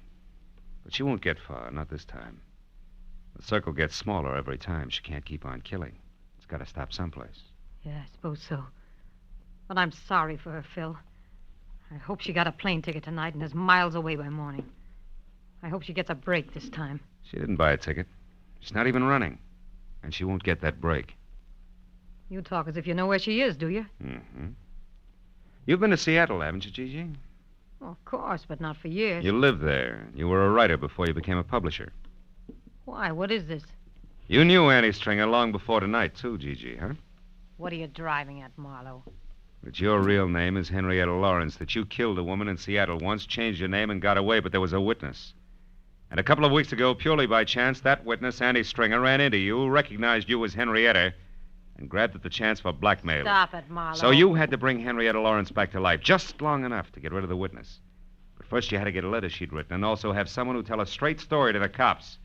But she won't get far, not this time. The circle gets smaller every time. She can't keep on killing. It's got to stop someplace. Yeah, I suppose so. But I'm sorry for her, Phil. I hope she got a plane ticket tonight and is miles away by morning. I hope she gets a break this time. She didn't buy a ticket. She's not even running. And she won't get that break. You talk as if you know where she is, do you? Mm-hmm. You've been to Seattle, haven't you, Gigi? Well, of course, but not for years. You lived there. You were a writer before you became a publisher. Why? What is this? You knew Annie Stringer long before tonight, too, Gigi, huh? What are you driving at, Marlowe? That your real name is Henrietta Lawrence, that you killed a woman in Seattle once, changed your name, and got away, but there was a witness. And a couple of weeks ago, purely by chance, that witness, Annie Stringer, ran into you, recognized you as Henrietta, and grabbed at the chance for blackmail. Stop it, Marlowe. So you had to bring Henrietta Lawrence back to life, just long enough to get rid of the witness. But first you had to get a letter she'd written, and also have someone who tell a straight story to the cops.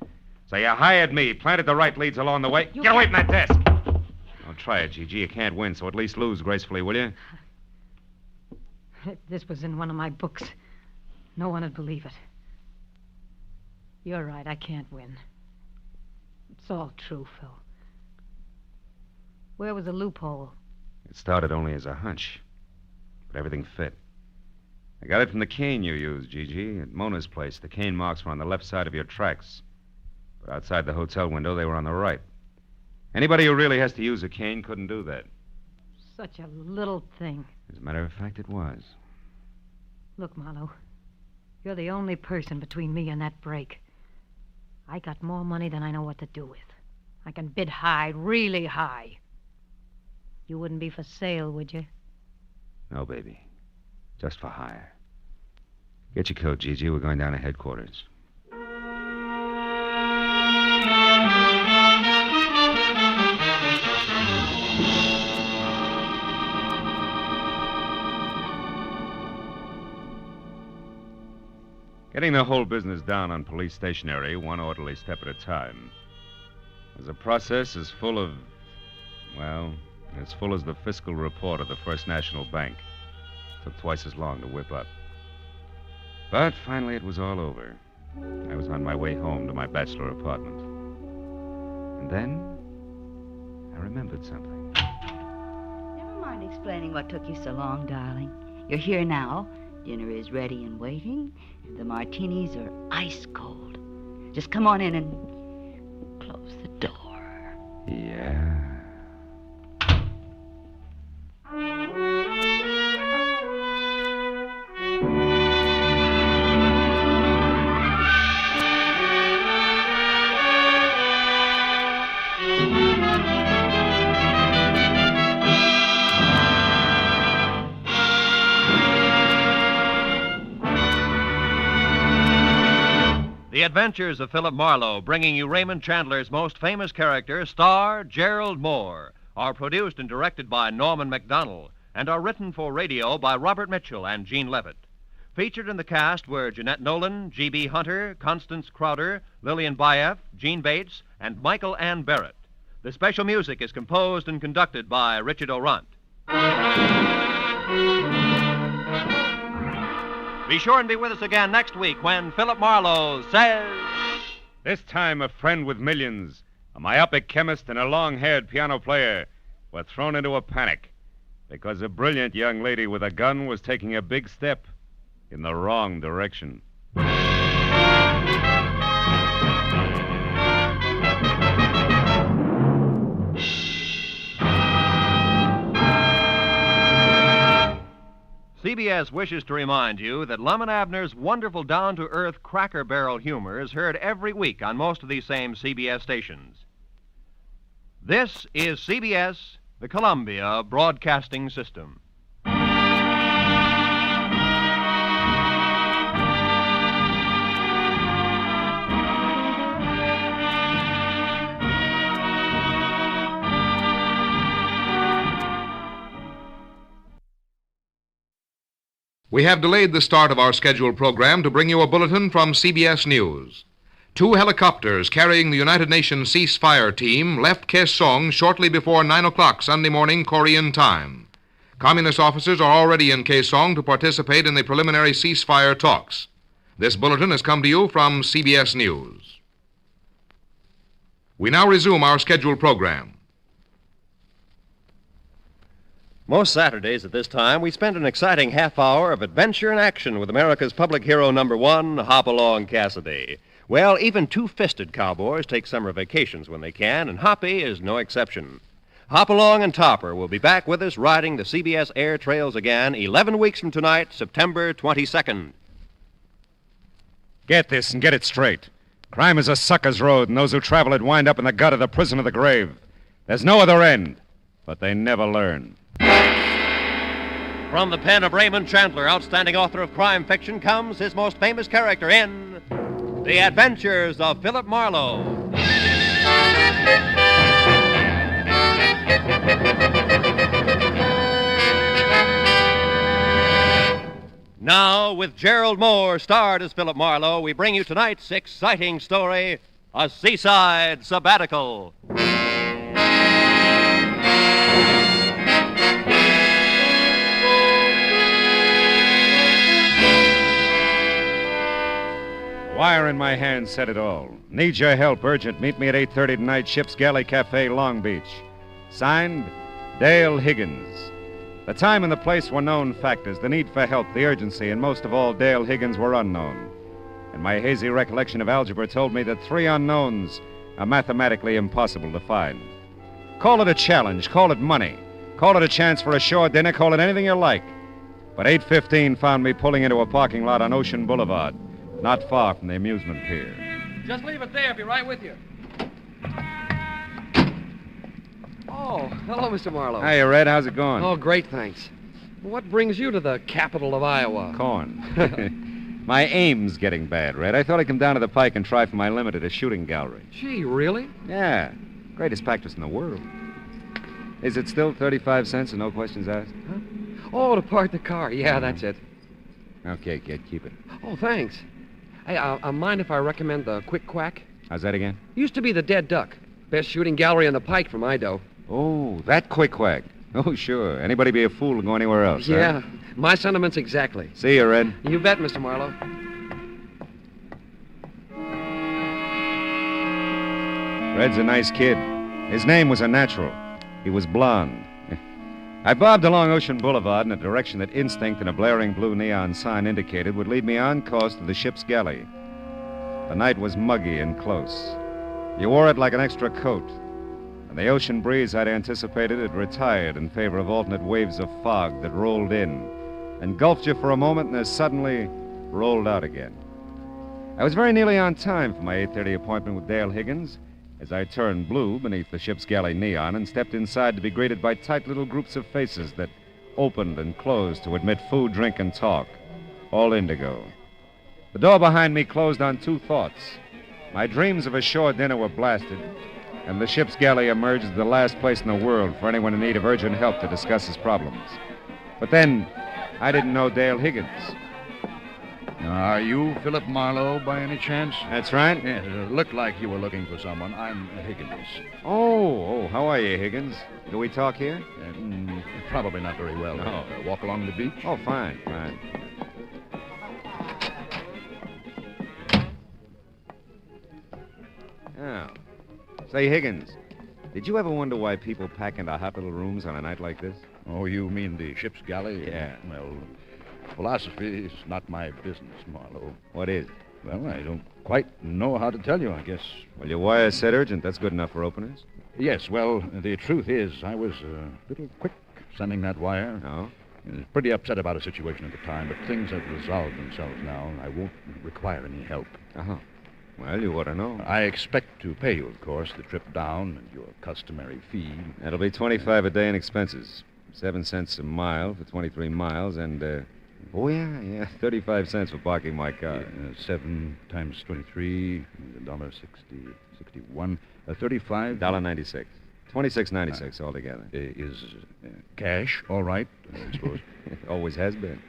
So you hired me, planted the right leads along the way. Get away from that desk! Don't try it, Gigi. You can't win, so at least lose gracefully, will you? If this was in one of my books, no one would believe it. You're right, I can't win. It's all true, Phil. Where was the loophole? It started only as a hunch, but everything fit. I got it from the cane you used, Gigi, at Mona's place. The cane marks were on the left side of your tracks. But outside the hotel window, they were on the right. Anybody who really has to use a cane couldn't do that. Such a little thing. As a matter of fact, it was. Look, Marlowe, you're the only person between me and that break. I got more money than I know what to do with. I can bid high, really high. You wouldn't be for sale, would you? No, baby. Just for hire. Get your coat, Gigi. We're going down to headquarters. Getting the whole business down on police stationery, one orderly step at a time, was a process as full of, well, as full as the fiscal report of the First National Bank. Took twice as long to whip up. But finally it was all over. I was on my way home to my bachelor apartment. And then I remembered something. Never mind explaining what took you so long, darling. You're here now. Dinner is ready and waiting. The martinis are ice cold. Just come on in and close the door. Yeah. The Adventures of Philip Marlowe, bringing you Raymond Chandler's most famous character, star Gerald Moore, are produced and directed by Norman MacDonald and are written for radio by Robert Mitchell and Gene Levitt. Featured in the cast were Jeanette Nolan, G.B. Hunter, Constance Crowder, Lillian Baeff, Gene Bates, and Michael Ann Barrett. The special music is composed and conducted by Richard O'Runt. Be sure and be with us again next week when Philip Marlowe says... This time a friend with millions, a myopic chemist and a long-haired piano player were thrown into a panic because a brilliant young lady with a gun was taking a big step in the wrong direction. CBS wishes to remind you that Lum and Abner's wonderful down-to-earth Cracker Barrel humor is heard every week on most of these same CBS stations. This is CBS, the Columbia Broadcasting System. We have delayed the start of our scheduled program to bring you a bulletin from CBS News. 2 helicopters carrying the United Nations ceasefire team left Kaesong shortly before 9 o'clock Sunday morning Korean time. Communist officers are already in Kaesong to participate in the preliminary ceasefire talks. This bulletin has come to you from CBS News. We now resume our scheduled program. Most Saturdays at this time, we spend an exciting half hour of adventure and action with America's public hero number 1, Hopalong Cassidy. Well, even two-fisted cowboys take summer vacations when they can, and Hoppy is no exception. Hopalong and Topper will be back with us riding the CBS air trails again 11 weeks from tonight, September 22nd. Get this and get it straight. Crime is a sucker's road, and those who travel it wind up in the gut of the prison of the grave. There's no other end, but they never learn. From the pen of Raymond Chandler, outstanding author of crime fiction, comes his most famous character in The Adventures of Philip Marlowe. Now, with Gerald Moore starred as Philip Marlowe, we bring you tonight's exciting story, A Seaside Sabbatical. Wire in my hand said it all. Need your help, urgent. Meet me at 8:30 tonight, Ship's Galley Cafe, Long Beach. Signed, Dale Higgins. The time and the place were known factors, the need for help, the urgency, and most of all, Dale Higgins were unknown. And my hazy recollection of algebra told me that 3 unknowns are mathematically impossible to find. Call it a challenge, call it money, call it a chance for a shore dinner, call it anything you like. But 8:15 found me pulling into a parking lot on Ocean Boulevard, not far from the amusement pier. Just leave it there. I'll be right with you. Oh, hello, Mr. Marlowe. Hiya, Red. How's it going? Oh, great, thanks. What brings you to the capital of Iowa? Corn. My aim's getting bad, Red. I thought I'd come down to the Pike and try for my limit at a shooting gallery. Gee, really? Yeah. Greatest practice in the world. Is it still 35 cents and no questions asked? Huh? Oh, to park the car. Yeah, that's it. Okay, kid, keep it. Oh, thanks. Hey, mind if I recommend the Quick Quack? How's that again? Used to be the Dead Duck. Best shooting gallery on the Pike for my dough. Oh, that Quick Quack. Oh, sure. Anybody be a fool to go anywhere else, Yeah, huh? my sentiments exactly. See you, Red. You bet, Mr. Marlowe. Red's a nice kid. His name was a natural. He was blonde. I bobbed along Ocean Boulevard in a direction that instinct and a blaring blue neon sign indicated would lead me on course to the ship's galley. The night was muggy and close. You wore it like an extra coat, and the ocean breeze I'd anticipated had retired in favor of alternate waves of fog that rolled in, engulfed you for a moment and as suddenly rolled out again. I was very nearly on time for my 8:30 appointment with Dale Higgins, as I turned blue beneath the ship's galley neon and stepped inside to be greeted by tight little groups of faces that opened and closed to admit food, drink, and talk, all indigo. The door behind me closed on 2 thoughts. My dreams of a shore dinner were blasted, and the ship's galley emerged as the last place in the world for anyone in need of urgent help to discuss his problems. But then, I didn't know Dale Higgins. Are you Philip Marlowe by any chance? That's right. Yes, it looked like you were looking for someone. I'm Higgins. Oh, how are you, Higgins? Do we talk here? Probably not very well. No. Walk along the beach? Oh, fine. Oh. Say, Higgins, did you ever wonder why people pack into hot little rooms on a night like this? Oh, you mean the ship's galley? Yeah. Well, philosophy is not my business, Marlowe. What is? Well, I don't quite know how to tell you, I guess. Well, your wire said urgent. That's good enough for openers. Yes, well, the truth is, I was a little quick sending that wire. Oh? I was pretty upset about a situation at the time, but things have resolved themselves now. I won't require any help. Uh-huh. Well, you ought to know. I expect to pay you, of course, the trip down and your customary fee. That'll be $25 a day in expenses. 7 cents a mile for 23 miles, and, 35 cents for parking my car. 7 times 23, $1.60, 61, 35. $1.96. $26.96 altogether. Is cash all right, I suppose? Always has been.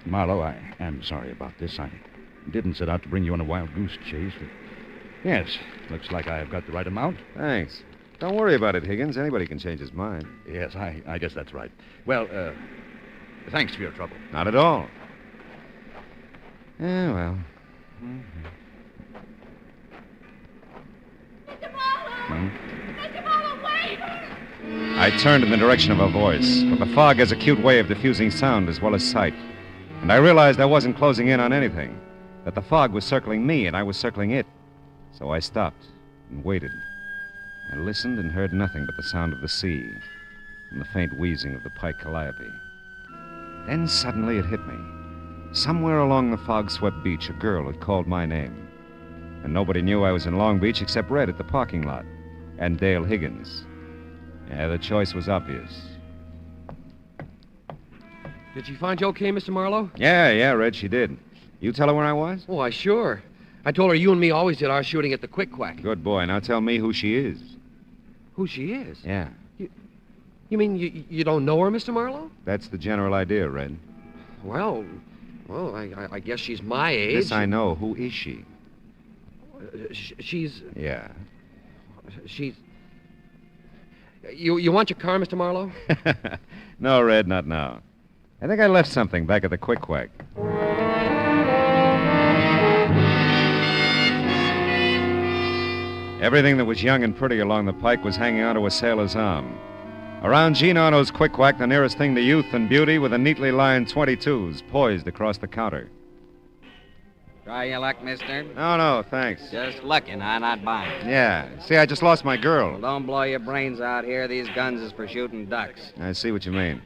Marlowe, I am sorry about this. I didn't set out to bring you on a wild goose chase. But yes, looks like I have got the right amount. Thanks. Don't worry about it, Higgins. Anybody can change his mind. Yes, I guess that's right. Well, thanks for your trouble. Not at all. Yeah, well. Mr. Marlowe! Mr. Marlowe, wait! I turned in the direction of her voice, but the fog has a cute way of diffusing sound as well as sight. And I realized I wasn't closing in on anything, that the fog was circling me and I was circling it. So I stopped and waited. I listened and heard nothing but the sound of the sea and the faint wheezing of the pike calliope. Then suddenly it hit me. Somewhere along the fog-swept beach, a girl had called my name. And nobody knew I was in Long Beach except Red at the parking lot and Dale Higgins. Yeah, the choice was obvious. Did she find you okay, Mr. Marlowe? Yeah, Red, she did. You tell her where I was? Oh, sure. I told her you and me always did our shooting at the Quick Quack. Good boy. Now tell me who she is. Who she is? Yeah. You mean you don't know her, Mr. Marlowe? That's the general idea, Red. Well, I guess she's my age. This I know. Who is she? She's... Yeah. She's... You want your car, Mr. Marlowe? No, Red, not now. I think I left something back at the Quick Quack. Everything that was young and pretty along the pike was hanging onto a sailor's arm. Around Gene Arno's Quick Quack, the nearest thing to youth and beauty were the neatly lined 22s poised across the counter. Try your luck, mister? No, thanks. Just looking, not buying. Yeah. See, I just lost my girl. Well, don't blow your brains out here. These guns is for shooting ducks. I see what you mean.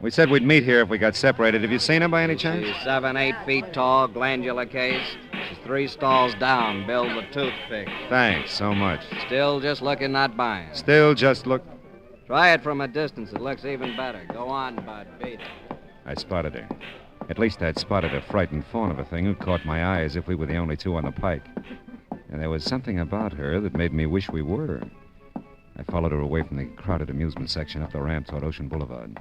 We said we'd meet here if we got separated. Have you seen her by any chance? She's 7, 8 feet tall, glandular case. She's 3 stalls down, built with toothpick. Thanks so much. Still just looking, not buying. Still just look... Try it from a distance. It looks even better. Go on, bud. Beat it. I spotted her. At least I'd spotted a frightened fawn of a thing who caught my eye as if we were the only two on the pike. And there was something about her that made me wish we were. I followed her away from the crowded amusement section up the ramp toward Ocean Boulevard.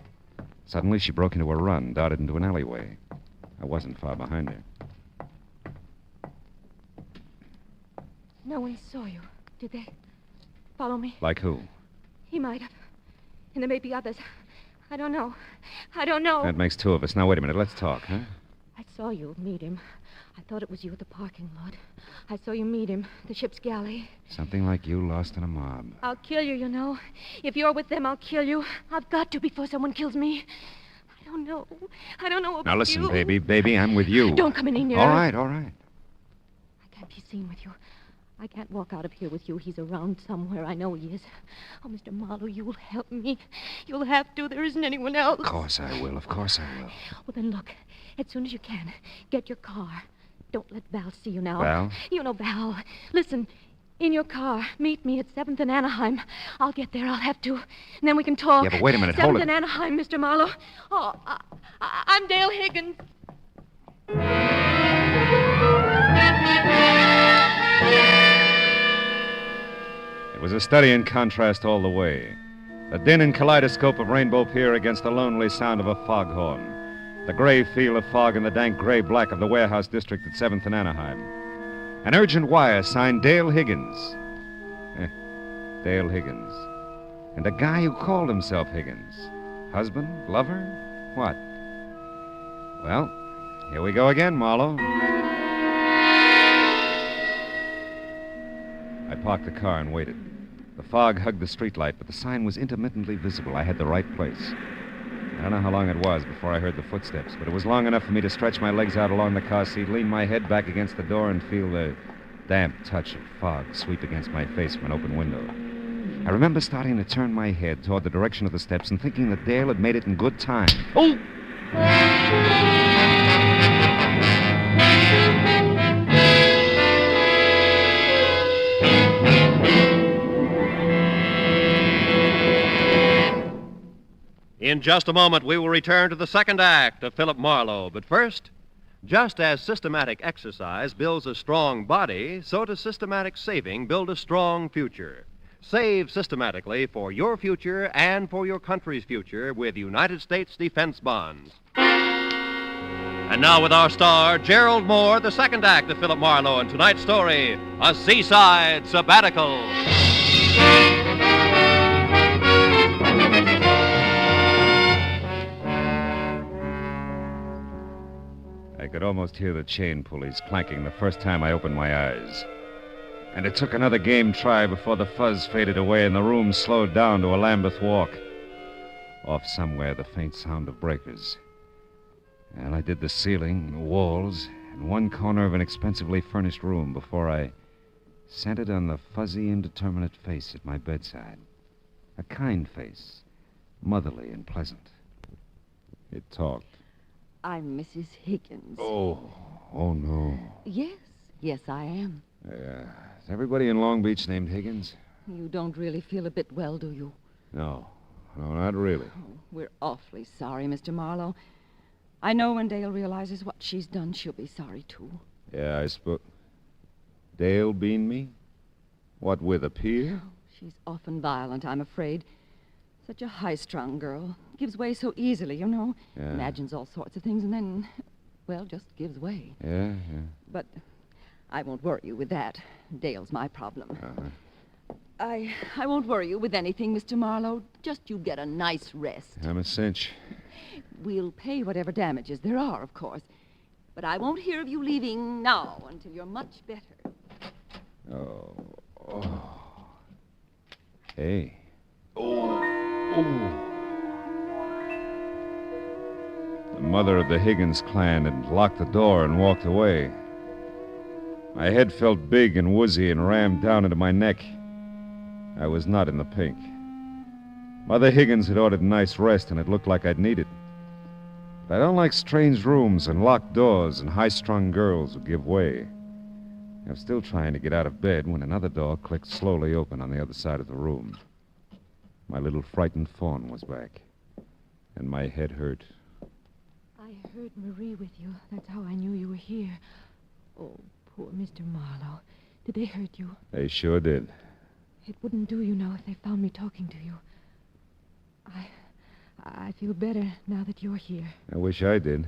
Suddenly, she broke into a run, darted into an alleyway. I wasn't far behind her. No one saw you, did they? Follow me? Like who? He might have. And there may be others. I don't know. That makes 2 of us. Now, wait a minute. Let's talk, huh? I saw you meet him. I thought it was you at the parking lot. I saw you meet him, the ship's galley. Something like you lost in a mob. I'll kill you, you know. If you're with them, I'll kill you. I've got to before someone kills me. I don't know about Now, listen, you. baby, I'm with you. Don't come any nearer. All right. I can't be seen with you. I can't walk out of here with you. He's around somewhere. I know he is. Oh, Mr. Marlowe, you'll help me. You'll have to. There isn't anyone else. Of course I will. Well, then look. As soon as you can, get your car. Don't let Val see you now. Val? You know Val. Listen, in your car. Meet me at 7th and Anaheim. I'll get there. I'll have to. And then we can talk. Yeah, but wait a minute. 7th Hold it. and Anaheim, Mr. Marlowe. Oh, I'm Dale Higgins. It was a study in contrast all the way. The din and kaleidoscope of Rainbow Pier against the lonely sound of a foghorn. The gray feel of fog and the dank gray black of the warehouse district at 7th and Anaheim. An urgent wire signed Dale Higgins. Dale Higgins. And a guy who called himself Higgins. Husband? Lover? What? Well, here we go again, Marlowe. I parked the car and waited. The fog hugged the streetlight, but the sign was intermittently visible. I had the right place. I don't know how long it was before I heard the footsteps, but it was long enough for me to stretch my legs out along the car seat, lean my head back against the door, and feel the damp touch of fog sweep against my face from an open window. I remember starting to turn my head toward the direction of the steps and thinking that Dale had made it in good time. Oh! In just a moment, we will return to the second act of Philip Marlowe. But first, just as systematic exercise builds a strong body, so does systematic saving build a strong future. Save systematically for your future and for your country's future with United States defense bonds. And now with our star, Gerald Moore, the second act of Philip Marlowe, and tonight's story, A Seaside Sabbatical. I could almost hear the chain pulleys clanking the first time I opened my eyes. And it took another game try before the fuzz faded away and the room slowed down to a Lambeth walk. Off somewhere, the faint sound of breakers. And I did the ceiling, the walls, and one corner of an expensively furnished room before I centered on the fuzzy, indeterminate face at my bedside. A kind face, motherly and pleasant. It talked. I'm Mrs. Higgins. Oh no. Yes, I am. Is everybody in Long Beach named Higgins? You don't really feel a bit well, do you? No, not really. Oh, we're awfully sorry, Mr. Marlowe. I know when Dale realizes what she's done, she'll be sorry, too. Yeah, I suppose. Dale beaned me? What, with a pier? She's often violent, I'm afraid. Such a high-strung girl. Gives way so easily, you know. Yeah. Imagines all sorts of things and then, well, just gives way. Yeah. But I won't worry you with that. Dale's my problem. I won't worry you with anything, Mr. Marlowe. Just you get a nice rest. I'm a cinch. We'll pay whatever damages there are, of course. But I won't hear of you leaving now until you're much better. Oh. Hey. The mother of the Higgins clan had locked the door and walked away. My head felt big and woozy and rammed down into my neck. I was not in the pink. Mother Higgins had ordered a nice rest, and it looked like I'd need it. But I don't like strange rooms and locked doors and high-strung girls who give way. I was still trying to get out of bed when another door clicked slowly open on the other side of the room. My little frightened fawn was back, and my head hurt. I heard Marie with you. That's how I knew you were here. Oh, poor Mr. Marlowe. Did they hurt you? They sure did. It wouldn't do you now if they found me talking to you. I feel better now that you're here. I wish I did.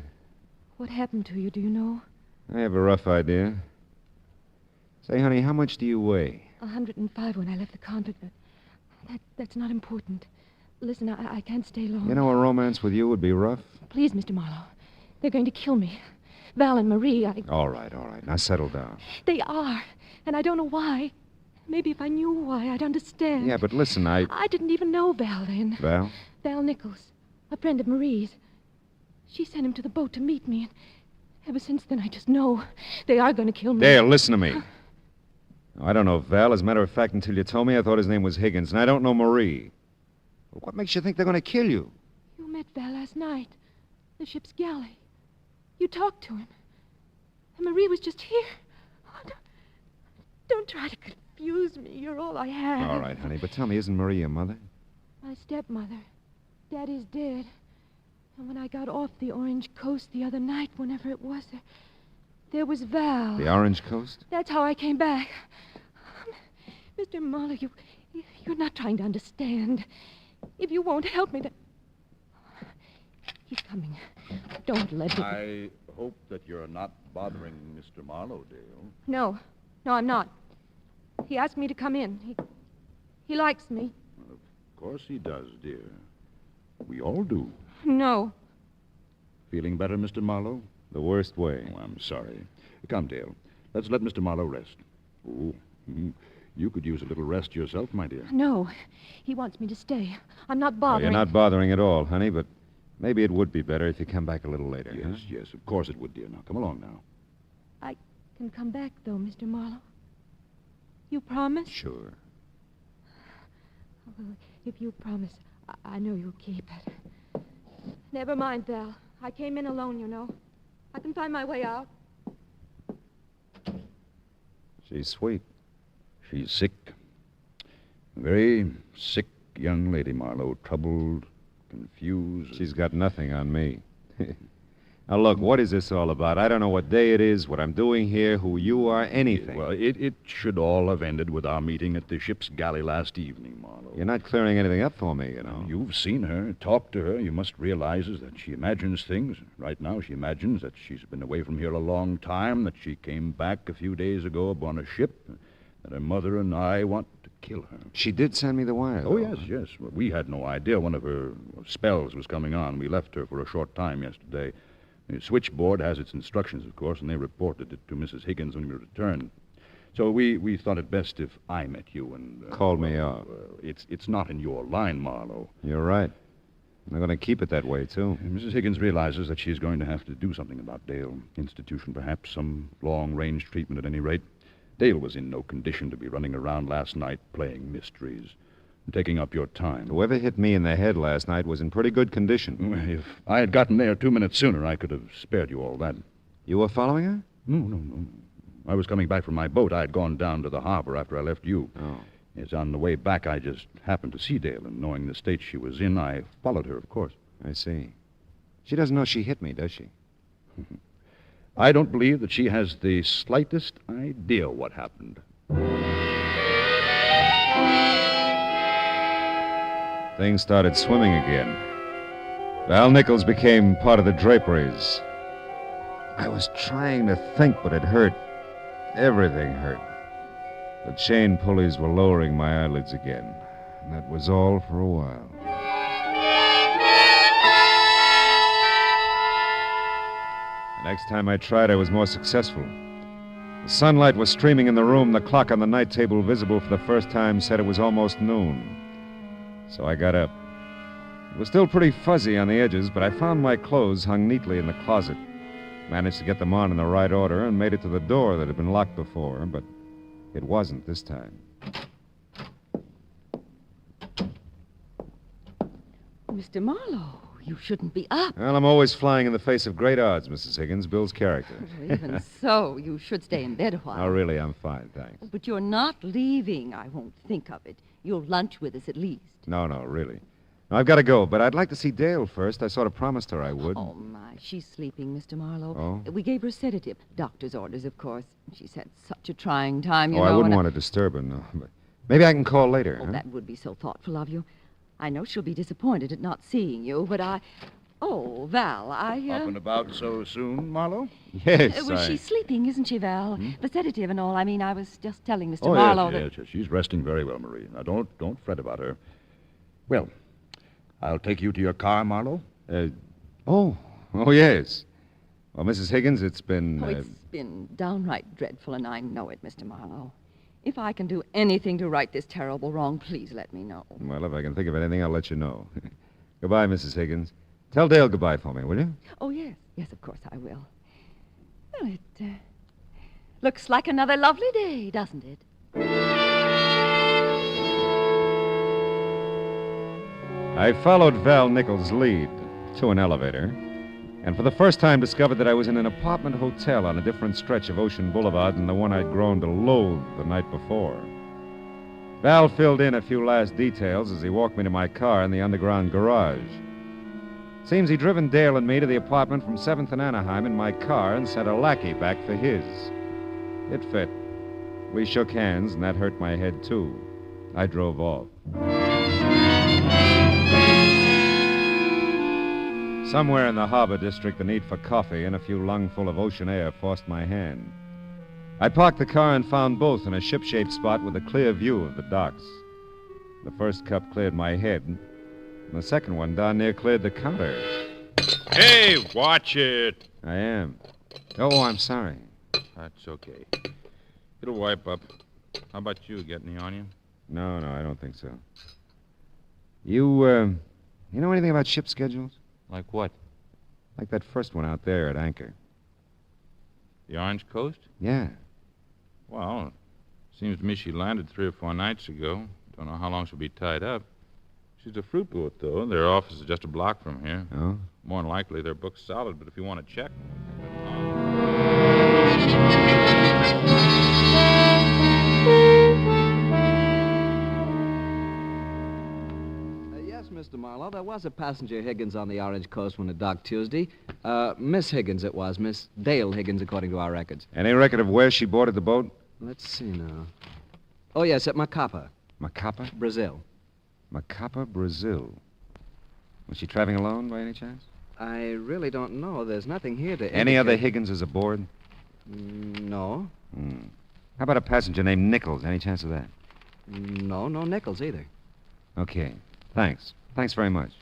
What happened to you, do you know? I have a rough idea. Say, honey, how much do you weigh? 105 when I left the convent. That's not important. Listen, I can't stay long. You know, a romance with you would be rough. Please, Mr. Marlowe. They're going to kill me. Val and Marie, All right. Now settle down. They are. And I don't know why. Maybe if I knew why, I'd understand. Yeah, but listen, I didn't even know Val then. Val? Val Nichols, a friend of Marie's. She sent him to the boat to meet me, and ever since then I just know they are going to kill me. Dale, listen to me. I don't know Val. As a matter of fact, until you told me, I thought his name was Higgins, and I don't know Marie. Well, what makes you think they're going to kill you? You met Val last night. The ship's galley. You talked to him. And Marie was just here. Oh, don't try to confuse me. You're all I have. All right, honey, but tell me, isn't Marie your mother? My stepmother. Daddy's dead. And when I got off the Orange Coast the other night, whenever it was, there was Val. The Orange Coast? That's how I came back. Mr. Marlowe, you're not trying to understand. If you won't help me, then... He's coming. Don't let him... I hope that you're not bothering Mr. Marlowe, Dale. No, I'm not. He asked me to come in. He likes me. Well, of course he does, dear. We all do. No. Feeling better, Mr. Marlowe? The worst way. Oh, I'm sorry. Come, Dale. Let's let Mr. Marlowe rest. Oh, you could use a little rest yourself, my dear. No. He wants me to stay. I'm not bothering. You're not bothering at all, honey, but maybe it would be better if you come back a little later. Yes, of course it would, dear. Now, come along now. I can come back, though, Mr. Marlowe. You promise? Sure. Well, if you promise, I know you'll keep it. Never mind, Val. I came in alone, you know. I can find my way out. She's sweet. She's sick. A very sick young lady, Marlowe. Troubled, confused. She's got nothing on me. Now, look, what is this all about? I don't know what day it is, what I'm doing here, who you are, anything. Well, it should all have ended with our meeting at the ship's galley last evening, Marlowe. You're not clearing anything up for me, you know. You've seen her, talked to her. You must realize that she imagines things. Right now, she imagines that she's been away from here a long time, that she came back a few days ago upon a ship, that her mother and I want to kill her. She did send me the wire, Oh, though. yes. Well, we had no idea one of her spells was coming on. We left her for a short time yesterday. The switchboard has its instructions, of course, and they reported it to Mrs. Higgins when we returned. So we thought it best if I met you and... Called me off. It's not in your line, Marlowe. You're right. They're going to keep it that way, too. Mrs. Higgins realizes that she's going to have to do something about Dale. Institution, perhaps, some long-range treatment at any rate. Dale was in no condition to be running around last night playing mysteries. Taking up your time. Whoever hit me in the head last night was in pretty good condition. If I had gotten there 2 minutes sooner, I could have spared you all that. You were following her? No. I was coming back from my boat. I had gone down to the harbor after I left you. Oh. It's on the way back, I just happened to see Dale, and knowing the state she was in, I followed her, of course. I see. She doesn't know she hit me, does she? I don't believe that she has the slightest idea what happened. Things started swimming again. Val Nichols became part of the draperies. I was trying to think, but it hurt. Everything hurt. The chain pulleys were lowering my eyelids again. And that was all for a while. The next time I tried, I was more successful. The sunlight was streaming in the room. The clock on the night table, visible for the first time, said it was almost noon. So I got up. It was still pretty fuzzy on the edges, but I found my clothes hung neatly in the closet. Managed to get them on in the right order and made it to the door that had been locked before, but it wasn't this time. Mr. Marlowe, you shouldn't be up. Well, I'm always flying in the face of great odds, Mrs. Higgins. Bill's character. Even so, you should stay in bed a while. Oh, really, I'm fine, thanks. But you're not leaving. I won't think of it. You'll lunch with us at least. No, really. No, I've got to go, but I'd like to see Dale first. I sort of promised her I would. Oh, my. She's sleeping, Mr. Marlowe. Oh? We gave her a sedative. Doctor's orders, of course. She's had such a trying time, you Oh, know. I wouldn't want to disturb her, no. But maybe I can call later. Oh, huh? that would be so thoughtful of you. I know she'll be disappointed at not seeing you, but I... Oh, Val, Up and about so soon, Marlowe? Yes, Well, she's sleeping, isn't she, Val? The sedative and all. I mean, I was just telling Mr. Oh, Marlowe yes. She's resting very well, Marie. Now, don't fret about her. Well, I'll take you to your car, Marlowe. Oh, yes. Well, Mrs. Higgins, it's been... It's been downright dreadful, and I know it, Mr. Marlowe. If I can do anything to right this terrible wrong, please let me know. Well, if I can think of anything, I'll let you know. Goodbye, Mrs. Higgins. Tell Dale goodbye for me, will you? Oh, yes. Yes, of course I will. Well, it looks like another lovely day, doesn't it? I followed Val Nichols' lead to an elevator, and for the first time discovered that I was in an apartment hotel on a different stretch of Ocean Boulevard than the one I'd grown to loathe the night before. Val filled in a few last details as he walked me to my car in the underground garage. Seems he'd driven Dale and me to the apartment from 7th and Anaheim in my car and sent a lackey back for his. It fit. We shook hands, and that hurt my head, too. I drove off. Somewhere in the harbor district, the need for coffee and a few lungful of ocean air forced my hand. I parked the car and found both in a ship-shaped spot with a clear view of the docks. The first cup cleared my head, and the second one down near cleared the counter. Hey, watch it. I am. Oh, I'm sorry. That's okay. It'll wipe up. How about you? Get any on you? No, I don't think so. You know anything about ship schedules? Like what? Like that first one out there at anchor. The Orange Coast? Yeah. Well, seems to me she landed 3 or 4 nights ago. Don't know how long she'll be tied up. She's a fruit boat, though. Their office is just a block from here. Oh? More than likely, they're booked solid, but if you want to check... Yes, Mr. Mr. Marlowe. There was a passenger Higgins on the Orange Coast when it docked Tuesday. Miss Higgins it was. Miss Dale Higgins, according to our records. Any record of where she boarded the boat? Let's see now. Oh, yes, at Macapa. Macapa? Brazil. Macapa, Brazil. Was she traveling alone by any chance? I really don't know. There's nothing here to Any indicate... other Higginses aboard? No. How about a passenger named Nichols? Any chance of that? No Nichols either. Okay. Thanks. Thanks very much.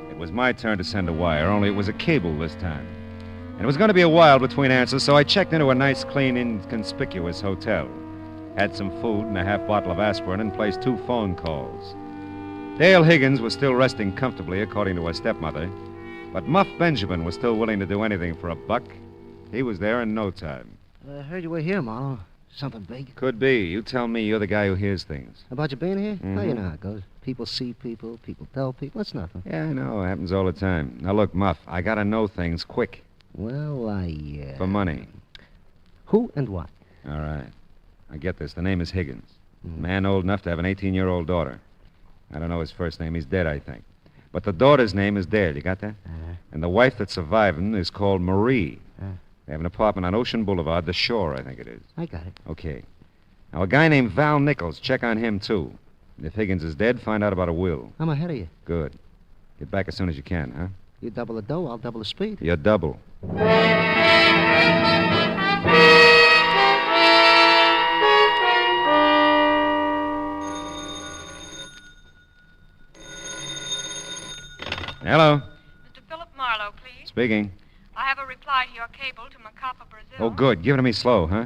It was my turn to send a wire, only it was a cable this time. And it was going to be a while between answers, so I checked into a nice, clean, inconspicuous hotel. Had some food and a half bottle of aspirin and placed 2 phone calls. Dale Higgins was still resting comfortably, according to her stepmother. But Muff Benjamin was still willing to do anything for a buck. He was there in no time. I heard you were here, Marlowe. Something big. Could be. You tell me. You're the guy who hears things. About you being here? Mhm. Well, you know how it goes. People see people, people tell people. It's nothing. Yeah, I know. It happens all the time. Now, look, Muff, I gotta know things quick. Well, For money. Who and what? All right. I get this. The name is Higgins. Man old enough to have an 18-year-old daughter. I don't know his first name. He's dead, I think. But the daughter's name is Dale. You got that? And the wife that's surviving is called Marie. They have an apartment on Ocean Boulevard, the Shore, I think it is. I got it. Okay. Now, a guy named Val Nichols, check on him, too. And if Higgins is dead, find out about a will. I'm ahead of you. Good. Get back as soon as you can, huh? You double the dough, I'll double the speed. You're double. Hello. Mr. Philip Marlowe, please. Speaking. I have a reply to your cable to Macapa, Brazil. Oh, good. Give it to me slow, huh?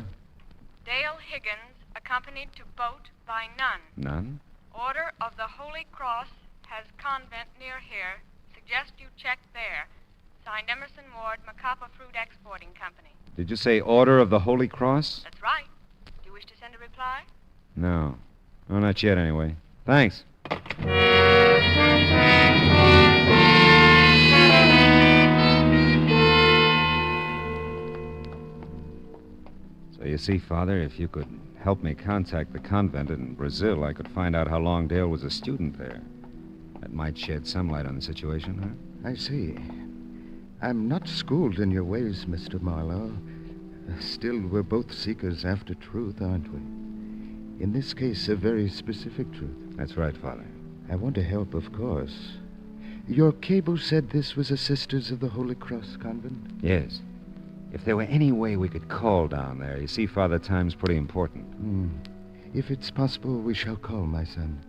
Dale Higgins, accompanied to boat by none. None? Order of the Holy Cross has convent near here. Suggest you check there. Signed Emerson Ward, Macapa Fruit Exporting Company. Did you say Order of the Holy Cross? That's right. Do you wish to send a reply? No. Oh, not yet, anyway. Thanks. So you see, Father, if you could help me contact the convent in Brazil, I could find out how long Dale was a student there. That might shed some light on the situation, huh? I see. I'm not schooled in your ways, Mr. Marlowe. Still, we're both seekers after truth, aren't we? In this case, a very specific truth. That's right, Father. I want to help, of course. Your cable said this was a Sisters of the Holy Cross convent? Yes. If there were any way we could call down there, you see, Father, time's pretty important. If it's possible, we shall call, my son.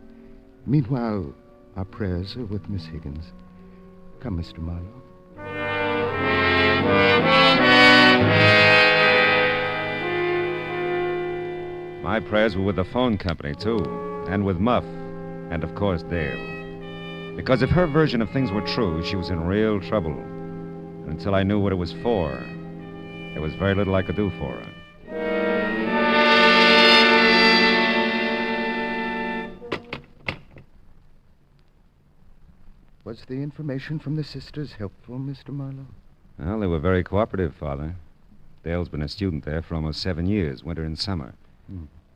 Meanwhile, our prayers are with Miss Higgins. Come, Mr. Marlowe. My prayers were with the phone company, too, and with Muff, and, of course, Dale. Because if her version of things were true, she was in real trouble. And until I knew what it was for, there was very little I could do for her. Was the information from the sisters helpful, Mr. Marlowe? Well, they were very cooperative, Father. Dale's been a student there for almost 7 years, winter and summer.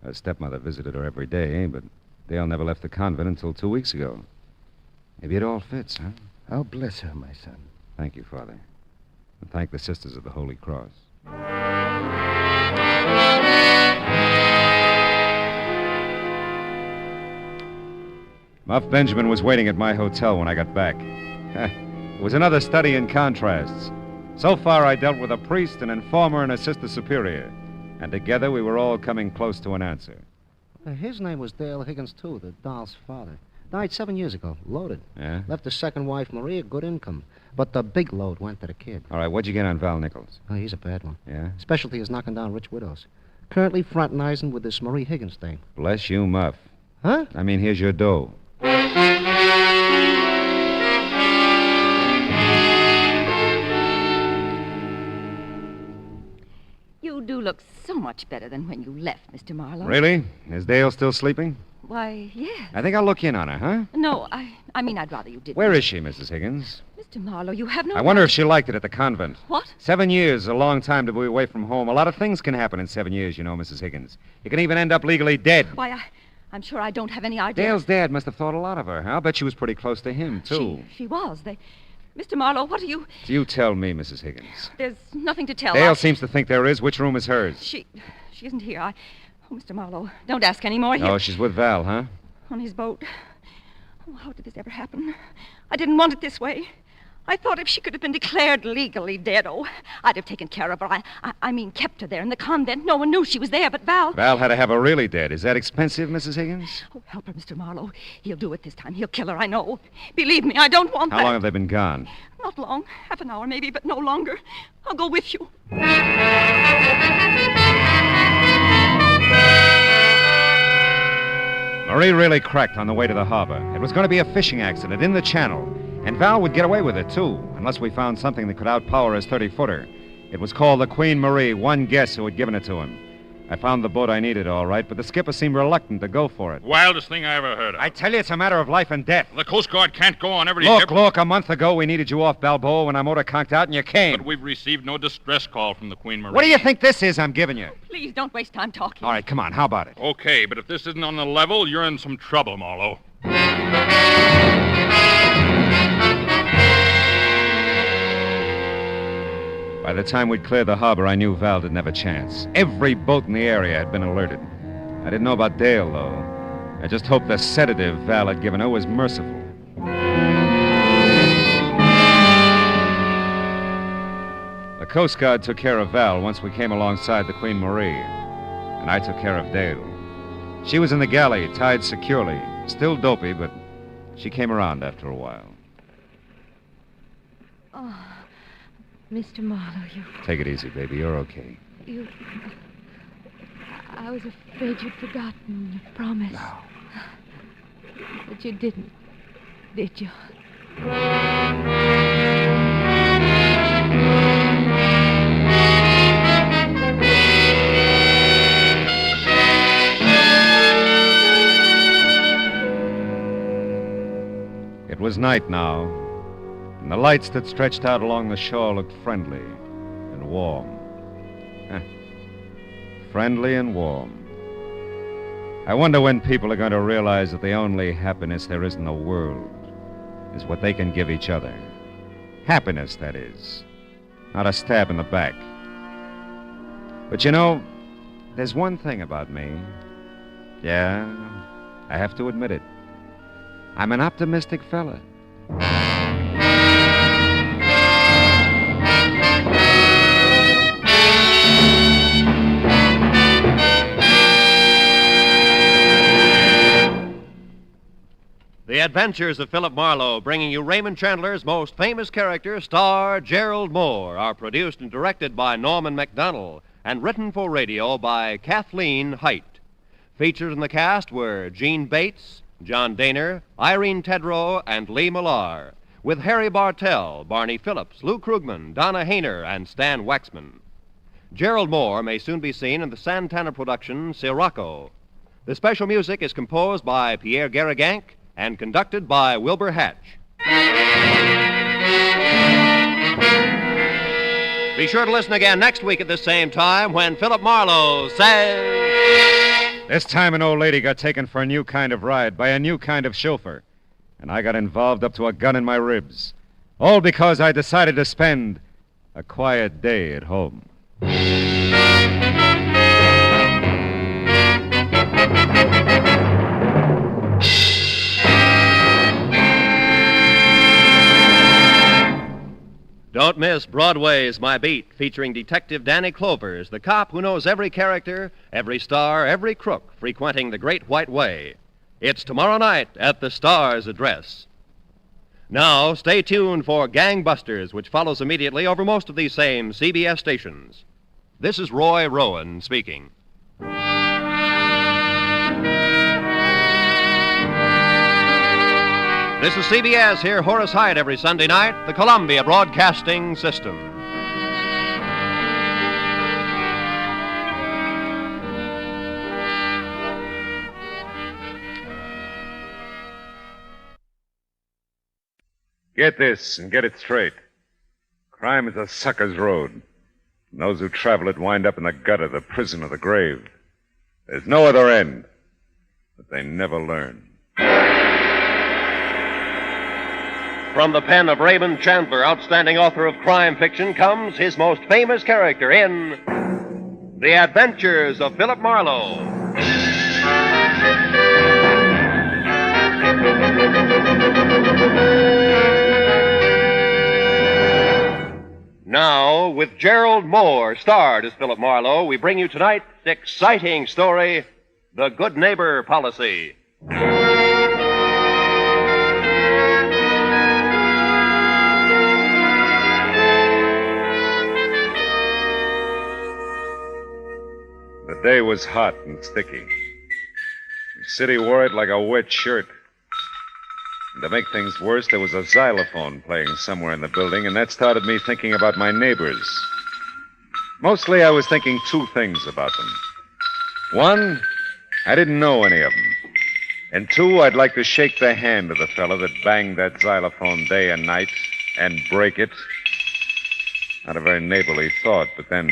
Her stepmother visited her every day, but Dale never left the convent until 2 weeks ago. Maybe it all fits, huh? I'll bless her, my son. Thank you, Father. And thank the Sisters of the Holy Cross. Muff Benjamin was waiting at my hotel when I got back. It was another study in contrasts. So far, I dealt with a priest, an informer, and a sister superior. And together, we were all coming close to an answer. His name was Dale Higgins, too, the doll's father. Died 7 years ago, loaded. Yeah? Left his second wife, Marie, a good income. But the big load went to the kid. All right, what'd you get on Val Nichols? Oh, he's a bad one. Yeah? Specialty is knocking down rich widows. Currently fraternizing with this Marie Higgins thing. Bless you, Muff. Huh? I mean, here's your dough. You do look so much better than when you left, Mr. Marlowe. Really? Is Dale still sleeping? Why, yes. I think I'll look in on her, huh? No, I mean, I'd rather you didn't. Where is she, Mrs. Higgins? Mr. Marlowe, you have no... I wonder if she liked it at the convent. What? 7 years is a long time to be away from home. A lot of things can happen in 7 years, you know, Mrs. Higgins. You can even end up legally dead. Why, I'm sure I don't have any idea. Dale's dad must have thought a lot of her. I'll bet she was pretty close to him, too. She was. Mr. Marlowe, what are you... You tell me, Mrs. Higgins. There's nothing to tell. Dale seems to think there is. Which room is hers? She isn't here. Oh, Mr. Marlowe, don't ask any more. Oh, she's with Val, huh? On his boat. Oh, how did this ever happen? I didn't want it this way. I thought if she could have been declared legally dead, I'd have taken care of her. I mean, kept her there in the convent. No one knew she was there but Val. Val had to have her really dead. Is that expensive, Mrs. Higgins? Oh, help her, Mr. Marlowe. He'll do it this time. He'll kill her, I know. Believe me, I don't want that. How long have they been gone? Not long. Half an hour, maybe, but no longer. I'll go with you. Marie really cracked on the way to the harbor. It was going to be a fishing accident in the channel. And Val would get away with it, too, unless we found something that could outpower his 30-footer. It was called the Queen Marie, one guess who had given it to him. I found the boat I needed, all right, but the skipper seemed reluctant to go for it. Wildest thing I ever heard of. I tell you, it's a matter of life and death. The Coast Guard can't go on every... Look, a month ago we needed you off Balboa when our motor conked out and you came. But we've received no distress call from the Queen Marie. What do you think this is I'm giving you? Please, don't waste time talking. All right, come on, how about it? Okay, but if this isn't on the level, you're in some trouble, Marlowe. By the time we'd cleared the harbor, I knew Val didn't have a chance. Every boat in the area had been alerted. I didn't know about Dale, though. I just hoped the sedative Val had given her was merciful. The Coast Guard took care of Val once we came alongside the Queen Marie, and I took care of Dale. She was in the galley, tied securely. Still dopey, but she came around after a while. Oh, Mr. Marlowe, you... Take it easy, baby. You're okay. I was afraid you'd forgotten your promise. No. But you didn't, did you? It was night now, and the lights that stretched out along the shore looked friendly and warm. Friendly and warm. I wonder when people are going to realize that the only happiness there is in the world is what they can give each other. Happiness, that is. Not a stab in the back. But you know, there's one thing about me. Yeah, I have to admit it. I'm an optimistic fella. The Adventures of Philip Marlowe, bringing you Raymond Chandler's most famous character, star Gerald Moore, are produced and directed by Norman MacDonald and written for radio by Kathleen Height. Featured in the cast were Gene Bates, John Daner, Irene Tedrow, and Lee Millar, with Harry Bartell, Barney Phillips, Lou Krugman, Donna Hayner, and Stan Waxman. Gerald Moore may soon be seen in the Santana production Sirocco. The special music is composed by Pierre Garrigank and conducted by Wilbur Hatch. Be sure to listen again next week at the same time when Philip Marlowe says... This time an old lady got taken for a new kind of ride by a new kind of chauffeur. And I got involved up to a gun in my ribs. All because I decided to spend a quiet day at home. Don't miss Broadway's My Beat, featuring Detective Danny Clovers, the cop who knows every character, every star, every crook frequenting the Great White Way. It's tomorrow night at the Star's address. Now, stay tuned for Gangbusters, which follows immediately over most of these same CBS stations. This is Roy Rowan speaking. This is CBS. Hear Horace Hyde every Sunday night, the Columbia Broadcasting System. Get this and get it straight. Crime is a sucker's road. And those who travel it wind up in the gutter, the prison, or the grave. There's no other end. but they never learn. From the pen of Raymond Chandler, outstanding author of crime fiction, comes his most famous character in The Adventures of Philip Marlowe. Now, with Gerald Moore starred as Philip Marlowe, we bring you tonight's exciting story, The Good Neighbor Policy. The day was hot and sticky. The city wore it like a wet shirt. And to make things worse, there was a xylophone playing somewhere in the building, and that started me thinking about my neighbors. Mostly I was thinking two things about them. One, I didn't know any of them. And two, I'd like to shake the hand of the fellow that banged that xylophone day and night and break it. Not a very neighborly thought, but then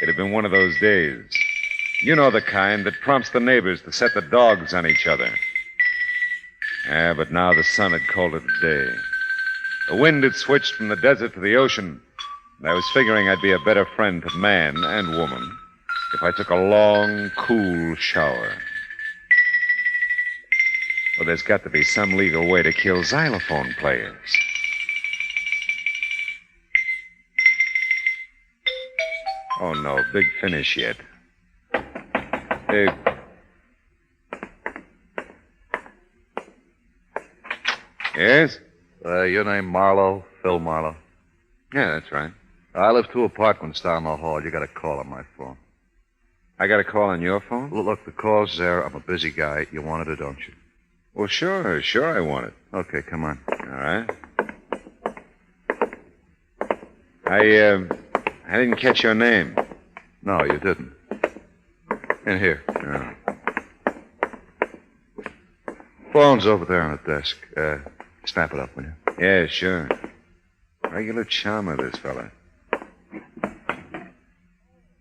it had been one of those days. You know the kind that prompts the neighbors to set the dogs on each other. Yeah, but now the sun had called it a day. The wind had switched from the desert to the ocean, and I was figuring I'd be a better friend to man and woman if I took a long, cool shower. Well, there's got to be some legal way to kill xylophone players. Oh, no, big finish yet. Hey. Yes? Your name Marlowe? Phil Marlowe? Yeah, that's right. I live 2 apartments down the hall. You got a call on my phone. I got a call on your phone? Look, the call's there. I'm a busy guy. You want it or don't you? Well, sure I want it. Okay, come on. All right. I didn't catch your name. No, you didn't. In here. Oh. Phone's over there on the desk. Snap it up, will you? Yeah, sure. Regular charmer, this fella.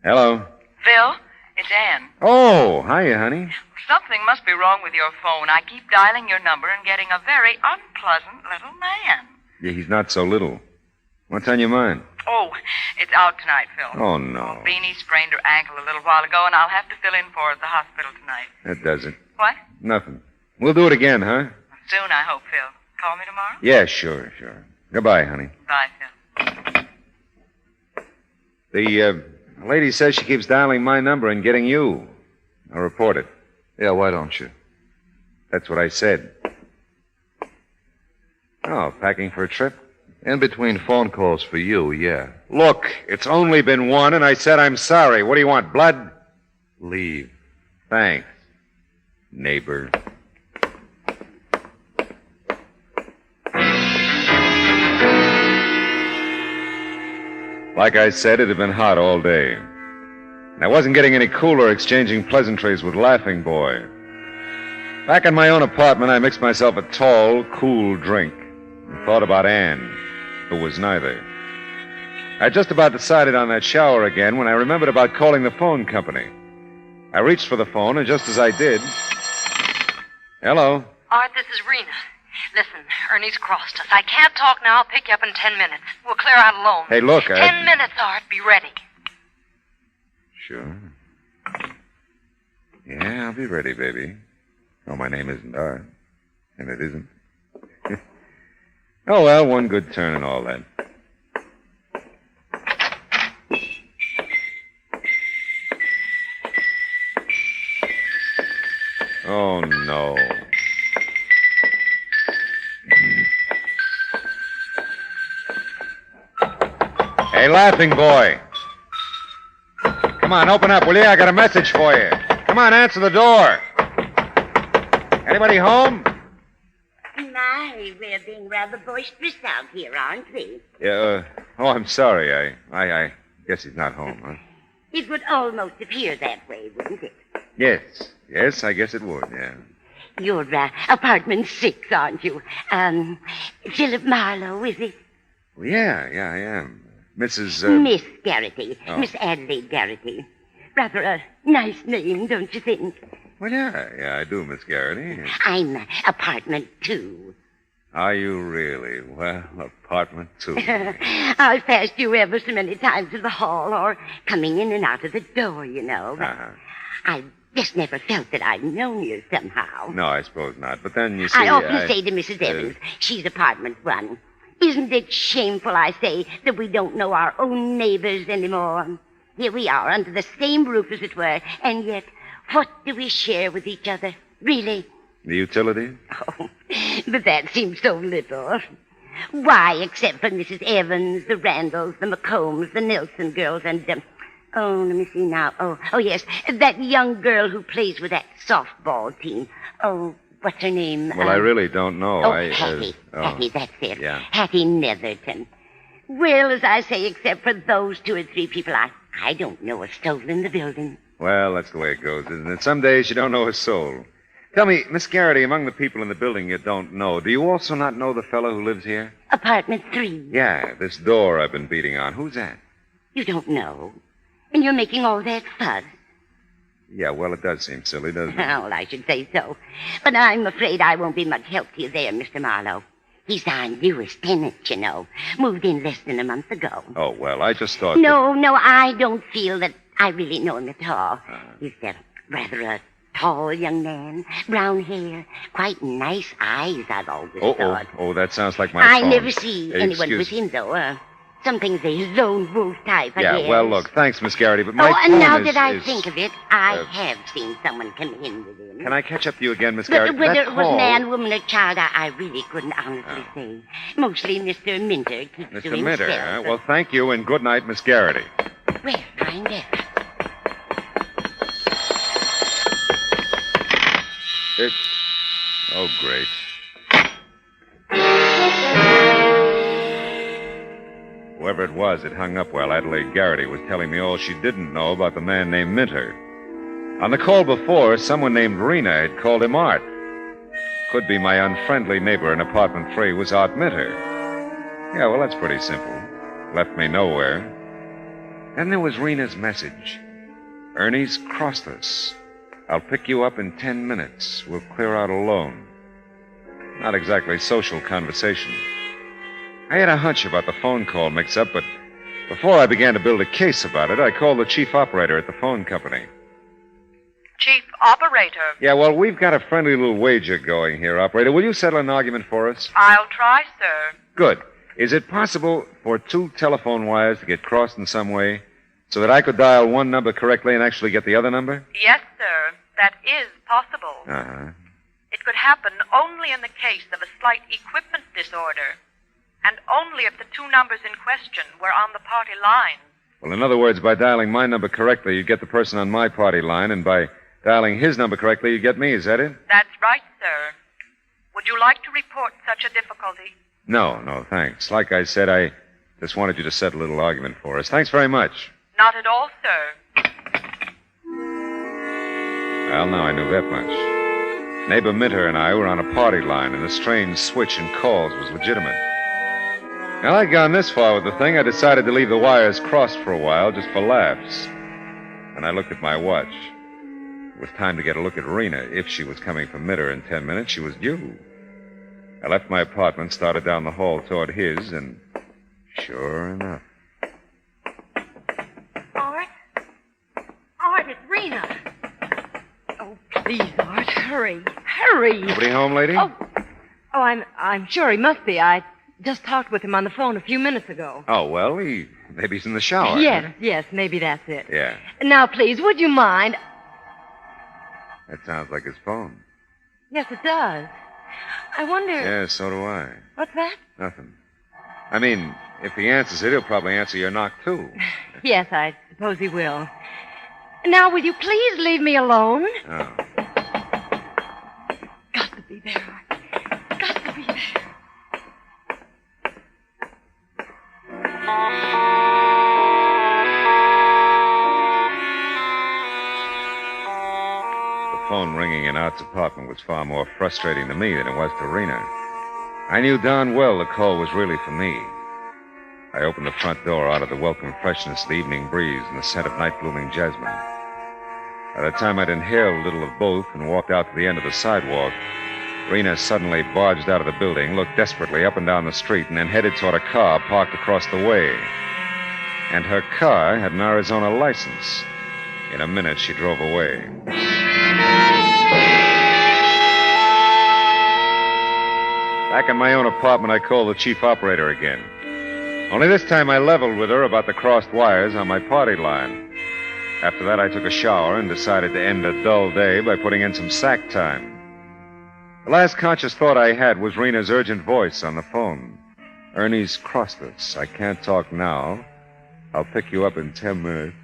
Hello. Phil, it's Ann. Oh, hiya, honey. Something must be wrong with your phone. I keep dialing your number and getting a very unpleasant little man. Yeah, he's not so little. What's on your mind? Oh, it's out tonight, Phil. Oh, no. Beanie sprained her ankle a little while ago, and I'll have to fill in for her at the hospital tonight. That does it. What? Nothing. We'll do it again, huh? Soon, I hope, Phil. Call me tomorrow? Yeah, sure. Goodbye, honey. Bye, Phil. The lady says she keeps dialing my number and getting you. I'll report it. Yeah, why don't you? That's what I said. Oh, packing for a trip? In between phone calls for you, yeah. Look, it's only been one, and I said I'm sorry. What do you want, blood? Leave. Thanks, neighbor. Like I said, it had been hot all day. And I wasn't getting any cooler exchanging pleasantries with Laughing Boy. Back in my own apartment, I mixed myself a tall, cool drink and thought about Ann, who was neither. I just about decided on that shower again when I remembered about calling the phone company. I reached for the phone, and just as I did... Hello? Art, this is Rena. Listen, Ernie's crossed us. I can't talk now. I'll pick you up in 10 minutes. We'll clear out alone. Hey, look, 10 minutes, Art. Be ready. Sure. Yeah, I'll be ready, baby. Oh, my name isn't Art. And it isn't. Oh, well, one good turn and all that. Oh, no. Hey, Laughing Boy. Come on, open up, will you? I got a message for you. Come on, answer the door. Anybody home? My, we're being rather boisterous out here, aren't we? Yeah, oh, I'm sorry. I guess he's not home, huh? It would almost appear that way, wouldn't it? Yes, I guess it would, yeah. You're apartment 6, aren't you? Philip Marlowe, is it? Well, yeah, I am. Mrs. Miss Garrity. Oh. Miss Adelaide Garrity. Rather a nice name, don't you think? Well, yeah, I do, Miss Garrity. I'm apartment 2. Are you really? Well, apartment 2. I've passed you ever so many times in the hall or coming in and out of the door, you know. But I just never felt that I'd known you somehow. No, I suppose not. But then, you see... I often say to Mrs. Evans, she's apartment 1. Isn't it shameful, I say, that we don't know our own neighbors anymore? Here we are, under the same roof, as it were, and yet, what do we share with each other, really? The utilities? Oh, but that seems so little. Why, except for Mrs. Evans, the Randalls, the McCombs, the Nelson girls, and, oh, let me see now. Oh, yes, that young girl who plays with that softball team. Oh, what's her name? Well, I really don't know. Hattie. Hattie, that's it. Yeah. Hattie Netherton. Well, as I say, except for those 2 or 3 people, I don't know a soul in the building. Well, that's the way it goes, isn't it? Some days you don't know a soul. Tell me, Miss Garrity, among the people in the building you don't know, do you also not know the fellow who lives here? Apartment 3. Yeah, this door I've been beating on. Who's that? You don't know? And you're making all that fuss? Yeah, well, it does seem silly, doesn't it? Well, I should say so. But I'm afraid I won't be much help to you there, Mr. Marlowe. He's our newest tenant, you know. Moved in less than a month ago. Oh, well, I just thought... No, I don't feel that I really know him at all. He's rather a tall young man, brown hair, quite nice eyes, I've always thought. Oh, that sounds like my I phone. never see anyone with him, though. Something's a lone wolf type, I guess. Yeah, well, look, thanks, Miss Garrity, but my and phone now is... that I think of it, I have seen someone come in with him. Can I catch up to you again, Miss But Garrity? whether That it was call- man, woman, or child, I really couldn't honestly say. Mostly Mr. Minter keeps to Mr. himself. Minter, huh? Well, thank you, and good night, Miss Garrity. Well, find out. Oh, great. Whoever it was, it hung up while Adelaide Garrity was telling me all she didn't know about the man named Minter. On the call before, someone named Rena had called him Art. Could be my unfriendly neighbor in apartment 3 was Art Minter. Yeah, well, that's pretty simple. Left me nowhere. Then there was Rena's message. Ernie's crossed us. I'll pick you up in 10 minutes. We'll clear out alone. Not exactly social conversation. I had a hunch about the phone call mix-up, but before I began to build a case about it, I called the chief operator at the phone company. Chief operator. Yeah, well, we've got a friendly little wager going here, operator. Will you settle an argument for us? I'll try, sir. Good. Is it possible for 2 telephone wires to get crossed in some way so that I could dial one number correctly and actually get the other number? Yes, sir. That is possible. Uh-huh. It could happen only in the case of a slight equipment disorder, and only if the 2 numbers in question were on the party line. Well, in other words, by dialing my number correctly, you get the person on my party line, and by dialing his number correctly, you get me. Is that it? That's right, sir. Would you like to report such a difficulty? No, thanks. Like I said, I just wanted you to set a little argument for us. Thanks very much. Not at all, sir. Well, now I knew that much. Neighbor Minter and I were on a party line, and the strange switch in calls was legitimate. Now, I'd gone this far with the thing, I decided to leave the wires crossed for a while, just for laughs. And I looked at my watch. It was time to get a look at Rena. If she was coming from Minter in 10 minutes, she was due. I left my apartment, started down the hall toward his, and sure enough. Art, it's Rena. Oh, please, Art, hurry. Hurry. Nobody home, lady? Oh, I'm sure he must be. I just talked with him on the phone a few minutes ago. Oh, well, maybe he's in the shower. Yes, maybe that's it. Yeah. Now, please, would you mind? That sounds like his phone. Yes, it does. I wonder... Yeah, so do I. What's that? Nothing. I mean, if he answers it, he'll probably answer your knock, too. Yes, I suppose he will. Now, will you please leave me alone? Oh. Got to be there, Art. Got to be there. The phone ringing in Art's apartment was far more frustrating to me than it was to Rena. I knew darn well the call was really for me. I opened the front door out of the welcome freshness of the evening breeze and the scent of night-blooming jasmine. By the time I'd inhaled a little of both and walked out to the end of the sidewalk, Rena suddenly barged out of the building, looked desperately up and down the street, and then headed toward a car parked across the way. And her car had an Arizona license. In a minute, she drove away. Back in my own apartment, I called the chief operator again. Only this time I leveled with her about the crossed wires on my party line. After that, I took a shower and decided to end a dull day by putting in some sack time. The last conscious thought I had was Rena's urgent voice on the phone. Ernie's crossed us. I can't talk now. I'll pick you up in 10 minutes.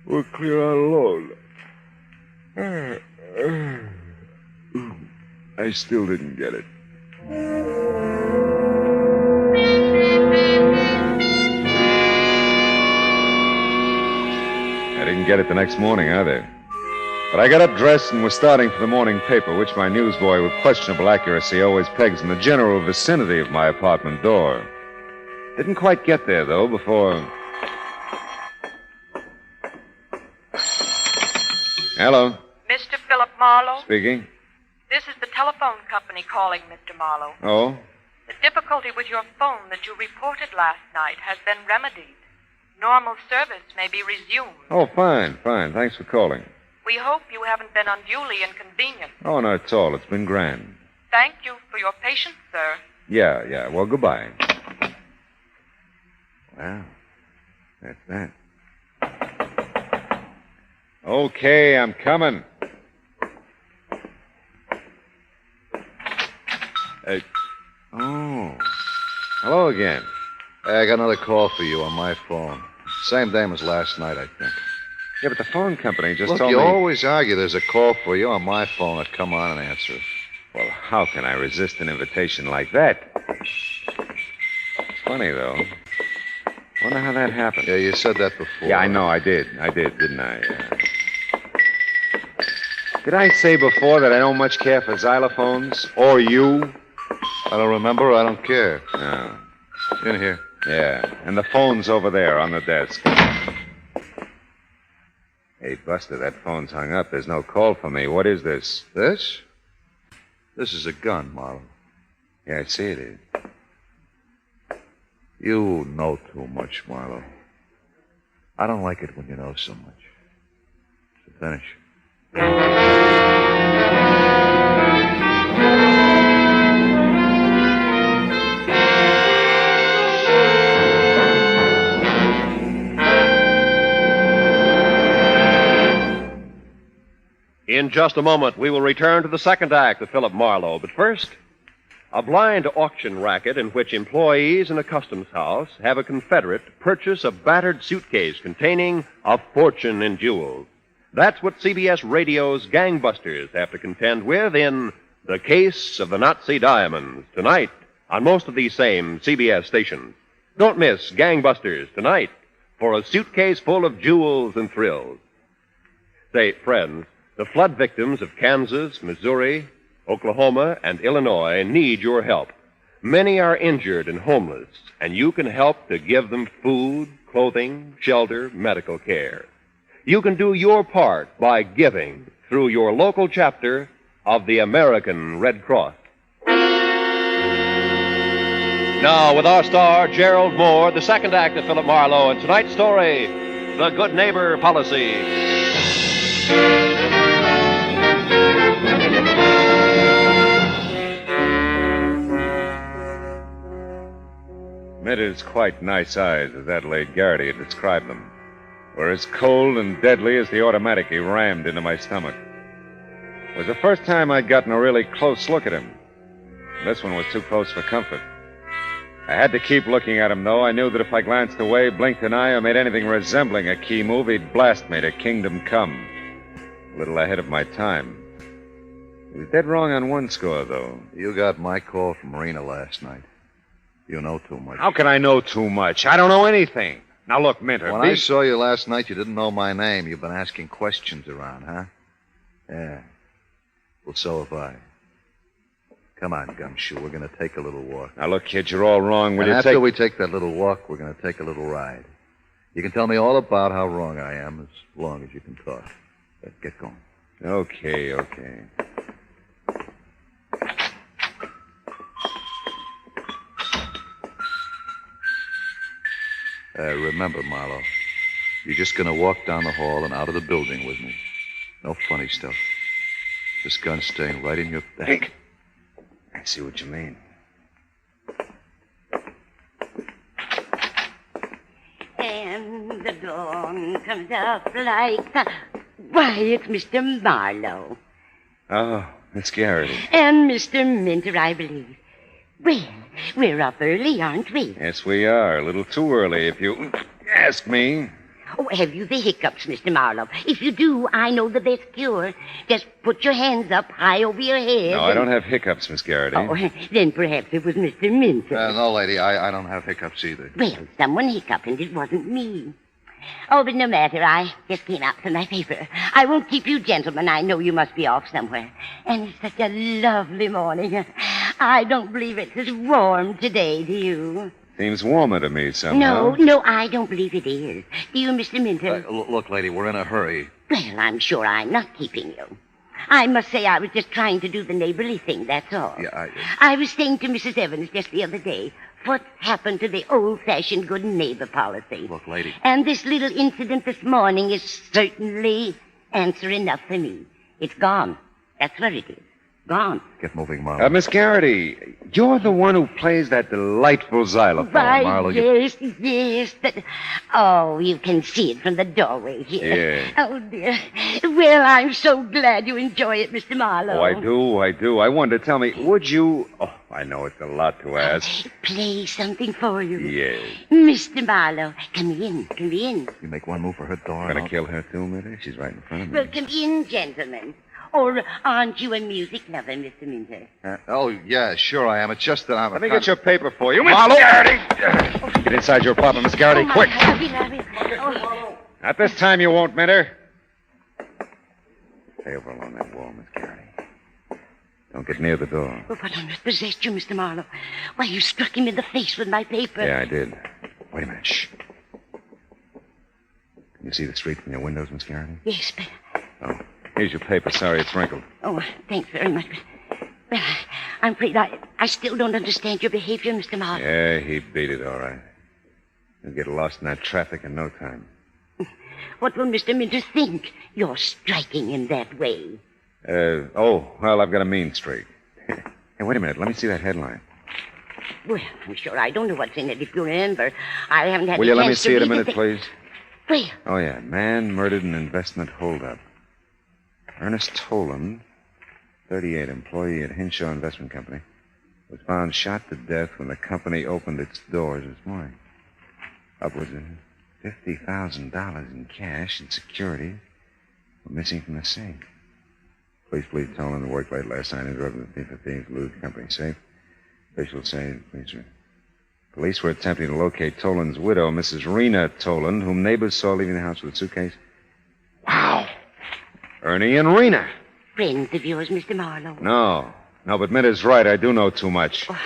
We're clear on load. I still didn't get it. I didn't get it the next morning either. But I got up dressed and was starting for the morning paper, which my newsboy with questionable accuracy always pegs in the general vicinity of my apartment door. Didn't quite get there, though, before... Hello. Mr. Philip Marlowe? Speaking. This is the telephone company calling, Mr. Marlowe. Oh? The difficulty with your phone that you reported last night has been remedied. Normal service may be resumed. Oh, fine. Thanks for calling. We hope you haven't been unduly inconvenienced. Oh, not at all. It's been grand. Thank you for your patience, sir. Yeah. Well, goodbye. Well, that's that. Okay, I'm coming. Oh. Hello again. Hey, I got another call for you on my phone. Same name as last night, I think. Yeah, but the phone company just Look, told you me... always argue there's a call for you on my phone. I'd come on and answer it. Well, how can I resist an invitation like that? Funny, though. Wonder how that happened. Yeah, you said that before. Yeah, I know. I did, didn't I? Did I say before that I don't much care for xylophones? Or you? I don't remember. I don't care. No. In here. Yeah, and the phone's over there on the desk. Hey, Buster, that phone's hung up. There's no call for me. What is this? This? This is a gun, Marlowe. Yeah, I see it is. You know too much, Marlowe. I don't like it when you know so much. So finish. In just a moment, we will return to the second act of Philip Marlowe. But first, a blind auction racket in which employees in a customs house have a confederate purchase a battered suitcase containing a fortune in jewels. That's what CBS Radio's gangbusters have to contend with in The Case of the Nazi Diamonds, tonight on most of these same CBS stations. Don't miss Gangbusters tonight for a suitcase full of jewels and thrills. Say, friends, the flood victims of Kansas, Missouri, Oklahoma, and Illinois need your help. Many are injured and homeless, and you can help to give them food, clothing, shelter, medical care. You can do your part by giving through your local chapter of the American Red Cross. Now, with our star, Gerald Moore, the second act of Philip Marlowe, and tonight's story, The Good Neighbor Policy. Admit it's quite nice eyes, as Adelaide Garrity had described them. Were as cold and deadly as the automatic he rammed into my stomach. It was the first time I'd gotten a really close look at him. This one was too close for comfort. I had to keep looking at him, though. I knew that if I glanced away, blinked an eye, or made anything resembling a key move, he'd blast me to kingdom come. A little ahead of my time. He was dead wrong on one score, though. You got my call from Marina last night. You know too much. How can I know too much? I don't know anything. Now, look, Minter. When I saw you last night, you didn't know my name. You've been asking questions around, huh? Yeah. Well, so have I. Come on, Gumshoe. We're going to take a little walk. Now, look, kid, you're all wrong. And after we take that little walk, we're going to take a little ride. You can tell me all about how wrong I am as long as you can talk. Get going. Okay. Remember, Marlowe, you're just going to walk down the hall and out of the building with me. No funny stuff. This gun staying right in your back. I see what you mean. And the dawn comes up like the... Why, it's Mr. Marlowe. Oh, Miss Garrity. And Mr. Minter, I believe. Well, we're up early, aren't we? Yes, we are. A little too early, if you ask me. Oh, have you the hiccups, Mr. Marlowe? If you do, I know the best cure. Just put your hands up high over your head. No, I don't have hiccups, Miss Garrity. Oh, then perhaps it was Mr. Minter. No, lady, I don't have hiccups either. Well, someone hiccuped, and it wasn't me. Oh, but no matter. I just came out for my paper. I won't keep you gentlemen. I know you must be off somewhere. And it's such a lovely morning. I don't believe it's as warm today, do you? Seems warmer to me somehow. No, I don't believe it is. Do you, Mr. Minter? Look, lady, we're in a hurry. Well, I'm sure I'm not keeping you. I must say I was just trying to do the neighborly thing, that's all. Yeah, I was saying to Mrs. Evans just the other day, what happened to the old-fashioned good neighbor policy? Look, lady. And this little incident this morning is certainly answer enough for me. It's gone. That's where it is. Gone. Get moving, Marlowe. Miss Garrity, you're the one who plays that delightful xylophone, Why, Marlowe. yes, but... Oh, you can see it from the doorway here. Yeah. Oh, dear. Well, I'm so glad you enjoy it, Mr. Marlowe. Oh, I do. I wanted to tell me, would you... Oh, I know it's a lot to ask. Play something for you. Yes. Mr. Marlowe, come in. You make one move for her door. Gonna kill her too, Minter? She's right in front of me. Well, come in, gentlemen. Or aren't you a music lover, Mr. Minter? Oh, yeah, sure I am. It's just that I'm Let me get your paper for you, Miss Garrity. Get inside your apartment, Miss Garrity, quick. Not this time you won't, Minter. Stay over along that wall, Miss Garrity. Don't get near the door. Well, what on earth possessed you, Mr. Marlowe? Why, you struck him in the face with my paper. Yeah, I did. Wait a minute. Shh. Can you see the street from your windows, Miss Garrity? Yes, but... Oh, here's your paper. Sorry it's wrinkled. Oh, thanks very much. Well, I'm afraid I still don't understand your behavior, Mr. Marlowe. Yeah, he beat it, all right. He'll get lost in that traffic in no time. What will Mr. Minter think? You're striking him that way. Well, I've got a mean streak. Hey, wait a minute. Let me see that headline. Well, I'm sure I don't know what's in it. If you remember, I haven't had Will a you let me chance to see it a read minute, the please? Well, Oh, yeah. Man murdered in investment holdup. Ernest Toland, 38, employee at Hinshaw Investment Company, was found shot to death when the company opened its doors this morning. Upwards of $50,000 in cash and securities were missing from the safe. Police believe Toland worked late last night and drove to the thieves to lose the company safe. Officials say police were attempting to locate Toland's widow, Mrs. Rena Toland, whom neighbors saw leaving the house with a suitcase. Wow! Ernie and Rena. friends of yours, Mr. Marlowe. No, but Minter's right. I do know too much. Oh,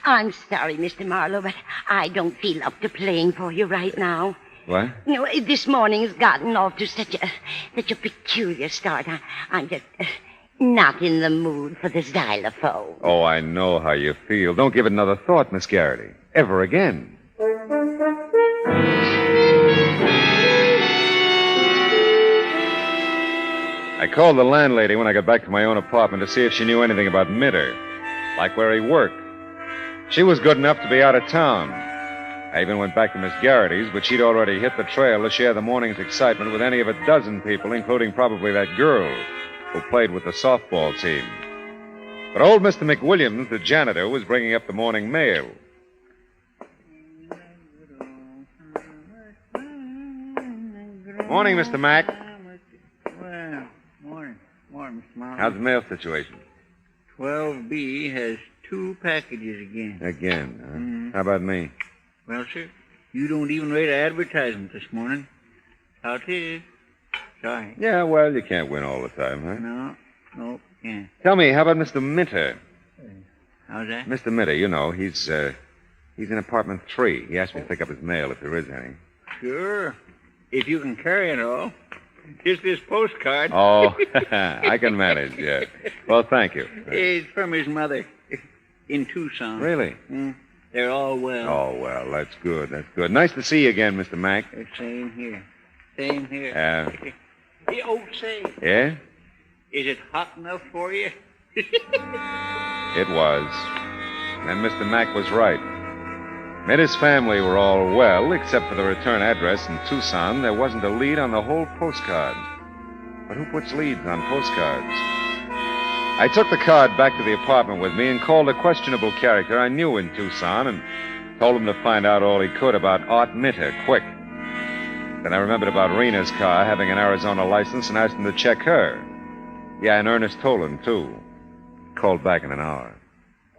I'm sorry, Mr. Marlowe, but I don't feel up to playing for you right now. What? You know, this morning has gotten off to such a peculiar start. I'm just not in the mood for the xylophone. Oh, I know how you feel. Don't give it another thought, Miss Garrity. Ever again. I called the landlady when I got back to my own apartment to see if she knew anything about Minter, like where he worked. She was good enough to be out of town. I even went back to Miss Garrity's, but she'd already hit the trail to share the morning's excitement with any of a dozen people, including probably that girl who played with the softball team. But old Mr. McWilliams, the janitor, was bringing up the morning mail. Morning, Mr. Mack. Well, morning, Mr. Marlowe. How's the mail situation? 12B has 2 packages again. Again, huh? How about me? Well, sir, you don't even rate an advertisement this morning. How it is. Sorry. Yeah, well, you can't win all the time, huh? No, can't. Tell me, how about Mr. Minter? How's that? Mr. Minter, you know, he's in apartment 3. He asked me to pick up his mail if there is any. Sure. If you can carry it all. just this postcard. Oh, I can manage, yeah. Well, thank you. It's from his mother in Tucson. Really? They're all well. Oh, well, that's good. That's good. Nice to see you again, Mr. Mack. Same here. Same here. Hey, say. Yeah? Is it hot enough for you? It was. And Mr. Mack was right. Mitta's family were all well, except for the return address in Tucson. There wasn't a lead on the whole postcard. But who puts leads on postcards? I took the card back to the apartment with me and called a questionable character I knew in Tucson and told him to find out all he could about Art Minter, quick. Then I remembered about Rena's car having an Arizona license and asked him to check her. Yeah, and Ernest Tolan, too. Called back in an hour.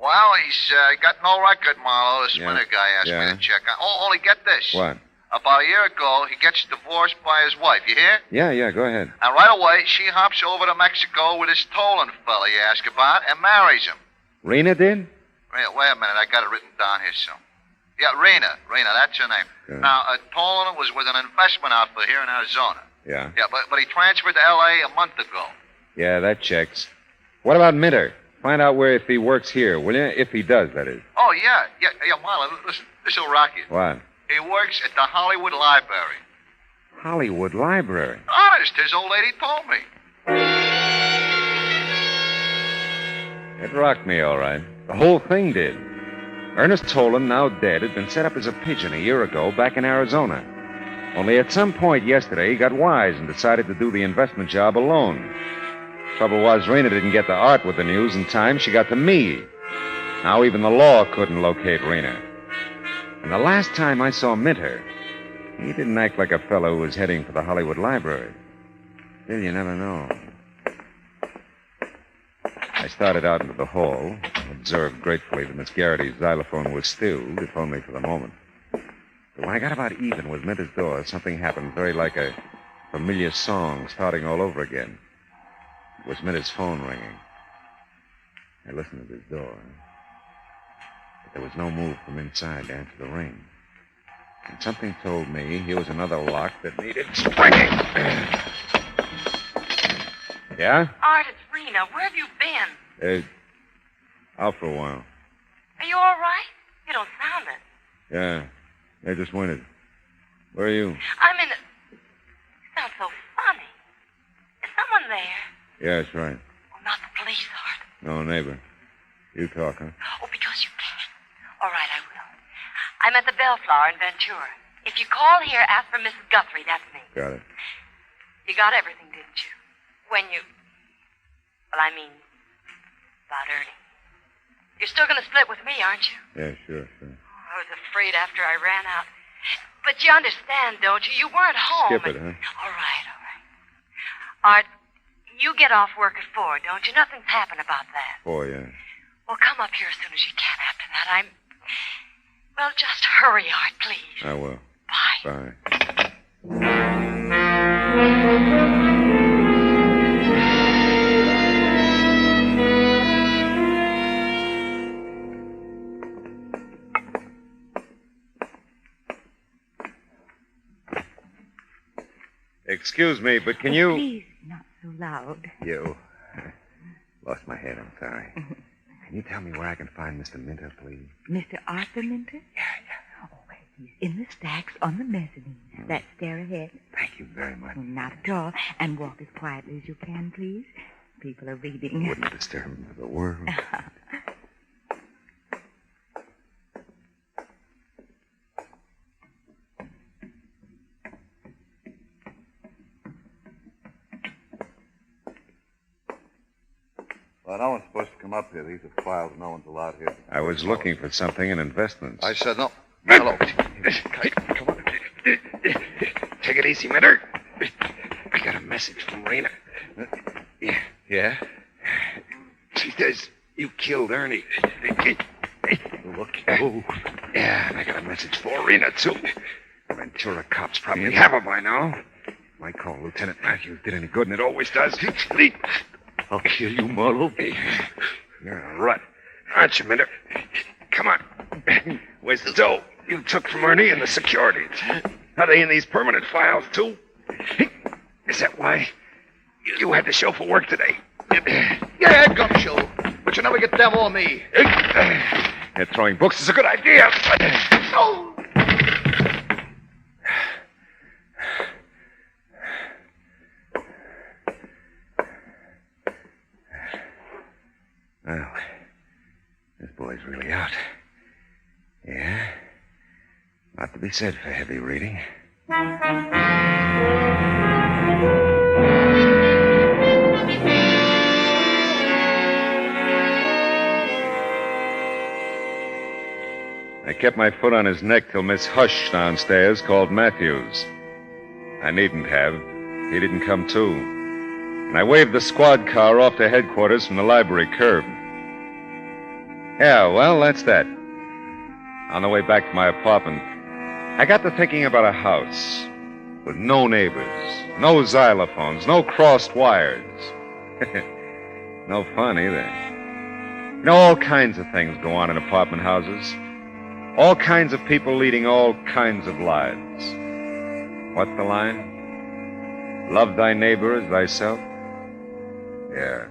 Well, he's got no record, Marlowe. This Minter guy asked me to check on. Oh, only get this. What? About a year ago, he gets divorced by his wife. You hear? Yeah, go ahead. And right away, she hops over to Mexico with this Tolan fella you ask about and marries him. Rena did? Wait a minute. I got it written down here, so. Yeah, Rena, that's her name. Yeah. Now, Tolan was with an investment outfit here in Arizona. Yeah. Yeah, but he transferred to L.A. a month ago. Yeah, that checks. What about Minter? Find out where if he works here, will you? If he does, that is. Oh, yeah, Marlon, listen, this'll rock you. What? He works at the Hollywood Library. Hollywood Library? Honest, his old lady told me. It rocked me, all right. The whole thing did. Ernest Tolan, now dead, had been set up as a pigeon a year ago back in Arizona. Only at some point yesterday, he got wise and decided to do the investment job alone. Trouble was, Rena didn't get to Art with the news in time. She got to me. Now even the law couldn't locate Rena. And the last time I saw Minter, he didn't act like a fellow who was heading for the Hollywood Library. Still, you never know. I started out into the hall, observed gratefully that Miss Garrity's xylophone was stilled, if only for the moment. But when I got about even with Minter's door, something happened very like a familiar song starting all over again. It was Minter's phone ringing. I listened at his door. But there was no move from inside to answer the ring. And something told me here was another lock that needed springing. Yeah? Art, it's Rena. Where have you been? Out for a while. Are you all right? You don't sound it. Yeah, just winded. Where are you? I'm in the... You sound so funny. Is someone there? Yeah, that's right. Oh, not the police, Art. No, neighbor. You talk, huh? Oh, because you can. All right, I will. I'm at the Bellflower in Ventura. If you call here, ask for Mrs. Guthrie. That's me. Got it. You got everything, didn't you? When you... Well, I mean, about Ernie. You're still going to split with me, aren't you? Yeah, sure. Oh, I was afraid after I ran out. But you understand, don't you? You weren't home. Skip it, huh? All right. Art, you get off work at 4, don't you? Nothing's happened about that. 4, yeah. Well, come up here as soon as you can after that. Well, just hurry, Art, please. I will. Bye. Excuse me, but can you... Please, not so loud. You. Lost my head, I'm sorry. Can you tell me where I can find Mr. Minter, please? Mr. Arthur Minter? Yeah. Oh, he's in the stacks on the mezzanine. That stair ahead. Thank you very much. Not at all. And walk as quietly as you can, please. People are reading. Wouldn't disturb him for the world. Well, no one's supposed to come up here. These are files. No one's allowed here. I was looking for something in investments. I said no. Hello. Come on. Take it easy, Minter. I got a message from Rena. Yeah? She says you killed Ernie. Look. Oh. Yeah, and I got a message for Rena, too. The Ventura cops probably have her by now. My call Lieutenant Matthews did any good, and it always does. I'll kill you, Marlowe. You're in a rut, aren't you, Minter? Come on. Where's the dough you took from Ernie and the securities? Are they in these permanent files, too? Is that why you had to show for work today? Yeah, Gumshoe. But you never get them on me. Throwing books is a good idea. No! Well, this boy's really out. Yeah. Not to be said for heavy reading. I kept my foot on his neck till Miss Hush downstairs called Matthews. I needn't have. He didn't come to. And I waved the squad car off to headquarters from the library curb. Yeah, well, that's that. On the way back to my apartment, I got to thinking about a house with no neighbors, no xylophones, no crossed wires. No fun either. You know, all kinds of things go on in apartment houses. All kinds of people leading all kinds of lives. What's the line? Love thy neighbor as thyself? Yeah.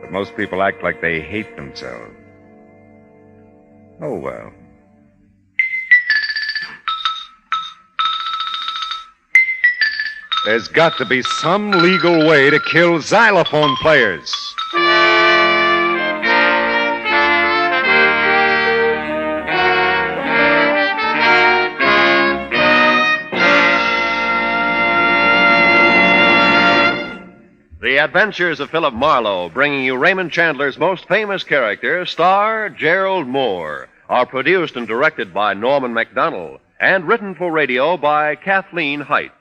But most people act like they hate themselves. Oh, well. There's got to be some legal way to kill xylophone players. The Adventures of Philip Marlowe, bringing you Raymond Chandler's most famous character, star Gerald Moore, are produced and directed by Norman MacDonald and written for radio by Kathleen Height.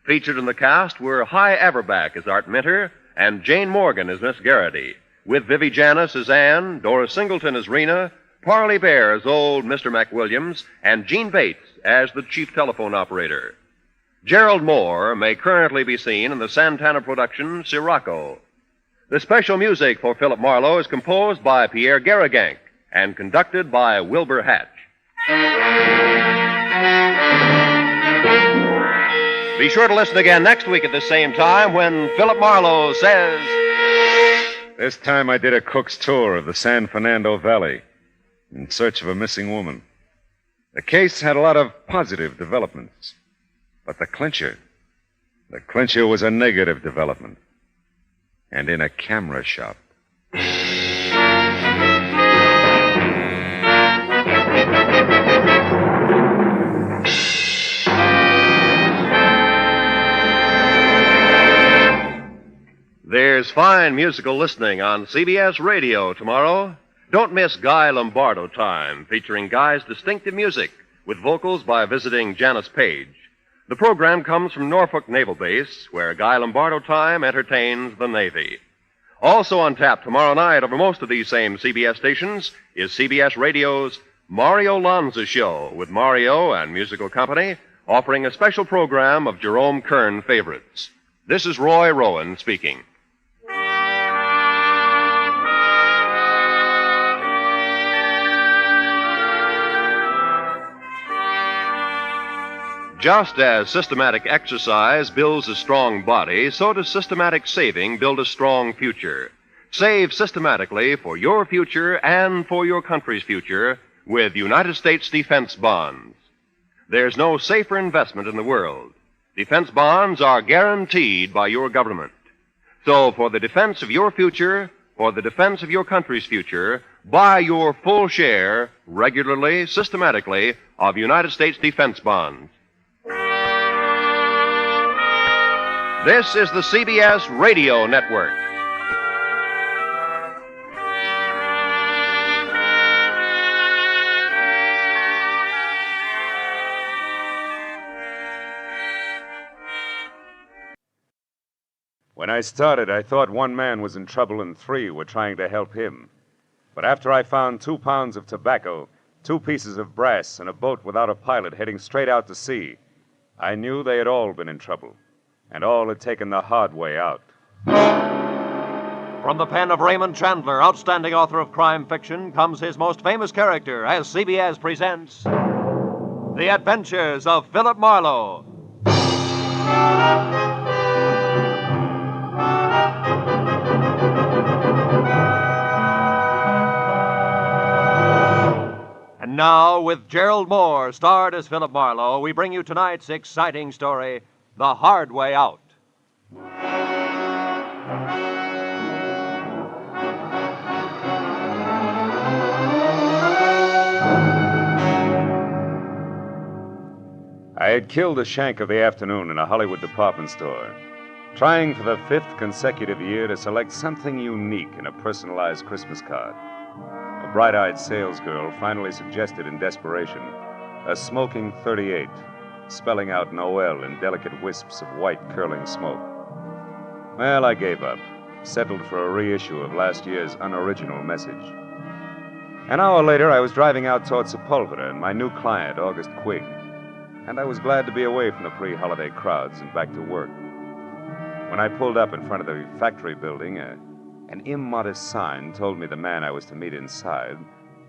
Featured in the cast were Hy Averback as Art Minter and Jane Morgan as Miss Garrity, with Vivi Janis as Anne, Dora Singleton as Rena, Parley Bear as old Mr. McWilliams, and Gene Bates as the chief telephone operator. Gerald Moore may currently be seen in the Santana production Sirocco. The special music for Philip Marlowe is composed by Pierre Garrigank and conducted by Wilbur Hatch. Be sure to listen again next week at the same time when Philip Marlowe says... This time I did a cook's tour of the San Fernando Valley in search of a missing woman. The case had a lot of positive developments. But the clincher was a negative development. And in a camera shop. There's fine musical listening on CBS Radio tomorrow. Don't miss Guy Lombardo Time, featuring Guy's distinctive music with vocals by visiting Janice Page. The program comes from Norfolk Naval Base, where Guy Lombardo Time entertains the Navy. Also on tap tomorrow night over most of these same CBS stations is CBS Radio's Mario Lanza Show, with Mario and musical company offering a special program of Jerome Kern favorites. This is Roy Rowan speaking. Just as systematic exercise builds a strong body, so does systematic saving build a strong future. Save systematically for your future and for your country's future with United States defense bonds. There's no safer investment in the world. Defense bonds are guaranteed by your government. So for the defense of your future, for the defense of your country's future, buy your full share, regularly, systematically, of United States defense bonds. This is the CBS Radio Network. When I started, I thought one man was in trouble and 3 were trying to help him. But after I found 2 pounds of tobacco, 2 pieces of brass, and a boat without a pilot heading straight out to sea, I knew they had all been in trouble. And all had taken the hard way out. From the pen of Raymond Chandler, outstanding author of crime fiction, comes his most famous character as CBS presents The Adventures of Philip Marlowe. And now, with Gerald Moore, starred as Philip Marlowe, we bring you tonight's exciting story, The Hard Way Out. I had killed a shank of the afternoon in a Hollywood department store, trying for the 5th consecutive year to select something unique in a personalized Christmas card. A bright-eyed salesgirl finally suggested in desperation a smoking 38, spelling out Noel in delicate wisps of white curling smoke. Well, I gave up, settled for a reissue of last year's unoriginal message. An hour later, I was driving out toward Sepulveda and my new client, August Quigg, and I was glad to be away from the pre-holiday crowds and back to work. When I pulled up in front of the factory building, an immodest sign told me the man I was to meet inside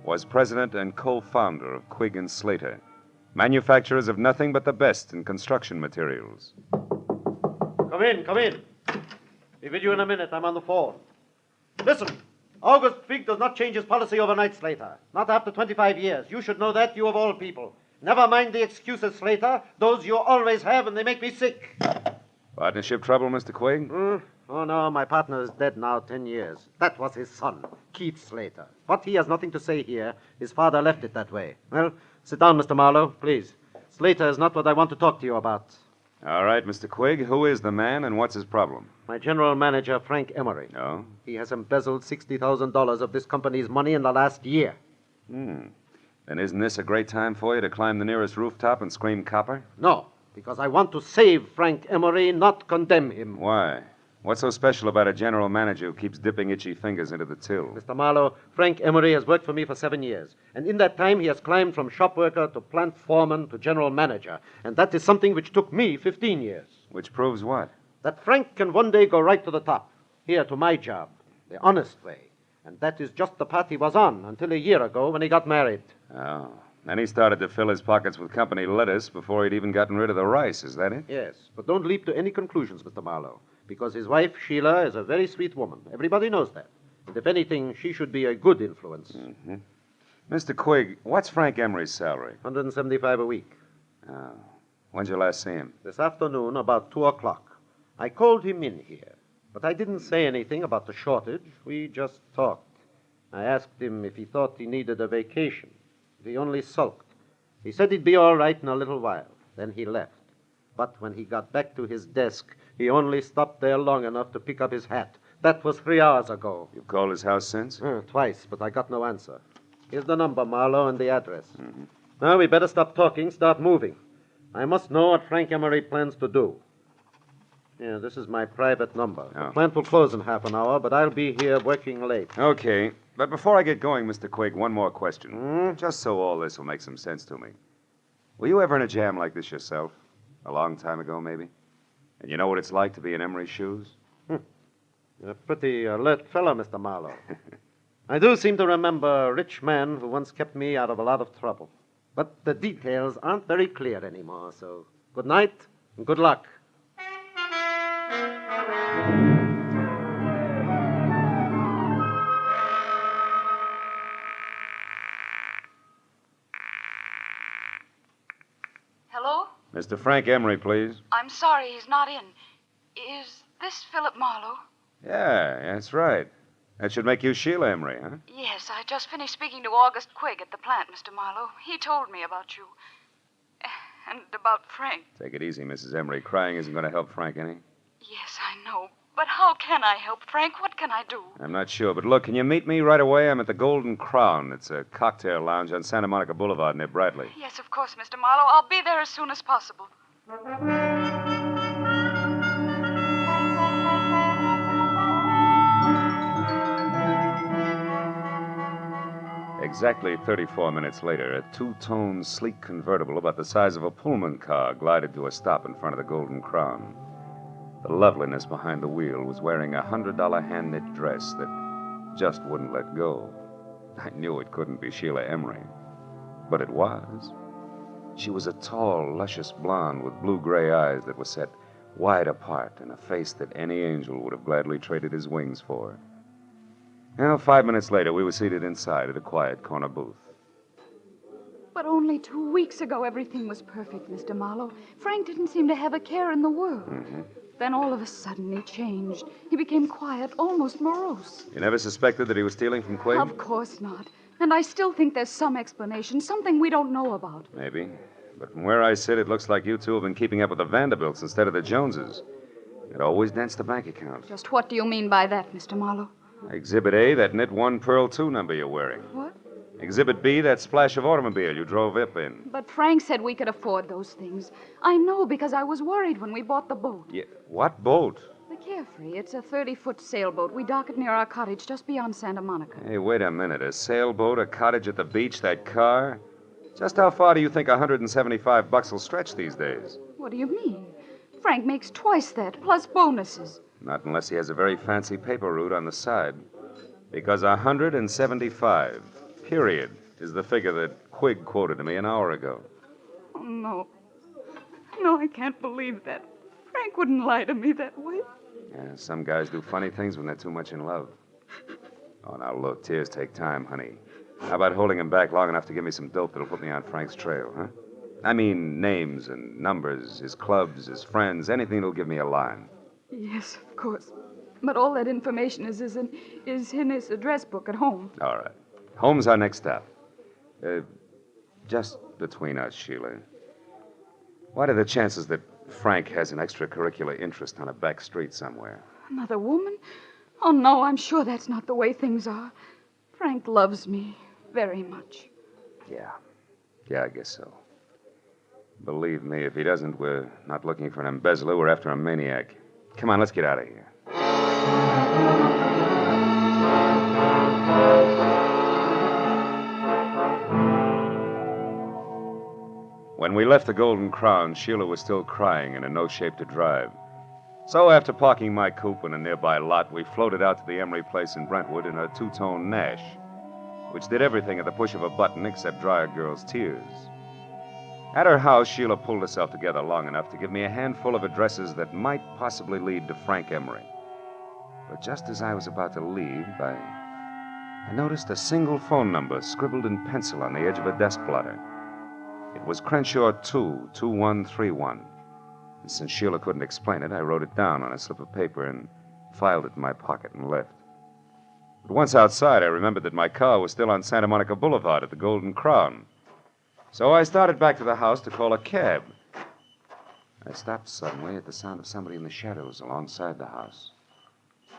was president and co-founder of Quigg & Slater, manufacturers of nothing but the best in construction materials. Come in, come in. Be with you in a minute. I'm on the phone. Listen, August Quigg does not change his policy overnight, Slater. Not after 25 years. You should know that, you of all people. Never mind the excuses, Slater. Those you always have, and they make me sick. Partnership trouble, Mr. Quigg? Oh, no, my partner is dead now 10 years. That was his son, Keith Slater. But he has nothing to say here. His father left it that way. Well, sit down, Mr. Marlowe, please. Slater is not what I want to talk to you about. All right, Mr. Quigg, who is the man and what's his problem? My general manager, Frank Emery. Oh? He has embezzled $60,000 of this company's money in the last year. Then isn't this a great time for you to climb the nearest rooftop and scream copper? No, because I want to save Frank Emery, not condemn him. Why? What's so special about a general manager who keeps dipping itchy fingers into the till? Mr. Marlowe, Frank Emery has worked for me for 7 years. And in that time, he has climbed from shop worker to plant foreman to general manager. And that is something which took me 15 years. Which proves what? That Frank can one day go right to the top. Here, to my job. The honest way. And that is just the path he was on until a year ago when he got married. Oh. Then he started to fill his pockets with company lettuce before he'd even gotten rid of the rice, is that it? Yes, but don't leap to any conclusions, Mr. Marlowe. Because his wife, Sheila, is a very sweet woman. Everybody knows that. And if anything, she should be a good influence. Mm-hmm. Mr. Quigg, what's Frank Emery's salary? $175 a week. Oh. When'd you last see him? This afternoon, about 2 o'clock. I called him in here. But I didn't say anything about the shortage. We just talked. I asked him if he thought he needed a vacation. He only sulked. He said he'd be all right in a little while. Then he left. But when he got back to his desk, he only stopped there long enough to pick up his hat. That was 3 hours ago. You've called his house since? Twice, but I got no answer. Here's the number, Marlowe, and the address. Now, we better stop talking, start moving. I must know what Frank Emery plans to do. Yeah, this is my private number. Oh. The plant will close in half an hour, but I'll be here working late. Okay. But before I get going, Mr. Quigg, one more question. Just so all this will make some sense to me. Were you ever in a jam like this yourself? A long time ago, maybe? And you know what it's like to be in Emery's shoes? You're a pretty alert fellow, Mr. Marlowe. I do seem to remember a rich man who once kept me out of a lot of trouble. But the details aren't very clear anymore, so good night and good luck. Hello? Mr. Frank Emery, please. I'm sorry he's not in. Is this Philip Marlowe? Yeah, that's right. That should make you Sheila Emery, huh? Yes, I just finished speaking to August Quigg at the plant, Mr. Marlowe. He told me about you. And about Frank. Take it easy, Mrs. Emery. Crying isn't going to help Frank any. Yes, I know. But how can I help Frank? What can I do? I'm not sure, but look, can you meet me right away? I'm at the Golden Crown. It's a cocktail lounge on Santa Monica Boulevard near Bradley. Yes, of course, Mr. Marlowe. I'll be there as soon as possible. Exactly 34 minutes later, a two-tone, sleek convertible about the size of a Pullman car glided to a stop in front of the Golden Crown. The loveliness behind the wheel was wearing a $100 hand-knit dress that just wouldn't let go. I knew it couldn't be Sheila Emery, but it was. She was a tall, luscious blonde with blue-gray eyes that were set wide apart and a face that any angel would have gladly traded his wings for. Now, 5 minutes later, we were seated inside at a quiet corner booth. But only 2 weeks ago, everything was perfect, Mr. Marlowe. Frank didn't seem to have a care in the world. Mm-hmm. Then all of a sudden, he changed. He became quiet, almost morose. You never suspected that he was stealing from Quig? Of course not. And I still think there's some explanation, something we don't know about. Maybe. But from where I sit, it looks like you two have been keeping up with the Vanderbilts instead of the Joneses. It always dents the bank account. Just what do you mean by that, Mr. Marlowe? Exhibit A, that knit 1 Pearl 2 number you're wearing. What? Exhibit B, that splash of automobile you drove up in. But Frank said we could afford those things. I know because I was worried when we bought the boat. Yeah. What boat? The Carefree. It's a 30-foot sailboat. We dock it near our cottage just beyond Santa Monica. Hey, wait a minute. A sailboat, a cottage at the beach, that car? Just how far do you think $175 will stretch these days? What do you mean? Frank makes twice that, plus bonuses. Not unless he has a very fancy paper route on the side. Because 175, period, is the figure that Quig quoted to me an hour ago. Oh, no. No, I can't believe that. Frank wouldn't lie to me that way. Yeah, some guys do funny things when they're too much in love. Oh, now look, tears take time, honey. How about holding him back long enough to give me some dope that'll put me on Frank's trail, huh? I mean, names and numbers, his clubs, his friends, anything that'll give me a line. Yes, of course. But all that information is in his address book at home. All right. Home's our next stop. Just between us, Sheila. What are the chances that Frank has an extracurricular interest on a back street somewhere? Another woman? Oh, no, I'm sure that's not the way things are. Frank loves me very much. Yeah. Yeah, I guess so. Believe me, if he doesn't, we're not looking for an embezzler. We're after a maniac. Come on, let's get out of here. When we left the Golden Crown, Sheila was still crying and in no shape to drive. So after parking my coupe in a nearby lot, we floated out to the Emery place in Brentwood in a two-tone Nash, which did everything at the push of a button except dry a girl's tears. At her house, Sheila pulled herself together long enough to give me a handful of addresses that might possibly lead to Frank Emery. But just as I was about to leave, I noticed a single phone number scribbled in pencil on the edge of a desk blotter. It was Crenshaw 2, 2131. And since Sheila couldn't explain it, I wrote it down on a slip of paper and filed it in my pocket and left. But once outside, I remembered that my car was still on Santa Monica Boulevard at the Golden Crown. So I started back to the house to call a cab. I stopped suddenly at the sound of somebody in the shadows alongside the house.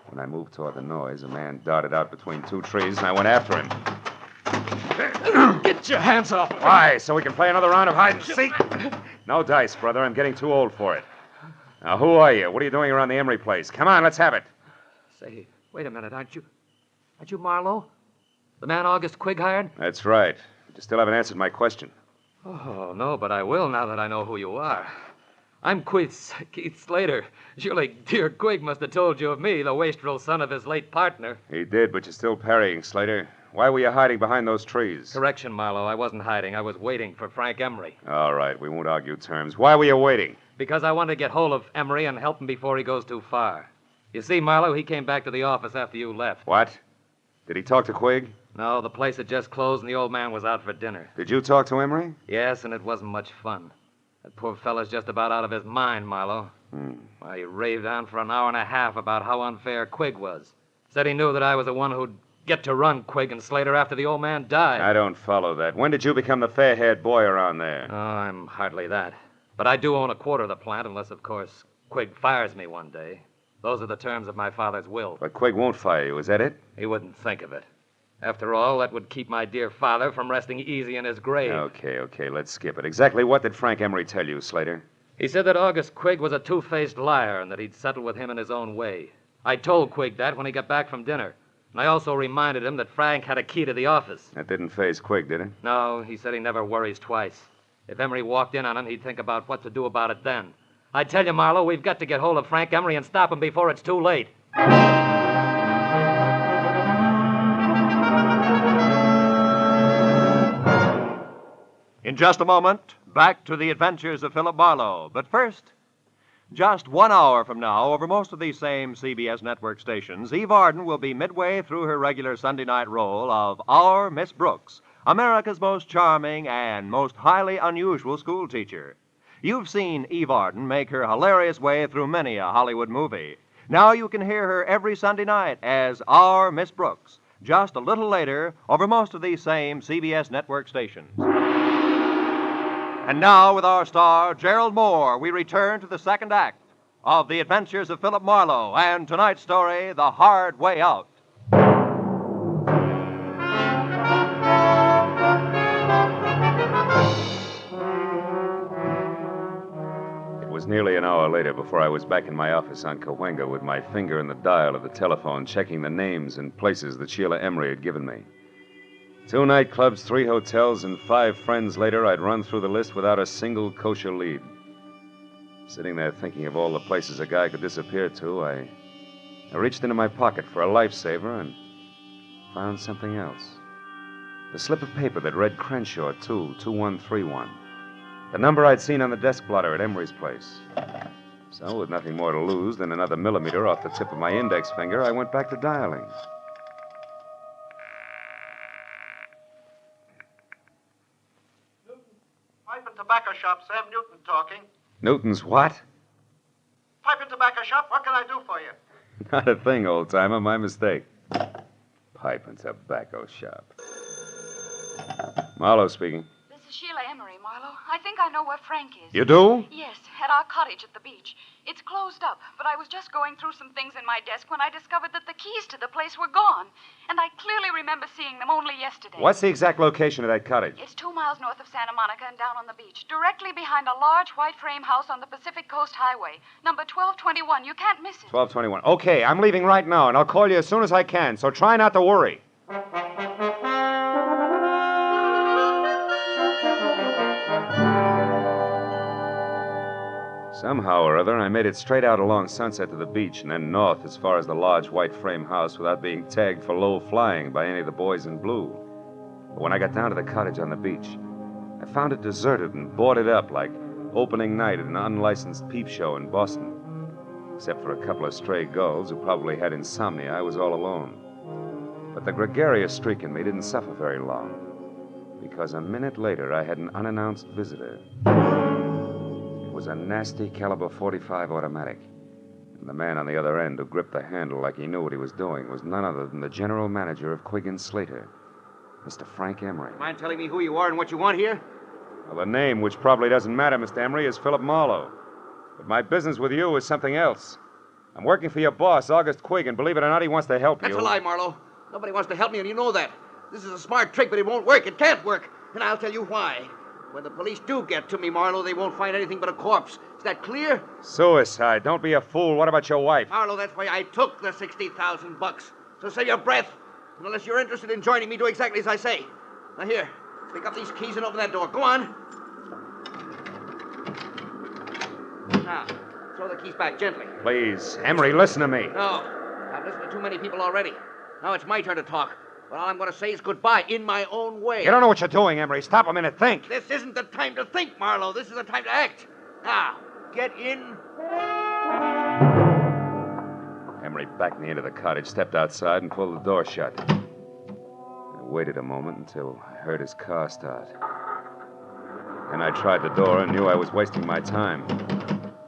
When I moved toward the noise, a man darted out between two trees, and I went after him. Get your hands off of me. Why? So we can play another round of hide and seek? No dice, brother. I'm getting too old for it. Now, who are you? What are you doing around the Emery place? Come on, let's have it. Say, wait a minute. Aren't you Marlowe? The man August Quig hired? That's right. You still haven't answered my question. Oh, no, but I will now that I know who you are. I'm Keith Slater. Surely dear Quig must have told you of me, the wastrel son of his late partner. He did, but you're still parrying, Slater. Why were you hiding behind those trees? Correction, Marlowe. I wasn't hiding. I was waiting for Frank Emery. All right, we won't argue terms. Why were you waiting? Because I wanted to get hold of Emery and help him before he goes too far. You see, Marlowe, he came back to the office after you left. What? Did he talk to Quig? No, the place had just closed and the old man was out for dinner. Did you talk to Emery? Yes, and it wasn't much fun. That poor fella's just about out of his mind, Marlowe. Why, he raved on for an hour and a half about how unfair Quig was. Said he knew that I was the one who'd get to run Quig and Slater after the old man died. I don't follow that. When did you become the fair-haired boy around there? Oh, I'm hardly that. But I do own a quarter of the plant, unless, of course, Quig fires me one day. Those are the terms of my father's will. But Quig won't fire you, is that it? He wouldn't think of it. After all, that would keep my dear father from resting easy in his grave. Okay, let's skip it. Exactly what did Frank Emery tell you, Slater? He said that August Quig was a two-faced liar and that he'd settle with him in his own way. I told Quig that when he got back from dinner. And I also reminded him that Frank had a key to the office. That didn't faze Quig, did it? No, he said he never worries twice. If Emery walked in on him, he'd think about what to do about it then. I tell you, Marlowe, we've got to get hold of Frank Emery and stop him before it's too late. In just a moment, back to the adventures of Philip Marlowe. But first, just 1 hour from now, over most of these same CBS network stations, Eve Arden will be midway through her regular Sunday night role of Our Miss Brooks, America's most charming and most highly unusual schoolteacher. You've seen Eve Arden make her hilarious way through many a Hollywood movie. Now you can hear her every Sunday night as our Miss Brooks, just a little later over most of these same CBS network stations. And now, with our star, Gerald Moore, we return to the second act of The Adventures of Philip Marlowe and tonight's story, The Hard Way Out. It was nearly an hour later before I was back in my office on Cahuenga with my finger in the dial of the telephone, checking the names and places that Sheila Emery had given me. 2 nightclubs, 3 hotels, and 5 friends later, I'd run through the list without a single kosher lead. Sitting there thinking of all the places a guy could disappear to, I reached into my pocket for a lifesaver and found something else. The slip of paper that read Crenshaw 22131. The number I'd seen on the desk blotter at Emery's place. So, with nothing more to lose than another millimeter off the tip of my index finger, I went back to dialing. Pipe and tobacco shop, Sam Newton talking. Newton's what? Pipe and tobacco shop, what can I do for you? Not a thing, old-timer. My mistake. Pipe and tobacco shop. Marlowe speaking. This is Sheila Emery, Marlowe. I think I know where Frank is. You do? Yes, at our cottage at the beach. It's closed up, but I was just going through some things in my desk when I discovered that the keys to the place were gone. And I clearly remember seeing them only yesterday. What's the exact location of that cottage? It's 2 miles north of Santa Monica and down on the beach, directly behind a large white frame house on the Pacific Coast Highway. Number 1221. You can't miss it. 1221. Okay, I'm leaving right now, and I'll call you as soon as I can, so try not to worry. Somehow or other, I made it straight out along Sunset to the beach and then north as far as the large white frame house without being tagged for low flying by any of the boys in blue. But when I got down to the cottage on the beach, I found it deserted and boarded up like opening night at an unlicensed peep show in Boston. Except for a couple of stray gulls who probably had insomnia, I was all alone. But the gregarious streak in me didn't suffer very long, because a minute later I had an unannounced visitor. It was a nasty caliber .45 automatic. And the man on the other end who gripped the handle like he knew what he was doing was none other than the general manager of Quigg & Slater, Mr. Frank Emery. Mind telling me who you are and what you want here? Well, the name, which probably doesn't matter, Mr. Emery, is Philip Marlowe. But my business with you is something else. I'm working for your boss, August Quigg, and believe it or not, he wants to help you. That's a lie, Marlowe. Nobody wants to help me, and you know that. This is a smart trick, but it won't work. It can't work. And I'll tell you why. When the police do get to me, Marlowe, they won't find anything but a corpse. Is that clear? Suicide. Don't be a fool. What about your wife? Marlowe, that's why I took the $60,000. So save your breath. And unless you're interested in joining me, do exactly as I say. Now here, pick up these keys and open that door. Go on. Now, throw the keys back gently. Please, Emery, listen to me. No, I've listened to too many people already. Now it's my turn to talk. But all I'm going to say is goodbye in my own way. You don't know what you're doing, Emery. Stop a minute. Think. This isn't the time to think, Marlowe. This is the time to act. Now, get in. Emery backed me into the cottage, stepped outside, and pulled the door shut. I waited a moment until I heard his car start. Then I tried the door and knew I was wasting my time.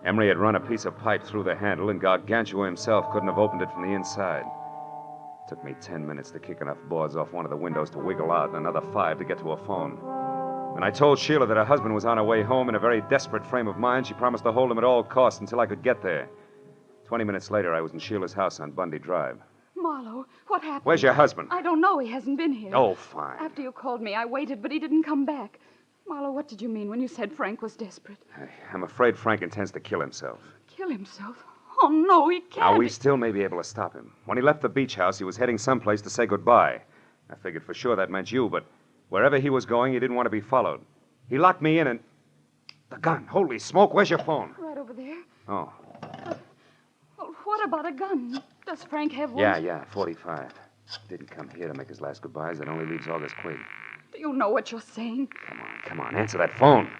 Emery had run a piece of pipe through the handle, and Gargantua himself couldn't have opened it from the inside. It took me 10 minutes to kick enough boards off one of the windows to wiggle out, and another 5 to get to a phone. When I told Sheila that her husband was on her way home in a very desperate frame of mind, she promised to hold him at all costs until I could get there. 20 minutes later, I was in Sheila's house on Bundy Drive. Marlowe, what happened? Where's your husband? I don't know. He hasn't been here. Oh, fine. After you called me, I waited, but he didn't come back. Marlowe, what did you mean when you said Frank was desperate? I'm afraid Frank intends to kill himself. Kill himself? Oh, no, he can't. Now, we still may be able to stop him. When he left the beach house, he was heading someplace to say goodbye. I figured for sure that meant you, but wherever he was going, he didn't want to be followed. He locked me in and... The gun. Holy smoke, where's your phone? Right over there. Oh. Well, what about a gun? Does Frank have one? Yeah, 45. Didn't come here to make his last goodbyes. That only leaves August Quigg. Do you know what you're saying? Come on, answer that phone.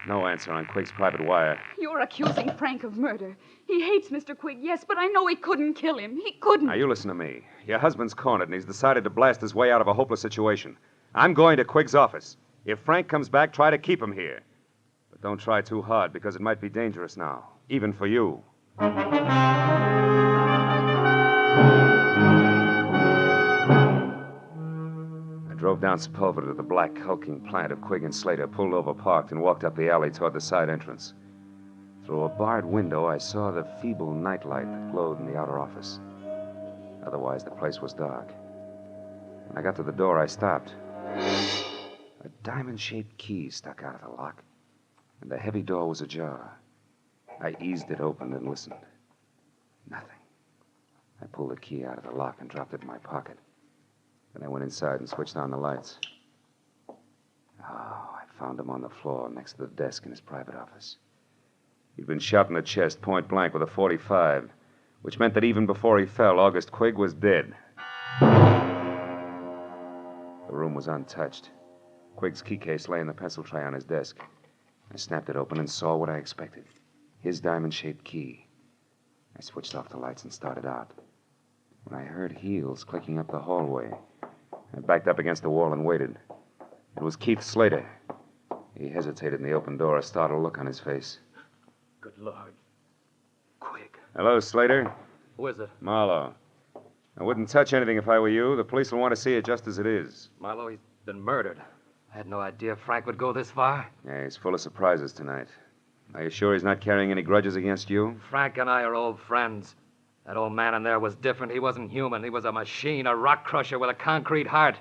No answer on Quig's private wire. You're accusing Frank of murder. He hates Mr. Quigg, yes, but I know he couldn't kill him. He couldn't. Now, you listen to me. Your husband's cornered, and he's decided to blast his way out of a hopeless situation. I'm going to Quigg's office. If Frank comes back, try to keep him here. But don't try too hard, because it might be dangerous now, even for you. I drove down Sepulveda to the black, hulking plant of Quigg and Slater, pulled over, parked, and walked up the alley toward the side entrance. Through a barred window, I saw the feeble nightlight that glowed in the outer office. Otherwise, the place was dark. When I got to the door, I stopped. A diamond-shaped key stuck out of the lock, and the heavy door was ajar. I eased it open and listened. Nothing. I pulled the key out of the lock and dropped it in my pocket. Then I went inside and switched on the lights. Oh, I found him on the floor next to the desk in his private office. He'd been shot in the chest, point blank, with a .45, which meant that even before he fell, August Quigg was dead. The room was untouched. Quigg's key case lay in the pencil tray on his desk. I snapped it open and saw what I expected. His diamond-shaped key. I switched off the lights and started out. When I heard heels clicking up the hallway, I backed up against the wall and waited. It was Keith Slater. He hesitated in the open door, a startled look on his face. Good Lord. Quigg. Hello, Slater. Who is it? Marlowe. I wouldn't touch anything if I were you. The police will want to see it just as it is. Marlowe, he's been murdered. I had no idea Frank would go this far. Yeah, he's full of surprises tonight. Are you sure he's not carrying any grudges against you? Frank and I are old friends. That old man in there was different. He wasn't human. He was a machine, a rock crusher with a concrete heart.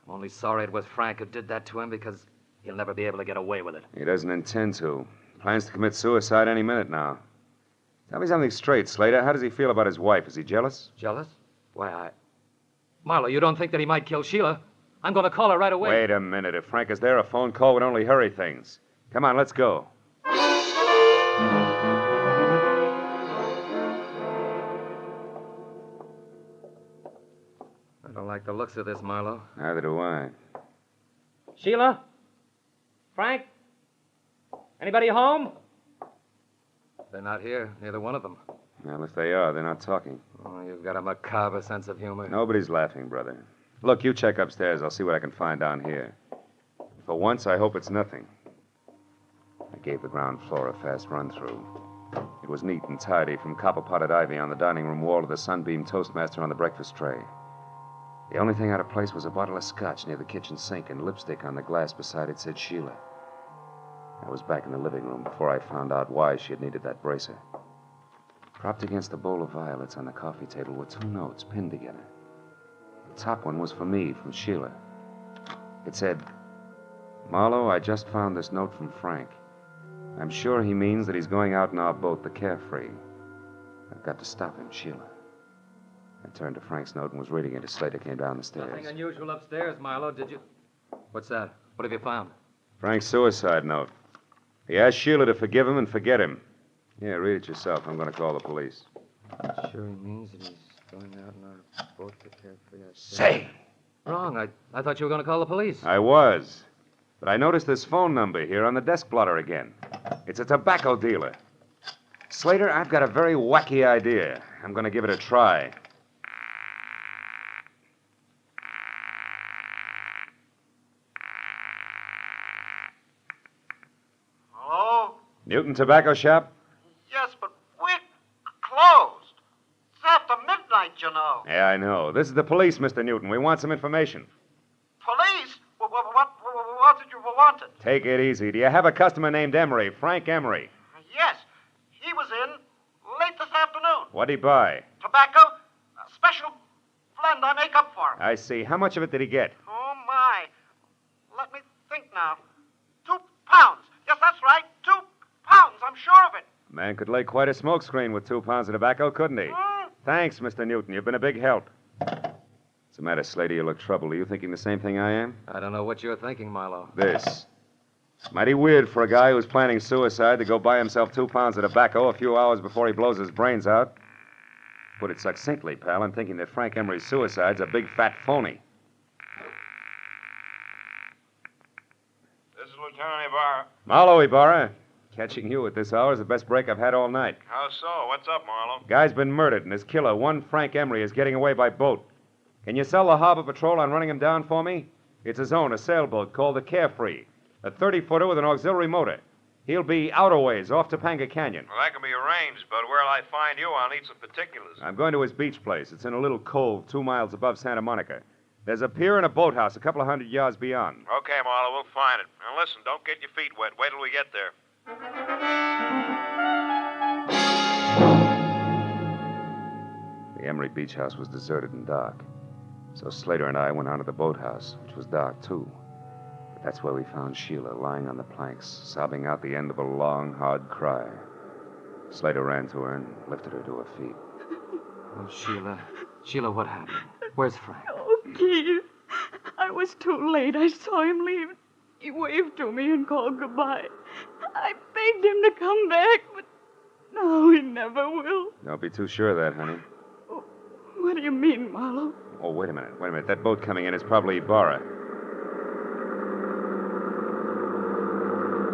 I'm only sorry it was Frank who did that to him because he'll never be able to get away with it. He doesn't intend to. Plans to commit suicide any minute now. Tell me something straight, Slater. How does he feel about his wife? Is he jealous? Jealous? Why, Marlowe, you don't think that he might kill Sheila? I'm going to call her right away. Wait a minute. If Frank is there, a phone call would only hurry things. Come on, let's go. I don't like the looks of this, Marlowe. Neither do I. Sheila? Frank? Anybody home? They're not here, neither one of them. Well, if they are, they're not talking. Oh, you've got a macabre sense of humor. Nobody's laughing, brother. Look, you check upstairs. I'll see what I can find down here. For once, I hope it's nothing. I gave the ground floor a fast run-through. It was neat and tidy, from copper-potted ivy on the dining room wall to the sunbeam toastmaster on the breakfast tray. The only thing out of place was a bottle of scotch near the kitchen sink, and lipstick on the glass beside it said Sheila. I was back in the living room before I found out why she had needed that bracer. Propped against a bowl of violets on the coffee table were 2 notes pinned together. The top one was for me, from Sheila. It said, "Marlowe, I just found this note from Frank. I'm sure he means that he's going out in our boat, the Carefree. I've got to stop him, Sheila." I turned to Frank's note and was reading it as Slater came down the stairs. Nothing unusual upstairs, Marlowe, did you? What's that? What have you found? Frank's suicide note. He asked Sheila to forgive him and forget him. Yeah, read it yourself. I'm going to call the police. Sure he means that he's going out in our boat, the Carefree. Say! Wrong. I thought you were going to call the police. I was. But I noticed this phone number here on the desk blotter again. It's a tobacco dealer. Slater, I've got a very wacky idea. I'm going to give it a try. Hello? Newton Tobacco Shop? Yes, but we're closed. It's after midnight, you know. Yeah, I know. This is the police, Mr. Newton. We want some information. Police? What did you want? Take it easy. Do you have a customer named Emery, Frank Emery? Yes, he was in late this afternoon. What'd he buy? Tobacco, a special blend I make up for him. I see. How much of it did he get? Oh, my. Let me think now. 2 pounds. Yes, that's right. 2 pounds. I'm sure of it. Man could lay quite a smoke screen with 2 pounds of tobacco, couldn't he? Thanks, Mr. Newton. You've been a big help. What's the matter, Slater? You look troubled. Are you thinking the same thing I am? I don't know what you're thinking, Marlowe. This. Mighty weird for a guy who's planning suicide to go buy himself 2 pounds of tobacco a few hours before he blows his brains out. Put it succinctly, pal, I'm thinking that Frank Emery's suicide's a big fat phony. This is Lieutenant Ibarra. Marlowe, Ibarra. Catching you at this hour is the best break I've had all night. How so? What's up, Marlowe? Guy's been murdered, and his killer, one Frank Emery, is getting away by boat. Can you sell the harbor patrol on running him down for me? It's his own, a sailboat called the Carefree. A 30-footer with an auxiliary motor. He'll be outerways, off Topanga Canyon. Well, that can be arranged, but where'll I find you? I'll need some particulars. I'm going to his beach place. It's in a little cove 2 miles above Santa Monica. There's a pier and a boathouse a couple of 100 yards beyond. Okay, Marlowe, we'll find it. Now, listen, don't get your feet wet. Wait till we get there. The Emery beach house was deserted and dark. So Slater and I went on to the boathouse, which was dark, too. But that's where we found Sheila lying on the planks, sobbing out the end of a long, hard cry. Slater ran to her and lifted her to her feet. Oh, Sheila. Sheila, what happened? Where's Frank? Oh, Keith. I was too late. I saw him leave. He waved to me and called goodbye. I begged him to come back, but no, he never will. Don't be too sure of that, honey. Oh, what do you mean, Marlowe? Oh, wait a minute. That boat coming in is probably Ibarra.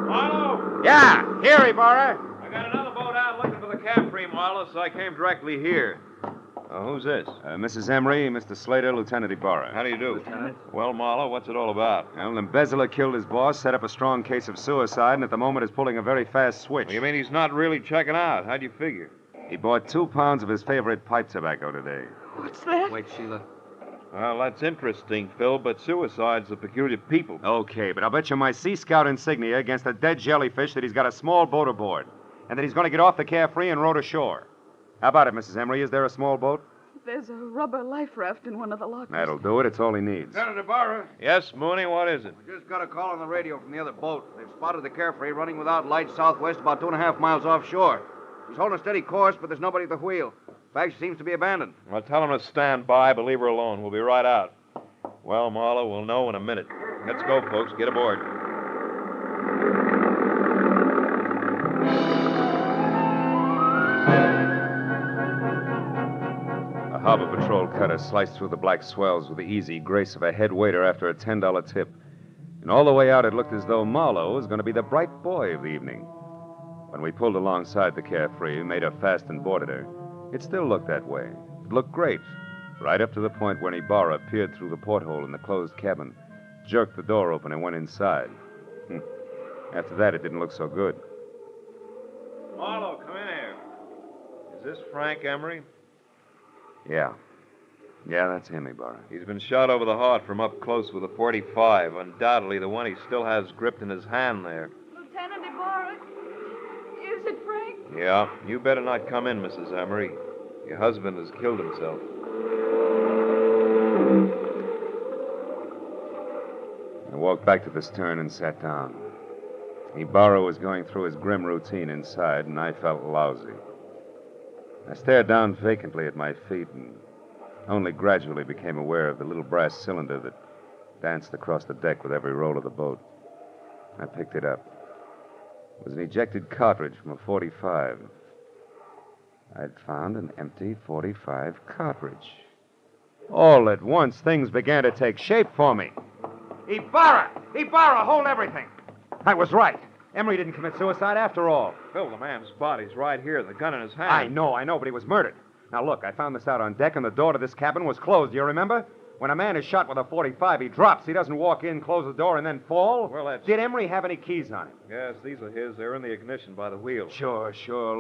Marlowe! Yeah! Here, Ibarra! I got another boat out looking for the Carefree, Marlowe, so I came directly here. Who's this? Mrs. Emery, Mr. Slater, Lieutenant Ibarra. How do you do? Lieutenant. Well, Marlowe, what's it all about? Well, the embezzler killed his boss, set up a strong case of suicide, and at the moment is pulling a very fast switch. Well, you mean he's not really checking out? How'd you figure? He bought 2 pounds of his favorite pipe tobacco today. What's that? Wait, Sheila. Well, that's interesting, Phil, but suicide's a peculiar people. Okay, but I'll bet you my Sea Scout insignia against a dead jellyfish that he's got a small boat aboard, and that he's going to get off the Carefree and row to shore. How about it, Mrs. Emery? Is there a small boat? There's a rubber life raft in one of the lockers. That'll do it. It's all he needs. Lieutenant Ibarra. Yes, Mooney, what is it? We just got a call on the radio from the other boat. They've spotted the Carefree running without lights southwest about 2.5 miles offshore. He's holding a steady course, but there's nobody at the wheel. In fact, she seems to be abandoned. Well, tell him to stand by, but leave her alone. We'll be right out. Well, Marlowe, we'll know in a minute. Let's go, folks. Get aboard. A harbor patrol cutter sliced through the black swells with the easy grace of a head waiter after a $10 tip. And all the way out, it looked as though Marlowe was going to be the bright boy of the evening. When we pulled alongside the Carefree, made her fast and boarded her, it still looked that way. It looked great, right up to the point when Ibarra peered through the porthole in the closed cabin, jerked the door open, and went inside. After that, it didn't look so good. Marlowe, come in here. Is this Frank Emery? Yeah, that's him, Ibarra. He's been shot over the heart from up close with a .45. Undoubtedly the one he still has gripped in his hand there. Lieutenant Ibarra, is it Frank? Yeah, you better not come in, Mrs. Emery. Your husband has killed himself. I walked back to the stern and sat down. Ibarra was going through his grim routine inside, and I felt lousy. I stared down vacantly at my feet and only gradually became aware of the little brass cylinder that danced across the deck with every roll of the boat. I picked it up. It was an ejected cartridge from a .45. I'd found an empty .45 cartridge. All at once, things began to take shape for me. Ibarra! Ibarra, hold everything! I was right. Emery didn't commit suicide after all. Phil, the man's body's right here, the gun in his hand. I know, but he was murdered. Now, look, I found this out on deck, and the door to this cabin was closed. Do you remember? When a man is shot with a .45, he drops. He doesn't walk in, close the door, and then fall. Well, that's... Did Emery have any keys on him? Yes, these are his. They're in the ignition by the wheel. Sure.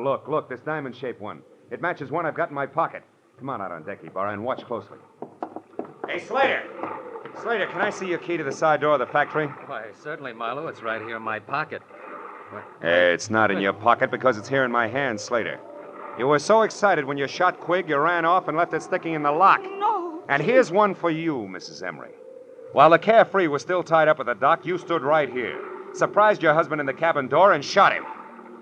Look, this diamond-shaped one. It matches one I've got in my pocket. Come on out on deck, Ibarra, and watch closely. Hey, Slater! Slater, can I see your key to the side door of the factory? Why, certainly, Marlowe. It's right here in my pocket. What? It's not in your pocket because it's here in my hand, Slater. You were so excited when you shot Quigg, you ran off and left it sticking in the lock. No. And here's one for you, Mrs. Emery. While the Carefree was still tied up at the dock, you stood right here, surprised your husband in the cabin door, and shot him.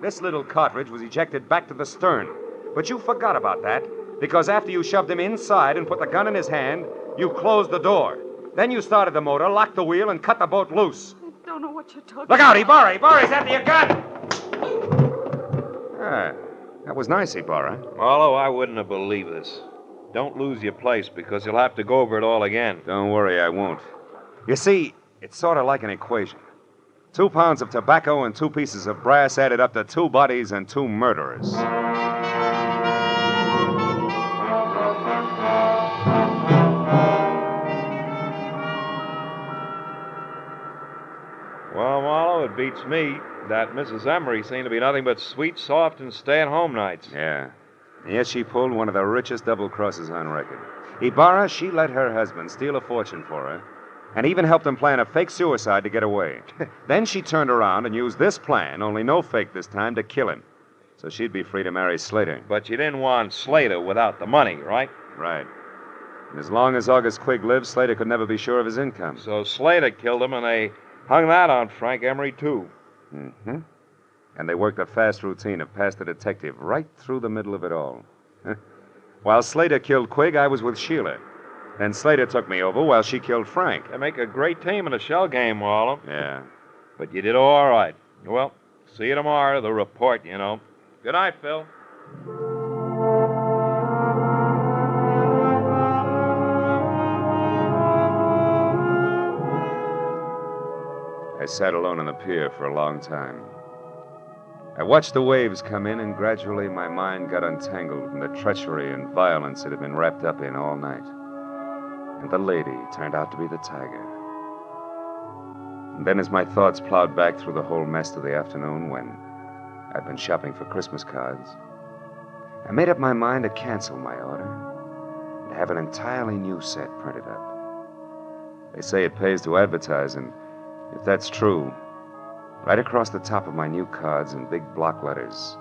This little cartridge was ejected back to the stern. But you forgot about that, because after you shoved him inside and put the gun in his hand, you closed the door. Then you started the motor, locked the wheel, and cut the boat loose. I don't know what you're talking about. Look out, Ibarra! Ibarra's after your gun! That was nice, Ibarra. Marlowe, I wouldn't have believed this. Don't lose your place, because you'll have to go over it all again. Don't worry, I won't. You see, it's sort of like an equation. 2 pounds of tobacco and 2 pieces of brass added up to 2 bodies and 2 murderers. Well, Marlowe, it beats me. That Mrs. Emery seemed to be nothing but sweet, soft, and stay-at-home nights. Yeah. Yes, she pulled one of the richest double crosses on record. Ibarra, she let her husband steal a fortune for her and even helped him plan a fake suicide to get away. Then she turned around and used this plan, only no fake this time, to kill him. So she'd be free to marry Slater. But you didn't want Slater without the money, right? Right. And as long as August Quigg lived, Slater could never be sure of his income. So Slater killed him, and they hung that on Frank Emery, too. Mm-hmm. And they worked a fast routine of pass the detective right through the middle of it all. While Slater killed Quigg, I was with Sheila. Then Slater took me over while she killed Frank. They make a great team in a shell game, Marlowe. Yeah. But you did all right. Well, see you tomorrow, the report, you know. Good night, Phil. I sat alone on the pier for a long time. I watched the waves come in, and gradually my mind got untangled from the treachery and violence it had been wrapped up in all night. And the lady turned out to be the tiger. And then as my thoughts plowed back through the whole mess of the afternoon when I'd been shopping for Christmas cards, I made up my mind to cancel my order and have an entirely new set printed up. They say it pays to advertise, and if that's true, right across the top of my new cards in big block letters,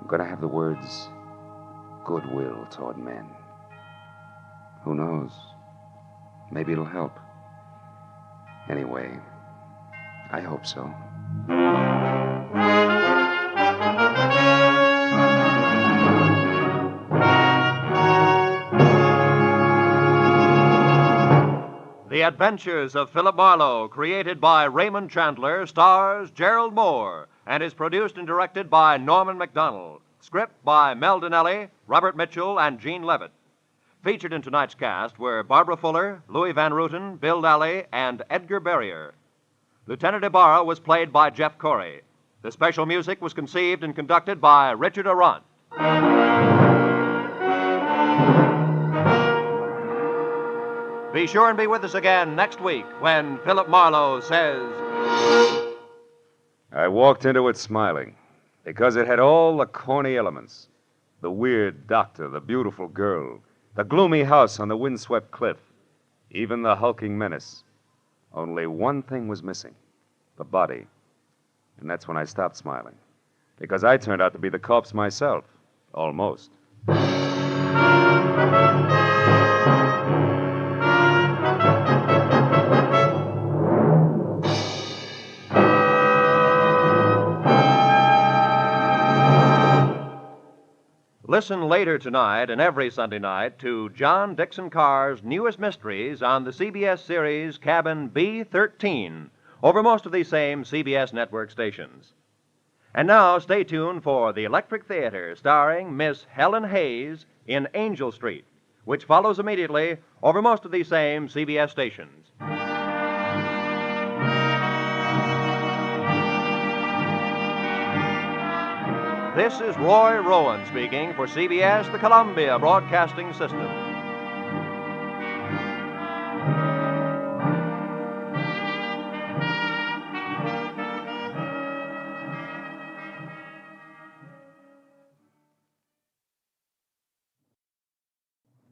I'm going to have the words, goodwill toward men. Who knows? Maybe it'll help. Anyway, I hope so. The Adventures of Philip Marlowe, created by Raymond Chandler, stars Gerald Moore, and is produced and directed by Norman MacDonald. Script by Mel Donnelly, Robert Mitchell, and Gene Levitt. Featured in tonight's cast were Barbara Fuller, Louis Van Rooten, Bill Lally, and Edgar Barrier. Lieutenant Ibarra was played by Jeff Corey. The special music was conceived and conducted by Richard Arant. Be sure and be with us again next week when Philip Marlowe says... I walked into it smiling because it had all the corny elements. The weird doctor, the beautiful girl, the gloomy house on the windswept cliff, even the hulking menace. Only one thing was missing, the body. And that's when I stopped smiling, because I turned out to be the corpse myself, almost. Listen later tonight and every Sunday night to John Dixon Carr's newest mysteries on the CBS series Cabin B-13 over most of these same CBS network stations. And now stay tuned for The Electric Theater starring Miss Helen Hayes in Angel Street, which follows immediately over most of these same CBS stations. This is Roy Rowan speaking for CBS, the Columbia Broadcasting System.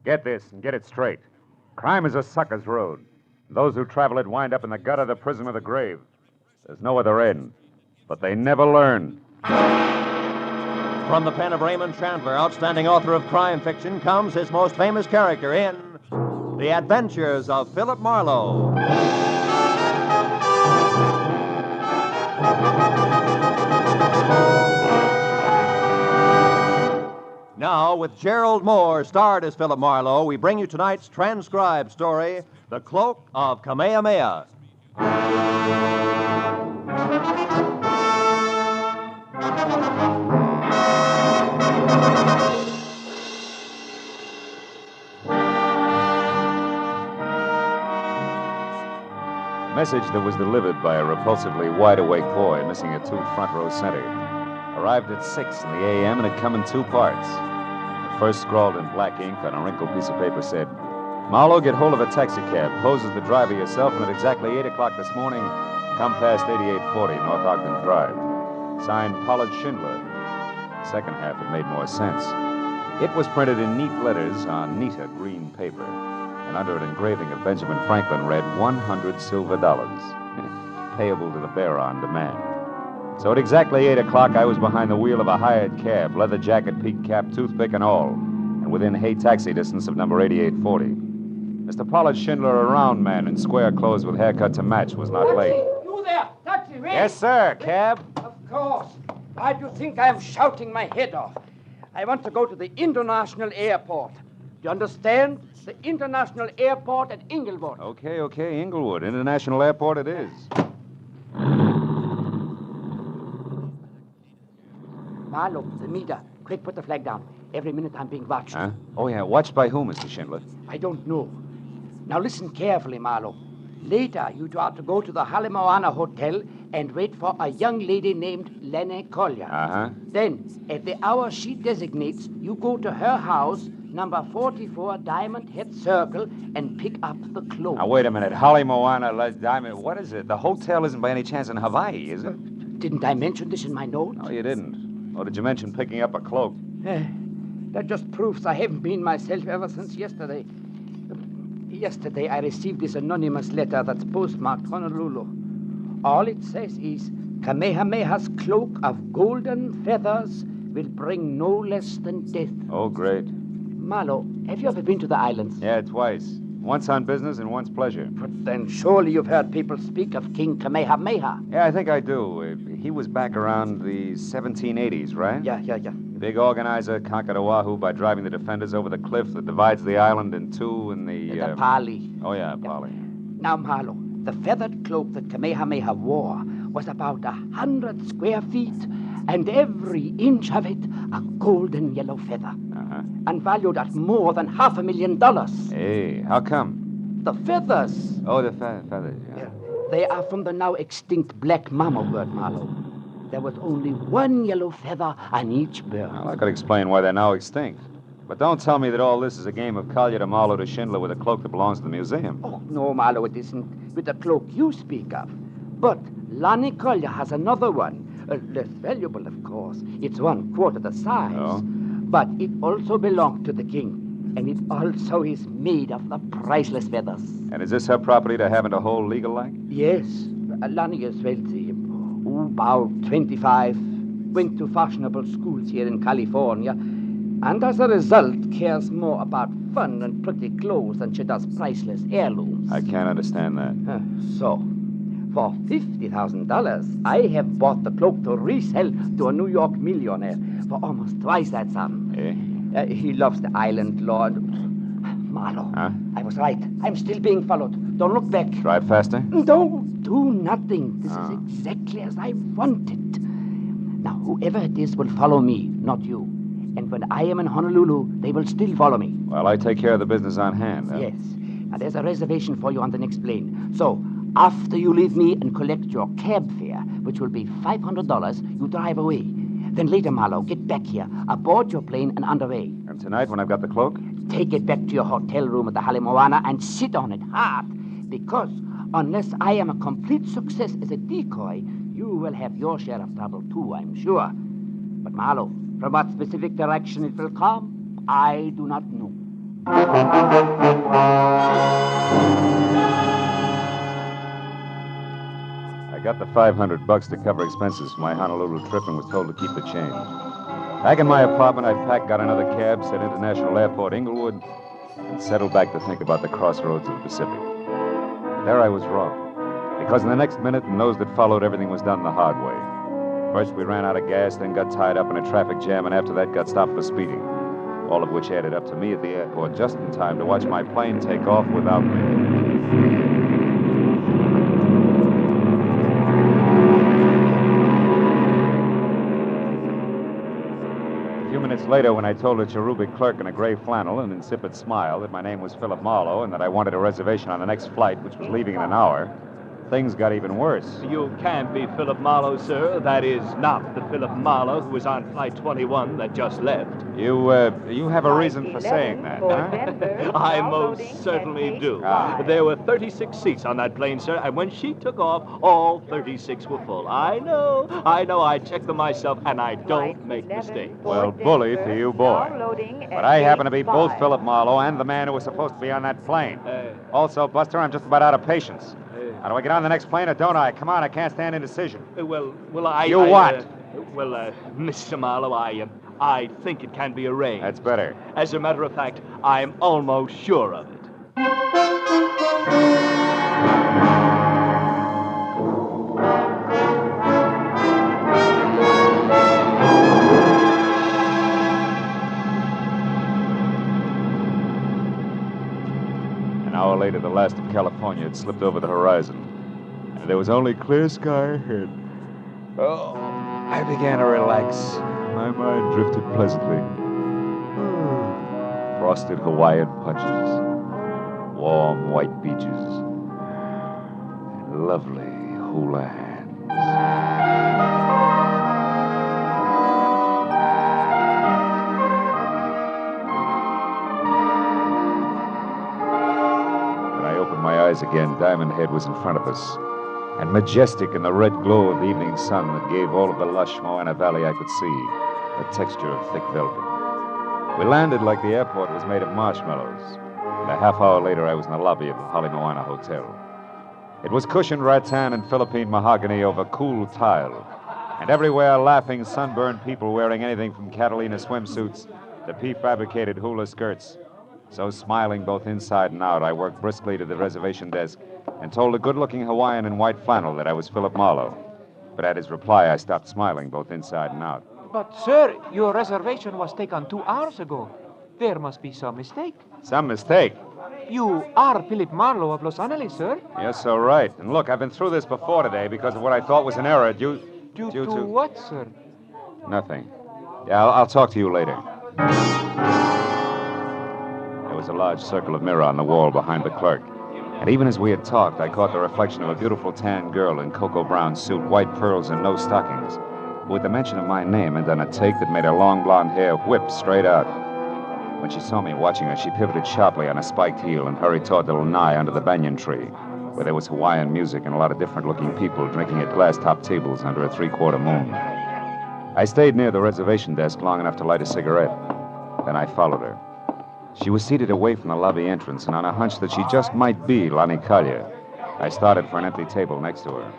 Get this and get it straight. Crime is a sucker's road. Those who travel it wind up in the gutter, the prison, or the grave. There's no other end. But they never learn. From the pen of Raymond Chandler, outstanding author of crime fiction, comes his most famous character in The Adventures of Philip Marlowe. Now, with Gerald Moore starred as Philip Marlowe, we bring you tonight's transcribed story, The Cloak of Kamehameha. Message that was delivered by a repulsively wide-awake boy missing a 2 front-row center. Arrived at 6 in the a.m. and had come in 2 parts. The first, scrawled in black ink on a wrinkled piece of paper, said, Marlowe, get hold of a taxicab. Pose as the driver yourself, and at exactly 8 o'clock this morning, come past 8840 North Ogden Drive. Signed, Pollard Schindler. The second half had made more sense. It was printed in neat letters on neater green paper, and under an engraving of Benjamin Franklin read 100 silver dollars, payable to the bearer on demand. So at exactly 8 o'clock, I was behind the wheel of a hired cab, leather jacket, peak cap, toothpick, and all, and within hay taxi distance of number 8840. Mr. Pollard Schindler, a round man in square clothes with haircut to match, was not late. You there! Taxi, wait! Yes, sir. Cab? Of course. Why do you think I am shouting my head off? I want to go to the international airport. Do you understand? The international airport at Inglewood. Okay, Inglewood. International Airport it is. Marlowe, the meter. Quick, put the flag down. Every minute I'm being watched. Huh? Oh, yeah. Watched by whom, Mr. Schindler? I don't know. Now listen carefully, Marlowe. Later, you are to go to the Alleyways Hotel and wait for a young lady named Lenny Collier. Uh-huh. Then, at the hour she designates, you go to her house, number 44 Diamond Head Circle, and pick up the cloak. Now, wait a minute. Holly Moana, Les Diamond. What is it? The hotel isn't by any chance in Hawaii, is it? Didn't I mention this in my notes? No, you didn't. Or did you mention picking up a cloak? That just proves I haven't been myself ever since yesterday. Yesterday, I received this anonymous letter that's postmarked Honolulu. All it says is, Kamehameha's cloak of golden feathers will bring no less than death. Oh, great. Marlowe, have you ever been to the islands? Yeah, twice. Once on business and once pleasure. But then surely you've heard people speak of King Kamehameha. Yeah, I think I do. He was back around the 1780s, right? Yeah. Big organizer, conquered Oahu by driving the defenders over the cliff that divides the island in two in the... The Pali. Oh, yeah, Pali. Now, Marlowe, the feathered cloak that Kamehameha wore was about 100 square feet, and every inch of it a golden yellow feather. Uh-huh. And valued at more than $500,000. Hey, how come? The feathers. Oh, the feathers, yeah. They are from the now extinct black mama bird, Marlowe. There was only one yellow feather on each bird. Well, I could explain why they're now extinct. But don't tell me that all this is a game of Collier to Marlowe to Schindler with a cloak that belongs to the museum. Oh, no, Marlowe, it isn't with the cloak you speak of. But Lonnie Collier has another one. Less valuable, of course. It's 1/4 the size. Oh? But it also belonged to the king. And it also is made of the priceless feathers. And is this her property to have and to hold legal-like? Yes. Lonnie is wealthy. About 25. Went to fashionable schools here in California. And as a result, cares more about fun and pretty clothes than she does priceless heirlooms. I can't understand that. So, for $50,000, I have bought the cloak to resell to a New York millionaire for almost twice that sum. Eh? He loves the island, Lord. Marlowe, I was right. I'm still being followed. Don't look back. Drive faster? Don't do nothing. This is exactly as I want it. Now, whoever it is will follow me, not you. And when I am in Honolulu, they will still follow me. Well, I take care of the business on hand. Huh? Yes. Now, there's a reservation for you on the next plane. So, after you leave me and collect your cab fare, which will be $500, you drive away. Then later, Marlowe, get back here, aboard your plane and underway. And tonight, when I've got the cloak? Take it back to your hotel room at the Alleyways and sit on it hard. Because unless I am a complete success as a decoy, you will have your share of trouble too, I'm sure. But Marlowe, from what specific direction it will come, I do not know. I got the $500 to cover expenses for my Honolulu trip and was told to keep the change. Back in my apartment, I packed, got another cab, said International Airport, Inglewood, and settled back to think about the crossroads of the Pacific. There I was wrong, because in the next minute and those that followed, everything was done the hard way. First, we ran out of gas, then got tied up in a traffic jam, and after that got stopped for speeding. All of which added up to me at the airport just in time to watch my plane take off without me. A few minutes later, when I told a cherubic clerk in a gray flannel and insipid smile that my name was Philip Marlowe and that I wanted a reservation on the next flight, which was leaving in an hour, things got even worse. You can't be Philip Marlowe, sir. That is not the Philip Marlowe who was on Flight 21 that just left. You have a reason for saying that, huh? I most certainly do. There were 36 seats on that plane, sir, and when she took off, all 36 were full. I know. I checked them myself, and I don't make mistakes. Well, bully for you, boy. But I happen to be both Philip Marlowe and the man who was supposed to be on that plane. Also, Buster, I'm just about out of patience. How do I get on the next plane or don't I? Come on, I can't stand indecision. You what? Mr. Marlowe, I think it can be arranged. That's better. As a matter of fact, I'm almost sure of it. An hour later, the last of California had slipped over the horizon, and there was only clear sky ahead. Oh, I began to relax. My mind drifted pleasantly. Frosted Hawaiian punches, warm white beaches, and lovely hula hands. When I opened my eyes again, Diamond Head was in front of us, and majestic in the red glow of the evening sun that gave all of the lush Moana Valley I could see a texture of thick velvet. We landed like the airport was made of marshmallows, and a half hour later I was in the lobby of the Holly Moana Hotel. It was cushioned rattan and Philippine mahogany over cool tile, and everywhere laughing, sunburned people wearing anything from Catalina swimsuits to prefabricated hula skirts. So smiling both inside and out, I worked briskly to the reservation desk and told a good-looking Hawaiian in white flannel that I was Philip Marlowe. But at his reply, I stopped smiling both inside and out. But, sir, your reservation was taken 2 hours ago. There must be some mistake. Some mistake? You are Philip Marlowe of Los Angeles, sir. Yes, so right. And look, I've been through this before today because of what I thought was an error due to what, sir? Nothing. Yeah, I'll talk to you later. There was a large circle of mirror on the wall behind the clerk. And even as we had talked, I caught the reflection of a beautiful tan girl in cocoa brown suit, white pearls, and no stockings, who at the mention of my name had done a take that made her long blonde hair whip straight out. When she saw me watching her, she pivoted sharply on a spiked heel and hurried toward the lanai under the banyan tree, where there was Hawaiian music and a lot of different-looking people drinking at glass-top tables under a three-quarter moon. I stayed near the reservation desk long enough to light a cigarette. Then I followed her. She was seated away from the lobby entrance, and on a hunch that she just might be Lani Kalia, I started for an empty table next to her.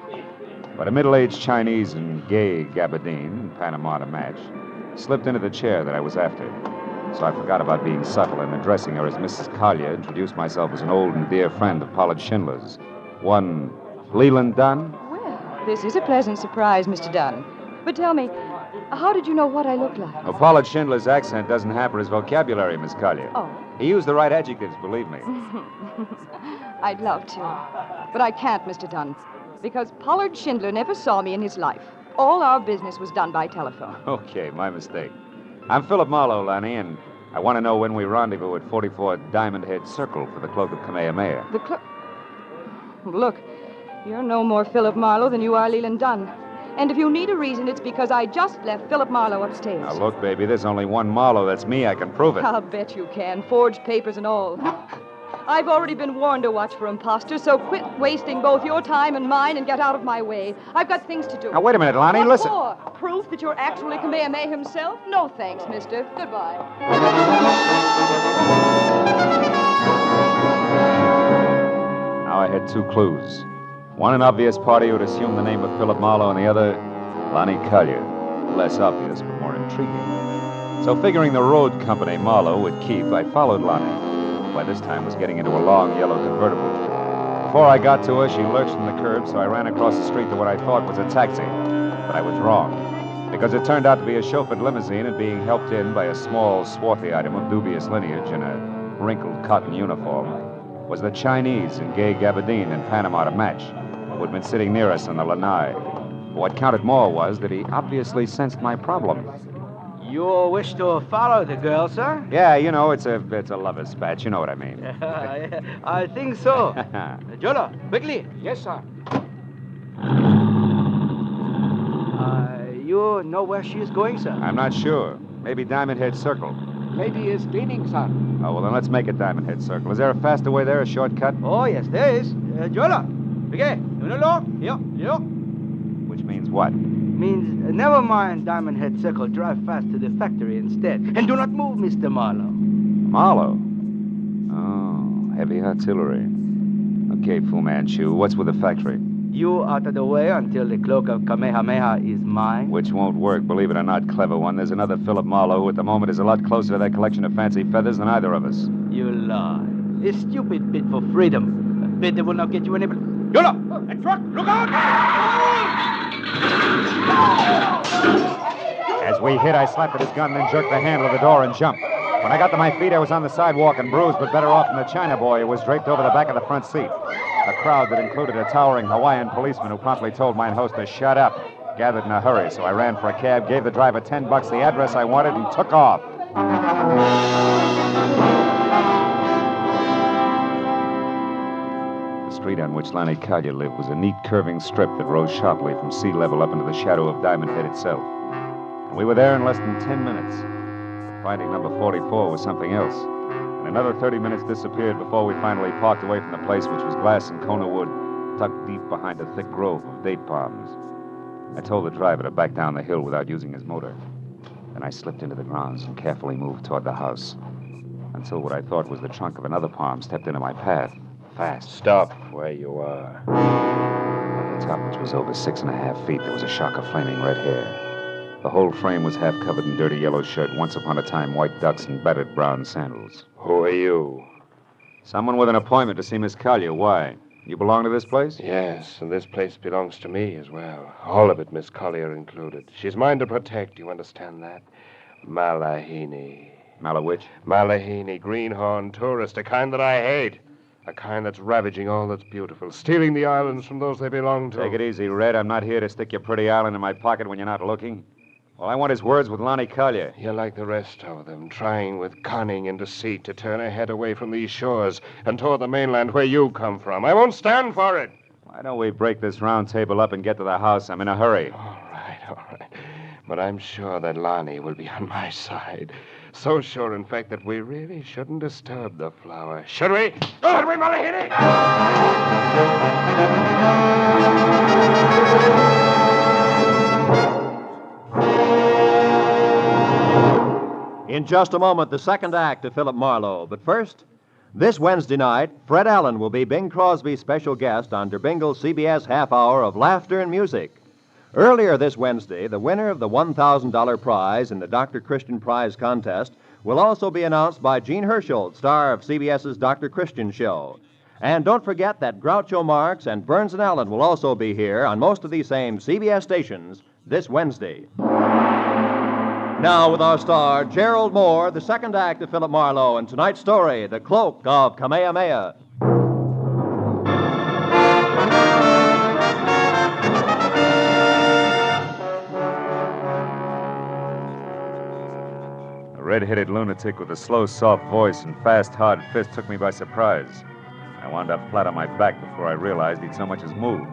But a middle-aged Chinese in gay gabardine, Panama to match, slipped into the chair that I was after. So I forgot about being subtle and addressing her as Mrs. Collier, introduced myself as an old and dear friend of Pollard Schindler's. One Leland Dunn? Well, this is a pleasant surprise, Mr. Dunn. But tell me, how did you know what I look like? Well, Pollard Schindler's accent doesn't hamper his vocabulary, Miss Collier. Oh. He used the right adjectives, believe me. I'd love to. But I can't, Mr. Dunn, because Pollard Schindler never saw me in his life. All our business was done by telephone. Okay, my mistake. I'm Philip Marlowe, Lanny, and I want to know when we rendezvous at 44 Diamond Head Circle for the Cloak of Kamehameha. The cloak? Look, you're no more Philip Marlowe than you are Leland Dunn. And if you need a reason, it's because I just left Philip Marlowe upstairs. Now, look, baby, there's only one Marlowe. That's me. I can prove it. I'll bet you can. Forged papers and all. I've already been warned to watch for imposters, so quit wasting both your time and mine and get out of my way. I've got things to do. Now, wait a minute, Lonnie. What Listen. for? Proof that you're actually Kamehameha himself? No thanks, mister. Goodbye. Now I had two clues. One, an obvious party who had assumed the name of Philip Marlowe, and the other, Lani Collier. Less obvious, but more intriguing. So figuring the road company Marlowe would keep, I followed Lani, who by this time was getting into a long yellow convertible. Before I got to her, she lurched from the curb, so I ran across the street to what I thought was a taxi. But I was wrong, because it turned out to be a chauffeured limousine and being helped in by a small, swarthy item of dubious lineage in a wrinkled cotton uniform was the Chinese in gay gabardine and Panama to match, who had been sitting near us on the lanai. What counted more was that he obviously sensed my problem. You wish to follow the girl, sir? Yeah, you know, it's a lover's spat. You know what I mean. I think so. Jolo, quickly. Yes, sir. You know where she is going, sir? I'm not sure. Maybe Diamond Head Circle. Lady is cleaning, sir. Oh, well, then let's make it Diamond Head Circle. Is there a faster way there, a shortcut? Oh, yes, there is. Jolo, okay. Which means what? Means never mind Diamond Head Circle. Drive fast to the factory instead. And do not move, Mr. Marlowe. Marlowe? Oh, heavy artillery. Okay, Fu Manchu, what's with the factory? You out of the way until the cloak of Kamehameha is mine. Which won't work, believe it or not, clever one. There's another Philip Marlowe who at the moment is a lot closer to that collection of fancy feathers than either of us. You lie. A stupid bid for freedom. A bid that will not get you any... Yola! That truck! Look out! As we hit, I slapped at his gun, then jerked the handle of the door and jumped. When I got to my feet, I was on the sidewalk and bruised, but better off than the China boy who was draped over the back of the front seat. A crowd that included a towering Hawaiian policeman who promptly told mine host to shut up gathered in a hurry, so I ran for a cab, gave the driver $10, the address I wanted, and took off. The street on which Lonnie Collier lived was a neat curving strip that rose sharply from sea level up into the shadow of Diamond Head itself. And we were there in less than 10 minutes. Finding number 44 was something else. And another 30 minutes disappeared before we finally parked away from the place, which was glass and Kona wood, tucked deep behind a thick grove of date palms. I told the driver to back down the hill without using his motor. Then I slipped into the grounds and carefully moved toward the house, until what I thought was the trunk of another palm stepped into my path. Fast. Stop where you are. On the top, which was over 6.5 feet, there was a shock of flaming red hair. The whole frame was half covered in dirty yellow shirt, once upon a time white ducks and battered brown sandals. Who are you? Someone with an appointment to see Miss Collier. Why? You belong to this place? Yes, and this place belongs to me as well. All of it, Miss Collier included. She's mine to protect, you understand that? Malahini. Malawitch? Malahini, greenhorn tourist, a kind that I hate. A kind that's ravaging all that's beautiful, stealing the islands from those they belong to. Take it easy, Red. I'm not here to stick your pretty island in my pocket when you're not looking. All I want is words with Lonnie Collier. You're like the rest of them, trying with cunning and deceit to turn her head away from these shores and toward the mainland where you come from. I won't stand for it. Why don't we break this round table up and get to the house? I'm in a hurry. All right. But I'm sure that Lonnie will be on my side. So sure, in fact, that we really shouldn't disturb the flower. Should we? Should we, Malahini? In just a moment, the second act of Philip Marlowe. But first, this Wednesday night, Fred Allen will be Bing Crosby's special guest on Der Bingle's CBS half hour of laughter and music. Earlier this Wednesday, the winner of the $1,000 prize in the Dr. Christian Prize contest will also be announced by Gene Herschel, star of CBS's Dr. Christian Show. And don't forget that Groucho Marx and Burns and Allen will also be here on most of these same CBS stations this Wednesday. Now with our star, Gerald Moore, the second act of Philip Marlowe, and tonight's story, The Cloak of Kamehameha. A red-headed lunatic with a slow, soft voice and fast, hard fist took me by surprise. I wound up flat on my back before I realized he'd so much as moved.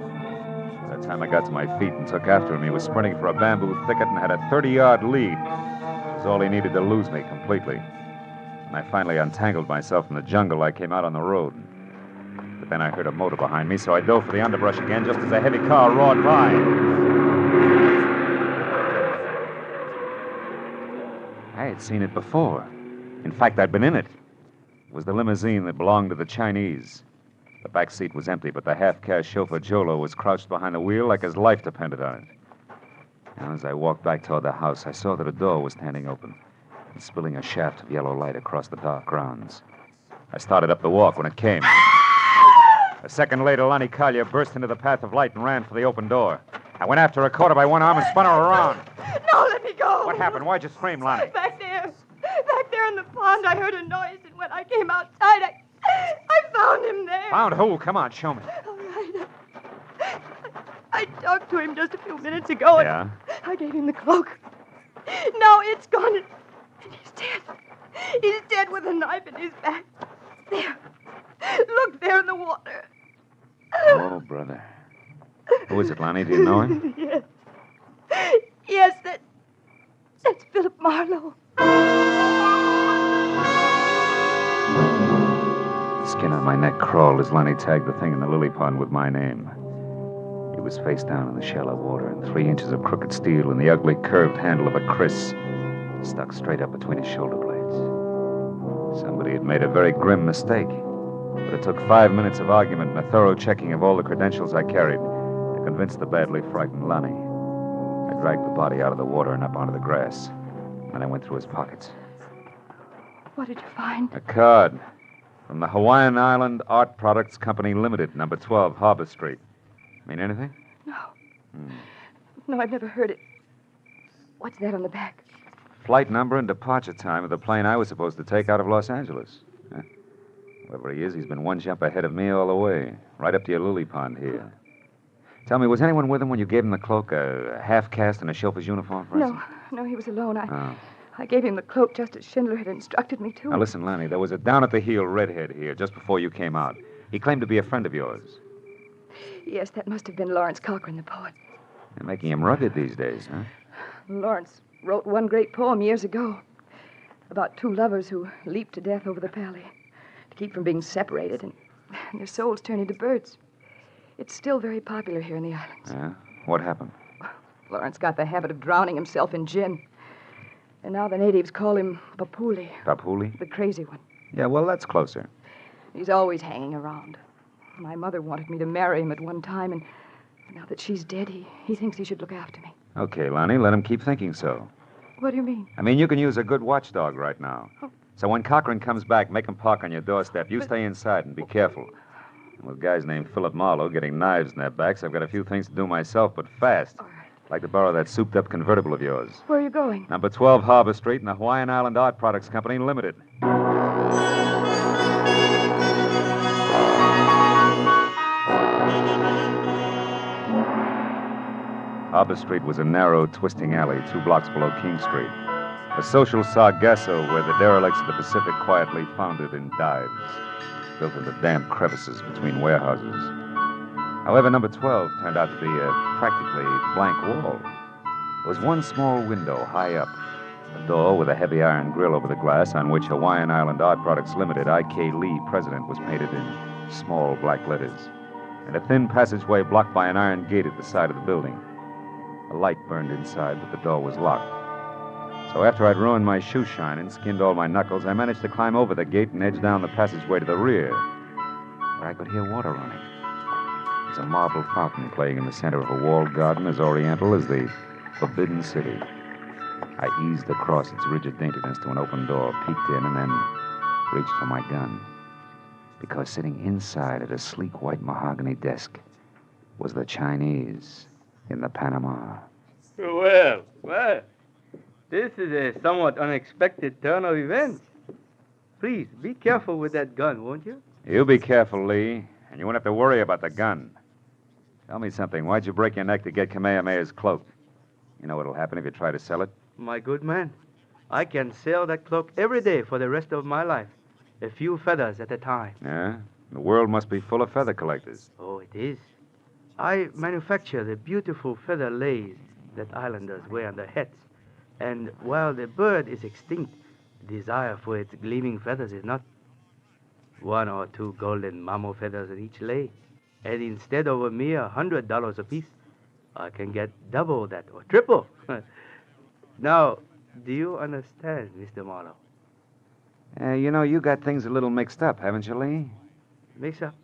By the time I got to my feet and took after him, he was sprinting for a bamboo thicket and had a 30-yard lead. It was all he needed to lose me completely. When I finally untangled myself from the jungle, I came out on the road. But then I heard a motor behind me, so I dove for the underbrush again just as a heavy car roared by. I had seen it before. In fact, I'd been in it. It was the limousine that belonged to the Chinese. The back seat was empty, but the half-caste chauffeur Jolo was crouched behind the wheel like his life depended on it. And as I walked back toward the house, I saw that a door was standing open and spilling a shaft of yellow light across the dark grounds. I started up the walk when it came. A second later, Lonnie Collier burst into the path of light and ran for the open door. I went after her, caught her by one arm, and spun her around. No, let me go. What happened? Why'd you scream, Lonnie? Back there in the pond, I heard a noise, and when I came outside, I found him there. Found who? Come on, show me. All right. I talked to him just a few minutes ago, and Yeah? I gave him the cloak. Now it's gone. And he's dead. He's dead with a knife in his back. There. Look there in the water. Oh, brother. Who is it, Lonnie? Do you know him? Yes. Yes, that's Philip Marlowe. The skin on my neck crawled as Lonnie tagged the thing in the lily pond with my name. He was face down in the shallow water, and 3 inches of crooked steel and the ugly curved handle of a kriss stuck straight up between his shoulder blades. Somebody had made a very grim mistake, but it took 5 minutes of argument and a thorough checking of all the credentials I carried to convince the badly frightened Lonnie. I dragged the body out of the water and up onto the grass, and I went through his pockets. What did you find? A card from the Hawaiian Island Art Products Company Limited, number 12, Harbor Street. Mean anything? No. No, I've never heard it. What's that on the back? Flight number and departure time of the plane I was supposed to take out of Los Angeles. Whoever he is, he's been one jump ahead of me all the way, right up to your lily pond here. Tell me, was anyone with him when you gave him the cloak, a half-caste and a chauffeur's uniform, for instance? No, he was alone. Oh. I gave him the cloak just as Schindler had instructed me to. Now, listen, Lanny, there was a down-at-the-heel redhead here just before you came out. He claimed to be a friend of yours. Yes, that must have been Lawrence Cochran, the poet. They're making him rugged these days, huh? Lawrence wrote one great poem years ago about 2 lovers who leaped to death over the valley to keep from being separated, and their souls turned into birds. It's still very popular here in the islands. Yeah? What happened? Lawrence got the habit of drowning himself in gin. And now the natives call him Papuli. Papuli? The crazy one. Yeah, well, that's closer. He's always hanging around. My mother wanted me to marry him at one time, and now that she's dead, he thinks he should look after me. Okay, Lonnie, let him keep thinking so. What do you mean? I mean, you can use a good watchdog right now. Oh. So when Cochran comes back, make him park on your doorstep. You stay inside and be careful. And with guys named Philip Marlowe getting knives in their backs, I've got a few things to do myself, but fast. All right. I'd like to borrow that souped-up convertible of yours. Where are you going? Number 12 Harbor Street in the Hawaiian Island Art Products Company Limited. Harbor Street was a narrow, twisting alley 2 blocks below King Street. A social sargasso where the derelicts of the Pacific quietly foundered in dives, built into damp crevices between warehouses. However, number 12 turned out to be a practically blank wall. There was one small window high up, a door with a heavy iron grill over the glass on which Hawaiian Island Art Products Limited, I.K. Lee, President, was painted in small black letters, and a thin passageway blocked by an iron gate at the side of the building. A light burned inside, but the door was locked. So after I'd ruined my shoe shine and skinned all my knuckles, I managed to climb over the gate and edge down the passageway to the rear, where I could hear water running. There's a marble fountain playing in the center of a walled garden as oriental as the Forbidden City. I eased across its rigid daintiness to an open door, peeked in, and then reached for my gun. Because sitting inside at a sleek white mahogany desk was the Chinese in the Panama. Well, this is a somewhat unexpected turn of events. Please, be careful with that gun, won't you? You be careful, Lee, and you won't have to worry about the gun. Tell me something. Why'd you break your neck to get Kamehameha's cloak? You know what'll happen if you try to sell it? My good man, I can sell that cloak every day for the rest of my life. A few feathers at a time. Yeah? The world must be full of feather collectors. Oh, it is. I manufacture the beautiful feather lace that islanders wear on their hats. And while the bird is extinct, the desire for its gleaming feathers is not. 1 or 2 golden mamo feathers in each lay. And instead of a mere $100 apiece, I can get double that or triple. Now, do you understand, Mr. Marlowe? You know, you got things a little mixed up, haven't you, Lee? Mix up?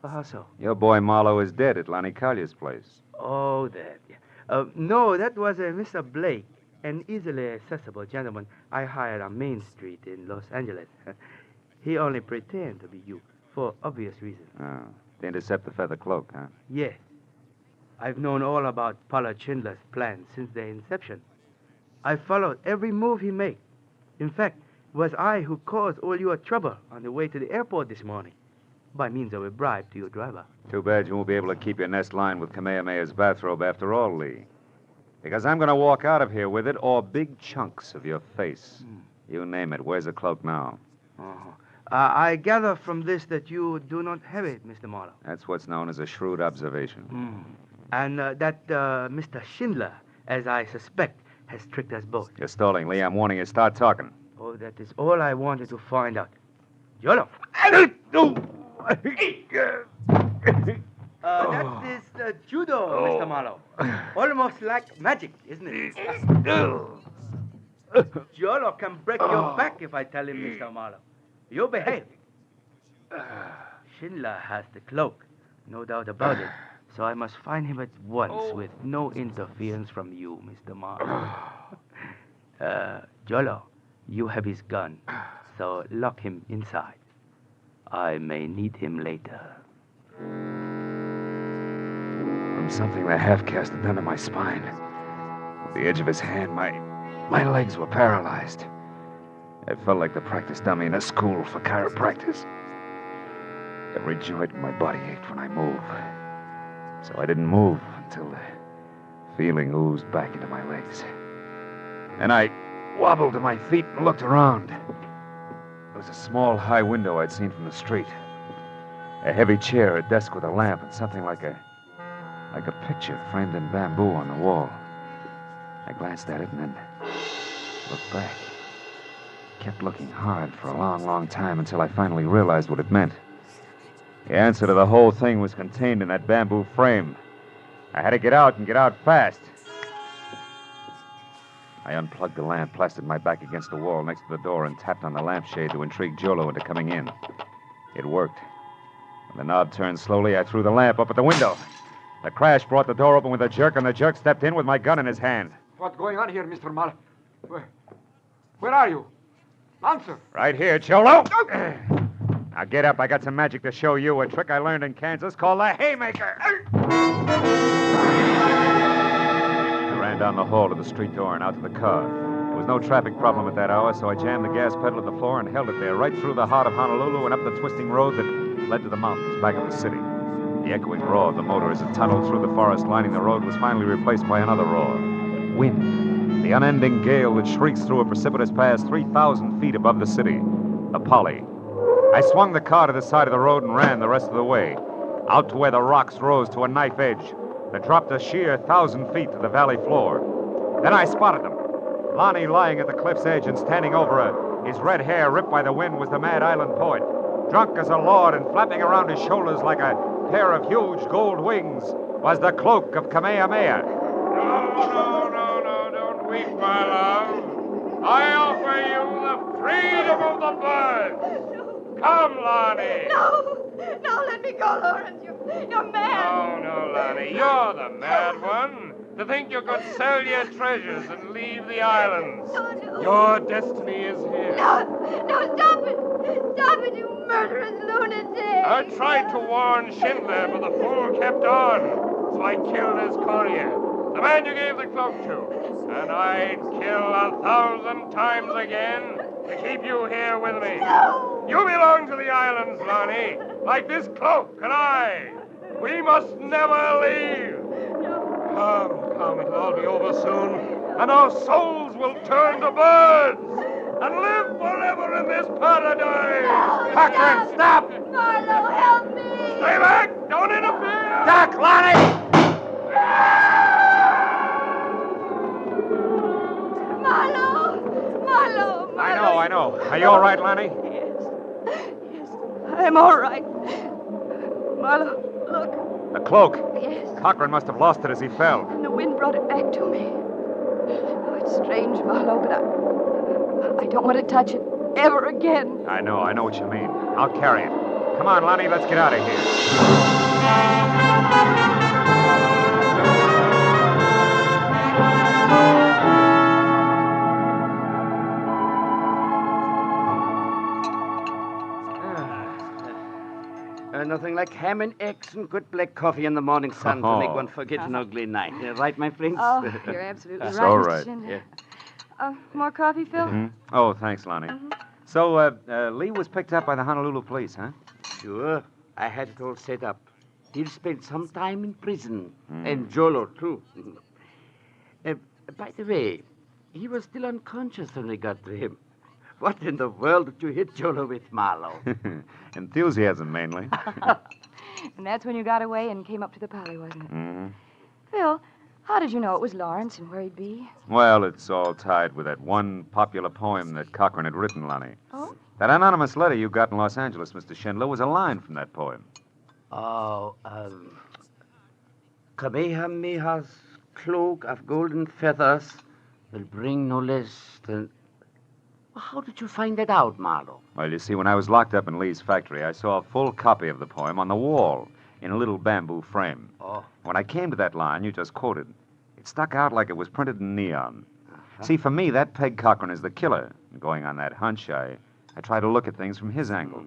How so? Your boy Marlowe is dead at Lonnie Collier's place. Oh, that. Yeah. No, that was Mr. Blake, an easily accessible gentleman I hired on Main Street in Los Angeles. He only pretended to be you, for obvious reasons. Oh, to intercept the feather cloak, huh? Yes. I've known all about Pollard Schindler's plans since their inception. I followed every move he made. In fact, it was I who caused all your trouble on the way to the airport this morning, by means of a bribe to your driver. Too bad you won't be able to keep your nest lined with Kamehameha's bathrobe after all, Lee. Because I'm going to walk out of here with it or big chunks of your face. You name it. Where's the cloak now? Uh-huh. I gather from this that you do not have it, Mr. Marlowe. That's what's known as a shrewd observation. And that Mr. Schindler, as I suspect, has tricked us both. You're stalling, Lee. I'm warning you. Start talking. Oh, that is all I wanted to find out. Yolo. That is judo, Mr. Marlowe. Almost like magic, isn't it? Jolo can break your back if I tell him, Mr. Marlowe. You behave. Schindler has the cloak, no doubt about it. So I must find him at once with no interference from you, Mr. Marlowe. Jolo, you have his gun, so lock him inside. I may need him later. From something the half-caste had done to my spine. With the edge of his hand, my legs were paralyzed. I felt like the practice dummy in a school for chiropractors. Every joint in my body ached when I moved. So I didn't move until the feeling oozed back into my legs. And I wobbled to my feet and looked around. There was a small high window I'd seen from the street. A heavy chair, a desk with a lamp, and something like a picture framed in bamboo on the wall. I glanced at it and then looked back. Kept looking hard for a long, long time until I finally realized what it meant. The answer to the whole thing was contained in that bamboo frame. I had to get out and get out fast. I unplugged the lamp, plastered my back against the wall next to the door, and tapped on the lampshade to intrigue Jolo into coming in. It worked. When the knob turned slowly, I threw the lamp up at the window. The crash brought the door open with a jerk, and the jerk stepped in with my gun in his hand. What's going on here, Mr. Marlowe? Where are you? Answer. Right here, Jolo. Now get up. I got some magic to show you, a trick I learned in Kansas called the haymaker. I ran down the hall to the street door and out to the car. There was no traffic problem at that hour, so I jammed the gas pedal at the floor and held it there right through the heart of Honolulu and up the twisting road that led to the mountains back of the city. The echoing roar of the motor as it tunneled through the forest lining the road was finally replaced by another roar. Wind. The unending gale that shrieks through a precipitous pass 3,000 feet above the city. The Polly. I swung the car to the side of the road and ran the rest of the way, out to where the rocks rose to a knife edge that dropped a sheer 1,000 feet to the valley floor. Then I spotted them. Lonnie lying at the cliff's edge and standing over her, his red hair ripped by the wind, was the mad island poet. Drunk as a lord and flapping around his shoulders like a pair of huge gold wings was the cloak of Kamehameha. No, don't weep, my love. I offer you the freedom of the birds. Come, Lonnie. No, let me go, Lawrence. You're mad. No, Lonnie, you're the mad one. To think you could sell your treasures and leave the islands. No. Your destiny is here. No, stop it. Stop it, you murderous lunatic. I tried to warn Schindler, but the fool kept on. So I killed his courier, the man you gave the cloak to. And I'd kill 1,000 times again to keep you here with me. No. You belong to the islands, Lonnie, like this cloak and I. We must never leave. Come, it'll all be over soon, and our souls will turn to birds and live forever in this paradise. Cochran, stop! Marlowe, help me! Stay back! Don't interfere! Duck, Lonnie! Marlowe! I know. Are you all right, Lonnie? Yes, I'm all right. Marlowe, look. The cloak. Yes. Cochran must have lost it as he fell. And the wind brought it back to me. Oh, it's strange, Marlowe, but I don't want to touch it ever again. I know what you mean. I'll carry it. Come on, Lonnie, let's get out of here. Nothing like ham and eggs and good black coffee in the morning sun to make one forget an ugly night. Right, my friends? Oh, you're absolutely right, all Mr. right. Schindler. More coffee, Phil? Mm-hmm. Oh, thanks, Lonnie. So, Lee was picked up by the Honolulu police, huh? Sure. I had it all set up. He'll spend some time in prison. And Jolo, too. By the way, he was still unconscious when we got to him. What in the world did you hit Jolo with, Marlowe? Enthusiasm, mainly. And that's when you got away and came up to the Pally, wasn't it? Mm-hmm. Phil, how did you know it was Lawrence and where he'd be? Well, it's all tied with that one popular poem that Cochran had written, Lonnie. Oh? That anonymous letter you got in Los Angeles, Mr. Schindler, was a line from that poem. Oh, Kamehameha's cloak of golden feathers will bring no less than... How did you find that out, Marlowe? Well, you see, when I was locked up in Lee's factory, I saw a full copy of the poem on the wall in a little bamboo frame. Oh. When I came to that line you just quoted, it stuck out like it was printed in neon. See, for me, that pegged Cochran as the killer. And going on that hunch, I tried to look at things from his angle.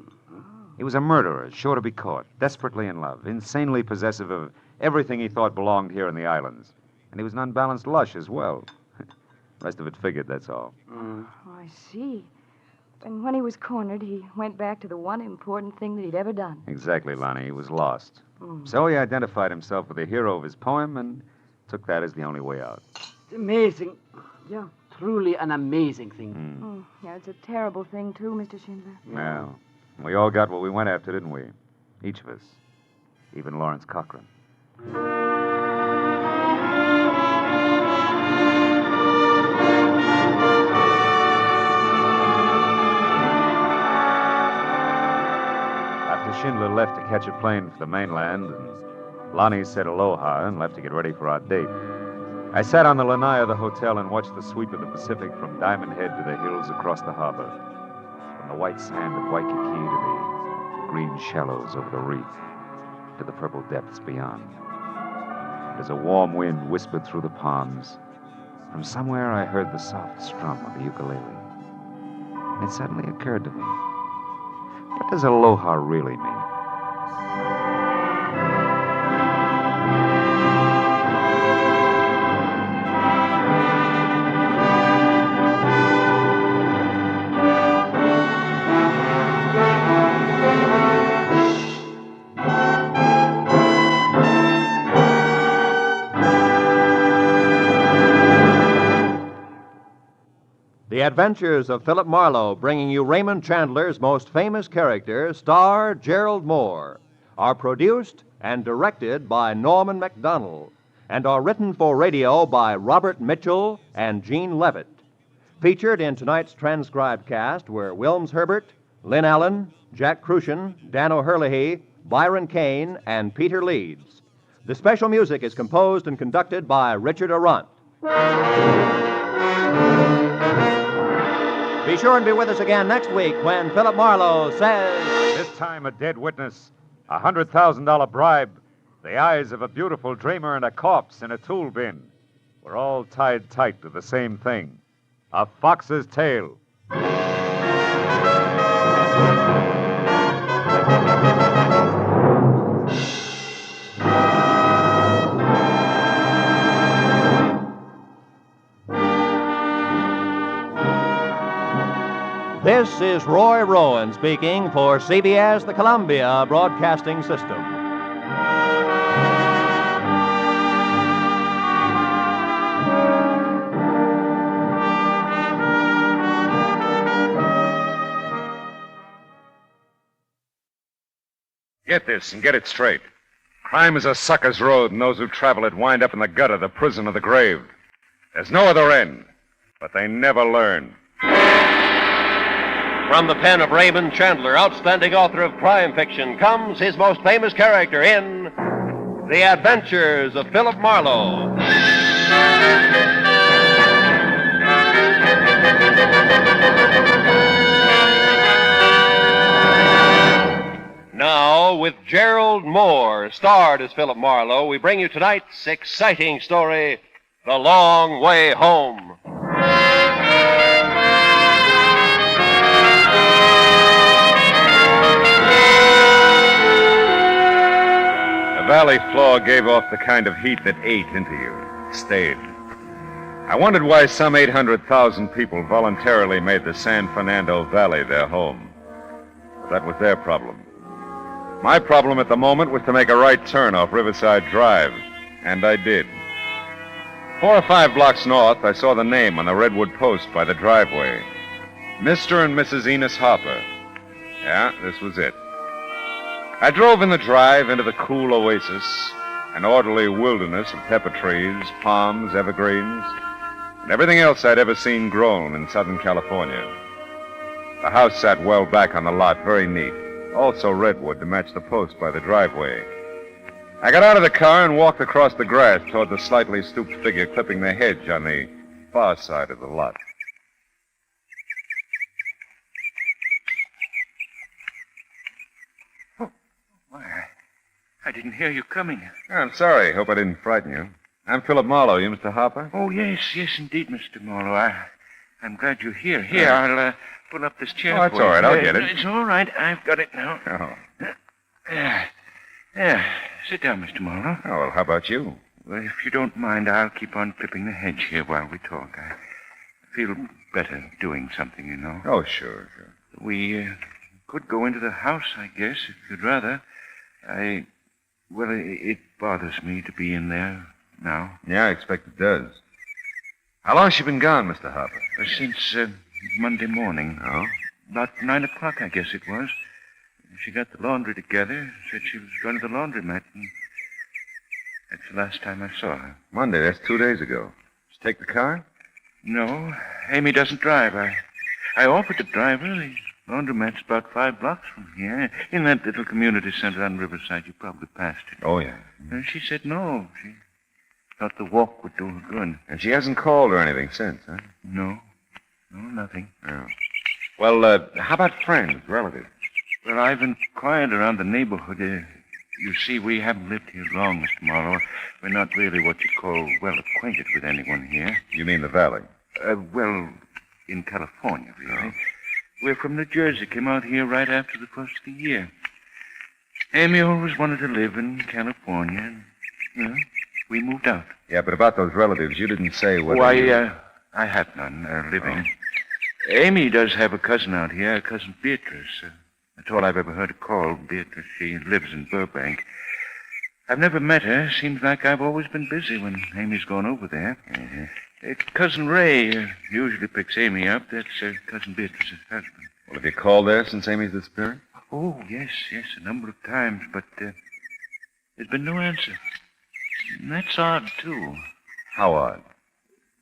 He was a murderer, sure to be caught, desperately in love, insanely possessive of everything he thought belonged here in the islands. And he was an unbalanced lush as well. Rest of it figured, that's all. Oh, I see. And when he was cornered, he went back to the one important thing that he'd ever done. Exactly, Lonnie. He was lost. So he identified himself with the hero of his poem and took that as the only way out. It's amazing. Yeah, truly an amazing thing. Yeah, it's a terrible thing, too, Mr. Schindler. Well, we all got what we went after, didn't we? Each of us. Even Lawrence Cochran. After Schindler left to catch a plane for the mainland, and Lonnie said aloha and left to get ready for our date, I sat on the lanai of the hotel and watched the sweep of the Pacific from Diamond Head to the hills across the harbor, from the white sand of Waikiki to the green shallows over the reef, to the purple depths beyond. And as a warm wind whispered through the palms, from somewhere I heard the soft strum of the ukulele. And it suddenly occurred to me, what does aloha really mean? The Adventures of Philip Marlowe, bringing you Raymond Chandler's most famous character, star Gerald Moore, are produced and directed by Norman MacDonald and are written for radio by Robert Mitchell and Gene Levitt. Featured in tonight's transcribed cast were Wilms Herbert, Lynn Allen, Jack Crucian, Dan O'Herlihy, Byron Kane, and Peter Leeds. The special music is composed and conducted by Richard Arant. Be sure and be with us again next week when Philip Marlowe says... This time a dead witness, a $100,000 bribe, the eyes of a beautiful dreamer, and a corpse in a tool bin were all tied tight to the same thing, a fox's tail. This is Roy Rowan speaking for CBS, the Columbia Broadcasting System. Get this and get it straight. Crime is a sucker's road, and those who travel it wind up in the gutter, the prison, or the grave. There's no other end, but they never learn. From the pen of Raymond Chandler, outstanding author of crime fiction, comes his most famous character in The Adventures of Philip Marlowe. Now, with Gerald Moore, starred as Philip Marlowe, we bring you tonight's exciting story, The Long Way Home. The valley floor gave off the kind of heat that ate into you, stayed. I wondered why some 800,000 people voluntarily made the San Fernando Valley their home. But that was their problem. My problem at the moment was to make a right turn off Riverside Drive, and I did. 4 or 5 blocks north, I saw the name on the redwood post by the driveway. Mr. and Mrs. Enos Hopper. Yeah, this was it. I drove in the drive into the cool oasis, an orderly wilderness of pepper trees, palms, evergreens, and everything else I'd ever seen grown in Southern California. The house sat well back on the lot, very neat. Also redwood to match the post by the driveway. I got out of the car and walked across the grass toward the slightly stooped figure clipping the hedge on the far side of the lot. I didn't hear you coming. I'm sorry. Hope I didn't frighten you. I'm Philip Marlowe. You Mr. Hopper? Oh, yes, indeed, Mr. Marlowe. I'm glad you're here. Here, I'll pull up this chair. Oh, that's for you. all right. I'll get it. It's all right. I've got it now. Oh. There. Sit down, Mr. Marlowe. Oh, well, how about you? Well, if you don't mind, I'll keep on clipping the hedge here while we talk. I feel better doing something, you know. Oh, sure. We could go into the house, I guess, if you'd rather. Well, it bothers me to be in there now. Yeah, I expect it does. How long's she been gone, Mr. Hopper? Since Monday morning. Oh? About 9 o'clock, I guess it was. She got the laundry together, said she was going to the laundromat, and that's the last time I saw her. Monday, that's 2 days ago. Did she take the car? No, Amy doesn't drive. I offered to drive her. The laundromat's about 5 blocks from here, in that little community center on Riverside. You probably passed it. Oh, yeah. She said no. She thought the walk would do her good. And she hasn't called or anything since, huh? No, nothing. Oh. Well, how about friends, relatives? Well, I've inquired around the neighborhood. You see, we haven't lived here long, Mr. Marlowe. We're not really what you call well acquainted with anyone here. You mean the valley? Well, in California, really. We're from New Jersey, came out here right after the first of the year. Amy always wanted to live in California, and, we moved out. Yeah, but about those relatives, you didn't say whether I have none living. Oh. Amy does have a cousin out here, cousin Beatrice. That's all I've ever heard her called, Beatrice. She lives in Burbank. I've never met her. Seems like I've always been busy when Amy's gone over there. Mm-hmm. Cousin Ray usually picks Amy up. That's cousin Beatrice's husband. Well, have you called there since Amy's disappearance? Oh, yes, a number of times, but there's been no answer. And that's odd, too. How odd?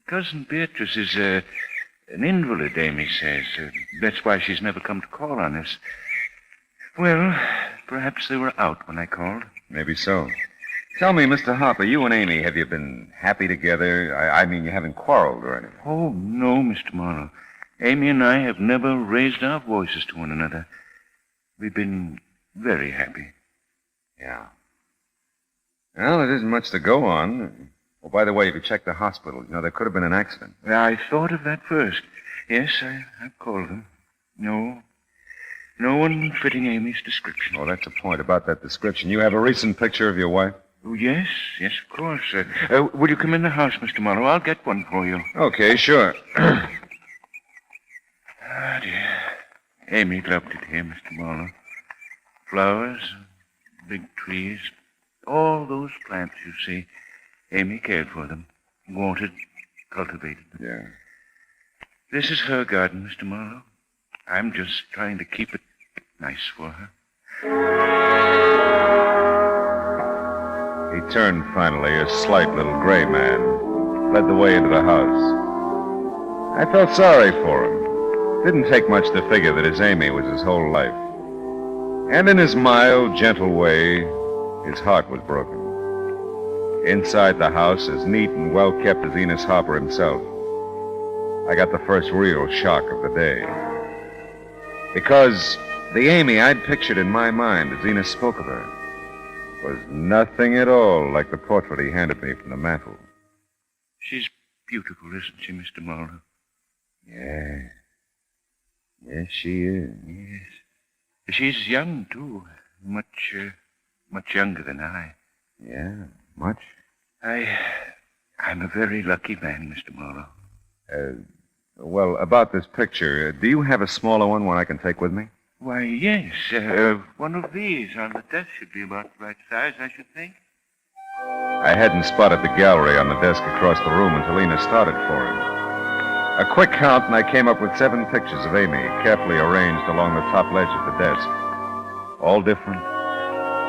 Cousin Beatrice is an invalid, Amy says. That's why she's never come to call on us. Well, perhaps they were out when I called. Maybe so. Tell me, Mr. Hopper, you and Amy, have you been happy together? I mean, you haven't quarreled or anything. Oh, no, Mr. Marlowe. Amy and I have never raised our voices to one another. We've been very happy. Yeah. Well, it isn't much to go on. Oh, by the way, if you checked the hospital, there could have been an accident. I thought of that first. Yes, I've called them. No one fitting Amy's description. Oh, that's the point about that description. You have a recent picture of your wife? Oh, yes, of course. Will you come in the house, Mr. Marlowe? I'll get one for you. Okay, sure. Ah, dear. Amy loved it here, Mr. Marlowe. Flowers, big trees, all those plants you see. Amy cared for them, watered, cultivated them. Yeah. This is her garden, Mr. Marlowe. I'm just trying to keep it nice for her. He turned finally, a slight little gray man, led the way into the house. I felt sorry for him. Didn't take much to figure that his Amy was his whole life. And in his mild, gentle way, his heart was broken. Inside the house, as neat and well-kept as Enos Hopper himself, I got the first real shock of the day. Because the Amy I'd pictured in my mind as Enos spoke of her was nothing at all like the portrait he handed me from the mantel. She's beautiful, isn't she, Mr. Marlowe? Yeah. Yes, she is. Yes. She's young, too. Much younger than I. Yeah, much? I'm a very lucky man, Mr. Marlowe. Well, about this picture, do you have a smaller one I can take with me? Why, yes. One of these on the desk should be about the right size, I should think. I hadn't spotted the gallery on the desk across the room until Ina started for him. A quick count, and I came up with 7 pictures of Amy, carefully arranged along the top ledge of the desk. All different,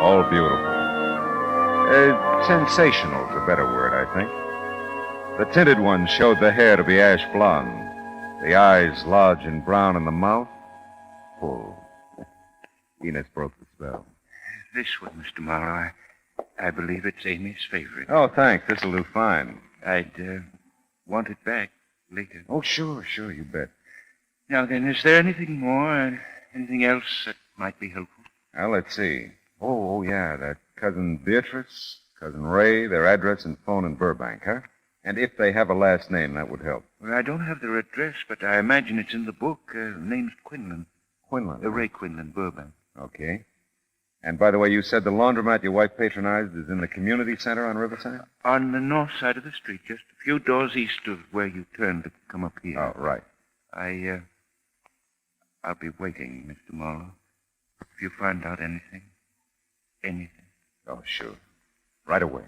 all beautiful. Sensational is a better word, I think. The tinted one showed the hair to be ash blonde, the eyes large and brown, and the mouth full. Enos broke the spell. This one, Mr. Marlowe, I believe it's Amy's favorite. Oh, thanks. This'll do fine. I'd want it back later. Oh, sure, you bet. Now then, is there anything more, anything else that might be helpful? Well, let's see. Oh, yeah, that cousin Beatrice, cousin Ray, their address and phone in Burbank, huh? And if they have a last name, that would help. Well, I don't have their address, but I imagine it's in the book. Name's Quinlan. Quinlan? Ray Quinlan, Burbank. Okay. And by the way, you said the laundromat your wife patronized is in the community center on Riverside? On the north side of the street, just a few doors east of where you turn to come up here. Oh, right. I'll be waiting, Mr. Marlowe. If you find out anything. Oh, sure. Right away.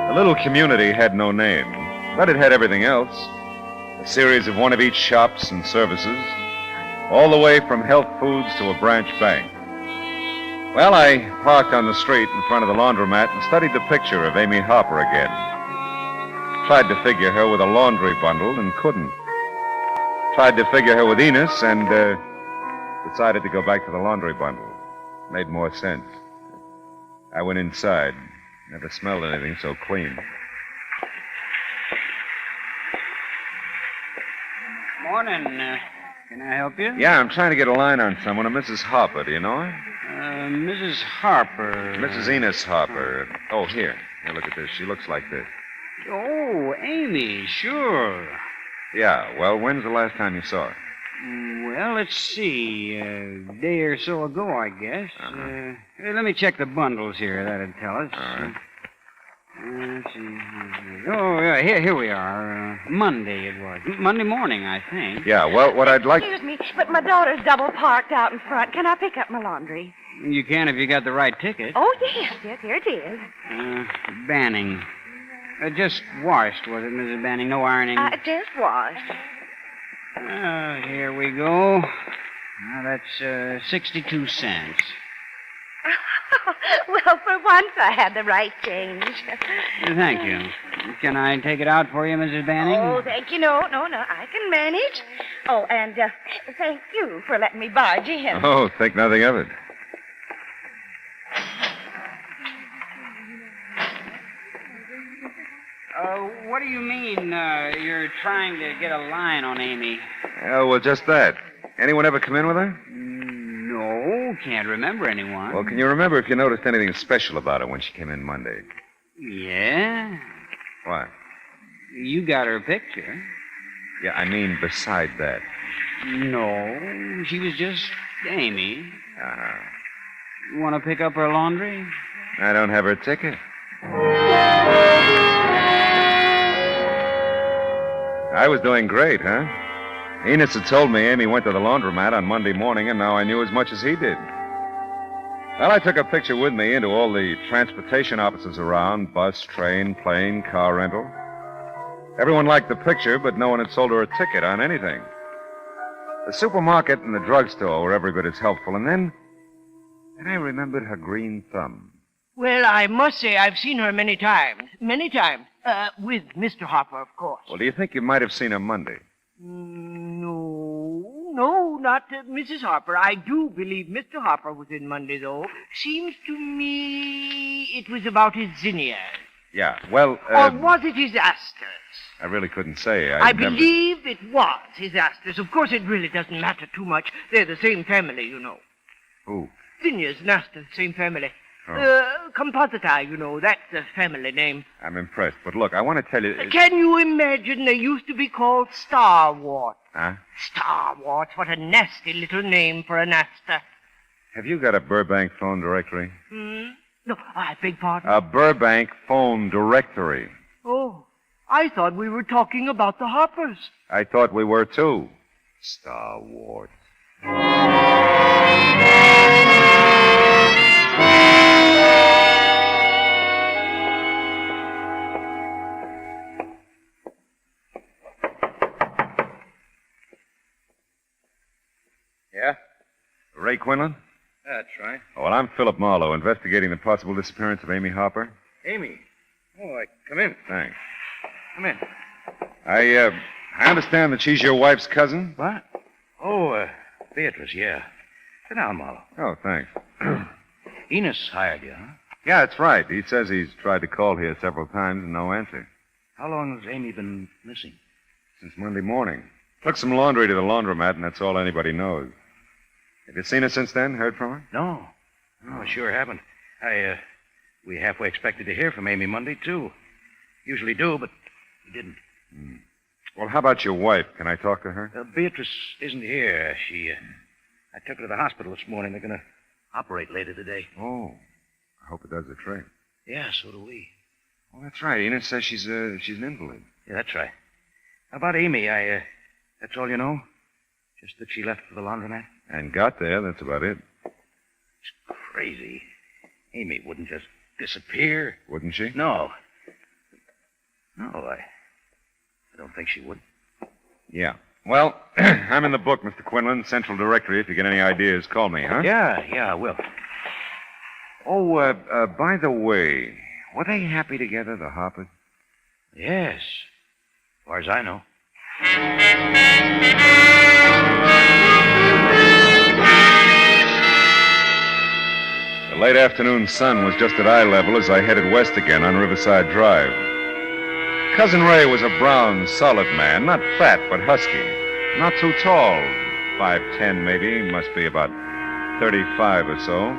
The little community had no name, but it had everything else. A series of one of each shops and services, all the way from health foods to a branch bank. Well, I parked on the street in front of the laundromat and studied the picture of Amy Harper again. Tried to figure her with a laundry bundle and couldn't. Tried to figure her with Enos and decided to go back to the laundry bundle. Made more sense. I went inside. Never smelled anything so clean. Morning. Can I help you? Yeah, I'm trying to get a line on someone, a Mrs. Harper. Do you know her? Mrs. Harper. Mrs. Enos Harper. Oh, here. Here, look at this. She looks like this. Oh, Amy, sure. Yeah, well, when's the last time you saw her? Well, let's see. A day or so ago, I guess. Let me check the bundles here. That'd tell us. All right. Let's see. Oh, yeah, here we are. Monday it was. Monday morning, I think. Yeah, well, what I'd like... Excuse me, but my daughter's double parked out in front. Can I pick up my laundry? You can if you got the right ticket. Oh, yes, here it is. Banning. Just washed, was it, Mrs. Banning? No ironing? Just washed. Here we go. Now, that's 62 cents. Well, for once I had the right change. Thank you. Can I take it out for you, Mrs. Banning? Oh, thank you. No, I can manage. Oh, and thank you for letting me barge in. Oh, think nothing of it. What do you mean, you're trying to get a line on Amy? Oh, well, just that. Anyone ever come in with her? No, can't remember anyone. Well, can you remember if you noticed anything special about her when she came in Monday? Yeah? What? You got her picture. Yeah, I mean beside that. No, she was just Amy. Uh-huh. You want to pick up her laundry? I don't have her ticket. I was doing great, huh? Enos had told me Amy went to the laundromat on Monday morning, and now I knew as much as he did. Well, I took a picture with me into all the transportation offices around, bus, train, plane, car rental. Everyone liked the picture, but no one had sold her a ticket on anything. The supermarket and the drugstore were every bit as helpful, and then I remembered her green thumb. Well, I must say I've seen her many times. Many times. With Mr. Harper, of course. Well, do you think you might have seen her Monday? No, not Mrs. Harper. I do believe Mr. Harper was in Monday, though. Seems to me it was about his zinnias. Yeah, well... or was it his asters? I really couldn't say. I believe it was his asters. Of course, it really doesn't matter too much. They're the same family, you know. Who? Zinnias and asters, same family. Oh. Compositae, you know. That's the family name. I'm impressed. But look, I want to tell you... Can you imagine they used to be called starwort? Huh? Starwort. What a nasty little name for an aster. Have you got a Burbank phone directory? No, I beg pardon. A Burbank phone directory. Oh, I thought we were talking about the Harpers. I thought we were, too. Starwort. Yeah? Ray Quinlan? That's right. Oh, well, I'm Philip Marlowe, investigating the possible disappearance of Amy Harper. Amy. Oh, come in. Thanks. Come in. I understand that she's your wife's cousin? What? Oh, Beatrice, yeah. Sit down, Marlowe. Oh, thanks. Enos hired you, huh? Yeah, that's right. He says he's tried to call here several times and no answer. How long has Amy been missing? Since Monday morning. Took some laundry to the laundromat, and that's all anybody knows. Have you seen her since then? Heard from her? No. No, I sure haven't. We halfway expected to hear from Amy Monday, too. Usually do, but we didn't. Well, how about your wife? Can I talk to her? Beatrice isn't here. I took her to the hospital this morning. They're going to operate later today. Oh, I hope it does the trick. Yeah, so do we. Well, that's right. Enos says she's an invalid. Yeah, that's right. About Amy, that's all you know? Just that she left for the laundromat? And got there, that's about it. It's crazy. Amy wouldn't just disappear. Wouldn't she? No. No, I don't think she would. Yeah. Well, I'm in the book, Mr. Quinlan. Central Directory. If you get any ideas, call me, huh? Yeah, I will. Oh, by the way, were they happy together, the Harpers? Yes. As far as I know. The late afternoon sun was just at eye level as I headed west again on Riverside Drive. Cousin Ray was a brown, solid man, not fat, but husky. Not too tall, 5'10" maybe, must be about 35 or so.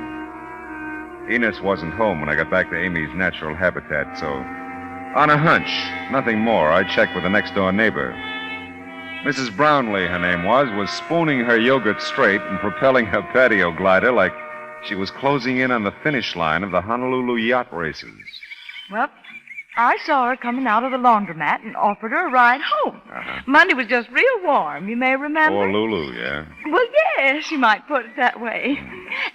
Enos wasn't home when I got back to Amy's natural habitat, so on a hunch, nothing more, I checked with the next-door neighbor. Mrs. Brownlee, her name was spooning her yogurt straight and propelling her patio glider like she was closing in on the finish line of the Honolulu yacht races. Well, I saw her coming out of the laundromat and offered her a ride home. Monday was just real warm, you may remember. Oh, Lulu, yeah. Well, yes, you might put it that way.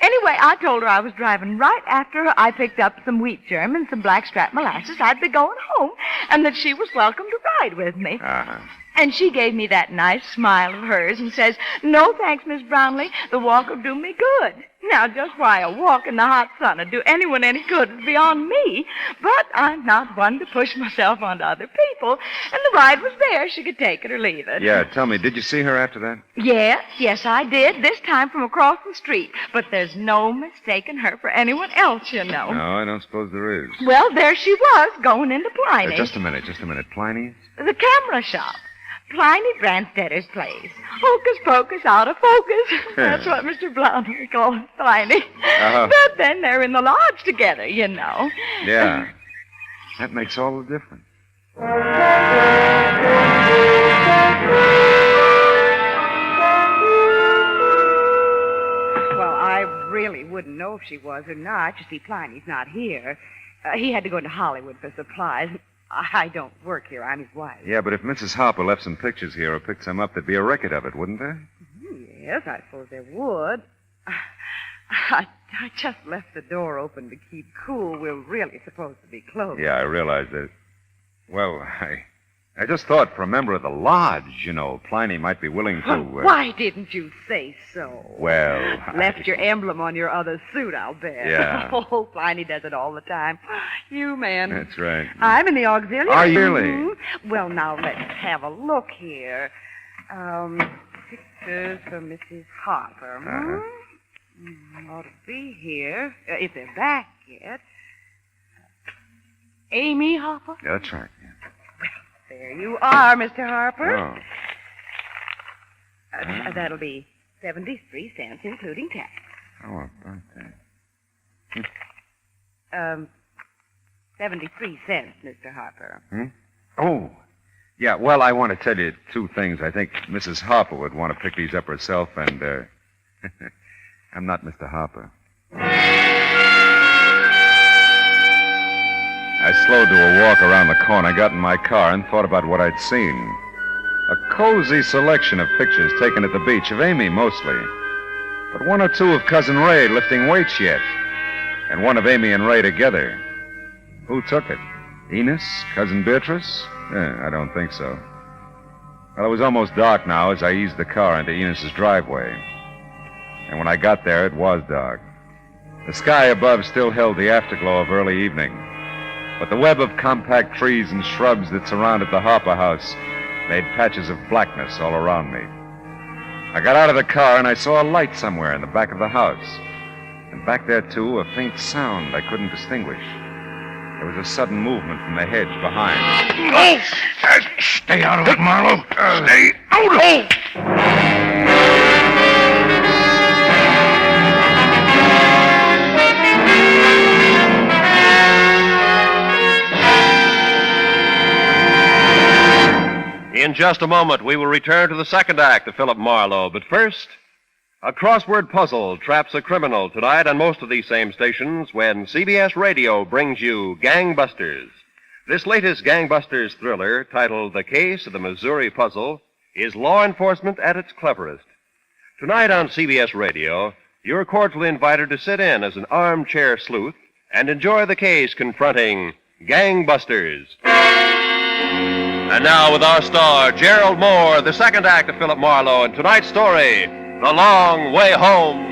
Anyway, I told her I was driving right after her. I picked up some wheat germ and some blackstrap molasses. I'd be going home, and that she was welcome to ride with me. And she gave me that nice smile of hers and says, "No, thanks, Miss Brownlee. The walk will do me good." Now, just why a walk in the hot sun would do anyone any good is beyond me. But I'm not one to push myself onto other people. And the ride was there. She could take it or leave it. Yeah, tell me, did you see her after that? Yes, I did. This time from across the street. But there's no mistaking her for anyone else, you know. No, I don't suppose there is. Well, there she was, going into Pliny. Just a minute. Pliny's? The camera shop. Pliny Branstedter's place. Hocus pocus, out of focus. That's what Mr. Brownlee calls Pliny. But then they're in the lodge together, you know. Yeah. That makes all the difference. Well, I really wouldn't know if she was or not. You see, Pliny's not here. He had to go into Hollywood for supplies. I don't work here. I'm his wife. Yeah, but if Mrs. Harper left some pictures here or picked some up, there'd be a record of it, wouldn't there? Yes, I suppose there would. I just left the door open to keep cool. We're really supposed to be closed. Yeah, I realize that. Well, I just thought for a member of the lodge, you know, Pliny might be willing to... Why didn't you say so? Well... Left your emblem on your other suit, I'll bet. Yeah. Oh, Pliny does it all the time. You men. That's right. I'm in the auxiliary. Are you really? Mm-hmm. Well, now, let's have a look here. Pictures for Mrs. Harper. Ought to be here, if they're back yet. Amy Harper? Yeah, that's right. Yeah. There you are, Mr. Harper. Oh. That'll be 73 cents, including tax. Oh, about that. 73 cents, Mr. Harper. Oh, yeah, well, I want to tell you two things. I think Mrs. Harper would want to pick these up herself, and, I'm not Mr. Harper. I slowed to a walk around the corner, got in my car, and thought about what I'd seen. A cozy selection of pictures taken at the beach of Amy, mostly. But one or two of Cousin Ray lifting weights yet. And one of Amy and Ray together. Who took it? Enos? Cousin Beatrice? I don't think so. Well, it was almost dark now as I eased the car into Enos's driveway. And when I got there, it was dark. The sky above still held the afterglow of early evening. But the web of compact trees and shrubs that surrounded the Harper house made patches of blackness all around me. I got out of the car and I saw a light somewhere in the back of the house. And back there, too, a faint sound I couldn't distinguish. There was a sudden movement from the hedge behind. Oh! Stay out of it, Marlowe. Stay out of it! In just a moment, we will return to the second act of Philip Marlowe. But first, a crossword puzzle traps a criminal tonight on most of these same stations when CBS Radio brings you Gangbusters. This latest Gangbusters thriller, titled The Case of the Missouri Puzzle, is law enforcement at its cleverest. Tonight on CBS Radio, you're cordially invited to sit in as an armchair sleuth and enjoy the case confronting Gangbusters. And now with our star, Gerald Moore, the second act of Philip Marlowe, and tonight's story, The Long Way Home.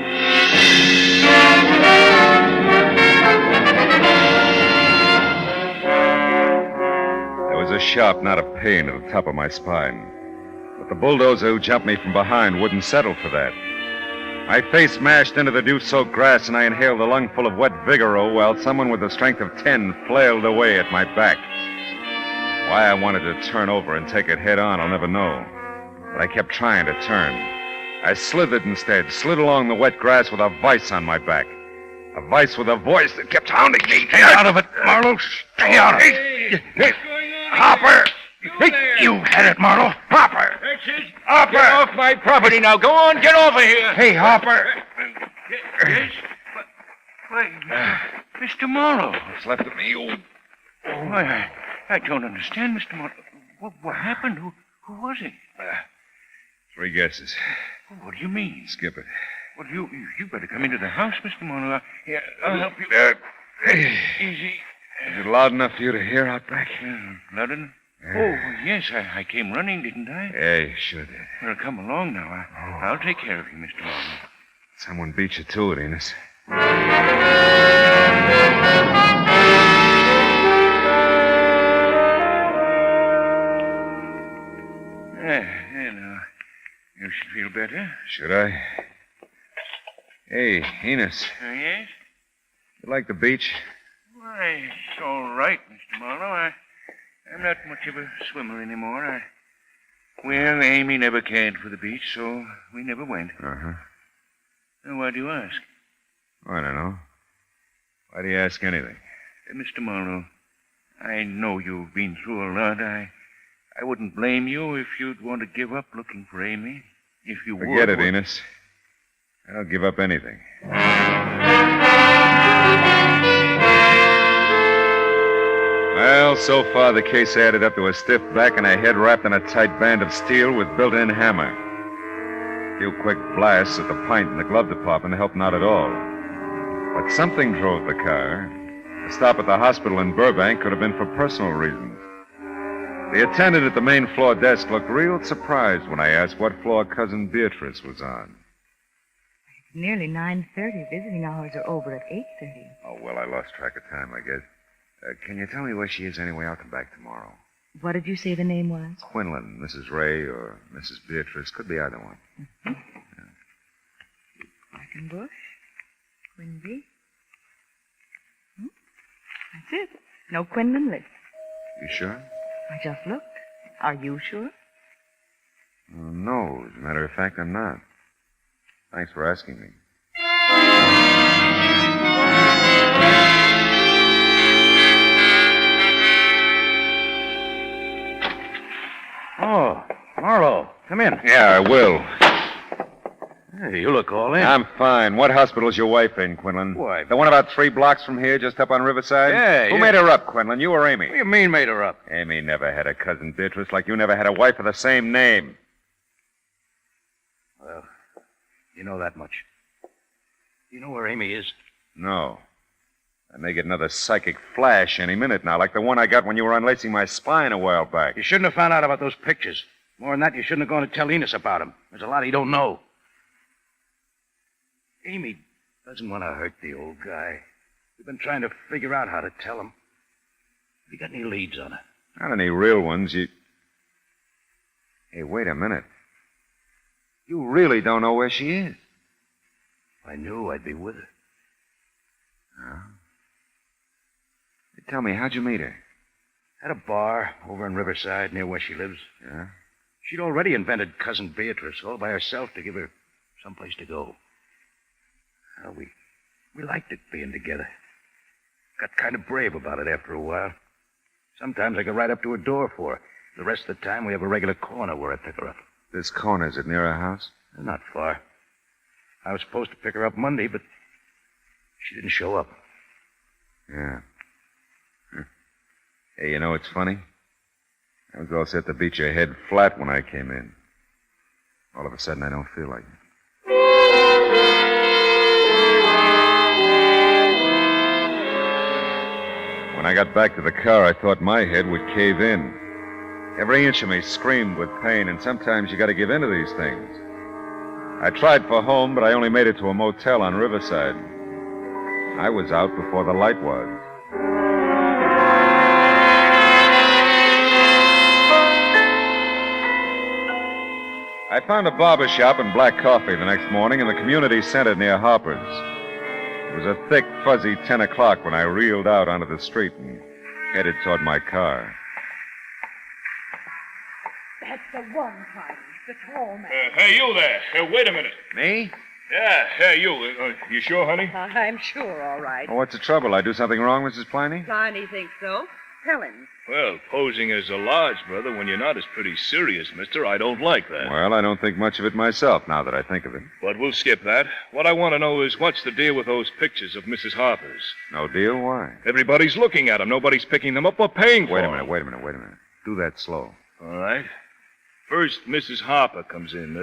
There was a sharp knot of pain at the top of my spine. But the bulldozer who jumped me from behind wouldn't settle for that. My face smashed into the dew-soaked grass, and I inhaled a lungful of wet Vigoro while someone with the strength of 10 flailed away at my back. Why I wanted to turn over and take it head on, I'll never know. But I kept trying to turn. I slithered instead, slid along the wet grass with a vice on my back. A vice with a voice that kept hounding me. Stay out of it, Marlowe. Stay out of it. Hey, Hopper! Hey, you had it, Marlowe. Hopper! Hopper! Get off my property now. Go on, get over here. Hey, Hopper! Yes? Why, Mr. Marlowe. What's left of me? Why, I don't understand, Mr. Marlowe. What happened? Who was he? 3 guesses. What do you mean? Skip it. Well, you better come into the house, Mr. Marlowe. Here, I'll help you. Easy. Is it loud enough for you to hear out back? Loud enough? Oh, yes, I came running, didn't I? Yeah, you sure did. Well, come along now. I'll take care of you, Mr. Marlowe. Someone beat you to it, Enos. Now, you should feel better. Should I? Hey, Enos. Yes? You like the beach? Why, it's all right, Mr. Marlowe. I'm not much of a swimmer anymore. Well, Amy never cared for the beach, so we never went. Uh-huh. Why do you ask? I don't know. Why do you ask anything? Mr. Marlowe, I know you've been through a lot. I wouldn't blame you if you'd want to give up looking for Amy. If you would. Forget it, Enos. I'll give up anything. Well, so far the case added up to a stiff back and a head wrapped in a tight band of steel with built-in hammer. A few quick blasts at the pint in the glove department helped not at all. But something drove the car. The stop at the hospital in Burbank could have been for personal reasons. The attendant at the main floor desk looked real surprised when I asked what floor Cousin Beatrice was on. It's nearly 9:30. Visiting hours are over at 8:30. Oh, well, I lost track of time, I guess. Can you tell me where she is anyway? I'll come back tomorrow. What did you say the name was? Quinlan, Mrs. Ray, or Mrs. Beatrice. Could be either one. Mm-hmm. Quackenbush. Quinby. That's it. No Quinlan list. You sure? I just looked. Are you sure? No, as a matter of fact, I'm not. Thanks for asking me. Oh, Marlowe, come in. Yeah, I will. Hey, you look all in. I'm fine. What hospital's your wife in, Quinlan? Why? The one about 3 blocks from here, just up on Riverside? Yeah, Who yeah. made her up, Quinlan? You or Amy? What do you mean made her up? Amy never had a cousin Beatrice like you never had a wife of the same name. Well, you know that much. You know where Amy is? No. I may get another psychic flash any minute now, like the one I got when you were unlacing my spine a while back. You shouldn't have found out about those pictures. More than that, you shouldn't have gone to tell Enos about them. There's a lot he don't know. Amy doesn't want to hurt the old guy. We've been trying to figure out how to tell him. Have you got any leads on her? Not any real ones. Hey, wait a minute. You really don't know where she is. If I knew, I'd be with her. Oh. Hey, tell me, how'd you meet her? At a bar over in Riverside near where she lives. Yeah? She'd already invented Cousin Beatrice all by herself to give her someplace to go. Well, we liked it being together. Got kind of brave about it after a while. Sometimes I go right up to her door for her. The rest of the time, we have a regular corner where I pick her up. This corner, is it near her house? Not far. I was supposed to pick her up Monday, but she didn't show up. Yeah. Hey, you know what's funny? I was all set to beat your head flat when I came in. All of a sudden, I don't feel like it. When I got back to the car, I thought my head would cave in. Every inch of me screamed with pain, and sometimes you got to give in to these things. I tried for home, but I only made it to a motel on Riverside. I was out before the light was. I found a barber shop and black coffee the next morning in the community center near Harper's. It was a thick, fuzzy 10 o'clock when I reeled out onto the street and headed toward my car. That's the one, Clyde. The tall man. Hey, you there. Wait a minute. Me? Yeah, hey, you. You sure, honey? I'm sure, all right. Oh, what's the trouble? I do something wrong, Mrs. Pliny? Pliny thinks so. Tell him. Well, posing as a lodge brother when you're not is pretty serious, mister. I don't like that. Well, I don't think much of it myself, now that I think of it. But we'll skip that. What I want to know is what's the deal with those pictures of Mrs. Harper's? No deal? Why? Everybody's looking at them. Nobody's picking them up or paying for them. Wait a minute. Do that slow. All right. First, Mrs. Harper comes in.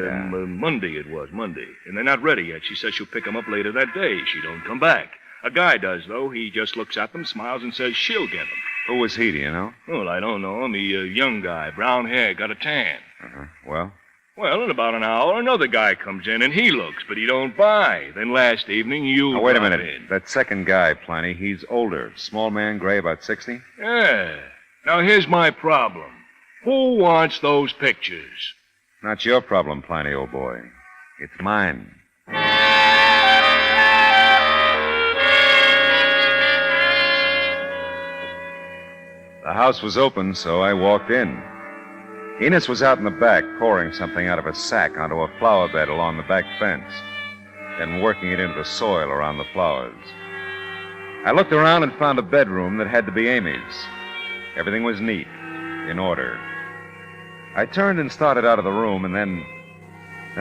Monday it was, Monday. And they're not ready yet. She says she'll pick them up later that day. She don't come back. A guy does, though. He just looks at them, smiles, and says she'll get them. Who was he, do you know? Well, I don't know him. He a young guy, brown hair, got a tan. Uh-huh. Well? Well, in about an hour, another guy comes in, and he looks, but he don't buy. Then last evening, you Now, wait a brought minute. in. That second guy, Pliny, he's older. Small man, gray, about 60? Yeah. Now, here's my problem. Who wants those pictures? Not your problem, Pliny, old boy. It's mine. The house was open, so I walked in. Enos was out in the back, pouring something out of a sack onto a flower bed along the back fence, then working it into the soil around the flowers. I looked around and found a bedroom that had to be Amy's. Everything was neat, in order. I turned and started out of the room, and then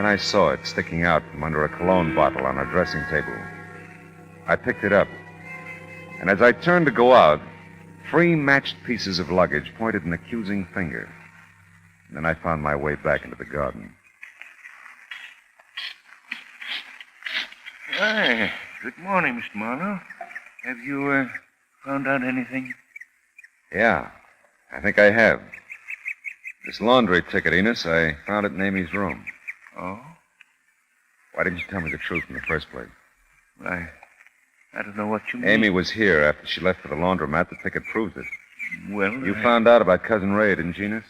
I saw it sticking out from under a cologne bottle on a dressing table. I picked it up, and as I turned to go out, 3 matched pieces of luggage pointed an accusing finger. And then I found my way back into the garden. Hi. Good morning, Mr. Marlowe. Have you, found out anything? Yeah, I think I have. This laundry ticket, Enos, I found it in Amy's room. Oh? Why didn't you tell me the truth in the first place? I don't know what you mean. Amy was here after she left for the laundromat. The ticket proves it. Well, You found out about Cousin Ray, didn't you, Enos?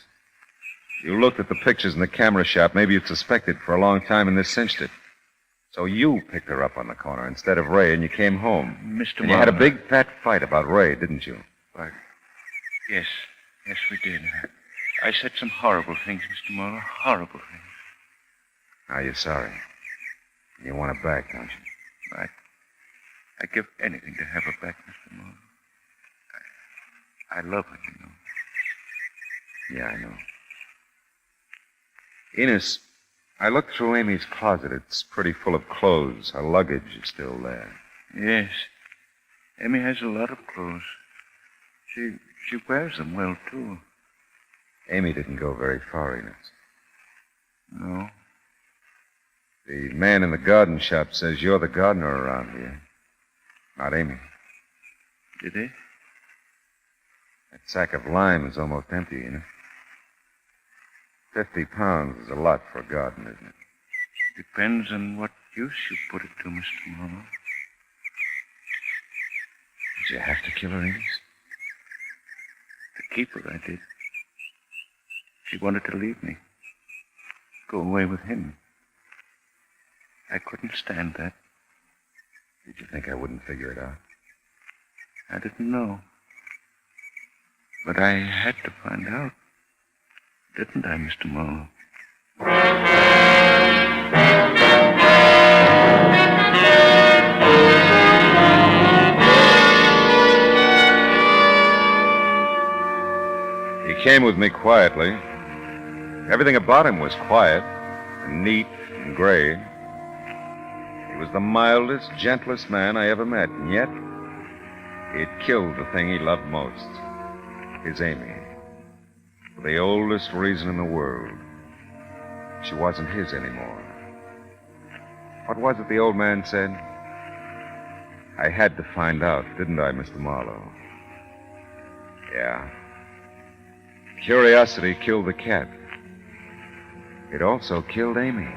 You looked at the pictures in the camera shop. Maybe you'd suspected for a long time, and this cinched it. So you picked her up on the corner instead of Ray, and you came home. Mr. And you had a Marlowe. big, fat fight about Ray, didn't you? Yes, we did. I said some horrible things, Mr. Marlowe. Horrible things. Now you're sorry. You want it back, don't you? I'd give anything to have her back, Mr. Marlowe. I love her, you know. Yeah, I know. Enos, I looked through Amy's closet. It's pretty full of clothes. Her luggage is still there. Yes. Amy has a lot of clothes. She wears them well, too. Amy didn't go very far, Enos. No. The man in the garden shop says you're the gardener around here. Not Amy. Did he? That sack of lime is almost empty, Enos. 50 pounds is a lot for a garden, isn't it? Depends on what use you put it to, Mr. Marlowe. Did you have to kill her, Enos? To keep her, I did. She wanted to leave me. Go away with him. I couldn't stand that. Did you think I wouldn't figure it out? I didn't know. But I had to find out. Didn't I, Mr. Marlowe? He came with me quietly. Everything about him was quiet and neat and gray. He was the mildest, gentlest man I ever met, and yet he'd killed the thing he loved most, his Amy. For the oldest reason in the world. She wasn't his anymore. What was it the old man said? I had to find out, didn't I, Mr. Marlowe? Yeah. Curiosity killed the cat. It also killed Amy.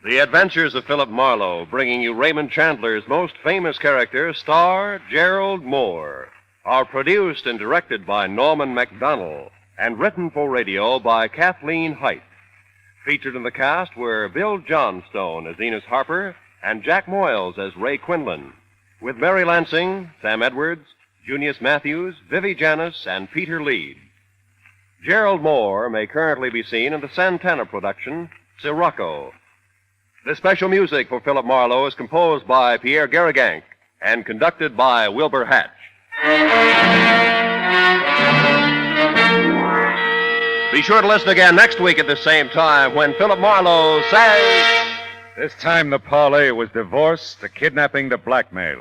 The Adventures of Philip Marlowe, bringing you Raymond Chandler's most famous character, star Gerald Moore, are produced and directed by Norman MacDonald and written for radio by Kathleen Height. Featured in the cast were Bill Johnstone as Enos Harper and Jack Moyles as Ray Quinlan, with Mary Lansing, Sam Edwards, Junius Matthews, Vivi Janis, and Peter Leeds. Gerald Moore may currently be seen in the Santana production, Sirocco. The special music for Philip Marlowe is composed by Pierre Garrigank and conducted by Wilbur Hatch. Be sure to listen again next week at the same time when Philip Marlowe says... This time the parlay was divorce, the kidnapping, the blackmail.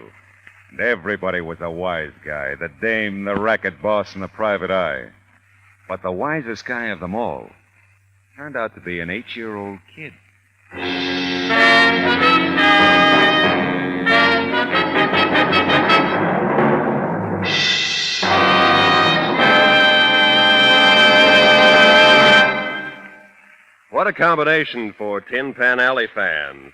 And everybody was a wise guy, the dame, the racket boss, and the private eye. But the wisest guy of them all turned out to be an 8-year-old kid. What a combination for Tin Pan Alley fans.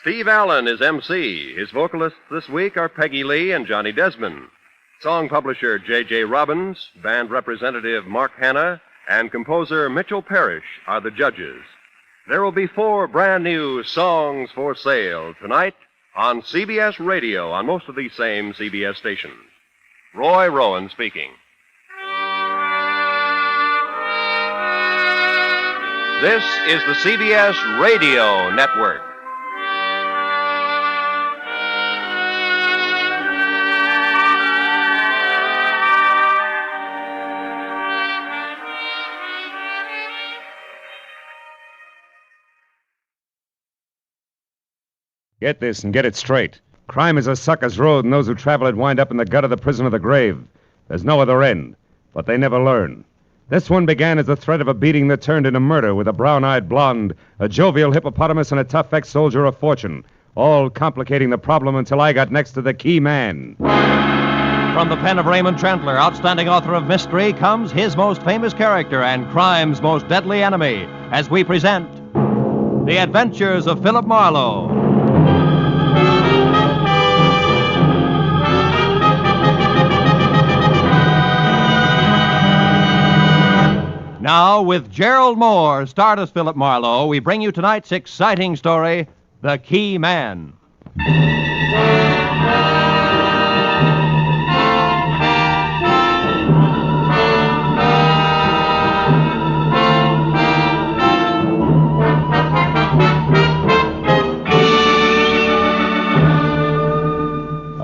Steve Allen is MC. His vocalists this week are Peggy Lee and Johnny Desmond. Song publisher J.J. Robbins, band representative Mark Hanna, and composer Mitchell Parrish are the judges. There will be 4 brand new songs for sale tonight on CBS Radio on most of these same CBS stations. Roy Rowan speaking. This is the CBS Radio Network. Get this and get it straight. Crime is a sucker's road, and those who travel it wind up in the gut of the prison of the grave. There's no other end, but they never learn. This one began as the threat of a beating that turned into murder with a brown-eyed blonde, a jovial hippopotamus, and a tough ex-soldier of fortune, all complicating the problem until I got next to the key man. From the pen of Raymond Chandler, outstanding author of mystery, comes his most famous character and crime's most deadly enemy, as we present The Adventures of Philip Marlowe. Now, with Gerald Moore, starred as Philip Marlowe, we bring you tonight's exciting story, The Key Man.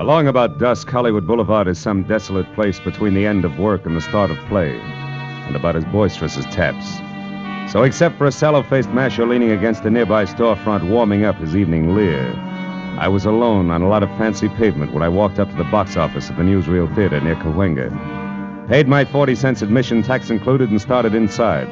Along about dusk, Hollywood Boulevard is some desolate place between the end of work and the start of play, and about as boisterous as taps. So except for a sallow-faced masher leaning against a nearby storefront warming up his evening leer, I was alone on a lot of fancy pavement when I walked up to the box office of the Newsreel Theater near Cahuenga. Paid my 40 cents admission, tax included, and started inside,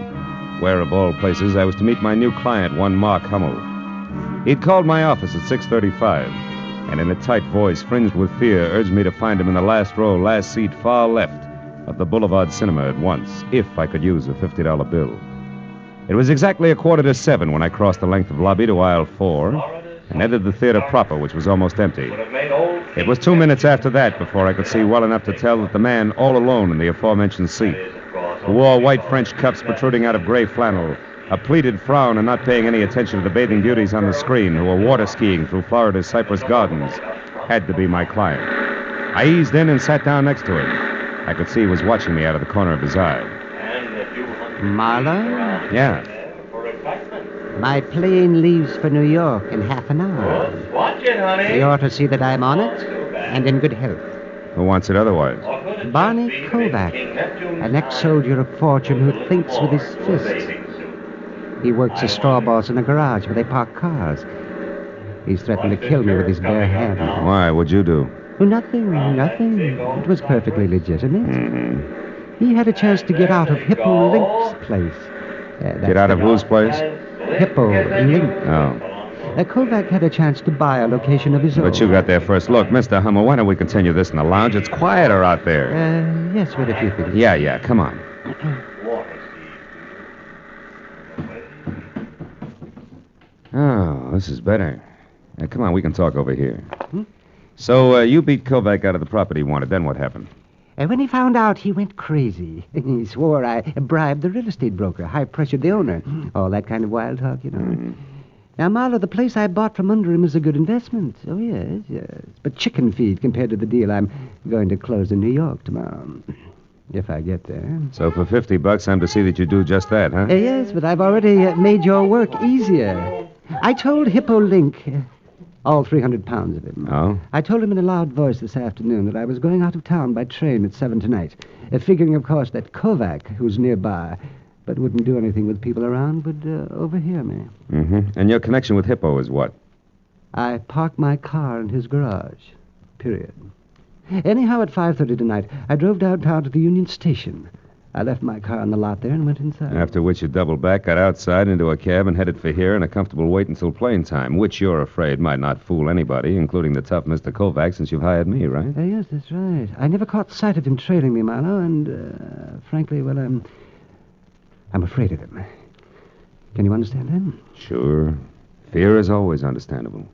where, of all places, I was to meet my new client, one Mark Hummel. He'd called my office at 6:35, and in a tight voice, fringed with fear, urged me to find him in the last row, last seat, far left of the Boulevard Cinema at once, if I could use a $50 bill. It was exactly 6:45 when I crossed the length of lobby to aisle 4 and entered the theater proper, which was almost empty. It was 2 minutes after that before I could see well enough to tell that the man all alone in the aforementioned seat, who wore white French cuffs protruding out of gray flannel, a pleated frown and not paying any attention to the bathing beauties on the screen who were water skiing through Florida's Cypress Gardens, had to be my client. I eased in and sat down next to him. I could see he was watching me out of the corner of his eye. Marlowe? Yeah. My plane leaves for New York in half an hour. Watch it, honey. You ought to see that I'm on it and in good health. Who wants it otherwise? Barney Kovac, an ex-soldier of fortune who thinks with his fist. He works as straw boss in a garage where they park cars. He's threatened to kill me with his bare hand. Why? What'd you do? Nothing. It was perfectly legitimate. Mm-hmm. He had a chance to get out of Hippo Link's place. Get out of whose place? Hippo Link. Oh. Kovac had a chance to buy a location of his own. But you got there first. Look, Mr. Hummel, why don't we continue this in the lounge? It's quieter out there. Yes, what if you think? Yeah, come on. Oh, this is better. Come on, we can talk over here. So, you beat Kovac out of the property he wanted. Then what happened? When he found out, he went crazy. He swore I bribed the real estate broker, high-pressured the owner. All that kind of wild talk, you know. Mm-hmm. Now, Marlowe, the place I bought from under him is a good investment. Oh, yes. But chicken feed compared to the deal I'm going to close in New York tomorrow. If I get there. So for $50, I'm to see that you do just that, huh? Yes, but I've already made your work easier. I told Hippo Link, all 300 pounds of him. Oh? I told him in a loud voice this afternoon that I was going out of town by train at 7 tonight, figuring, of course, that Kovac, who's nearby, but wouldn't do anything with people around, would overhear me. Mm-hmm. And your connection with Hippo is what? I parked my car in his garage. Period. Anyhow, at 5:30 tonight, I drove downtown to the Union Station. I left my car on the lot there and went inside. After which you doubled back, got outside into a cab, and headed for here in a comfortable wait until plane time, which you're afraid might not fool anybody, including the tough Mr. Kovac, since you've hired me, right? Yes, that's right. I never caught sight of him trailing me, Marlowe, and, frankly, well, I'm afraid of him. Can you understand that? Sure. Fear is always understandable.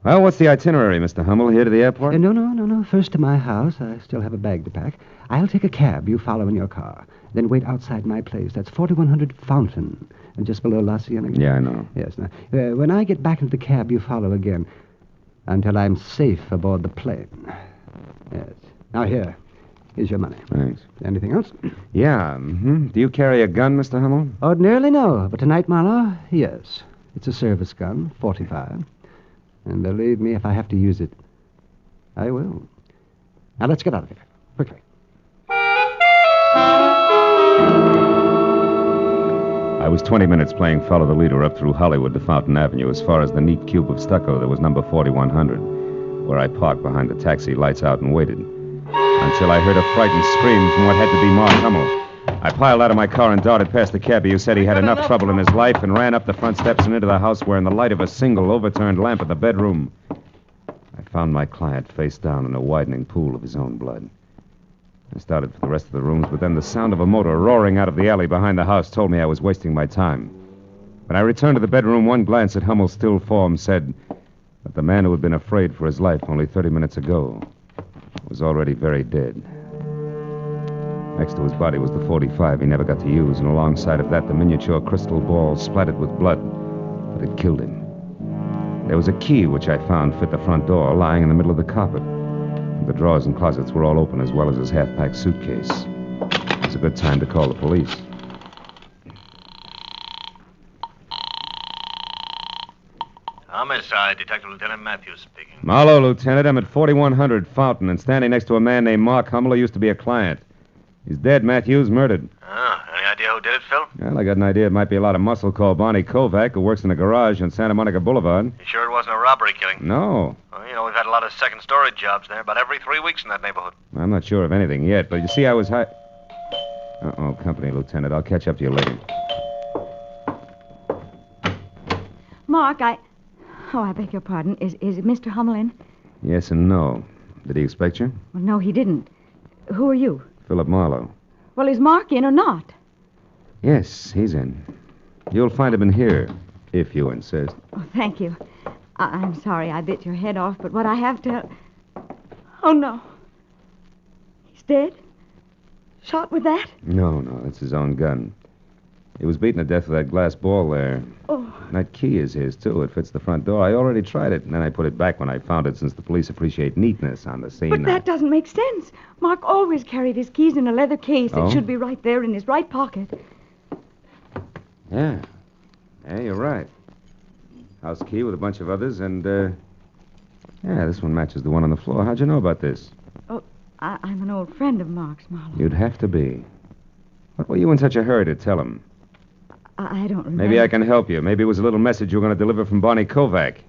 Well, what's the itinerary, Mr. Hummel? Here to the airport? No. First to my house. I still have a bag to pack. I'll take a cab. You follow in your car. Then wait outside my place. That's 4100 Fountain, and just below La Cienega. Yeah, I know. Yes. Now, when I get back into the cab, you follow again until I'm safe aboard the plane. Yes. Now, here's your money. Thanks. Anything else? Yeah. Mm-hmm. Do you carry a gun, Mr. Hummel? Ordinarily, no. But tonight, Marlowe, yes. It's a service gun, 45. And believe me, if I have to use it, I will. Now, let's get out of here. Quickly. I was 20 minutes playing Follow the Leader up through Hollywood to Fountain Avenue as far as the neat cube of stucco that was number 4100, where I parked behind the taxi, lights out, and waited. Until I heard a frightened scream from what had to be Mark Hummel. I piled out of my car and darted past the cabbie who said he had enough trouble in his life and ran up the front steps and into the house where in the light of a single overturned lamp in the bedroom, I found my client face down in a widening pool of his own blood. I started for the rest of the rooms, but then the sound of a motor roaring out of the alley behind the house told me I was wasting my time. When I returned to the bedroom, one glance at Hummel's still form said that the man who had been afraid for his life only 30 minutes ago was already very dead. Next to his body was the .45 he never got to use, and alongside of that, the miniature crystal ball splattered with blood that had killed him. There was a key which I found fit the front door, lying in the middle of the carpet. The drawers and closets were all open, as well as his half-packed suitcase. It was a good time to call the police. Thomas, Yes, Detective Lieutenant Matthews speaking. Marlowe, Lieutenant. I'm at 4100 Fountain and standing next to a man named Mark Hummel who used to be a client. He's dead, Matthews, murdered. Any idea who did it, Phil? Well, I got an idea it might be a lot of muscle called Barney Kovac who works in a garage on Santa Monica Boulevard. You sure it wasn't a robbery killing? No. Well, we've had a lot of second-story jobs there about every 3 weeks in that neighborhood. I'm not sure of anything yet, but you see, I was Uh-oh, company, Lieutenant. I'll catch up to you later. Mark, I beg your pardon. Is Mr. Hummel in? Yes and no. Did he expect you? Well, no, he didn't. Who are you? Philip Marlowe. Well, is Mark in or not? Yes, he's in. You'll find him in here, if you insist. Oh, thank you. I'm sorry I bit your head off, but what I have to... Oh, no. He's dead? Shot with that? No, that's his own gun. He was beaten to death with that glass ball there. Oh. That key is his, too. It fits the front door. I already tried it, and then I put it back when I found it, since the police appreciate neatness on the scene. But that doesn't make sense. Mark always carried his keys in a leather case. Oh? It should be right there in his right pocket. Yeah, you're right. House key with a bunch of others, and, yeah, this one matches the one on the floor. How'd you know about this? Oh, I'm an old friend of Mark's, Marlowe. You'd have to be. What were you in such a hurry to tell him? I don't remember. Maybe I can help you. Maybe it was a little message you were going to deliver from Barney Kovac.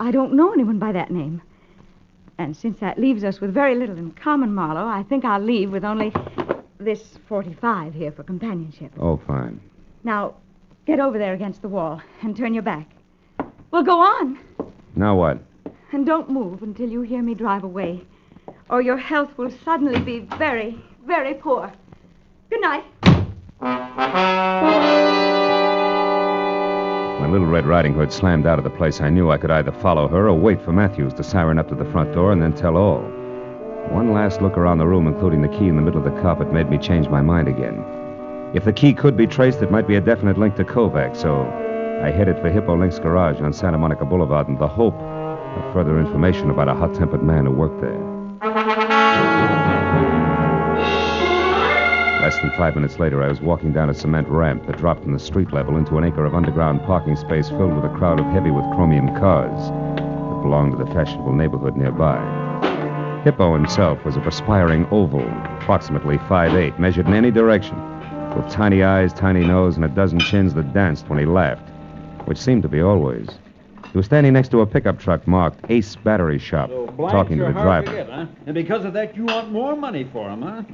I don't know anyone by that name. And since that leaves us with very little in common, Marlowe, I think I'll leave with only this 45 here for companionship. Oh, fine. Now, get over there against the wall and turn your back. Well, go on. Now what? And don't move until you hear me drive away, or your health will suddenly be very, very poor. Good night. When Little Red Riding Hood slammed out of the place, I knew I could either follow her or wait for Matthews to siren up to the front door and then tell all. One last look around the room, including the key in the middle of the carpet, made me change my mind again. If the key could be traced, it might be a definite link to Kovac, so I headed for Hippo Link's garage on Santa Monica Boulevard in the hope of further information about a hot-tempered man who worked there. Less than 5 minutes later, I was walking down a cement ramp that dropped from the street level into an acre of underground parking space filled with a crowd of heavy with chromium cars that belonged to the fashionable neighborhood nearby. Hippo himself was a perspiring oval, approximately 5'8", measured in any direction, with tiny eyes, tiny nose, and a dozen chins that danced when he laughed, which seemed to be always. He was standing next to a pickup truck marked Ace Battery Shop, talking to the driver. Forget, huh? And because of that, you want more money for him, huh?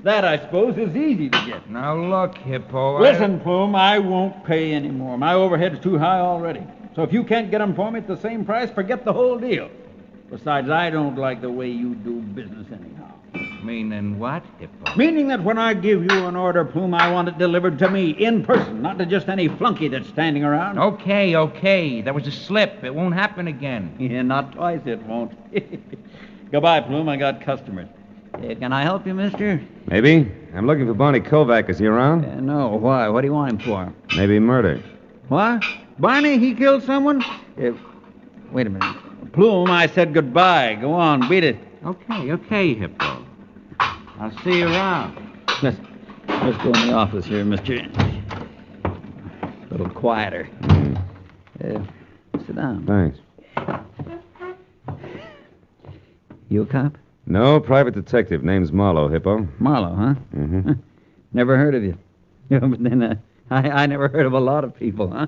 That, I suppose, is easy to get. Now, look, Hippo. Listen, Plume, I won't pay any more. My overhead's too high already. So if you can't get them for me at the same price, forget the whole deal. Besides, I don't like the way you do business anyhow. Meaning what, Hippo? Meaning that when I give you an order, Plume, I want it delivered to me in person, not to just any flunky that's standing around. Okay. That was a slip. It won't happen again. Yeah, not twice it won't. Goodbye, Plume. I got customers. Can I help you, mister? Maybe. I'm looking for Barney Kovac. Is he around? No. Why? What do you want him for? Maybe murder. What? Barney, he killed someone? Wait a minute. Plume, I said goodbye. Go on, beat it. Okay, Hippo. I'll see you around. Let's go in the office here, mister. A little quieter. Sit down. Thanks. You a cop? No, private detective. Name's Marlowe, Hippo. Marlowe, huh? Mm-hmm. Never heard of you. But then I never heard of a lot of people, huh?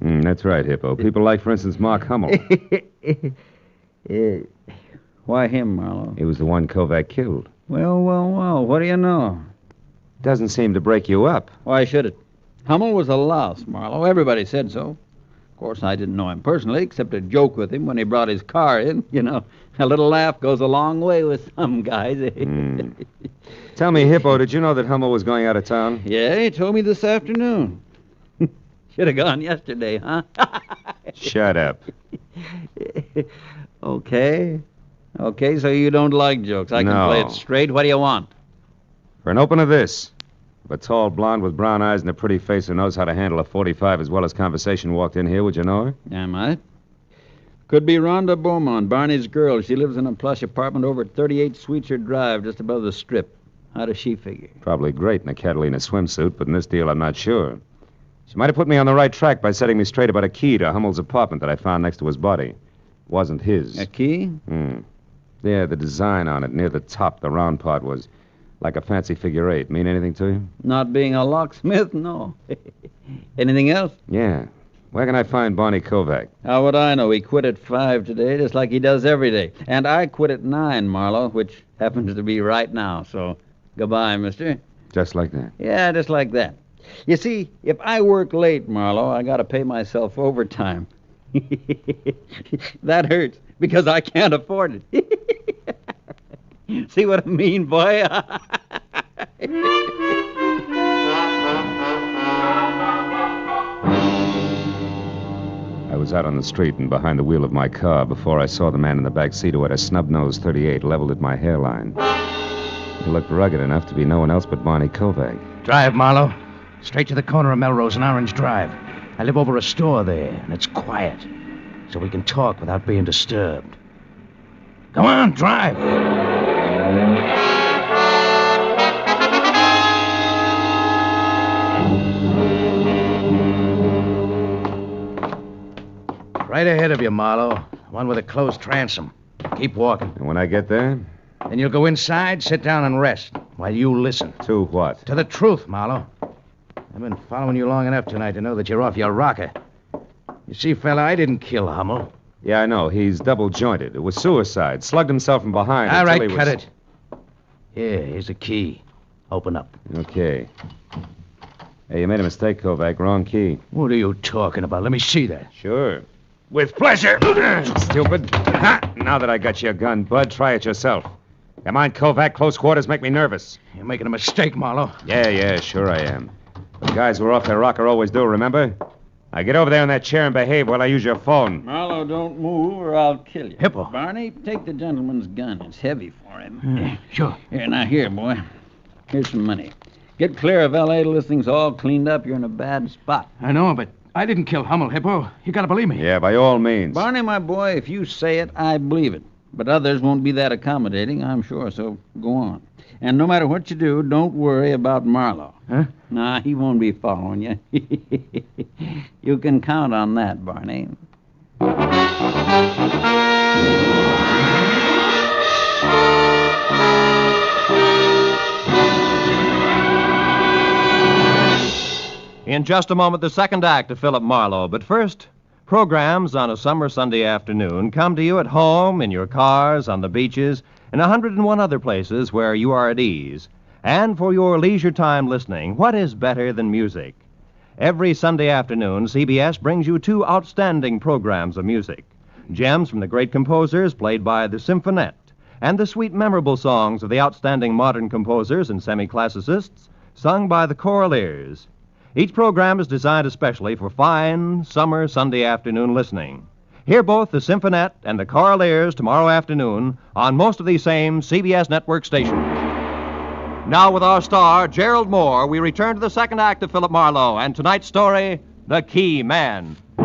That's right, Hippo. People like, for instance, Mark Hummel. Why him, Marlowe? He was the one Kovac killed. Well, what do you know? Doesn't seem to break you up. Why should it? Hummel was a louse, Marlowe. Everybody said so. Of course, I didn't know him personally, except to joke with him when he brought his car in. You know, a little laugh goes a long way with some guys. Tell me, Hippo, did you know that Hummel was going out of town? Yeah, he told me this afternoon. Should have gone yesterday, huh? Shut up. Okay, so you don't like jokes. I can play it straight. What do you want? For an open of this. If a tall blonde with brown eyes and a pretty face who knows how to handle a 45 as well as conversation walked in here, would you know her? I might. Could be Rhonda Beaumont, Barney's girl. She lives in a plush apartment over at 38 Sweetser Drive, just above the Strip. How does she figure? Probably great in a Catalina swimsuit, but in this deal I'm not sure. She might have put me on the right track by setting me straight about a key to Hummel's apartment that I found next to his body. It wasn't his. A key? Yeah, the design on it near the top, the round part, was like a fancy figure 8. Mean anything to you? Not being a locksmith, no. Anything else? Yeah. Where can I find Barney Kovac? How would I know? He quit at 5 today, just like he does every day. And I quit at 9, Marlowe, which happens to be right now. So, goodbye, mister. Just like that? Yeah, just like that. You see, if I work late, Marlowe, I got to pay myself overtime. That hurts, because I can't afford it. See what I mean, boy? I was out on the street and behind the wheel of my car before I saw the man in the back seat who had a snub-nosed .38 leveled at my hairline. He looked rugged enough to be no one else but Barney Kovac. Drive, Marlowe. Straight to the corner of Melrose and Orange Drive. I live over a store there, and it's quiet, so we can talk without being disturbed. Go on, drive. Right ahead of you, Marlowe. One with a closed transom. Keep walking. And when I get there? Then you'll go inside, sit down, and rest while you listen. To what? To the truth, Marlowe. I've been following you long enough tonight to know that you're off your rocker. You see, fella, I didn't kill Hummel. Yeah, I know. He's double-jointed. It was suicide. Slugged himself from behind. All right, he cut was... it. Here, here's the key. Open up. Okay. Hey, you made a mistake, Kovac. Wrong key. What are you talking about? Let me see that. Sure. With pleasure. Stupid. Ha! Now that I got your gun, Bud, try it yourself. Come on, Kovac. Close quarters make me nervous. You're making a mistake, Marlowe. Yeah, sure I am. The guys who are off their rocker always do, remember? Now get over there in that chair and behave while I use your phone. Marlowe, don't move or I'll kill you. Hippo. Barney, take the gentleman's gun. It's heavy for him. Sure. Here, now, here, boy. Here's some money. Get clear of L.A. till this thing's all cleaned up. You're in a bad spot. I know, but I didn't kill Hummel, Hippo. You gotta believe me. Yeah, by all means. Barney, my boy, if you say it, I believe it. But others won't be that accommodating, I'm sure, so go on. And no matter what you do, don't worry about Marlowe. Huh? Nah, he won't be following you. You can count on that, Barney. In just a moment, the second act of Philip Marlowe. But first, programs on a summer Sunday afternoon come to you at home, in your cars, on the beaches, and 101 other places where you are at ease. And for your leisure time listening, what is better than music? Every Sunday afternoon, CBS brings you 2 outstanding programs of music. Gems from the great composers played by the Symphonette, and the sweet, memorable songs of the outstanding modern composers and semi-classicists sung by the Choraleers. Each program is designed especially for fine, summer Sunday afternoon listening. Hear both the Symphonette and the Choraleers tomorrow afternoon on most of these same CBS network stations. Now, with our star, Gerald Moore, we return to the second act of Philip Marlowe and tonight's story, The Key Man. The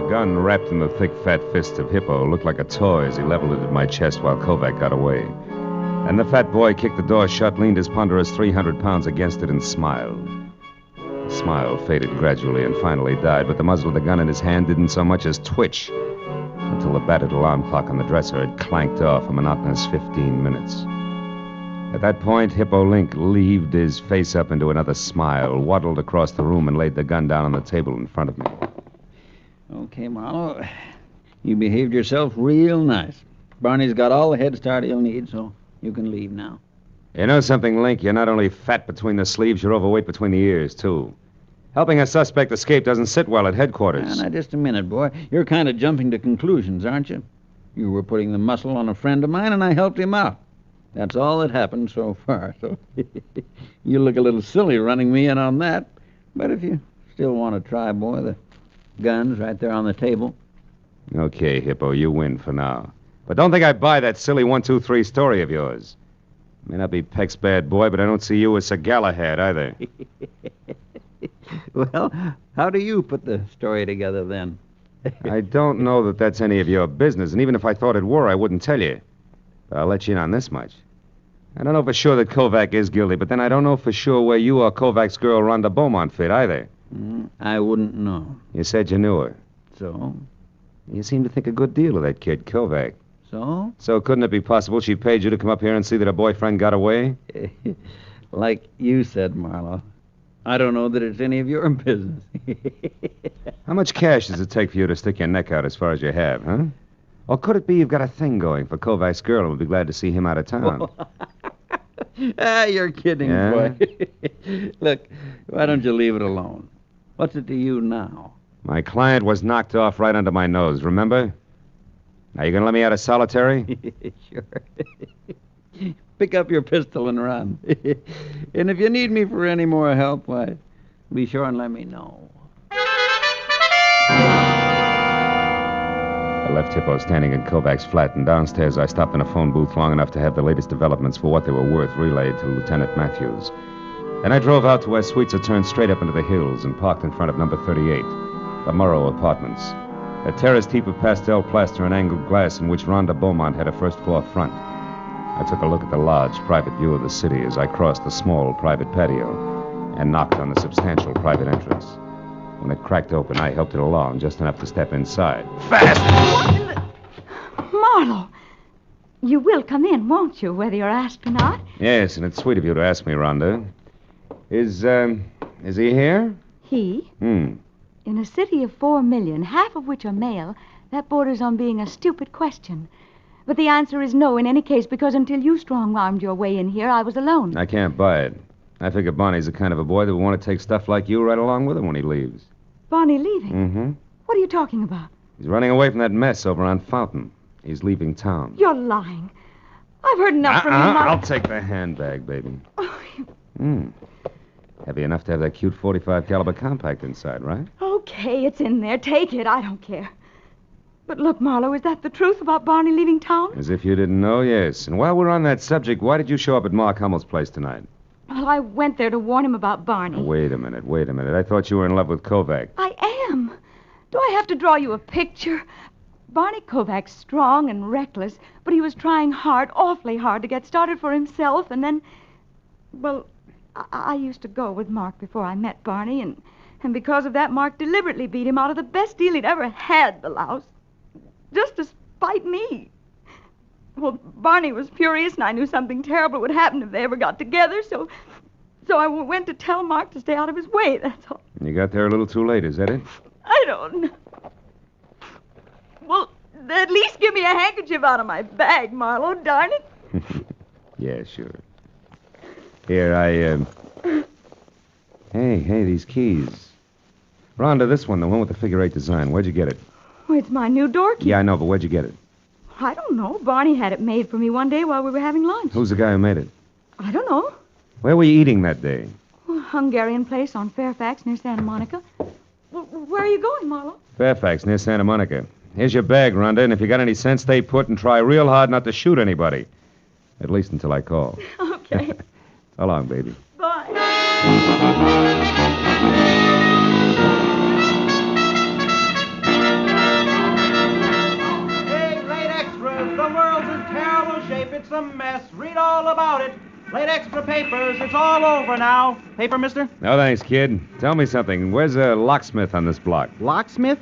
gun wrapped in the thick, fat fist of Hippo looked like a toy as he leveled it at my chest while Kovac got away. And the fat boy kicked the door shut, leaned his ponderous 300 pounds against it, and smiled. The smile faded gradually and finally died, but the muzzle of the gun in his hand didn't so much as twitch until the battered alarm clock on the dresser had clanked off a monotonous 15 minutes. At that point, Hippo Link leaved his face up into another smile, waddled across the room, and laid the gun down on the table in front of me. Okay, Marlowe. You behaved yourself real nice. Barney's got all the head start he'll need, so you can leave now. You know something, Link? You're not only fat between the sleeves, you're overweight between the ears, too. Helping a suspect escape doesn't sit well at headquarters. Now, just a minute, boy. You're kind of jumping to conclusions, aren't you? You were putting the muscle on a friend of mine, and I helped him out. That's all that happened so far, so you look a little silly running me in on that. But if you still want to try, boy, the gun's right there on the table. Okay, Hippo, you win for now. But don't think I buy that silly 1, 2, 3 story of yours. May not be Peck's bad boy, but I don't see you as Sir Galahad either. Well, how do you put the story together, then? I don't know that that's any of your business, and even if I thought it were, I wouldn't tell you. But I'll let you in on this much. I don't know for sure that Kovac is guilty, but then I don't know for sure where you or Kovac's girl Rhonda Beaumont fit either. I wouldn't know. You said you knew her. So? You seem to think a good deal of that kid, Kovac. So? So couldn't it be possible she paid you to come up here and see that her boyfriend got away? Like you said, Marlowe. I don't know that it's any of your business. How much cash does it take for you to stick your neck out as far as you have, huh? Or could it be you've got a thing going for Kovac's girl and would be glad to see him out of town? You're kidding, Yeah? boy. Look, why don't you leave it alone? What's it to you now? My client was knocked off right under my nose, remember? Now, you gonna let me out of solitary? Sure. Pick up your pistol and run. And if you need me for any more help, why, be sure and let me know. I left Hippo standing in Kovac's flat, and downstairs I stopped in a phone booth long enough to have the latest developments for what they were worth relayed to Lieutenant Matthews. Then I drove out to where suites are turned straight up into the hills and parked in front of number 38, the Morrow Apartments. A terraced heap of pastel plaster and angled glass in which Rhonda Beaumont had a first-floor front. I took a look at the large, private view of the city as I crossed the small, private patio and knocked on the substantial private entrance. When it cracked open, I helped it along just enough to step inside. Fast! Marlowe, you will come in, won't you, whether you're asked or not? Yes, and it's sweet of you to ask me, Rhonda. Is he here? He? In a city of 4 million, half of which are male, that borders on being a stupid question. But the answer is no in any case, because until you strong-armed your way in here, I was alone. I can't buy it. I figure Bonnie's the kind of a boy that would want to take stuff like you right along with him when he leaves. Bonnie leaving? Mm-hmm. What are you talking about? He's running away from that mess over on Fountain. He's leaving town. You're lying. I've heard enough from you, Marlowe. I'll take the handbag, baby. Heavy enough to have that cute .45 caliber compact inside, right? Okay, it's in there. Take it. I don't care. But look, Marlowe, is that the truth about Barney leaving town? As if you didn't know, yes. And while we're on that subject, why did you show up at Mark Hummel's place tonight? Well, I went there to warn him about Barney. Wait a minute. I thought you were in love with Kovac. I am. Do I have to draw you a picture? Barney Kovac's strong and reckless, but he was trying hard, awfully hard, to get started for himself, and then... Well, I used to go with Mark before I met Barney, and because of that, Mark deliberately beat him out of the best deal he'd ever had, the louse. Just to spite me. Well, Barney was furious, and I knew something terrible would happen if they ever got together, so I went to tell Mark to stay out of his way, that's all. You got there a little too late, is that it? I don't know. Well, at least give me a handkerchief out of my bag, Marlowe, darn it. Yeah, sure. Here, Hey, these keys. Rhonda, this one, the one with the figure 8 design. Where'd you get it? Oh, it's my new door key. Yeah, I know, but where'd you get it? I don't know. Barney had it made for me one day while we were having lunch. Who's the guy who made it? I don't know. Where were you eating that day? A Hungarian place on Fairfax near Santa Monica. Well, where are you going, Marlowe? Fairfax, near Santa Monica. Here's your bag, Rhonda, and if you got any sense, stay put and try real hard not to shoot anybody. At least until I call. Okay. So long, baby. Bye. Hey, late extras, the world's in terrible shape. It's a mess. Read all about it. Late extra papers. It's all over now. Paper, mister? No, thanks, kid. Tell me something. Where's a locksmith on this block? Locksmith?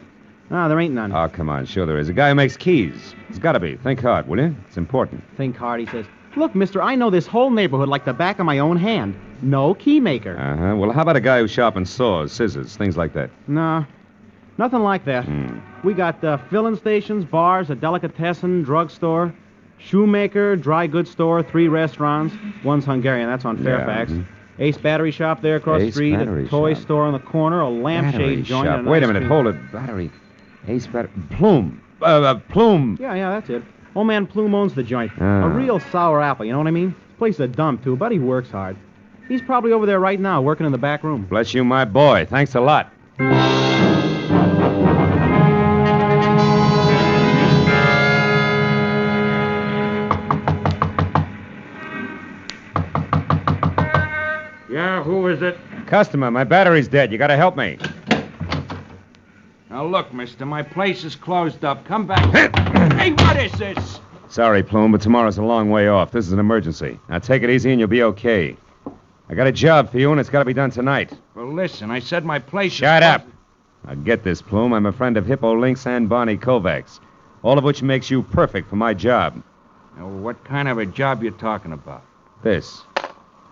Ah, there ain't none. Oh, come on. Sure there is. A guy who makes keys. It's got to be. Think hard, will you? It's important. Think hard, he says. Look, mister, I know this whole neighborhood like the back of my own hand. No key maker. Uh-huh. Well, how about a guy who sharpens saws, scissors, things like that? No, nothing like that. We got filling stations, bars, a delicatessen, drugstore, shoemaker, dry goods store, 3 restaurants. One's Hungarian, that's on Fairfax. Ace Battery Shop there across the street, a toy store on the corner, a lampshade joint. Shop. Wait a minute, hold it. Battery. Ace Battery. Plume. Plume. Yeah, that's it. Old man Plume owns the joint. Ah. A real sour apple, you know what I mean? This place is a dump, too, but he works hard. He's probably over there right now, working in the back room. Bless you, my boy. Thanks a lot. Yeah, who is it? Customer, my battery's dead. You gotta help me. Now, look, mister, my place is closed up. Come back. Hey, what is this? Sorry, Plume, but tomorrow's a long way off. This is an emergency. Now take it easy and you'll be okay. I got a job for you, and it's got to be done tonight. Well, listen, I said my place Shut is... up. Now get this, Plume. I'm a friend of Hippo Lynx and Barney Kovacs, all of which makes you perfect for my job. Now, what kind of a job you talking about? This.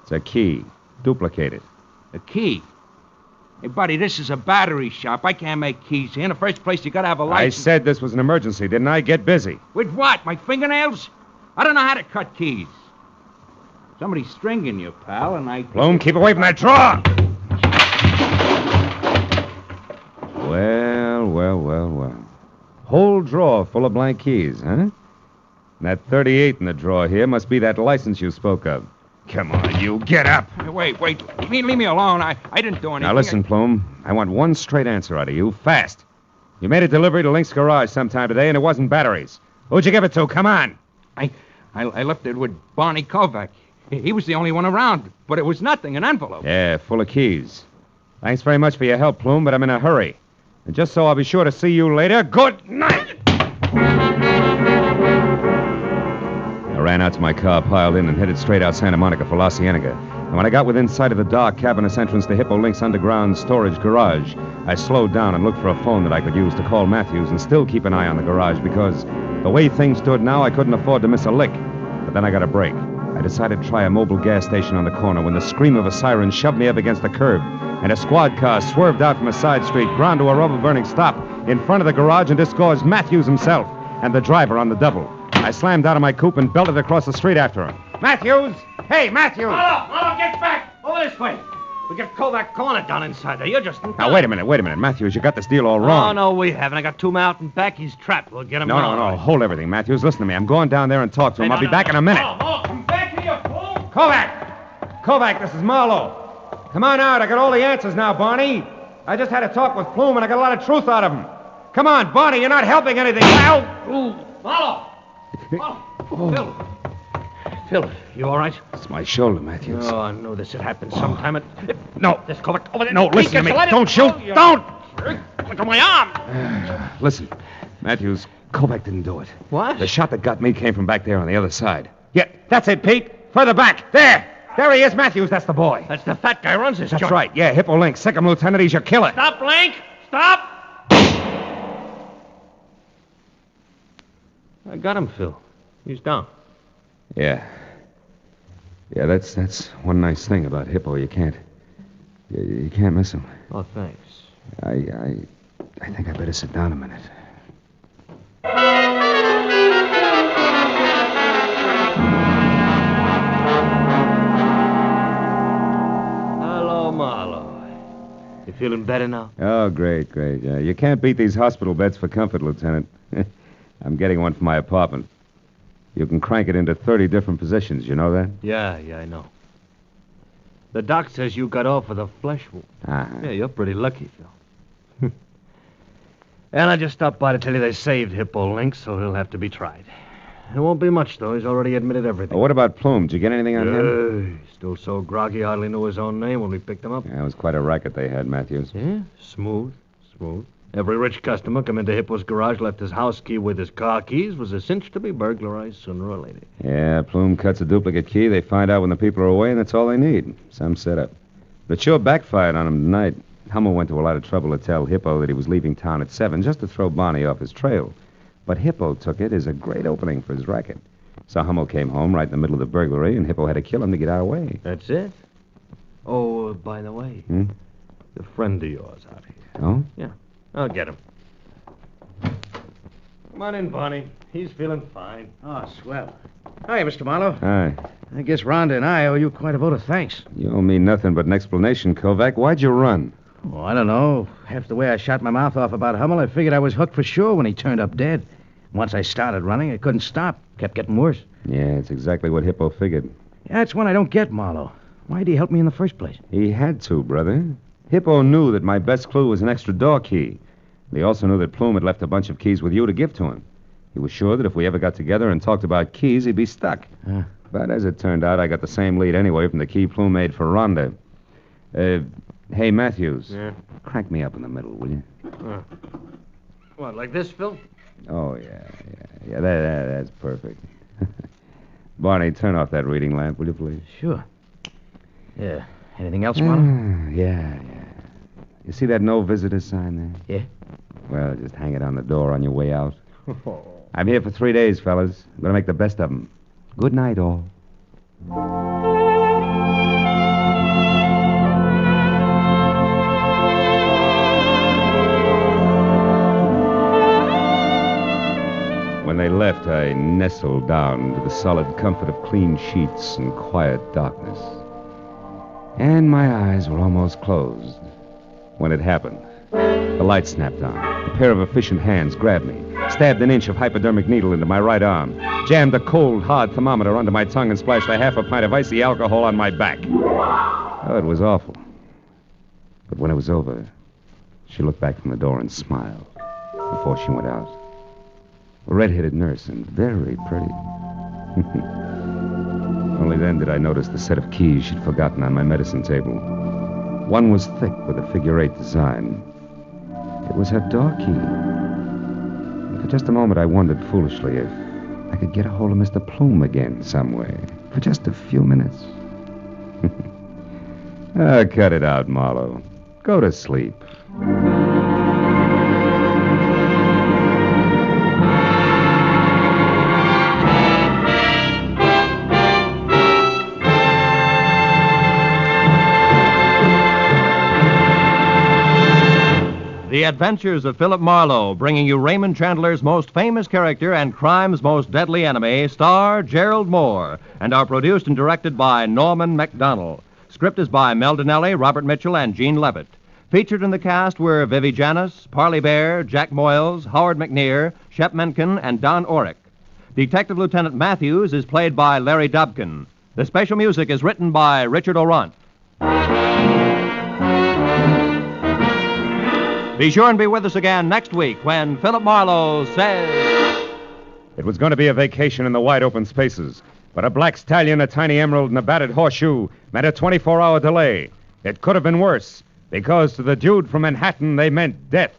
It's a key. Duplicate it. A key? Hey, buddy, this is a battery shop. I can't make keys here. In the first place, you got to have a license. I said this was an emergency, didn't I? Get busy. With what? My fingernails? I don't know how to cut keys. Somebody's stringing you, pal, and I... Plume, keep away from that drawer! Well. Whole drawer full of blank keys, huh? And that 38 in the drawer here must be that license you spoke of. Come on, you, get up. Wait. Leave me alone. I didn't do anything. Now listen, Plume. I want one straight answer out of you, fast. You made a delivery to Link's garage sometime today, and it wasn't batteries. Who'd you give it to? Come on. I left it with Barney Kovac. He was the only one around, but it was nothing, an envelope. Yeah, full of keys. Thanks very much for your help, Plume, but I'm in a hurry. And just so I'll be sure to see you later, good night! I ran out to my car, piled in, and headed straight out Santa Monica for La Cienega. And when I got within sight of the dark, cavernous entrance to Hippo Link's underground storage garage, I slowed down and looked for a phone that I could use to call Matthews and still keep an eye on the garage because the way things stood now, I couldn't afford to miss a lick. But then I got a break. I decided to try a mobile gas station on the corner when the scream of a siren shoved me up against the curb, and a squad car swerved out from a side street, ground to a rubber-burning stop in front of the garage and disgorged Matthews himself and the driver on the double. I slammed out of my coupe and belted across the street after him. Matthews! Hey, Matthews! Marlowe, get back! Over this way. We got Kovac cornered down inside there. You're just... Now, wait a minute. Matthews, you got this deal all wrong. Oh, no, we haven't. I got two men out and back. He's trapped. We'll get him No. Hold everything, Matthews. Listen to me. I'm going down there and talk to him. I'll be back in a minute. Oh, come back here, fool! Kovac, this is Marlowe. Come on out. I got all the answers now, Barney. I just had a talk with Plume, and I got a lot of truth out of him. Come on, Barney. You're not helping anything. Marlowe! Phil, you all right? It's my shoulder, Matthews. Oh, I knew this had happened sometime. No. This Kovac over there. No, listen to me. Don't shoot. Don't! Look at my arm. Listen, Matthews, Kovac didn't do it. What? The shot that got me came from back there on the other side. Yeah, that's it, Pete. Further back. There he is, Matthews. That's the boy. That's the fat guy runs this That's joint. right. Yeah, Hippo Link, second lieutenant. He's your killer. Stop, Link! Stop! I got him, Phil. He's down. Yeah, that's one nice thing about Hippo. You can't miss him. Oh, thanks. I think I better sit down a minute. Hello, Marlowe. You feeling better now? Oh, great. You can't beat these hospital beds for comfort, Lieutenant. I'm getting one for my apartment. You can crank it into 30 different positions. You know that? Yeah, I know. The doc says you got off with a flesh wound. Uh-huh. Yeah, you're pretty lucky, Phil. And I just stopped by to tell you they saved Hippo Link, so he'll have to be tried. It won't be much, though. He's already admitted everything. Well, what about Plume? Did you get anything on him? Still so groggy, hardly knew his own name when we picked him up. Yeah, it was quite a racket they had, Matthews. Yeah, smooth. Every rich customer come into Hippo's garage, left his house key with his car keys, was a cinch to be burglarized sooner or later. Yeah, Plume cuts a duplicate key. They find out when the people are away, and that's all they need. Some setup. But sure backfired on him tonight. Hummel went to a lot of trouble to tell Hippo that he was leaving town at 7 just to throw Barney off his trail. But Hippo took it as a great opening for his racket. So Hummel came home right in the middle of the burglary, and Hippo had to kill him to get out of the way. That's it? Oh, by the way, the friend of yours out here. Oh? Yeah, I'll get him. Come on in, Barney. He's feeling fine. Oh, swell. Hi, Mr. Marlowe. Hi. I guess Rhonda and I owe you quite a vote of thanks. You owe me nothing but an explanation, Kovac. Why'd you run? Oh, I don't know. After the way I shot my mouth off about Hummel, I figured I was hooked for sure when he turned up dead. Once I started running, I couldn't stop. Kept getting worse. Yeah, it's exactly what Hippo figured. Yeah, that's one I don't get, Marlowe. Why'd he help me in the first place? He had to, brother. Hippo knew that my best clue was an extra door key. He also knew that Plume had left a bunch of keys with you to give to him. He was sure that if we ever got together and talked about keys, he'd be stuck. But as it turned out, I got the same lead anyway from the key Plume made for Rhonda. Hey, Matthews. Yeah? Crank me up in the middle, will you? What, like this, Phil? Oh, yeah. That's perfect. Barney, turn off that reading lamp, will you, please? Sure. Yeah. Anything else, Marlowe? Yeah. You see that no visitor sign there? Yeah. Well, just hang it on the door on your way out. I'm here for 3 days, fellas. I'm going to make the best of them. Good night, all. When they left, I nestled down to the solid comfort of clean sheets and quiet darkness. And my eyes were almost closed when it happened. The light snapped on. A pair of efficient hands grabbed me, stabbed an inch of hypodermic needle into my right arm, jammed a cold, hard thermometer under my tongue, and splashed a half a pint of icy alcohol on my back. Oh, it was awful. But when it was over, she looked back from the door and smiled before she went out. A red-headed nurse and very pretty. Only then did I notice the set of keys she'd forgotten on my medicine table. One was thick with a figure-8 design. It was her door key. And for just a moment, I wondered foolishly if I could get a hold of Mr. Plume again some way. For just a few minutes. Cut it out, Marlowe. Go to sleep. The Adventures of Philip Marlowe, bringing you Raymond Chandler's most famous character and crime's most deadly enemy, star Gerald Moore, and are produced and directed by Norman MacDonald. Script is by Mel Donnelly, Robert Mitchell, and Gene Levitt. Featured in the cast were Vivi Janis, Parley Bear, Jack Moyles, Howard McNear, Shep Menken, and Don Orick. Detective Lieutenant Matthews is played by Larry Dobkin. The special music is written by Richard Orant. Be sure and be with us again next week when Philip Marlowe says... It was going to be a vacation in the wide open spaces, but a black stallion, a tiny emerald, and a battered horseshoe meant a 24-hour delay. It could have been worse, because to the dude from Manhattan, they meant death.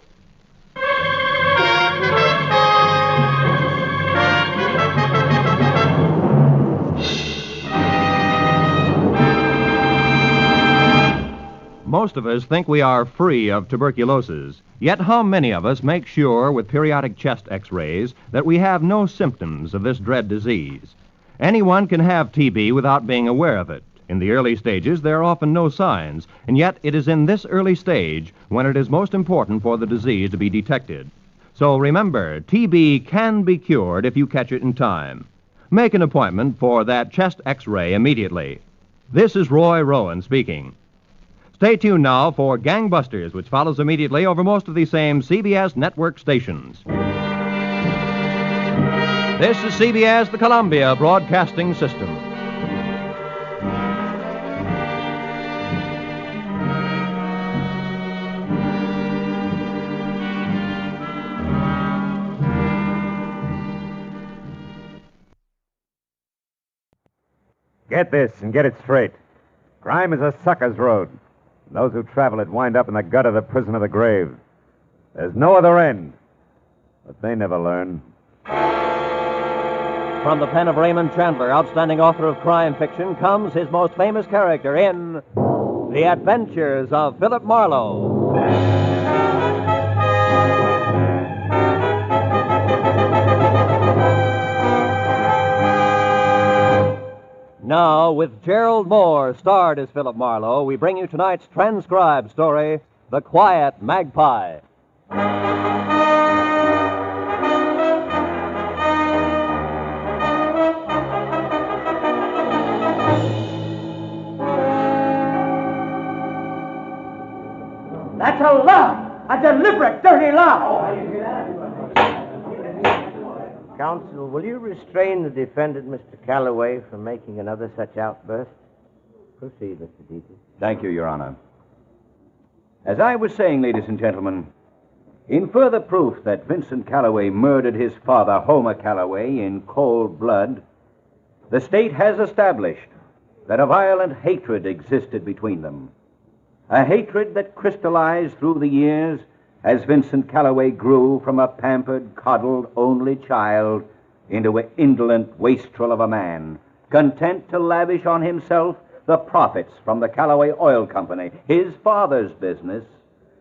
Most of us think we are free of tuberculosis. Yet how many of us make sure with periodic chest x-rays that we have no symptoms of this dread disease? Anyone can have TB without being aware of it. In the early stages, there are often no signs, and yet it is in this early stage when it is most important for the disease to be detected. So remember, TB can be cured if you catch it in time. Make an appointment for that chest x-ray immediately. This is Roy Rowan speaking. Stay tuned now for Gangbusters, which follows immediately over most of these same CBS network stations. This is CBS, the Columbia Broadcasting System. Get this and get it straight. Crime is a sucker's road. Those who travel it wind up in the gut of the prison of the grave. There's no other end. But they never learn. From the pen of Raymond Chandler, outstanding author of crime fiction, comes his most famous character in The Adventures of Philip Marlowe. Now, with Gerald Moore, starred as Philip Marlowe, we bring you tonight's transcribed story, The Quiet Magpie. That's a lie. A deliberate, dirty lie. Counsel, will you restrain the defendant, Mr. Calloway, from making another such outburst? Proceed, Mr. Deaton. Thank you, Your Honor. As I was saying, ladies and gentlemen, in further proof that Vincent Calloway murdered his father, Homer Calloway, in cold blood, the state has established that a violent hatred existed between them. A hatred that crystallized through the years as Vincent Calloway grew from a pampered, coddled, only child into an indolent wastrel of a man, content to lavish on himself the profits from the Calloway Oil Company, his father's business,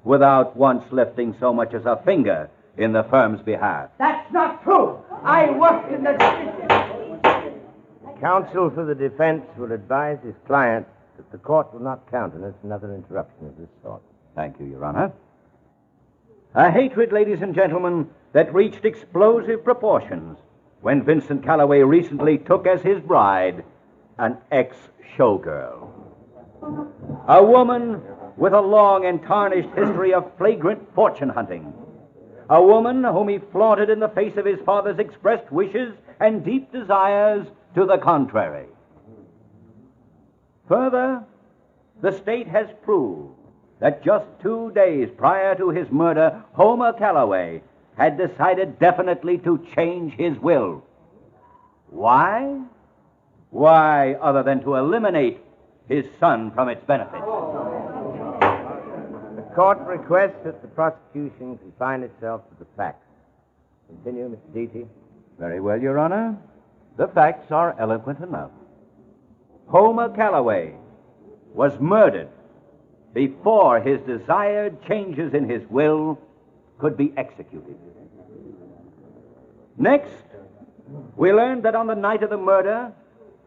without once lifting so much as a finger in the firm's behalf. That's not true. I worked in the... Counsel for the defense will advise his client that the court will not countenance another interruption of this sort. Thank you, Your Honor. A hatred, ladies and gentlemen, that reached explosive proportions when Vincent Calloway recently took as his bride an ex-showgirl. A woman with a long and tarnished history of flagrant fortune hunting. A woman whom he flaunted in the face of his father's expressed wishes and deep desires to the contrary. Further, the state has proved that just 2 days prior to his murder, Homer Calloway had decided definitely to change his will. Why? Why, other than to eliminate his son from its benefits? The court requests that the prosecution confine itself to the facts. Continue, Mr. Deasy. Very well, Your Honor. The facts are eloquent enough. Homer Calloway was murdered before his desired changes in his will could be executed. Next, we learned that on the night of the murder,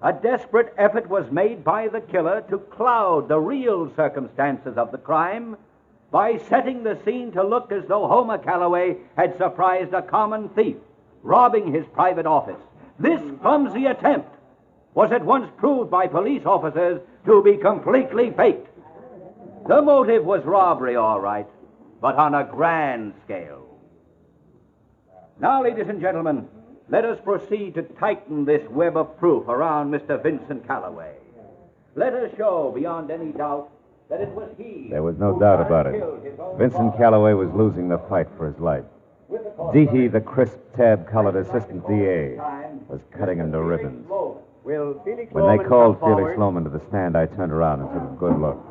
a desperate effort was made by the killer to cloud the real circumstances of the crime by setting the scene to look as though Homer Calloway had surprised a common thief, robbing his private office. This clumsy attempt was at once proved by police officers to be completely faked. The motive was robbery, all right, but on a grand scale. Now, ladies and gentlemen, let us proceed to tighten this web of proof around Mr. Vincent Calloway. Let us show beyond any doubt that it was he. There was no doubt about it. Vincent Calloway was losing the fight for his life. Deety, the crisp, tab-colored assistant DA, was cutting him to ribbons. When they called Felix Loman to the stand, I turned around and took a good look.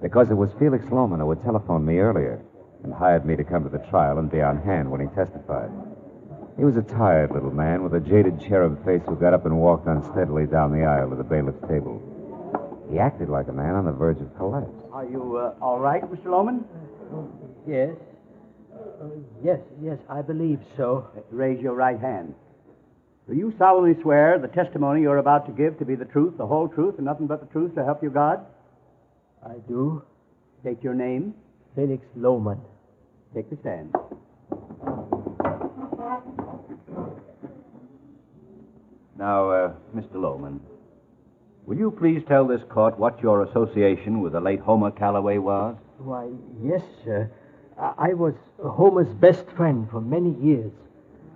Because it was Felix Loman who had telephoned me earlier and hired me to come to the trial and be on hand when he testified. He was a tired little man with a jaded cherub face who got up and walked unsteadily down the aisle to the bailiff's table. He acted like a man on the verge of collapse. Are you all right, Mr. Loman? Yes. Yes, I believe so. Raise your right hand. Do you solemnly swear the testimony you're about to give to be the truth, the whole truth, and nothing but the truth to help you God? I do. State your name. Felix Loman. Take the stand. Now, Mr. Loman, will you please tell this court what your association with the late Homer Calloway was? Why, yes, sir. I was Homer's best friend for many years.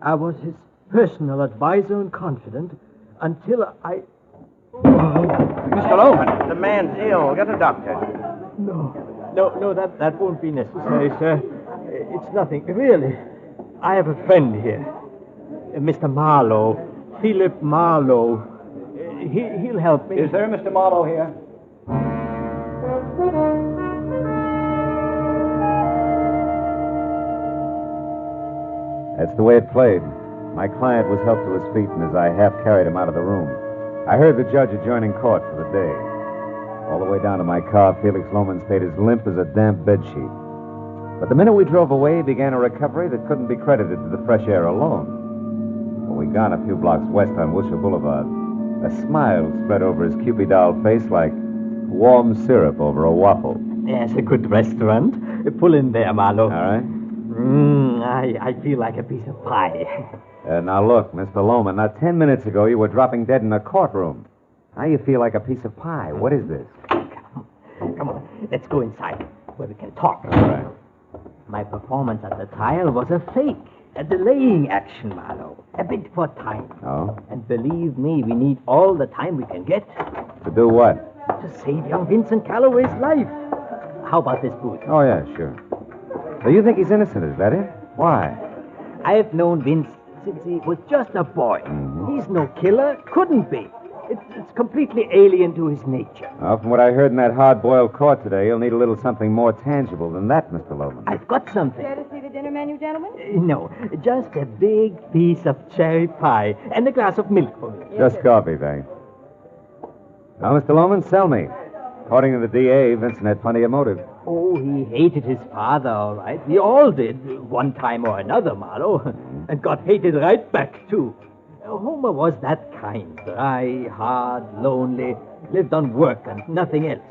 I was his personal advisor and confidant until I... Mr. Loman, the man's ill. Get a doctor. No, that won't be necessary, sir. It's nothing. Really, I have a friend here. Mr. Marlowe. Philip Marlowe. He'll help me. Is there Mr. Marlowe here? That's the way it played. My client was helped to his feet, and as I half carried him out of the room, I heard the judge adjourning court for the day. All the way down to my car, Felix Loman stayed as limp as a damp bedsheet. But the minute we drove away, he began a recovery that couldn't be credited to the fresh air alone. When we'd gone a few blocks west on Wilshire Boulevard, a smile spread over his Cupid doll face like warm syrup over a waffle. There's a good restaurant. Pull in there, Marlowe. All right. I feel like a piece of pie. Now look, Mr. Loman, not 10 minutes ago you were dropping dead in a courtroom. Now you feel like a piece of pie. What is this? Come on, let's go inside where we can talk. All right. My performance at the trial was a fake, a delaying action, Marlowe. A bit for time. Oh? And believe me, we need all the time we can get. To do what? To save young Vincent Calloway's life. How about this booth? Oh, yeah, sure. So you think he's innocent, is that it? Why? I've known Vince since he was just a boy. Mm-hmm. He's no killer, couldn't be. It's completely alien to his nature. Well, from what I heard in that hard-boiled court today, you'll need a little something more tangible than that, Mr. Loman. I've got something. Care to see the dinner menu, gentlemen? No, just a big piece of cherry pie and a glass of milk for me. Just coffee, thanks. Now, Mr. Loman, sell me. According to the DA, Vincent had plenty of motive. Oh, he hated his father, all right. We all did, one time or another, Marlowe. And got hated right back, too. Homer was that kind. Dry, hard, lonely, lived on work and nothing else.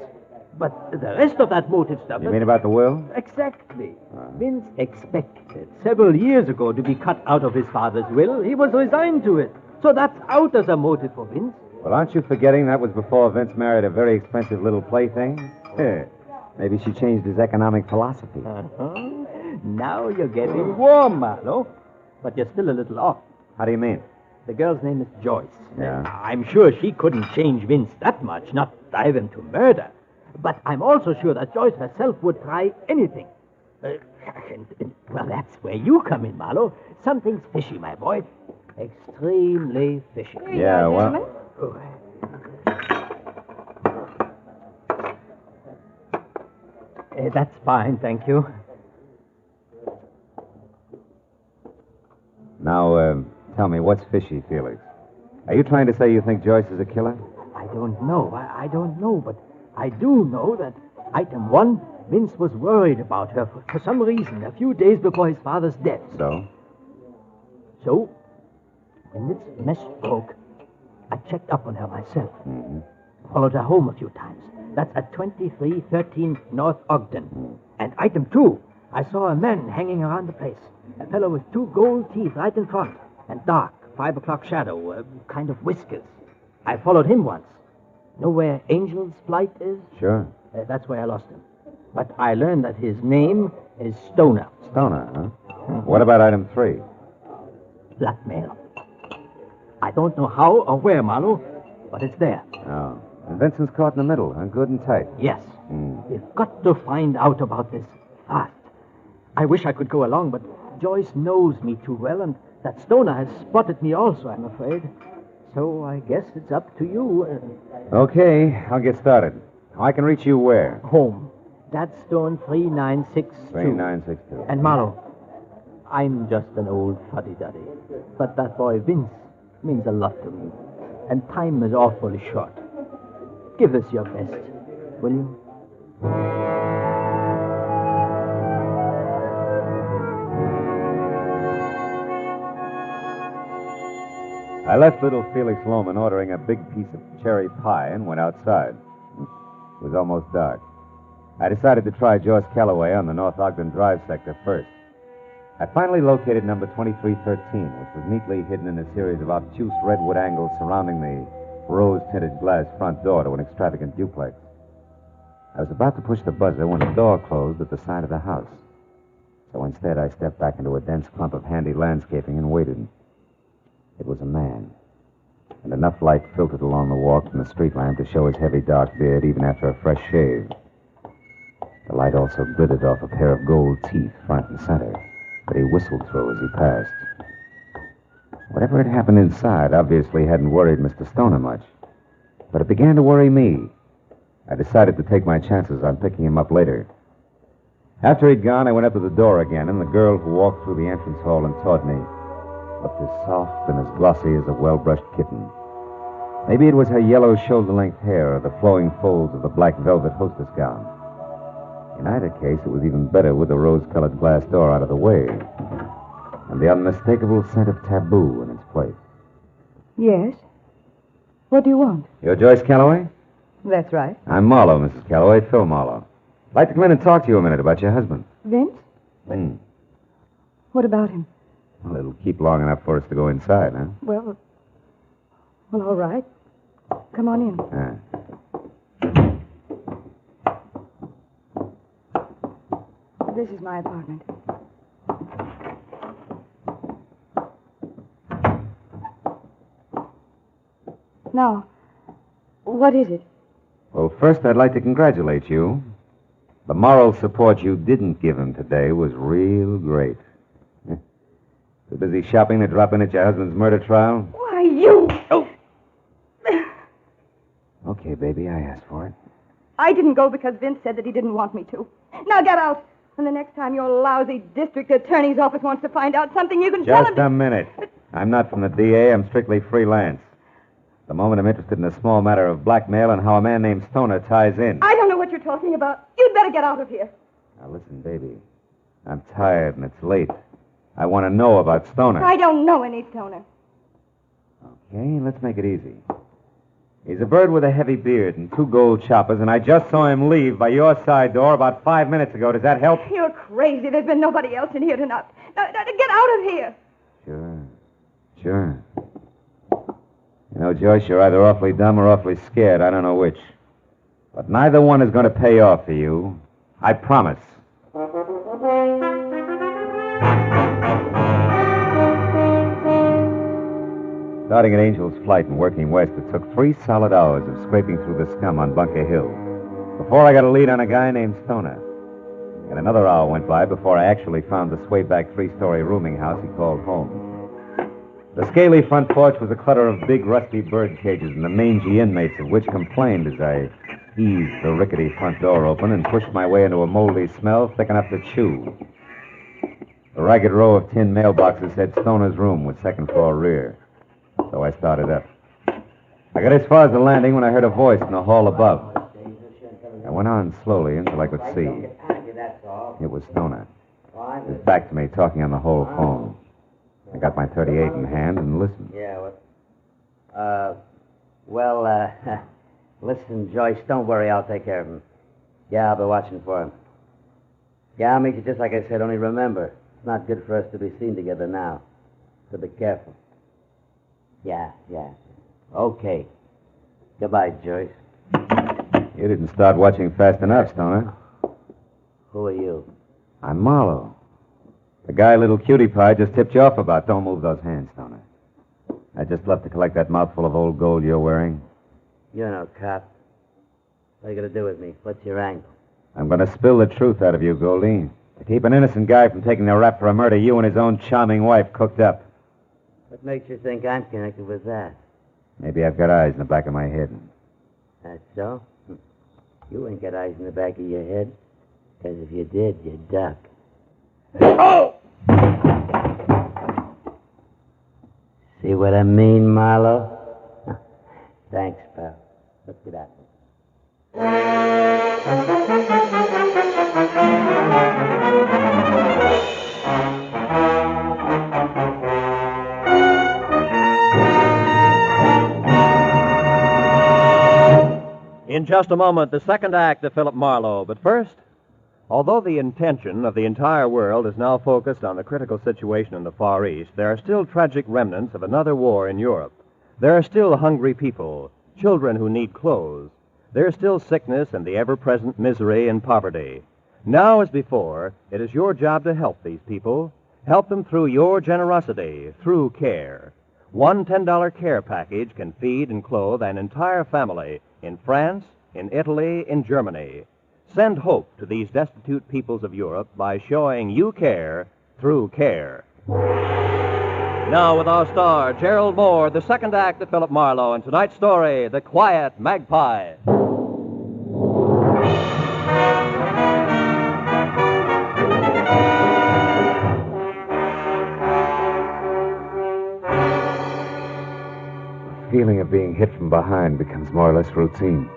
But the rest of that motive stuff... You mean about the will? Exactly. Vince expected several years ago to be cut out of his father's will. He was resigned to it. So that's out as a motive for Vince. Well, aren't you forgetting that was before Vince married a very expensive little plaything? Maybe she changed his economic philosophy. Now you're getting warm, Marlowe. But you're still a little off. How do you mean? The girl's name is Joyce. Yeah. I'm sure she couldn't change Vince that much, not drive him to murder. But I'm also sure that Joyce herself would try anything. Well, that's where you come in, Marlowe. Something's fishy, my boy. Extremely fishy. Yeah, well... That's fine, thank you. Now, tell me, what's fishy, Felix? Are you trying to say you think Joyce is a killer? I don't know. I don't know, but I do know that item one, Vince was worried about her for some reason a few days before his father's death. So, when this mess broke, I checked up on her myself. Followed her home a few times. That's at 2313 North Ogden. And item two, I saw a man hanging around the place. A fellow with two gold teeth right in front. And dark, 5 o'clock shadow, kind of whiskers. I followed him once. Know where Angel's Flight is? Sure. That's where I lost him. But I learned that his name is Stoner. Stoner, huh? What about item 3? Blackmail. I don't know how or where, Marlowe, but it's there. Oh. And Vincent's caught in the middle, huh? Good and tight. Yes. We've got to find out about this fast. I wish I could go along, but Joyce knows me too well, and that Stoner has spotted me also, I'm afraid. So I guess it's up to you. Okay, I'll get started. I can reach you where? Home. Gladstone 3962. 3962. And Marlowe, I'm just an old fuddy-duddy. But that boy Vince means a lot to me. And time is awfully short. Give us your best, will you? I left little Felix Loman ordering a big piece of cherry pie and went outside. It was almost dark. I decided to try Joyce Calloway on the North Ogden Drive sector first. I finally located number 2313, which was neatly hidden in a series of obtuse redwood angles surrounding the rose-tinted glass front door to an extravagant duplex. I was about to push the buzzer when the door closed at the side of the house. So instead, I stepped back into a dense clump of handy landscaping and waited. It was a man, and enough light filtered along the walk from the street lamp to show his heavy dark beard even after a fresh shave. The light also glittered off a pair of gold teeth front and center that he whistled through as he passed. Whatever had happened inside obviously hadn't worried Mr. Stoner much, but it began to worry me. I decided to take my chances on picking him up later. After he'd gone, I went up to the door again, and the girl who walked through the entrance hall and toward me looked as soft and as glossy as a well-brushed kitten. Maybe it was her yellow shoulder-length hair or the flowing folds of the black velvet hostess gown. In either case, it was even better with the rose-colored glass door out of the way and the unmistakable scent of taboo in its place. Yes? What do you want? You're Joyce Calloway? That's right. I'm Marlowe, Mrs. Calloway, Phil Marlowe. I'd like to come in and talk to you a minute about your husband. Vince? What about him? Well, it'll keep long enough for us to go inside, huh? Well, all right. Come on in. This is my apartment. Now, what is it? Well, first, I'd like to congratulate you. The moral support you didn't give him today was real great. Too busy shopping to drop in at your husband's murder trial? Why, you... Oh! baby. I asked for it. I didn't go because Vince said that he didn't want me to. Now get out. And the next time your lousy district attorney's office wants to find out something, you can tell him. Just a minute. I'm not from the DA. I'm strictly freelance. At the moment, I'm interested in a small matter of blackmail and how a man named Stoner ties in. I don't know what you're talking about. You'd better get out of here. Now, listen, baby. I'm tired and it's late. I want to know about Stoner. I don't know any Stoner. Okay, let's make it easy. He's a bird with a heavy beard and 2 gold choppers, and I just saw him leave by your side door about 5 minutes ago. Does that help? You're crazy. There's been nobody else in here tonight. Now, get out of here. Sure. You know, Joyce, you're either awfully dumb or awfully scared. I don't know which. But neither one is going to pay off for you. I promise. Starting at Angel's Flight and working west, it took 3 solid hours of scraping through the scum on Bunker Hill before I got a lead on a guy named Stoner. And another hour went by before I actually found the swayback 3-story rooming house he called home. The scaly front porch was a clutter of big, rusty bird cages, and the mangy inmates of which complained as I eased the rickety front door open and pushed my way into a moldy smell thick enough to chew. The ragged row of tin mailboxes said Stoner's room with second-floor rear. So I started up. I got as far as the landing when I heard a voice in the hall above. I went on slowly until I could see. It was Stoner. He was back to me, talking on the whole phone. I got my .38 in hand and listened. Yeah, listen, Joyce, don't worry, I'll take care of him. Yeah, I'll be watching for him. Yeah, I'll meet you just like I said, only remember, it's not good for us to be seen together now. So be careful. Yeah. Okay. Goodbye, Joyce. You didn't start watching fast enough, Stoner. Who are you? I'm Marlowe. The guy little cutie pie just tipped you off about. Don't move those hands, Stoner. I just left to collect that mouthful of old gold you're wearing. You're no cop. What are you going to do with me? What's your angle? I'm going to spill the truth out of you, Goldie. To keep an innocent guy from taking the rap for a murder you and his own charming wife cooked up. What makes you think I'm connected with that? Maybe I've got eyes in the back of my head. That's so? You ain't got eyes in the back of your head. Because if you did, you'd duck. Oh! See what I mean, Marlowe? Thanks, pal. Let's get out. In just a moment, the second act of Philip Marlowe. But first, although the intention of the entire world is now focused on the critical situation in the Far East, there are still tragic remnants of another war in Europe. There are still hungry people, children who need clothes. There is still sickness and the ever-present misery and poverty. Now as before, it is your job to help these people. Help them through your generosity, through care. One $10 care package can feed and clothe an entire family in France, in Italy, in Germany. Send hope to these destitute peoples of Europe by showing you care through care. Now with our star, Gerald Moore, the second act of Philip Marlowe, and tonight's story, The Quiet Magpie. The feeling of being hit from behind becomes more or less routine.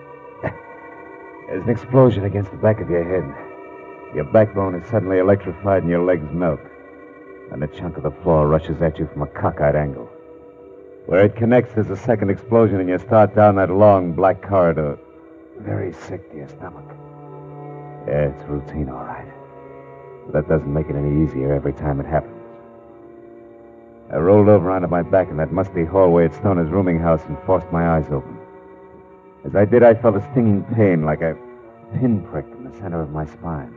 There's an explosion against the back of your head. Your backbone is suddenly electrified and your legs melt. And a chunk of the floor rushes at you from a cockeyed angle. Where it connects, there's a second explosion and you start down that long black corridor. Very sick to your stomach. Yeah, it's routine, all right. But that doesn't make it any easier every time it happens. I rolled over onto my back in that musty hallway at Stoner's rooming house and forced my eyes open. As I did, I felt a stinging pain like a pinprick in the center of my spine.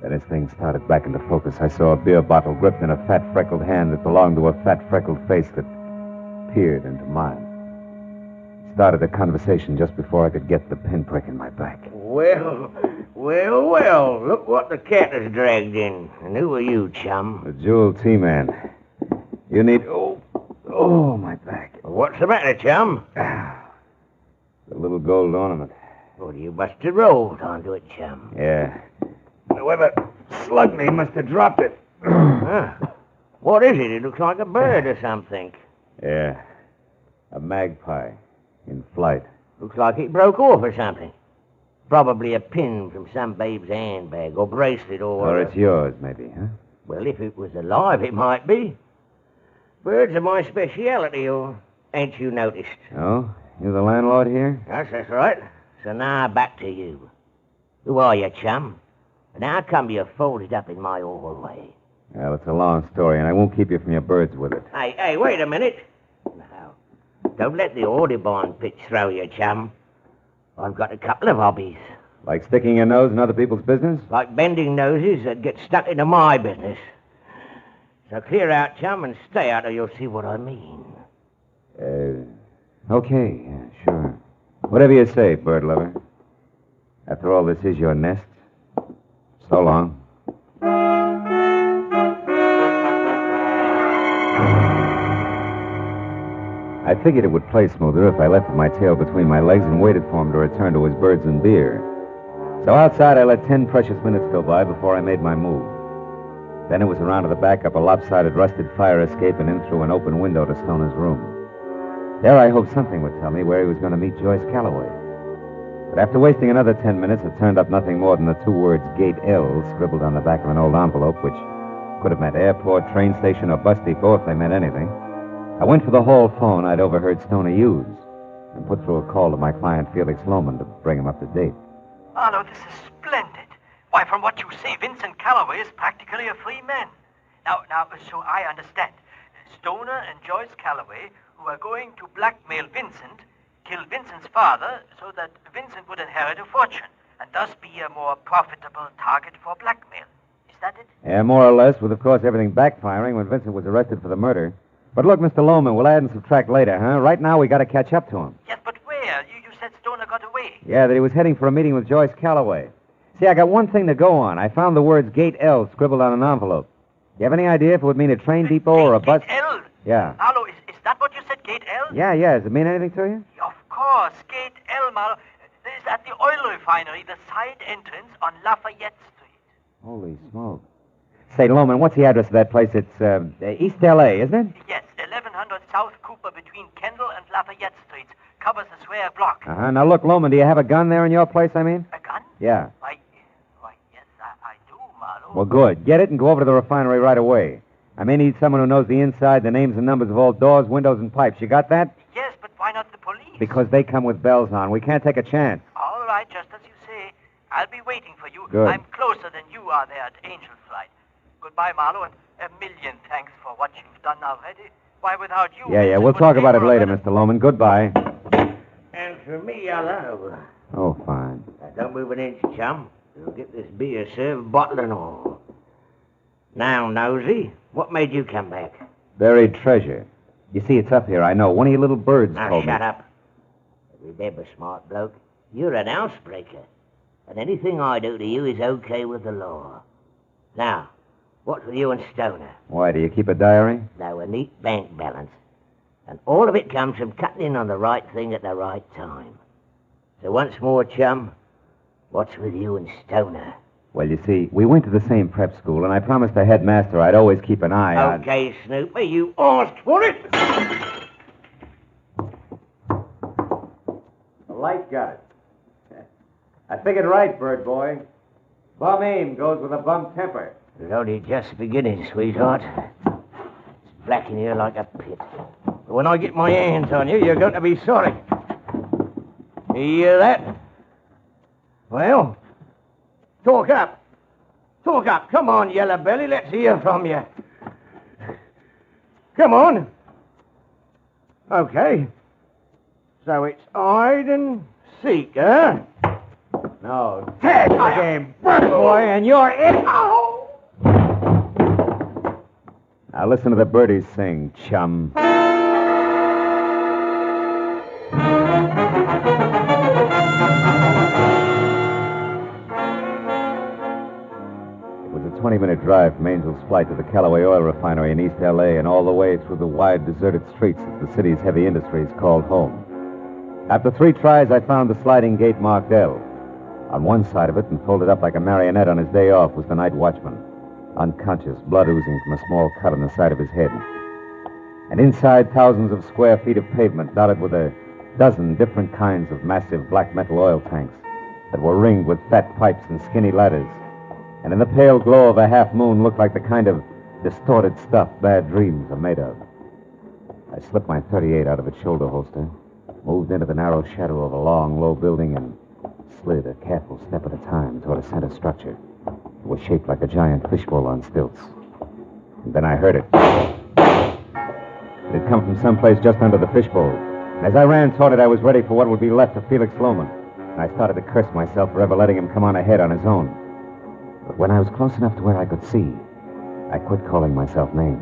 Then as things started back into focus, I saw a beer bottle gripped in a fat, freckled hand that belonged to a fat, freckled face that peered into mine. It started a conversation just before I could get the pinprick in my back. Well, look what the cat has dragged in. And who are you, chum? The Jewel T-Man. You need... Oh, my back. What's the matter, chum? A little gold ornament. Well, you must have rolled onto it, chum. Yeah. Whoever slugged me must have dropped it. Huh. What is it? It looks like a bird or something. Yeah. A magpie. In flight. Looks like it broke off or something. Probably a pin from some babe's handbag or bracelet Or it's yours, maybe, huh? Well, if it was alive, it might be. Birds are my speciality, or ain't you noticed? Oh? You the landlord here? Yes, that's right. So now back to you. Who are you, chum? And how come you're folded up in my hallway? Well, it's a long story, and I won't keep you from your birds with it. Hey, wait a minute. Now, don't let the Audubon pitch throw you, chum. I've got a couple of hobbies. Like sticking your nose in other people's business? Like bending noses that get stuck into my business. So clear out, chum, and stay out or you'll see what I mean. Okay, yeah, sure. Whatever you say, bird lover. After all, this is your nest. So long. I figured it would play smoother if I left my tail between my legs and waited for him to return to his birds and beer. So outside, I let 10 precious minutes go by before I made my move. Then it was around to the back up a lopsided, rusted fire escape and in through an open window to Stoner's room. There I hoped something would tell me where he was going to meet Joyce Calloway. But after wasting another 10 minutes, it turned up nothing more than the two words Gate L scribbled on the back of an old envelope, which could have meant airport, train station, or bus depot if they meant anything. I went for the hall phone I'd overheard Stoner use and put through a call to my client Felix Lohman to bring him up to date. Marlowe, this is splendid. Why, from what you say, Vincent Calloway is practically a free man. Now, so I understand. Stoner and Joyce Calloway, who are going to blackmail Vincent, kill Vincent's father so that Vincent would inherit a fortune and thus be a more profitable target for blackmail. Is that it? Yeah, more or less, with, of course, everything backfiring when Vincent was arrested for the murder. But look, Mr. Lohman, we'll add and subtract later, huh? Right now, we got to catch up to him. Yes, but where? You said Stoner got away. Yeah, that he was heading for a meeting with Joyce Calloway. See, I got one thing to go on. I found the words Gate L scribbled on an envelope. You have any idea if it would mean a train depot or a bus? Gate L? Yeah. Marlowe, is that what you said, Gate L? Yeah. Does it mean anything to you? Of course, Gate L, Marlowe. This is at the oil refinery, the side entrance on Lafayette Street. Holy smoke. Say, Lohman, what's the address of that place? It's East L.A., isn't it? Yes, 1100 South Cooper between Kendall and Lafayette Streets. Covers a square block. Uh-huh. Now, look, Lohman, do you have a gun there in your place, I mean? A gun? Yeah. Why, yes, I do, Marlowe. Well, good. Get it and go over to the refinery right away. I may need someone who knows the inside, the names and numbers of all doors, windows, and pipes. You got that? Yes, but why not the police? Because they come with bells on. We can't take a chance. All right, just as you say. I'll be waiting for you. Good. I'm closer than you are there at Angel Flight. Goodbye, Marlowe, and a million thanks for what you've done already. Why, without you... Yeah, we'll talk about it later, Mr. Lohman. Goodbye. And for me, hello. Oh, fine. Now, don't move an inch, chum. You'll get this beer served, bottle and all. Now, Nosy, what made you come back? Buried treasure. You see, it's up here, I know. One of your little birds Now, told me. shut up. Remember, smart bloke, you're an housebreaker. And anything I do to you is okay with the law. Now, what's with you and Stoner? Why, do you keep a diary? No, a neat bank balance. And all of it comes from cutting in on the right thing at the right time. So once more, chum, what's with you and Stoner? Well, you see, we went to the same prep school, and I promised the headmaster I'd always keep an eye on... Okay, Snooper, you asked for it. A light gun. I figured right, bird boy. Bum aim goes with a bum temper. It's only just beginning, sweetheart. It's black in here like a pit. But when I get my hands on you, you're going to be sorry. You hear that? Well, talk up. Talk up. Come on, Yellow Belly. Let's hear from you. Come on. Okay. So it's hide and seek, huh? No. Tag game, bird boy, and you're it. Oh! Now listen to the birdies sing, chum. It was a 20-minute drive from Angel's Flight to the Callaway Oil Refinery in East L.A. and all the way through the wide, deserted streets that the city's heavy industries called home. After 3 tries, I found the sliding gate marked L. On one side of it, and folded up like a marionette on his day off, was the night watchman, unconscious, blood oozing from a small cut on the side of his head. And inside, thousands of square feet of pavement dotted with a dozen different kinds of massive black metal oil tanks that were ringed with fat pipes and skinny ladders. And in the pale glow of a half moon looked like the kind of distorted stuff bad dreams are made of. I slipped my .38 out of its shoulder holster, moved into the narrow shadow of a long, low building, and slid a careful step at a time toward a center structure. It was shaped like a giant fishbowl on stilts. And then I heard it. It had come from someplace just under the fishbowl. And as I ran toward it, I was ready for what would be left of Felix Lohman. And I started to curse myself for ever letting him come on ahead on his own. But when I was close enough to where I could see, I quit calling myself names.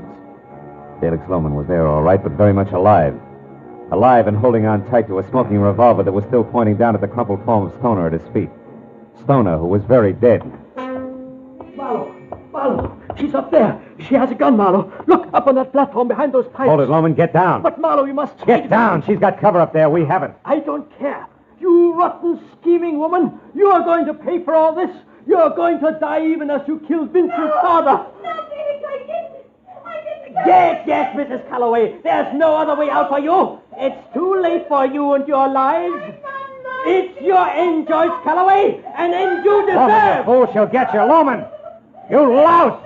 Felix Lohman was there all right, but very much alive. Alive and holding on tight to a smoking revolver that was still pointing down at the crumpled form of Stoner at his feet. Stoner, who was very dead. Marlowe, she's up there. She has a gun, Marlowe. Look, up on that platform behind those pipes. Hold it, Lohman. Get down. But, Marlowe, you must... Get down. She's got cover up there. We haven't. I don't care. You rotten, scheming woman. You are going to pay for all this. You are going to die even as you killed Vincent's father. No, Felix, I didn't. Yes, Mrs. Calloway. There's no other way out for you. It's too late for you and your lives. It's your end, Joyce Calloway. An end you deserve. Lohman, you fool. She'll get you. Lohman. You louse.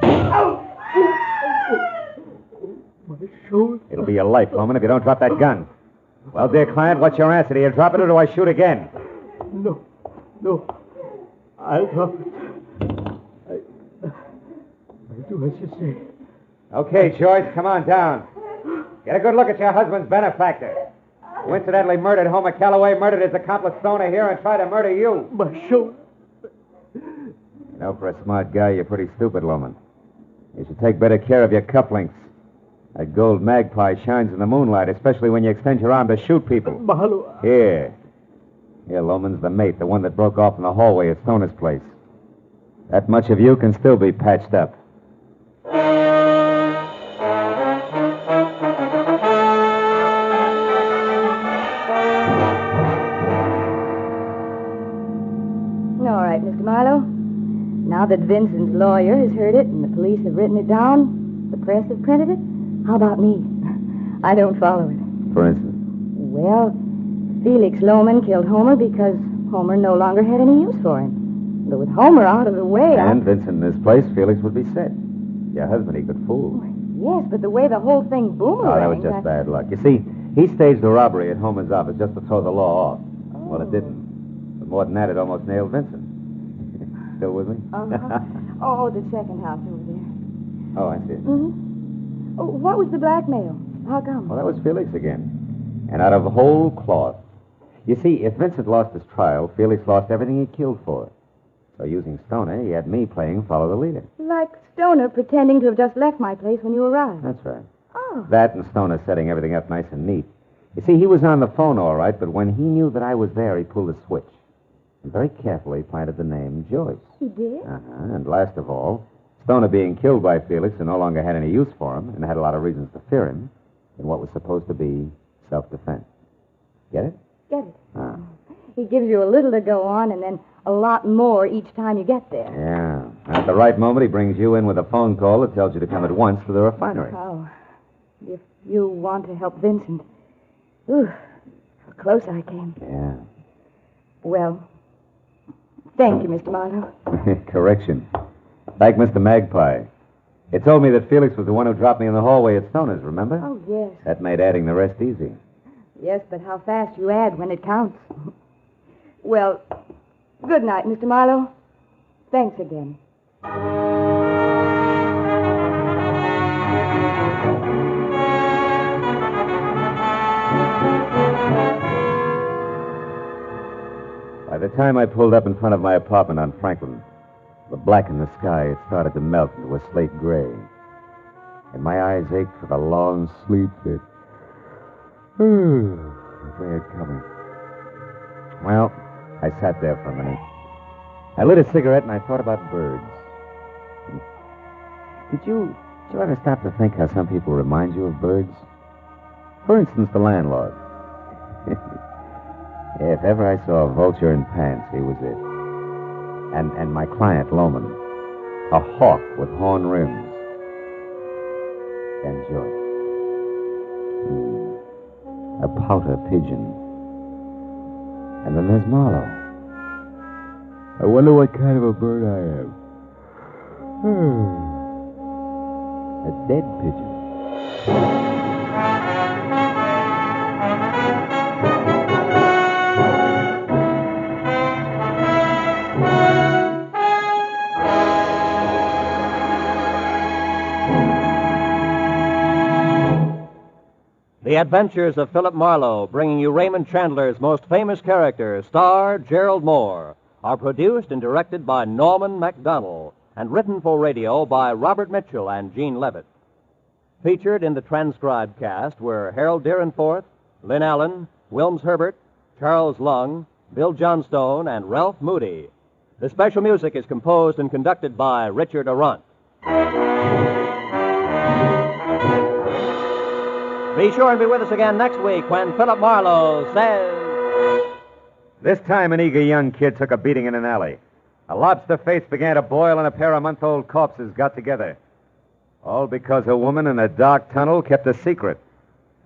My shoulder. It'll be your life, Lohman, if you don't drop that gun. Well, dear client, what's your answer? Do you drop it or do I shoot again? No. I'll drop it. I'll do as you say. Okay, Joyce, come on down. Get a good look at your husband's benefactor, who incidentally murdered Homer Calloway, murdered his accomplice Stoner here, and tried to murder you. My shoulder. You know, for a smart guy, you're pretty stupid, Lohman. You should take better care of your cufflinks. That gold Magpie shines in the moonlight, especially when you extend your arm to shoot people. Marlowe. Here, Lohman's the mate, the one that broke off in the hallway at Stoner's place. That much of you can still be patched up. All right, Mr. Marlowe. Now that Vincent's lawyer has heard it and the police have written it down, the press have printed it, how about me? I don't follow it. For instance? Well, Felix Lohman killed Homer because Homer no longer had any use for him. But with Homer out of the way... And Vincent in his place, Felix would be set. Your husband he could fool. Yes, but the way the whole thing boomeranged... Oh, that was just bad luck. You see, he staged a robbery at Homer's office just to throw the law off. Oh. Well, it didn't. But more than that, it almost nailed Vincent. Still with me? Uh-huh. Oh, the second house over there. Oh, I see. Mm-hmm. Oh, what was the blackmail? How come? Well, that was Felix again. And out of whole cloth. You see, if Vincent lost his trial, Felix lost everything he killed for. So using Stoner, he had me playing follow the leader. Like Stoner pretending to have just left my place when you arrived. That's right. Oh. That and Stoner setting everything up nice and neat. You see, he was on the phone all right, but when he knew that I was there, he pulled a switch. And very carefully planted the name Joyce. He did? Uh-huh. And last of all, Stoner being killed by Felix and no longer had any use for him and had a lot of reasons to fear him in what was supposed to be self-defense. Get it? Get it. Ah. He gives you a little to go on and then a lot more each time you get there. Yeah. And at the right moment, he brings you in with a phone call that tells you to come at once to the refinery. Oh. If you want to help Vincent. Ooh, how close I came. Yeah. Well, thank you, Mr. Marlowe. Correction. Thank Mr. Magpie. It told me that Felix was the one who dropped me in the hallway at Stoner's, remember? Oh, yes. That made adding the rest easy. Yes, but how fast you add when it counts. Well, good night, Mr. Marlowe. Thanks again. By the time I pulled up in front of my apartment on Franklin, the black in the sky had started to melt into a slate gray. And my eyes ached for the long sleep that they had coming. Well, I sat there for a minute. I lit a cigarette and I thought about birds. Did you ever stop to think how some people remind you of birds? For instance, the landlord. If ever I saw a vulture in pants, he was it. And my client, Loman, a hawk with horn rims. And Joyce. A pouter pigeon. And then there's Marlowe. I wonder what kind of a bird I am. A dead pigeon. The Adventures of Philip Marlowe, bringing you Raymond Chandler's most famous character, star Gerald Moore, are produced and directed by Norman MacDonald and written for radio by Robert Mitchell and Gene Levitt. Featured in the transcribed cast were Harold Deerenforth, Lynn Allen, Wilms Herbert, Charles Lung, Bill Johnstone, and Ralph Moody. The special music is composed and conducted by Richard Arant. Be sure and be with us again next week when Philip Marlowe says... This time, an eager young kid took a beating in an alley. A lobster face began to boil, and a pair of month-old corpses got together. All because a woman in a dark tunnel kept a secret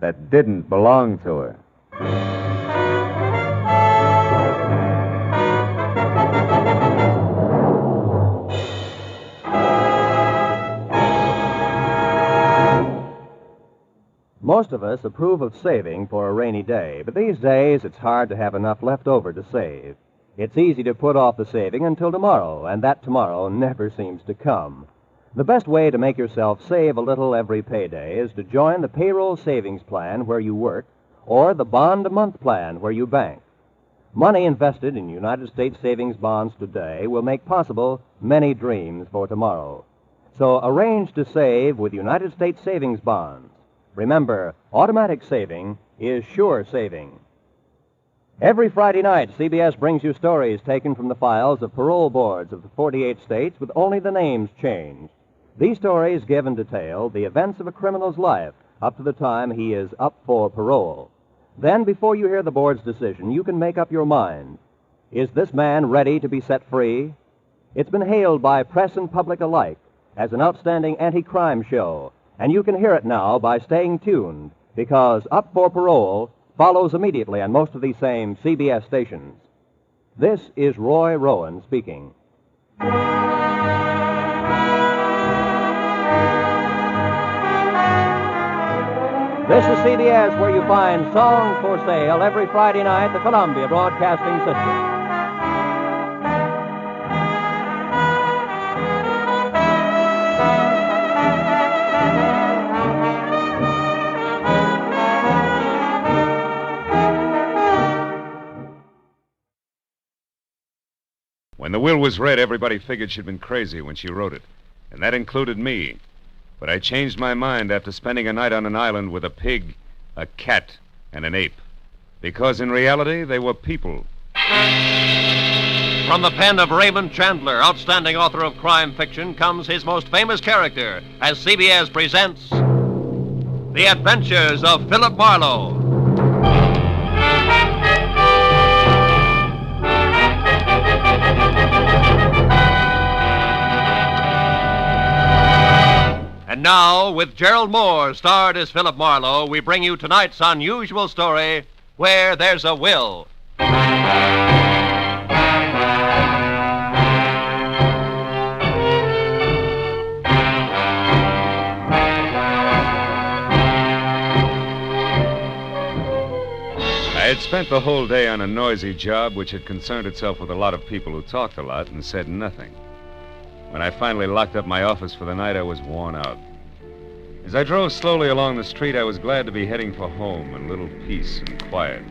that didn't belong to her. Most of us approve of saving for a rainy day, but these days it's hard to have enough left over to save. It's easy to put off the saving until tomorrow, and that tomorrow never seems to come. The best way to make yourself save a little every payday is to join the payroll savings plan where you work or the bond-a-month plan where you bank. Money invested in United States savings bonds today will make possible many dreams for tomorrow. So arrange to save with United States savings bonds. Remember, automatic saving is sure saving. Every Friday night, CBS brings you stories taken from the files of parole boards of the 48 states with only the names changed. These stories give in detail the events of a criminal's life up to the time he is up for parole. Then, before you hear the board's decision, you can make up your mind. Is this man ready to be set free? It's been hailed by press and public alike as an outstanding anti-crime show, and you can hear it now by staying tuned, because Up for Parole follows immediately on most of these same CBS stations. This is Roy Rowan speaking. This is CBS, where you find songs for sale every Friday night, the Columbia Broadcasting System. When the will was read, everybody figured she'd been crazy when she wrote it, and that included me. But I changed my mind after spending a night on an island with a pig, a cat, and an ape. Because in reality, they were people. From the pen of Raymond Chandler, outstanding author of crime fiction, comes his most famous character as CBS presents The Adventures of Philip Marlowe. And now, with Gerald Moore starred as Philip Marlowe, we bring you tonight's unusual story, Where There's a Will. I had spent the whole day on a noisy job which had concerned itself with a lot of people who talked a lot and said nothing. When I finally locked up my office for the night, I was worn out. As I drove slowly along the street, I was glad to be heading for home and a little peace and quiet.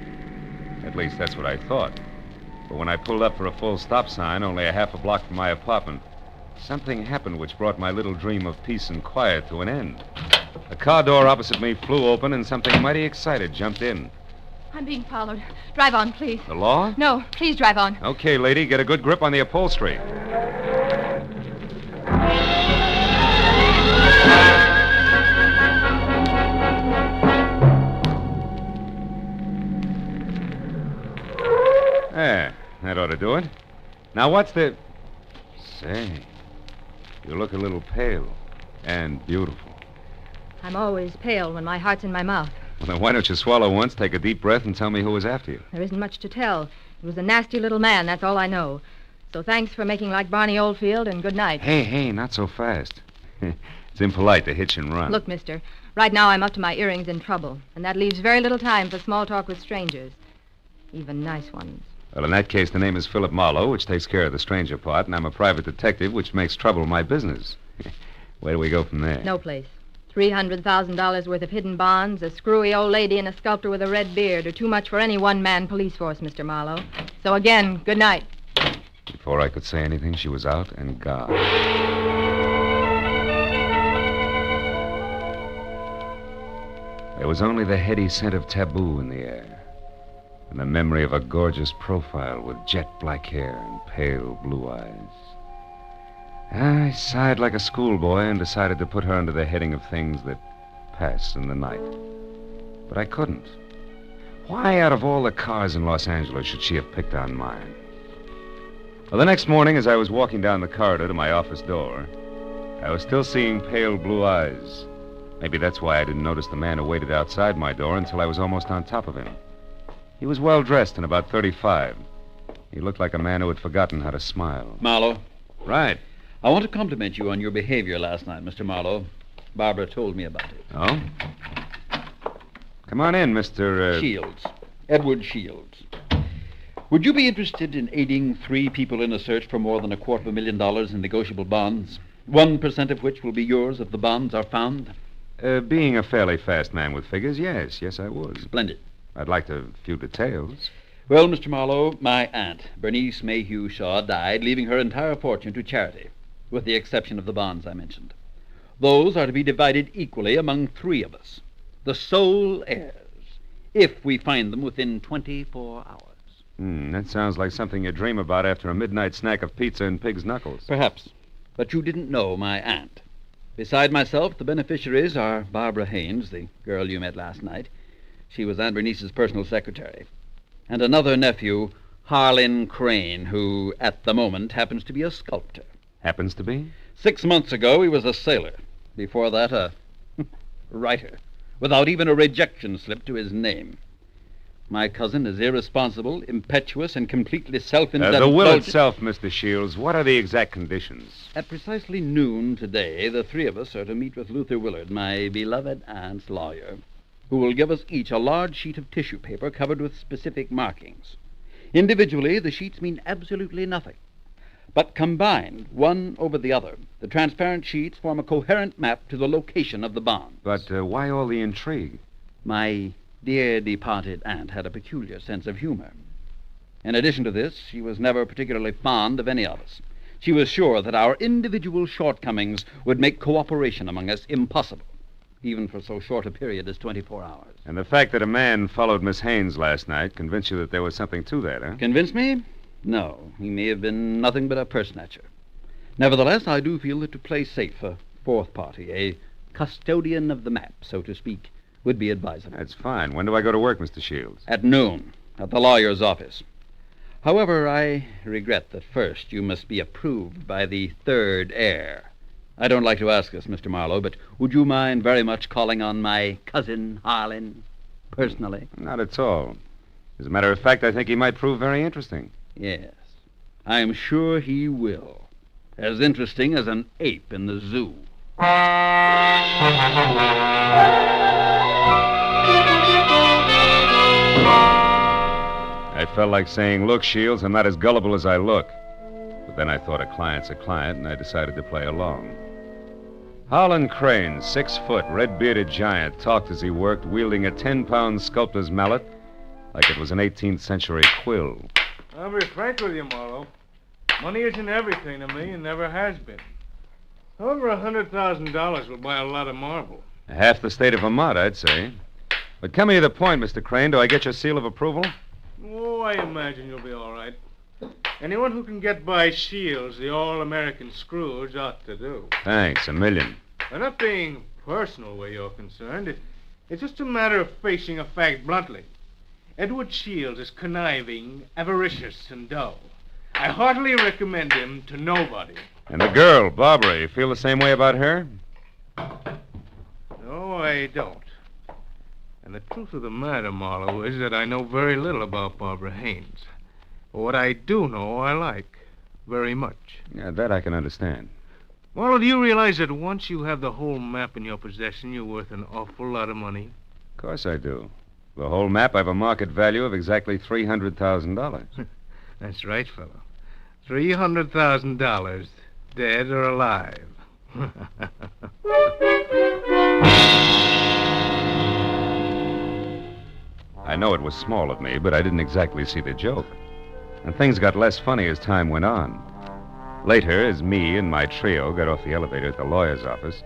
At least that's what I thought. But when I pulled up for a full stop sign, only a half a block from my apartment, something happened which brought my little dream of peace and quiet to an end. The car door opposite me flew open, and something mighty excited jumped in. I'm being followed. Drive on, please. The law? No, please drive on. Okay, lady, get a good grip on the upholstery. to do it. Now, what's the... Say, you look a little pale and beautiful. I'm always pale when my heart's in my mouth. Well, then why don't you swallow once, take a deep breath, and tell me who was after you? There isn't much to tell. It was a nasty little man, that's all I know. So thanks for making like Barney Oldfield, and good night. Hey, not so fast. It's impolite to hitch and run. Look, mister, right now I'm up to my earrings in trouble, and that leaves very little time for small talk with strangers. Even nice ones. Well, in that case, the name is Philip Marlowe, which takes care of the stranger part, and I'm a private detective, which makes trouble my business. Where do we go from there? No place. $300,000 worth of hidden bonds, a screwy old lady, and a sculptor with a red beard are too much for any one-man police force, Mr. Marlowe. So again, good night. Before I could say anything, she was out and gone. There was only the heady scent of taboo in the air, and the memory of a gorgeous profile with jet black hair and pale blue eyes. I sighed like a schoolboy and decided to put her under the heading of things that pass in the night. But I couldn't. Why, out of all the cars in Los Angeles, should she have picked on mine? Well, the next morning, as I was walking down the corridor to my office door, I was still seeing pale blue eyes. Maybe that's why I didn't notice the man who waited outside my door until I was almost on top of him. He was well-dressed and about 35. He looked like a man who had forgotten how to smile. Marlowe. Right. I want to compliment you on your behavior last night, Mr. Marlowe. Barbara told me about it. Oh? Come on in, Mr. Shields. Edward Shields. Would you be interested in aiding 3 people in a search for more than $250,000 in negotiable bonds? 1% of which will be yours if the bonds are found? Being a fairly fast man with figures, yes, I would. Splendid. I'd like a few details. Well, Mr. Marlowe, my aunt, Bernice Mayhew Shaw, died, leaving her entire fortune to charity, with the exception of the bonds I mentioned. Those are to be divided equally among 3 of us, the sole heirs, if we find them within 24 hours. That sounds like something you dream about after a midnight snack of pizza and pig's knuckles. Perhaps, but you didn't know my aunt. Beside myself, the beneficiaries are Barbara Haynes, the girl you met last night. She was Aunt Bernice's personal secretary. And another nephew, Harlan Crane, who, at the moment, happens to be a sculptor. Happens to be? 6 months ago, he was a sailor. Before that, a writer, without even a rejection slip to his name. My cousin is irresponsible, impetuous, and completely self-indulgent. The will itself, Mr. Shields, what are the exact conditions? At precisely noon today, the 3 of us are to meet with Luther Willard, my beloved aunt's lawyer, who will give us each a large sheet of tissue paper covered with specific markings. Individually, the sheets mean absolutely nothing. But combined, one over the other, the transparent sheets form a coherent map to the location of the bonds. But why all the intrigue? My dear departed aunt had a peculiar sense of humor. In addition to this, she was never particularly fond of any of us. She was sure that our individual shortcomings would make cooperation among us impossible, even for so short a period as 24 hours. And the fact that a man followed Miss Haynes last night convinced you that there was something to that, huh? Convinced me? No. He may have been nothing but a purse snatcher. Nevertheless, I do feel that to play safe, a 4th party, a custodian of the map, so to speak, would be advisable. That's fine. When do I go to work, Mr. Shields? At noon, at the lawyer's office. However, I regret that first you must be approved by the 3rd heir. I don't like to ask this, Mr. Marlowe, but would you mind very much calling on my cousin Harlan personally? Not at all. As a matter of fact, I think he might prove very interesting. Yes, I'm sure he will. As interesting as an ape in the zoo. I felt like saying, look, Shields, I'm not as gullible as I look. But then I thought a client's a client, and I decided to play along. Harlan Crane, 6 foot, red-bearded giant, talked as he worked, wielding a 10-pound sculptor's mallet like it was an 18th century quill. I'll be frank with you, Marlowe. Money isn't everything to me and never has been. However, $100,000 will buy a lot of marble. Half the state of Vermont, I'd say. But coming to the point, Mr. Crane, do I get your seal of approval? Oh, I imagine you'll be all right. Anyone who can get by Shields, the all-American Scrooge, ought to do. Thanks, a million. I'm not being personal where you're concerned. It's just a matter of facing a fact bluntly. Edward Shields is conniving, avaricious, and dull. I heartily recommend him to nobody. And the girl, Barbara, you feel the same way about her? No, I don't. And the truth of the matter, Marlowe, is that I know very little about Barbara Haynes. But what I do know, I like very much. Yeah, that I can understand. Marlowe, do you realize that once you have the whole map in your possession, you're worth an awful lot of money? Of course I do. The whole map I have a market value of exactly $300,000. That's right, fellow. $300,000, dead or alive. I know it was small of me, but I didn't exactly see the joke. And things got less funny as time went on. Later, as me and my trio got off the elevator at the lawyer's office,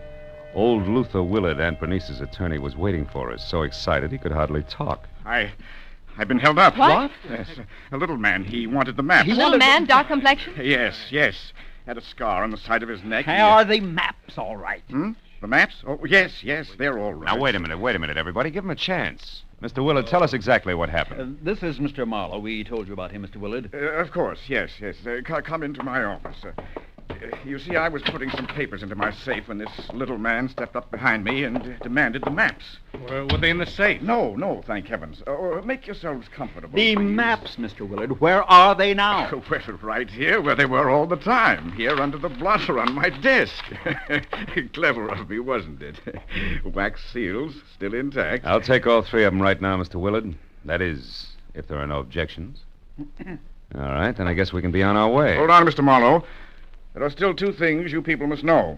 old Luther Willard, Aunt Bernice's attorney, was waiting for us, so excited he could hardly talk. I've been held up. What? Yes. A little man. He wanted the map. Little man, dark complexion? Yes. Had a scar on the side of his neck. Are the maps all right? The maps? Oh, yes, they're all right. Now, wait a minute, everybody. Give him a chance. Mr. Willard, tell us exactly what happened. This is Mr. Marlowe. We told you about him, Mr. Willard. Of course, yes. Come into my office. You see, I was putting some papers into my safe when this little man stepped up behind me and demanded the maps. Were they in the safe? No, thank heavens. Make yourselves comfortable. The maps, Mr. Willard. Where are they now? Well, right here, where they were all the time. Here under the blotter on my desk. Clever of me, wasn't it? Wax seals, still intact. I'll take all three of them right now, Mr. Willard. That is, if there are no objections. All right, then I guess we can be on our way. Hold on, Mr. Marlowe. There are still two things you people must know.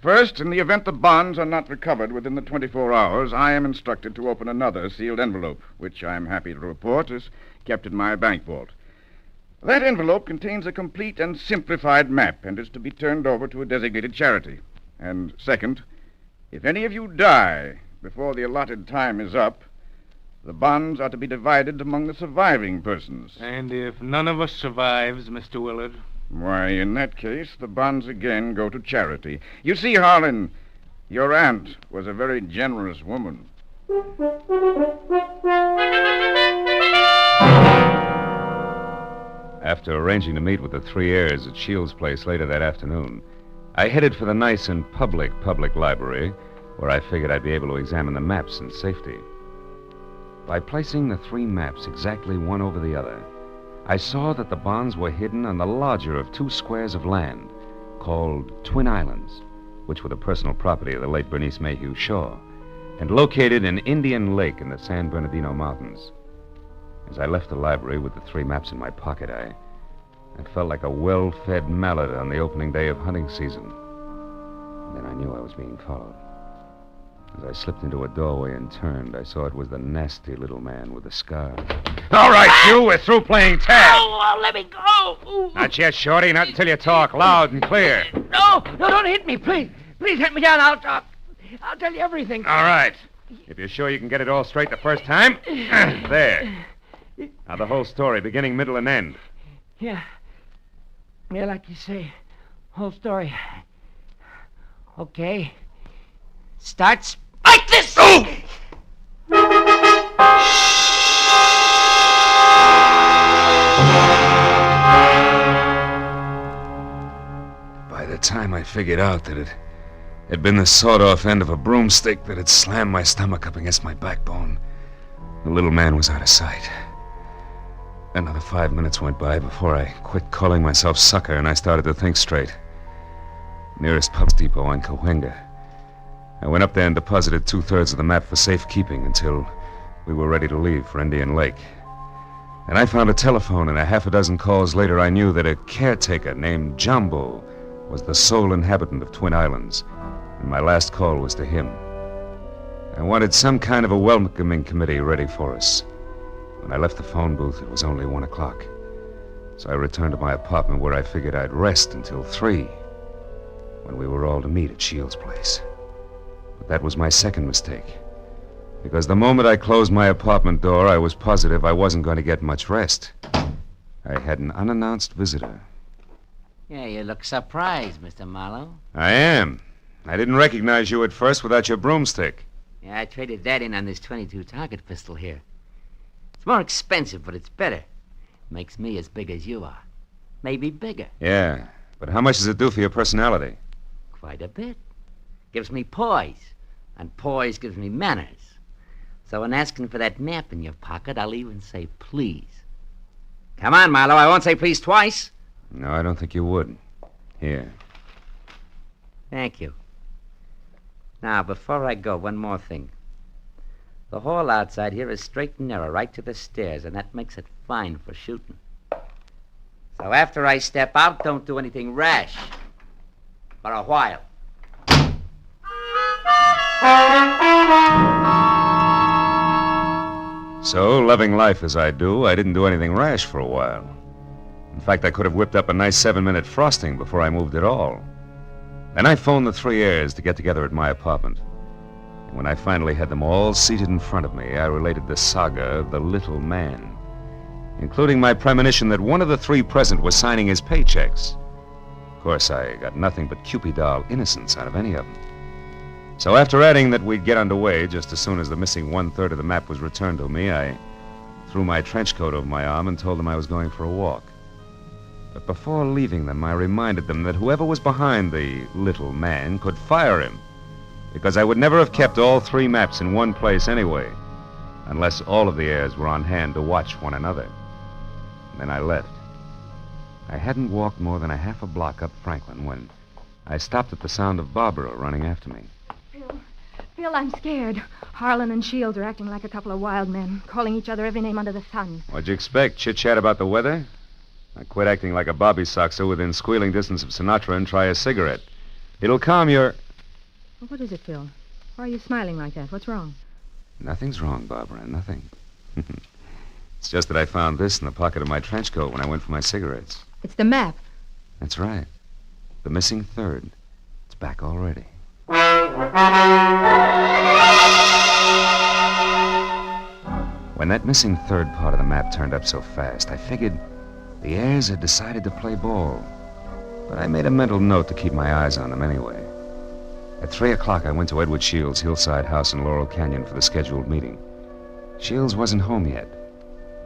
First, in the event the bonds are not recovered within the 24 hours, I am instructed to open another sealed envelope, which I am happy to report is kept in my bank vault. That envelope contains a complete and simplified map and is to be turned over to a designated charity. And second, if any of you die before the allotted time is up, the bonds are to be divided among the surviving persons. And if none of us survives, Mr. Willard? Why, in that case, the bonds again go to charity. You see, Harlan, your aunt was a very generous woman. After arranging to meet with the three heirs at Shields' place later that afternoon, I headed for the nice and public library, where I figured I'd be able to examine the maps in safety. By placing the three maps exactly one over the other, I saw that the bonds were hidden on the larger of 2 squares of land called Twin Islands, which were the personal property of the late Bernice Mayhew Shaw, and located in Indian Lake in the San Bernardino Mountains. As I left the library with the 3 maps in my pocket, I felt like a well-fed mallard on the opening day of hunting season. And then I knew I was being followed. As I slipped into a doorway and turned, I saw it was the nasty little man with the scar. All right, you, we're through playing tag. Oh, let me go. Ooh. Not yet, Shorty, not until you talk loud and clear. No, don't hit me, please. Please hit me down. I'll talk. I'll tell you everything. All right. If you're sure you can get it all straight the first time, there. Now the whole story, beginning, middle, and end. Yeah, like you say, whole story. Okay. Starts like this. Oh! By the time I figured out that it had been the sawed-off end of a broomstick that had slammed my stomach up against my backbone, the little man was out of sight. Another 5 minutes went by before I quit calling myself sucker and I started to think straight. Nearest pump depot on Cahuenga. I went up there and deposited 2/3 of the map for safekeeping until we were ready to leave for Indian Lake. And I found a telephone, and a half a dozen calls later I knew that a caretaker named Jumbo was the sole inhabitant of Twin Islands, and my last call was to him. I wanted some kind of a welcoming committee ready for us. When I left the phone booth, it was only 1 o'clock. So I returned to my apartment where I figured I'd rest until 3, when we were all to meet at Shields' place. But that was my second mistake. Because the moment I closed my apartment door, I was positive I wasn't going to get much rest. I had an unannounced visitor. Yeah, you look surprised, Mr. Marlowe. I am. I didn't recognize you at first without your broomstick. Yeah, I traded that in on this .22 target pistol here. It's more expensive, but it's better. Makes me as big as you are. maybe bigger. Yeah, but how much does it do for your personality? Quite a bit. Gives me poise, and poise gives me manners. So in asking for that map in your pocket, I'll even say please. Come on, Marlowe, I won't say please twice. No, I don't think you would. Here. Thank you. Now, before I go, one more thing. The hall outside here is straight and narrow, right to the stairs, and that makes it fine for shooting. So after I step out, don't do anything rash. For a while. So, loving life as I do, I didn't do anything rash for a while. In fact, I could have whipped up a nice 7-minute frosting before I moved at all. Then I phoned the three heirs to get together at my apartment. And when I finally had them all seated in front of me, I related the saga of the little man, including my premonition that one of the three present was signing his paychecks. Of course, I got nothing but Cupid doll innocence out of any of them. So after adding that we'd get underway just as soon as the missing 1/3 of the map was returned to me, I threw my trench coat over my arm and told them I was going for a walk. But before leaving them, I reminded them that whoever was behind the little man could fire him, because I would never have kept all three maps in one place anyway, unless all of the heirs were on hand to watch one another. And then I left. I hadn't walked more than a half a block up Franklin when I stopped at the sound of Barbara running after me. Phil, I'm scared. Harlan and Shields are acting like a couple of wild men, calling each other every name under the sun. What'd you expect? Chit-chat about the weather? I quit acting like a bobby soxer within squealing distance of Sinatra and try a cigarette. It'll calm your... Well, what is it, Phil? Why are you smiling like that? What's wrong? Nothing's wrong, Barbara, nothing. It's just that I found this in the pocket of my trench coat when I went for my cigarettes. It's the map. That's right. The missing third. It's back already. When that missing third part of the map turned up so fast, I figured the heirs had decided to play ball. But I made a mental note to keep my eyes on them anyway. At 3 o'clock, I went to Edward Shields' hillside house in Laurel Canyon for the scheduled meeting. Shields wasn't home yet,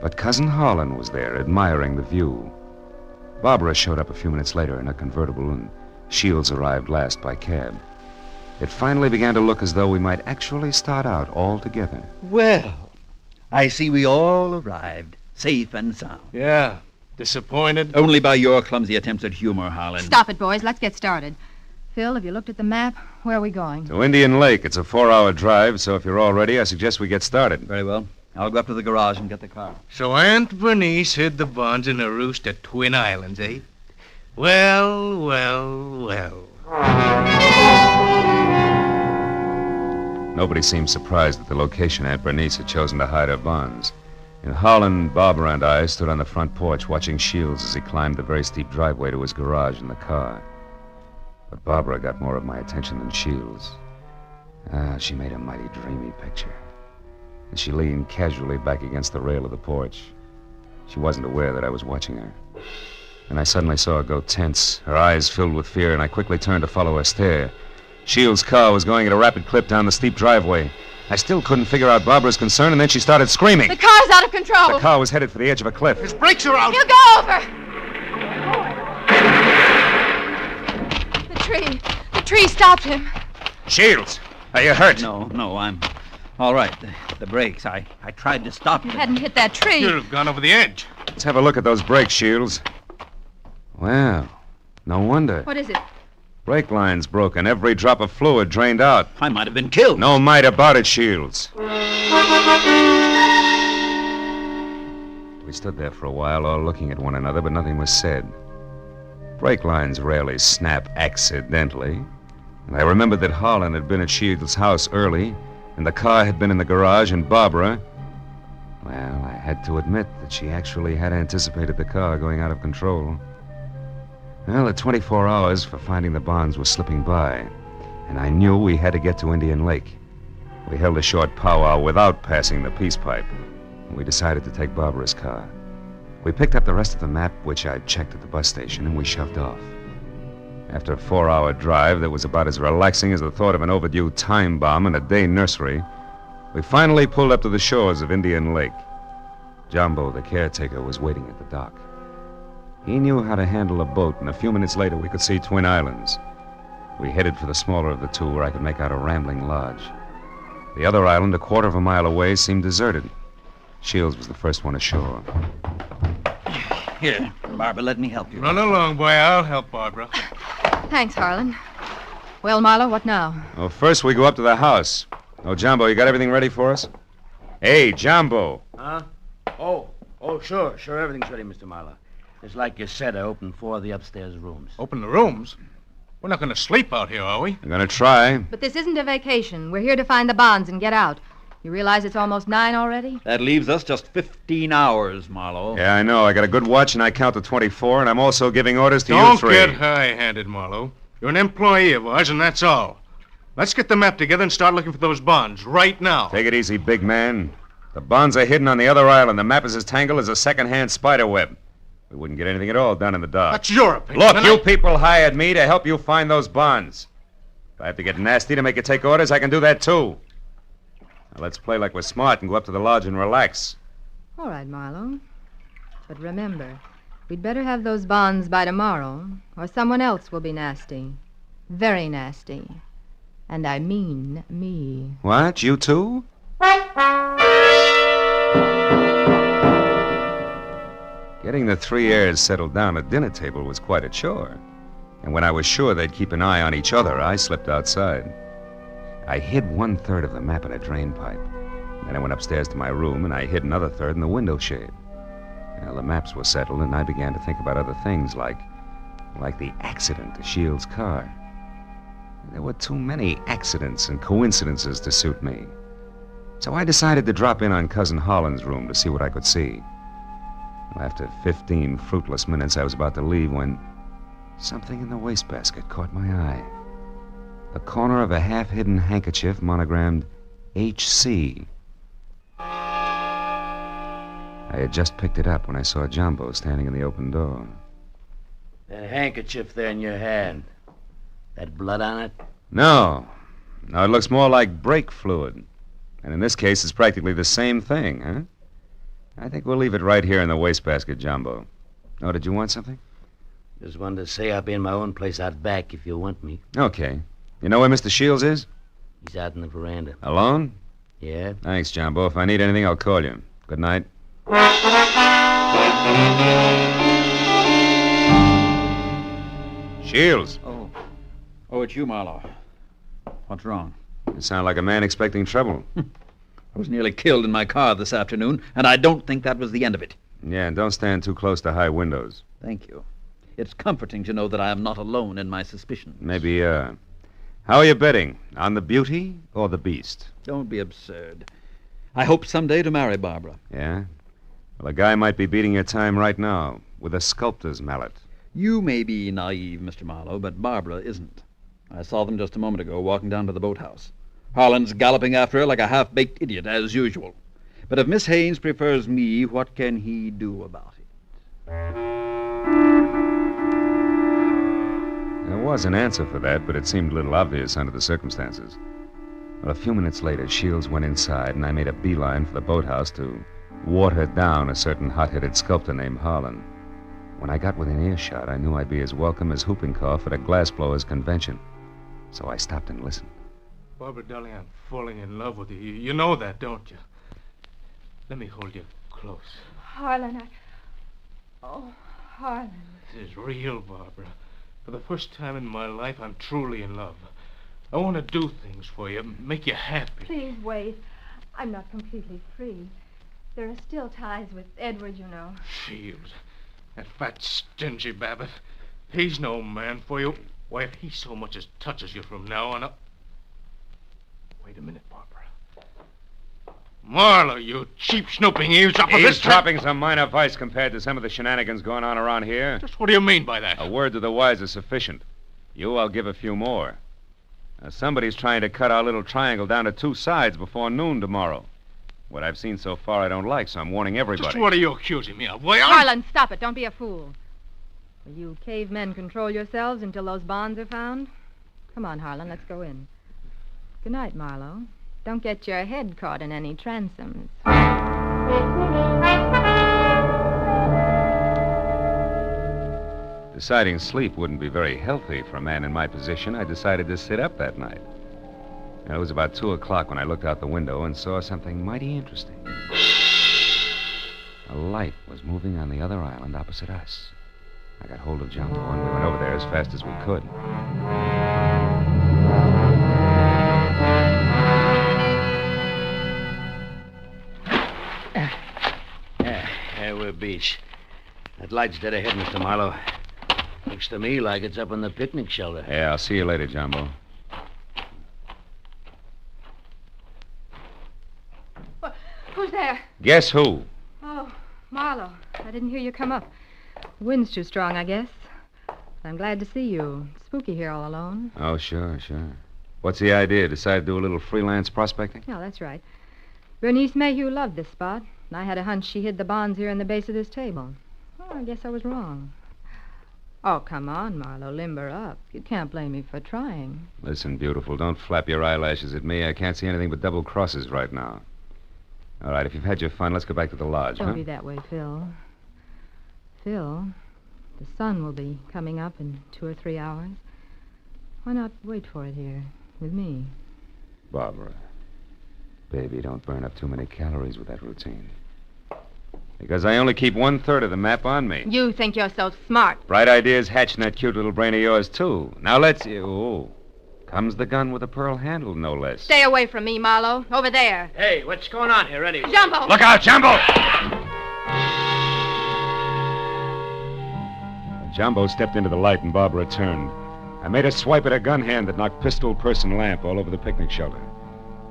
but Cousin Harlan was there, admiring the view. Barbara showed up a few minutes later in a convertible, and Shields arrived last by cab. It finally began to look as though we might actually start out all together. Well, I see we all arrived, safe and sound. Yeah. Disappointed? Only by your clumsy attempts at humor, Harlan. Stop it, boys. Let's get started. Phil, have you looked at the map? Where are we going? To Indian Lake. It's a 4-hour drive, so if you're all ready, I suggest we get started. Very well. I'll go up to the garage and get the car. So Aunt Bernice hid the bonds in a roost at Twin Islands, eh? Well, well, well. Nobody seemed surprised at the location Aunt Bernice had chosen to hide her bonds. And Harlan, Barbara, and I stood on the front porch watching Shields as he climbed the very steep driveway to his garage in the car. But Barbara got more of my attention than Shields. She made a mighty dreamy picture. And she leaned casually back against the rail of the porch. She wasn't aware that I was watching her. And I suddenly saw her go tense, her eyes filled with fear, and I quickly turned to follow her stare. Shields' car was going at a rapid clip down the steep driveway. I still couldn't figure out Barbara's concern, and then she started screaming. The car's out of control. The car was headed for the edge of a cliff. His brakes are out. He'll go over. The tree stopped him. Shields, are you hurt? No, I'm all right. The brakes, I tried to stop You them. hadn't hit that tree. You'd have gone over the edge. Let's have a look at those brakes, Shields. Well, no wonder. What is it? Brake line's broken. Every drop of fluid drained out. I might have been killed. No might about it, Shields. We stood there for a while, all looking at one another, but nothing was said. Brake lines rarely snap accidentally. And I remembered that Harlan had been at Shields' house early, and the car had been in the garage, and Barbara... Well, I had to admit that she actually had anticipated the car going out of control. Well, the 24 hours for finding the bonds was slipping by, and I knew we had to get to Indian Lake. We held a short powwow without passing the peace pipe, and we decided to take Barbara's car. We picked up the rest of the map, which I'd checked at the bus station, and we shoved off. After a 4-hour drive that was about as relaxing as the thought of an overdue time bomb in a day nursery, we finally pulled up to the shores of Indian Lake. Jumbo, the caretaker, was waiting at the dock. He knew how to handle a boat, and a few minutes later we could see Twin Islands. We headed for the smaller of the two, where I could make out a rambling lodge. The other island, a quarter of a mile away, seemed deserted. Shields was the first one ashore. Here, Barbara, let me help you. Run along, boy. I'll help Barbara. Thanks, Harlan. Well, Marlowe, what now? Well, first we go up to the house. Oh, Jumbo, you got everything ready for us? Hey, Jumbo. Huh? Oh, sure. Everything's ready, Mr. Marlowe. It's like you said, I opened 4 of the upstairs rooms. Open the rooms? We're not going to sleep out here, are we? I'm going to try. But this isn't a vacation. We're here to find the bonds and get out. You realize it's almost 9 already? That leaves us just 15 hours, Marlowe. Yeah, I know. I got a good watch, and I count to 24, and I'm also giving orders to you Don't three. get high-handed, Marlowe. You're an employee of ours, and that's all. Let's get the map together and start looking for those bonds right now. Take it easy, big man. The bonds are hidden on the other island. The map is as tangled as a second-hand spider web. We wouldn't get anything at all done in the dark. That's your opinion. Look, you people hired me to help you find those bonds. If I have to get nasty to make you take orders, I can do that, too. Now, let's play like we're smart and go up to the lodge and relax. All right, Marlowe. But remember, we'd better have those bonds by tomorrow, or someone else will be nasty. Very nasty. And I mean me. What? You too? Getting the three heirs settled down at dinner table was quite a chore. And when I was sure they'd keep an eye on each other, I slipped outside. I hid 1/3 of the map in a drain pipe. Then I went upstairs to my room, and I hid another third in the window shade. Well, the maps were settled, and I began to think about other things, like the accident to Shields' car. There were too many accidents and coincidences to suit me. So I decided to drop in on Cousin Holland's room to see what I could see. Well, after 15 fruitless minutes, I was about to leave when something in the wastebasket caught my eye. The corner of a half-hidden handkerchief monogrammed H.C. I had just picked it up when I saw Jumbo standing in the open door. That handkerchief there in your hand. That blood on it? No, it looks more like brake fluid. And in this case, it's practically the same thing, huh? I think we'll leave it right here in the wastebasket, Jumbo. Oh, did you want something? Just wanted to say I'll be in my own place out back if you want me. Okay. You know where Mr. Shields is? He's out in the veranda. Alone? Yeah? Thanks, Jumbo. If I need anything, I'll call you. Good night. Shields. Oh, it's you, Marlowe. What's wrong? You sound like a man expecting trouble. I was nearly killed in my car this afternoon, and I don't think that was the end of it. Yeah, and don't stand too close to high windows. Thank you. It's comforting to know that I am not alone in my suspicions. Maybe, How are you betting? On the beauty or the beast? Don't be absurd. I hope someday to marry Barbara. Yeah? Well, a guy might be beating your time right now with a sculptor's mallet. You may be naive, Mr. Marlowe, but Barbara isn't. I saw them just a moment ago walking down to the boathouse. Harlan's galloping after her like a half-baked idiot, as usual. But if Miss Haynes prefers me, what can he do about it? There was an answer for that, but it seemed a little obvious under the circumstances. Well, a few minutes later, Shields went inside, and I made a beeline for the boathouse to water down a certain hot-headed sculptor named Harlan. When I got within earshot, I knew I'd be as welcome as whooping cough at a glassblower's convention. So I stopped and listened. Barbara, darling, I'm falling in love with you. You know that, don't you? Let me hold you close. Harlan, Oh, Harlan. This is real, Barbara. For the first time in my life, I'm truly in love. I want to do things for you, make you happy. Please wait. I'm not completely free. There are still ties with Edward, you know. Shields. That fat, stingy Babbitt. He's no man for you. Why, if he so much as touches you from now on up... Wait a minute, Barbara. Marlowe, you cheap, snooping eavesdropper. Eavesdropping's a minor vice compared to some of the shenanigans going on around here. Just what do you mean by that? A word to the wise is sufficient. You, I'll give a few more. Now, somebody's trying to cut our little triangle down to 2 sides before noon tomorrow. What I've seen so far I don't like, so I'm warning everybody. Just what are you accusing me of? Why, Harlan, stop it. Don't be a fool. Will you cavemen control yourselves until those bonds are found? Come on, Harlan, let's go in. Good night, Marlowe. Don't get your head caught in any transoms. Deciding sleep wouldn't be very healthy for a man in my position, I decided to sit up that night. It was about 2 o'clock when I looked out the window and saw something mighty interesting. A light was moving on the other island opposite us. I got hold of Jumbo, and we went over there as fast as we could. We're beach. That light's dead ahead, Mr. Marlowe. Looks to me like it's up on the picnic shelter. Yeah, I'll see you later, Jumbo. Who's there? Guess who? Oh, Marlowe. I didn't hear you come up. The wind's too strong, I guess. I'm glad to see you. It's spooky here all alone. Oh, sure. What's the idea? Decide to do a little freelance prospecting? Yeah, that's right. Bernice Mayhew loved this spot, and I had a hunch she hid the bonds here in the base of this table. Oh, I guess I was wrong. Oh, come on, Marlowe, limber up. You can't blame me for trying. Listen, beautiful, don't flap your eyelashes at me. I can't see anything but double crosses right now. All right, if you've had your fun, let's go back to the lodge, Don't be that way, Phil. Phil, the sun will be coming up in 2 or 3 hours. Why not wait for it here with me? Barbara, baby, don't burn up too many calories with that routine. Because I only keep 1/3 of the map on me. You think you're so smart. Bright ideas hatch in that cute little brain of yours, too. Now let's... Oh, comes the gun with a pearl handle, no less. Stay away from me, Marlowe. Over there. Hey, what's going on here, anyway? Jumbo! Look out, Jumbo! Jumbo stepped into the light and Barbara turned. I made a swipe at a gun hand that knocked pistol, purse, and lamp all over the picnic shelter.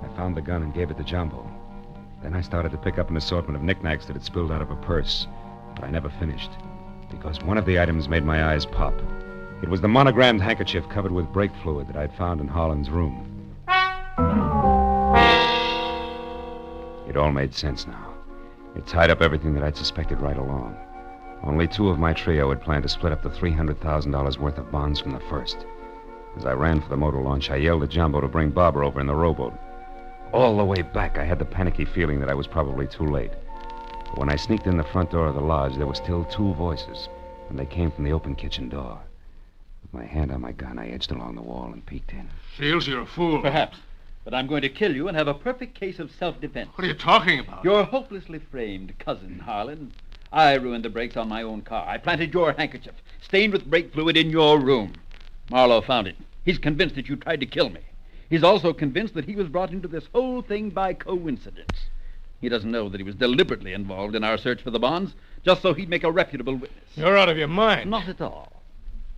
I found the gun and gave it to Jumbo. Then I started to pick up an assortment of knickknacks that had spilled out of a purse. But I never finished, because one of the items made my eyes pop. It was the monogrammed handkerchief covered with brake fluid that I'd found in Holland's room. It all made sense now. It tied up everything that I'd suspected right along. Only 2 of my trio had planned to split up the $300,000 worth of bonds from the first. As I ran for the motor launch, I yelled at Jumbo to bring Barbara over in the rowboat. All the way back, I had the panicky feeling that I was probably too late. But when I sneaked in the front door of the lodge, there were still 2 voices, and they came from the open kitchen door. With my hand on my gun, I edged along the wall and peeked in. Shields, you're a fool. Perhaps. But I'm going to kill you and have a perfect case of self-defense. What are you talking about? Your hopelessly framed cousin, Harlan. I ruined the brakes on my own car. I planted your handkerchief, stained with brake fluid, in your room. Marlowe found it. He's convinced that you tried to kill me. He's also convinced that he was brought into this whole thing by coincidence. He doesn't know that he was deliberately involved in our search for the bonds, just so he'd make a reputable witness. You're out of your mind. Not at all.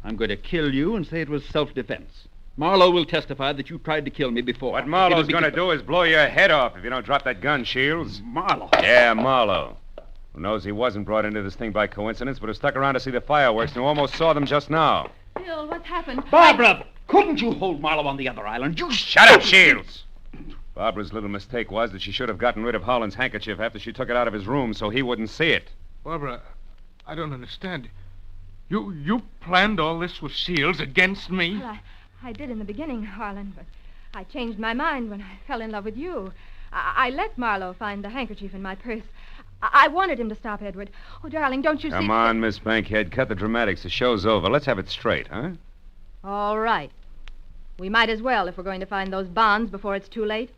I'm going to kill you and say it was self-defense. Marlowe will testify that you tried to kill me before. What Marlowe's going to do is blow your head off if you don't drop that gun, Shields. Marlowe? Yeah, Marlowe. Who knows he wasn't brought into this thing by coincidence, but who stuck around to see the fireworks and who almost saw them just now. Phil, what's happened? Barbara! Couldn't you hold Marlowe on the other island? You Shut up, Shields! Barbara's little mistake was that she should have gotten rid of Holland's handkerchief after she took it out of his room so he wouldn't see it. Barbara, I don't understand. You planned all this with Shields against me? Well, I did in the beginning, Harlan, but I changed my mind when I fell in love with you. I let Marlowe find the handkerchief in my purse. I wanted him to stop Edward. Oh, darling, don't you see... Come on, Miss Bankhead. Cut the dramatics. The show's over. Let's have it straight, huh? All right. We might as well if we're going to find those bonds before it's too late.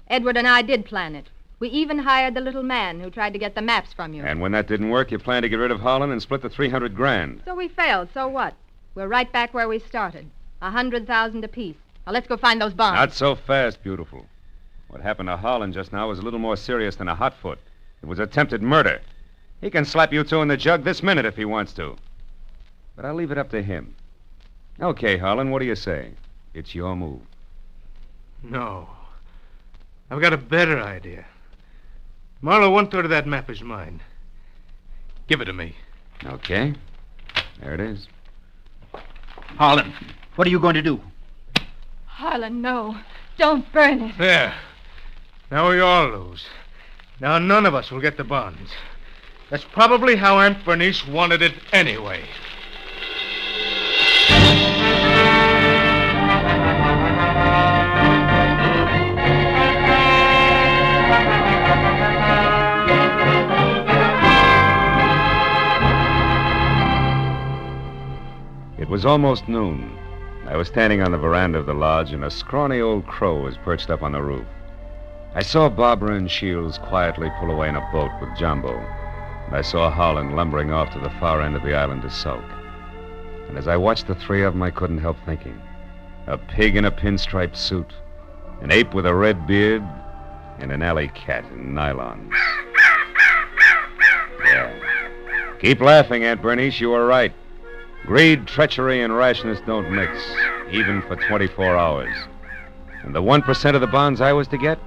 Edward and I did plan it. We even hired the little man who tried to get the maps from you. And when that didn't work, you planned to get rid of Holland and split the $300,000. So we failed. So what? We're right back where we started. 100,000 apiece. Now let's go find those bonds. Not so fast, beautiful. What happened to Holland just now was a little more serious than a hot foot. It was attempted murder. He can slap you 2 in the jug this minute if he wants to. But I'll leave it up to him. Okay, Holland, what do you say? It's your move. No. I've got a better idea. Marlowe, 1/3 of that map is mine. Give it to me. Okay. There it is. Harlan, what are you going to do? Harlan, no. Don't burn it. There. Now we all lose. Now none of us will get the bonds. That's probably how Aunt Bernice wanted it anyway. was almost noon. I was standing on the veranda of the lodge, and a scrawny old crow was perched up on the roof. I saw Barbara and Shields quietly pull away in a boat with Jumbo, and I saw Howland lumbering off to the far end of the island to sulk. And as I watched the three of them, I couldn't help thinking. A pig in a pinstriped suit, an ape with a red beard, and an alley cat in nylon. Yeah. Keep laughing, Aunt Bernice. You were right. Greed, treachery, and rashness don't mix, even for 24 hours. And the 1% of the bonds I was to get?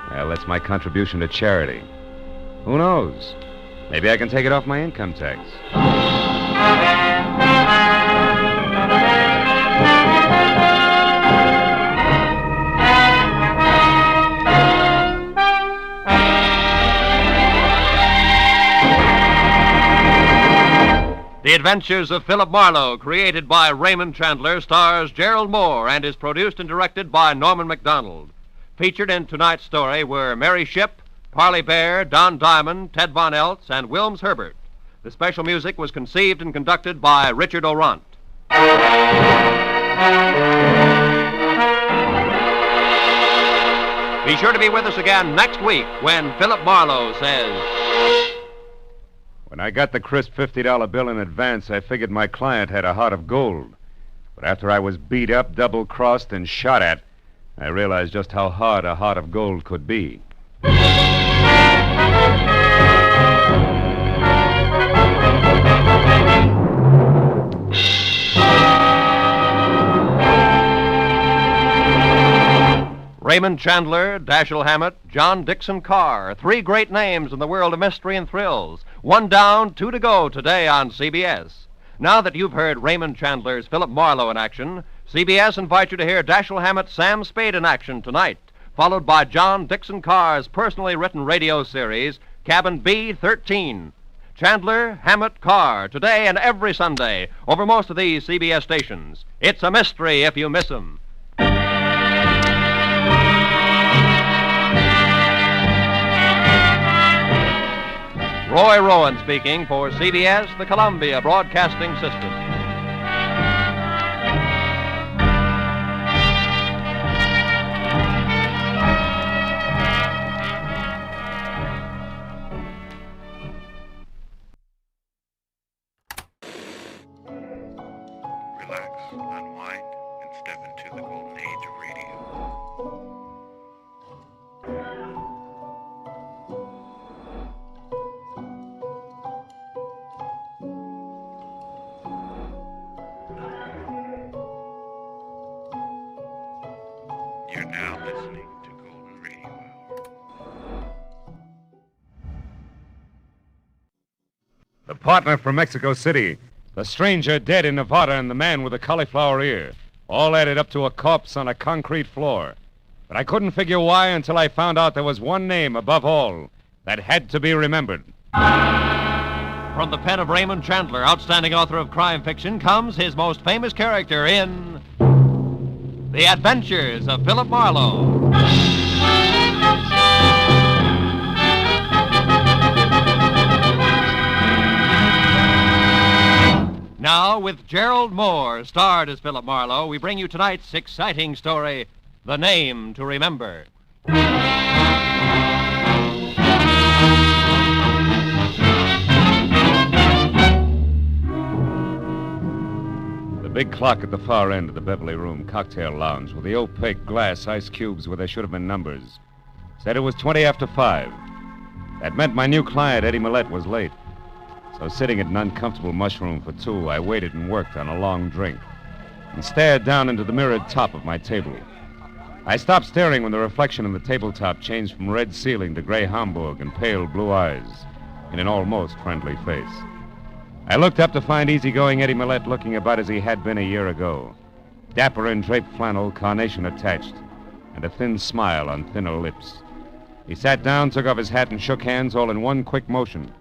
Well, that's my contribution to charity. Who knows? Maybe I can take it off my income tax. The Adventures of Philip Marlowe, created by Raymond Chandler, stars Gerald Moore and is produced and directed by Norman MacDonald. Featured in tonight's story were Mary Shipp, Parley Bear, Don Diamond, Ted Von Eltz, and Wilms Herbert. The special music was conceived and conducted by Richard Orant. Be sure to be with us again next week when Philip Marlowe says... When I got the crisp $50 bill in advance, I figured my client had a heart of gold. But after I was beat up, double-crossed, and shot at, I realized just how hard a heart of gold could be. Raymond Chandler, Dashiell Hammett, John Dixon Carr, three great names in the world of mystery and thrills. One down, two to go today on CBS. Now that you've heard Raymond Chandler's Philip Marlowe in action, CBS invites you to hear Dashiell Hammett's Sam Spade in action tonight, followed by John Dixon Carr's personally written radio series, Cabin B-13. Chandler, Hammett, Carr, today and every Sunday, over most of these CBS stations. It's a mystery if you miss them. Roy Rowan speaking for CBS, the Columbia Broadcasting System. Relax, unwind, and step into the golden age of radio. You're now listening to Golden Radio Hour. The partner from Mexico City, the stranger dead in Nevada, and the man with the cauliflower ear, all added up to a corpse on a concrete floor. But I couldn't figure why until I found out there was one name above all that had to be remembered. From the pen of Raymond Chandler, outstanding author of crime fiction, comes his most famous character in The Adventures of Philip Marlowe. Now, with Gerald Moore, starred as Philip Marlowe, we bring you tonight's exciting story, The Name to Remember. The big clock at the far end of the Beverly Room cocktail lounge with the opaque glass ice cubes where there should have been numbers said it was 20 after 5. That meant my new client, Eddie Millette, was late. So sitting at an uncomfortable mushroom for two, I waited and worked on a long drink and stared down into the mirrored top of my table. I stopped staring when the reflection in the tabletop changed from red ceiling to gray Hamburg and pale blue eyes in an almost friendly face. I looked up to find easygoing Eddie Millette looking about as he had been a year ago. Dapper in draped flannel, carnation attached, and a thin smile on thinner lips. He sat down, took off his hat, and shook hands all in one quick motion.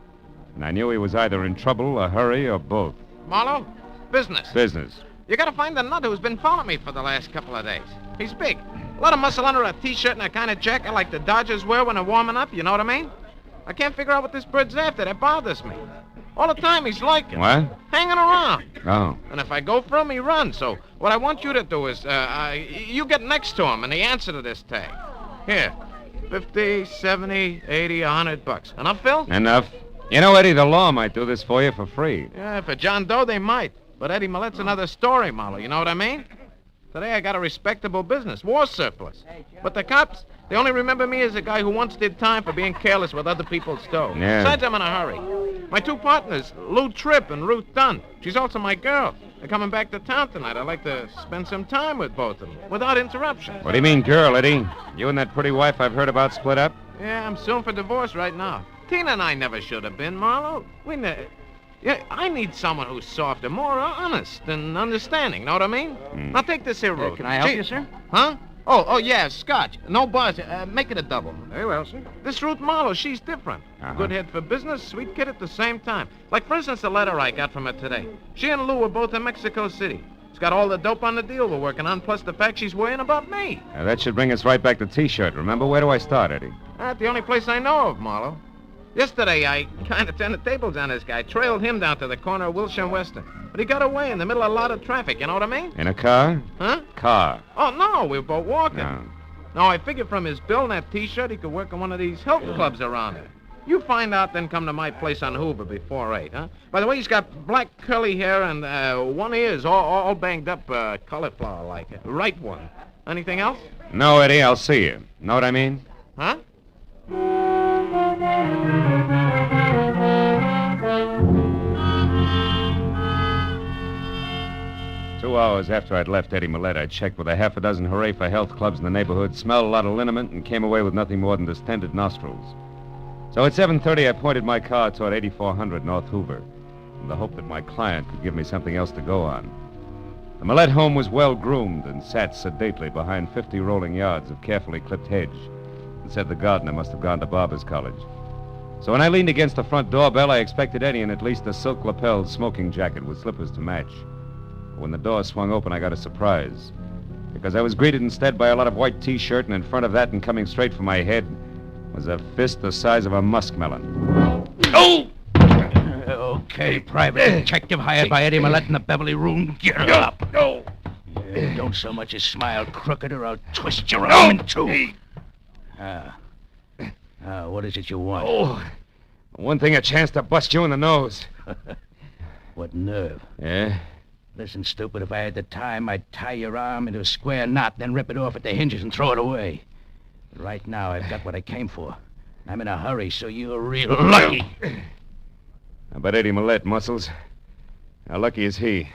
And I knew he was either in trouble, a hurry, or both. Marlowe, business. Business. You gotta find the nut who's been following me for the last couple of days. He's big. A lot of muscle under a T-shirt and a kind of jacket like the Dodgers wear when they're warming up, you know what I mean? I can't figure out what this bird's after. That bothers me. All the time he's like it. What? hanging around. Oh. And if I go for him, he runs. So what I want you to do is, you get next to him and the answer to this tag. Here, 50, 70, 80, $100. Enough, Phil? Enough. You know, Eddie, the law might do this for you for free. Yeah, for John Doe, they might. But Eddie Millet's another story, Marlowe. You know what I mean? Today I got a respectable business, war surplus. But the cops, they only remember me as a guy who once did time for being careless with other people's dough. Yeah. Besides, I'm in a hurry. My two partners, Lou Tripp and Ruth Dunn. She's also my girl. They're coming back to town tonight. I'd like to spend some time with both of them, without interruption. What do you mean, girl, Eddie? You and that pretty wife I've heard about split up? Yeah, I'm suing for divorce right now. Tina and I never should have been, Marlowe. Yeah, I need someone who's softer, more honest and understanding. Know what I mean? Now take this here, Ruth. Can I help you, sir? Huh? Oh, yeah, scotch. No buzz. Make it a double. Very well, sir. This Ruth Marlowe, she's different. Good head for business, sweet kid at the same time. Like, for instance, the letter I got from her today. She and Lou were both in Mexico City. She's got all the dope on the deal we're working on, plus the fact she's worrying about me. Now, that should bring us right back to T-shirt. Remember, where do I start, Eddie? That's the only place I know of, Marlowe. Yesterday, I kind of turned the tables on this guy, trailed him down to the corner of Wilshire and Western. But he got away in the middle of a lot of traffic, you know what I mean? In a car? Huh? Car. Oh, no, we were both walking. No. No, I figured from his bill and that T-shirt, he could work in one of these health clubs around here. You find out, then come to my place on Hoover before 8, huh? By the way, he's got black curly hair and one ear's all banged up, cauliflower-like. Right one. Anything else? No, Eddie, I'll see you. Know what I mean? Huh? 2 hours after I'd left Eddie Millet, I checked with a half a dozen hooray for health clubs in the neighborhood, smelled a lot of liniment, and came away with nothing more than distended nostrils. So at 7:30, I pointed my car toward 8400 North Hoover, in the hope that my client could give me something else to go on. The Millet home was well-groomed and sat sedately behind 50 rolling yards of carefully clipped hedge, and said the gardener must have gone to Barber's College. So when I leaned against the front doorbell, I expected Eddie in at least a silk-lapelled smoking jacket with slippers to match. But when the door swung open, I got a surprise, because I was greeted instead by a lot of white T-shirt, and in front of that and coming straight for my head was a fist the size of a muskmelon. Oh! Okay, private detective hired by Eddie Millet in the Beverly room. Get up. No. Don't so much as smile crooked or I'll twist your arm in two. What is it you want? Oh, one thing, a chance to bust you in the nose. What nerve. Yeah? Listen, stupid, if I had the time, I'd tie your arm into a square knot, then rip it off at the hinges and throw it away. But right now, I've got what I came for. I'm in a hurry, so you're real lucky. How about Eddie Millet, Muscles? How lucky is he?